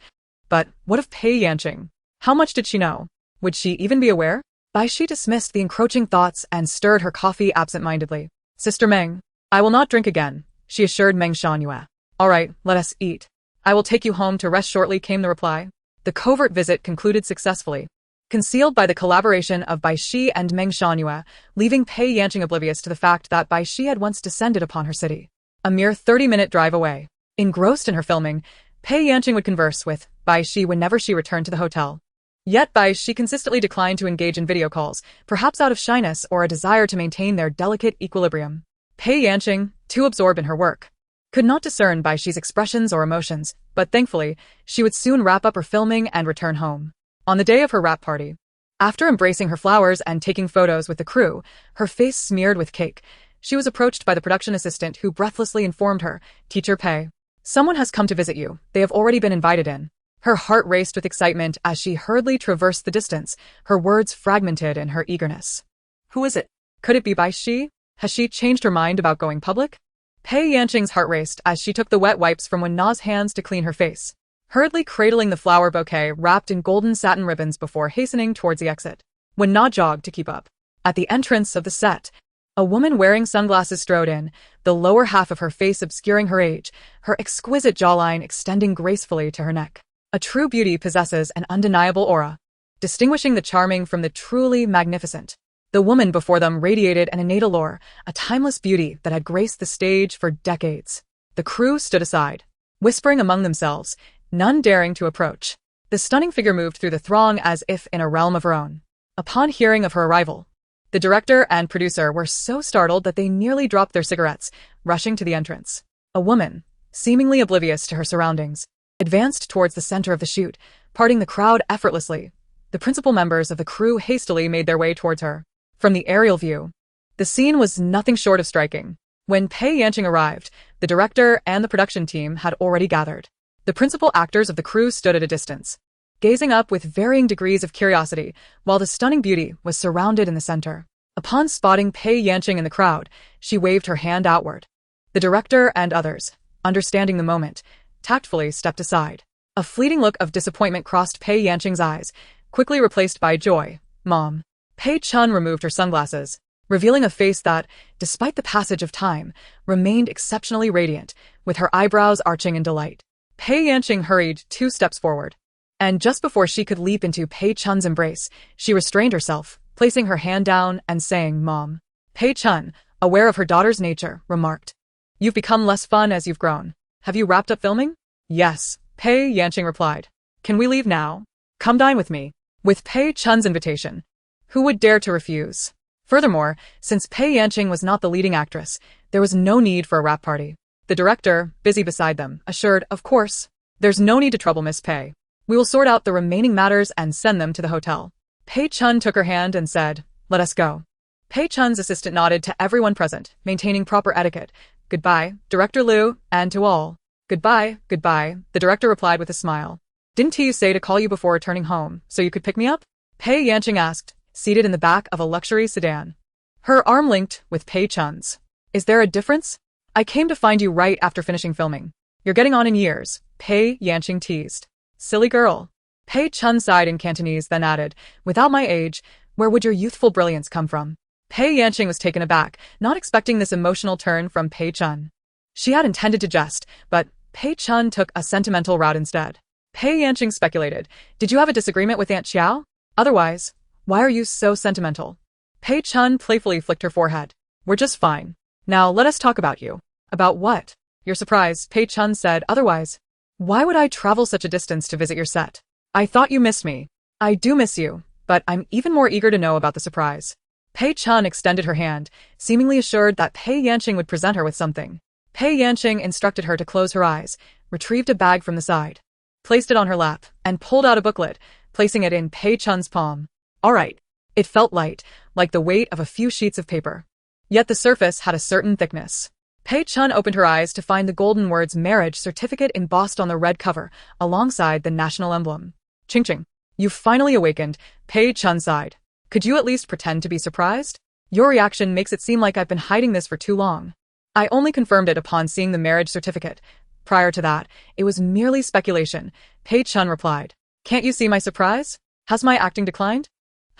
But what of Pei Yanqing? How much did she know? Would she even be aware? Bai Xi dismissed the encroaching thoughts and stirred her coffee absent-mindedly. Sister Meng, I will not drink again, she assured Meng Shanhua. All right, let us eat. I will take you home to rest shortly, came the reply. The covert visit concluded successfully, concealed by the collaboration of Bai Xi and Meng Shanhua, leaving Pei Yanqing oblivious to the fact that Bai Xi had once descended upon her city. A mere 30-minute drive away. Engrossed in her filming, Pei Yanqing would converse with Bai Xi whenever she returned to the hotel. Yet Bai Xi consistently declined to engage in video calls, perhaps out of shyness or a desire to maintain their delicate equilibrium. Pei Yanqing, too absorbed in her work, could not discern Bai Xi's expressions or emotions, but thankfully, she would soon wrap up her filming and return home. On the day of her wrap party, after embracing her flowers and taking photos with the crew, her face smeared with cake, she was approached by the production assistant who breathlessly informed her, Teacher Pei, someone has come to visit you, they have already been invited in. Her heart raced with excitement as she hurriedly traversed the distance, her words fragmented in her eagerness. Who is it? Could it be Bai Xi? Has she changed her mind about going public? Pei Yanqing's heart raced as she took the wet wipes from Wen Na's hands to clean her face, hurriedly cradling the flower bouquet wrapped in golden satin ribbons before hastening towards the exit. Wen Na jogged to keep up. At the entrance of the set, a woman wearing sunglasses strode in, the lower half of her face obscuring her age, her exquisite jawline extending gracefully to her neck. A true beauty possesses an undeniable aura, distinguishing the charming from the truly magnificent. The woman before them radiated an innate allure, a timeless beauty that had graced the stage for decades. The crew stood aside, whispering among themselves, none daring to approach. The stunning figure moved through the throng as if in a realm of her own. Upon hearing of her arrival, the director and producer were so startled that they nearly dropped their cigarettes, rushing to the entrance. A woman, seemingly oblivious to her surroundings, advanced towards the center of the shoot, parting the crowd effortlessly. The principal members of the crew hastily made their way towards her. From the aerial view, the scene was nothing short of striking. When Pei Yanqing arrived, the director and the production team had already gathered. The principal actors of the crew stood at a distance, gazing up with varying degrees of curiosity, while the stunning beauty was surrounded in the center. Upon spotting Pei Yanqing in the crowd, she waved her hand outward. The director and others, understanding the moment, tactfully stepped aside. A fleeting look of disappointment crossed Pei Yanqing's eyes, quickly replaced by joy. Mom. Pei Chun removed her sunglasses, revealing a face that, despite the passage of time, remained exceptionally radiant, with her eyebrows arching in delight. Pei Yanqing hurried 2 steps forward, and just before she could leap into Pei Chun's embrace, she restrained herself, placing her hand down and saying, Mom. Pei Chun, aware of her daughter's nature, remarked, You've become less fun as you've grown. Have you wrapped up filming? Yes, Pei Yanqing replied. Can we leave now? Come dine with me. With Pei Chun's invitation, who would dare to refuse? Furthermore, since Pei Yanqing was not the leading actress, there was no need for a wrap party. The director, busy beside them, assured, Of course. There's no need to trouble Miss Pei. We will sort out the remaining matters and send them to the hotel. Pei Chun took her hand and said, Let us go. Pei Chun's assistant nodded to everyone present, maintaining proper etiquette. Goodbye, Director Liu, and to all. Goodbye, goodbye, the director replied with a smile. Didn't you say to call you before returning home, so you could pick me up? Pei Yanqing asked, seated in the back of a luxury sedan. Her arm linked with Pei Chun's. Is there a difference? I came to find you right after finishing filming. You're getting on in years, Pei Yanqing teased. Silly girl. Pei Chun sighed in Cantonese, then added, Without my age, where would your youthful brilliance come from? Pei Yanqing was taken aback, not expecting this emotional turn from Pei Chun. She had intended to jest, but Pei Chun took a sentimental route instead. Pei Yanqing speculated, Did you have a disagreement with Aunt Xiao? Otherwise, why are you so sentimental? Pei Chun playfully flicked her forehead. We're just fine. Now let us talk about you. About what? Your surprise, Pei Chun said. Otherwise, why would I travel such a distance to visit your set? I thought you missed me. I do miss you, but I'm even more eager to know about the surprise. Pei Chun extended her hand, seemingly assured that Pei Yanqing would present her with something. Pei Yanqing instructed her to close her eyes, retrieved a bag from the side, placed it on her lap, and pulled out a booklet, placing it in Pei Chun's palm. All right. It felt light, like the weight of a few sheets of paper. Yet the surface had a certain thickness. Pei Chun opened her eyes to find the golden words marriage certificate embossed on the red cover, alongside the national emblem. Ching ching. You've finally awakened, Pei Chun sighed. Could you at least pretend to be surprised? Your reaction makes it seem like I've been hiding this for too long. I only confirmed it upon seeing the marriage certificate. Prior to that, it was merely speculation, Pei Chun replied. Can't you see my surprise? Has my acting declined?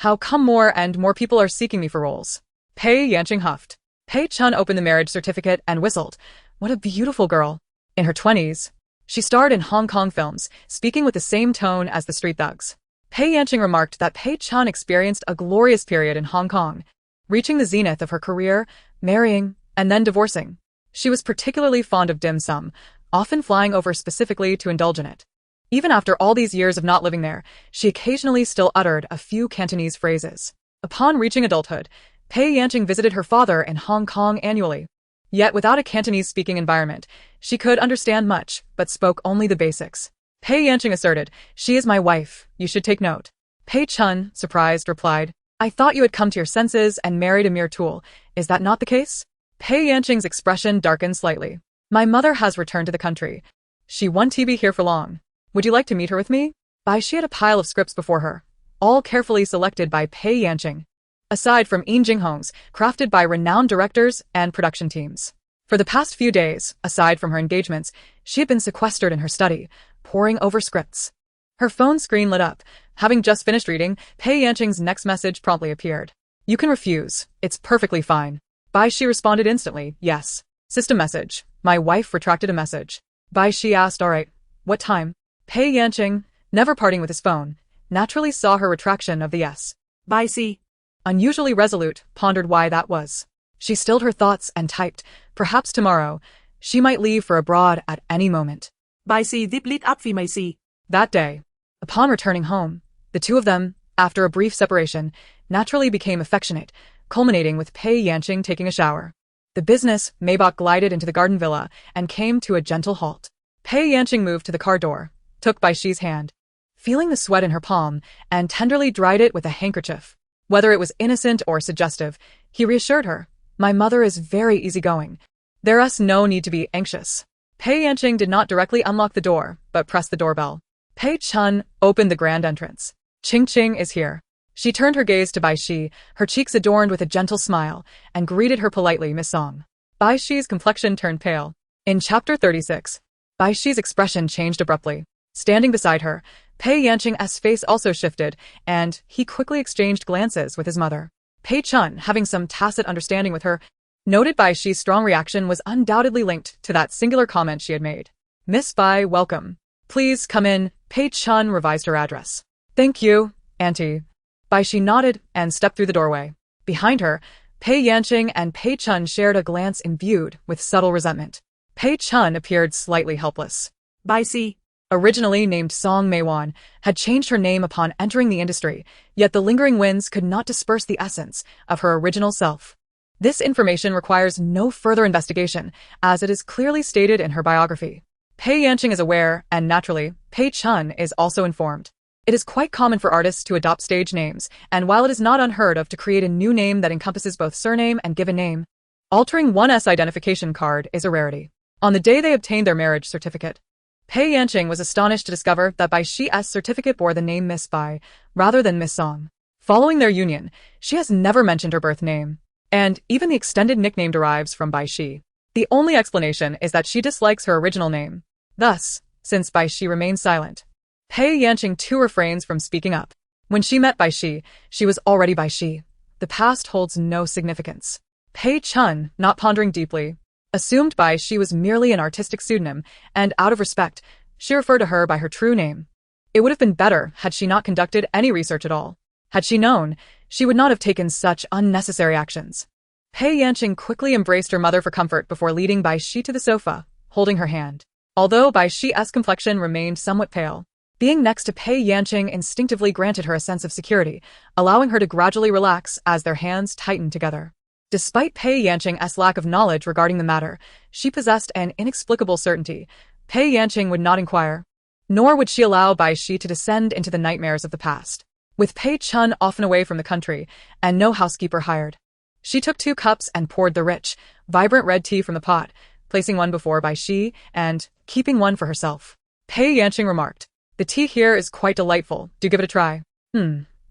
How come more and more people are seeking me for roles? Pei Yanqing huffed. Pei Chun opened the marriage certificate and whistled. What a beautiful girl. In her 20s, she starred in Hong Kong films, speaking with the same tone as the street thugs. Pei Yanqing remarked that Pei Chun experienced a glorious period in Hong Kong, reaching the zenith of her career, marrying, and then divorcing. She was particularly fond of dim sum, often flying over specifically to indulge in it. Even after all these years of not living there, she occasionally still uttered a few Cantonese phrases. Upon reaching adulthood, Pei Yanqing visited her father in Hong Kong annually. Yet without a Cantonese-speaking environment, she could understand much, but spoke only the basics. Pei Yanqing asserted, She is my wife, you should take note. Pei Chun, surprised, replied, I thought you had come to your senses and married a mere tool. Is that not the case? Pei Yanqing's expression darkened slightly. My mother has returned to the country. She won't be here for long. Would you like to meet her with me? Bai Xi had a pile of scripts before her, all carefully selected by Pei Yanqing. Aside from Yin Jinghong's, crafted by renowned directors and production teams. For the past few days, aside from her engagements, she had been sequestered in her study, poring over scripts. Her phone screen lit up. Having just finished reading, Pei Yanqing's next message promptly appeared. You can refuse. It's perfectly fine. Bai Xi responded instantly, yes. System message. My wife retracted a message. Bai Xi asked, all right, what time? Pei Yanqing, never parting with his phone, naturally saw her retraction of the yes. Bai Xi. Unusually resolute, pondered why that was. She stilled her thoughts and typed, perhaps tomorrow. She might leave for abroad at any moment. Bai Xi deep lit up vì mày xì. That day, upon returning home, the two of them, after a brief separation, naturally became affectionate, culminating with Pei Yanqing taking a shower. The business Maybach glided into the garden villa and came to a gentle halt. Pei Yanqing moved to the car door, took Bai Xi's hand. feeling the sweat in her palm, and tenderly dried it with a handkerchief. Whether it was innocent or suggestive, he reassured her, "My mother is very easygoing. There's no need to be anxious." Pei Yanqing did not directly unlock the door, but pressed the doorbell. Pei Chun opened the grand entrance. "Qing is here." She turned her gaze to Bai Xi, her cheeks adorned with a gentle smile, and greeted her politely, "Miss Song." Bai Xi's complexion turned pale. In Chapter 36, Bai Xi's expression changed abruptly. Standing beside her, Pei Yanqing's face also shifted, and he quickly exchanged glances with his mother. Pei Chun, having some tacit understanding with her, noted Bai Xi's strong reaction was undoubtedly linked to that singular comment she had made. "Miss Bai, welcome. Please come in." Pei Chun revised her address. "Thank you, Auntie." Bai Xi nodded and stepped through the doorway. Behind her, Pei Yanqing and Pei Chun shared a glance imbued with subtle resentment. Pei Chun appeared slightly helpless. Bai Xi, Originally named Song Meiwan, had changed her name upon entering the industry, yet the lingering winds could not disperse the essence of her original self. This information requires no further investigation, as it is clearly stated in her biography. Pei Yanqing is aware, and naturally, Pei Chun is also informed. It is quite common for artists to adopt stage names, and while it is not unheard of to create a new name that encompasses both surname and given name, altering one's identification card is a rarity. On the day they obtained their marriage certificate, Pei Yanqing was astonished to discover that Bai Xi's certificate bore the name Miss Bai, rather than Miss Song. Following their union, she has never mentioned her birth name, and even the extended nickname derives from Bai Xi. The only explanation is that she dislikes her original name. Thus, since Bai Xi remains silent, Pei Yanqing too refrains from speaking up. When she met Bai Xi, she was already Bai Xi. The past holds no significance. Pei Chun, not pondering deeply, assumed Bai Xi was merely an artistic pseudonym, and out of respect, she referred to her by her true name. It would have been better had she not conducted any research at all. Had she known, she would not have taken such unnecessary actions. Pei Yanqing quickly embraced her mother for comfort before leading Bai Xi to the sofa, holding her hand. Although Bai Xi's complexion remained somewhat pale, being next to Pei Yanqing instinctively granted her a sense of security, allowing her to gradually relax as their hands tightened together. Despite Pei Yanqing's lack of knowledge regarding the matter, she possessed an inexplicable certainty. Pei Yanqing would not inquire, nor would she allow Bai Xi to descend into the nightmares of the past. With Pei Chun often away from the country, and no housekeeper hired, she took 2 cups and poured the rich, vibrant red tea from the pot, placing one before Bai Xi and keeping one for herself. Pei Yanqing remarked, "The tea here is quite delightful. Do give it a try."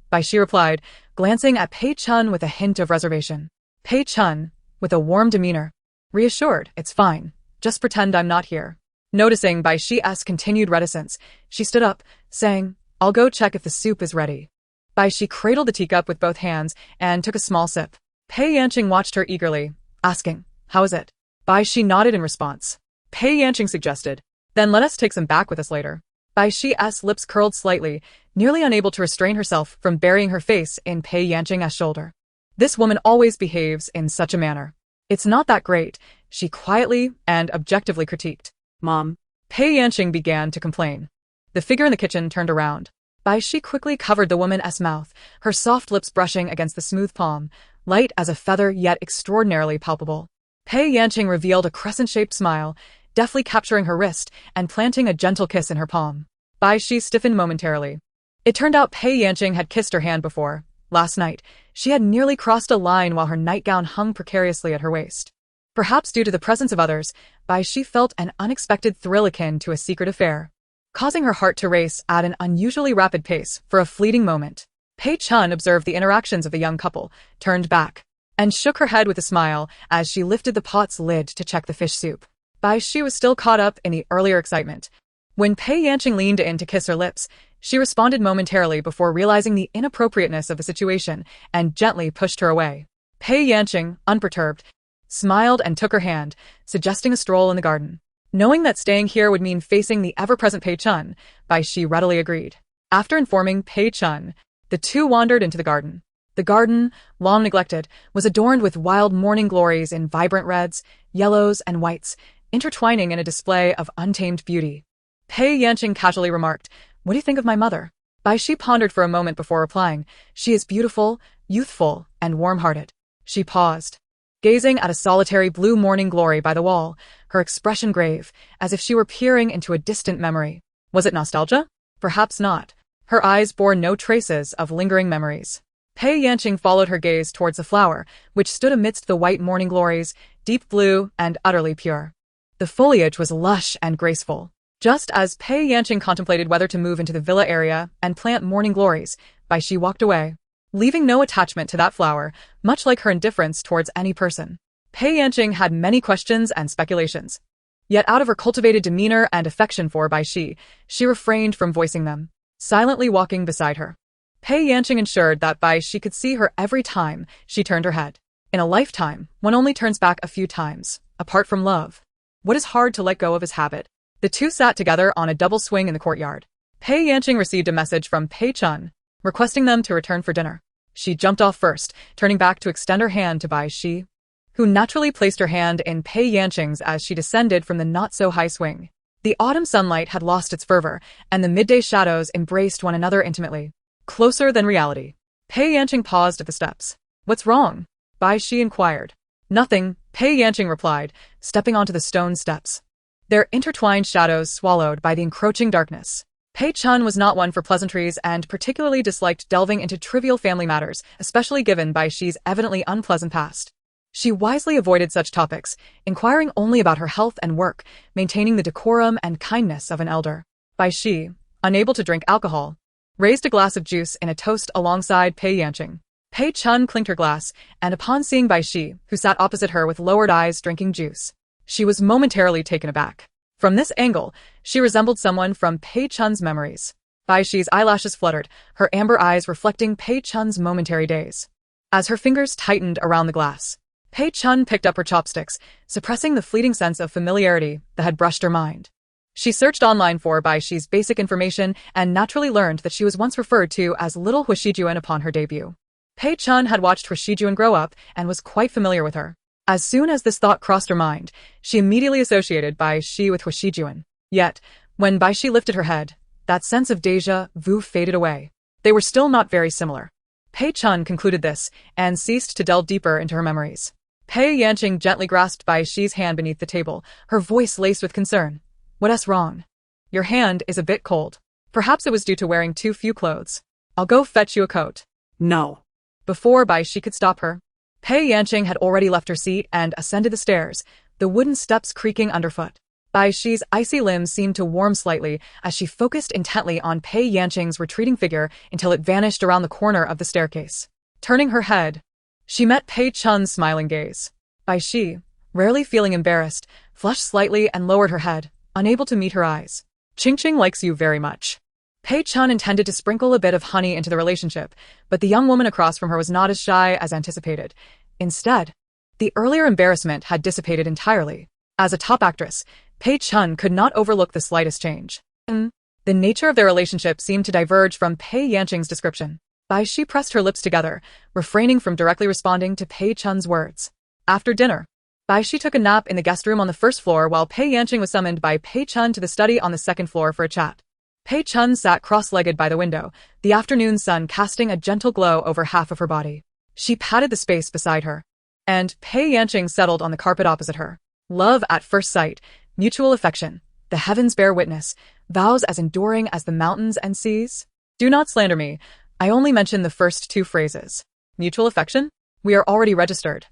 Bai Xi replied, glancing at Pei Chun with a hint of reservation. Pei Chun, with a warm demeanor, reassured, "It's fine. Just pretend I'm not here." Noticing Bai Xi's continued reticence, she stood up, saying, "I'll go check if the soup is ready." Bai Xi cradled the teacup with both hands and took a small sip. Pei Yanqing watched her eagerly, asking, "How is it?" Bai Xi nodded in response. Pei Yanqing suggested, "Then let us take some back with us later." Bai Xi's lips curled slightly, nearly unable to restrain herself from burying her face in Pei Yanqing's shoulder. This woman always behaves in such a manner. "It's not that great," she quietly and objectively critiqued. Mom. Pei Yanqing began to complain. The figure in the kitchen turned around. Bai Xi quickly covered the woman's mouth, her soft lips brushing against the smooth palm, light as a feather yet extraordinarily palpable. Pei Yanqing revealed a crescent-shaped smile, deftly capturing her wrist and planting a gentle kiss in her palm. Bai Xi stiffened momentarily. It turned out Pei Yanqing had kissed her hand before. Last night, she had nearly crossed a line while her nightgown hung precariously at her waist. Perhaps due to the presence of others, Bai Xi felt an unexpected thrill akin to a secret affair, causing her heart to race at an unusually rapid pace for a fleeting moment. Pei Chun observed the interactions of the young couple, turned back, and shook her head with a smile as she lifted the pot's lid to check the fish soup. Bai Xi was still caught up in the earlier excitement. When Pei Yanqing leaned in to kiss her lips, she responded momentarily before realizing the inappropriateness of the situation and gently pushed her away. Pei Yanqing, unperturbed, smiled and took her hand, suggesting a stroll in the garden. Knowing that staying here would mean facing the ever-present Pei Chun, Bai Xi readily agreed. After informing Pei Chun, the two wandered into the garden. The garden, long neglected, was adorned with wild morning glories in vibrant reds, yellows, and whites, intertwining in a display of untamed beauty. Pei Yanqing casually remarked, "What do you think of my mother?" Bai Xi pondered for a moment before replying, "She is beautiful, youthful, and warm-hearted." She paused, gazing at a solitary blue morning glory by the wall, her expression grave, as if she were peering into a distant memory. Was it nostalgia? Perhaps not. Her eyes bore no traces of lingering memories. Pei Yanqing followed her gaze towards the flower, which stood amidst the white morning glories, deep blue and utterly pure. The foliage was lush and graceful. Just as Pei Yanqing contemplated whether to move into the villa area and plant morning glories, Bai Xi walked away, leaving no attachment to that flower, much like her indifference towards any person. Pei Yanqing had many questions and speculations. Yet out of her cultivated demeanor and affection for Bai Xi, she refrained from voicing them, silently walking beside her. Pei Yanqing ensured that Bai Xi could see her every time she turned her head. In a lifetime, one only turns back a few times, apart from love. What is hard to let go of his habit? The two sat together on a double swing in the courtyard. Pei Yanqing received a message from Pei Chun, requesting them to return for dinner. She jumped off first, turning back to extend her hand to Bai Xi, who naturally placed her hand in Pei Yanqing's as she descended from the not-so-high swing. The autumn sunlight had lost its fervor, and the midday shadows embraced one another intimately, closer than reality. Pei Yanqing paused at the steps. "What's wrong?" Bai Xi inquired. "Nothing," Pei Yanqing replied, stepping onto the stone steps. Their intertwined shadows swallowed by the encroaching darkness. Pei Chun was not one for pleasantries and particularly disliked delving into trivial family matters, especially given Bai Xi's evidently unpleasant past. She wisely avoided such topics, inquiring only about her health and work, maintaining the decorum and kindness of an elder. Bai Xi, unable to drink alcohol, raised a glass of juice in a toast alongside Pei Yanqing. Pei Chun clinked her glass, and upon seeing Bai Xi, who sat opposite her with lowered eyes drinking juice, she was momentarily taken aback. From this angle, she resembled someone from Pei Chun's memories. Bai Xi's eyelashes fluttered, her amber eyes reflecting Pei Chun's momentary daze. As her fingers tightened around the glass, Pei Chun picked up her chopsticks, suppressing the fleeting sense of familiarity that had brushed her mind. She searched online for Bai Xi's basic information and naturally learned that she was once referred to as Little Huixijuan upon her debut. Pei Chun had watched Huixijuan grow up and was quite familiar with her. As soon as this thought crossed her mind, she immediately associated Bai Xi with Huixijuan. Yet, when Bai Xi lifted her head, that sense of déjà vu faded away. They were still not very similar. Pei Chun concluded this and ceased to delve deeper into her memories. Pei Yanqing gently grasped Bai Xi's hand beneath the table, her voice laced with concern. "What's wrong? Your hand is a bit cold. Perhaps it was due to wearing too few clothes. I'll go fetch you a coat." No. Before Bai Xi could stop her, Pei Yanqing had already left her seat and ascended the stairs, the wooden steps creaking underfoot. Bai Xi's icy limbs seemed to warm slightly as she focused intently on Pei Yanqing's retreating figure until it vanished around the corner of the staircase. Turning her head, she met Pei Chun's smiling gaze. Bai Xi, rarely feeling embarrassed, flushed slightly and lowered her head, unable to meet her eyes. "Qingqing likes you very much." Pei Chun intended to sprinkle a bit of honey into the relationship, but the young woman across from her was not as shy as anticipated. Instead, the earlier embarrassment had dissipated entirely. As a top actress, Pei Chun could not overlook the slightest change. The nature of their relationship seemed to diverge from Pei Yanqing's description. Bai Xi pressed her lips together, refraining from directly responding to Pei Chun's words. After dinner, Bai Xi took a nap in the guest room on the first floor while Pei Yanqing was summoned by Pei Chun to the study on the second floor for a chat. Pei Chun sat cross-legged by the window, the afternoon sun casting a gentle glow over half of her body. She patted the space beside her, and Pei Yanqing settled on the carpet opposite her. Love at first sight, mutual affection, the heavens bear witness, vows as enduring as the mountains and seas. Do not slander me, I only mention the first two phrases. Mutual affection? We are already registered.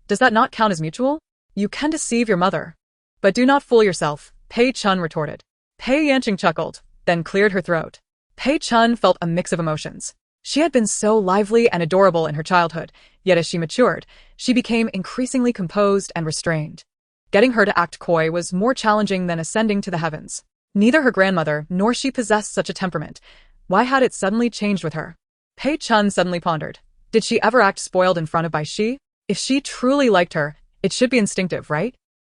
Does that not count as mutual? You can deceive your mother. But do not fool yourself, Pei Chun retorted. Pei Yanqing chuckled, then cleared her throat. Pei Chun felt a mix of emotions. She had been so lively and adorable in her childhood, yet as she matured, she became increasingly composed and restrained. Getting her to act coy was more challenging than ascending to the heavens. Neither her grandmother nor she possessed such a temperament. Why had it suddenly changed with her? Pei Chun suddenly pondered. Did she ever act spoiled in front of Bai Xi? If she truly liked her, it should be instinctive, right?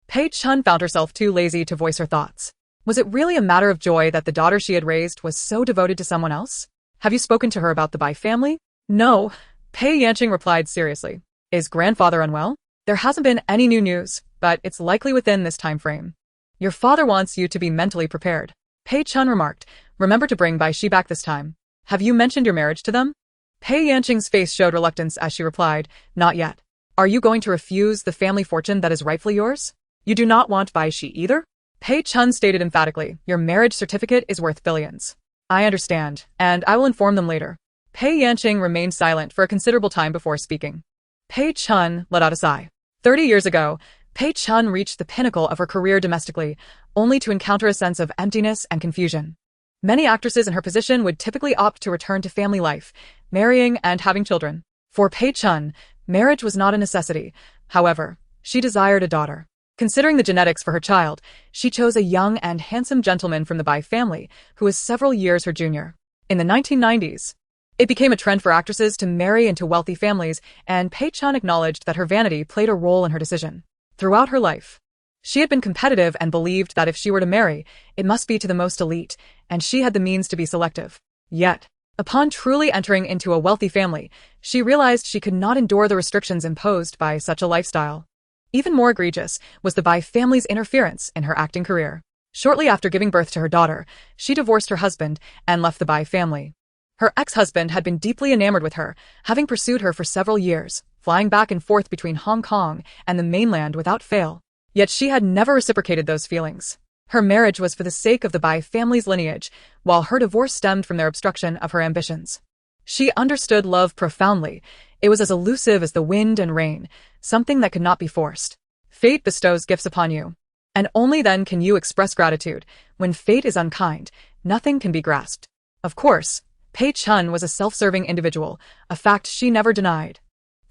Pei Chun found herself too lazy to voice her thoughts. Was it really a matter of joy that the daughter she had raised was so devoted to someone else? Have you spoken to her about the Bai family? No, Pei Yanqing replied seriously. Is grandfather unwell? There hasn't been any new news, but it's likely within this time frame. Your father wants you to be mentally prepared. Pei Chun remarked, remember to bring Bai Xi back this time. Have you mentioned your marriage to them? Pei Yanqing's face showed reluctance as she replied, not yet. Are you going to refuse the family fortune that is rightfully yours? You do not want Bai Xi either? Pei Chun stated emphatically, your marriage certificate is worth billions. I understand, and I will inform them later. Pei Yanqing remained silent for a considerable time before speaking. Pei Chun let out a sigh. 30 years ago, Pei Chun reached the pinnacle of her career domestically, only to encounter a sense of emptiness and confusion. Many actresses in her position would typically opt to return to family life, marrying and having children. For Pei Chun, marriage was not a necessity. However, she desired a daughter. Considering the genetics for her child, she chose a young and handsome gentleman from the Bai family, who was several years her junior. In the 1990s, it became a trend for actresses to marry into wealthy families, and Pei Chun acknowledged that her vanity played a role in her decision. Throughout her life, she had been competitive and believed that if she were to marry, it must be to the most elite, and she had the means to be selective. Yet, upon truly entering into a wealthy family, she realized she could not endure the restrictions imposed by such a lifestyle. Even more egregious was the Bai family's interference in her acting career. Shortly after giving birth to her daughter, she divorced her husband and left the Bai family. Her ex-husband had been deeply enamored with her, having pursued her for several years, flying back and forth between Hong Kong and the mainland without fail. Yet she had never reciprocated those feelings. Her marriage was for the sake of the Bai family's lineage, while her divorce stemmed from their obstruction of her ambitions. She understood love profoundly. It was as elusive as the wind and rain, something that could not be forced. Fate bestows gifts upon you, and only then can you express gratitude. When fate is unkind, nothing can be grasped. Of course, Pei Chun was a self-serving individual, a fact she never denied,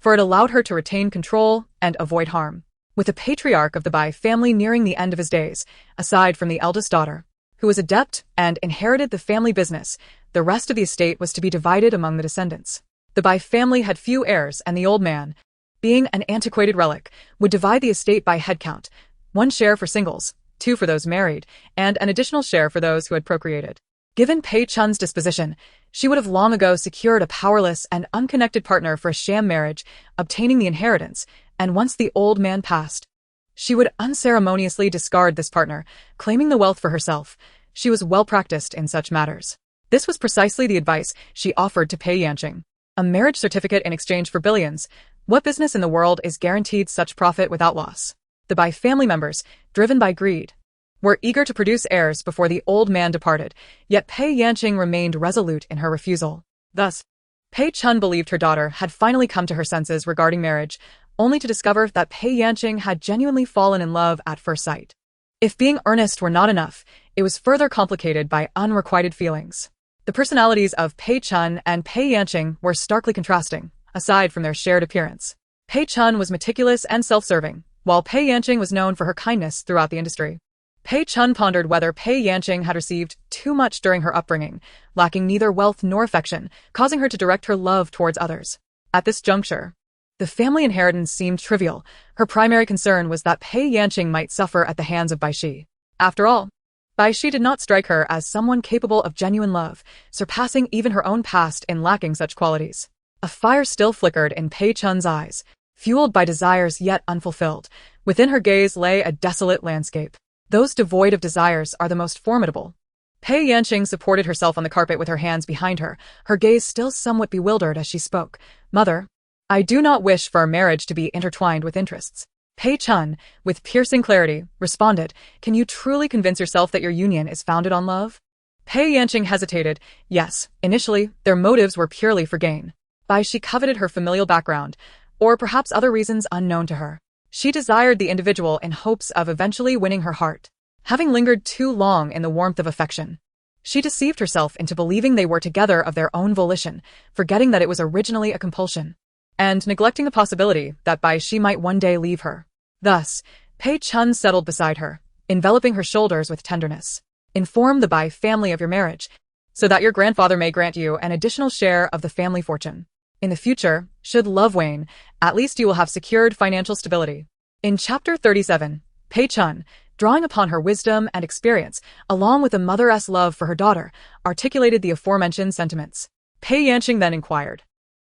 for it allowed her to retain control and avoid harm. With the patriarch of the Bai family nearing the end of his days, aside from the eldest daughter, who was adept and inherited the family business, the rest of the estate was to be divided among the descendants. The Bai family had few heirs, and the old man, being an antiquated relic, would divide the estate by headcount, 1 share for singles, 2 for those married, and an additional share for those who had procreated. Given Pei Chun's disposition, she would have long ago secured a powerless and unconnected partner for a sham marriage, obtaining the inheritance, and once the old man passed, she would unceremoniously discard this partner, claiming the wealth for herself. She was well practiced in such matters. This was precisely the advice she offered to Pei Yanqing. A marriage certificate in exchange for billions. What business in the world is guaranteed such profit without loss? The Bai family members, driven by greed, were eager to produce heirs before the old man departed, yet Pei Yanqing remained resolute in her refusal. Thus, Pei Chun believed her daughter had finally come to her senses regarding marriage, only to discover that Pei Yanqing had genuinely fallen in love at first sight. If being earnest were not enough, it was further complicated by unrequited feelings. The personalities of Pei Chun and Pei Yanqing were starkly contrasting, aside from their shared appearance. Pei Chun was meticulous and self-serving, while Pei Yanqing was known for her kindness throughout the industry. Pei Chun pondered whether Pei Yanqing had received too much during her upbringing, lacking neither wealth nor affection, causing her to direct her love towards others. At this juncture, the family inheritance seemed trivial. Her primary concern was that Pei Yanqing might suffer at the hands of Bai Xi. After all, Bai Xi did not strike her as someone capable of genuine love, surpassing even her own past in lacking such qualities. A fire still flickered in Pei Chun's eyes, fueled by desires yet unfulfilled. Within her gaze lay a desolate landscape. Those devoid of desires are the most formidable. Pei Yanqing supported herself on the carpet with her hands behind her, her gaze still somewhat bewildered as she spoke. Mother, I do not wish for our marriage to be intertwined with interests. Pei Chun, with piercing clarity, responded, Can you truly convince yourself that your union is founded on love? Pei Yanqing hesitated. Yes, initially, their motives were purely for gain. Bai Xi coveted her familial background, or perhaps other reasons unknown to her. She desired the individual in hopes of eventually winning her heart. Having lingered too long in the warmth of affection, she deceived herself into believing they were together of their own volition, forgetting that it was originally a compulsion, and neglecting the possibility that Bai Xi might one day leave her. Thus, Pei Chun settled beside her, enveloping her shoulders with tenderness. Inform the Bai family of your marriage, so that your grandfather may grant you an additional share of the family fortune. In the future, should love wane, at least you will have secured financial stability. In Chapter 37, Pei Chun, drawing upon her wisdom and experience, along with a mother's love for her daughter, articulated the aforementioned sentiments. Pei Yanqing then inquired,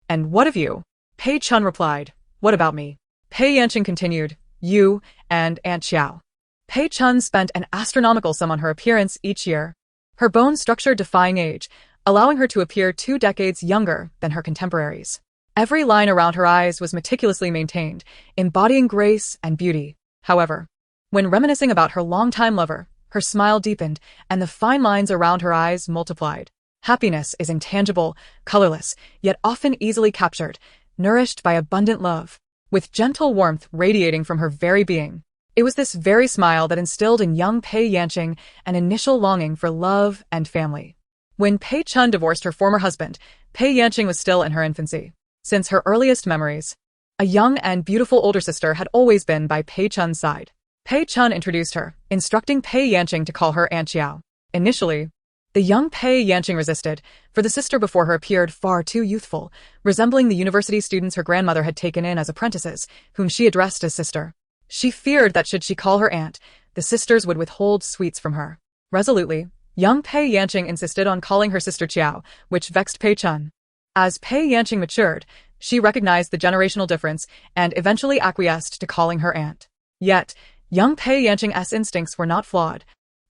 And what of you? Pei Chun replied, What about me? Pei Yanqing continued, You and Aunt Xiao. Pei Chun spent an astronomical sum on her appearance each year, her bone structure defying age, allowing her to appear 2 decades younger than her contemporaries. Every line around her eyes was meticulously maintained, embodying grace and beauty. However, when reminiscing about her longtime lover, her smile deepened, and the fine lines around her eyes multiplied. Happiness is intangible, colorless, yet often easily captured, nourished by abundant love, with gentle warmth radiating from her very being. It was this very smile that instilled in young Pei Yanqing an initial longing for love and family. When Pei Chun divorced her former husband, Pei Yanqing was still in her infancy. Since her earliest memories, a young and beautiful older sister had always been by Pei Chun's side. Pei Chun introduced her, instructing Pei Yanqing to call her Aunt Xiao. Initially, the young Pei Yanqing resisted, for the sister before her appeared far too youthful, resembling the university students her grandmother had taken in as apprentices, whom she addressed as sister. She feared that should she call her aunt, the sisters would withhold sweets from her. Resolutely, young Pei Yanqing insisted on calling her sister Qiao, which vexed Pei Chun. As Pei Yanqing matured, she recognized the generational difference and eventually acquiesced to calling her aunt. Yet, young Pei Yanqing's instincts were not flawed.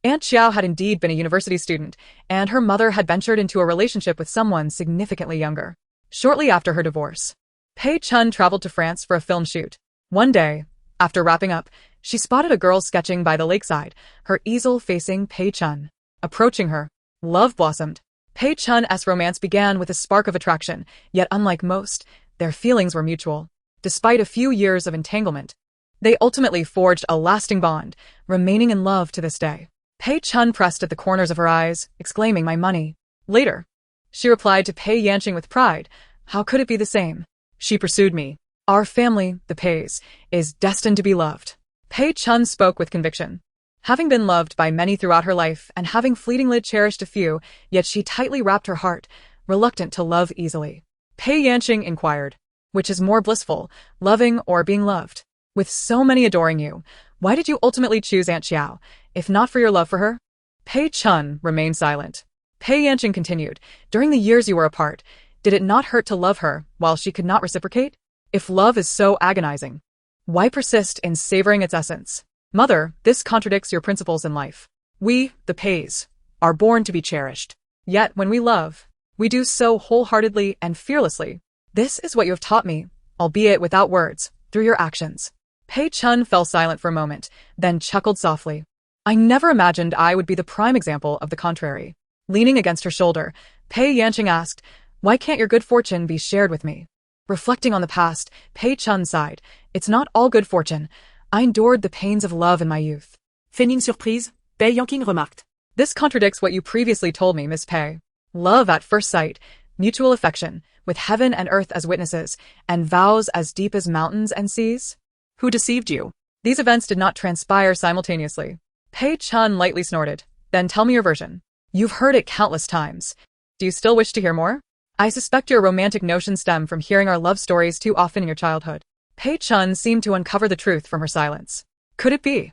Aunt Xiao had indeed been a university student, and her mother had ventured into a relationship with someone significantly younger. Shortly after her divorce, Pei Chun traveled to France for a film shoot. One day, after wrapping up, she spotted a girl sketching by the lakeside, her easel facing Pei Chun. Approaching her, love blossomed. Pei Chun's romance began with a spark of attraction, yet unlike most, their feelings were mutual. Despite a few years of entanglement, they ultimately forged a lasting bond, remaining in love to this day. Pei Chun pressed at the corners of her eyes, exclaiming, "My money." Later, she replied to Pei Yanqing with pride, "How could it be the same? She pursued me. Our family, the Peis, is destined to be loved." Pei Chun spoke with conviction. Having been loved by many throughout her life and having fleetingly cherished a few, yet she tightly wrapped her heart, reluctant to love easily. Pei Yanqing inquired, "Which is more blissful, loving or being loved? With so many adoring you, why did you ultimately choose Aunt Xiao, if not for your love for her?" Pei Chun remained silent. Pei Yanqing continued, "During the years you were apart, did it not hurt to love her while she could not reciprocate? If love is so agonizing, why persist in savoring its essence? Mother, this contradicts your principles in life. We, the Peis, are born to be cherished. Yet when we love, we do so wholeheartedly and fearlessly. This is what you have taught me, albeit without words, through your actions." Pei Chun fell silent for a moment, then chuckled softly. "I never imagined I would be the prime example of the contrary." Leaning against her shoulder, Pei Yanqing asked, "Why can't your good fortune be shared with me?" Reflecting on the past, Pei Chun sighed, "It's not all good fortune. I endured the pains of love in my youth." Feigning surprise, Pei Yanqing remarked, "This contradicts what you previously told me, Miss Pei. Love at first sight, mutual affection, with heaven and earth as witnesses, and vows as deep as mountains and seas." "Who deceived you?" These events did not transpire simultaneously. Pei Chun lightly snorted. "Then tell me your version. You've heard it countless times. Do you still wish to hear more? I suspect your romantic notions stem from hearing our love stories too often in your childhood." Pei Chun seemed to uncover the truth from her silence. "Could it be?"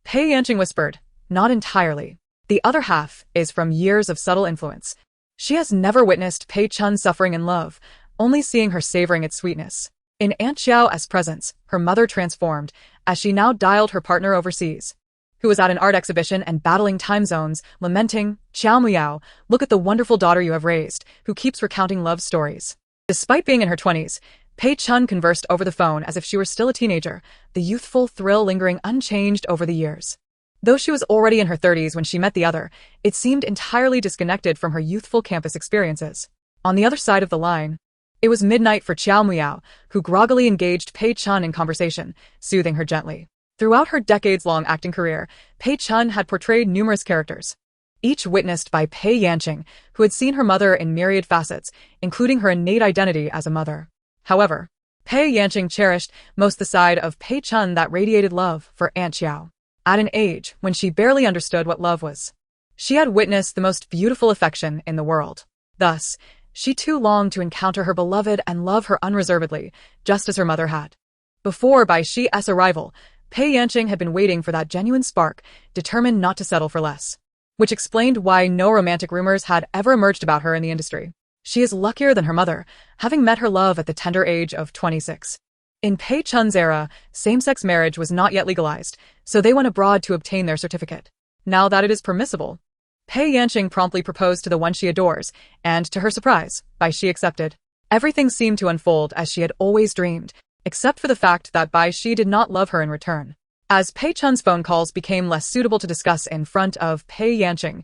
Pei Yanqing whispered, "Not entirely. The other half is from years of subtle influence. She has never witnessed Pei Chun suffering in love, only seeing her savoring its sweetness. In Aunt Xiao's presence, her mother transformed, as she now dialed her partner overseas, who was at an art exhibition and battling time zones, lamenting, "Xiao Muyao, look at the wonderful daughter you have raised, who keeps recounting love stories." Despite being in her 20s, Pei Chun conversed over the phone as if she were still a teenager, the youthful thrill lingering unchanged over the years. Though she was already in her 30s when she met the other, it seemed entirely disconnected from her youthful campus experiences. On the other side of the line, it was midnight for Xiao Muyao, who groggily engaged Pei Chun in conversation, soothing her gently. Throughout her decades-long acting career, Pei Chun had portrayed numerous characters, each witnessed by Pei Yanqing, who had seen her mother in myriad facets, including her innate identity as a mother. However, Pei Yanqing cherished most the side of Pei Chun that radiated love for Aunt Xiao. At an age when she barely understood what love was, she had witnessed the most beautiful affection in the world. Thus, she too longed to encounter her beloved and love her unreservedly, just as her mother had. Before Bai Xi's arrival, Pei Yanqing had been waiting for that genuine spark, determined not to settle for less. Which explained why no romantic rumors had ever emerged about her in the industry. She is luckier than her mother, having met her love at the tender age of 26. In Pei Chun's era, same-sex marriage was not yet legalized, so they went abroad to obtain their certificate. Now that it is permissible, Pei Yanqing promptly proposed to the one she adores, and to her surprise, Bai Xi accepted. Everything seemed to unfold as she had always dreamed, except for the fact that Bai Xi did not love her in return. As Pei Chun's phone calls became less suitable to discuss in front of Pei Yanqing,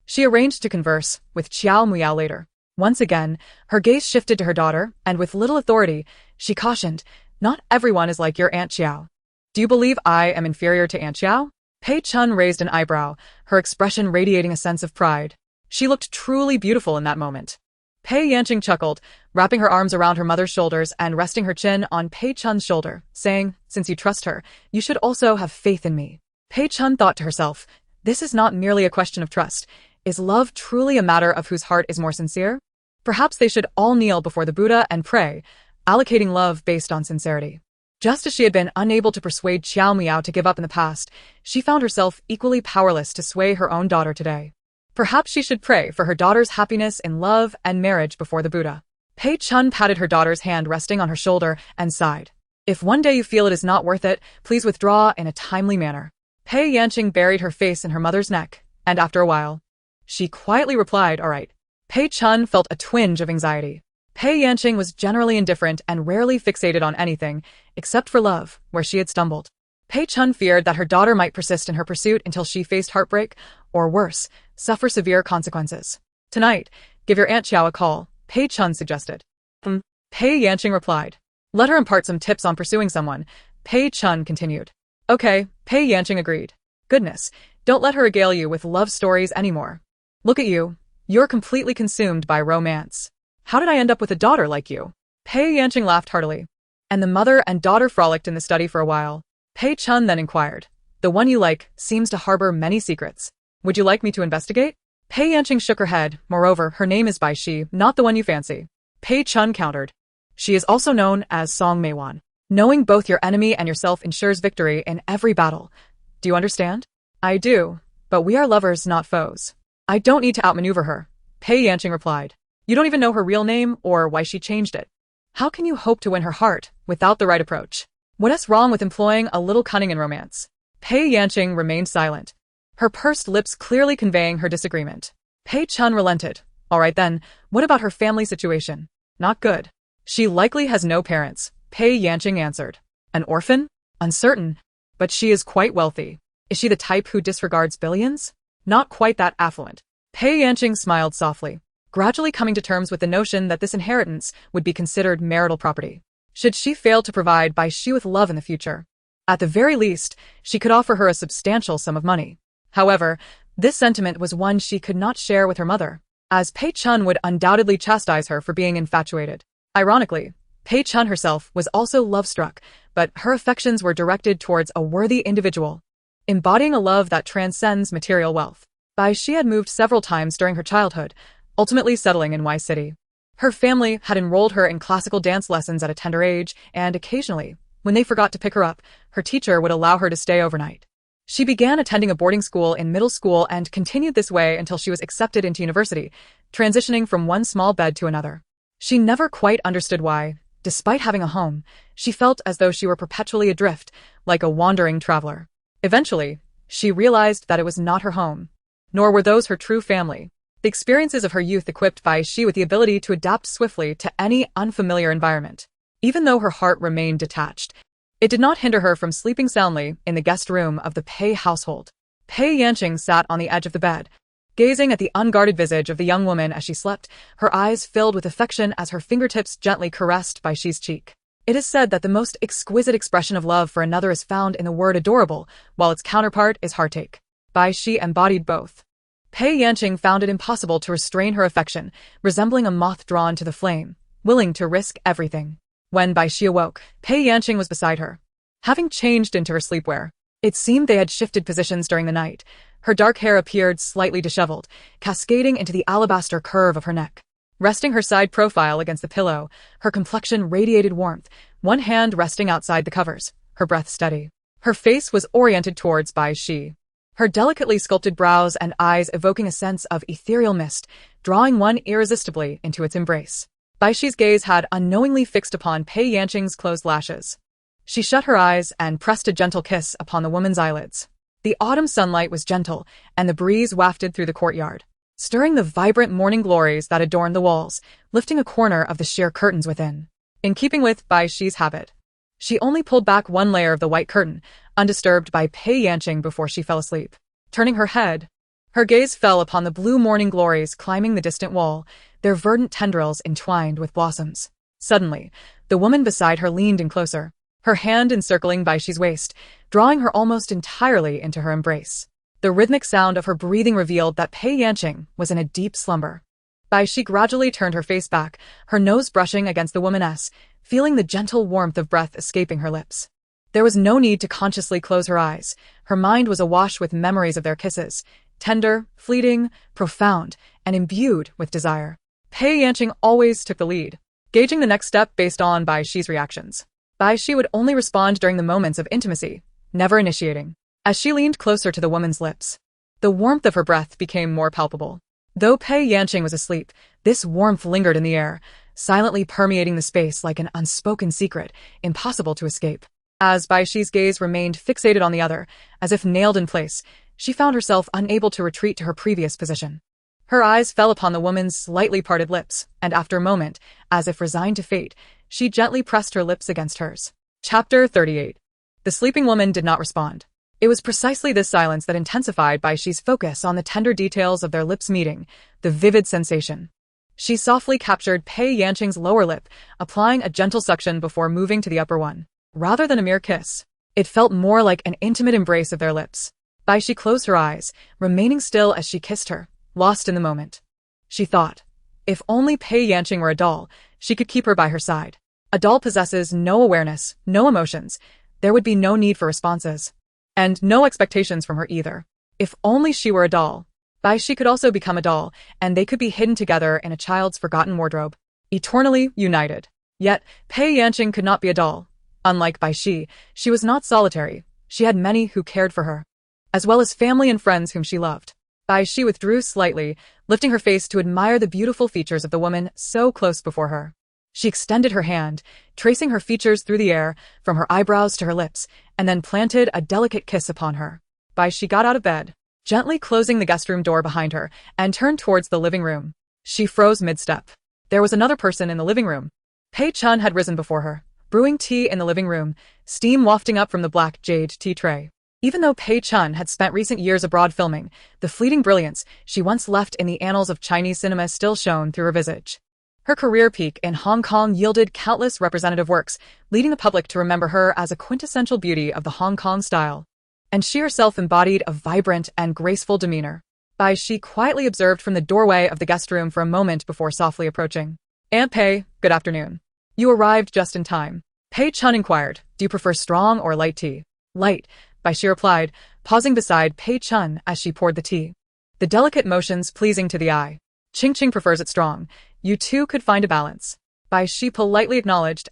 She arranged to converse with Qiao Miao later. Once again, her gaze shifted to her daughter, and with little authority, she cautioned, "Not everyone is like your Aunt Qiao. Do you believe I am inferior to Aunt Qiao?" Pei Chun raised an eyebrow, her expression radiating a sense of pride. She looked truly beautiful in that moment. Pei Yanqing chuckled, wrapping her arms around her mother's shoulders and resting her chin on Pei Chun's shoulder, saying, "Since you trust her, you should also have faith in me." Pei Chun thought to herself, this is not merely a question of trust. Is love truly a matter of whose heart is more sincere? Perhaps they should all kneel before the Buddha and pray, allocating love based on sincerity. Just as she had been unable to persuade Qiao Miao to give up in the past, she found herself equally powerless to sway her own daughter today. Perhaps she should pray for her daughter's happiness in love and marriage before the Buddha. Pei Chun patted her daughter's hand resting on her shoulder and sighed. "If one day you feel it is not worth it, please withdraw in a timely manner." Pei Yanqing buried her face in her mother's neck, and after a while, she quietly replied, "All right." Pei Chun felt a twinge of anxiety. Pei Yanqing was generally indifferent and rarely fixated on anything, except for love, where she had stumbled. Pei Chun feared that her daughter might persist in her pursuit until she faced heartbreak, or worse, suffer severe consequences. "Tonight, give your Aunt Qiao a call," Pei Chun suggested. Pei Yanqing replied. "Let her impart some tips on pursuing someone," Pei Chun continued. "Okay," Pei Yanqing agreed. "Goodness, don't let her regale you with love stories anymore. Look at you. You're completely consumed by romance. How did I end up with a daughter like you?" Pei Yanqing laughed heartily. And the mother and daughter frolicked in the study for a while. Pei Chun then inquired, "The one you like seems to harbor many secrets. Would you like me to investigate?" Pei Yanqing shook her head. "Moreover, her name is Bai Xi, not the one you fancy." Pei Chun countered. "She is also known as Song Meiwan. Knowing both your enemy and yourself ensures victory in every battle. Do you understand?" "I do, but we are lovers, not foes. I don't need to outmaneuver her," Pei Yanqing replied. "You don't even know her real name or why she changed it. How can you hope to win her heart without the right approach? What is wrong with employing a little cunning in romance?" Pei Yanqing remained silent, her pursed lips clearly conveying her disagreement. Pei Chun relented. "All right then, what about her family situation?" "Not good. She likely has no parents," Pei Yanqing answered. "An orphan?" "Uncertain, but she is quite wealthy. Is she the type who disregards billions?" "Not quite that affluent." Pei Yanqing smiled softly, gradually coming to terms with the notion that this inheritance would be considered marital property. Should she fail to provide Bai Xi with love in the future, at the very least, she could offer her a substantial sum of money. However, this sentiment was one she could not share with her mother, as Pei Chun would undoubtedly chastise her for being infatuated. Ironically, Pei Chun herself was also love-struck, but her affections were directed towards a worthy individual, embodying a love that transcends material wealth. Bai Xi had moved several times during her childhood, ultimately settling in Bai City. Her family had enrolled her in classical dance lessons at a tender age, and occasionally, when they forgot to pick her up, her teacher would allow her to stay overnight. She began attending a boarding school in middle school and continued this way until she was accepted into university, transitioning from one small bed to another. She never quite understood why, despite having a home, she felt as though she were perpetually adrift, like a wandering traveler. Eventually, she realized that it was not her home, nor were those her true family. The experiences of her youth equipped Bai Xi with the ability to adapt swiftly to any unfamiliar environment. Even though her heart remained detached, it did not hinder her from sleeping soundly in the guest room of the Pei household. Pei Yanqing sat on the edge of the bed, gazing at the unguarded visage of the young woman as she slept, her eyes filled with affection as her fingertips gently caressed Bai Xi's cheek. It is said that the most exquisite expression of love for another is found in the word adorable, while its counterpart is heartache. Bai Xi embodied both. Pei Yanqing found it impossible to restrain her affection, resembling a moth drawn to the flame, willing to risk everything. When Bai Xi awoke, Pei Yanqing was beside her, having changed into her sleepwear. It seemed they had shifted positions during the night. Her dark hair appeared slightly disheveled, cascading into the alabaster curve of her neck. Resting her side profile against the pillow, her complexion radiated warmth, one hand resting outside the covers, her breath steady. Her face was oriented towards Bai Xi, her delicately sculpted brows and eyes evoking a sense of ethereal mist, drawing one irresistibly into its embrace. Bai Xi's gaze had unknowingly fixed upon Pei Yanqing's closed lashes. She shut her eyes and pressed a gentle kiss upon the woman's eyelids. The autumn sunlight was gentle, and the breeze wafted through the courtyard, stirring the vibrant morning glories that adorned the walls, lifting a corner of the sheer curtains within. In keeping with Bai Xi's habit, she only pulled back one layer of the white curtain, undisturbed by Pei Yanqing before she fell asleep. Turning her head, Her gaze fell upon the blue morning glories climbing the distant wall, their verdant tendrils entwined with blossoms. Suddenly, the woman beside her leaned in closer, her hand encircling Bai Xi's waist, drawing her almost entirely into her embrace. The rhythmic sound of her breathing revealed that Pei Yanqing was in a deep slumber. Bai Xi gradually turned her face back, her nose brushing against the woman's, feeling the gentle warmth of breath escaping her lips. There was no need to consciously close her eyes. Her mind was awash with memories of their kisses, tender, fleeting, profound, and imbued with desire. Pei Yanqing always took the lead, gauging the next step based on Bai Xi's reactions. Bai Xi would only respond during the moments of intimacy, never initiating. As she leaned closer to the woman's lips, the warmth of her breath became more palpable. Though Pei Yanqing was asleep, this warmth lingered in the air, silently permeating the space like an unspoken secret, impossible to escape. As Bai Xi's gaze remained fixated on the other, as if nailed in place, she found herself unable to retreat to her previous position. Her eyes fell upon the woman's slightly parted lips, and after a moment, as if resigned to fate, she gently pressed her lips against hers. Chapter 38. The sleeping woman did not respond. It was precisely this silence that intensified Bai Xi's focus on the tender details of their lips meeting, the vivid sensation. She softly captured Pei Yanqing's lower lip, applying a gentle suction before moving to the upper one. Rather than a mere kiss, it felt more like an intimate embrace of their lips. Bai Xi closed her eyes, remaining still as she kissed her, lost in the moment. She thought, if only Pei Yanqing were a doll, she could keep her by her side. A doll possesses no awareness, no emotions. There would be no need for responses. And no expectations from her either. If only she were a doll. Bai Xi could also become a doll, and they could be hidden together in a child's forgotten wardrobe. Eternally united. Yet, Pei Yanqing could not be a doll. Unlike Bai Xi, she was not solitary. She had many who cared for her, as well as family and friends whom she loved. Bai Xi withdrew slightly, lifting her face to admire the beautiful features of the woman so close before her. She extended her hand, tracing her features through the air, from her eyebrows to her lips, and then planted a delicate kiss upon her. Bai Xi got out of bed, gently closing the guest room door behind her, and turned towards the living room. She froze mid-step. There was another person in the living room. Pei Chun had risen before her, brewing tea in the living room, steam wafting up from the black jade tea tray. Even though Pei Chun had spent recent years abroad filming, the fleeting brilliance she once left in the annals of Chinese cinema still shone through her visage. Her career peak in Hong Kong yielded countless representative works, leading the public to remember her as a quintessential beauty of the Hong Kong style. And she herself embodied a vibrant and graceful demeanor. Bai Xi quietly observed from the doorway of the guest room for a moment before softly approaching. Aunt Pei, good afternoon. You arrived just in time. Pei Chun inquired, do you prefer strong or light tea? Light, Bai Xi replied, pausing beside Pei Chun as she poured the tea. The delicate motions pleasing to the eye. Ching prefers it strong. You two could find a balance. Bai Xi politely acknowledged,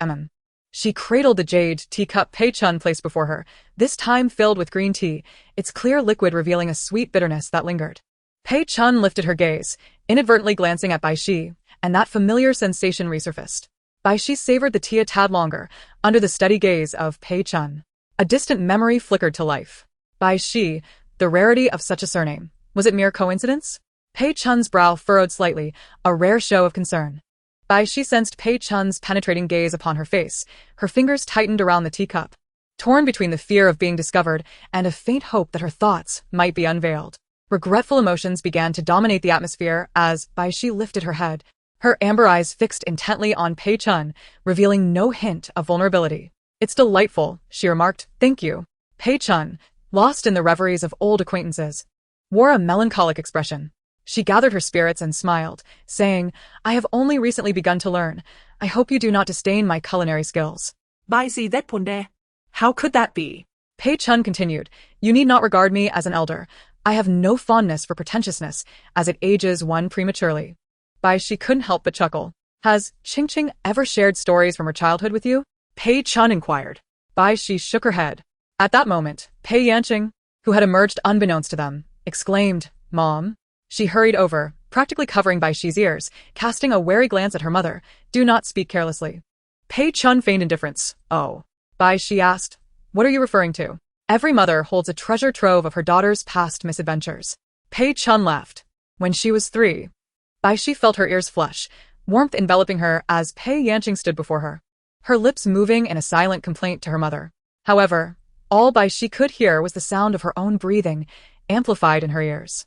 She cradled the jade teacup Pei Chun placed before her, this time filled with green tea, its clear liquid revealing a sweet bitterness that lingered. Pei Chun lifted her gaze, inadvertently glancing at Bai Xi, and that familiar sensation resurfaced. Bai Xi savored the tea a tad longer, under the steady gaze of Pei Chun. A distant memory flickered to life. Bai Xi, the rarity of such a surname. Was it mere coincidence? Pei Chun's brow furrowed slightly, a rare show of concern. Bai Xi sensed Pei Chun's penetrating gaze upon her face, her fingers tightened around the teacup. Torn between the fear of being discovered and a faint hope that her thoughts might be unveiled. Regretful emotions began to dominate the atmosphere as Bai Xi lifted her head, her amber eyes fixed intently on Pei Chun, revealing no hint of vulnerability. It's delightful, she remarked, thank you. Pei Chun, lost in the reveries of old acquaintances, wore a melancholic expression. She gathered her spirits and smiled, saying, I have only recently begun to learn. I hope you do not disdain my culinary skills. Bai Xi that ponde. How could that be? Pei Chun continued, you need not regard me as an elder. I have no fondness for pretentiousness, as it ages one prematurely. Bai Xi couldn't help but chuckle. Has Ching ever shared stories from her childhood with you? Pei Chun inquired. Bai Xi shook her head. At that moment, Pei Yanqing, who had emerged unbeknownst to them, exclaimed, Mom. She hurried over, practically covering Bai Xi's ears, casting a wary glance at her mother. Do not speak carelessly. Pei Chun feigned indifference. Oh. Bai Xi asked, what are you referring to? Every mother holds a treasure trove of her daughter's past misadventures. Pei Chun laughed. When she was 3. Bai Xi felt her ears flush, warmth enveloping her as Pei Yanqing stood before her, her lips moving in a silent complaint to her mother. However, all Bai Xi could hear was the sound of her own breathing, amplified in her ears.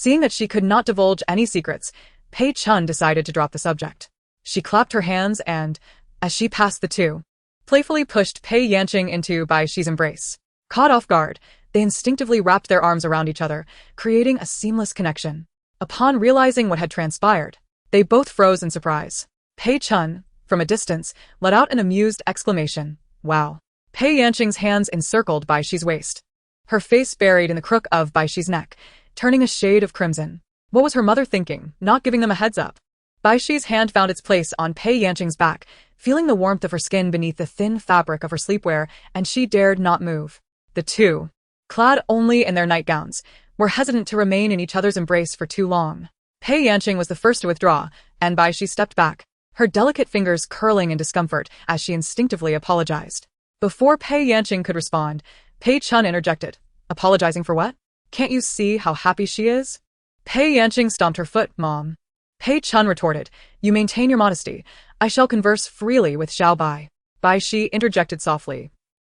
Seeing that she could not divulge any secrets, Pei Chun decided to drop the subject. She clapped her hands and, as she passed the two, playfully pushed Pei Yanqing into Bai Xi's embrace. Caught off guard, they instinctively wrapped their arms around each other, creating a seamless connection. Upon realizing what had transpired, they both froze in surprise. Pei Chun, from a distance, let out an amused exclamation. Wow. Pei Yanqing's hands encircled Bai Xi's waist, her face buried in the crook of Bai Xi's neck, turning a shade of crimson. What was her mother thinking, not giving them a heads up? Bai Xi's hand found its place on Pei Yanqing's back, feeling the warmth of her skin beneath the thin fabric of her sleepwear, and she dared not move. The two, clad only in their nightgowns, were hesitant to remain in each other's embrace for too long. Pei Yanqing was the first to withdraw, and Bai Xi stepped back, her delicate fingers curling in discomfort as she instinctively apologized. Before Pei Yanqing could respond, Pei Chun interjected. Apologizing for what? Can't you see how happy she is? Pei Yanqing stomped her foot. Mom. Pei Chun retorted. You maintain your modesty. I shall converse freely with Xiao Bai. Bai Xi interjected softly.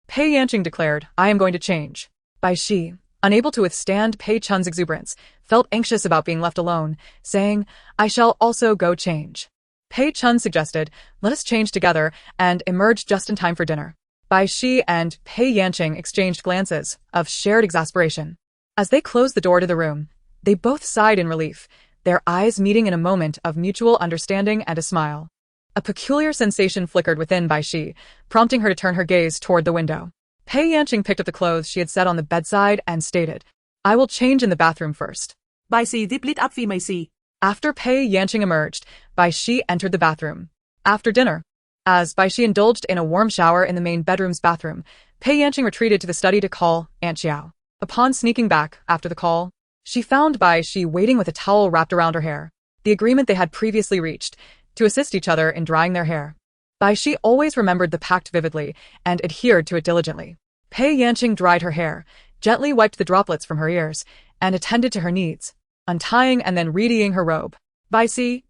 Pei Yanqing declared, I am going to change. Bai Xi, unable to withstand Pei Chun's exuberance, felt anxious about being left alone, saying, I shall also go change. Pei Chun suggested, let us change together, and emerged just in time for dinner. Bai Xi and Pei Yanqing exchanged glances of shared exasperation. As they closed the door to the room, they both sighed in relief, their eyes meeting in a moment of mutual understanding and a smile. A peculiar sensation flickered within Bai Xi, prompting her to turn her gaze toward the window. Pei Yanqing picked up the clothes she had set on the bedside and stated, I will change in the bathroom first. Bai Xi dip lit up Mai Xi. After Pei Yanqing emerged, Bai Xi entered the bathroom. After dinner, as Bai Xi indulged in a warm shower in the main bedroom's bathroom, Pei Yanqing retreated to the study to call Aunt Xiao. Upon sneaking back after the call, she found Bai Xi waiting with a towel wrapped around her hair, the agreement they had previously reached, to assist each other in drying their hair. Bai Xi always remembered the pact vividly and adhered to it diligently. Pei Yanqing dried her hair, gently wiped the droplets from her ears, and attended to her needs, untying and then readying her robe. Bai Xi.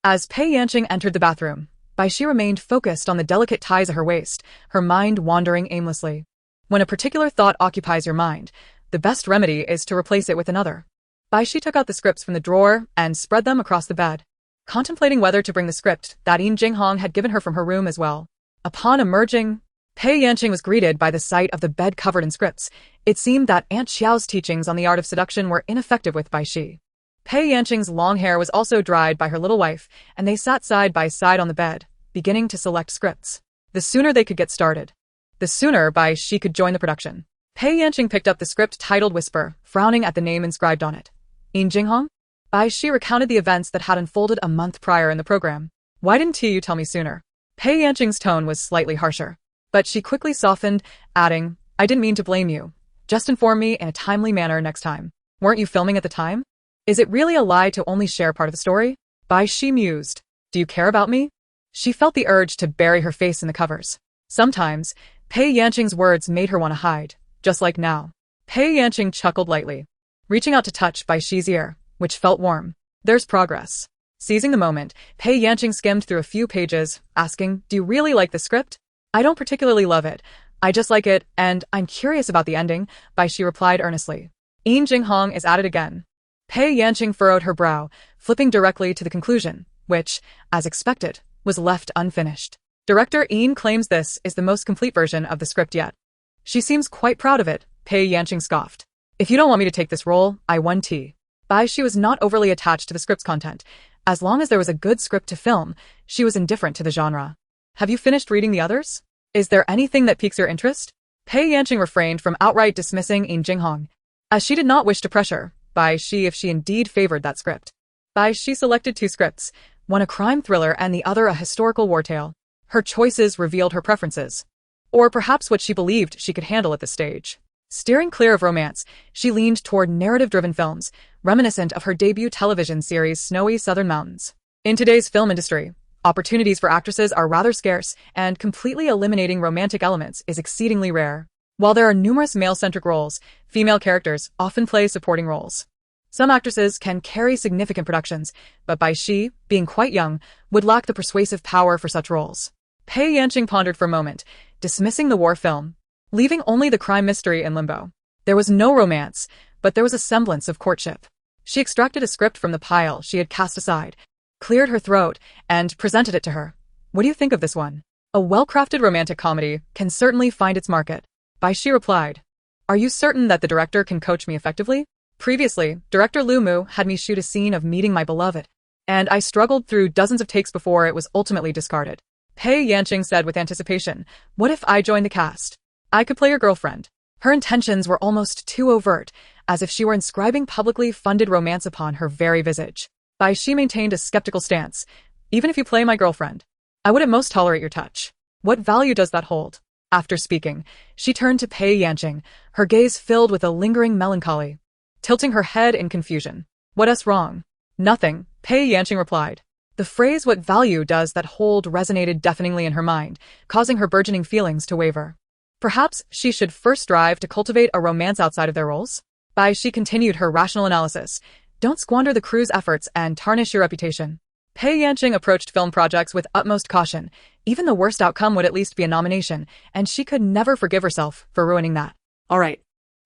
As Pei Yanqing entered the bathroom, Bai Xi remained focused on the delicate ties at her waist, her mind wandering aimlessly. When a particular thought occupies your mind, the best remedy is to replace it with another. Bai Xi took out the scripts from the drawer and spread them across the bed, contemplating whether to bring the script that Yin Jinghong had given her from her room as well. Upon emerging, Pei Yanqing was greeted by the sight of the bed covered in scripts. It seemed that Aunt Xiao's teachings on the art of seduction were ineffective with Bai Xi. Pei Yanqing's long hair was also dried by her little wife, and they sat side by side on the bed, beginning to select scripts. The sooner they could get started, the sooner Bai Xi could join the production. Pei Yanqing picked up the script titled Whisper, frowning at the name inscribed on it. Yin Jinghong? Bai Xi recounted the events that had unfolded a month prior in the program. Why didn't you tell me sooner? Pei Yanqing's tone was slightly harsher, but she quickly softened, adding, I didn't mean to blame you. Just inform me in a timely manner next time. Weren't you filming at the time? Is it really a lie to only share part of the story? Bai Xi mused. Do you care about me? She felt the urge to bury her face in the covers. Sometimes, Pei Yanqing's words made her want to hide, just like now. Pei Yanqing chuckled lightly, reaching out to touch Bai Xi's ear, which felt warm. There's progress. Seizing the moment, Pei Yanqing skimmed through a few pages, asking, do you really like the script? I don't particularly love it. I just like it, and I'm curious about the ending, Bai Xi replied earnestly. Yin Jinghong is at it again. Pei Yanqing furrowed her brow, flipping directly to the conclusion, which, as expected, was left unfinished. Director Yin claims this is the most complete version of the script yet. She seems quite proud of it, Pei Yanqing scoffed. If you don't want me to take this role, I won tea. Bai Xi was not overly attached to the script's content. As long as there was a good script to film, she was indifferent to the genre. Have you finished reading the others? Is there anything that piques your interest? Pei Yanqing refrained from outright dismissing Yin Jinghong, as she did not wish to pressure Bai Xi if she indeed favored that script. Bai Xi selected two scripts, one a crime thriller and the other a historical war tale. Her choices revealed her preferences, or perhaps what she believed she could handle at this stage. Steering clear of romance, she leaned toward narrative-driven films, reminiscent of her debut television series Snowy Southern Mountains. In today's film industry, opportunities for actresses are rather scarce, and completely eliminating romantic elements is exceedingly rare. While there are numerous male-centric roles, female characters often play supporting roles. Some actresses can carry significant productions, but Bai Xi, being quite young, would lack the persuasive power for such roles. Pei Yanqing pondered for a moment, dismissing the war film, leaving only the crime mystery in limbo. There was no romance, but there was a semblance of courtship. She extracted a script from the pile she had cast aside, cleared her throat, and presented it to her. What do you think of this one? A well-crafted romantic comedy can certainly find its market. Bai Xi replied. Are you certain that the director can coach me effectively? Previously, Director Lu Mu had me shoot a scene of meeting my beloved, and I struggled through dozens of takes before it was ultimately discarded. Pei Yanqing said with anticipation, what if I joined the cast? I could play your girlfriend. Her intentions were almost too overt, as if she were inscribing publicly funded romance upon her very visage. Bai Xi maintained a skeptical stance. Even if you play my girlfriend, I would at most tolerate your touch. What value does that hold? After speaking, she turned to Pei Yanqing, her gaze filled with a lingering melancholy, tilting her head in confusion. What's wrong? Nothing, Pei Yanqing replied. The phrase what value does that hold resonated deafeningly in her mind, causing her burgeoning feelings to waver. Perhaps she should first strive to cultivate a romance outside of their roles? Bai Xi continued her rational analysis. Don't squander the crew's efforts and tarnish your reputation. Pei Yanqing approached film projects with utmost caution. Even the worst outcome would at least be a nomination, and she could never forgive herself for ruining that. All right.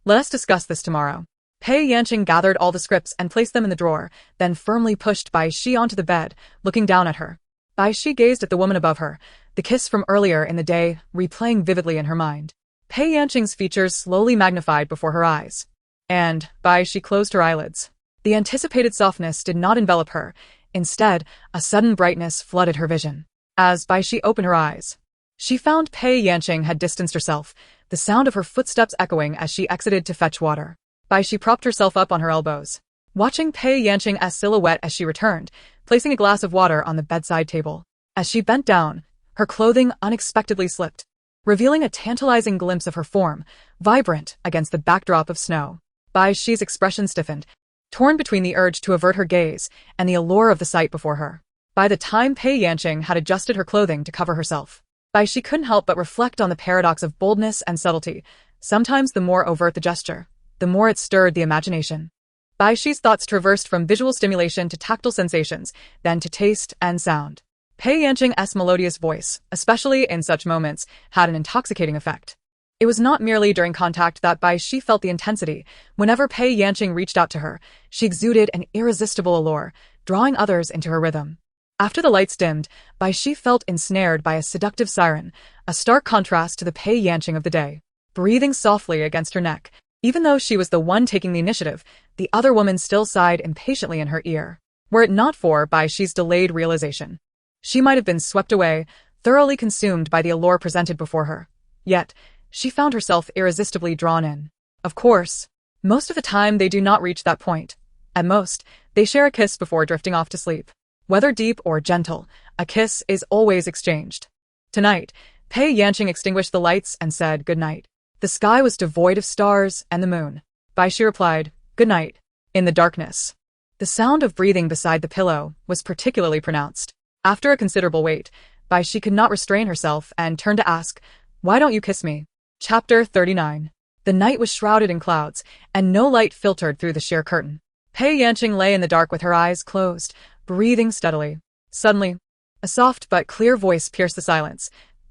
Let us discuss this tomorrow. Pei Yanqing gathered all the scripts and placed them in the drawer, then firmly pushed Bai Xi onto the bed, looking down at her. Bai Xi gazed at the woman above her, the kiss from earlier in the day replaying vividly in her mind. Pei Yanqing's features slowly magnified before her eyes. And Bai Xi closed her eyelids. The anticipated softness did not envelop her. Instead, a sudden brightness flooded her vision. As Bai Xi opened her eyes, she found Pei Yanqing had distanced herself, the sound of her footsteps echoing as she exited to fetch water. Bai Xi propped herself up on her elbows, watching Pei Yanqing's silhouette as she returned, placing a glass of water on the bedside table. As she bent down, her clothing unexpectedly slipped, revealing a tantalizing glimpse of her form, vibrant against the backdrop of snow. Bai Xi's expression stiffened, torn between the urge to avert her gaze and the allure of the sight before her. By the time Pei Yanqing had adjusted her clothing to cover herself, Bai Xi couldn't help but reflect on the paradox of boldness and subtlety. Sometimes the more overt the gesture, the more it stirred the imagination. Bai Xi's thoughts traversed from visual stimulation to tactile sensations, then to taste and sound. Pei Yanqing's melodious voice, especially in such moments, had an intoxicating effect. It was not merely during contact that Bai Xi felt the intensity. Whenever Pei Yanqing reached out to her, she exuded an irresistible allure, drawing others into her rhythm. After the lights dimmed, Bai Xi felt ensnared by a seductive siren, a stark contrast to the Pei Yanqing of the day. Breathing softly against her neck, even though she was the one taking the initiative, the other woman still sighed impatiently in her ear. Were it not for Bai Xi's delayed realization, she might have been swept away, thoroughly consumed by the allure presented before her. Yet, she found herself irresistibly drawn in. Of course, most of the time they do not reach that point. At most, they share a kiss before drifting off to sleep. Whether deep or gentle, a kiss is always exchanged. Tonight, Pei Yanqing extinguished the lights and said good night. The sky was devoid of stars and the moon. Bai Xi replied, good night. In the darkness, the sound of breathing beside the pillow was particularly pronounced. After a considerable wait, Bai Xi could not restrain herself and turned to ask, why don't you kiss me? Chapter 39. The night was shrouded in clouds, and no light filtered through the sheer curtain. Pei Yanqing lay in the dark with her eyes closed, breathing steadily. Suddenly, a soft but clear voice pierced the silence.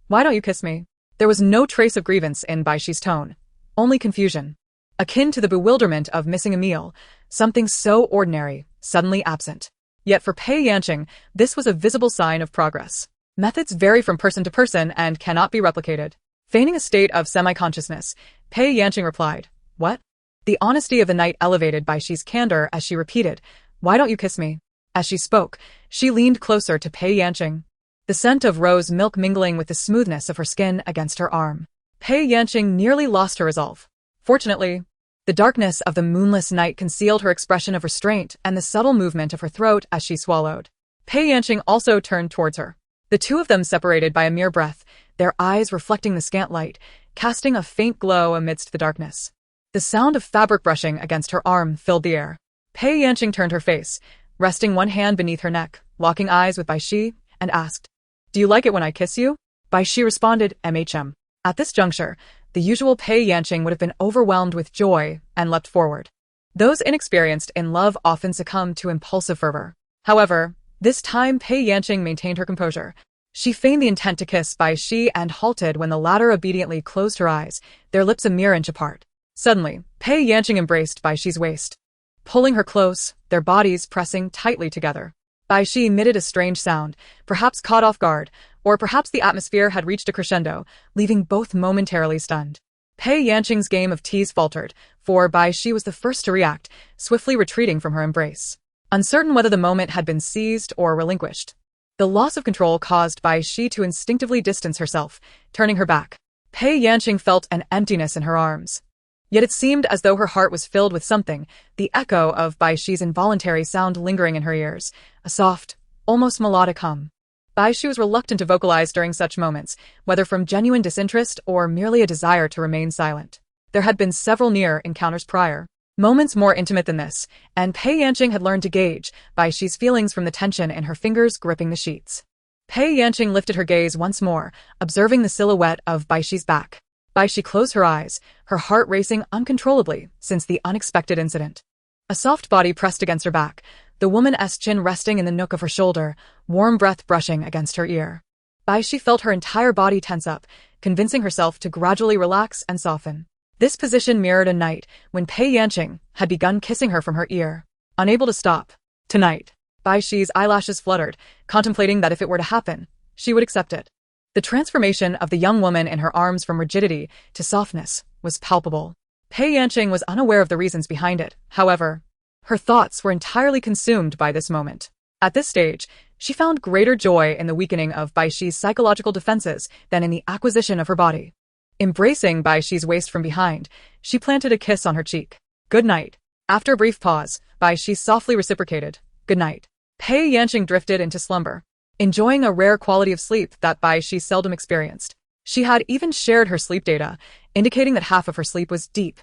Why don't you kiss me? There was no trace of grievance in Bai Xi's tone, only confusion, akin to the bewilderment of missing a meal, something so ordinary, suddenly absent. Yet for Pei Yanqing, this was a visible sign of progress. Methods vary from person to person and cannot be replicated. Feigning a state of semi-consciousness, Pei Yanqing replied, what? The honesty of the night elevated Bai Xi's candor as she repeated, why don't you kiss me? As she spoke, she leaned closer to Pei Yanqing, the scent of rose milk mingling with the smoothness of her skin against her arm. Pei Yanqing nearly lost her resolve. Fortunately, the darkness of the moonless night concealed her expression of restraint and the subtle movement of her throat as she swallowed. Pei Yanqing also turned towards her. The two of them separated by a mere breath, their eyes reflecting the scant light, casting a faint glow amidst the darkness. The sound of fabric brushing against her arm filled the air. Pei Yanqing turned her face, resting one hand beneath her neck, locking eyes with Bai Xi, and asked, do you like it when I kiss you? Bai Xi responded, MHM. At this juncture, the usual Pei Yanqing would have been overwhelmed with joy and leapt forward. Those inexperienced in love often succumb to impulsive fervor. However, this time Pei Yanqing maintained her composure. She feigned the intent to kiss Bai Xi and halted when the latter obediently closed her eyes, their lips a mere inch apart. Suddenly, Pei Yanqing embraced Bai Xi's waist. pulling her close, their bodies pressing tightly together. Bai Xi emitted a strange sound, perhaps caught off guard, or perhaps the atmosphere had reached a crescendo, leaving both momentarily stunned. Pei Yanqing's game of tease faltered, for Bai Xi was the first to react, swiftly retreating from her embrace. Uncertain whether the moment had been seized or relinquished, the loss of control caused Bai Xi to instinctively distance herself, turning her back. Pei Yanqing felt an emptiness in her arms. Yet it seemed as though her heart was filled with something, the echo of Bai Xi's involuntary sound lingering in her ears, a soft, almost melodic hum. Bai Xi was reluctant to vocalize during such moments, whether from genuine disinterest or merely a desire to remain silent. There had been several near encounters prior, moments more intimate than this, and Pei Yanqing had learned to gauge Bai Xi's feelings from the tension in her fingers gripping the sheets. Pei Yanqing lifted her gaze once more, observing the silhouette of Bai Xi's back. Bai Xi closed her eyes, her heart racing uncontrollably since the unexpected incident. A soft body pressed against her back, the woman's chin resting in the nook of her shoulder, warm breath brushing against her ear. Bai Xi felt her entire body tense up, convincing herself to gradually relax and soften. This position mirrored a night when Pei Yanqing had begun kissing her from her ear. Unable to stop. Tonight. Bai Xi's eyelashes fluttered, contemplating that if it were to happen, she would accept it. The transformation of the young woman in her arms from rigidity to softness was palpable. Pei Yanqing was unaware of the reasons behind it, however. Her thoughts were entirely consumed by this moment. At this stage, she found greater joy in the weakening of Bai Xi's psychological defenses than in the acquisition of her body. Embracing Bai Xi's waist from behind, she planted a kiss on her cheek. Good night. After a brief pause, Bai Xi softly reciprocated. Good night. Pei Yanqing drifted into slumber, enjoying a rare quality of sleep that Bai Xi seldom experienced. She had even shared her sleep data, indicating that half of her sleep was deep,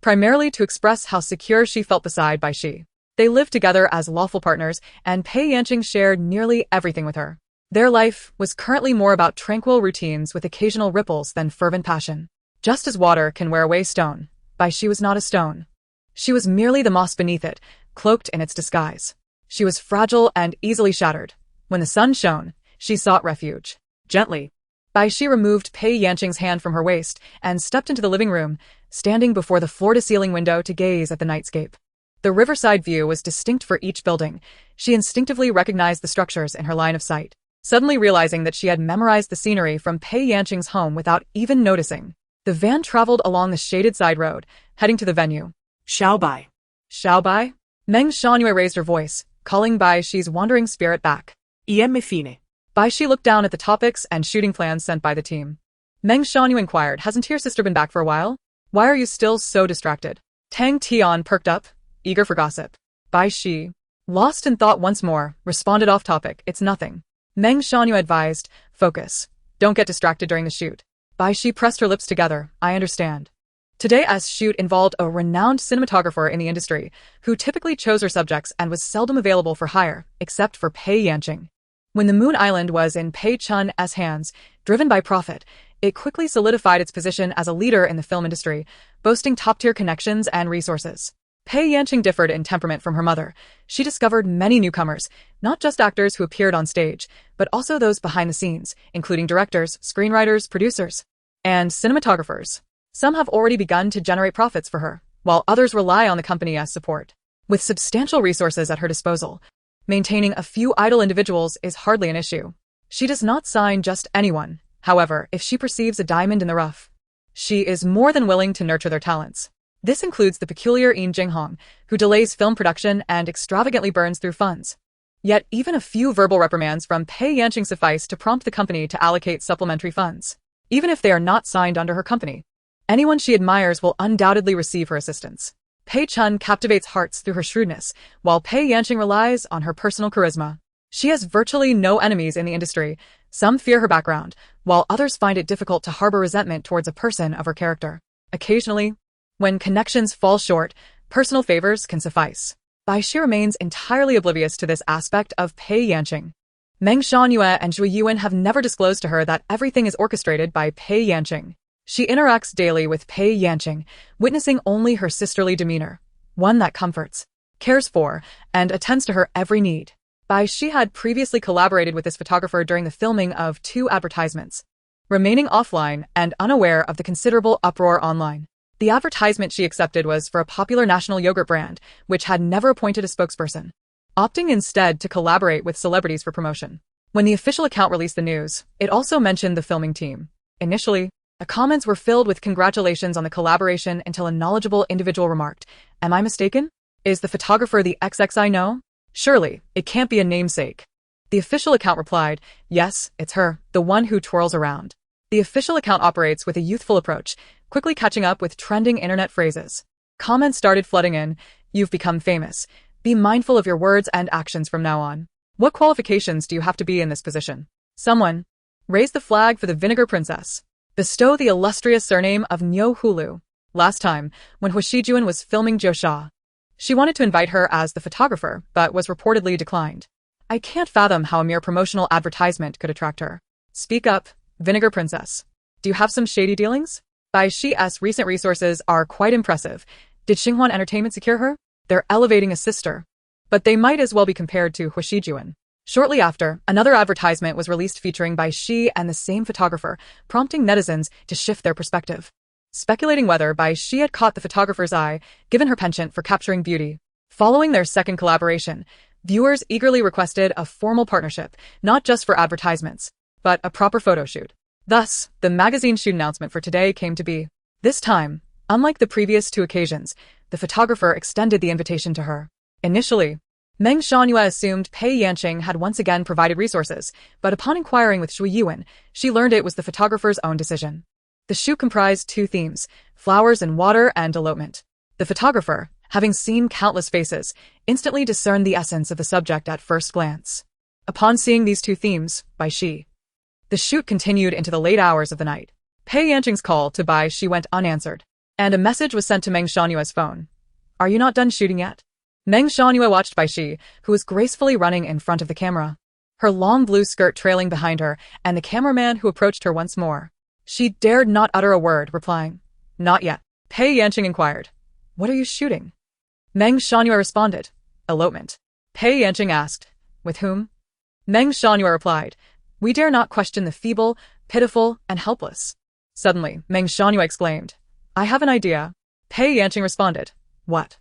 primarily to express how secure she felt beside Bai Xi. They lived together as lawful partners, and Pei Yanqing shared nearly everything with her. Their life was currently more about tranquil routines with occasional ripples than fervent passion. Just as water can wear away stone, Bai Xi was not a stone. She was merely the moss beneath it, cloaked in its disguise. She was fragile and easily shattered. When the sun shone, she sought refuge. Gently, Bai Xi removed Pei Yanqing's hand from her waist and stepped into the living room, standing before the floor-to-ceiling window to gaze at the nightscape. The riverside view was distinct for each building. She instinctively recognized the structures in her line of sight, suddenly realizing that she had memorized the scenery from Pei Yanqing's home without even noticing. The van traveled along the shaded side road, heading to the venue. Xiao Bai. Xiao Bai? Meng Shangyue raised her voice, calling Bai Xi's wandering spirit back. Iem fine. Bai Xi looked down at the topics and shooting plans sent by the team. Meng Shanyu inquired, hasn't your sister been back for a while? Why are you still so distracted? Tang Tian perked up, eager for gossip. Bai Xi, lost in thought once more, responded off topic, it's nothing. Meng Shanyu advised, focus. Don't get distracted during the shoot. Bai Xi pressed her lips together, I understand. Today's shoot involved a renowned cinematographer in the industry, who typically chose her subjects and was seldom available for hire, except for Pei Yanqing. When the Moon Island was in Pei Chun's hands, driven by profit, it quickly solidified its position as a leader in the film industry, boasting top-tier connections and resources. Pei Yanqing differed in temperament from her mother. She discovered many newcomers, not just actors who appeared on stage, but also those behind the scenes, including directors, screenwriters, producers, and cinematographers. Some have already begun to generate profits for her, while others rely on the company as support. With substantial resources at her disposal, maintaining a few idle individuals is hardly an issue. She does not sign just anyone, however, if she perceives a diamond in the rough. She is more than willing to nurture their talents. This includes the peculiar Yin Jinghong, who delays film production and extravagantly burns through funds. Yet even a few verbal reprimands from Pei Yanqing suffice to prompt the company to allocate supplementary funds. Even if they are not signed under her company, anyone she admires will undoubtedly receive her assistance. Pei Chun captivates hearts through her shrewdness, while Pei Yanqing relies on her personal charisma. She has virtually no enemies in the industry. Some fear her background, while others find it difficult to harbor resentment towards a person of her character. Occasionally, when connections fall short, personal favors can suffice. Bai Xi remains entirely oblivious to this aspect of Pei Yanqing. Meng Shangyue and Zhui Yuan have never disclosed to her that everything is orchestrated by Pei Yanqing. She interacts daily with Pei Yanqing, witnessing only her sisterly demeanor, one that comforts, cares for, and attends to her every need. Bai Xi had previously collaborated with this photographer during the filming of 2 advertisements, remaining offline and unaware of the considerable uproar online. The advertisement she accepted was for a popular national yogurt brand, which had never appointed a spokesperson, opting instead to collaborate with celebrities for promotion. When the official account released the news, it also mentioned the filming team. Initially, the comments were filled with congratulations on the collaboration until a knowledgeable individual remarked, "Am I mistaken? Is the photographer the XX I know? Surely, it can't be a namesake." The official account replied, "Yes, it's her, the one who twirls around." The official account operates with a youthful approach, quickly catching up with trending internet phrases. Comments started flooding in, "You've become famous. Be mindful of your words and actions from now on. What qualifications do you have to be in this position? Someone raise the flag for the Vinegar Princess. Bestow the illustrious surname of Nyo Hulu." Last time, when Hu Shijun was filming Jo Sha, she wanted to invite her as the photographer, but was reportedly declined. I can't fathom how a mere promotional advertisement could attract her. Speak up, Vinegar Princess. Do you have some shady dealings? Bai Xi's recent resources are quite impressive. Did Xinhuan Entertainment secure her? They're elevating a sister. But they might as well be compared to Hu Shijun. Shortly after, another advertisement was released featuring Bai Xi and the same photographer, prompting netizens to shift their perspective, speculating whether Bai Xi had caught the photographer's eye, given her penchant for capturing beauty. Following their second collaboration, viewers eagerly requested a formal partnership, not just for advertisements, but a proper photo shoot. Thus, the magazine shoot announcement for today came to be. This time, unlike the previous two occasions, the photographer extended the invitation to her. Initially, Meng Shangyue assumed Pei Yanqing had once again provided resources, but upon inquiring with Shui Yuan, she learned it was the photographer's own decision. The shoot comprised two themes, flowers and water and elopement. The photographer, having seen countless faces, instantly discerned the essence of the subject at first glance. Upon seeing these two themes, Bai Xi, the shoot continued into the late hours of the night. Pei Yanqing's call to Bai Xi went unanswered, and a message was sent to Meng Shanyue's phone. "Are you not done shooting yet?" Meng Shanyue watched Bai Xi, who was gracefully running in front of the camera, her long blue skirt trailing behind her, and the cameraman who approached her once more. She dared not utter a word, replying, "Not yet." Pei Yanqing inquired, "What are you shooting?" Meng Shanyue responded, "Elopement." Pei Yanqing asked, "With whom?" Meng Shanyue replied, "We dare not question the feeble, pitiful, and helpless." Suddenly, Meng Shanyue exclaimed, "I have an idea." Pei Yanqing responded, "What?"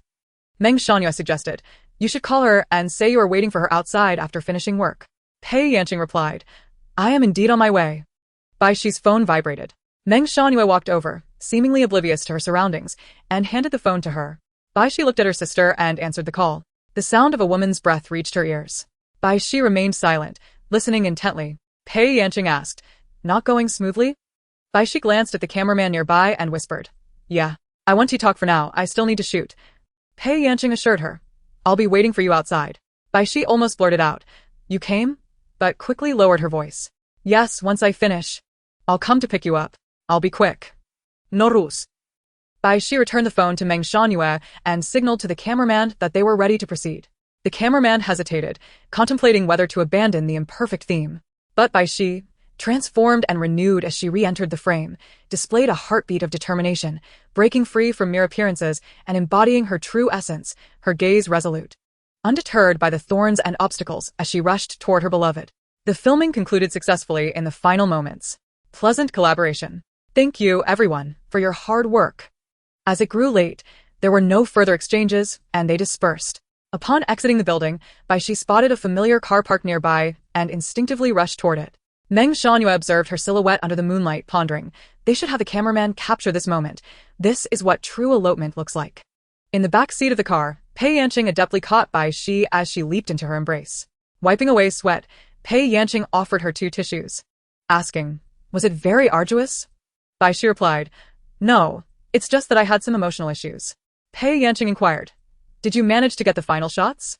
Meng Shanyue suggested, "You should call her and say you are waiting for her outside after finishing work." Pei Yanqing replied, "I am indeed on my way." Bai Xi's phone vibrated. Meng Shanyue walked over, seemingly oblivious to her surroundings, and handed the phone to her. Bai Xi looked at her sister and answered the call. The sound of a woman's breath reached her ears. Bai Xi remained silent, listening intently. Pei Yanqing asked, "Not going smoothly?" Bai Xi glanced at the cameraman nearby and whispered, "Yeah, I want to talk for now, I still need to shoot." Pei Yanqing assured her, "I'll be waiting for you outside." Bai Xi almost blurted out, "You came?" but quickly lowered her voice. "Yes, once I finish. I'll come to pick you up. I'll be quick." "No rules." Bai Xi returned the phone to Meng Shanyue and signaled to the cameraman that they were ready to proceed. The cameraman hesitated, contemplating whether to abandon the imperfect theme. But Bai Xi, transformed and renewed as she re-entered the frame, displayed a heartbeat of determination, breaking free from mere appearances and embodying her true essence, her gaze resolute, undeterred by the thorns and obstacles as she rushed toward her beloved. The filming concluded successfully in the final moments. Pleasant collaboration. Thank you, everyone, for your hard work. As it grew late, there were no further exchanges, and they dispersed. Upon exiting the building, Bai Xi spotted a familiar car parked nearby and instinctively rushed toward it. Meng Shanyue observed her silhouette under the moonlight, pondering, they should have the cameraman capture this moment. This is what true elopement looks like. In the back seat of the car, Pei Yanqing adeptly caught Bai Xi as she leaped into her embrace. Wiping away sweat, Pei Yanqing offered her 2 tissues, asking, "Was it very arduous?" Bai Xi replied, "No, it's just that I had some emotional issues." Pei Yanqing inquired, "Did you manage to get the final shots?"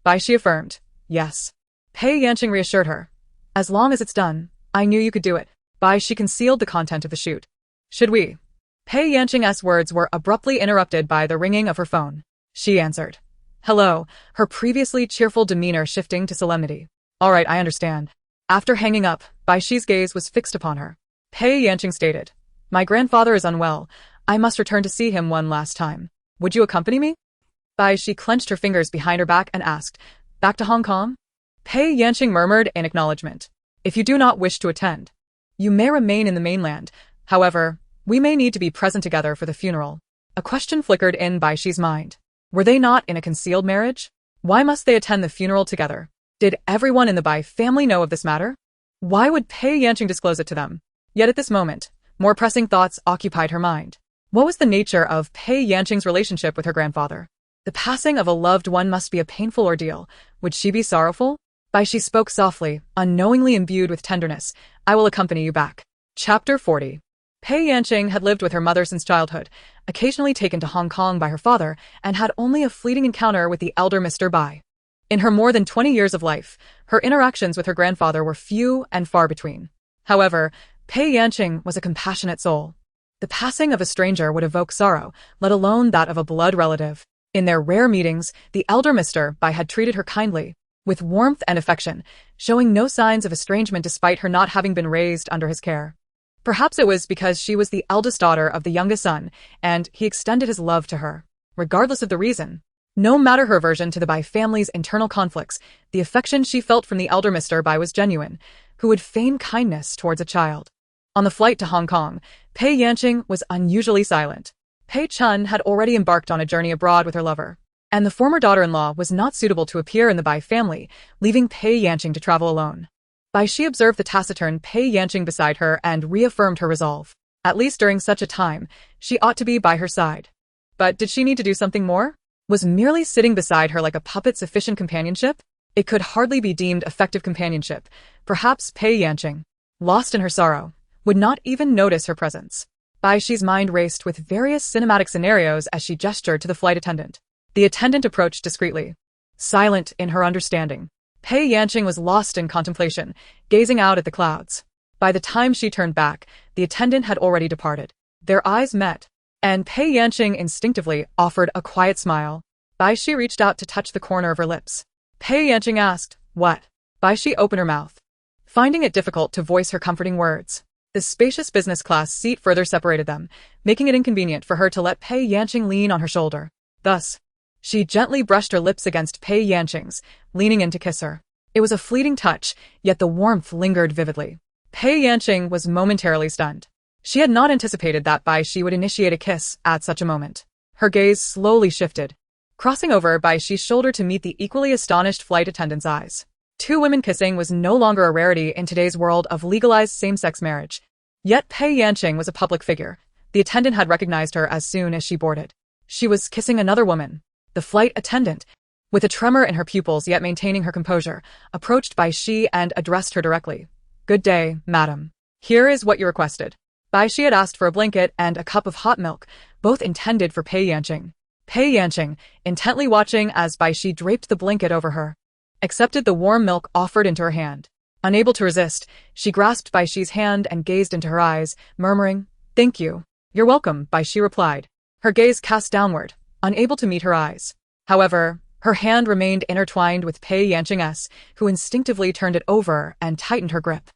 Bai Xi affirmed, "Yes." Pei Yanqing reassured her, "As long as it's done, I knew you could do it." Bai Xi concealed the content of the shoot. "Should we?" Pei Yanqing's words were abruptly interrupted by the ringing of her phone. She answered, "Hello," her previously cheerful demeanor shifting to solemnity. "All right, I understand." After hanging up, Bai Xi's gaze was fixed upon her. Pei Yanqing stated, "My grandfather is unwell. I must return to see him one last time. Would you accompany me?" Bai Xi clenched her fingers behind her back and asked, "Back to Hong Kong?" Pei Yanqing murmured in acknowledgement, "If you do not wish to attend, you may remain in the mainland. However, We may need to be present together for the funeral. A question flickered in Bai Xi's mind. Were they not in a concealed marriage? Why must they attend the funeral together? Did everyone in the Bai family know of this matter? Why would Pei Yanqing disclose it to them? Yet at this moment, more pressing thoughts occupied her mind. What was the nature of Pei Yanqing's relationship with her grandfather? The passing of a loved one must be a painful ordeal. Would she be sorrowful? Bai Xi spoke softly, unknowingly imbued with tenderness. I will accompany you back. Chapter 40. Pei Yanqing had lived with her mother since childhood, occasionally taken to Hong Kong by her father, and had only a fleeting encounter with the elder Mr. Bai. In her more than 20 years of life, her interactions with her grandfather were few and far between. However, Pei Yanqing was a compassionate soul. The passing of a stranger would evoke sorrow, let alone that of a blood relative. In their rare meetings, the elder Mr. Bai had treated her kindly, with warmth and affection, showing no signs of estrangement despite her not having been raised under his care. Perhaps it was because she was the eldest daughter of the youngest son, and he extended his love to her, regardless of the reason. No matter her aversion to the Bai family's internal conflicts, the affection she felt from the elder Mr. Bai was genuine, who would feign kindness towards a child. On the flight to Hong Kong, Pei Yanqing was unusually silent. Pei Chun had already embarked on a journey abroad with her lover, and the former daughter-in-law was not suitable to appear in the Bai family, leaving Pei Yanqing to travel alone. Bai Xi observed the taciturn Pei Yanqing beside her and reaffirmed her resolve. At least during such a time, she ought to be by her side. But did she need to do something more? Was merely sitting beside her like a puppet sufficient companionship? It could hardly be deemed effective companionship. Perhaps Pei Yanqing, lost in her sorrow, would not even notice her presence. Bai Xi's mind raced with various cinematic scenarios as she gestured to the flight attendant. The attendant approached discreetly. Silent in her understanding, Pei Yanqing was lost in contemplation, gazing out at the clouds. By the time she turned back, the attendant had already departed. Their eyes met, and Pei Yanqing instinctively offered a quiet smile. Bai Xi reached out to touch the corner of her lips. Pei Yanqing asked, "What?" Bai Xi opened her mouth, finding it difficult to voice her comforting words. The spacious business class seat further separated them, making it inconvenient for her to let Pei Yanqing lean on her shoulder. Thus, she gently brushed her lips against Pei Yanqing's, leaning in to kiss her. It was a fleeting touch, yet the warmth lingered vividly. Pei Yanqing was momentarily stunned. She had not anticipated that Bai Xi would initiate a kiss at such a moment. Her gaze slowly shifted, crossing over Bai Xi's shoulder to meet the equally astonished flight attendant's eyes. Two women kissing was no longer a rarity in today's world of legalized same-sex marriage. Yet Pei Yanqing was a public figure. The attendant had recognized her as soon as she boarded. She was kissing another woman. The flight attendant, with a tremor in her pupils yet maintaining her composure, approached Bai Xi and addressed her directly. "Good day, madam. Here is what you requested." Bai Xi had asked for a blanket and a cup of hot milk, both intended for Pei Yanqing. Pei Yanqing, intently watching as Bai Xi draped the blanket over her, accepted the warm milk offered into her hand. Unable to resist, she grasped Bai Xi's hand and gazed into her eyes, murmuring, "Thank you." "You're welcome," Bai Xi replied, her gaze cast downward, unable to meet her eyes. However, her hand remained intertwined with Pei Yanqing's, who instinctively turned it over and tightened her grip.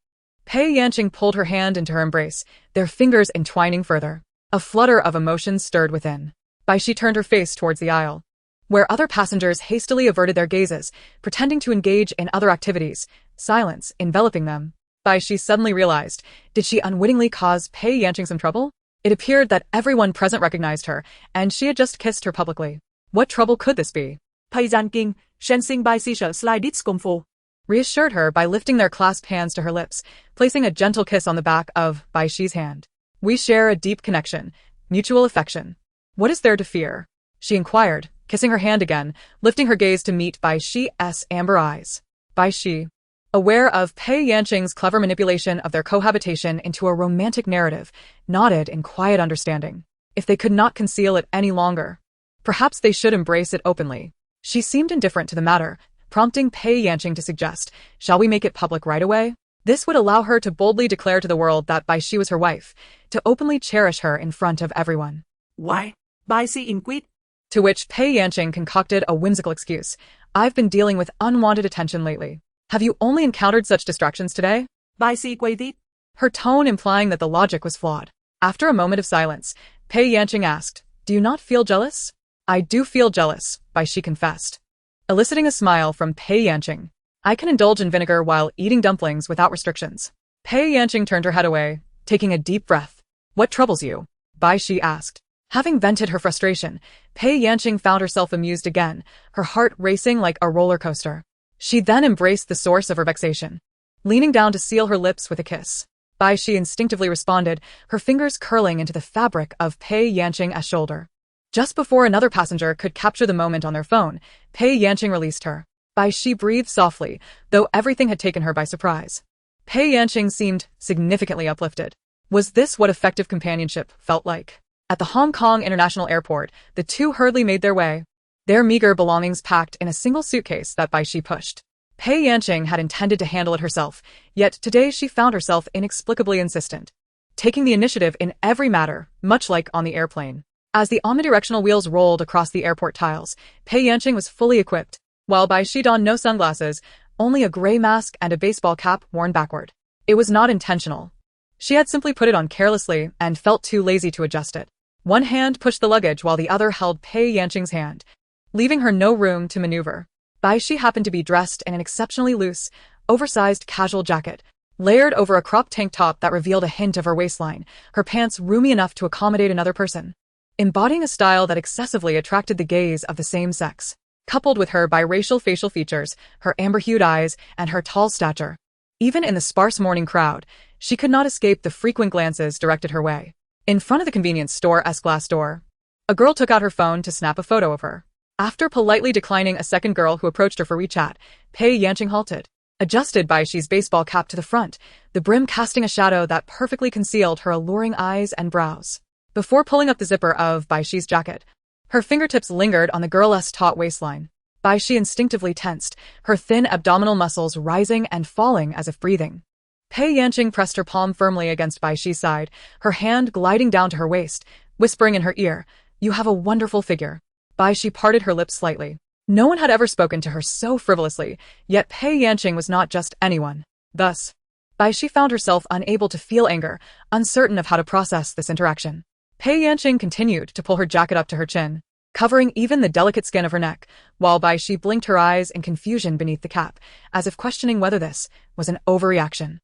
Pei Yanqing pulled her hand into her embrace, their fingers entwining further. A flutter of emotion stirred within. Bai Xi turned her face towards the aisle, where other passengers hastily averted their gazes, pretending to engage in other activities, silence enveloping them. Bai Xi suddenly realized, did she unwittingly cause Pei Yanqing some trouble? It appeared that everyone present recognized her, and she had just kissed her publicly. What trouble could this be? Pei Yanqing, shen sinh bai si sợ slide dit công phu, reassured her by lifting their clasped hands to her lips, placing a gentle kiss on the back of Bai Xi's hand. "We share a deep connection, mutual affection. What is there to fear?" she inquired, kissing her hand again, lifting her gaze to meet Bai Xi's amber eyes. Bai Xi, aware of Pei Yanqing's clever manipulation of their cohabitation into a romantic narrative, nodded in quiet understanding. If they could not conceal it any longer, perhaps they should embrace it openly. She seemed indifferent to the matter, prompting Pei Yanqing to suggest, "Shall we make it public right away?" This would allow her to boldly declare to the world that Bai Xi was her wife, to openly cherish her in front of everyone. "Why? Bai Xi inquired." To which Pei Yanqing concocted a whimsical excuse. "I've been dealing with unwanted attention lately. Have you only encountered such distractions today?" Bai Xi quavered, her tone implying that the logic was flawed. After a moment of silence, Pei Yanqing asked, "Do you not feel jealous?" "I do feel jealous," Bai Xi confessed, eliciting a smile from Pei Yanqing. "I can indulge in vinegar while eating dumplings without restrictions." Pei Yanqing turned her head away, taking a deep breath. What troubles you? Bai Xi asked. Having vented her frustration, Pei Yanqing found herself amused again, her heart racing like a roller coaster. She then embraced the source of her vexation, leaning down to seal her lips with a kiss. Bai Xi instinctively responded, her fingers curling into the fabric of Pei Yanqing's shoulder. Just before another passenger could capture the moment on their phone, Pei Yanqing released her. Bai Xi breathed softly, though everything had taken her by surprise. Pei Yanqing seemed significantly uplifted. Was this what effective companionship felt like? At the Hong Kong International Airport, the two hurriedly made their way, their meager belongings packed in a single suitcase that Bai Xi pushed. Pei Yanqing had intended to handle it herself, yet today she found herself inexplicably insistent, taking the initiative in every matter, much like on the airplane. As the omnidirectional wheels rolled across the airport tiles, Pei Yanqing was fully equipped, while Bai Xi donned no sunglasses, only a gray mask and a baseball cap worn backward. It was not intentional. She had simply put it on carelessly and felt too lazy to adjust it. One hand pushed the luggage while the other held Pei Yanqing's hand, leaving her no room to maneuver. Bai Xi happened to be dressed in an exceptionally loose, oversized casual jacket, layered over a cropped tank top that revealed a hint of her waistline, her pants roomy enough to accommodate another person, embodying a style that excessively attracted the gaze of the same sex. Coupled with her biracial facial features, her amber-hued eyes, and her tall stature, even in the sparse morning crowd, she could not escape the frequent glances directed her way. In front of the convenience store's glass door, a girl took out her phone to snap a photo of her. After politely declining a second girl who approached her for WeChat, Pei Yanqing halted, adjusted Bai Xi's baseball cap to the front, the brim casting a shadow that perfectly concealed her alluring eyes and brows. Before pulling up the zipper of Bai Xi's jacket, her fingertips lingered on the girl's taut waistline. Bai Xi instinctively tensed, her thin abdominal muscles rising and falling as if breathing. Pei Yanqing pressed her palm firmly against Bai Xi's side, her hand gliding down to her waist, whispering in her ear, "You have a wonderful figure." Bai Xi parted her lips slightly. No one had ever spoken to her so frivolously, yet Pei Yanqing was not just anyone. Thus, Bai Xi found herself unable to feel anger, uncertain of how to process this interaction. Pei Yanqing continued to pull her jacket up to her chin, covering even the delicate skin of her neck, while Bai Xi blinked her eyes in confusion beneath the cap, as if questioning whether this was an overreaction.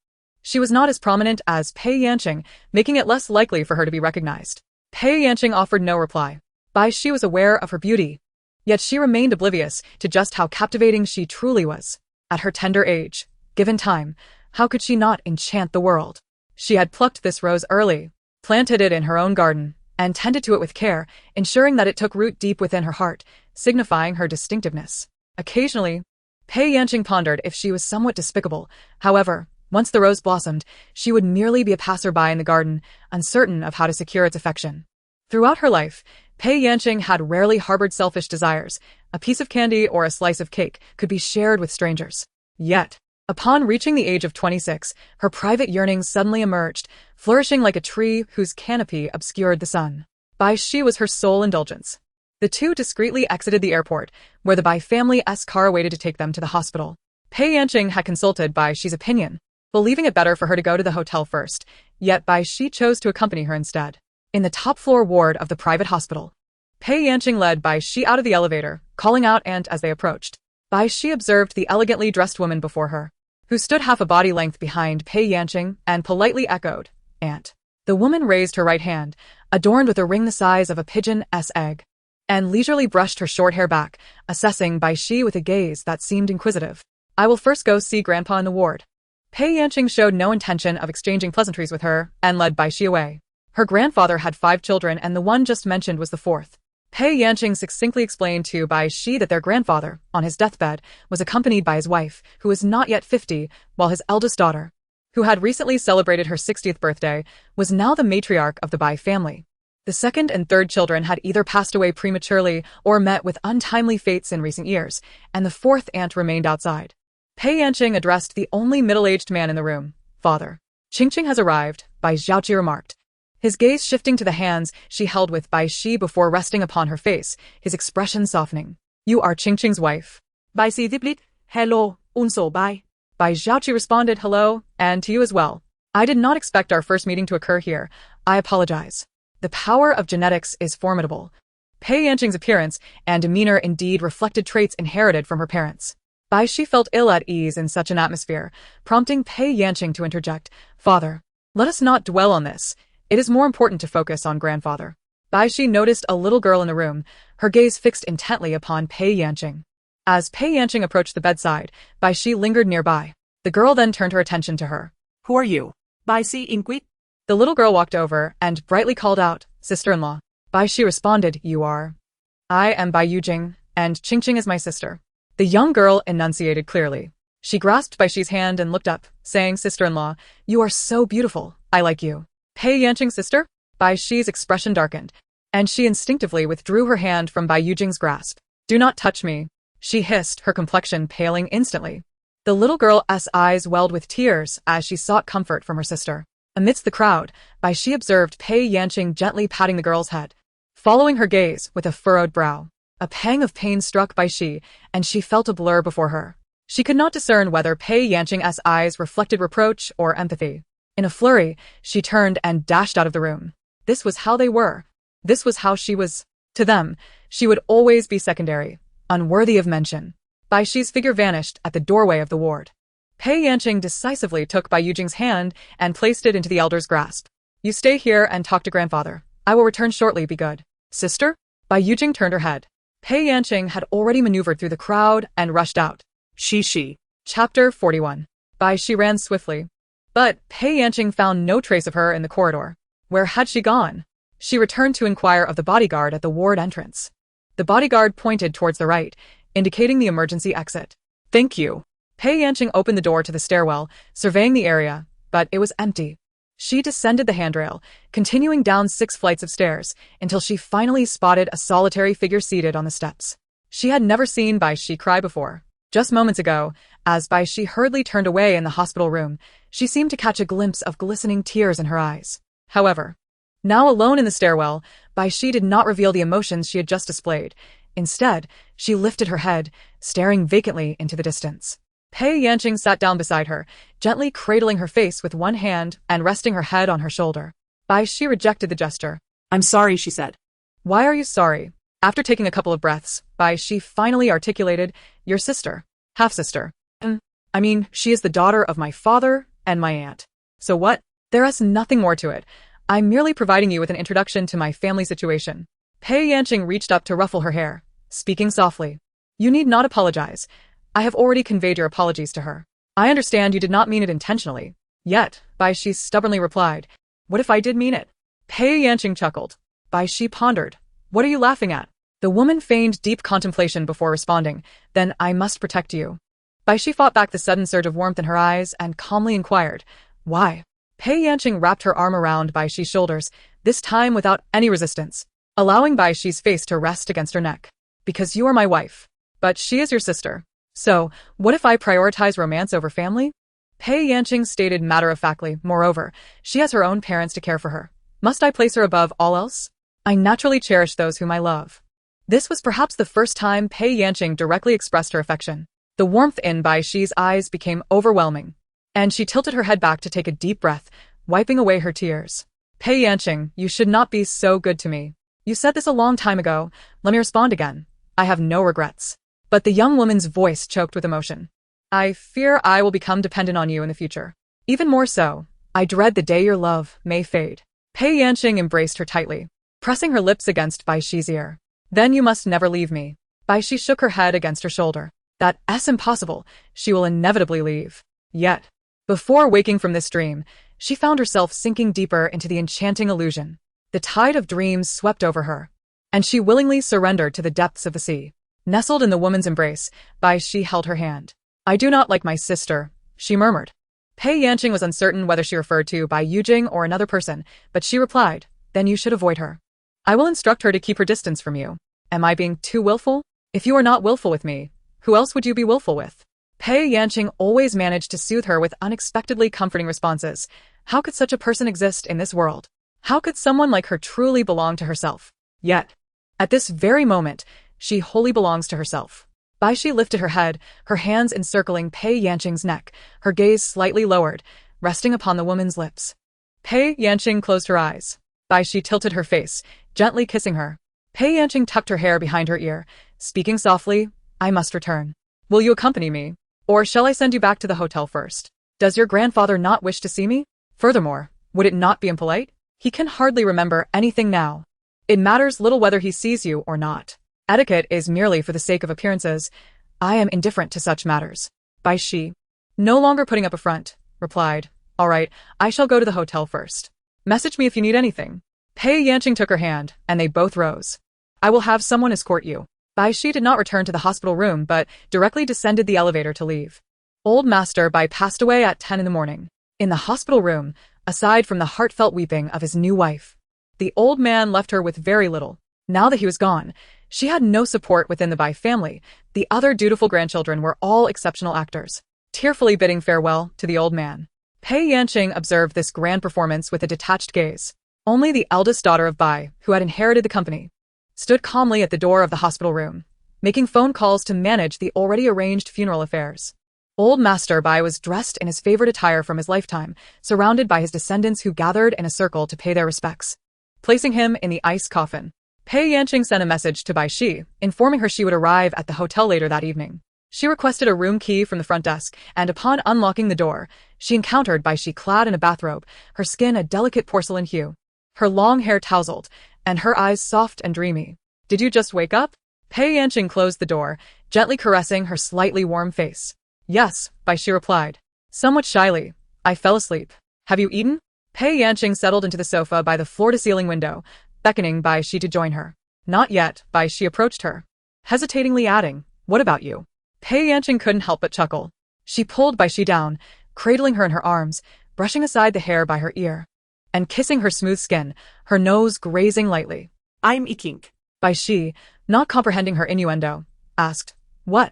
She was not as prominent as Pei Yanqing, making it less likely for her to be recognized. Pei Yanqing offered no reply. Bai Xi was aware of her beauty, yet she remained oblivious to just how captivating she truly was. At her tender age, given time, how could she not enchant the world? She had plucked this rose early, planted it in her own garden, and tended to it with care, ensuring that it took root deep within her heart, signifying her distinctiveness. Occasionally, Pei Yanqing pondered if she was somewhat despicable. However, once the rose blossomed, she would merely be a passerby in the garden, uncertain of how to secure its affection. Throughout her life, Pei Yanqing had rarely harbored selfish desires. A piece of candy or a slice of cake could be shared with strangers. Yet, upon reaching the age of 26, her private yearnings suddenly emerged, flourishing like a tree whose canopy obscured the sun. Bai Xi was her sole indulgence. The two discreetly exited the airport, where the Bai family's car waited to take them to the hospital. Pei Yanqing had consulted Bai Xi's opinion, believing it better for her to go to the hotel first, yet Bai Xi chose to accompany her instead. In the top-floor ward of the private hospital, Pei Yanqing led Bai Xi out of the elevator, calling out "Aunt" as they approached. Bai Xi observed the elegantly dressed woman before her, who stood half a body length behind Pei Yanqing, and politely echoed, "Aunt." The woman raised her right hand, adorned with a ring the size of a pigeon's egg, and leisurely brushed her short hair back, assessing Bai Xi with a gaze that seemed inquisitive. "I will first go see Grandpa in the ward." Pei Yanqing showed no intention of exchanging pleasantries with her, and led Bai Xi away. Her grandfather had 5 children, and the one just mentioned was the 4th. Pei Yanqing succinctly explained to Bai Xi that their grandfather, on his deathbed, was accompanied by his wife, who was not yet 50, while his eldest daughter, who had recently celebrated her 60th birthday, was now the matriarch of the Bai family. The second and third children had either passed away prematurely or met with untimely fates in recent years, and the 4th aunt remained outside. Pei Yanqing addressed the only middle-aged man in the room, "Father." "Qingqing has arrived," Bai Xiaoqi remarked, his gaze shifting to the hands she held with Bai Xi before resting upon her face, his expression softening. "You are Qingqing's wife?" Bai Xi tiếp. "Hello, unso Bai." Bai Xiaoqi responded, "Hello, and to you as well. I did not expect our first meeting to occur here. I apologize." The power of genetics is formidable. Pei Yanqing's appearance and demeanor indeed reflected traits inherited from her parents. Bai Xi felt ill at ease in such an atmosphere, prompting Pei Yanqing to interject, "Father, let us not dwell on this. It is more important to focus on grandfather. Bai Xi noticed a little girl in the room, her gaze fixed intently upon Pei Yanqing. As Pei Yanqing approached the bedside, Bai Xi lingered nearby. The girl then turned her attention to her. Who are you? Bai Xi inquired. The little girl walked over and brightly called out, "Sister-in-law." Bai Xi responded, "You are." "I am Bai Yujing, and Qingqing is my sister." The young girl enunciated clearly. She grasped Bai Xi's hand and looked up, saying, "Sister-in-law, you are so beautiful. I like you." "Pei Yanqing's sister?" Bai Xi's expression darkened, and she instinctively withdrew her hand from Bai Yujing's grasp. "Do not touch me," she hissed, her complexion paling instantly. The little girl's eyes welled with tears as she sought comfort from her sister. Amidst the crowd, Bai Xi observed Pei Yanqing gently patting the girl's head, following her gaze with a furrowed brow. A pang of pain struck Bai Xi, and she felt a blur before her. She could not discern whether Pei Yanqing's eyes reflected reproach or empathy. In a flurry, she turned and dashed out of the room. This was how they were. This was how she was. To them, she would always be secondary, unworthy of mention. Bai Xi's figure vanished at the doorway of the ward. Pei Yanqing decisively took Bai Yujing's hand and placed it into the elder's grasp. "You stay here and talk to grandfather. I will return shortly, be good." "Sister?" Bai Yujing turned her head. Pei Yanqing had already maneuvered through the crowd and rushed out. She. Chapter 41. Bai Xi ran swiftly. But Pei Yanqing found no trace of her in the corridor. Where had she gone? She returned to inquire of the bodyguard at the ward entrance. The bodyguard pointed towards the right, indicating the emergency exit. "Thank you." Pei Yanqing opened the door to the stairwell, surveying the area, but it was empty. She descended the handrail, continuing down 6 flights of stairs, until she finally spotted a solitary figure seated on the steps. She had never seen Bai Xi cry before. Just moments ago, as Bai Xi hurriedly turned away in the hospital room, she seemed to catch a glimpse of glistening tears in her eyes. However, now alone in the stairwell, Bai Xi did not reveal the emotions she had just displayed. Instead, she lifted her head, staring vacantly into the distance. Pei Yanqing sat down beside her, gently cradling her face with one hand and resting her head on her shoulder. Bai Xi rejected the gesture. "I'm sorry," she said. "Why are you sorry?" After taking a couple of breaths, Bai Xi finally articulated, "Your sister. Half-sister. I mean, she is the daughter of my father and my aunt. So what? There is nothing more to it. I'm merely providing you with an introduction to my family situation." Pei Yanqing reached up to ruffle her hair, speaking softly. "You need not apologize. I have already conveyed your apologies to her. I understand you did not mean it intentionally." "Yet," Bai Xi stubbornly replied, "what if I did mean it?" Pei Yanqing chuckled. Bai Xi pondered. "What are you laughing at?" The woman feigned deep contemplation before responding, "Then I must protect you." Bai Xi fought back the sudden surge of warmth in her eyes and calmly inquired, "Why?" Pei Yanqing wrapped her arm around Bai Xi's shoulders, this time without any resistance, allowing Bai Xi's face to rest against her neck. "Because you are my wife. But she is your sister. So, what if I prioritize romance over family?" Pei Yanqing stated matter-of-factly. "Moreover, she has her own parents to care for her. Must I place her above all else? I naturally cherish those whom I love." This was perhaps the first time Pei Yanqing directly expressed her affection. The warmth in Bai Xi's eyes became overwhelming, and she tilted her head back to take a deep breath, wiping away her tears. "Pei Yanqing, you should not be so good to me. You said this a long time ago. Let me respond again. I have no regrets." But the young woman's voice choked with emotion. "I fear I will become dependent on you in the future. Even more so, I dread the day your love may fade." Pei Yanqing embraced her tightly, pressing her lips against Bai Xi's ear. "Then you must never leave me." Bai Xi shook her head against her shoulder. "That's impossible. She will inevitably leave." Yet, before waking from this dream, she found herself sinking deeper into the enchanting illusion. The tide of dreams swept over her, and she willingly surrendered to the depths of the sea. Nestled in the woman's embrace, Bai Xi held her hand. "I do not like my sister," she murmured. Pei Yanqing was uncertain whether she referred to Bai Yujing or another person, but she replied, "Then you should avoid her. I will instruct her to keep her distance from you." "Am I being too willful?" "If you are not willful with me, who else would you be willful with?" Pei Yanqing always managed to soothe her with unexpectedly comforting responses. How could such a person exist in this world? How could someone like her truly belong to herself? Yet, at this very moment, she wholly belongs to herself. Bai Xi lifted her head, her hands encircling Pei Yanqing's neck, her gaze slightly lowered, resting upon the woman's lips. Pei Yanqing closed her eyes. Bai Xi tilted her face, gently kissing her. Pei Yanqing tucked her hair behind her ear, speaking softly, "I must return. Will you accompany me? Or shall I send you back to the hotel first? Does your grandfather not wish to see me? Furthermore, would it not be impolite? He can hardly remember anything now. It matters little whether he sees you or not. Etiquette is merely for the sake of appearances. I am indifferent to such matters. Bai Xi, no longer putting up a front, replied, all right, I shall go to the hotel first. Message me if you need anything. Pei Yanqing took her hand, and they both rose. I will have someone escort you. Bai Xi did not return to the hospital room but directly descended the elevator to leave. Old Master Bai passed away at 10 in the morning. In the hospital room, aside from the heartfelt weeping of his new wife, the old man left her with very little. Now that he was gone, she had no support within the Bai family. The other dutiful grandchildren were all exceptional actors, tearfully bidding farewell to the old man. Pei Yanqing observed this grand performance with a detached gaze. Only the eldest daughter of Bai, who had inherited the company, stood calmly at the door of the hospital room, making phone calls to manage the already arranged funeral affairs. Old Master Bai was dressed in his favorite attire from his lifetime, surrounded by his descendants who gathered in a circle to pay their respects. Placing him in the ice coffin, Pei Yanqing sent a message to Bai Xi, informing her she would arrive at the hotel later that evening. She requested a room key from the front desk, and upon unlocking the door, she encountered Bai Xi clad in a bathrobe, her skin a delicate porcelain hue, her long hair tousled, and her eyes soft and dreamy. Did you just wake up? Pei Yanqing closed the door, gently caressing her slightly warm face. Yes, Bai Xi replied, somewhat shyly. I fell asleep. Have you eaten? Pei Yanqing settled into the sofa by the floor-to-ceiling window, beckoning Bai Xi to join her. Not yet. Bai Xi approached her, hesitatingly adding, what about you? Pei Yanqing couldn't help but chuckle. She pulled Bai Xi down, cradling her in her arms, brushing aside the hair by her ear, and kissing her smooth skin, her nose grazing lightly. I'm eating. Bai Xi, not comprehending her innuendo, asked, what?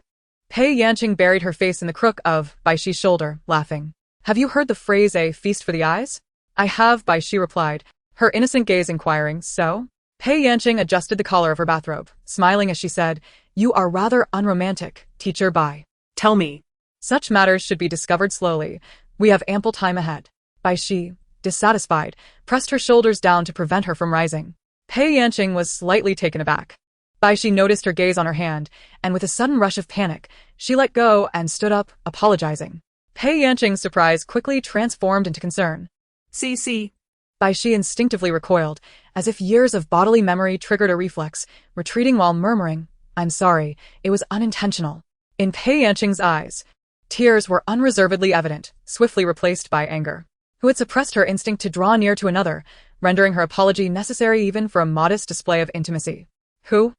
Pei Yanqing buried her face in the crook of Bai Xi's shoulder, laughing. Have you heard the phrase a feast for the eyes? I have, Bai Xi replied, her innocent gaze inquiring, so? Pei Yanqing adjusted the collar of her bathrobe, smiling as she said, you are rather unromantic, teacher Bai. Tell me. Such matters should be discovered slowly. We have ample time ahead. Bai Xi, dissatisfied, pressed her shoulders down to prevent her from rising. Pei Yanqing was slightly taken aback. Bai Xi noticed her gaze on her hand, and with a sudden rush of panic, she let go and stood up, apologizing. Pei Yanqing's surprise quickly transformed into concern. See. Bai Xi instinctively recoiled, as if years of bodily memory triggered a reflex, retreating while murmuring, I'm sorry, it was unintentional. In Pei Yanqing's eyes, tears were unreservedly evident, swiftly replaced by anger, who had suppressed her instinct to draw near to another, rendering her apology necessary even for a modest display of intimacy. Who?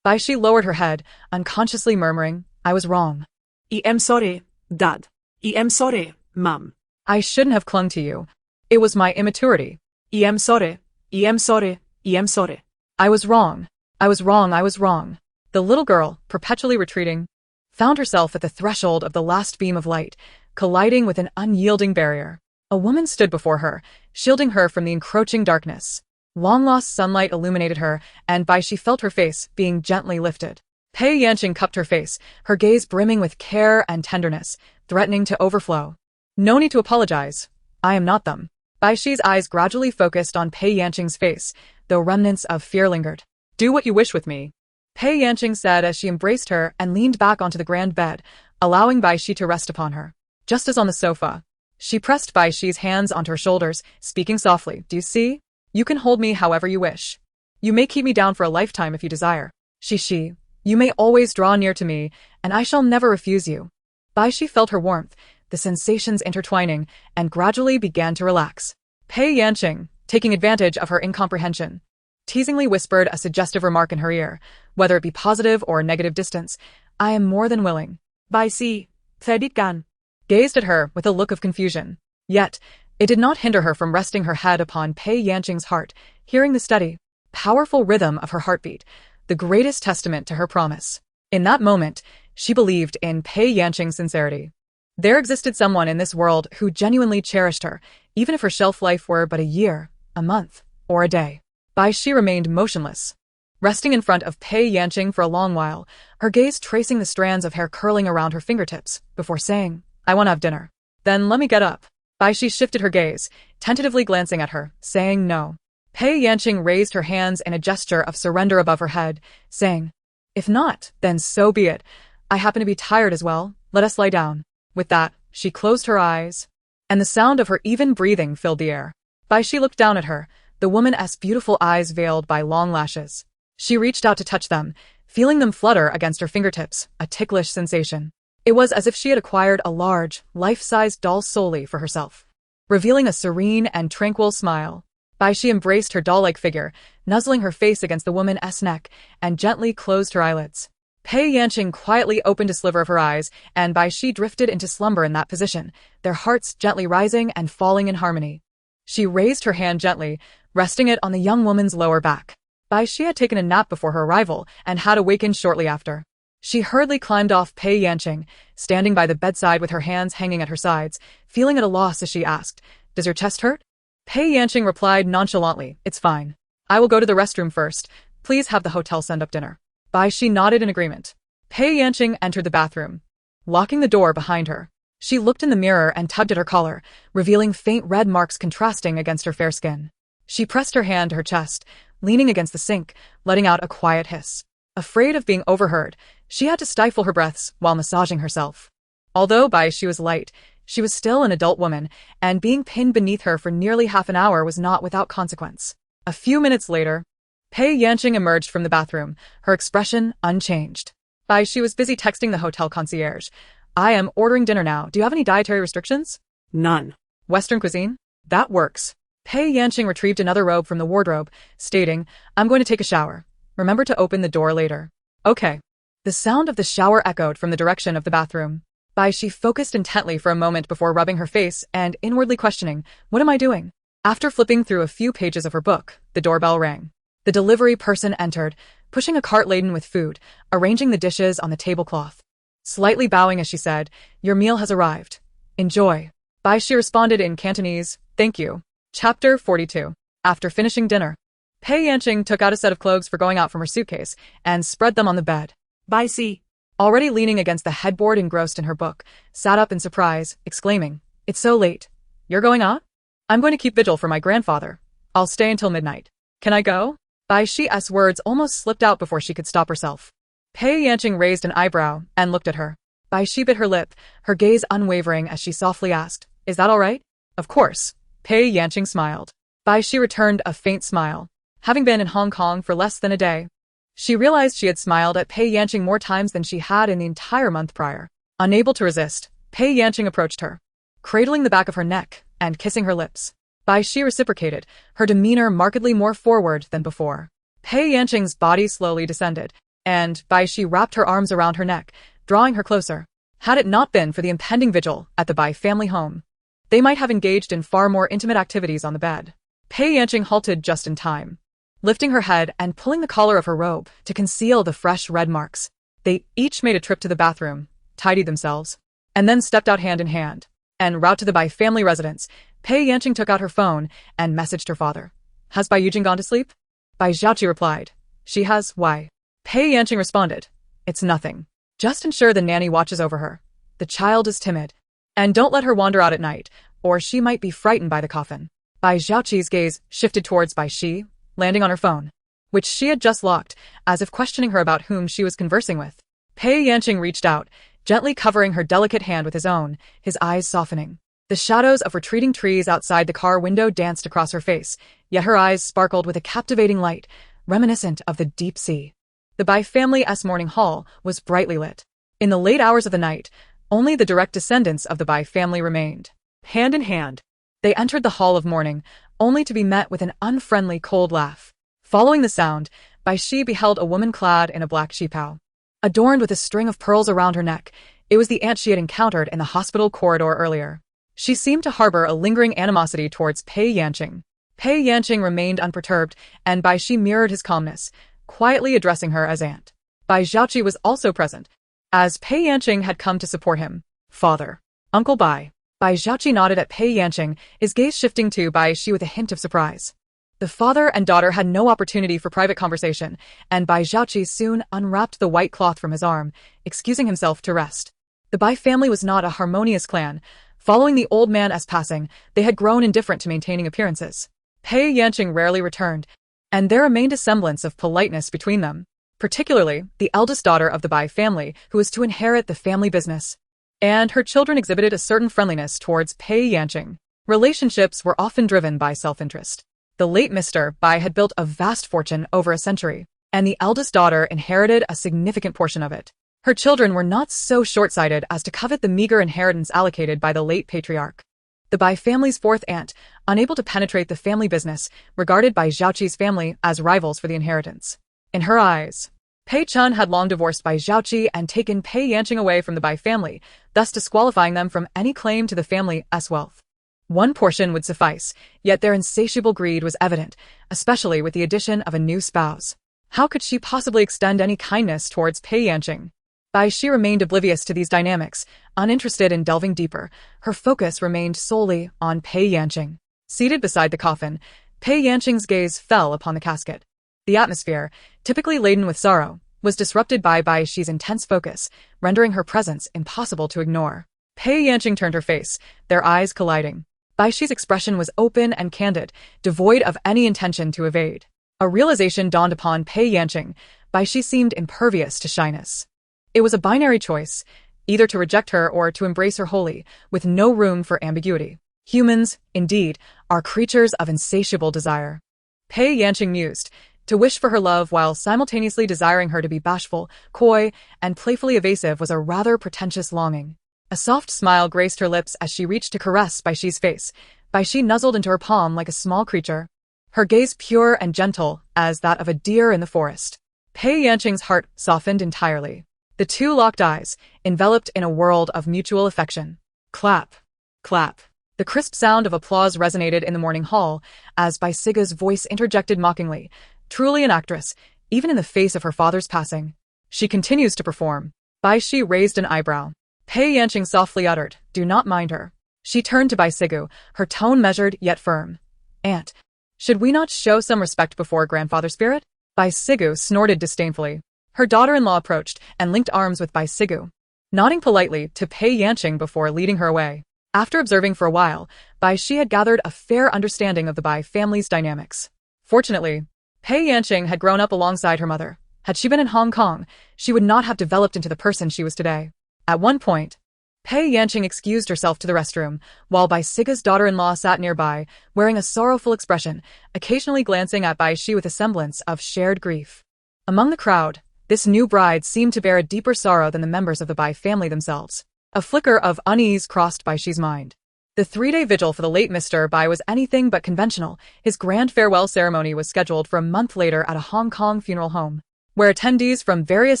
Bai Xi lowered her head, unconsciously murmuring, I was wrong. I am sorry, Dad. I am sorry, Mom. I shouldn't have clung to you. It was my immaturity. I am sorry. I am sorry. I am sorry. I was wrong. I was wrong. I was wrong. The little girl, perpetually retreating, found herself at the threshold of the last beam of light, colliding with an unyielding barrier. A woman stood before her, shielding her from the encroaching darkness. Long-lost sunlight illuminated her, and Bai Xi felt her face being gently lifted. Pei Yanqing cupped her face, her gaze brimming with care and tenderness, threatening to overflow. No need to apologize. I am not them. Bai Xi's eyes gradually focused on Pei Yanqing's face, though remnants of fear lingered. Do what you wish with me, Pei Yanqing said as she embraced her and leaned back onto the grand bed, allowing Bai Xi to rest upon her. Just as on the sofa, she pressed Bai Xi's hands onto her shoulders, speaking softly, do you see? You can hold me however you wish. You may keep me down for a lifetime if you desire. Xi, you may always draw near to me, and I shall never refuse you. Bai Xi felt her warmth, the sensations intertwining, and gradually began to relax. Pei Yanqing, taking advantage of her incomprehension, teasingly whispered a suggestive remark in her ear, whether it be positive or negative distance, I am more than willing. Bai Xi, Fedit Gan, gazed at her with a look of confusion. Yet, it did not hinder her from resting her head upon Pei Yanqing's heart, hearing the steady, powerful rhythm of her heartbeat, the greatest testament to her promise. In that moment, she believed in Pei Yanqing's sincerity. There existed someone in this world who genuinely cherished her, even if her shelf life were but a year, a month, or a day. Bai Xi remained motionless, resting in front of Pei Yanqing for a long while, her gaze tracing the strands of hair curling around her fingertips, before saying, I want to have dinner. Then let me get up. Bai Xi shifted her gaze, tentatively glancing at her, saying no. Pei Yanqing raised her hands in a gesture of surrender above her head, saying, if not, then so be it. I happen to be tired as well, let us lie down. With that, she closed her eyes, and the sound of her even breathing filled the air. Bai Xi looked down at her, the woman's beautiful eyes veiled by long lashes. She reached out to touch them, feeling them flutter against her fingertips, a ticklish sensation. It was as if she had acquired a large, life-sized doll solely for herself, revealing a serene and tranquil smile. Bai Xi embraced her doll-like figure, nuzzling her face against the woman's neck, and gently closed her eyelids. Pei Yanqing quietly opened a sliver of her eyes, and Bai Xi drifted into slumber in that position, their hearts gently rising and falling in harmony. She raised her hand gently, resting it on the young woman's lower back. Bai Xi had taken a nap before her arrival and had awakened shortly after. She hurriedly climbed off Pei Yanqing, standing by the bedside with her hands hanging at her sides, feeling at a loss as she asked, "Does your chest hurt?" Pei Yanqing replied nonchalantly, "It's fine. I will go to the restroom first. Please have the hotel send up dinner." Bai Xi nodded in agreement. Pei Yanqing entered the bathroom, locking the door behind her. She looked in the mirror and tugged at her collar, revealing faint red marks contrasting against her fair skin. She pressed her hand to her chest, leaning against the sink, letting out a quiet hiss. Afraid of being overheard, she had to stifle her breaths while massaging herself. Although Bai Xi was light, she was still an adult woman, and being pinned beneath her for nearly half an hour was not without consequence. A few minutes later, Pei Yanqing emerged from the bathroom, her expression unchanged. Bai Xi was busy texting the hotel concierge. "I am ordering dinner now. Do you have any dietary restrictions?" None. "Western cuisine?" "That works." Pei Yanqing retrieved another robe from the wardrobe, stating, "I'm going to take a shower. Remember to open the door later." "Okay." The sound of the shower echoed from the direction of the bathroom. Bai Xi focused intently for a moment before rubbing her face and inwardly questioning, "What am I doing?" After flipping through a few pages of her book, the doorbell rang. The delivery person entered, pushing a cart laden with food, arranging the dishes on the tablecloth. Slightly bowing as she said, "Your meal has arrived. Enjoy." Bai Xi responded in Cantonese, "Thank you." Chapter 42. After finishing dinner, Pei Yanqing took out a set of clothes for going out from her suitcase and spread them on the bed. Bai Xi, Already leaning against the headboard engrossed in her book, sat up in surprise, exclaiming, "It's so late. You're going out?" "I'm going to keep vigil for my grandfather. I'll stay until midnight. Can I go?" Bai Xi's words almost slipped out before she could stop herself. Pei Yanqing raised an eyebrow and looked at her. Bai Xi bit her lip, her gaze unwavering as she softly asked, "Is that all right?" "Of course." Pei Yanqing smiled. Bai Xi returned a faint smile. Having been in Hong Kong for less than a day, she realized she had smiled at Pei Yanqing more times than she had in the entire month prior. Unable to resist, Pei Yanqing approached her, cradling the back of her neck and kissing her lips. Bai Xi reciprocated, her demeanor markedly more forward than before. Pei Yanqing's body slowly descended, and Bai Xi wrapped her arms around her neck, drawing her closer. Had it not been for the impending vigil at the Bai family home, they might have engaged in far more intimate activities on the bed. Pei Yanqing halted just in time, lifting her head and pulling the collar of her robe to conceal the fresh red marks. They each made a trip to the bathroom, tidied themselves, and then stepped out hand in hand. En route to the Bai family residence, Pei Yanqing took out her phone and messaged her father. "Has Bai Yujing gone to sleep?" Bai Xiaoqi replied. "She has, why?" Pei Yanqing responded. "It's nothing. Just ensure the nanny watches over her. The child is timid. And don't let her wander out at night, or she might be frightened by the coffin." Bai Xiaoqi's gaze shifted towards Bai Xi, landing on her phone, which she had just locked, as if questioning her about whom she was conversing with. Pei Yanqing reached out, gently covering her delicate hand with his own, his eyes softening. The shadows of retreating trees outside the car window danced across her face, yet her eyes sparkled with a captivating light, reminiscent of the deep sea. The Bai family's morning hall was brightly lit. In the late hours of the night, only the direct descendants of the Bai family remained. Hand in hand, they entered the hall of mourning, only to be met with an unfriendly cold laugh. Following the sound, Bai Xi beheld a woman clad in a black shipao, adorned with a string of pearls around her neck. It was the aunt she had encountered in the hospital corridor earlier. She seemed to harbor a lingering animosity towards Pei Yanqing. Pei Yanqing remained unperturbed, and Bai Xi mirrored his calmness, quietly addressing her as aunt. Bai Xiaoqi was also present, as Pei Yanqing had come to support him. "Father. Uncle Bai." Bai Xiaoqi nodded at Pei Yanqing, his gaze shifting to Bai Xi with a hint of surprise. The father and daughter had no opportunity for private conversation, and Bai Xiaoqi soon unwrapped the white cloth from his arm, excusing himself to rest. The Bai family was not a harmonious clan. Following the old man's passing, they had grown indifferent to maintaining appearances. Pei Yanqing rarely returned, and there remained a semblance of politeness between them, particularly the eldest daughter of the Bai family, who was to inherit the family business. And her children exhibited a certain friendliness towards Pei Yanqing. Relationships were often driven by self-interest. The late Mr. Bai had built a vast fortune over a century, and the eldest daughter inherited a significant portion of it. Her children were not so short-sighted as to covet the meager inheritance allocated by the late patriarch. The Bai family's fourth aunt, unable to penetrate the family business, regarded Bai Xiaoqi's family as rivals for the inheritance. In her eyes, Pei Chun had long divorced Bai Xiaoqi and taken Pei Yanqing away from the Bai family, thus disqualifying them from any claim to the family's wealth. One portion would suffice, yet their insatiable greed was evident, especially with the addition of a new spouse. How could she possibly extend any kindness towards Pei Yanqing? Bai Xi remained oblivious to these dynamics, uninterested in delving deeper. Her focus remained solely on Pei Yanqing. Seated beside the coffin, Pei Yanqing's gaze fell upon the casket. The atmosphere, typically laden with sorrow, was disrupted by Bai Xi's intense focus, rendering her presence impossible to ignore. Pei Yanqing turned her face, their eyes colliding. Bai Xi's expression was open and candid, devoid of any intention to evade. A realization dawned upon Pei Yanqing. Bai Xi seemed impervious to shyness. It was a binary choice, either to reject her or to embrace her wholly, with no room for ambiguity. Humans, indeed, are creatures of insatiable desire. Pei Yanqing mused, to wish for her love while simultaneously desiring her to be bashful, coy, and playfully evasive was a rather pretentious longing. A soft smile graced her lips as she reached to caress Bai Xi's face. Bai Xi nuzzled into her palm like a small creature, her gaze pure and gentle as that of a deer in the forest. Pei Yanqing's heart softened entirely. The two locked eyes, enveloped in a world of mutual affection. Clap. Clap. The crisp sound of applause resonated in the morning hall as Bai Siga's voice interjected mockingly. Truly an actress, even in the face of her father's passing. She continues to perform. Bai Xi raised an eyebrow. Pei Yanqing softly uttered, do not mind her. She turned to Bai Sigu, her tone measured yet firm. Aunt, should we not show some respect before grandfather spirit? Bai Sigu snorted disdainfully. Her daughter-in-law approached and linked arms with Bai Sigu, nodding politely to Pei Yanqing before leading her away. After observing for a while, Bai Xi had gathered a fair understanding of the Bai family's dynamics. Fortunately, Pei Yanqing had grown up alongside her mother. Had she been in Hong Kong, she would not have developed into the person she was today. At one point, Pei Yanqing excused herself to the restroom, while Bai Siga's daughter-in-law sat nearby, wearing a sorrowful expression, occasionally glancing at Bai Xi with a semblance of shared grief. Among the crowd, this new bride seemed to bear a deeper sorrow than the members of the Bai family themselves. A flicker of unease crossed Bai Xi's mind. The three-day vigil for the late Mr. Bai was anything but conventional. His grand farewell ceremony was scheduled for a month later at a Hong Kong funeral home, where attendees from various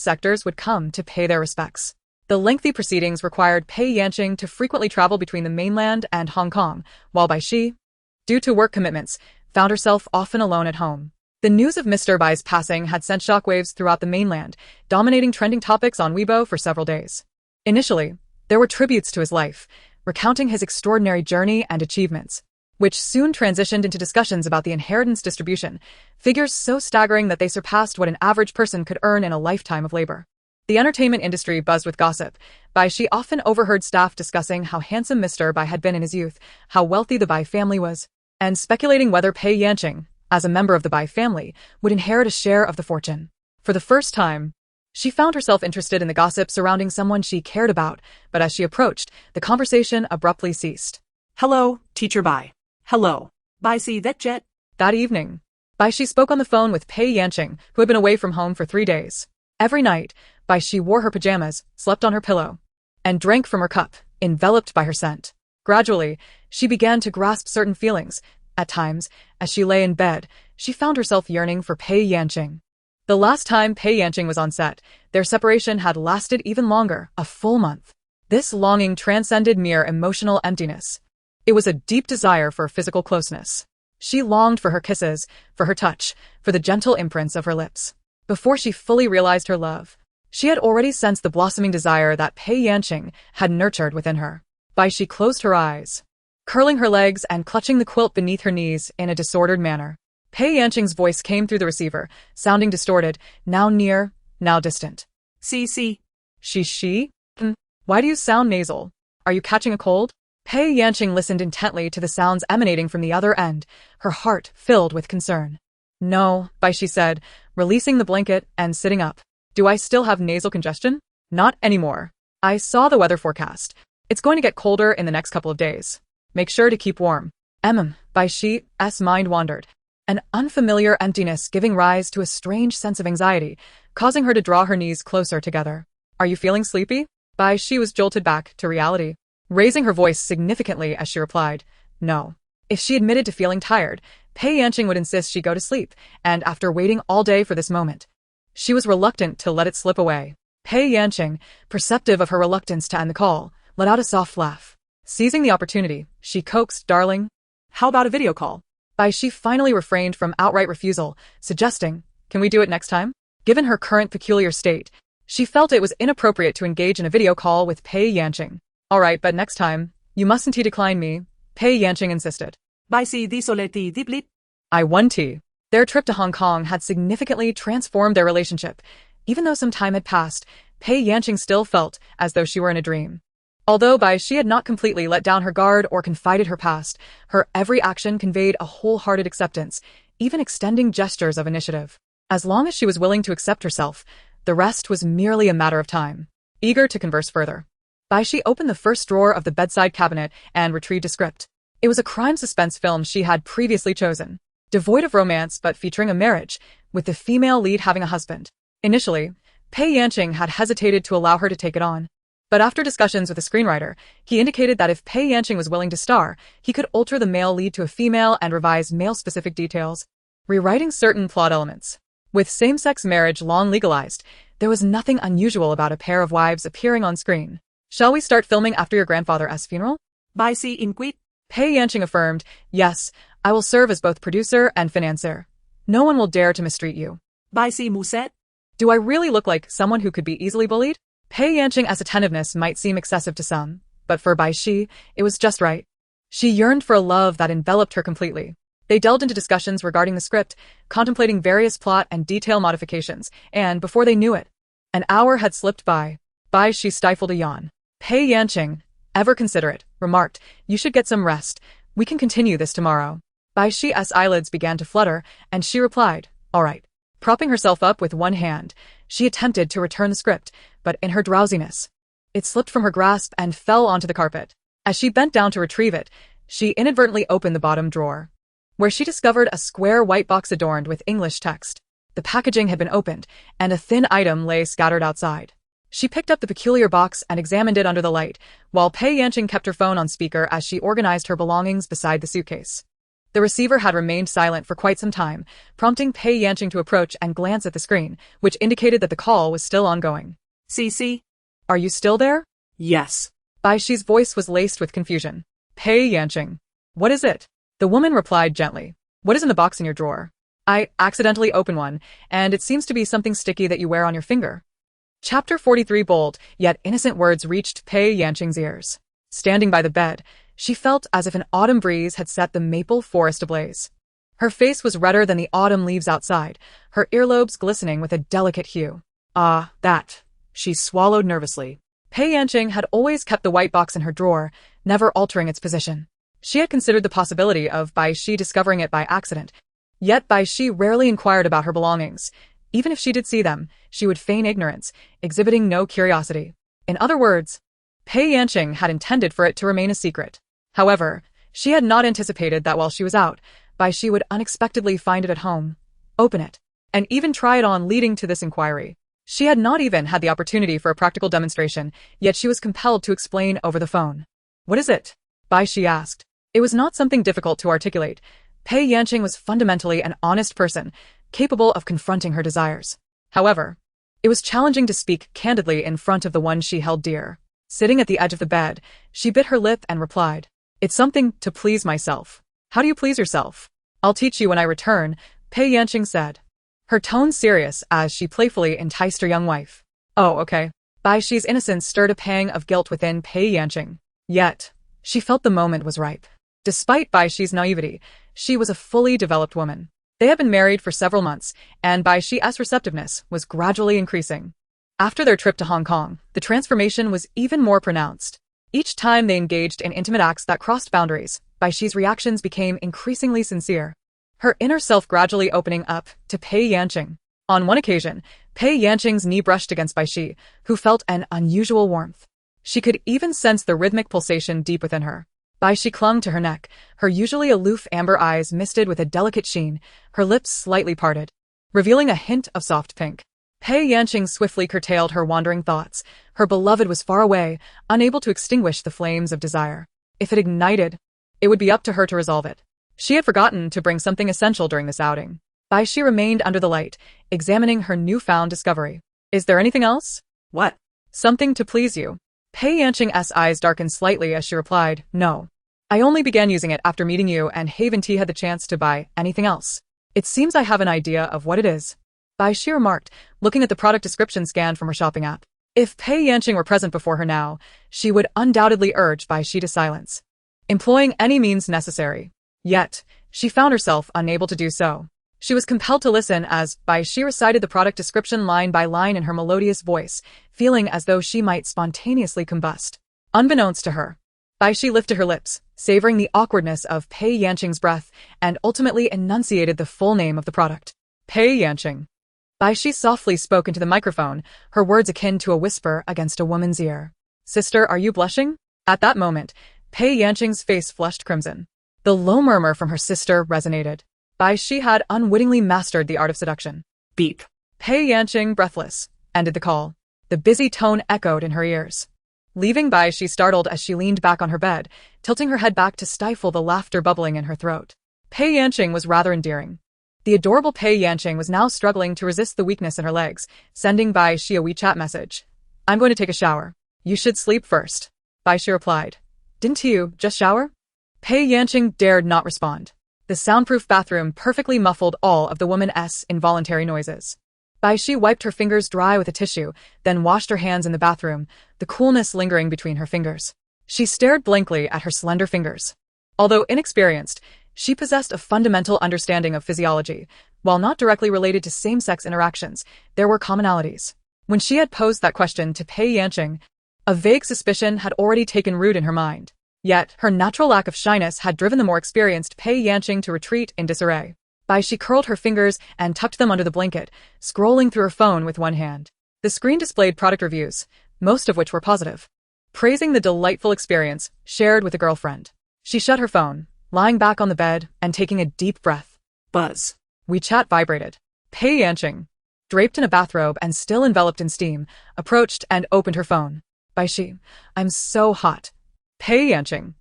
sectors would come to pay their respects. The lengthy proceedings required Pei Yanqing to frequently travel between the mainland and Hong Kong, while Bai Xi, due to work commitments, found herself often alone at home. The news of Mr. Bai's passing had sent shockwaves throughout the mainland, dominating trending topics on Weibo for several days. Initially, there were tributes to his life, recounting his extraordinary journey and achievements, which soon transitioned into discussions about the inheritance distribution, figures so staggering that they surpassed what an average person could earn in a lifetime of labor. The entertainment industry buzzed with gossip. Bai Xi often overheard staff discussing how handsome Mr. Bai had been in his youth, how wealthy the Bai family was, and speculating whether Pei Yanqing, as a member of the Bai family, would inherit a share of the fortune. For the first time, she found herself interested in the gossip surrounding someone she cared about, but as she approached, the conversation abruptly ceased. Hello, Teacher Bai. Hello. Bai Xi that yet? That evening, Bai Xi spoke on the phone with Pei Yanqing, who had been away from home for 3 days. Every night, Bai Xi wore her pajamas, slept on her pillow, and drank from her cup, enveloped by her scent. Gradually, she began to grasp certain feelings. At times, as she lay in bed, she found herself yearning for Pei Yanqing. The last time Pei Yanqing was on set, their separation had lasted even longer, a full month. This longing transcended mere emotional emptiness. It was a deep desire for physical closeness. She longed for her kisses, for her touch, for the gentle imprints of her lips. Before she fully realized her love, she had already sensed the blossoming desire that Pei Yanqing had nurtured within her. Bai Xi closed her eyes, curling her legs and clutching the quilt beneath her knees in a disordered manner. Pei Yanqing's voice came through the receiver, sounding distorted, now near, now distant. See. She? Why do you sound nasal? Are you catching a cold? Pei Yanqing listened intently to the sounds emanating from the other end, her heart filled with concern. No, Bai Xi said, releasing the blanket and sitting up. Do I still have nasal congestion? Not anymore. I saw the weather forecast. It's going to get colder in the next couple of days. Make sure to keep warm. Bai Xi's mind wandered. an unfamiliar emptiness giving rise to a strange sense of anxiety, causing her to draw her knees closer together. Are you feeling sleepy? Bai Xi was jolted back to reality, raising her voice significantly as she replied, no. If she admitted to feeling tired, Pei Yanqing would insist she go to sleep, and after waiting all day for this moment, she was reluctant to let it slip away. Pei Yanqing, perceptive of her reluctance to end the call, let out a soft laugh. Seizing the opportunity, she coaxed, darling, How about a video call? Bai Xi finally refrained from outright refusal, suggesting, can we do it next time? Given her current peculiar state, she felt it was inappropriate to engage in a video call with Pei Yanqing. All right, but next time, you mustn't decline me, Pei Yanqing insisted. Bai Xi désolé diplit. I won tea. Their trip to Hong Kong had significantly transformed their relationship. Even though some time had passed, Pei Yanqing still felt as though she were in a dream. Although Bai Xi had not completely let down her guard or confided her past, her every action conveyed a wholehearted acceptance, even extending gestures of initiative. As long as she was willing to accept herself, the rest was merely a matter of time. Eager to converse further, Bai Xi opened the first drawer of the bedside cabinet and retrieved a script. It was a crime suspense film she had previously chosen, devoid of romance but featuring a marriage, with the female lead having a husband. Initially, Pei Yanqing had hesitated to allow her to take it on. But after discussions with the screenwriter, he indicated that if Pei Yanqing was willing to star, he could alter the male lead to a female and revise male-specific details, rewriting certain plot elements. With same-sex marriage long legalized, there was nothing unusual about a pair of wives appearing on screen. Shall we start filming after your grandfather's funeral? Bai Xi inquired. Pei Yanqing affirmed, yes, I will serve as both producer and financier. No one will dare to mistreat you. Bai Xi mused. Do I really look like someone who could be easily bullied? Pei Yanqing's attentiveness might seem excessive to some, but for Bai Xi, it was just right. She yearned for a love that enveloped her completely. They delved into discussions regarding the script, contemplating various plot and detail modifications, and before they knew it, an hour had slipped by. Bai Xi stifled a yawn. Pei Yanqing, ever considerate, remarked, you should get some rest. We can continue this tomorrow. Bai Xi's eyelids began to flutter, and she replied, all right. Propping herself up with one hand, she attempted to return the script, but in her drowsiness, it slipped from her grasp and fell onto the carpet. As she bent down to retrieve it, she inadvertently opened the bottom drawer, where she discovered a square white box adorned with English text. The packaging had been opened, and a thin item lay scattered outside. She picked up the peculiar box and examined it under the light, while Pei Yanqing kept her phone on speaker as she organized her belongings beside the suitcase. The receiver had remained silent for quite some time, prompting Pei Yanqing to approach and glance at the screen, which indicated that the call was still ongoing. CC. Are you still there? Yes. Bai Xi's voice was laced with confusion. Pei Yanqing. What is it? The woman replied gently. What is in the box in your drawer? I accidentally opened one, and it seems to be something sticky that you wear on your finger. Chapter 43. Bold, yet innocent words reached Pei Yanqing's ears. Standing by the bed, she felt as if an autumn breeze had set the maple forest ablaze. Her face was redder than the autumn leaves outside, her earlobes glistening with a delicate hue. Ah, that. She swallowed nervously. Pei Yanqing had always kept the white box in her drawer, never altering its position. She had considered the possibility of Bai Xi discovering it by accident, yet Bai Xi rarely inquired about her belongings. Even if she did see them, she would feign ignorance, exhibiting no curiosity. In other words, Pei Yanqing had intended for it to remain a secret. However, she had not anticipated that while she was out, Bai Xi would unexpectedly find it at home, open it, and even try it on, leading to this inquiry. She had not even had the opportunity for a practical demonstration, yet she was compelled to explain over the phone. What is it? Bai Xi asked. It was not something difficult to articulate. Pei Yanqing was fundamentally an honest person, capable of confronting her desires. However, it was challenging to speak candidly in front of the one she held dear. Sitting at the edge of the bed, she bit her lip and replied, it's something to please myself. How do you please yourself? I'll teach you when I return, Pei Yanqing said, her tone serious as she playfully enticed her young wife. Oh, okay. Bai Xi's innocence stirred a pang of guilt within Pei Yanqing. Yet, she felt the moment was ripe. Despite Bai Xi's naivety, she was a fully developed woman. They had been married for several months, and Bai Xi's receptiveness was gradually increasing. After their trip to Hong Kong, the transformation was even more pronounced. Each time they engaged in intimate acts that crossed boundaries, Bai Xi's reactions became increasingly sincere, her inner self gradually opening up to Pei Yanqing. On one occasion, Pei Yanqing's knee brushed against Bai Xi, who felt an unusual warmth. She could even sense the rhythmic pulsation deep within her. Bai Xi clung to her neck, her usually aloof amber eyes misted with a delicate sheen, her lips slightly parted, revealing a hint of soft pink. Pei Yanqing swiftly curtailed her wandering thoughts. Her beloved was far away, unable to extinguish the flames of desire. If it ignited, it would be up to her to resolve it. She had forgotten to bring something essential during this outing. Bai Xi remained under the light, examining her newfound discovery. Is there anything else? What? Something to please you. Pei Yanqing's eyes darkened slightly as she replied, no. I only began using it after meeting you and Haven Tea had the chance to buy anything else. It seems I have an idea of what it is. Bai Xi remarked, looking at the product description scanned from her shopping app. If Pei Yanqing were present before her now, she would undoubtedly urge Bai Xi to silence, employing any means necessary. Yet, she found herself unable to do so. She was compelled to listen as Bai Xi recited the product description line by line in her melodious voice, feeling as though she might spontaneously combust. Unbeknownst to her, Bai Xi lifted her lips, savoring the awkwardness of Pei Yanqing's breath, and ultimately enunciated the full name of the product. Pei Yanqing. Bai Xi softly spoke into the microphone, her words akin to a whisper against a woman's ear. Sister, are you blushing? At that moment, Pei Yanqing's face flushed crimson. The low murmur from her sister resonated. Bai Xi had unwittingly mastered the art of seduction. Beep. Pei Yanqing, breathless, ended the call. The busy tone echoed in her ears, leaving Bai Xi startled as she leaned back on her bed, tilting her head back to stifle the laughter bubbling in her throat. Pei Yanqing was rather endearing. The adorable Pei Yanqing was now struggling to resist the weakness in her legs, sending Bai Xi a WeChat message. I'm going to take a shower. You should sleep first. Bai Xi replied. Didn't you just shower? Pei Yanqing dared not respond. The soundproof bathroom perfectly muffled all of the woman's involuntary noises. Bai Xi wiped her fingers dry with a tissue, then washed her hands in the bathroom, the coolness lingering between her fingers. She stared blankly at her slender fingers. Although inexperienced, she possessed a fundamental understanding of physiology. While not directly related to same-sex interactions, there were commonalities. When she had posed that question to Pei Yanqing, a vague suspicion had already taken root in her mind. Yet, her natural lack of shyness had driven the more experienced Pei Yanqing to retreat in disarray. Bai Xi curled her fingers and tucked them under the blanket, scrolling through her phone with one hand. The screen displayed product reviews, most of which were positive, praising the delightful experience shared with a girlfriend. She shut her phone, lying back on the bed and taking a deep breath. Buzz. WeChat vibrated. Pei Yanqing, draped in a bathrobe and still enveloped in steam, approached and opened her phone. Bai Xi, I'm so hot. Pei Yanqing.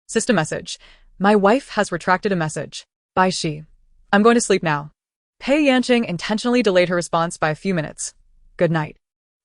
System message. My wife has retracted a message. Bai Xi. I'm going to sleep now. Pei Yanqing intentionally delayed her response by a few minutes. Good night.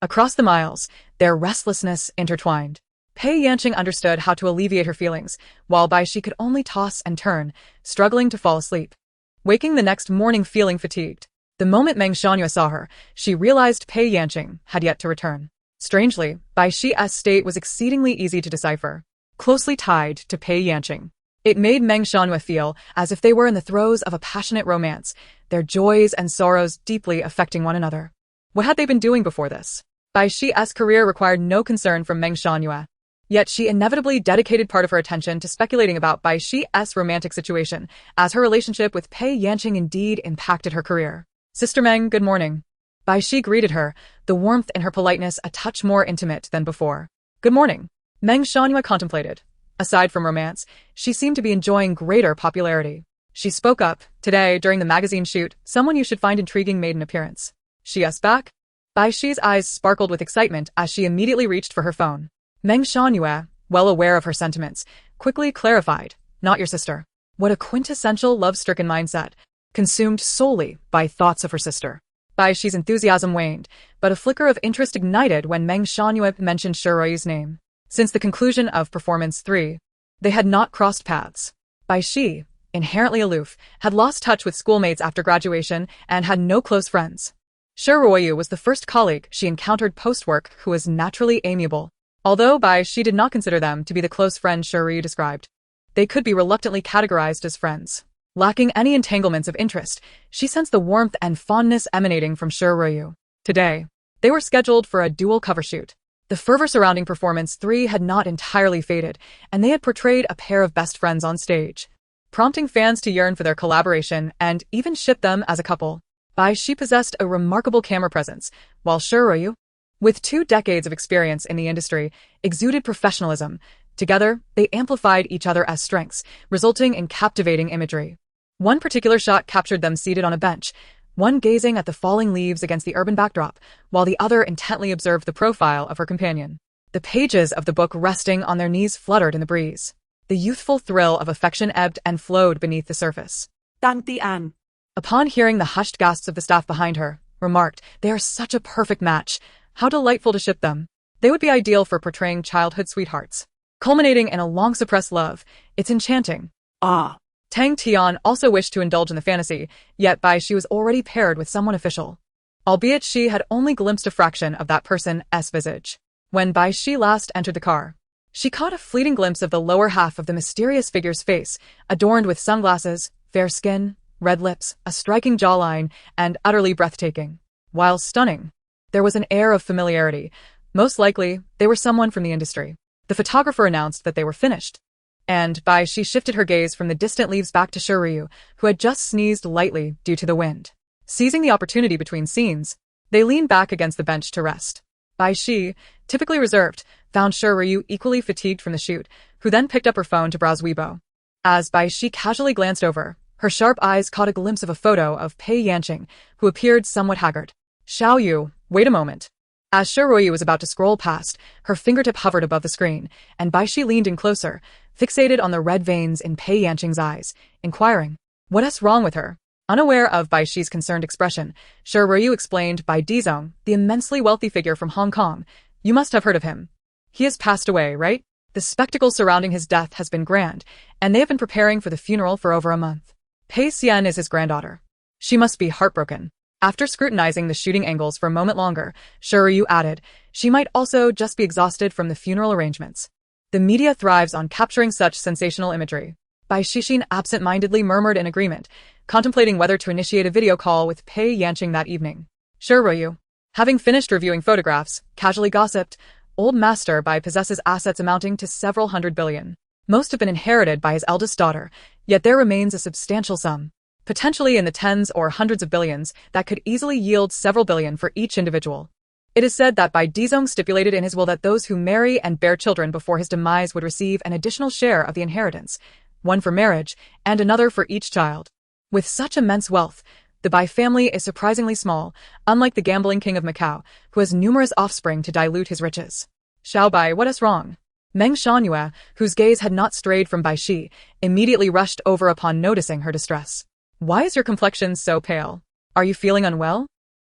Across the miles, their restlessness intertwined. Pei Yanqing understood how to alleviate her feelings, while Bai Xi could only toss and turn, struggling to fall asleep. Waking the next morning feeling fatigued. The moment Meng Xianyue saw her, she realized Pei Yanqing had yet to return. Strangely, Bai Xi's state was exceedingly easy to decipher, closely tied to Pei Yanqing. It made Meng Xianyue feel as if they were in the throes of a passionate romance, their joys and sorrows deeply affecting one another. What had they been doing before this? Bai Xi's career required no concern from Meng Xianyue. Yet she inevitably dedicated part of her attention to speculating about Bai Xi's romantic situation, as her relationship with Pei Yanqing indeed impacted her career. Sister Meng, good morning. Bai Xi greeted her, the warmth in her politeness a touch more intimate than before. Good morning. Meng Xianyue contemplated. Aside from romance, she seemed to be enjoying greater popularity. She spoke up. Today, during the magazine shoot, someone you should find intriguing made an appearance. She asked back. Bai Xi's eyes sparkled with excitement as she immediately reached for her phone. Meng Xianyue, well aware of her sentiments, quickly clarified, not your sister. What a quintessential love-stricken mindset, consumed solely by thoughts of her sister. Bai Xi's enthusiasm waned, but a flicker of interest ignited when Meng Xianyue mentioned Shiruyu's name. Since the conclusion of Performance 3, they had not crossed paths. Bai Xi, inherently aloof, had lost touch with schoolmates after graduation and had no close friends. Shiruyu was the first colleague she encountered post-work who was naturally amiable. Although Bai Xi did not consider them to be the close friends Shiryu described, they could be reluctantly categorized as friends. Lacking any entanglements of interest, she sensed the warmth and fondness emanating from Shiryu. Today, they were scheduled for a dual cover shoot. The fervor surrounding Performance 3 had not entirely faded, and they had portrayed a pair of best friends on stage, prompting fans to yearn for their collaboration and even ship them as a couple. Bai Xi possessed a remarkable camera presence, while Shiryu, with 2 decades of experience in the industry, exuded professionalism, Together, they amplified each other as strengths, resulting in captivating imagery. One particular shot captured them seated on a bench, one gazing at the falling leaves against the urban backdrop, while the other intently observed the profile of her companion. The pages of the book resting on their knees fluttered in the breeze. The youthful thrill of affection ebbed and flowed beneath the surface. Tang Tian. Upon hearing the hushed gasps of the staff behind her, remarked, "They are such a perfect match. How delightful to ship them. They would be ideal for portraying childhood sweethearts. Culminating in a long-suppressed love, it's enchanting." Ah. Tang Tian also wished to indulge in the fantasy, yet Bai Xi was already paired with someone official. Albeit she had only glimpsed a fraction of that person's visage. When Bai Xi last entered the car, she caught a fleeting glimpse of the lower half of the mysterious figure's face, adorned with sunglasses, fair skin, red lips, a striking jawline, and utterly breathtaking. While stunning, there was an air of familiarity. Most likely, they were someone from the industry. The photographer announced that they were finished. And Bai Xi shifted her gaze from the distant leaves back to Shiryu, who had just sneezed lightly due to the wind. Seizing the opportunity between scenes, they leaned back against the bench to rest. Bai Xi, typically reserved, found Shiryu equally fatigued from the shoot, who then picked up her phone to browse Weibo. As Bai Xi casually glanced over, her sharp eyes caught a glimpse of a photo of Pei Yanqing, who appeared somewhat haggard. "Xiao Yu, wait a moment." As Shiryu was about to scroll past, her fingertip hovered above the screen, and Bai Xi leaned in closer, fixated on the red veins in Pei Yanqing's eyes, inquiring, "What's wrong with her?" Unaware of Bai Xi's concerned expression, Shiryu explained, "Bai Dizong, the immensely wealthy figure from Hong Kong. You must have heard of him. He has passed away, right? The spectacle surrounding his death has been grand, and they have been preparing for the funeral for over a month. Pei Xian is his granddaughter. She must be heartbroken." After scrutinizing the shooting angles for a moment longer, Shiryu added, "She might also just be exhausted from the funeral arrangements." The media thrives on capturing such sensational imagery. Bai Xixin absent-mindedly murmured in agreement, contemplating whether to initiate a video call with Pei Yanqing that evening. Shiryu, having finished reviewing photographs, casually gossiped, "Old Master Bai possesses assets amounting to several hundred billion. Most have been inherited by his eldest daughter, yet there remains a substantial sum, potentially in the tens or hundreds of billions, that could easily yield several billion for each individual. It is said that Bai Dizong stipulated in his will that those who marry and bear children before his demise would receive an additional share of the inheritance, one for marriage and another for each child. With such immense wealth, the Bai family is surprisingly small, unlike the gambling king of Macau, who has numerous offspring to dilute his riches." "Xiao Bai, what is wrong?" Meng Shangyue, whose gaze had not strayed from Bai Xi, immediately rushed over upon noticing her distress. "Why is your complexion so pale? Are you feeling unwell?"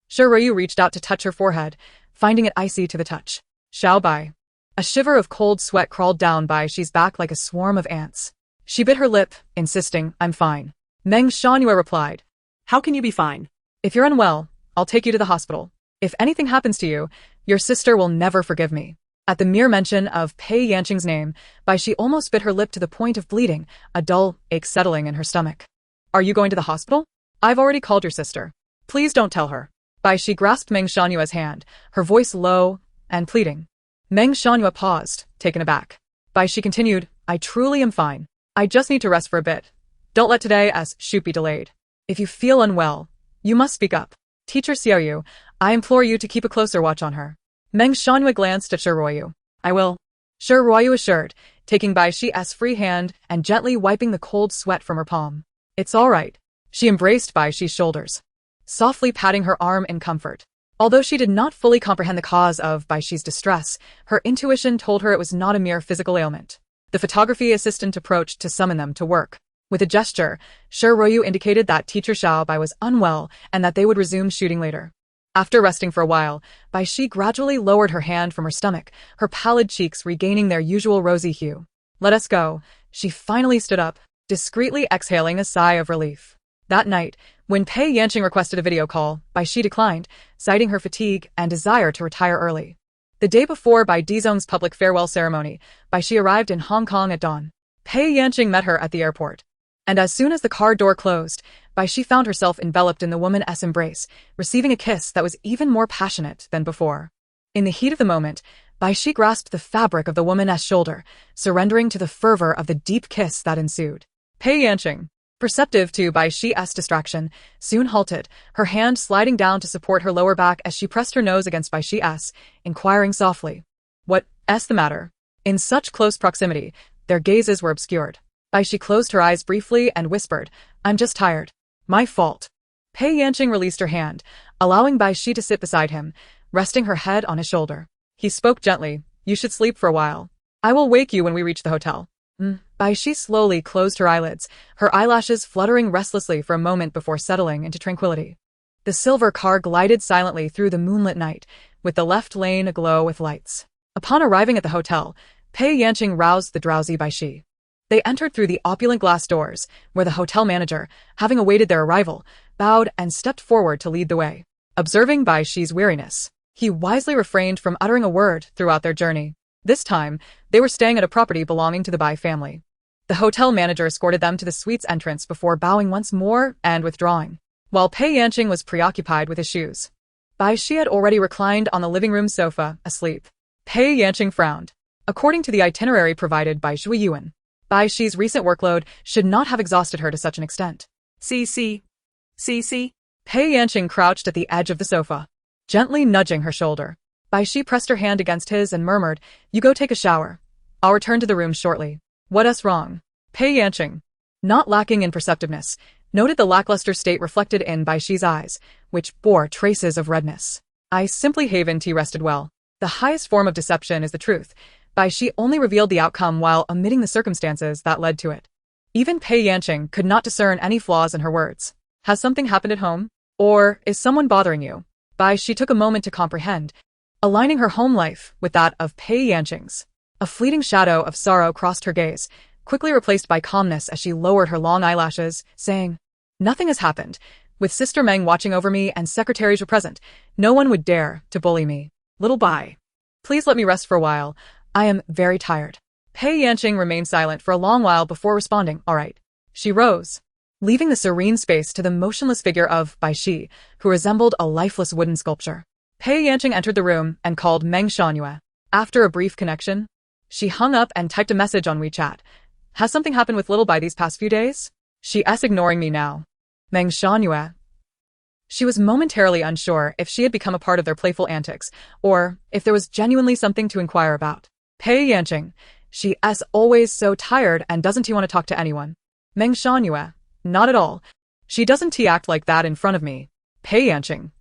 Shiryu reached out to touch her forehead, finding it icy to the touch. "Xiao Bai." A shiver of cold sweat crawled down Bai Xi's back like a swarm of ants. She bit her lip, insisting, "I'm fine." Meng Shangyue replied, "How can you be fine?" "If you're unwell, I'll take you to the hospital. If anything happens to you, your sister will never forgive me." At the mere mention of Pei Yanqing's name, Bai Xi almost bit her lip to the point of bleeding, a dull ache settling in her stomach. "Are you going to the hospital? I've already called your sister. Please don't tell her." Bai Xi grasped Meng Shanyue's hand, her voice low and pleading. Meng Shanyue paused, taken aback. Bai Xi continued, "I truly am fine. I just need to rest for a bit. Don't let today's shoot be delayed. If you feel unwell, you must speak up. Teacher Xiaoyu, I implore you to keep a closer watch on her." Meng Shangyue glanced at Shiryu. "I will." Shiryu assured, taking Bai Xi's free hand and gently wiping the cold sweat from her palm. "It's all right." She embraced Bai Xi's shoulders, softly patting her arm in comfort. Although she did not fully comprehend the cause of Bai Xi's distress, her intuition told her it was not a mere physical ailment. The photography assistant approached to summon them to work. With a gesture, Shiryu indicated that Teacher Xiao Bai was unwell and that they would resume shooting later. After resting for a while, Bai Xi gradually lowered her hand from her stomach, her pallid cheeks regaining their usual rosy hue. "Let us go." She finally stood up, discreetly exhaling a sigh of relief. That night, when Pei Yanqing requested a video call, Bai Xi declined, citing her fatigue and desire to retire early. The day before Bai Dizong's public farewell ceremony, Bai Xi arrived in Hong Kong at dawn. Pei Yanqing met her at the airport. And as soon as the car door closed, Bai Xi found herself enveloped in the woman's embrace, receiving a kiss that was even more passionate than before. In the heat of the moment, Bai Xi grasped the fabric of the woman's shoulder, surrendering to the fervor of the deep kiss that ensued. Pei Yanqing, perceptive to Bai Xi's distraction, soon halted, her hand sliding down to support her lower back as she pressed her nose against Bai Xi's, inquiring softly, "What's the matter?" In such close proximity, their gazes were obscured. Bai Xi closed her eyes briefly and whispered, "I'm just tired. My fault." Pei Yanqing released her hand, allowing Bai Xi to sit beside him, resting her head on his shoulder. He spoke gently, "You should sleep for a while. I will wake you when we reach the hotel." Bai Xi slowly closed her eyelids, her eyelashes fluttering restlessly for a moment before settling into tranquility. The silver car glided silently through the moonlit night, with the left lane aglow with lights. Upon arriving at the hotel, Pei Yanqing roused the drowsy Bai Xi. They entered through the opulent glass doors, where the hotel manager, having awaited their arrival, bowed and stepped forward to lead the way. Observing Bai Xi's weariness, he wisely refrained from uttering a word throughout their journey. This time, they were staying at a property belonging to the Bai family. The hotel manager escorted them to the suite's entrance before bowing once more and withdrawing. While Pei Yanqing was preoccupied with his shoes, Bai Xi had already reclined on the living room sofa, asleep. Pei Yanqing frowned. According to the itinerary provided by Zhui Yuan, Bai Xi's recent workload should not have exhausted her to such an extent. CC. Pei Yanqing crouched at the edge of the sofa, gently nudging her shoulder. Bai Xi pressed her hand against his and murmured, "You go take a shower. I'll return to the room shortly." "What's wrong?" Pei Yanqing, not lacking in perceptiveness, noted the lackluster state reflected in Bai Xi's eyes, which bore traces of redness. "I simply haven't rested well. The highest form of deception is the truth." Bai Xi only revealed the outcome while omitting the circumstances that led to it. Even Pei Yanqing could not discern any flaws in her words. "Has something happened at home? Or is someone bothering you?" Bai Xi took a moment to comprehend, aligning her home life with that of Pei Yanqing's. A fleeting shadow of sorrow crossed her gaze, quickly replaced by calmness as she lowered her long eyelashes, saying, "Nothing has happened. With Sister Meng watching over me and secretaries were present, no one would dare to bully me. Little Bai, please let me rest for a while. I am very tired." Pei Yanqing remained silent for a long while before responding, "All right." She rose, leaving the serene space to the motionless figure of Bai Xi, who resembled a lifeless wooden sculpture. Pei Yanqing entered the room and called Meng Shangyue. After a brief connection, she hung up and typed a message on WeChat. "Has something happened with Little Bai these past few days? She's ignoring me now." Meng Shangyue. She was momentarily unsure if she had become a part of their playful antics, or if there was genuinely something to inquire about. Pei Yanqing, she's always so tired and doesn't want to talk to anyone. Meng Shangyue, not at all. She doesn't act like that in front of me. Pei Yanqing.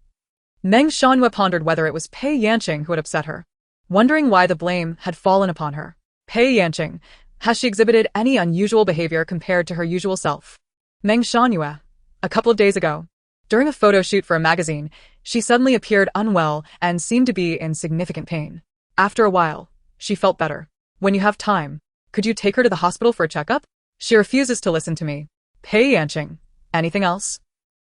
Meng Shangyue pondered whether it was Pei Yanqing who had upset her, wondering why the blame had fallen upon her. Pei Yanqing, has she exhibited any unusual behavior compared to her usual self? Meng Shangyue, a couple of days ago, during a photo shoot for a magazine, she suddenly appeared unwell and seemed to be in significant pain. After a while, she felt better. When you have time, could you take her to the hospital for a checkup? She refuses to listen to me. Pei Yanqing, anything else?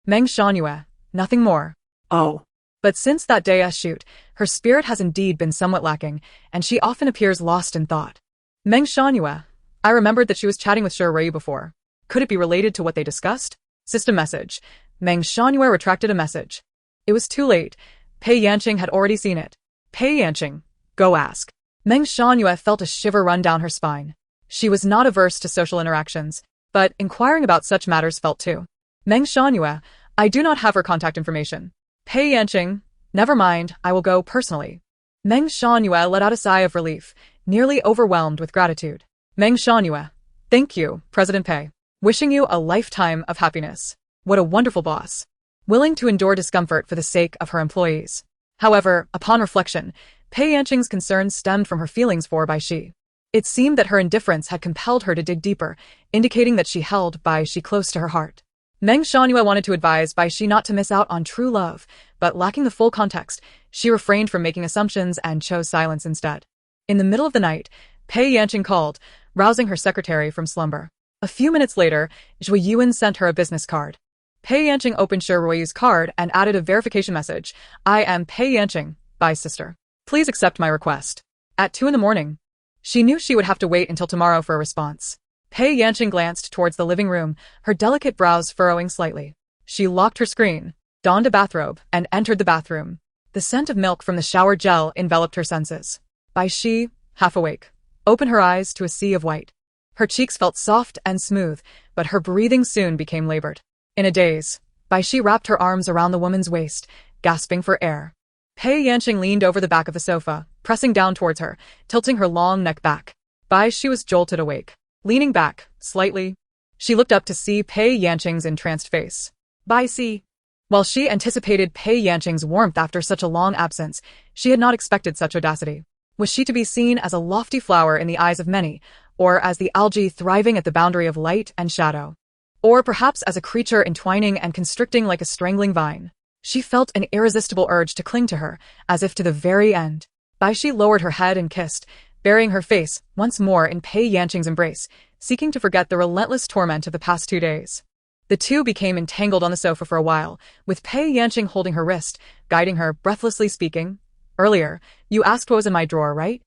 Meng Shangyue, nothing more. Oh. But since that day's shoot, her spirit has indeed been somewhat lacking, and she often appears lost in thought. Meng Shangyue, I remembered that she was chatting with Rui before. Could it be related to what they discussed? System message. Meng Shangyue retracted a message. It was too late. Pei Yanqing had already seen it. Pei Yanqing, go ask. Meng Shangyue felt a shiver run down her spine. She was not averse to social interactions, but inquiring about such matters felt too. Meng Shangyue, I do not have her contact information. Pei Yanqing, never mind, I will go personally. Meng Shangyue let out a sigh of relief, nearly overwhelmed with gratitude. Meng Shangyue, thank you, President Pei. Wishing you a lifetime of happiness. What a wonderful boss. Willing to endure discomfort for the sake of her employees. However, upon reflection, Pei Yanqing's concerns stemmed from her feelings for Bai Xi. It seemed that her indifference had compelled her to dig deeper, indicating that she held Bai Xi close to her heart. Meng Shangyue wanted to advise Bai Xi not to miss out on true love, but lacking the full context, she refrained from making assumptions and chose silence instead. In the middle of the night, Pei Yanqing called, rousing her secretary from slumber. A few minutes later, Zhui Yuan sent her a business card. Pei Yanqing opened Rui's card and added a verification message. I am Pei Yanqing, Bai's sister. Please accept my request. At 2 a.m. She knew she would have to wait until tomorrow for a response. Pei Yanqing glanced towards the living room, her delicate brows furrowing slightly. She locked her screen, donned a bathrobe, and entered the bathroom. The scent of milk from the shower gel enveloped her senses. Bai Xi, half awake, opened her eyes to a sea of white. Her cheeks felt soft and smooth, but her breathing soon became labored. In a daze, Bai Xi wrapped her arms around the woman's waist, gasping for air. Pei Yanqing leaned over the back of the sofa, pressing down towards her, tilting her long neck back. Bai Xi was jolted awake. Leaning back, slightly, she looked up to see Pei Yanqing's entranced face. Bai Xi. While she anticipated Pei Yanqing's warmth after such a long absence, she had not expected such audacity. Was she to be seen as a lofty flower in the eyes of many, or as the algae thriving at the boundary of light and shadow? Or perhaps as a creature entwining and constricting like a strangling vine? She felt an irresistible urge to cling to her, as if to the very end. Bai Xi lowered her head and kissed, burying her face once more in Pei Yanqing's embrace, seeking to forget the relentless torment of the past 2 days. The two became entangled on the sofa for a while, with Pei Yanqing holding her wrist, guiding her, breathlessly speaking. Earlier, you asked what was in my drawer, right?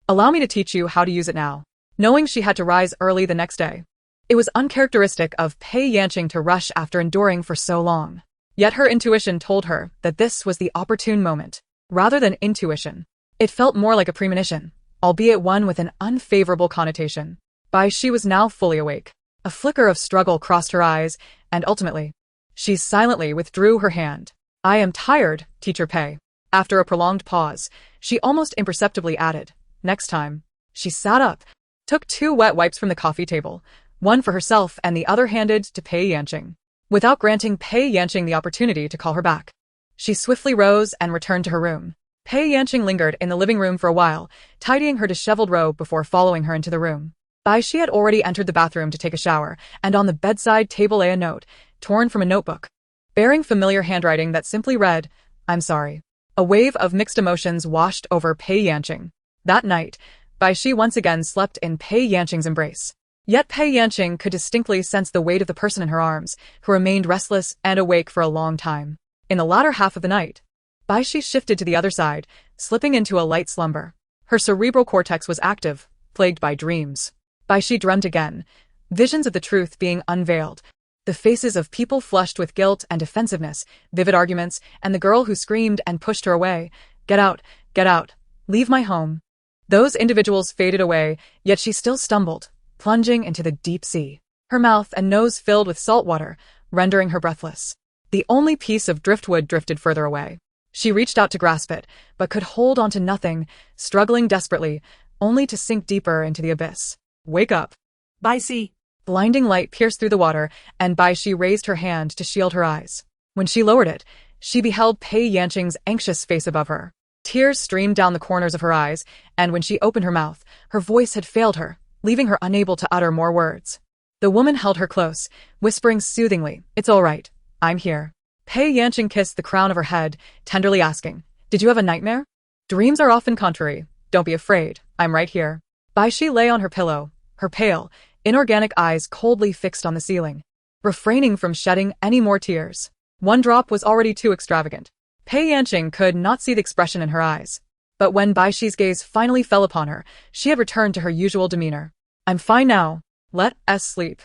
Allow me to teach you how to use it now. Knowing she had to rise early the next day, it was uncharacteristic of Pei Yanqing to rush after enduring for so long. Yet her intuition told her that this was the opportune moment. Rather than intuition, it felt more like a premonition, albeit one with an unfavorable connotation. Bai Xi was now fully awake. A flicker of struggle crossed her eyes, and ultimately, she silently withdrew her hand. I am tired, Teacher Pei. After a prolonged pause, she almost imperceptibly added, next time. She sat up, took 2 wet wipes from the coffee table, one for herself and the other handed to Pei Yanqing. Without granting Pei Yanqing the opportunity to call her back, she swiftly rose and returned to her room. Pei Yanqing lingered in the living room for a while, tidying her disheveled robe before following her into the room. Bai Xi had already entered the bathroom to take a shower, and on the bedside table lay a note, torn from a notebook, bearing familiar handwriting that simply read, I'm sorry. A wave of mixed emotions washed over Pei Yanqing. That night, Bai Xi once again slept in Pei Yanqing's embrace. Yet Pei Yanqing could distinctly sense the weight of the person in her arms, who remained restless and awake for a long time. In the latter half of the night, Bai Xi shifted to the other side, slipping into a light slumber. Her cerebral cortex was active, plagued by dreams. Bai Xi dreamt again, visions of the truth being unveiled, the faces of people flushed with guilt and defensiveness, vivid arguments, and the girl who screamed and pushed her away. Get out, leave my home. Those individuals faded away, yet she still stumbled, plunging into the deep sea. Her mouth and nose filled with salt water, rendering her breathless. The only piece of driftwood drifted further away. She reached out to grasp it, but could hold onto nothing, struggling desperately, only to sink deeper into the abyss. Wake up. Bai Xi. Blinding light pierced through the water, and Bai Xi raised her hand to shield her eyes. When she lowered it, she beheld Pei Yanqing's anxious face above her. Tears streamed down the corners of her eyes, and when she opened her mouth, her voice had failed her, leaving her unable to utter more words. The woman held her close, whispering soothingly, It's all right. I'm here. Pei Yanqing kissed the crown of her head, tenderly asking, Did you have a nightmare? Dreams are often contrary. Don't be afraid. I'm right here. Bai Xi lay on her pillow, her pale, inorganic eyes coldly fixed on the ceiling, refraining from shedding any more tears. One drop was already too extravagant. Pei Yanqing could not see the expression in her eyes. But when Bai Xi's gaze finally fell upon her, she had returned to her usual demeanor. I'm fine now. Let us sleep.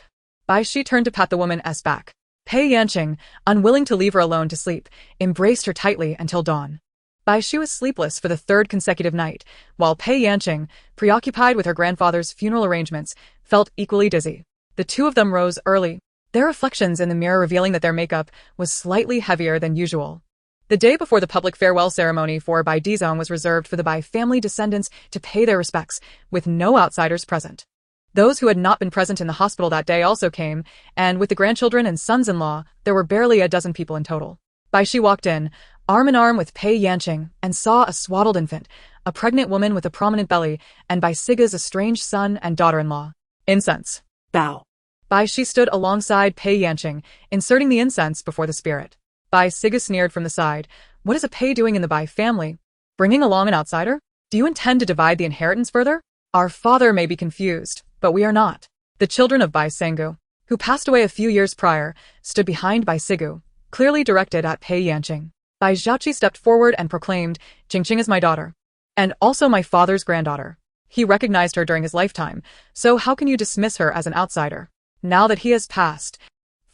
Bai Xi turned to pat the woman's back. Pei Yanqing, unwilling to leave her alone to sleep, embraced her tightly until dawn. Bai Xi was sleepless for the 3rd consecutive night, while Pei Yanqing, preoccupied with her grandfather's funeral arrangements, felt equally dizzy. The two of them rose early, their reflections in the mirror revealing that their makeup was slightly heavier than usual. The day before the public farewell ceremony for Bai Dizong was reserved for the Bai family descendants to pay their respects, with no outsiders present. Those who had not been present in the hospital that day also came, and with the grandchildren and sons-in-law, there were barely a dozen people in total. Bai Xi walked in, arm in arm with Pei Yanqing, and saw a swaddled infant, a pregnant woman with a prominent belly, and Bai Siga's estranged son and daughter-in-law. Incense. Bow. Bai Xi stood alongside Pei Yanqing, inserting the incense before the spirit. Bai Siga sneered from the side. What is a Pei doing in the Bai family? Bringing along an outsider? Do you intend to divide the inheritance further? Our father may be confused, but we are not. The children of Bai Sengu, who passed away a few years prior, stood behind Bai Sigu, clearly directed at Pei Yanqing. Bai Zhaoqi stepped forward and proclaimed, Qingqing is my daughter. And also my father's granddaughter. He recognized her during his lifetime, so how can you dismiss her as an outsider? Now that he has passed,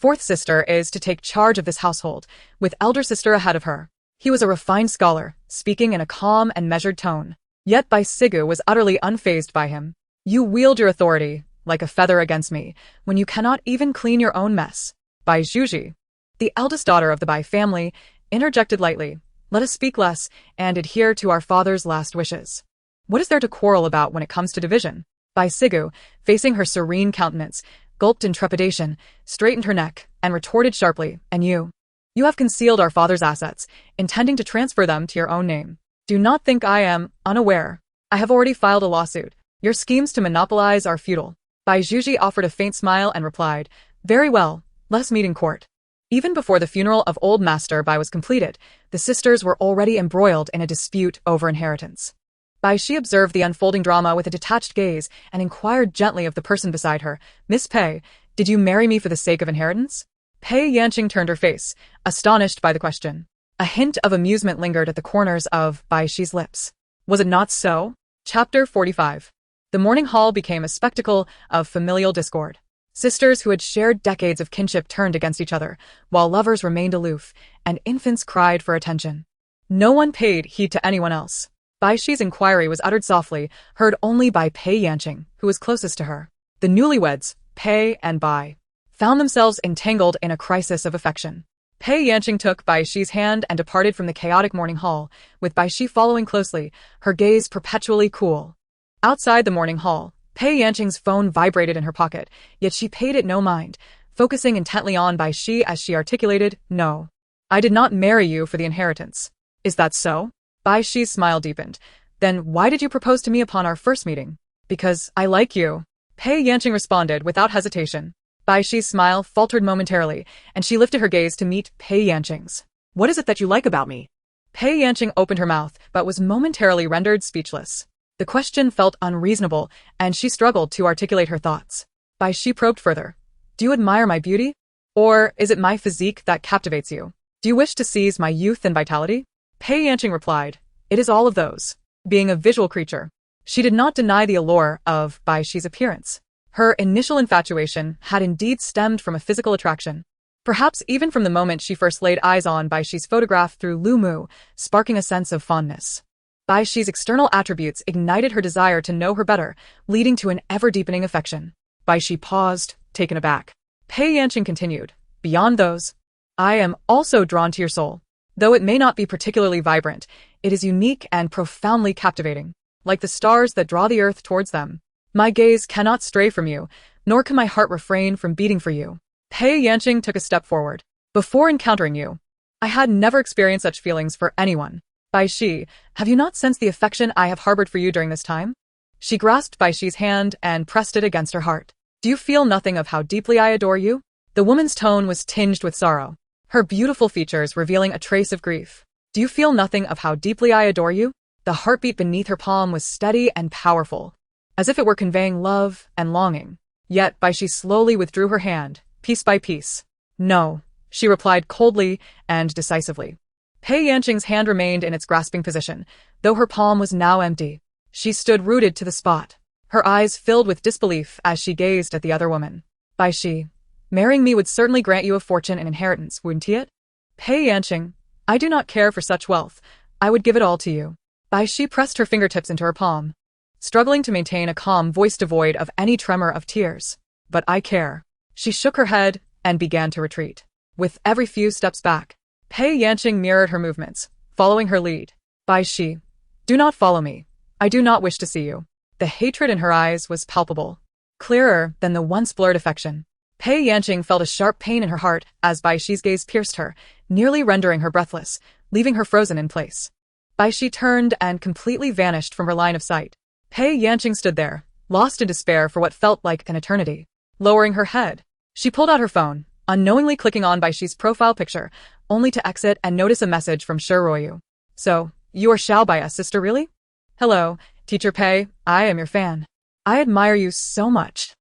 4th sister is to take charge of this household, with elder sister ahead of her. He was a refined scholar, speaking in a calm and measured tone. Yet Bai Sigu was utterly unfazed by him. You wield your authority, like a feather against me, when you cannot even clean your own mess. Bai Zhuji, the eldest daughter of the Bai family, interjected lightly. Let us speak less and adhere to our father's last wishes. What is there to quarrel about when it comes to division? Bai Sigu, facing her serene countenance, gulped in trepidation, straightened her neck, and retorted sharply, and you? You have concealed our father's assets, intending to transfer them to your own name. Do not think I am unaware. I have already filed a lawsuit. Your schemes to monopolize are futile. Bai Xi offered a faint smile and replied, very well, let us meet in court. Even before the funeral of old Master Bai was completed, the sisters were already embroiled in a dispute over inheritance. Bai Xi observed the unfolding drama with a detached gaze and inquired gently of the person beside her, Miss Pei, did you marry me for the sake of inheritance? Pei Yanqing turned her face, astonished by the question. A hint of amusement lingered at the corners of Bai Xi's lips. Was it not so? Chapter 45. The morning hall became a spectacle of familial discord. Sisters who had shared decades of kinship turned against each other, while lovers remained aloof, and infants cried for attention. No one paid heed to anyone else. Bai Xi's inquiry was uttered softly, heard only by Pei Yanqing, who was closest to her. The newlyweds, Pei and Bai, found themselves entangled in a crisis of affection. Pei Yanqing took Bai Xi's hand and departed from the chaotic morning hall, with Bai Xi following closely, her gaze perpetually cool. Outside the morning hall, Pei Yanqing's phone vibrated in her pocket, yet she paid it no mind, focusing intently on Bai Xi as she articulated, no. I did not marry you for the inheritance. Is that so? Bai Xi's smile deepened. Then why did you propose to me upon our first meeting? Because I like you. Pei Yanqing responded without hesitation. Bai Xi's smile faltered momentarily, and she lifted her gaze to meet Pei Yanqing's. What is it that you like about me? Pei Yanqing opened her mouth, but was momentarily rendered speechless. The question felt unreasonable, and she struggled to articulate her thoughts. Bai Xi probed further. Do you admire my beauty? Or is it my physique that captivates you? Do you wish to seize my youth and vitality? Pei Yanqing replied, it is all of those. Being a visual creature, she did not deny the allure of Bai Xi's appearance. Her initial infatuation had indeed stemmed from a physical attraction. Perhaps even from the moment she first laid eyes on Bai Xi's photograph through Lu Mu, sparking a sense of fondness. Bai Xi's external attributes ignited her desire to know her better, leading to an ever-deepening affection. Bai Xi paused, taken aback. Pei Yanqing continued, beyond those, I am also drawn to your soul. Though it may not be particularly vibrant, it is unique and profoundly captivating, like the stars that draw the earth towards them. My gaze cannot stray from you, nor can my heart refrain from beating for you. Pei Yanqing took a step forward. Before encountering you, I had never experienced such feelings for anyone. Bai Xi, have you not sensed the affection I have harbored for you during this time? She grasped Bai Xi's hand and pressed it against her heart. Do you feel nothing of how deeply I adore you? The woman's tone was tinged with sorrow, her beautiful features revealing a trace of grief. Do you feel nothing of how deeply I adore you? The heartbeat beneath her palm was steady and powerful, as if it were conveying love and longing. Yet Bai Xi slowly withdrew her hand, piece by piece. No, she replied coldly and decisively. Pei Yanqing's hand remained in its grasping position, though her palm was now empty. She stood rooted to the spot, her eyes filled with disbelief as she gazed at the other woman. Bai Xi, marrying me would certainly grant you a fortune and inheritance, wouldn't it? Pei Yanqing, I do not care for such wealth. I would give it all to you. Bai Xi pressed her fingertips into her palm, struggling to maintain a calm voice devoid of any tremor of tears. But I care. She shook her head and began to retreat. With every few steps back, Pei Yanqing mirrored her movements, following her lead. Bai Xi, do not follow me. I do not wish to see you. The hatred in her eyes was palpable, clearer than the once blurred affection. Pei Yanqing felt a sharp pain in her heart as Bai Xi's gaze pierced her, nearly rendering her breathless, leaving her frozen in place. Bai Xi turned and completely vanished from her line of sight. Pei Yanqing stood there, lost in despair for what felt like an eternity. Lowering her head, she pulled out her phone, unknowingly clicking on Bai Xi's profile picture, only to exit and notice a message from Shi Ruoyu. So, you are Xiao Bai's sister really? Hello, Teacher Pei, I am your fan. I admire you so much.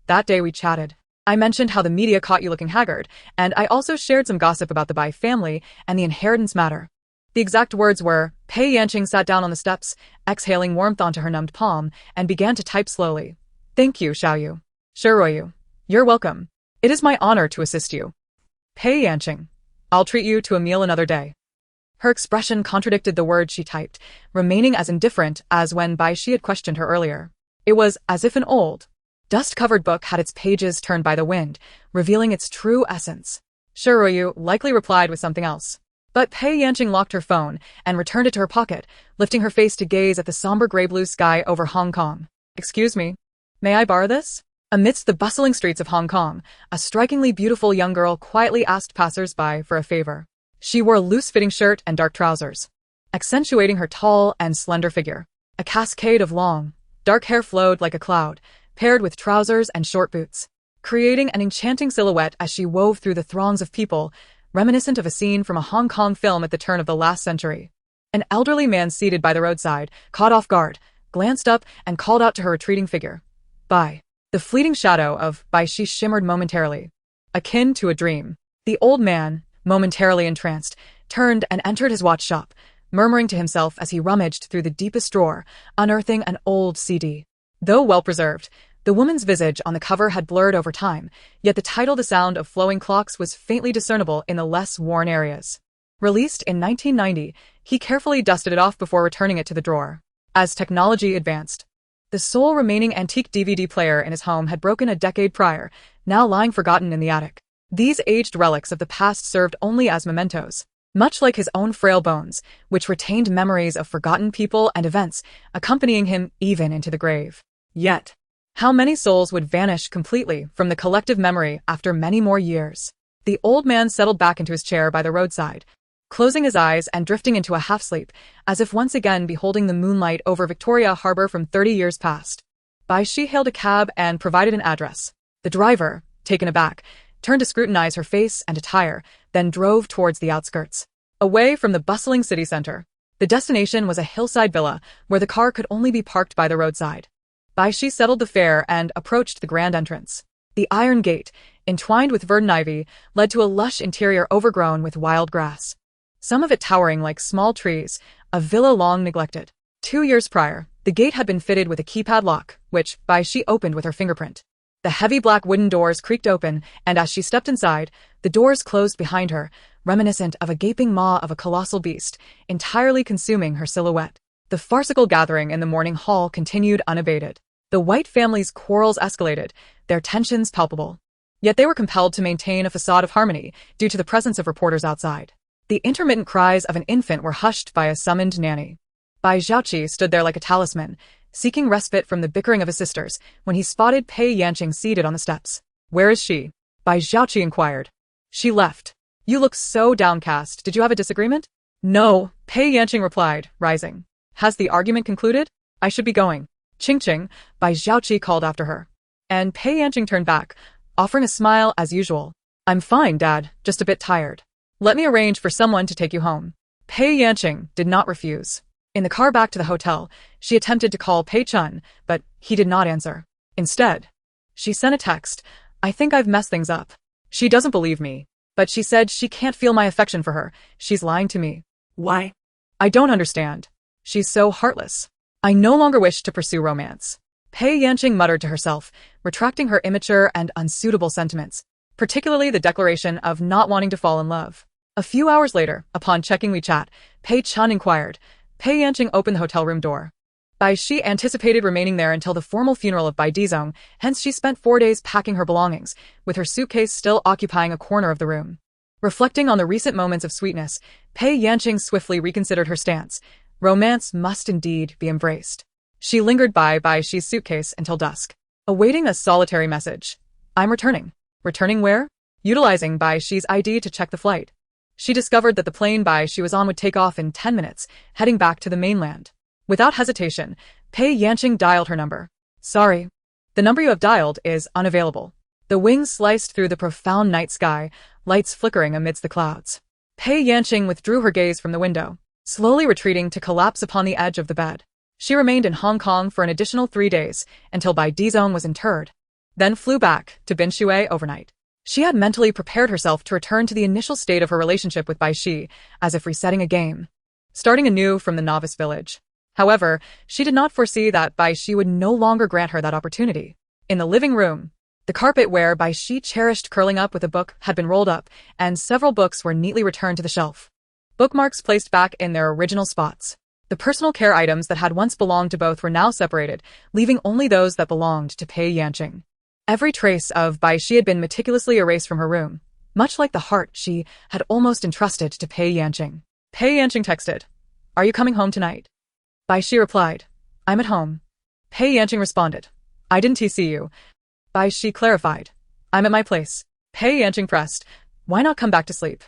That day we chatted. I mentioned how the media caught you looking haggard, and I also shared some gossip about the Bai family and the inheritance matter. The exact words were, Pei Yanqing sat down on the steps, exhaling warmth onto her numbed palm, and began to type slowly. Thank you, Xiaoyu. Shi Ruoyu. You're welcome. It is my honor to assist you. Pei Yanqing. I'll treat you to a meal another day. Her expression contradicted the words she typed, remaining as indifferent as when Bai Xi had questioned her earlier. It was as if an old, dust-covered book had its pages turned by the wind, revealing its true essence. Shi Ruoyu likely replied with something else. But Pei Yanqing locked her phone and returned it to her pocket, lifting her face to gaze at the somber gray-blue sky over Hong Kong. "Excuse me, may I borrow this?" Amidst the bustling streets of Hong Kong, a strikingly beautiful young girl quietly asked passers-by for a favor. She wore a loose-fitting shirt and dark trousers, accentuating her tall and slender figure. A cascade of long, dark hair flowed like a cloud, paired with trousers and short boots, creating an enchanting silhouette as she wove through the throngs of people, reminiscent of a scene from a Hong Kong film at the turn of the last century. An elderly man seated by the roadside, caught off guard, glanced up and called out to her retreating figure. "Bai." The fleeting shadow of Bai Xi shimmered momentarily, akin to a dream. The old man, momentarily entranced, turned and entered his watch shop, murmuring to himself as he rummaged through the deepest drawer, unearthing an old CD. Though well-preserved, the woman's visage on the cover had blurred over time, yet the title "The Sound of Flowing Clocks" was faintly discernible in the less worn areas. Released in 1990, he carefully dusted it off before returning it to the drawer. As technology advanced, the sole remaining antique DVD player in his home had broken a decade prior, now lying forgotten in the attic. These aged relics of the past served only as mementos, much like his own frail bones, which retained memories of forgotten people and events, accompanying him even into the grave. Yet, how many souls would vanish completely from the collective memory after many more years? The old man settled back into his chair by the roadside, closing his eyes and drifting into a half-sleep, as if once again beholding the moonlight over Victoria Harbour from 30 years past. Bai Xi hailed a cab and provided an address. The driver, taken aback, turned to scrutinize her face and attire, then drove towards the outskirts, away from the bustling city center. The destination was a hillside villa where the car could only be parked by the roadside. Bai Xi settled the fare and approached the grand entrance. The iron gate, entwined with verdant ivy, led to a lush interior overgrown with wild grass, some of it towering like small trees, a villa long neglected. 2 years prior, the gate had been fitted with a keypad lock, which Bai Xi opened with her fingerprint. The heavy black wooden doors creaked open, and as she stepped inside, the doors closed behind her, reminiscent of a gaping maw of a colossal beast, entirely consuming her silhouette. The farcical gathering in the morning hall continued unabated. The White family's quarrels escalated, their tensions palpable. Yet they were compelled to maintain a facade of harmony due to the presence of reporters outside. The intermittent cries of an infant were hushed by a summoned nanny. Bai Xi stood there like a talisman, seeking respite from the bickering of his sisters, when he spotted Pei Yanqing seated on the steps. "Where is she?" Bai Xi inquired. "She left." "You look so downcast. Did you have a disagreement?" "No," Pei Yanqing replied, rising. "Has the argument concluded? I should be going." "Ching-ching," Bai Xi called after her. And Pei Yanqing turned back, offering a smile as usual. "I'm fine, Dad, just a bit tired. Let me arrange for someone to take you home." Pei Yanqing did not refuse. In the car back to the hotel, she attempted to call Pei Chun, but he did not answer. Instead, she sent a text. "I think I've messed things up. She doesn't believe me, but she said she can't feel my affection for her. She's lying to me." Why? "I don't understand. She's so heartless. I no longer wish to pursue romance." Pei Yanqing muttered to herself, retracting her immature and unsuitable sentiments, particularly the declaration of not wanting to fall in love. A few hours later, upon checking WeChat, Pei Chun inquired. Pei Yanqing opened the hotel room door. Bai Xi anticipated remaining there until the formal funeral of Bai Dizong, hence she spent 4 days packing her belongings, with her suitcase still occupying a corner of the room. Reflecting on the recent moments of sweetness, Pei Yanqing swiftly reconsidered her stance. Romance must indeed be embraced. She lingered by Bai Xi's suitcase until dusk, awaiting a solitary message. "I'm returning." Returning where? Utilizing Bai Xi's ID to check the flight, she discovered that the plane Bai Xi was on would take off in 10 minutes, heading back to the mainland. Without hesitation, Pei Yanqing dialed her number. "Sorry. The number you have dialed is unavailable." The wings sliced through the profound night sky, lights flickering amidst the clouds. Pei Yanqing withdrew her gaze from the window, slowly retreating to collapse upon the edge of the bed. She remained in Hong Kong for an additional 3 days, until Bai Dizong was interred, then flew back to Binshui overnight. She had mentally prepared herself to return to the initial state of her relationship with Bai Xi, as if resetting a game, starting anew from the novice village. However, she did not foresee that Bai Xi would no longer grant her that opportunity. In the living room, the carpet where Bai Xi cherished curling up with a book had been rolled up, and several books were neatly returned to the shelf. Bookmarks placed back in their original spots. The personal care items that had once belonged to both were now separated, leaving only those that belonged to Pei Yanqing. Every trace of Bai Xi had been meticulously erased from her room. much like the heart she had almost entrusted to Pei Yanqing. Pei Yanqing texted, "Are you coming home tonight?" Bai Xi replied, "I'm at home." Pei Yanqing responded, "I didn't see you." Bai Xi clarified, "I'm at my place." Pei Yanqing pressed, "Why not come back to sleep?"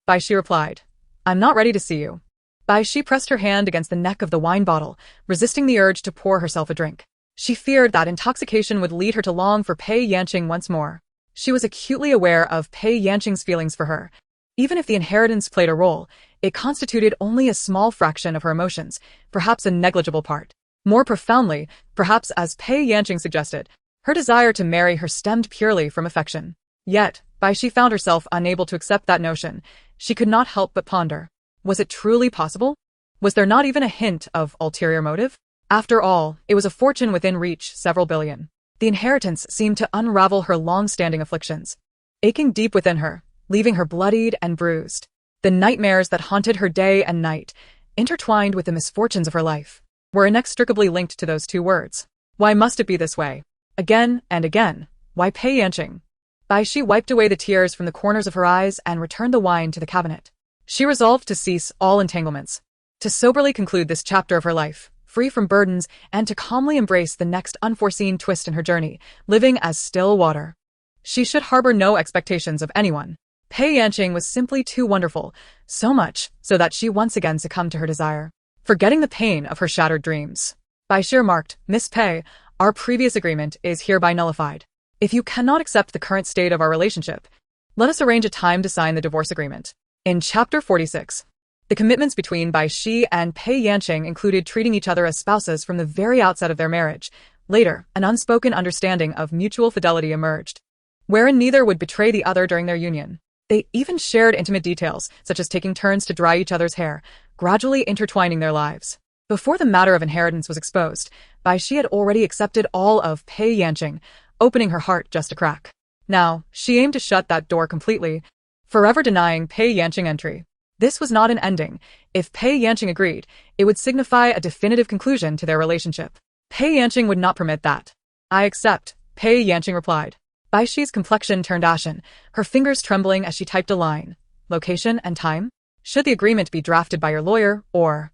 Bai Xi replied, "I'm not ready to see you." Bai Xi pressed her hand against the neck of the wine bottle, resisting the urge to pour herself a drink. She feared that intoxication would lead her to long for Pei Yanqing once more. She was acutely aware of Pei Yanqing's feelings for her. Even if the inheritance played a role, it constituted only a small fraction of her emotions, perhaps a negligible part. More profoundly, perhaps as Pei Yanqing suggested, her desire to marry her stemmed purely from affection. Yet, Bai Xi found herself unable to accept that notion. She could not help but ponder. Was it truly possible? Was there not even a hint of ulterior motive? After all, it was a fortune within reach, several billion. The inheritance seemed to unravel her long-standing afflictions, aching deep within her, leaving her bloodied and bruised. The nightmares that haunted her day and night, intertwined with the misfortunes of her life, were inextricably linked to those two words. Why must it be this way? Again and again, why Pei Yanqing? Bai Xi wiped away the tears from the corners of her eyes and returned the wine to the cabinet. She resolved to cease all entanglements, to soberly conclude this chapter of her life, free from burdens, and to calmly embrace the next unforeseen twist in her journey, living as still water. She should harbor no expectations of anyone. Pei Yanqing was simply too wonderful, so much so that she once again succumbed to her desire, forgetting the pain of her shattered dreams. Bai Xi remarked, "Miss Pei, our previous agreement is hereby nullified. If you cannot accept the current state of our relationship, let us arrange a time to sign the divorce agreement." In Chapter 46, the commitments between Bai Xi and Pei Yanqing included treating each other as spouses from the very outset of their marriage. Later, an unspoken understanding of mutual fidelity emerged, wherein neither would betray the other during their union. They even shared intimate details, such as taking turns to dry each other's hair, gradually intertwining their lives. Before the matter of inheritance was exposed, Bai Xi had already accepted all of Pei Yanqing, opening her heart just a crack. Now, she aimed to shut that door completely, forever denying Pei Yanqing entry. This was not an ending. If Pei Yanqing agreed, it would signify a definitive conclusion to their relationship. Pei Yanqing would not permit that. "I accept," Pei Yanqing replied. Bai Xi's complexion turned ashen, her fingers trembling as she typed a line. Location and time? Should the agreement be drafted by your lawyer, or...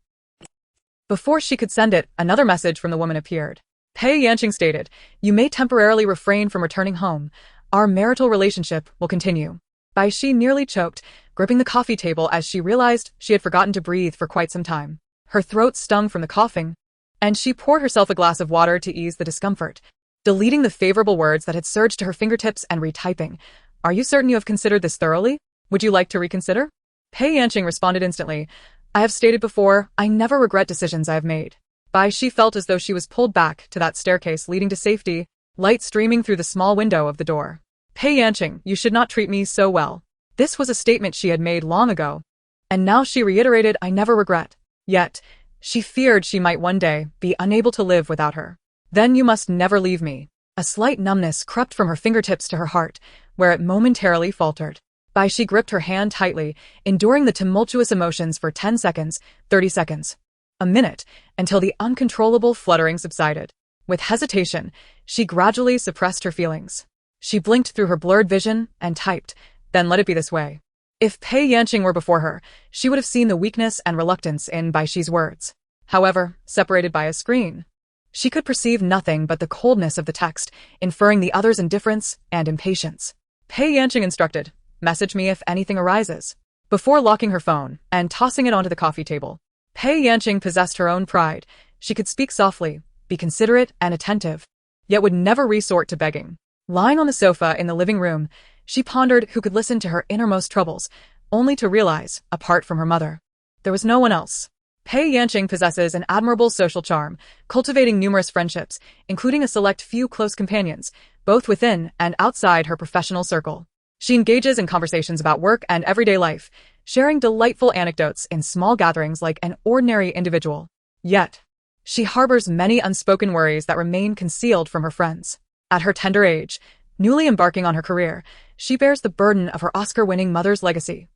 Before she could send it, another message from the woman appeared. Pei Yanqing stated, "You may temporarily refrain from returning home. Our marital relationship will continue." Bai Xi nearly choked, gripping the coffee table as she realized she had forgotten to breathe for quite some time. Her throat stung from the coughing, and she poured herself a glass of water to ease the discomfort, deleting the favorable words that had surged to her fingertips and retyping. "Are you certain you have considered this thoroughly? Would you like to reconsider?" Pei Yanqing responded instantly, "I have stated before, I never regret decisions I have made." Bai Xi felt as though she was pulled back to that staircase leading to safety, light streaming through the small window of the door. "Pei Yanqing, you should not treat me so well." This was a statement she had made long ago, and now she reiterated, "I never regret." Yet, she feared she might one day be unable to live without her. "Then you must never leave me." A slight numbness crept from her fingertips to her heart, where it momentarily faltered. Bai Xi gripped her hand tightly, enduring the tumultuous emotions for 10 seconds, 30 seconds, a minute, until the uncontrollable fluttering subsided. With hesitation, she gradually suppressed her feelings. She blinked through her blurred vision and typed, "Then let it be this way." If Pei Yanqing were before her, she would have seen the weakness and reluctance in Bai Xi's words. However, separated by a screen, she could perceive nothing but the coldness of the text, inferring the other's indifference and impatience. Pei Yanqing instructed, "Message me if anything arises." Before locking her phone and tossing it onto the coffee table, Pei Yanqing possessed her own pride. She could speak softly, be considerate and attentive, yet would never resort to begging. Lying on the sofa in the living room, she pondered who could listen to her innermost troubles, only to realize, apart from her mother, there was no one else. Pei Yanqing possesses an admirable social charm, cultivating numerous friendships, including a select few close companions, both within and outside her professional circle. She engages in conversations about work and everyday life, sharing delightful anecdotes in small gatherings like an ordinary individual. Yet, she harbors many unspoken worries that remain concealed from her friends. At her tender age, newly embarking on her career, she bears the burden of her Oscar-winning mother's legacy.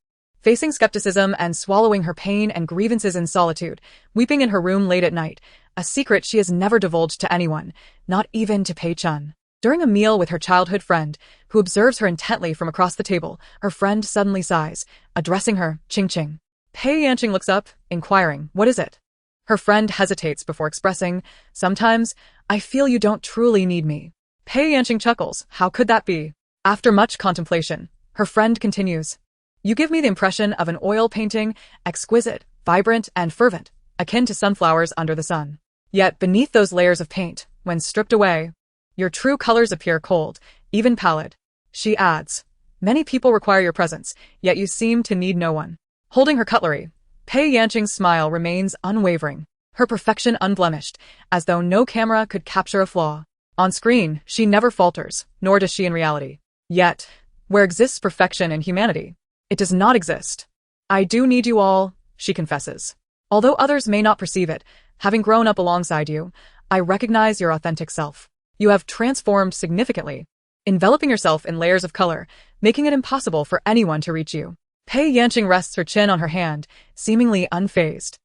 Facing skepticism and swallowing her pain and grievances in solitude, weeping in her room late at night, a secret she has never divulged to anyone, not even to Pei Chun. During a meal with her childhood friend, who observes her intently from across the table, her friend suddenly sighs, addressing her, Qing. Pei Yanqing looks up, inquiring, what is it? Her friend hesitates before expressing, sometimes, I feel you don't truly need me. Pei Yanqing chuckles, how could that be? After much contemplation, her friend continues, you give me the impression of an oil painting, exquisite, vibrant, and fervent, akin to sunflowers under the sun. Yet beneath those layers of paint, when stripped away, your true colors appear cold, even pallid. She adds, many people require your presence, yet you seem to need no one. Holding her cutlery, Pei Yanqing's smile remains unwavering, her perfection unblemished, as though no camera could capture a flaw. On screen, she never falters, nor does she in reality. Yet, where exists perfection in humanity, it does not exist. I do need you all, she confesses. Although others may not perceive it, having grown up alongside you, I recognize your authentic self. You have transformed significantly, enveloping yourself in layers of color, making it impossible for anyone to reach you. Pei Yanqing rests her chin on her hand, seemingly unfazed.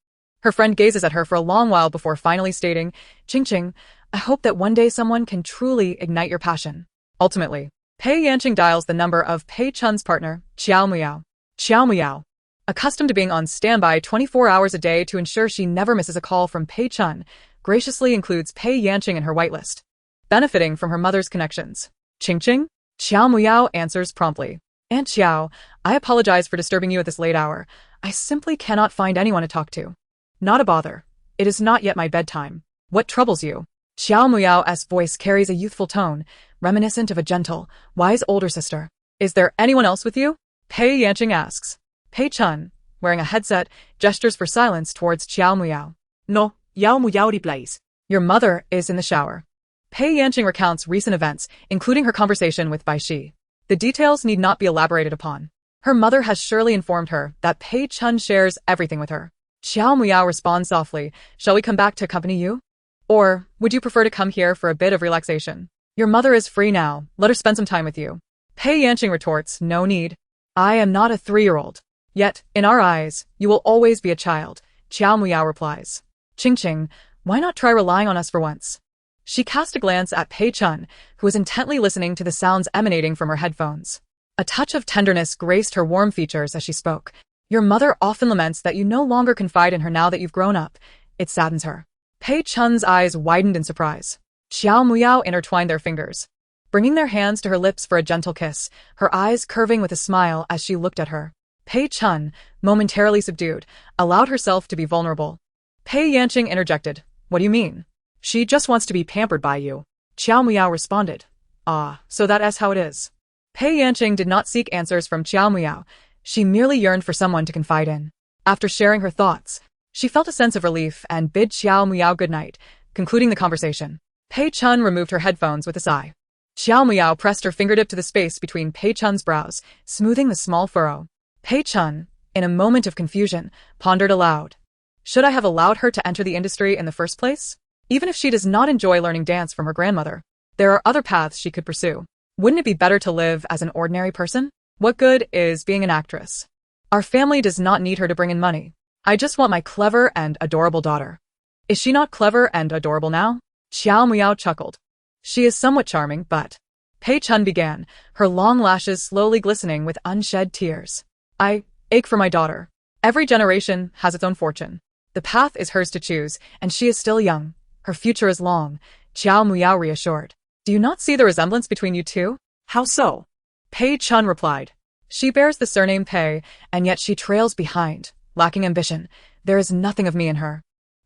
Her friend gazes at her for a long while before finally stating, Qing, I hope that one day someone can truly ignite your passion. Ultimately, Pei Yanqing dials the number of Pei Chun's partner, Xiao Muyao. Xiao Muyao, accustomed to being on standby 24 hours a day to ensure she never misses a call from Pei Chun, graciously includes Pei Yanqing in her whitelist, benefiting from her mother's connections. Qing? Xiao Muyao answers promptly. Aunt Xiao, I apologize for disturbing you at this late hour. I simply cannot find anyone to talk to. Not a bother. It is not yet my bedtime. What troubles you? Xiao Muyao's voice carries a youthful tone, reminiscent of a gentle, wise older sister. Is there anyone else with you? Pei Yanqing asks. Pei Chun, wearing a headset, gestures for silence towards Xiao Muyao. No, Yao Muyao replies. Your mother is in the shower. Pei Yanqing recounts recent events, including her conversation with Bai Xi. The details need not be elaborated upon. Her mother has surely informed her that Pei Chun shares everything with her. Xiao Muyao responds softly, shall we come back to accompany you? Or, would you prefer to come here for a bit of relaxation? Your mother is free now, let her spend some time with you. Pei Yanqing retorts, no need. I am not a 3-year-old. Yet, in our eyes, you will always be a child, Xiao Muyao replies. Qing, why not try relying on us for once? She cast a glance at Pei Chun, who was intently listening to the sounds emanating from her headphones. A touch of tenderness graced her warm features as she spoke. Your mother often laments that you no longer confide in her now that you've grown up. It saddens her. Pei Chun's eyes widened in surprise. Xiao Muyao intertwined their fingers, bringing their hands to her lips for a gentle kiss, her eyes curving with a smile as she looked at her. Pei Chun, momentarily subdued, allowed herself to be vulnerable. Pei Yanqing interjected, what do you mean? She just wants to be pampered by you. Xiao Muyao responded. Ah, so that is how it is. Pei Yanqing did not seek answers from Xiao Muyao. She merely yearned for someone to confide in. After sharing her thoughts, she felt a sense of relief and bid Xiao Muyao good night, concluding the conversation. Pei Chun removed her headphones with a sigh. Xiao Muyao pressed her fingertip to the space between Pei Chun's brows, smoothing the small furrow. Pei Chun, in a moment of confusion, pondered aloud. Should I have allowed her to enter the industry in the first place? Even if she does not enjoy learning dance from her grandmother, there are other paths she could pursue. Wouldn't it be better to live as an ordinary person? What good is being an actress? Our family does not need her to bring in money. I just want my clever and adorable daughter. Is she not clever and adorable now? Xiao Muyao chuckled. She is somewhat charming, but... Pei Chun began, her long lashes slowly glistening with unshed tears. I ache for my daughter. Every generation has its own fortune. The path is hers to choose, and she is still young. Her future is long, Xiao Muyao reassured. Do you not see the resemblance between you two? How so? Pei Chun replied. She bears the surname Pei, and yet she trails behind, lacking ambition. There is nothing of me in her.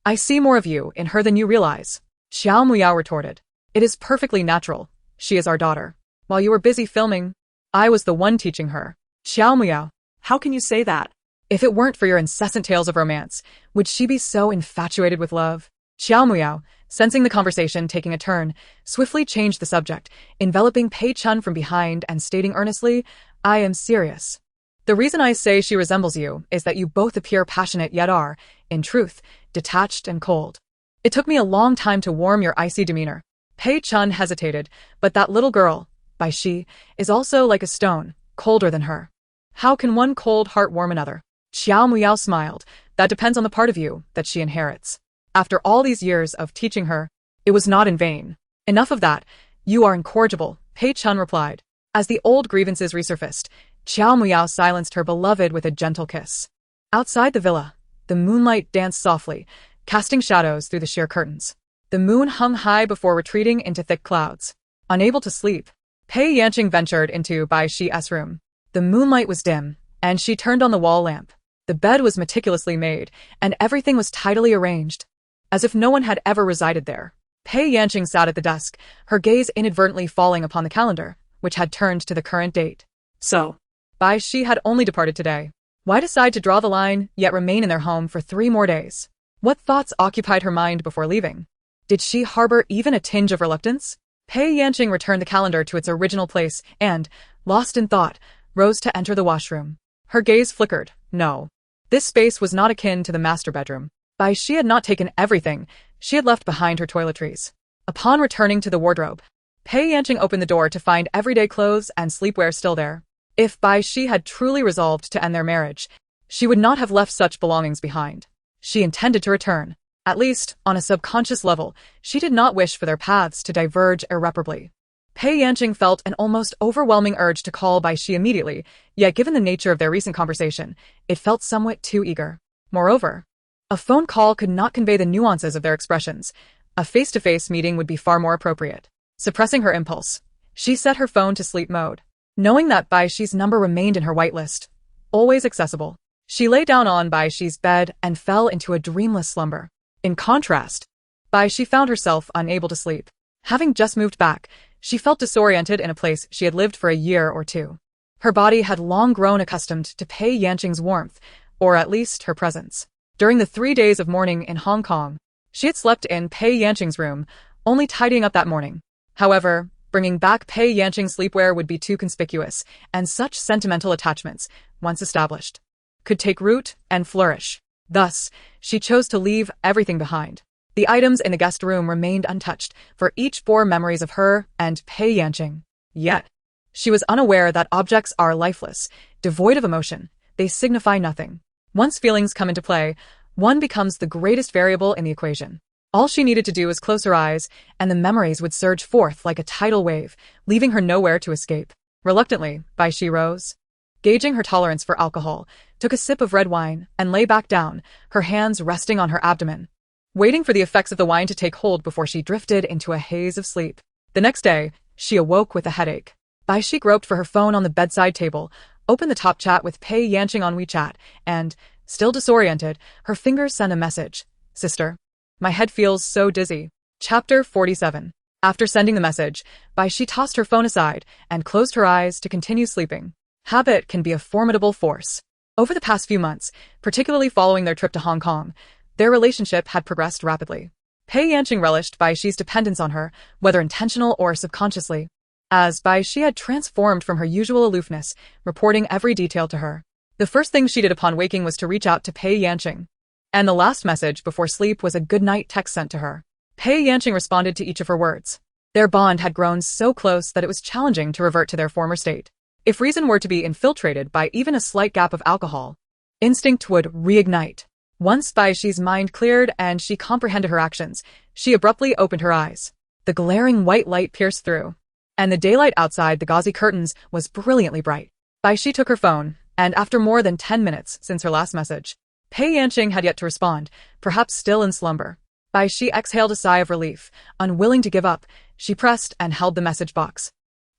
I see more of you in her than you realize. Xiao Muyao retorted. It is perfectly natural. She is our daughter. While you were busy filming, I was the one teaching her. Xiao Muyao. How can you say that? If it weren't for your incessant tales of romance, would she be so infatuated with love? Xiao Muyao, sensing the conversation taking a turn, swiftly changed the subject, enveloping Pei Chun from behind and stating earnestly, I am serious. The reason I say she resembles you is that you both appear passionate yet are, in truth, detached and cold. It took me a long time to warm your icy demeanor. Pei Chun hesitated, but that little girl, Bai Xi, is also like a stone, colder than her. How can one cold heart warm another? Xiao Muyao smiled. That depends on the part of you that she inherits. After all these years of teaching her, it was not in vain. Enough of that. You are incorrigible, Pei Chun replied. As the old grievances resurfaced, Qiao Muyao silenced her beloved with a gentle kiss. Outside the villa, the moonlight danced softly, casting shadows through the sheer curtains. The moon hung high before retreating into thick clouds. Unable to sleep, Pei Yanqing ventured into Bai Xi's room. The moonlight was dim, and she turned on the wall lamp. The bed was meticulously made, and everything was tidily arranged, as if no one had ever resided there. Pei Yanqing sat at the desk, her gaze inadvertently falling upon the calendar, which had turned to the current date. So, Bai Xi had only departed today. Why decide to draw the line, yet remain in their home for 3 more days? What thoughts occupied her mind before leaving? Did she harbor even a tinge of reluctance? Pei Yanqing returned the calendar to its original place and, lost in thought, rose to enter the washroom. Her gaze flickered. No. This space was not akin to the master bedroom. Bai Xi had not taken everything she had left behind her toiletries. Upon returning to the wardrobe, Pei Yanqing opened the door to find everyday clothes and sleepwear still there. If Bai Xi had truly resolved to end their marriage, she would not have left such belongings behind. She intended to return. At least, on a subconscious level, she did not wish for their paths to diverge irreparably. Pei Yanqing felt an almost overwhelming urge to call Bai Xi immediately, yet given the nature of their recent conversation, it felt somewhat too eager. Moreover, a phone call could not convey the nuances of their expressions. A face-to-face meeting would be far more appropriate. Suppressing her impulse, she set her phone to sleep mode. Knowing that Bai Xi's number remained in her whitelist, always accessible, she lay down on Bai Xi's bed and fell into a dreamless slumber. In contrast, Bai Xi found herself unable to sleep. Having just moved back, she felt disoriented in a place she had lived for a year or two. Her body had long grown accustomed to Pei Yanqing's warmth, or at least her presence. During the 3 days of mourning in Hong Kong, she had slept in Pei Yanqing's room, only tidying up that morning. However, bringing back Pei Yanqing's sleepwear would be too conspicuous, and such sentimental attachments, once established, could take root and flourish. Thus, she chose to leave everything behind. The items in the guest room remained untouched, for each bore memories of her and Pei Yanqing. Yet, she was unaware that objects are lifeless, devoid of emotion. They signify nothing. Once feelings come into play, one becomes the greatest variable in the equation. All she needed to do was close her eyes, and the memories would surge forth like a tidal wave, leaving her nowhere to escape. Reluctantly, Bai Xi rose, gauging her tolerance for alcohol, took a sip of red wine, and lay back down, her hands resting on her abdomen, waiting for the effects of the wine to take hold before she drifted into a haze of sleep. The next day, she awoke with a headache. Bai Xi groped for her phone on the bedside table, opened the top chat with Pei Yanqing on WeChat, and, still disoriented, her fingers sent a message. Sister, my head feels so dizzy. Chapter 47. After sending the message, Bai Xi tossed her phone aside and closed her eyes to continue sleeping. Habit can be a formidable force. Over the past few months, particularly following their trip to Hong Kong, their relationship had progressed rapidly. Pei Yanqing relished Bai Xi's dependence on her, whether intentional or subconsciously, as Bai Xi had transformed from her usual aloofness, reporting every detail to her. The first thing she did upon waking was to reach out to Pei Yanqing, and the last message before sleep was a good-night text sent to her. Pei Yanqing responded to each of her words. Their bond had grown so close that it was challenging to revert to their former state. If reason were to be infiltrated by even a slight gap of alcohol, instinct would reignite. Once Bai Xi's mind cleared and she comprehended her actions, she abruptly opened her eyes. The glaring white light pierced through, and the daylight outside the gauzy curtains was brilliantly bright. Bai Xi took her phone, and after more than 10 minutes since her last message, Pei Yanqing had yet to respond, perhaps still in slumber. Bai Xi exhaled a sigh of relief. Unwilling to give up, she pressed and held the message box,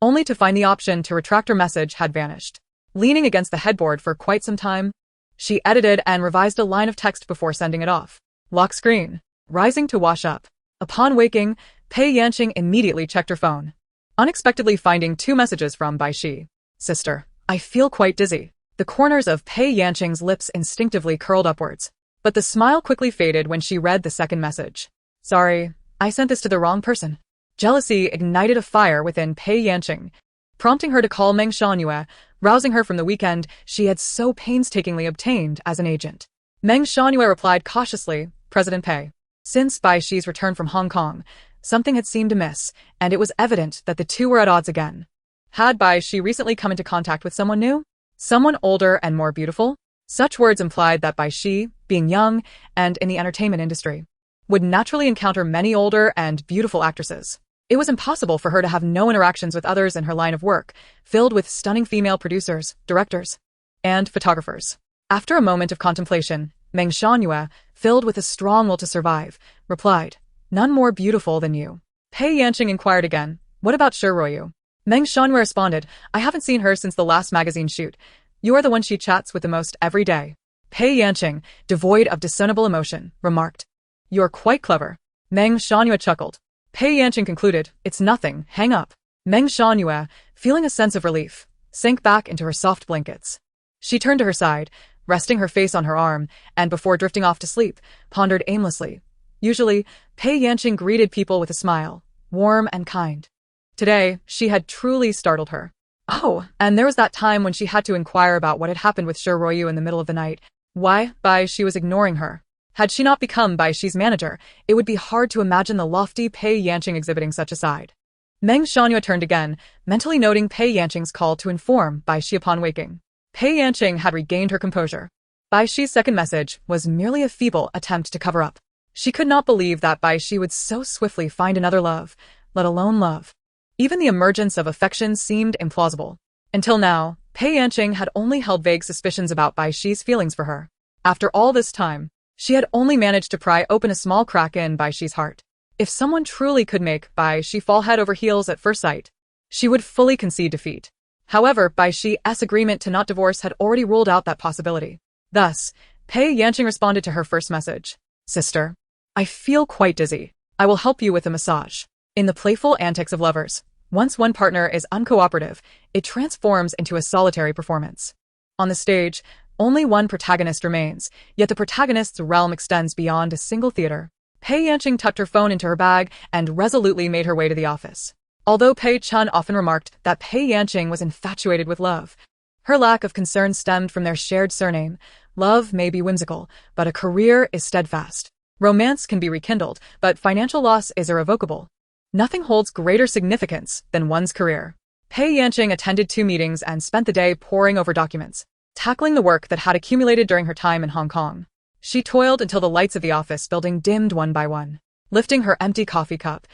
only to find the option to retract her message had vanished. Leaning against the headboard for quite some time, she edited and revised a line of text before sending it off. Lock screen. Rising to wash up. Upon waking, Pei Yanqing immediately checked her phone, unexpectedly finding 2 messages from Bai Xi. Sister, I feel quite dizzy. The corners of Pei Yanqing's lips instinctively curled upwards, but the smile quickly faded when she read the second message. Sorry, I sent this to the wrong person. Jealousy ignited a fire within Pei Yanqing, prompting her to call Meng Shangyue, rousing her from the weekend she had so painstakingly obtained as an agent. Meng Shangyue replied cautiously, President Pei. Since Bai Xi's return from Hong Kong, something had seemed amiss, and it was evident that the two were at odds again. Had Bai Xi recently come into contact with someone new? Someone older and more beautiful? Such words implied that Bai Xi, being young and in the entertainment industry, would naturally encounter many older and beautiful actresses. It was impossible for her to have no interactions with others in her line of work, filled with stunning female producers, directors, and photographers. After a moment of contemplation, Meng Shangyue, filled with a strong will to survive, replied, "None more beautiful than you." Pei Yanqing inquired again, "What about Shi Ruoyu?" Meng Shangyue responded, "I haven't seen her since the last magazine shoot. You are the one she chats with the most every day." Pei Yanqing, devoid of discernible emotion, remarked, "You're quite clever." Meng Shangyue chuckled. Pei Yanqing concluded, "It's nothing, hang up." Meng Shangyue, feeling a sense of relief, sank back into her soft blankets. She turned to her side, resting her face on her arm, and before drifting off to sleep, pondered aimlessly. Usually, Pei Yanqing greeted people with a smile, warm and kind. Today, she had truly startled her. Oh, and there was that time when she had to inquire about what had happened with Shi Ruoyu in the middle of the night. Why, Bai Xi was ignoring her. Had she not become Bai Xi's manager, it would be hard to imagine the lofty Pei Yanqing exhibiting such a side. Meng Shangyue turned again, mentally noting Pei Yanqing's call to inform Bai Xi upon waking. Pei Yanqing had regained her composure. Bai Xi's second message was merely a feeble attempt to cover up. She could not believe that Bai Xi would so swiftly find another love, let alone love. Even the emergence of affection seemed implausible. Until now, Pei Yanqing had only held vague suspicions about Bai Xi's feelings for her. After all this time, she had only managed to pry open a small crack in Bai Xi's heart. If someone truly could make Bai Xi fall head over heels at first sight, she would fully concede defeat. However, Bai Xi's agreement to not divorce had already ruled out that possibility. Thus, Pei Yanqing responded to her first message. "Sister, I feel quite dizzy. I will help you with a massage." In the playful antics of lovers, once one partner is uncooperative, it transforms into a solitary performance. On the stage, only one protagonist remains, yet the protagonist's realm extends beyond a single theater. Pei Yanqing tucked her phone into her bag and resolutely made her way to the office. Although Pei Chun often remarked that Pei Yanqing was infatuated with love, her lack of concern stemmed from their shared surname. Love may be whimsical, but a career is steadfast. Romance can be rekindled, but financial loss is irrevocable. Nothing holds greater significance than one's career. Pei Yanqing attended 2 meetings and spent the day poring over documents, tackling the work that had accumulated during her time in Hong Kong. She toiled until the lights of the office building dimmed one by one. Lifting her empty coffee cup,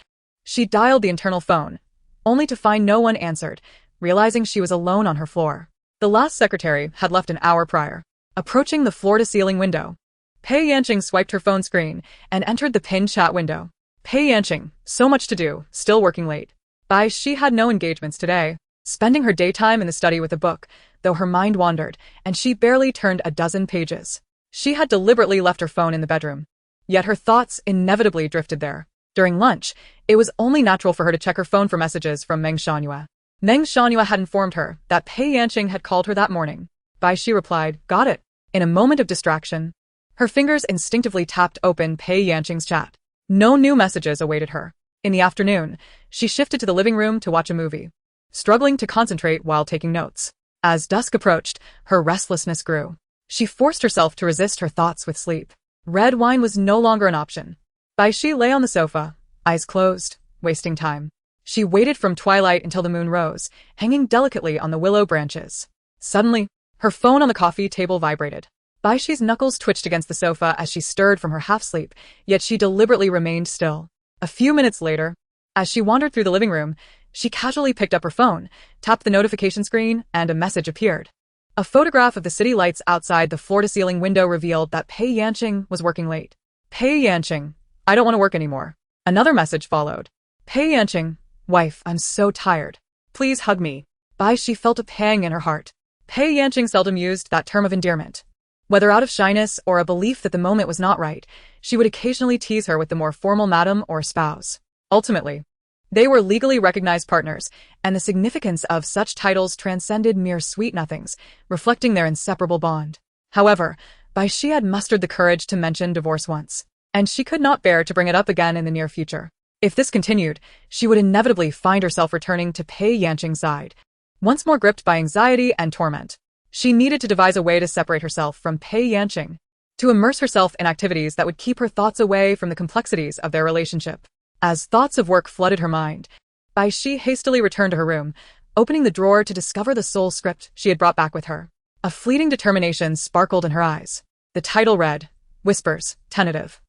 she dialed the internal phone, only to find no one answered, realizing she was alone on her floor. The last secretary had left an hour prior. Approaching the floor-to-ceiling window, Pei Yanqing swiped her phone screen and entered the pinned chat window. Pei Yanqing, so much to do, still working late. Bai Xi had no engagements today, spending her daytime in the study with a book, though her mind wandered, and she barely turned a dozen pages. She had deliberately left her phone in the bedroom. Yet her thoughts inevitably drifted there. During lunch, it was only natural for her to check her phone for messages from Meng Shangyue. Meng Shangyue had informed her that Pei Yanqing had called her that morning. Bai Xi replied, "Got it." In a moment of distraction, her fingers instinctively tapped open Pei Yanqing's chat. No new messages awaited her. In the afternoon, she shifted to the living room to watch a movie, struggling to concentrate while taking notes. As dusk approached, her restlessness grew. She forced herself to resist her thoughts with sleep. Red wine was no longer an option. Bai Xi lay on the sofa, eyes closed, wasting time. She waited from twilight until the moon rose, hanging delicately on the willow branches. Suddenly, her phone on the coffee table vibrated. Bai Xi's knuckles twitched against the sofa as she stirred from her half-sleep, yet she deliberately remained still. A few minutes later, as she wandered through the living room, she casually picked up her phone, tapped the notification screen, and a message appeared. A photograph of the city lights outside the floor-to-ceiling window revealed that Pei Yanqing was working late. Pei Yanqing, I don't want to work anymore. Another message followed. Pei Yanqing, wife, I'm so tired. Please hug me. Bai Xi felt a pang in her heart. Pei Yanqing seldom used that term of endearment. Whether out of shyness or a belief that the moment was not right, she would occasionally tease her with the more formal madam or spouse. Ultimately, they were legally recognized partners, and the significance of such titles transcended mere sweet nothings, reflecting their inseparable bond. However, Bai Xi had mustered the courage to mention divorce once, and she could not bear to bring it up again in the near future. If this continued, she would inevitably find herself returning to Pei Yanqing's side, once more gripped by anxiety and torment. She needed to devise a way to separate herself from Pei Yanqing, to immerse herself in activities that would keep her thoughts away from the complexities of their relationship. As thoughts of work flooded her mind, Bai Xi hastily returned to her room, opening the drawer to discover the soul script she had brought back with her. A fleeting determination sparkled in her eyes. The title read, Whispers, Tentative.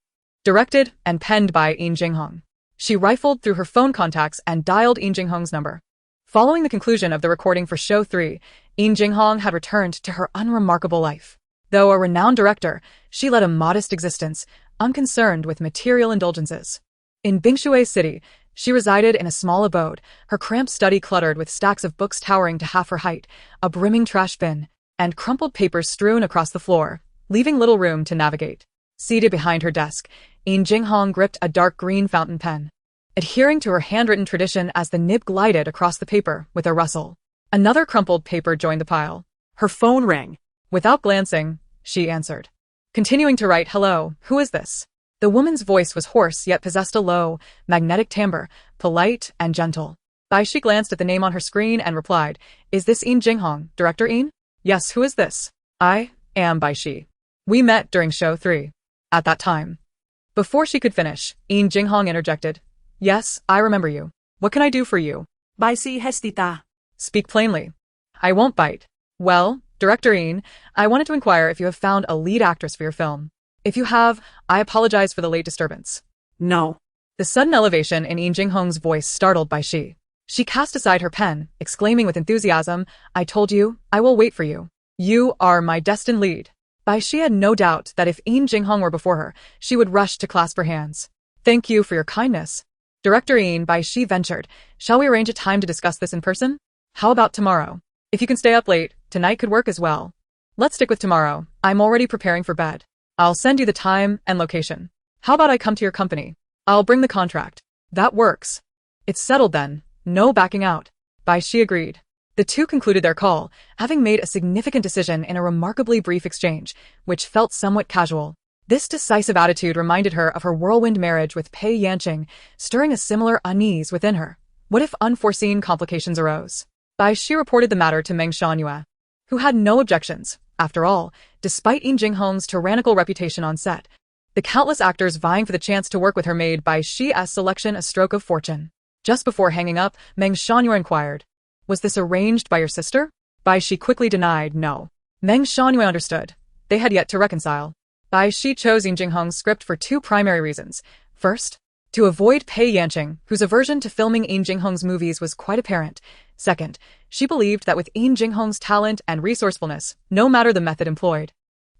Directed and penned by Yin Jinghong. She rifled through her phone contacts and dialed Yin Jinghong's number. Following the conclusion of the recording for Show 3, Yin Jinghong had returned to her unremarkable life. Though a renowned director, she led a modest existence, unconcerned with material indulgences. In Bingshui City, she resided in a small abode, her cramped study cluttered with stacks of books towering to half her height, a brimming trash bin, and crumpled papers strewn across the floor, leaving little room to navigate. Seated behind her desk, Yin Jinghong gripped a dark green fountain pen, adhering to her handwritten tradition as the nib glided across the paper with a rustle. Another crumpled paper joined the pile. Her phone rang. Without glancing, she answered. Continuing to write, "Hello, who is this?" The woman's voice was hoarse yet possessed a low, magnetic timbre, polite and gentle. Bai Xi glanced at the name on her screen and replied, "Is this Yin Jinghong, Director Yin?" "Yes, who is this?" "I am Bai Xi. We met during Show 3. At that time." Before she could finish, Yin Jinghong interjected, "Yes, I remember you. What can I do for you?" Bai Xi hesita. "Speak plainly." "I won't bite." "Well, Director Yin, I wanted to inquire if you have found a lead actress for your film. If you have, I apologize for the late disturbance." No. The sudden elevation in Yin Jinghong's voice startled Bai Xi. She cast aside her pen, exclaiming with enthusiasm, "I told you, I will wait for you. You are my destined lead." Bai Xi had no doubt that if Yin Jinghong were before her, she would rush to clasp her hands. "Thank you for your kindness." "Director Yin," Bai Xi ventured, "shall we arrange a time to discuss this in person? How about tomorrow? If you can stay up late, tonight could work as well." "Let's stick with tomorrow. I'm already preparing for bed. I'll send you the time and location. How about I come to your company? I'll bring the contract." "That works." "It's settled then. No backing out." Bai Xi agreed. The two concluded their call, having made a significant decision in a remarkably brief exchange, which felt somewhat casual. This decisive attitude reminded her of her whirlwind marriage with Pei Yanqing, stirring a similar unease within her. What if unforeseen complications arose? Bai Xi reported the matter to Meng Shangyue, who had no objections. After all, despite Yin Jinghong's tyrannical reputation on set, the countless actors vying for the chance to work with her made Bai Xi's selection a stroke of fortune. Just before hanging up, Meng Shangyue inquired, "Was this arranged by your sister?" Bai Xi quickly denied no. Meng Shangyue understood. They had yet to reconcile. Bai Xi chose Yin Jinghong's script for two primary reasons. First, to avoid Pei Yanqing, whose aversion to filming Yin Jinghong's movies was quite apparent. Second, she believed that with Yin Jinghong's talent and resourcefulness, no matter the method employed,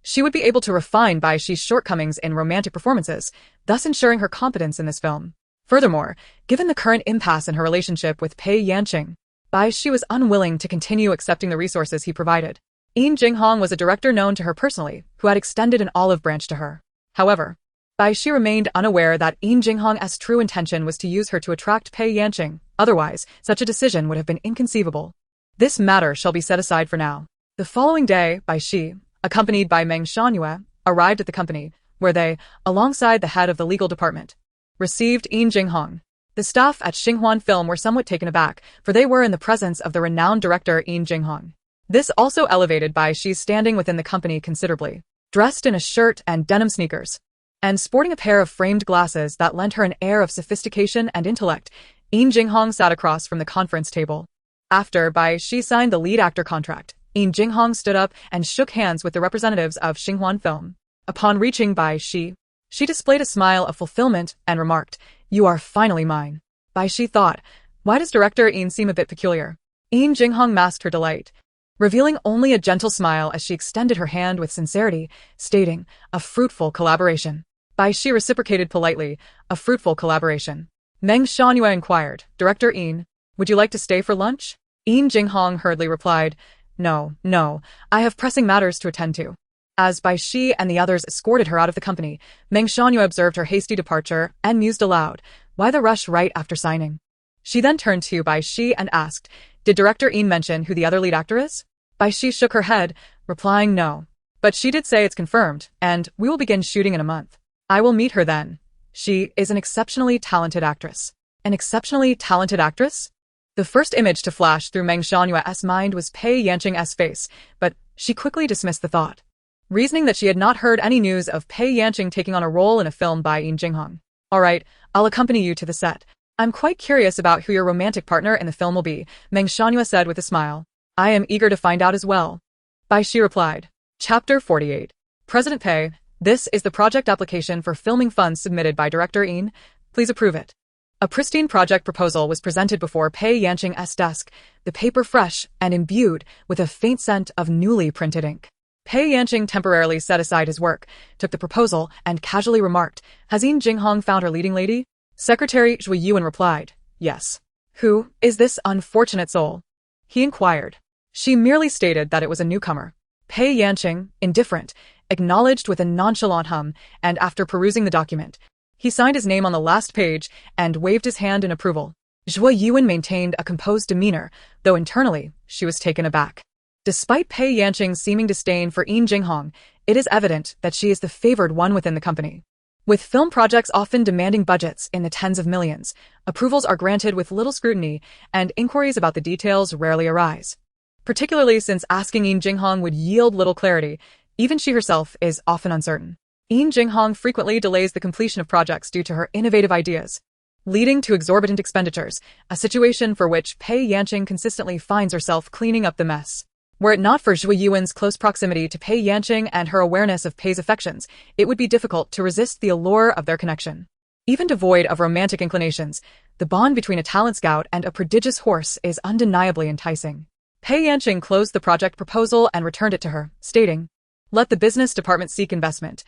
she would be able to refine Bai Xi's shortcomings in romantic performances, thus ensuring her competence in this film. Furthermore, given the current impasse in her relationship with Pei Yanqing, Bai Xi was unwilling to continue accepting the resources he provided. Yin Jinghong was a director known to her personally, who had extended an olive branch to her. However, Bai Xi remained unaware that Yin Jinghong's true intention was to use her to attract Pei Yanqing. Otherwise, such a decision would have been inconceivable. This matter shall be set aside for now. The following day, Bai Xi, accompanied by Meng Shangyue, arrived at the company, where they, alongside the head of the legal department, received Yin Jinghong. The staff at Xinhuan Film were somewhat taken aback, for they were in the presence of the renowned director Yin Jinghong. This also elevated Bai Xi's standing within the company considerably. Dressed in a shirt and denim sneakers, and sporting a pair of framed glasses that lent her an air of sophistication and intellect, Yin Jinghong sat across from the conference table. After Bai Xi signed the lead actor contract, Yin Jinghong stood up and shook hands with the representatives of Xinhuan Film. Upon reaching Bai Xi, she displayed a smile of fulfillment and remarked, "You are finally mine." Bai Xi thought, why does Director Yin seem a bit peculiar? Yin Jinghong masked her delight, revealing only a gentle smile as she extended her hand with sincerity, stating, "A fruitful collaboration." Bai Xi reciprocated politely, "A fruitful collaboration." Meng Shangyue inquired, "Director Yin, would you like to stay for lunch?" Yin Jinghong hurriedly replied, No, I have pressing matters to attend to." As Bai Xi and the others escorted her out of the company, Meng Shangyue observed her hasty departure and mused aloud, why the rush right after signing? She then turned to Bai Xi and asked, "Did Director Yin mention who the other lead actor is?" Bai Xi shook her head, replying no. "But she did say it's confirmed, and we will begin shooting in a month. I will meet her then. She is an exceptionally talented actress." An exceptionally talented actress? The first image to flash through Meng Shangyue's mind was Pei Yanqing's face, but she quickly dismissed the thought, reasoning that she had not heard any news of Pei Yanqing taking on a role in a film by Yin Jinghong. "All right, I'll accompany you to the set. I'm quite curious about who your romantic partner in the film will be," Meng Shangyue said with a smile. "I am eager to find out as well," Bai Xi replied. Chapter 48. President Pei, this is the project application for filming funds submitted by Director Yin. Please approve it. A pristine project proposal was presented before Pei Yanqing's desk, the paper fresh and imbued with a faint scent of newly printed ink. Pei Yanqing temporarily set aside his work, took the proposal, and casually remarked, "Has Yin Jinghong found her leading lady?" Secretary Zhui Yuan replied, "Yes." "Who is this unfortunate soul?" he inquired. She merely stated that it was a newcomer. Pei Yanqing, indifferent, acknowledged with a nonchalant hum, and after perusing the document, he signed his name on the last page and waved his hand in approval. Zhui Yuan maintained a composed demeanor, though internally she was taken aback. Despite Pei Yanqing's seeming disdain for Yin Jinghong, it is evident that she is the favored one within the company. With film projects often demanding budgets in the tens of millions, approvals are granted with little scrutiny, and inquiries about the details rarely arise. Particularly since asking Yin Jinghong would yield little clarity, even she herself is often uncertain. Yin Jinghong frequently delays the completion of projects due to her innovative ideas, leading to exorbitant expenditures, a situation for which Pei Yanqing consistently finds herself cleaning up the mess. Were it not for Zhui Yuan's close proximity to Pei Yanqing and her awareness of Pei's affections, it would be difficult to resist the allure of their connection. Even devoid of romantic inclinations, the bond between a talent scout and a prodigious horse is undeniably enticing. Pei Yanqing closed the project proposal and returned it to her, stating, "Let the business department seek investment.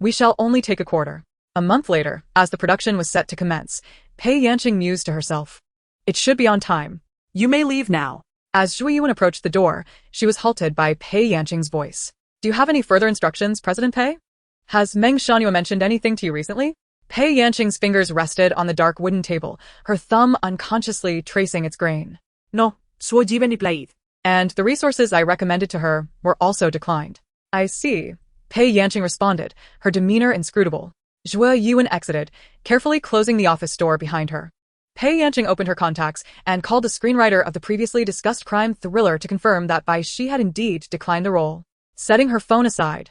We shall only take a quarter." A month later, as the production was set to commence, Pei Yanqing mused to herself, "It should be on time. You may leave now." As Zhui Yuan approached the door, she was halted by Pei Yanqing's voice. "Do you have any further instructions, President Pei? Has Meng Shanhua mentioned anything to you recently?" Pei Yanqing's fingers rested on the dark wooden table, her thumb unconsciously tracing its grain. "No, suo given played." "And the resources I recommended to her were also declined." "I see," Pei Yanqing responded, her demeanor inscrutable. Zhui Yuan exited, carefully closing the office door behind her. Pei Yanqing opened her contacts and called the screenwriter of the previously discussed crime thriller to confirm that Bai Xi had indeed declined the role. Setting her phone aside,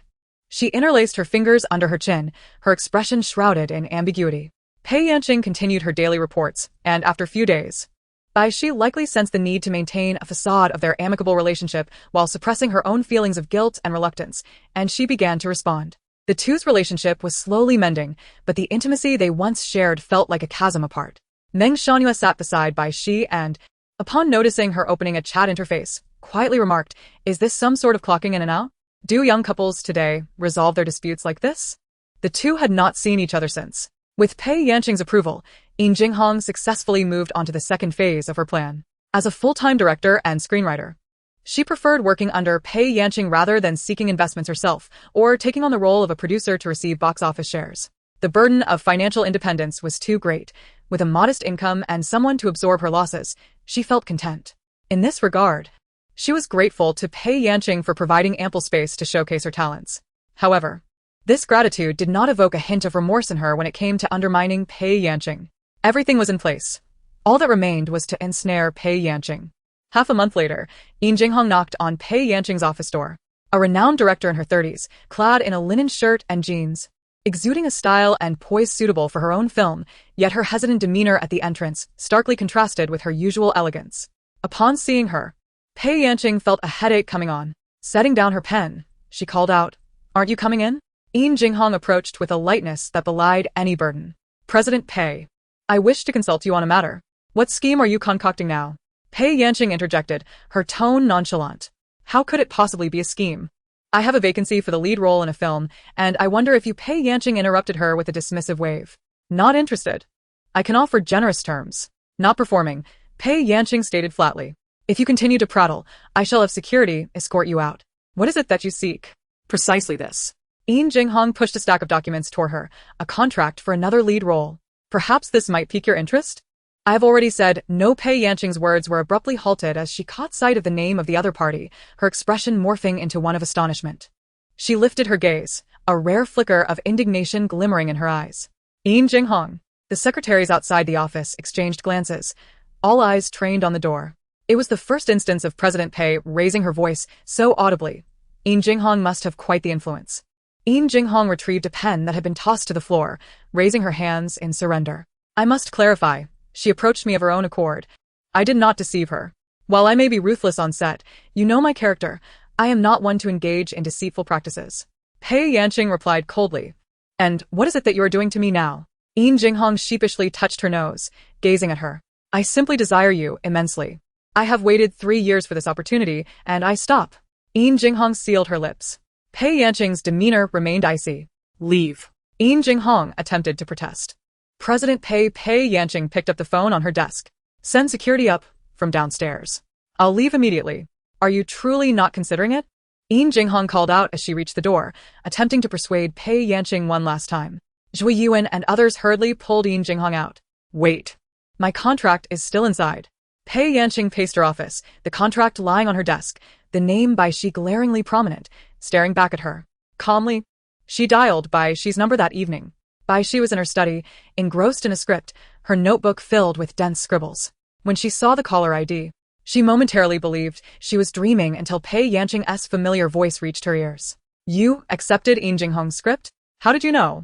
she interlaced her fingers under her chin, her expression shrouded in ambiguity. Pei Yanqing continued her daily reports, and after a few days, Bai Xi likely sensed the need to maintain a facade of their amicable relationship while suppressing her own feelings of guilt and reluctance, and she began to respond. The two's relationship was slowly mending, but the intimacy they once shared felt like a chasm apart. Meng Shanhua sat beside Bai Xi and, upon noticing her opening a chat interface, quietly remarked, "Is this some sort of clocking in and out? Do young couples today resolve their disputes like this?" The two had not seen each other since. With Pei Yanqing's approval, Yin Jinghong successfully moved on to the second phase of her plan. As a full-time director and screenwriter, she preferred working under Pei Yanqing rather than seeking investments herself or taking on the role of a producer to receive box office shares. The burden of financial independence was too great. With a modest income and someone to absorb her losses, she felt content. In this regard, she was grateful to Pei Yanqing for providing ample space to showcase her talents. However, this gratitude did not evoke a hint of remorse in her when it came to undermining Pei Yanqing. Everything was in place. All that remained was to ensnare Pei Yanqing. Half a month later, Yin Jinghong knocked on Pei Yanqing's office door. A renowned director in her 30s, clad in a linen shirt and jeans, exuding a style and poise suitable for her own film, yet her hesitant demeanor at the entrance starkly contrasted with her usual elegance. Upon seeing her, Pei Yanqing felt a headache coming on. Setting down her pen, she called out, "Aren't you coming in?" Yin Jinghong approached with a lightness that belied any burden. "President Pei, I wish to consult you on a matter." "What scheme are you concocting now?" Pei Yanqing interjected, her tone nonchalant. "How could it possibly be a scheme? I have a vacancy for the lead role in a film, and I wonder if you..." Pei Yanqing interrupted her with a dismissive wave. "Not interested. I can offer generous terms." "Not performing," Pei Yanqing stated flatly. "If you continue to prattle, I shall have security escort you out." "What is it that you seek?" "Precisely this." Yin Jinghong pushed a stack of documents toward her, a contract for another lead role. "Perhaps this might pique your interest?" "I have already said no." Pei Yanqing's words were abruptly halted as she caught sight of the name of the other party, her expression morphing into one of astonishment. She lifted her gaze, a rare flicker of indignation glimmering in her eyes. Yin Jinghong. The secretaries outside the office exchanged glances, all eyes trained on the door. It was the first instance of President Pei raising her voice so audibly. Yin Jinghong must have quite the influence. Yin Jinghong retrieved a pen that had been tossed to the floor, raising her hands in surrender. "I must clarify. She approached me of her own accord. I did not deceive her. While I may be ruthless on set, you know my character. I am not one to engage in deceitful practices." Pei Yanqing replied coldly. "And what is it that you are doing to me now?" Yin Jinghong sheepishly touched her nose, gazing at her. I simply desire you immensely. I have waited 3 years for this opportunity, and I stop. Yin Jinghong sealed her lips. Pei Yanqing's demeanor remained icy. Leave. Yin Jinghong attempted to protest. President Pei Yanqing picked up the phone on her desk. Send security up from downstairs. I'll leave immediately. Are you truly not considering it? Yin Jinghong called out as she reached the door, attempting to persuade Pei Yanqing one last time. Zhui Yuan and others hurriedly pulled Yin Jinghong out. Wait. My contract is still inside. Pei Yanqing paced her office, the contract lying on her desk, the name Bai Xi glaringly prominent, staring back at her. Calmly, she dialed Bai Xi's number that evening. Bai Xi was in her study, engrossed in a script, her notebook filled with dense scribbles. When she saw the caller ID, she momentarily believed she was dreaming until Pei Yanqing's familiar voice reached her ears. You accepted Yin Jinghong's script? How did you know?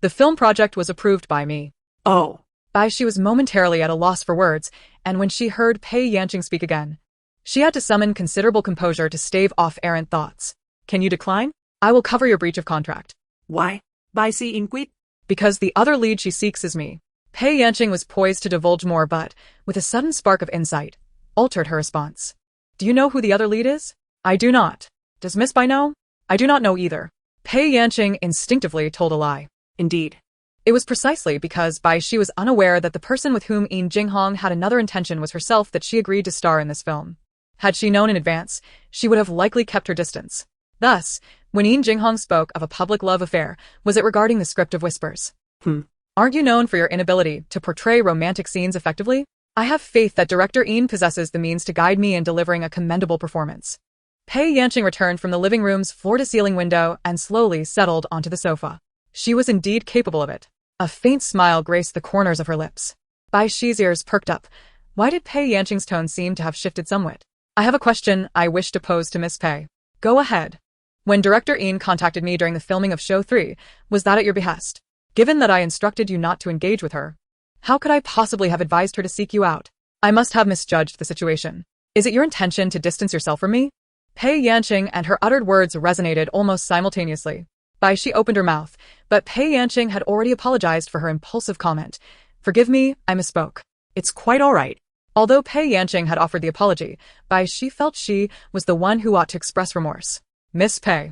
The film project was approved by me. Oh. Bai Xi was momentarily at a loss for words, and when she heard Pei Yanqing speak again, she had to summon considerable composure to stave off errant thoughts. Can you decline? I will cover your breach of contract. Why? Bai Xi inquired. Because the other lead she seeks is me. Pei Yanqing was poised to divulge more but, with a sudden spark of insight, altered her response. Do you know who the other lead is? I do not. Does Miss Bai know? I do not know either. Pei Yanqing instinctively told a lie. Indeed. It was precisely because Bai Xi was unaware that the person with whom Yin Jinghong had another intention was herself that she agreed to star in this film. Had she known in advance, she would have likely kept her distance. Thus, when Yin Jinghong spoke of a public love affair, was it regarding the script of Whispers? Aren't you known for your inability to portray romantic scenes effectively? I have faith that director Yin possesses the means to guide me in delivering a commendable performance. Pei Yanqing returned from the living room's floor-to-ceiling window and slowly settled onto the sofa. She was indeed capable of it. A faint smile graced the corners of her lips. Bai Xi's ears perked up. Why did Pei Yanqing's tone seem to have shifted somewhat? I have a question I wish to pose to Miss Pei. Go ahead. When director Yin contacted me during the filming of Show 3, was that at your behest? Given that I instructed you not to engage with her, how could I possibly have advised her to seek you out? I must have misjudged the situation. Is it your intention to distance yourself from me? Pei Yanqing and her uttered words resonated almost simultaneously. Bai Xi opened her mouth, but Pei Yanqing had already apologized for her impulsive comment. Forgive me, I misspoke. It's quite all right. Although Pei Yanqing had offered the apology, Bai Xi felt she was the one who ought to express remorse. Miss Pei.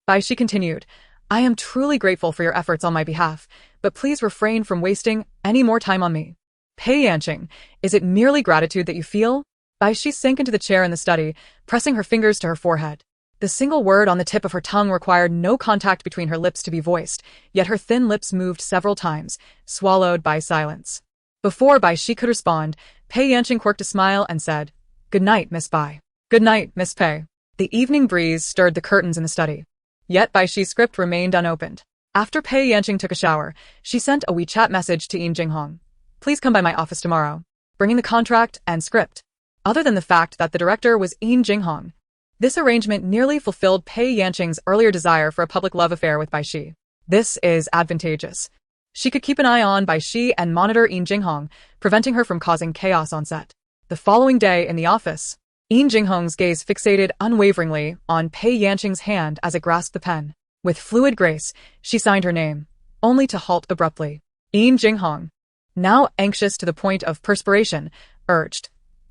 Bai Xi continued, I am truly grateful for your efforts on my behalf, but please refrain from wasting any more time on me. Pei Yanqing, is it merely gratitude that you feel? Bai Xi sank into the chair in the study, pressing her fingers to her forehead. The single word on the tip of her tongue required no contact between her lips to be voiced, yet her thin lips moved several times, swallowed by silence. Before Bai Xi could respond, Pei Yanqing quirked a smile and said, Good night, Miss Bai. Good night, Miss Pei. The evening breeze stirred the curtains in the study. Yet Bai Xi's script remained unopened. After Pei Yanqing took a shower, she sent a WeChat message to Yin Jinghong. Please come by my office tomorrow, bringing the contract and script. Other than the fact that the director was Yin Jinghong, this arrangement nearly fulfilled Pei Yanqing's earlier desire for a public love affair with Bai Xi. This is advantageous. She could keep an eye on Bai Xi and monitor Yin Jinghong, preventing her from causing chaos on set. The following day in the office, Yin Jinghong's gaze fixated unwaveringly on Pei Yanqing's hand as it grasped the pen. With fluid grace, she signed her name, only to halt abruptly. Yin Jinghong, now anxious to the point of perspiration, urged,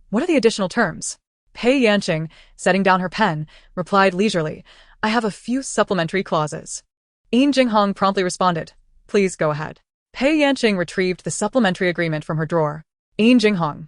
What are the additional terms? Pei Yanqing, setting down her pen, replied leisurely, I have a few supplementary clauses. Yin Jinghong promptly responded, Please go ahead. Pei Yanqing retrieved the supplementary agreement from her drawer. Yin Jinghong.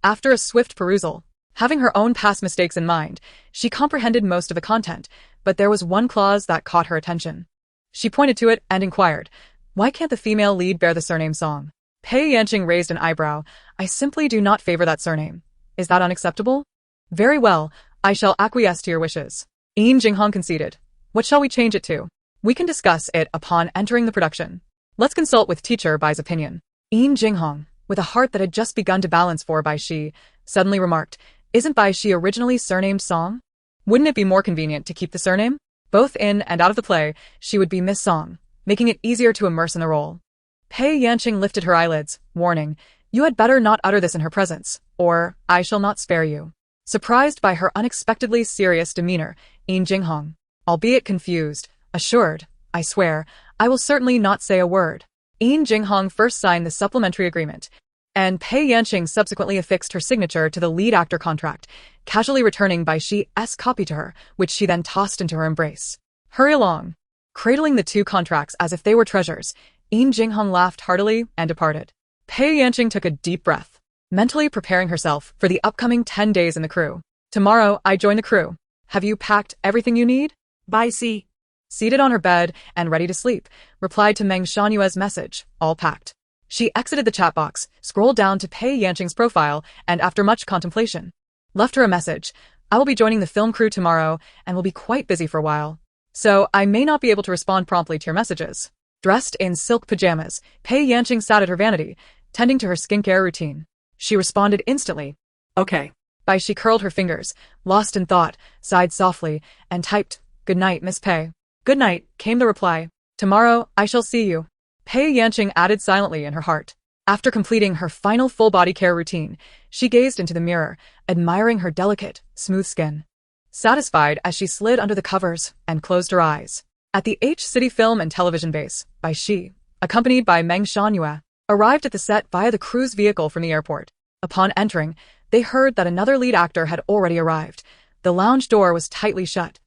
After a swift perusal, having her own past mistakes in mind, she comprehended most of the content, but there was one clause that caught her attention. She pointed to it and inquired, Why can't the female lead bear the surname Song? Pei Yanqing raised an eyebrow. I simply do not favor that surname. Is that unacceptable? Very well, I shall acquiesce to your wishes. Yin Jinghong conceded. What shall we change it to? We can discuss it upon entering the production. Let's consult with teacher Bai's opinion. Yin Jinghong, with a heart that had just begun to balance for Bai Xi, suddenly remarked, Isn't Bai Xi originally surnamed Song? Wouldn't it be more convenient to keep the surname? Both in and out of the play, she would be Miss Song, making it easier to immerse in the role. Pei Yanqing lifted her eyelids, warning, You had better not utter this in her presence, or I shall not spare you. Surprised by her unexpectedly serious demeanor, Yin Jinghong, albeit confused, assured, I swear, I will certainly not say a word. Yin Jinghong first signed the supplementary agreement, and Pei Yanqing subsequently affixed her signature to the lead actor contract, casually returning Bai Xi's copy to her, which she then tossed into her embrace. Hurry along. Cradling the two contracts as if they were treasures, Yin Jinghong laughed heartily and departed. Pei Yanqing took a deep breath, mentally preparing herself for the upcoming 10 days in the crew. Tomorrow, I join the crew. Have you packed everything you need? Bai Xi, Seated on her bed and ready to sleep, replied to Meng Shanyue's message, all packed. She exited the chat box, scrolled down to Pei Yanqing's profile, and after much contemplation, left her a message. I will be joining the film crew tomorrow and will be quite busy for a while, so I may not be able to respond promptly to your messages. Dressed in silk pajamas, Pei Yanqing sat at her vanity, tending to her skincare routine. She responded instantly. okay. Bai Xi curled her fingers, lost in thought, sighed softly, and typed, "Good night, Miss Pei." "Good night," came the reply. "Tomorrow, I shall see you." Pei Yanqing added silently in her heart. After completing her final full body care routine, she gazed into the mirror, admiring her delicate, smooth skin. Satisfied as she slid under the covers and closed her eyes. At the H-City Film and Television Base, Bai Xi, accompanied by Meng Shanyue, arrived at the set via the crew's vehicle from the airport. Upon entering, they heard that another lead actor had already arrived. The lounge door was tightly shut,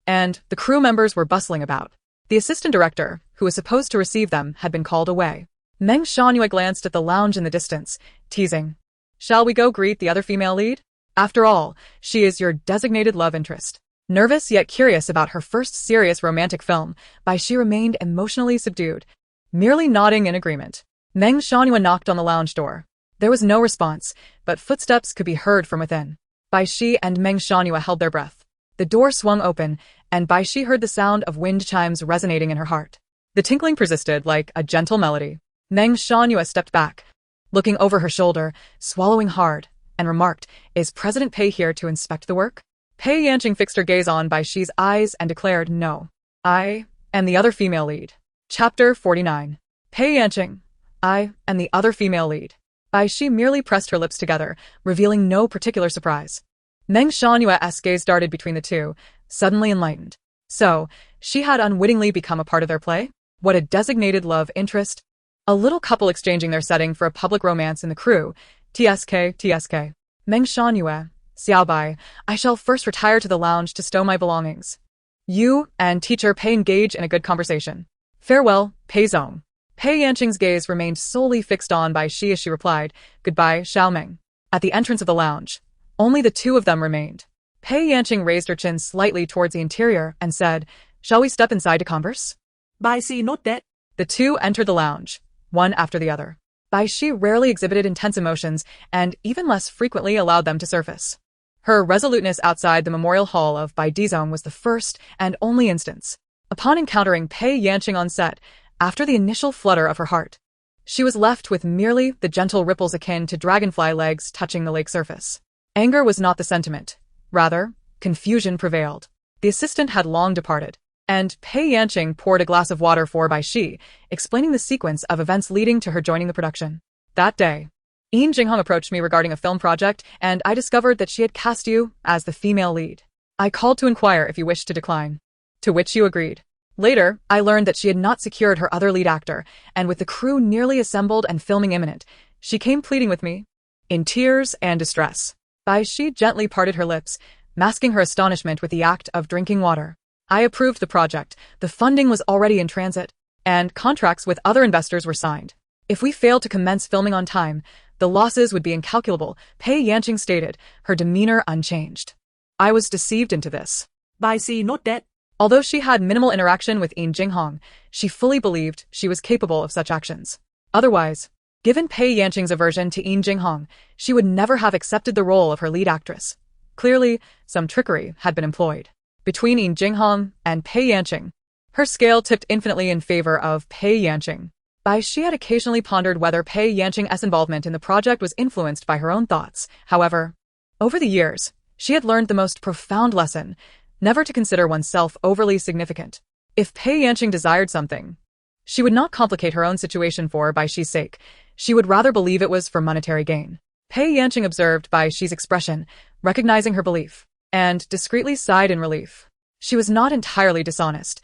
and the crew members were bustling about. The assistant director, who was supposed to receive them, had been called away. Meng Shanyue glanced at the lounge in the distance, teasing, "Shall we go greet the other female lead? After all, she is your designated love interest." Nervous yet curious about her first serious romantic film, Bai Xi remained emotionally subdued, merely nodding in agreement. Meng Shanyue knocked on the lounge door. There was no response, but footsteps could be heard from within. Bai Xi and Meng Shanyue held their breath. The door swung open, and Bai Xi heard the sound of wind chimes resonating in her heart. The tinkling persisted like a gentle melody. Meng Shanyue stepped back, looking over her shoulder, swallowing hard, and remarked, "Is President Pei here to inspect the work?" Pei Yanqing fixed her gaze on Bai Xi's eyes and declared, "No. I am the other female lead." Chapter 49. Pei Yanqing. I am the other female lead. Bai Xi merely pressed her lips together, revealing no particular surprise. Meng Shanyue's gaze darted between the two, suddenly enlightened. So, she had unwittingly become a part of their play? What a designated love interest. A little couple exchanging their setting for a public romance in the crew. TSK. Meng Shanyue. Xiaobai, I shall first retire to the lounge to stow my belongings. You and teacher Pei engage in a good conversation. Farewell, Pei Zong. Pei Yanqing's gaze remained solely fixed on Bai Xi as she replied, "Goodbye, Xiaomeng." At the entrance of the lounge, only the two of them remained. Pei Yanqing raised her chin slightly towards the interior and said, "Shall we step inside to converse?" Bai Xi, not that. The two entered the lounge, one after the other. Bai Xi rarely exhibited intense emotions and even less frequently allowed them to surface. Her resoluteness outside the memorial hall of Bai Dizong was the first and only instance. Upon encountering Pei Yanqing on set, after the initial flutter of her heart, she was left with merely the gentle ripples akin to dragonfly legs touching the lake surface. Anger was not the sentiment. Rather, confusion prevailed. The assistant had long departed, and Pei Yanqing poured a glass of water for Bai Xi, explaining the sequence of events leading to her joining the production. That day, Yin Jinghong approached me regarding a film project, and I discovered that she had cast you as the female lead. I called to inquire if you wished to decline, to which you agreed. Later, I learned that she had not secured her other lead actor, and with the crew nearly assembled and filming imminent, she came pleading with me. In tears and distress, Bai Xi gently parted her lips, masking her astonishment with the act of drinking water. I approved the project, the funding was already in transit, and contracts with other investors were signed. If we failed to commence filming on time, the losses would be incalculable, Pei Yanqing stated, her demeanor unchanged. I was deceived into this. Bai Xi, not that. Although she had minimal interaction with Yin Jinghong, she fully believed she was capable of such actions. Otherwise, given Pei Yanqing's aversion to Yin Jinghong, she would never have accepted the role of her lead actress. Clearly, some trickery had been employed. Between Yin Jinghong and Pei Yanqing, her scale tipped infinitely in favor of Pei Yanqing. Bai Xi had occasionally pondered whether Pei Yanqing's involvement in the project was influenced by her own thoughts. However, over the years, she had learned the most profound lesson: never to consider oneself overly significant. If Pei Yanqing desired something, she would not complicate her own situation for Bai Xi's sake. She would rather believe it was for monetary gain. Pei Yanqing observed Bai Xi's expression, recognizing her belief, and discreetly sighed in relief. She was not entirely dishonest.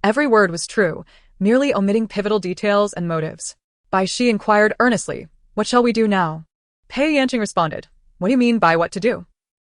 Every word was true, merely omitting pivotal details and motives. Bai Xi inquired earnestly, "What shall we do now?" Pei Yanqing responded, "What do you mean by what to do?"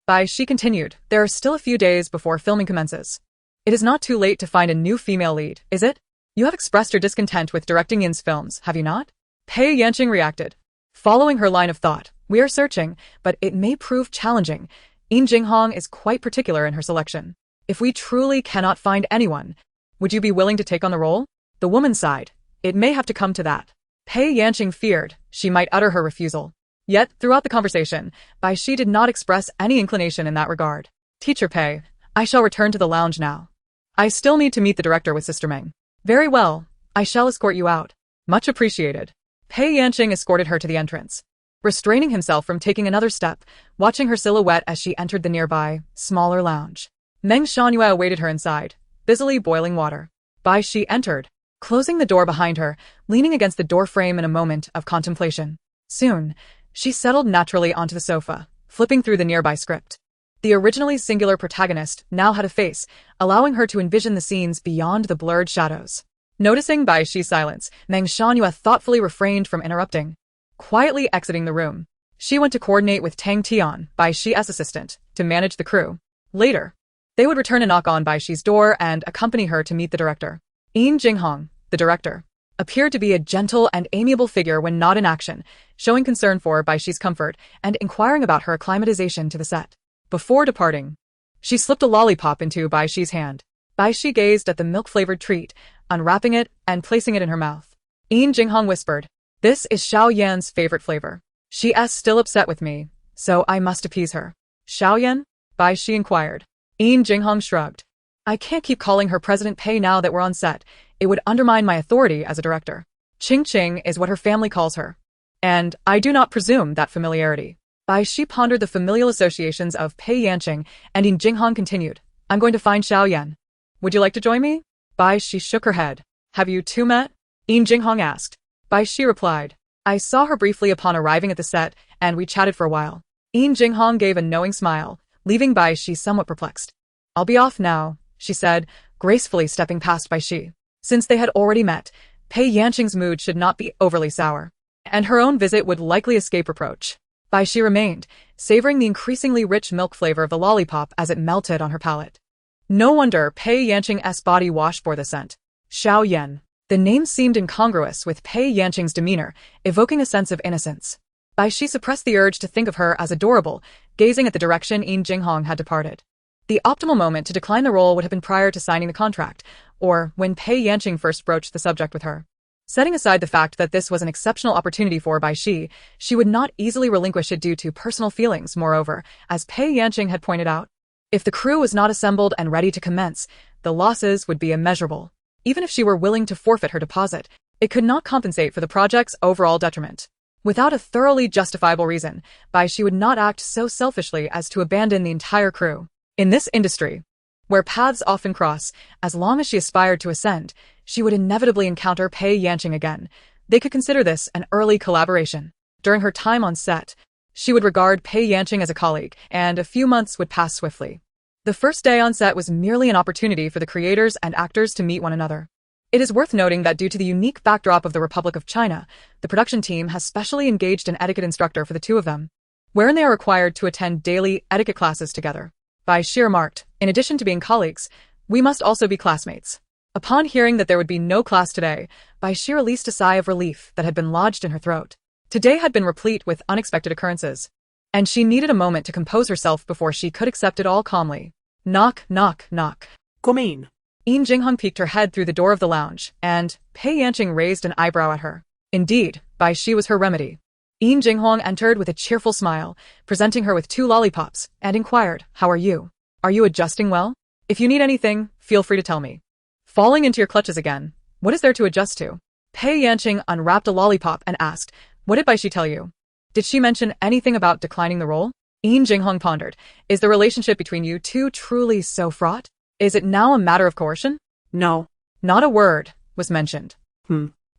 Bai Xi continued, "There are still a few days before filming commences. It is not too late to find a new female lead, is it? You have expressed your discontent with directing Yin's films, have you not?" Pei Yanqing reacted. Following her line of thought, "We are searching, but it may prove challenging. Yin Jinghong is quite particular in her selection. If we truly cannot find anyone, would you be willing to take on the role?" The woman sighed. "It may have to come to that." Pei Yanqing feared she might utter her refusal. Yet, throughout the conversation, Bai Xi did not express any inclination in that regard. "Teacher Pei, I shall return to the lounge now. I still need to meet the director with Sister Meng." "Very well, I shall escort you out." "Much appreciated." Pei Yanqing escorted her to the entrance. Restraining himself from taking another step, watching her silhouette as she entered the nearby, smaller lounge. Meng Shangyue awaited her inside, busily boiling water. Bai Xi entered, closing the door behind her, leaning against the doorframe in a moment of contemplation. Soon, she settled naturally onto the sofa, flipping through the nearby script. The originally singular protagonist now had a face, allowing her to envision the scenes beyond the blurred shadows. Noticing Bai Xi's silence, Meng Shangyue thoughtfully refrained from interrupting. Quietly exiting the room, she went to coordinate with Tang Tian, Bai Xi's assistant, to manage the crew. Later, they would return and knock on Bai Xi's door and accompany her to meet the director. Yin Jinghong, the director, appeared to be a gentle and amiable figure when not in action, showing concern for Bai Xi's comfort and inquiring about her acclimatization to the set. Before departing, she slipped a lollipop into Bai Xi's hand. Bai Xi gazed at the milk-flavored treat, unwrapping it and placing it in her mouth. Yin Jinghong whispered, "This is Xiao Yan's favorite flavor. She's still upset with me, so I must appease her." "Xiao Yan?" Bai Xi inquired. Yin Jinghong shrugged. "I can't keep calling her President Pei now that we're on set. It would undermine my authority as a director. Ching Ching is what her family calls her. And I do not presume that familiarity." Bai Xi pondered the familial associations of Pei Yanqing, and Yin Jinghong continued, "I'm going to find Xiao Yan. Would you like to join me?" Bai Xi shook her head. "Have you two met?" Yin Jinghong asked. Bai Xi replied, "I saw her briefly upon arriving at the set, and we chatted for a while." Yin Jinghong gave a knowing smile, leaving Bai Xi somewhat perplexed. "I'll be off now," she said, gracefully stepping past Bai Xi. Since they had already met, Pei Yanqing's mood should not be overly sour, and her own visit would likely escape reproach. Bai Xi remained, savoring the increasingly rich milk flavor of the lollipop as it melted on her palate. No wonder Pei Yanqing's body wash bore the scent. Xiao Yan. The name seemed incongruous with Pei Yanqing's demeanor, evoking a sense of innocence. Bai Xi suppressed the urge to think of her as adorable, gazing at the direction Yin Jinghong had departed. The optimal moment to decline the role would have been prior to signing the contract, or when Pei Yanqing first broached the subject with her. Setting aside the fact that this was an exceptional opportunity for Bai Xi, she would not easily relinquish it due to personal feelings. Moreover, as Pei Yanqing had pointed out, if the crew was not assembled and ready to commence, the losses would be immeasurable. Even if she were willing to forfeit her deposit, it could not compensate for the project's overall detriment. Without a thoroughly justifiable reason, Bai Xi would not act so selfishly as to abandon the entire crew. In this industry, where paths often cross, as long as she aspired to ascend, she would inevitably encounter Pei Yanqing again. They could consider this an early collaboration. During her time on set, she would regard Pei Yanqing as a colleague, and a few months would pass swiftly. The first day on set was merely an opportunity for the creators and actors to meet one another. It is worth noting that due to the unique backdrop of the Republic of China, the production team has specially engaged an etiquette instructor for the two of them, wherein they are required to attend daily etiquette classes together. Bai Xi remarked, "In addition to being colleagues, we must also be classmates." Upon hearing that there would be no class today, Bai Xi released a sigh of relief that had been lodged in her throat. Today had been replete with unexpected occurrences, and she needed a moment to compose herself before she could accept it all calmly. Knock, knock, knock. "Come in." Yin Jinghong peeked her head through the door of the lounge, and Pei Yanqing raised an eyebrow at her. Indeed, Bai Xi was her remedy. Yin Jinghong entered with a cheerful smile, presenting her with 2 lollipops, and inquired, "How are you? Are you adjusting well? If you need anything, feel free to tell me." Falling into your clutches again, what is there to adjust to? Pei Yanqing unwrapped a lollipop and asked, "What did Bai Xi tell you? Did she mention anything about declining the role?" Yin Jinghong pondered, "Is the relationship between you two truly so fraught? Is it now a matter of coercion?" "No." Not a word was mentioned.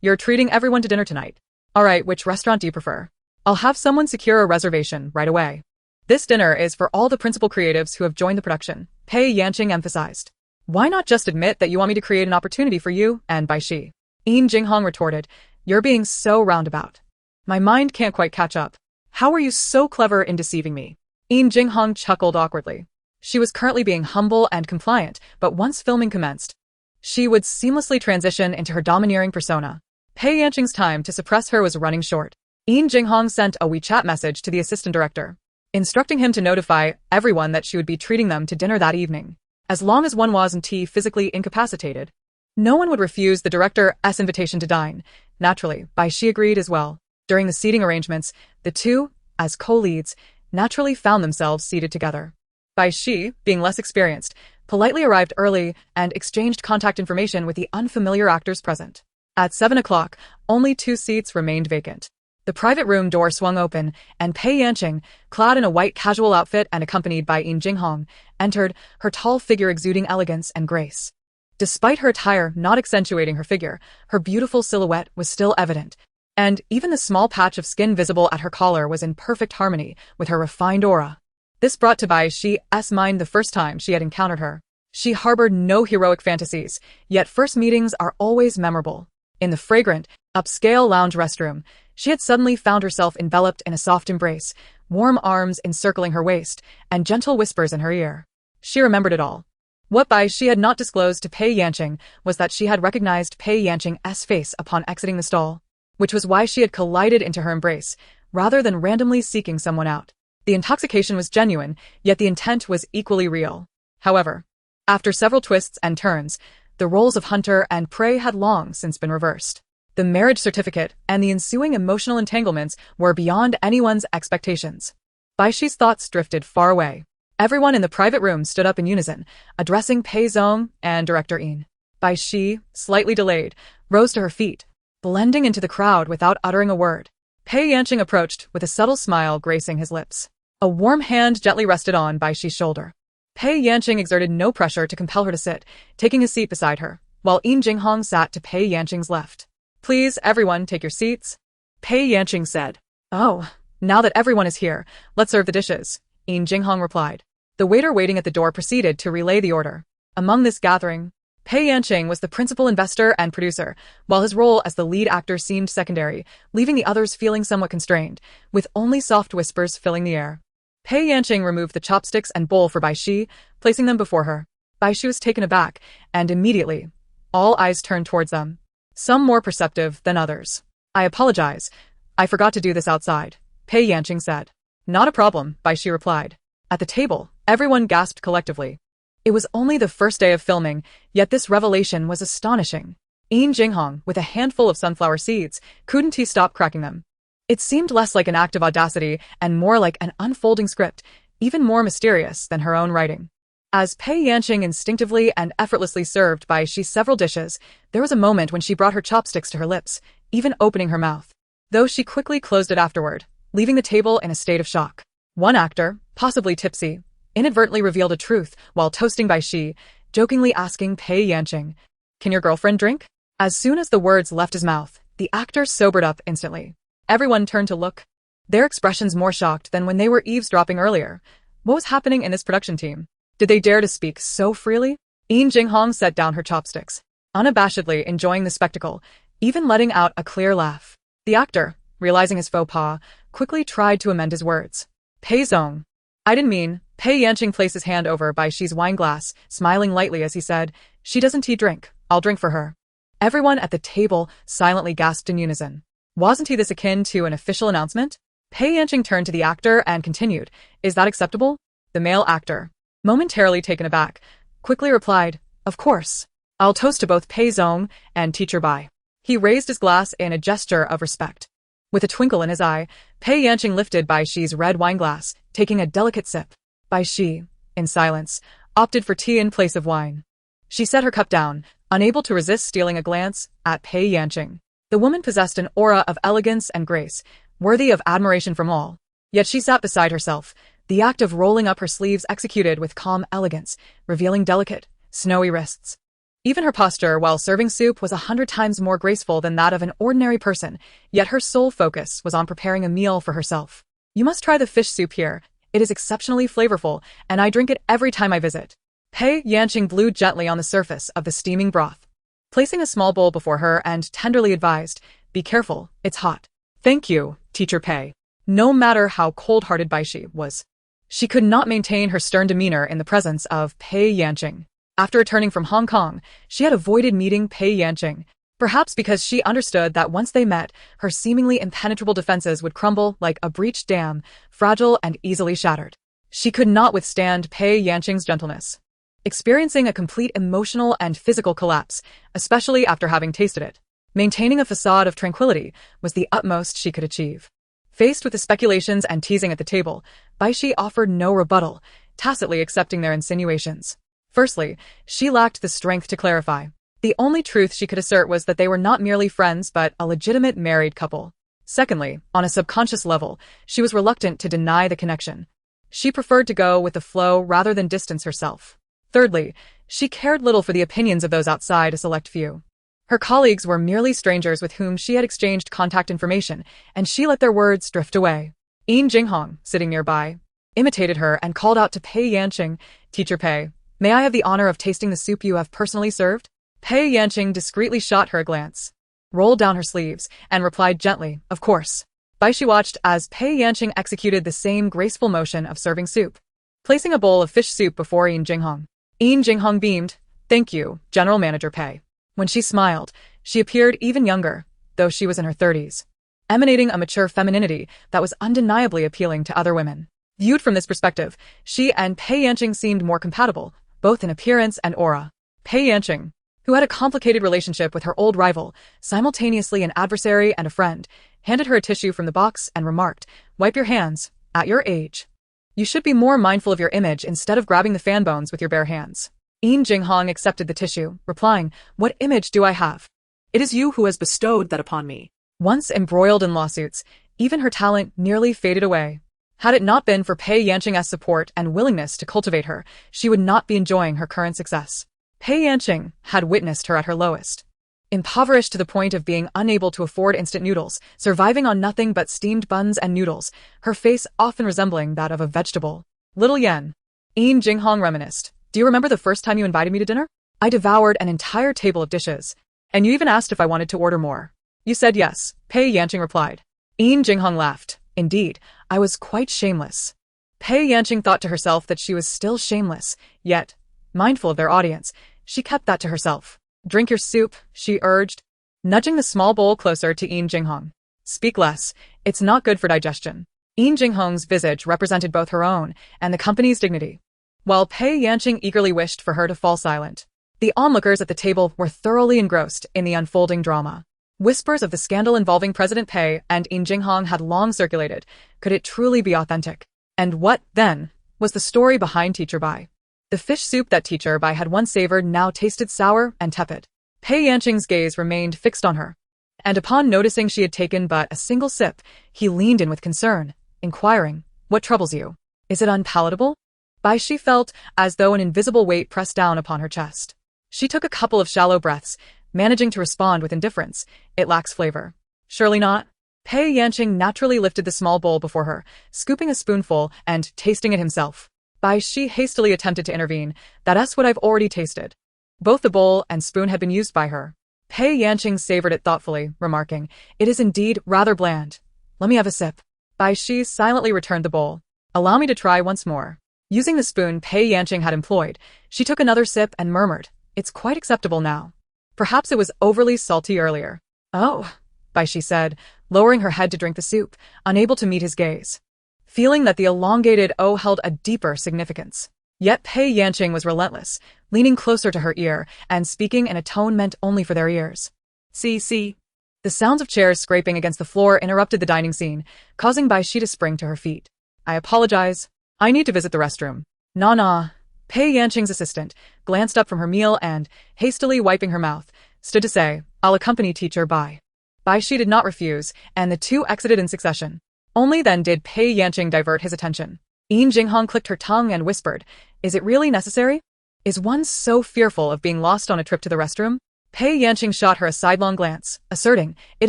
You're treating everyone to dinner tonight. All right, which restaurant do you prefer? I'll have someone secure a reservation right away. This dinner is for all the principal creatives who have joined the production, Pei Yanqing emphasized. Why not just admit that you want me to create an opportunity for you and Bai Xi? Yin Jinghong retorted, "You're being so roundabout. My mind can't quite catch up. How are you so clever in deceiving me?" Yin Jinghong chuckled awkwardly. She was currently being humble and compliant, but once filming commenced, she would seamlessly transition into her domineering persona. Pei Yanqing's time to suppress her was running short. Yin Jinghong sent a WeChat message to the assistant director, instructing him to notify everyone that she would be treating them to dinner that evening, as long as one wasn't physically incapacitated. No one would refuse the director's invitation to dine. Naturally, Bai Xi agreed as well. During the seating arrangements, the two, as co-leads, naturally found themselves seated together. Bai Xi, being less experienced, politely arrived early and exchanged contact information with the unfamiliar actors present. At 7 o'clock, only 2 seats remained vacant. The private room door swung open, and Pei Yanqing, clad in a white casual outfit and accompanied by Yin Jinghong, entered, her tall figure exuding elegance and grace. Despite her attire not accentuating her figure, her beautiful silhouette was still evident, and even the small patch of skin visible at her collar was in perfect harmony with her refined aura. This brought to Bai Xi's mind the first time she had encountered her. She harbored no heroic fantasies, yet first meetings are always memorable. In the fragrant, upscale lounge restroom, she had suddenly found herself enveloped in a soft embrace, warm arms encircling her waist, and gentle whispers in her ear. She remembered it all. What Bai Xi had not disclosed to Pei Yanqing was that she had recognized Pei Yanqing's face upon exiting the stall, which was why she had collided into her embrace, rather than randomly seeking someone out. The intoxication was genuine, yet the intent was equally real. However, after several twists and turns, the roles of hunter and prey had long since been reversed. The marriage certificate and the ensuing emotional entanglements were beyond anyone's expectations. Bai Xi's thoughts drifted far away. Everyone in the private room stood up in unison, addressing Pei Zong and Director Yin. Bai Xi, slightly delayed, rose to her feet, blending into the crowd without uttering a word. Pei Yanqing approached with a subtle smile gracing his lips. A warm hand gently rested on Bai Xi's shoulder. Pei Yanqing exerted no pressure to compel her to sit, taking a seat beside her, while Yin Jinghong sat to Pei Yanqing's left. "Please, everyone, take your seats," Pei Yanqing said. "Oh, now that everyone is here, let's serve the dishes," Yin Jinghong replied. The waiter waiting at the door proceeded to relay the order. Among this gathering, Pei Yanqing was the principal investor and producer, while his role as the lead actor seemed secondary, leaving the others feeling somewhat constrained, with only soft whispers filling the air. Pei Yanqing removed the chopsticks and bowl for Bai Xi, placing them before her. Bai Xi was taken aback, and immediately, all eyes turned towards them, some more perceptive than others. "I apologize. I forgot to do this outside," Pei Yanqing said. "Not a problem," Bai Xi replied. At the table, everyone gasped collectively. It was only the first day of filming, yet this revelation was astonishing. Yin Jinghong, with a handful of sunflower seeds, couldn't stop cracking them. It seemed less like an act of audacity and more like an unfolding script, even more mysterious than her own writing. As Pei Yanqing instinctively and effortlessly served Bai Xi several dishes, there was a moment when she brought her chopsticks to her lips, even opening her mouth, though she quickly closed it afterward, leaving the table in a state of shock. One actor, possibly tipsy, inadvertently revealed a truth while toasting Bai Xi, jokingly asking Pei Yanqing, "Can your girlfriend drink?" As soon as the words left his mouth, the actor sobered up instantly. Everyone turned to look, their expressions more shocked than when they were eavesdropping earlier. What was happening in this production team? Did they dare to speak so freely? Yin Jinghong set down her chopsticks, unabashedly enjoying the spectacle, even letting out a clear laugh. The actor, realizing his faux pas, quickly tried to amend his words. "Pei Zong. I didn't mean." Pei Yanqing placed his hand over Bai Xi's wine glass, smiling lightly as he said, "She doesn't drink. I'll drink for her." Everyone at the table silently gasped in unison. Wasn't this akin to an official announcement? Pei Yanqing turned to the actor and continued, "Is that acceptable?" The male actor, momentarily taken aback, quickly replied, "Of course. I'll toast to both Pei Zong and Teacher Bai." He raised his glass in a gesture of respect. With a twinkle in his eye, Pei Yanqing lifted Bai Xi's red wine glass, taking a delicate sip. Bai Xi, in silence, opted for tea in place of wine. She set her cup down, unable to resist stealing a glance at Pei Yanqing. The woman possessed an aura of elegance and grace, worthy of admiration from all. Yet she sat beside herself, the act of rolling up her sleeves executed with calm elegance, revealing delicate, snowy wrists. Even her posture while serving soup was 100 times more graceful than that of an ordinary person, yet her sole focus was on preparing a meal for herself. "You must try the fish soup here. It is exceptionally flavorful, and I drink it every time I visit." Pei Yanqing blew gently on the surface of the steaming broth. placing a small bowl before her and tenderly advised, "Be careful, it's hot." "Thank you, Teacher Pei." No matter how cold-hearted Bai Xi was, she could not maintain her stern demeanor in the presence of Pei Yanqing. After returning from Hong Kong, she had avoided meeting Pei Yanqing, perhaps because she understood that once they met, her seemingly impenetrable defenses would crumble like a breached dam, fragile and easily shattered. She could not withstand Pei Yanqing's gentleness, experiencing a complete emotional and physical collapse, especially after having tasted it. Maintaining a facade of tranquility was the utmost she could achieve. Faced with the speculations and teasing at the table, Bai Xi offered no rebuttal, tacitly accepting their insinuations. Firstly, she lacked the strength to clarify. The only truth she could assert was that they were not merely friends but a legitimate married couple. Secondly, on a subconscious level, she was reluctant to deny the connection. She preferred to go with the flow rather than distance herself. Thirdly, she cared little for the opinions of those outside a select few. Her colleagues were merely strangers with whom she had exchanged contact information, and she let their words drift away. Jinghong, sitting nearby, imitated her and called out to Pei Yanqing, "Teacher Pei, may I have the honor of tasting the soup you have personally served?" Pei Yanqing discreetly shot her a glance, rolled down her sleeves, and replied gently, "Of course." Bai Xi watched as Pei Yanqing executed the same graceful motion of serving soup, placing a bowl of fish soup before Jinghong. Jinghong beamed, "Thank you, General Manager Pei." When she smiled, she appeared even younger, though she was in her 30s, emanating a mature femininity that was undeniably appealing to other women. Viewed from this perspective, she and Pei Yanqing seemed more compatible, both in appearance and aura. Pei Yanqing, who had a complicated relationship with her old rival, simultaneously an adversary and a friend, handed her a tissue from the box and remarked, "Wipe your hands. At your age, you should be more mindful of your image instead of grabbing the fan bones with your bare hands." Jinghong accepted the tissue, replying, "What image do I have? It is you who has bestowed that upon me." Once embroiled in lawsuits, even her talent nearly faded away. Had it not been for Pei Yanqing's support and willingness to cultivate her, she would not be enjoying her current success. Pei Yanqing had witnessed her at her lowest. Impoverished to the point of being unable to afford instant noodles, surviving on nothing but steamed buns and noodles, her face often resembling that of a vegetable. "Little Yen," Jinghong reminisced, "do you remember the first time you invited me to dinner? I devoured an entire table of dishes, and you even asked if I wanted to order more. You said yes," Pei Yanqing replied. Jinghong laughed. "Indeed, I was quite shameless." Pei Yanqing thought to herself that she was still shameless, yet, mindful of their audience, she kept that to herself. "Drink your soup," she urged, nudging the small bowl closer to Jinghong. "Speak less, it's not good for digestion." Jinghong's visage represented both her own and the company's dignity, while Pei Yanqing eagerly wished for her to fall silent. The onlookers at the table were thoroughly engrossed in the unfolding drama. Whispers of the scandal involving President Pei and Jinghong had long circulated. Could it truly be authentic? And what, then, was the story behind Teacher Bai? The fish soup that Teacher Bai had once savored now tasted sour and tepid. Pei Yanqing's gaze remained fixed on her, and upon noticing she had taken but a single sip, he leaned in with concern, inquiring, "What troubles you? Is it unpalatable?" Bai Xi felt as though an invisible weight pressed down upon her chest. She took a couple of shallow breaths, managing to respond with indifference. "It lacks flavor." "Surely not." Pei Yanqing naturally lifted the small bowl before her, scooping a spoonful and tasting it himself. Bai Xi hastily attempted to intervene. "That's what I've already tasted." Both the bowl and spoon had been used by her. Pei Yanqing savored it thoughtfully, remarking, "It is indeed rather bland. Let me have a sip." Bai Xi silently returned the bowl. "Allow me to try once more." Using the spoon Pei Yanqing had employed, she took another sip and murmured, "It's quite acceptable now. Perhaps it was overly salty earlier." "Oh," Bai Xi said, lowering her head to drink the soup, unable to meet his gaze, feeling that the elongated "oh" held a deeper significance. Yet Pei Yanqing was relentless, leaning closer to her ear and speaking in a tone meant only for their ears. See. The sounds of chairs scraping against the floor interrupted the dining scene, causing Bai Xi to spring to her feet. "I apologize. I need to visit the restroom." "Nah." Pei Yanqing's assistant glanced up from her meal and, hastily wiping her mouth, stood to say, "I'll accompany Teacher Bai." Bai Xi did not refuse, and the two exited in succession. Only then did Pei Yanqing divert his attention. Jinghong clicked her tongue and whispered, "Is it really necessary? Is one so fearful of being lost on a trip to the restroom?" Pei Yanqing shot her a sidelong glance, asserting, "It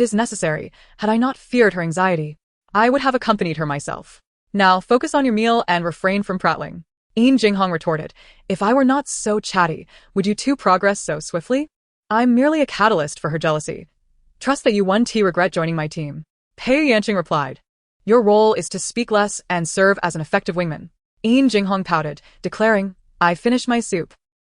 is necessary. Had I not feared her anxiety, I would have accompanied her myself. Now focus on your meal and refrain from prattling." Jinghong retorted, "If I were not so chatty, would you two progress so swiftly?" I'm merely a catalyst for her jealousy. Trust that you won't regret joining my team. Pei Yanqing replied. Your role is to speak less and serve as an effective wingman. Jinghong pouted, declaring, I finished my soup.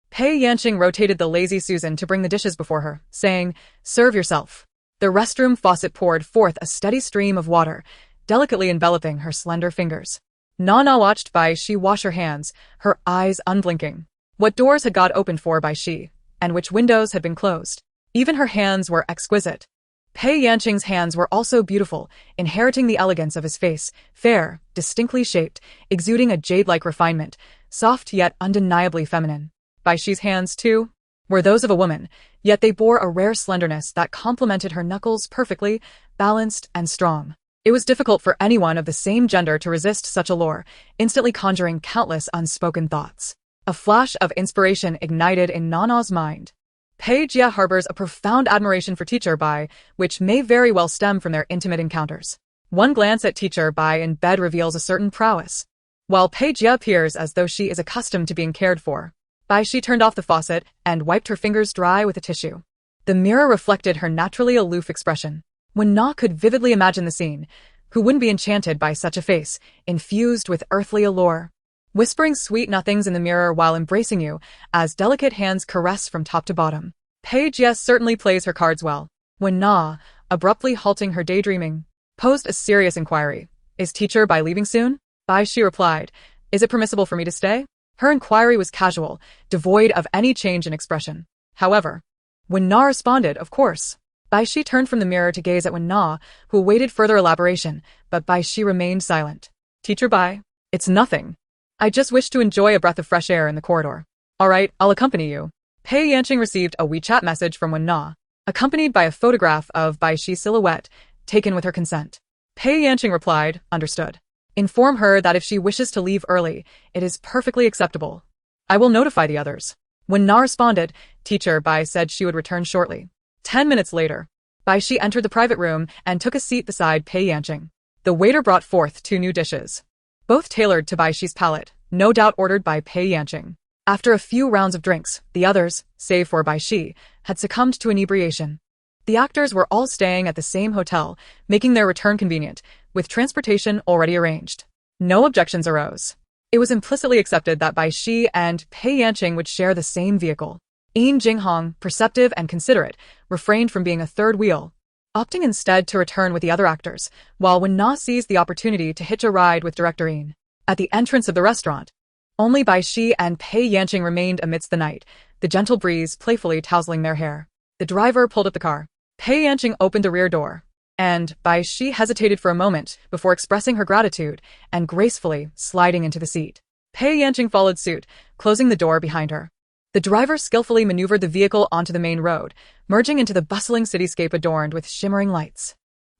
Pei Yanqing rotated the lazy Susan to bring the dishes before her, saying, serve yourself. The restroom faucet poured forth a steady stream of water, delicately enveloping her slender fingers. Nana watched Bai Xi wash her hands, her eyes unblinking. What doors had God opened for Bai Xi, and which windows had been closed? Even her hands were exquisite. Pei Yanqing's hands were also beautiful, inheriting the elegance of his face, fair, distinctly shaped, exuding a jade-like refinement, soft yet undeniably feminine. Bai Xi's hands, too, were those of a woman, yet they bore a rare slenderness that complemented her knuckles perfectly, balanced and strong. It was difficult for anyone of the same gender to resist such allure, instantly conjuring countless unspoken thoughts. A flash of inspiration ignited in Nana's mind. Pei Jia harbors a profound admiration for Teacher Bai, which may very well stem from their intimate encounters. One glance at Teacher Bai in bed reveals a certain prowess, while Pei Jia appears as though she is accustomed to being cared for. Bai Xi turned off the faucet and wiped her fingers dry with a tissue. The mirror reflected her naturally aloof expression. When Na could vividly imagine the scene, who wouldn't be enchanted by such a face, infused with earthly allure? Whispering sweet nothings in the mirror while embracing you, as delicate hands caress from top to bottom. Pei Jia certainly plays her cards well. When Na, abruptly halting her daydreaming, posed a serious inquiry. Is Teacher Bai leaving soon? Bai Xi replied, is it permissible for me to stay? Her inquiry was casual, devoid of any change in expression. However, when Na responded, of course. Bai Xi turned from the mirror to gaze at Wen Na, who awaited further elaboration, but Bai Xi remained silent. Teacher Bai, it's nothing. I just wish to enjoy a breath of fresh air in the corridor. All right, I'll accompany you. Pei Yanqing received a WeChat message from Wen Na, accompanied by a photograph of Bai Xi's silhouette, taken with her consent. Pei Yanqing replied, understood. Inform her that if she wishes to leave early, it is perfectly acceptable. I will notify the others. When Na responded, Teacher Bai said she would return shortly. 10 minutes later, Bai Xi entered the private room and took a seat beside Pei Yanqing. The waiter brought forth 2 new dishes, both tailored to Bai Xi's palate, no doubt ordered by Pei Yanqing. After a few rounds of drinks, the others, save for Bai Xi, had succumbed to inebriation. The actors were all staying at the same hotel, making their return convenient, with transportation already arranged. No objections arose. It was implicitly accepted that Bai Xi and Pei Yanqing would share the same vehicle. Jinghong, perceptive and considerate, refrained from being a third wheel, opting instead to return with the other actors, while Wen Na seized the opportunity to hitch a ride with director Yin. At the entrance of the restaurant, only Bai Xi and Pei Yanqing remained amidst the night, the gentle breeze playfully tousling their hair. The driver pulled up the car. Pei Yanqing opened a rear door, and Bai Xi hesitated for a moment before expressing her gratitude and gracefully sliding into the seat. Pei Yanqing followed suit, closing the door behind her. The driver skillfully maneuvered the vehicle onto the main road, merging into the bustling cityscape adorned with shimmering lights.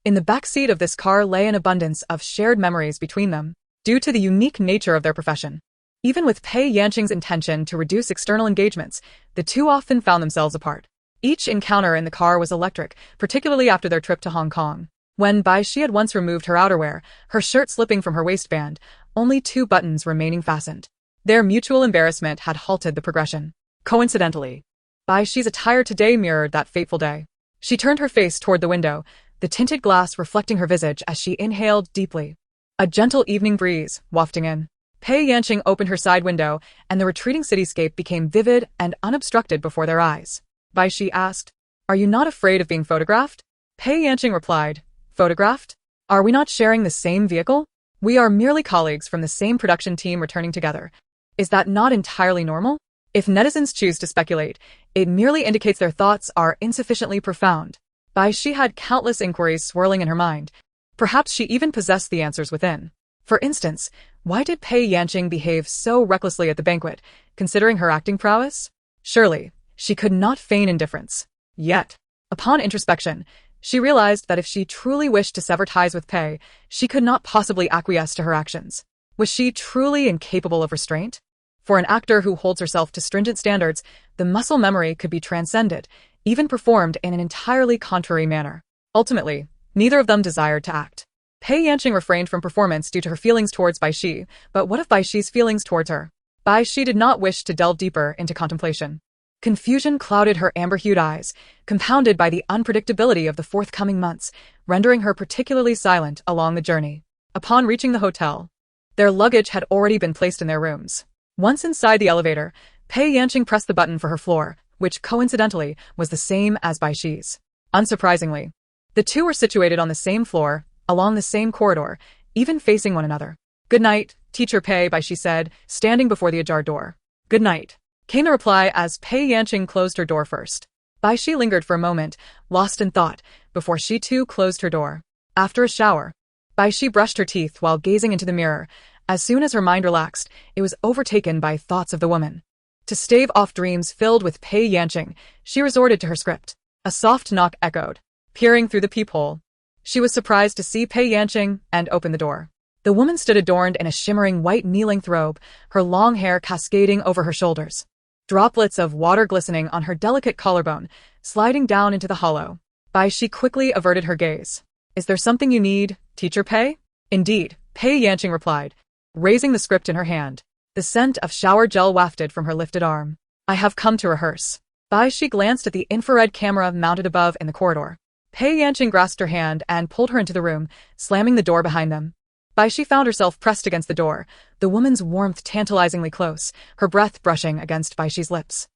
In the back seat of this car lay an abundance of shared memories between them, due to the unique nature of their profession. Even with Pei Yanqing's intention to reduce external engagements, the two often found themselves apart. Each encounter in the car was electric, particularly after their trip to Hong Kong. When Bai Xi had once removed her outerwear, her shirt slipping from her waistband, only 2 buttons remaining fastened. Their mutual embarrassment had halted the progression. Coincidentally, Bai Xi's attire today mirrored that fateful day. She turned her face toward the window, the tinted glass reflecting her visage as she inhaled deeply. A gentle evening breeze wafting in. Pei Yanqing opened her side window, and the retreating cityscape became vivid and unobstructed before their eyes. Bai Xi asked, "Are you not afraid of being photographed?" Pei Yanqing replied, "Photographed? Are we not sharing the same vehicle? We are merely colleagues from the same production team returning together. Is that not entirely normal? If netizens choose to speculate, it merely indicates their thoughts are insufficiently profound." Bai Xi had countless inquiries swirling in her mind. Perhaps she even possessed the answers within. For instance, why did Pei Yanqing behave so recklessly at the banquet, considering her acting prowess? Surely, she could not feign indifference. Yet, upon introspection, she realized that if she truly wished to sever ties with Pei, she could not possibly acquiesce to her actions. Was she truly incapable of restraint? For an actor who holds herself to stringent standards, the muscle memory could be transcended, even performed in an entirely contrary manner. Ultimately, neither of them desired to act. Pei Yanqing refrained from performance due to her feelings towards Bai Xi, but what of Bai Xi's feelings towards her? Bai Xi did not wish to delve deeper into contemplation. Confusion clouded her amber-hued eyes, compounded by the unpredictability of the forthcoming months, rendering her particularly silent along the journey. Upon reaching the hotel, their luggage had already been placed in their rooms. Once inside the elevator, Pei Yanqing pressed the button for her floor, which coincidentally was the same as Bai Xi's. Unsurprisingly, the two were situated on the same floor, along the same corridor, even facing one another. "Good night, Teacher Pei," Bai Xi said, standing before the ajar door. "Good night," came the reply as Pei Yanqing closed her door first. Bai Xi lingered for a moment, lost in thought, before she too closed her door. After a shower, Bai Xi brushed her teeth while gazing into the mirror. As soon as her mind relaxed, it was overtaken by thoughts of the woman. To stave off dreams filled with Pei Yanqing, she resorted to her script. A soft knock echoed. Peering through the peephole, she was surprised to see Pei Yanqing and opened the door. The woman stood adorned in a shimmering white kneeling robe, her long hair cascading over her shoulders. Droplets of water glistening on her delicate collarbone, sliding down into the hollow. Bai Xi quickly averted her gaze. "Is there something you need, Teacher Pei?" "Indeed," Pei Yanqing replied, raising the script in her hand. The scent of shower gel wafted from her lifted arm. "I have come to rehearse." Bai Xi glanced at the infrared camera mounted above in the corridor. Pei Yanqing grasped her hand and pulled her into the room, slamming the door behind them. Bai Xi found herself pressed against the door, the woman's warmth tantalizingly close, her breath brushing against Bai Xi's lips.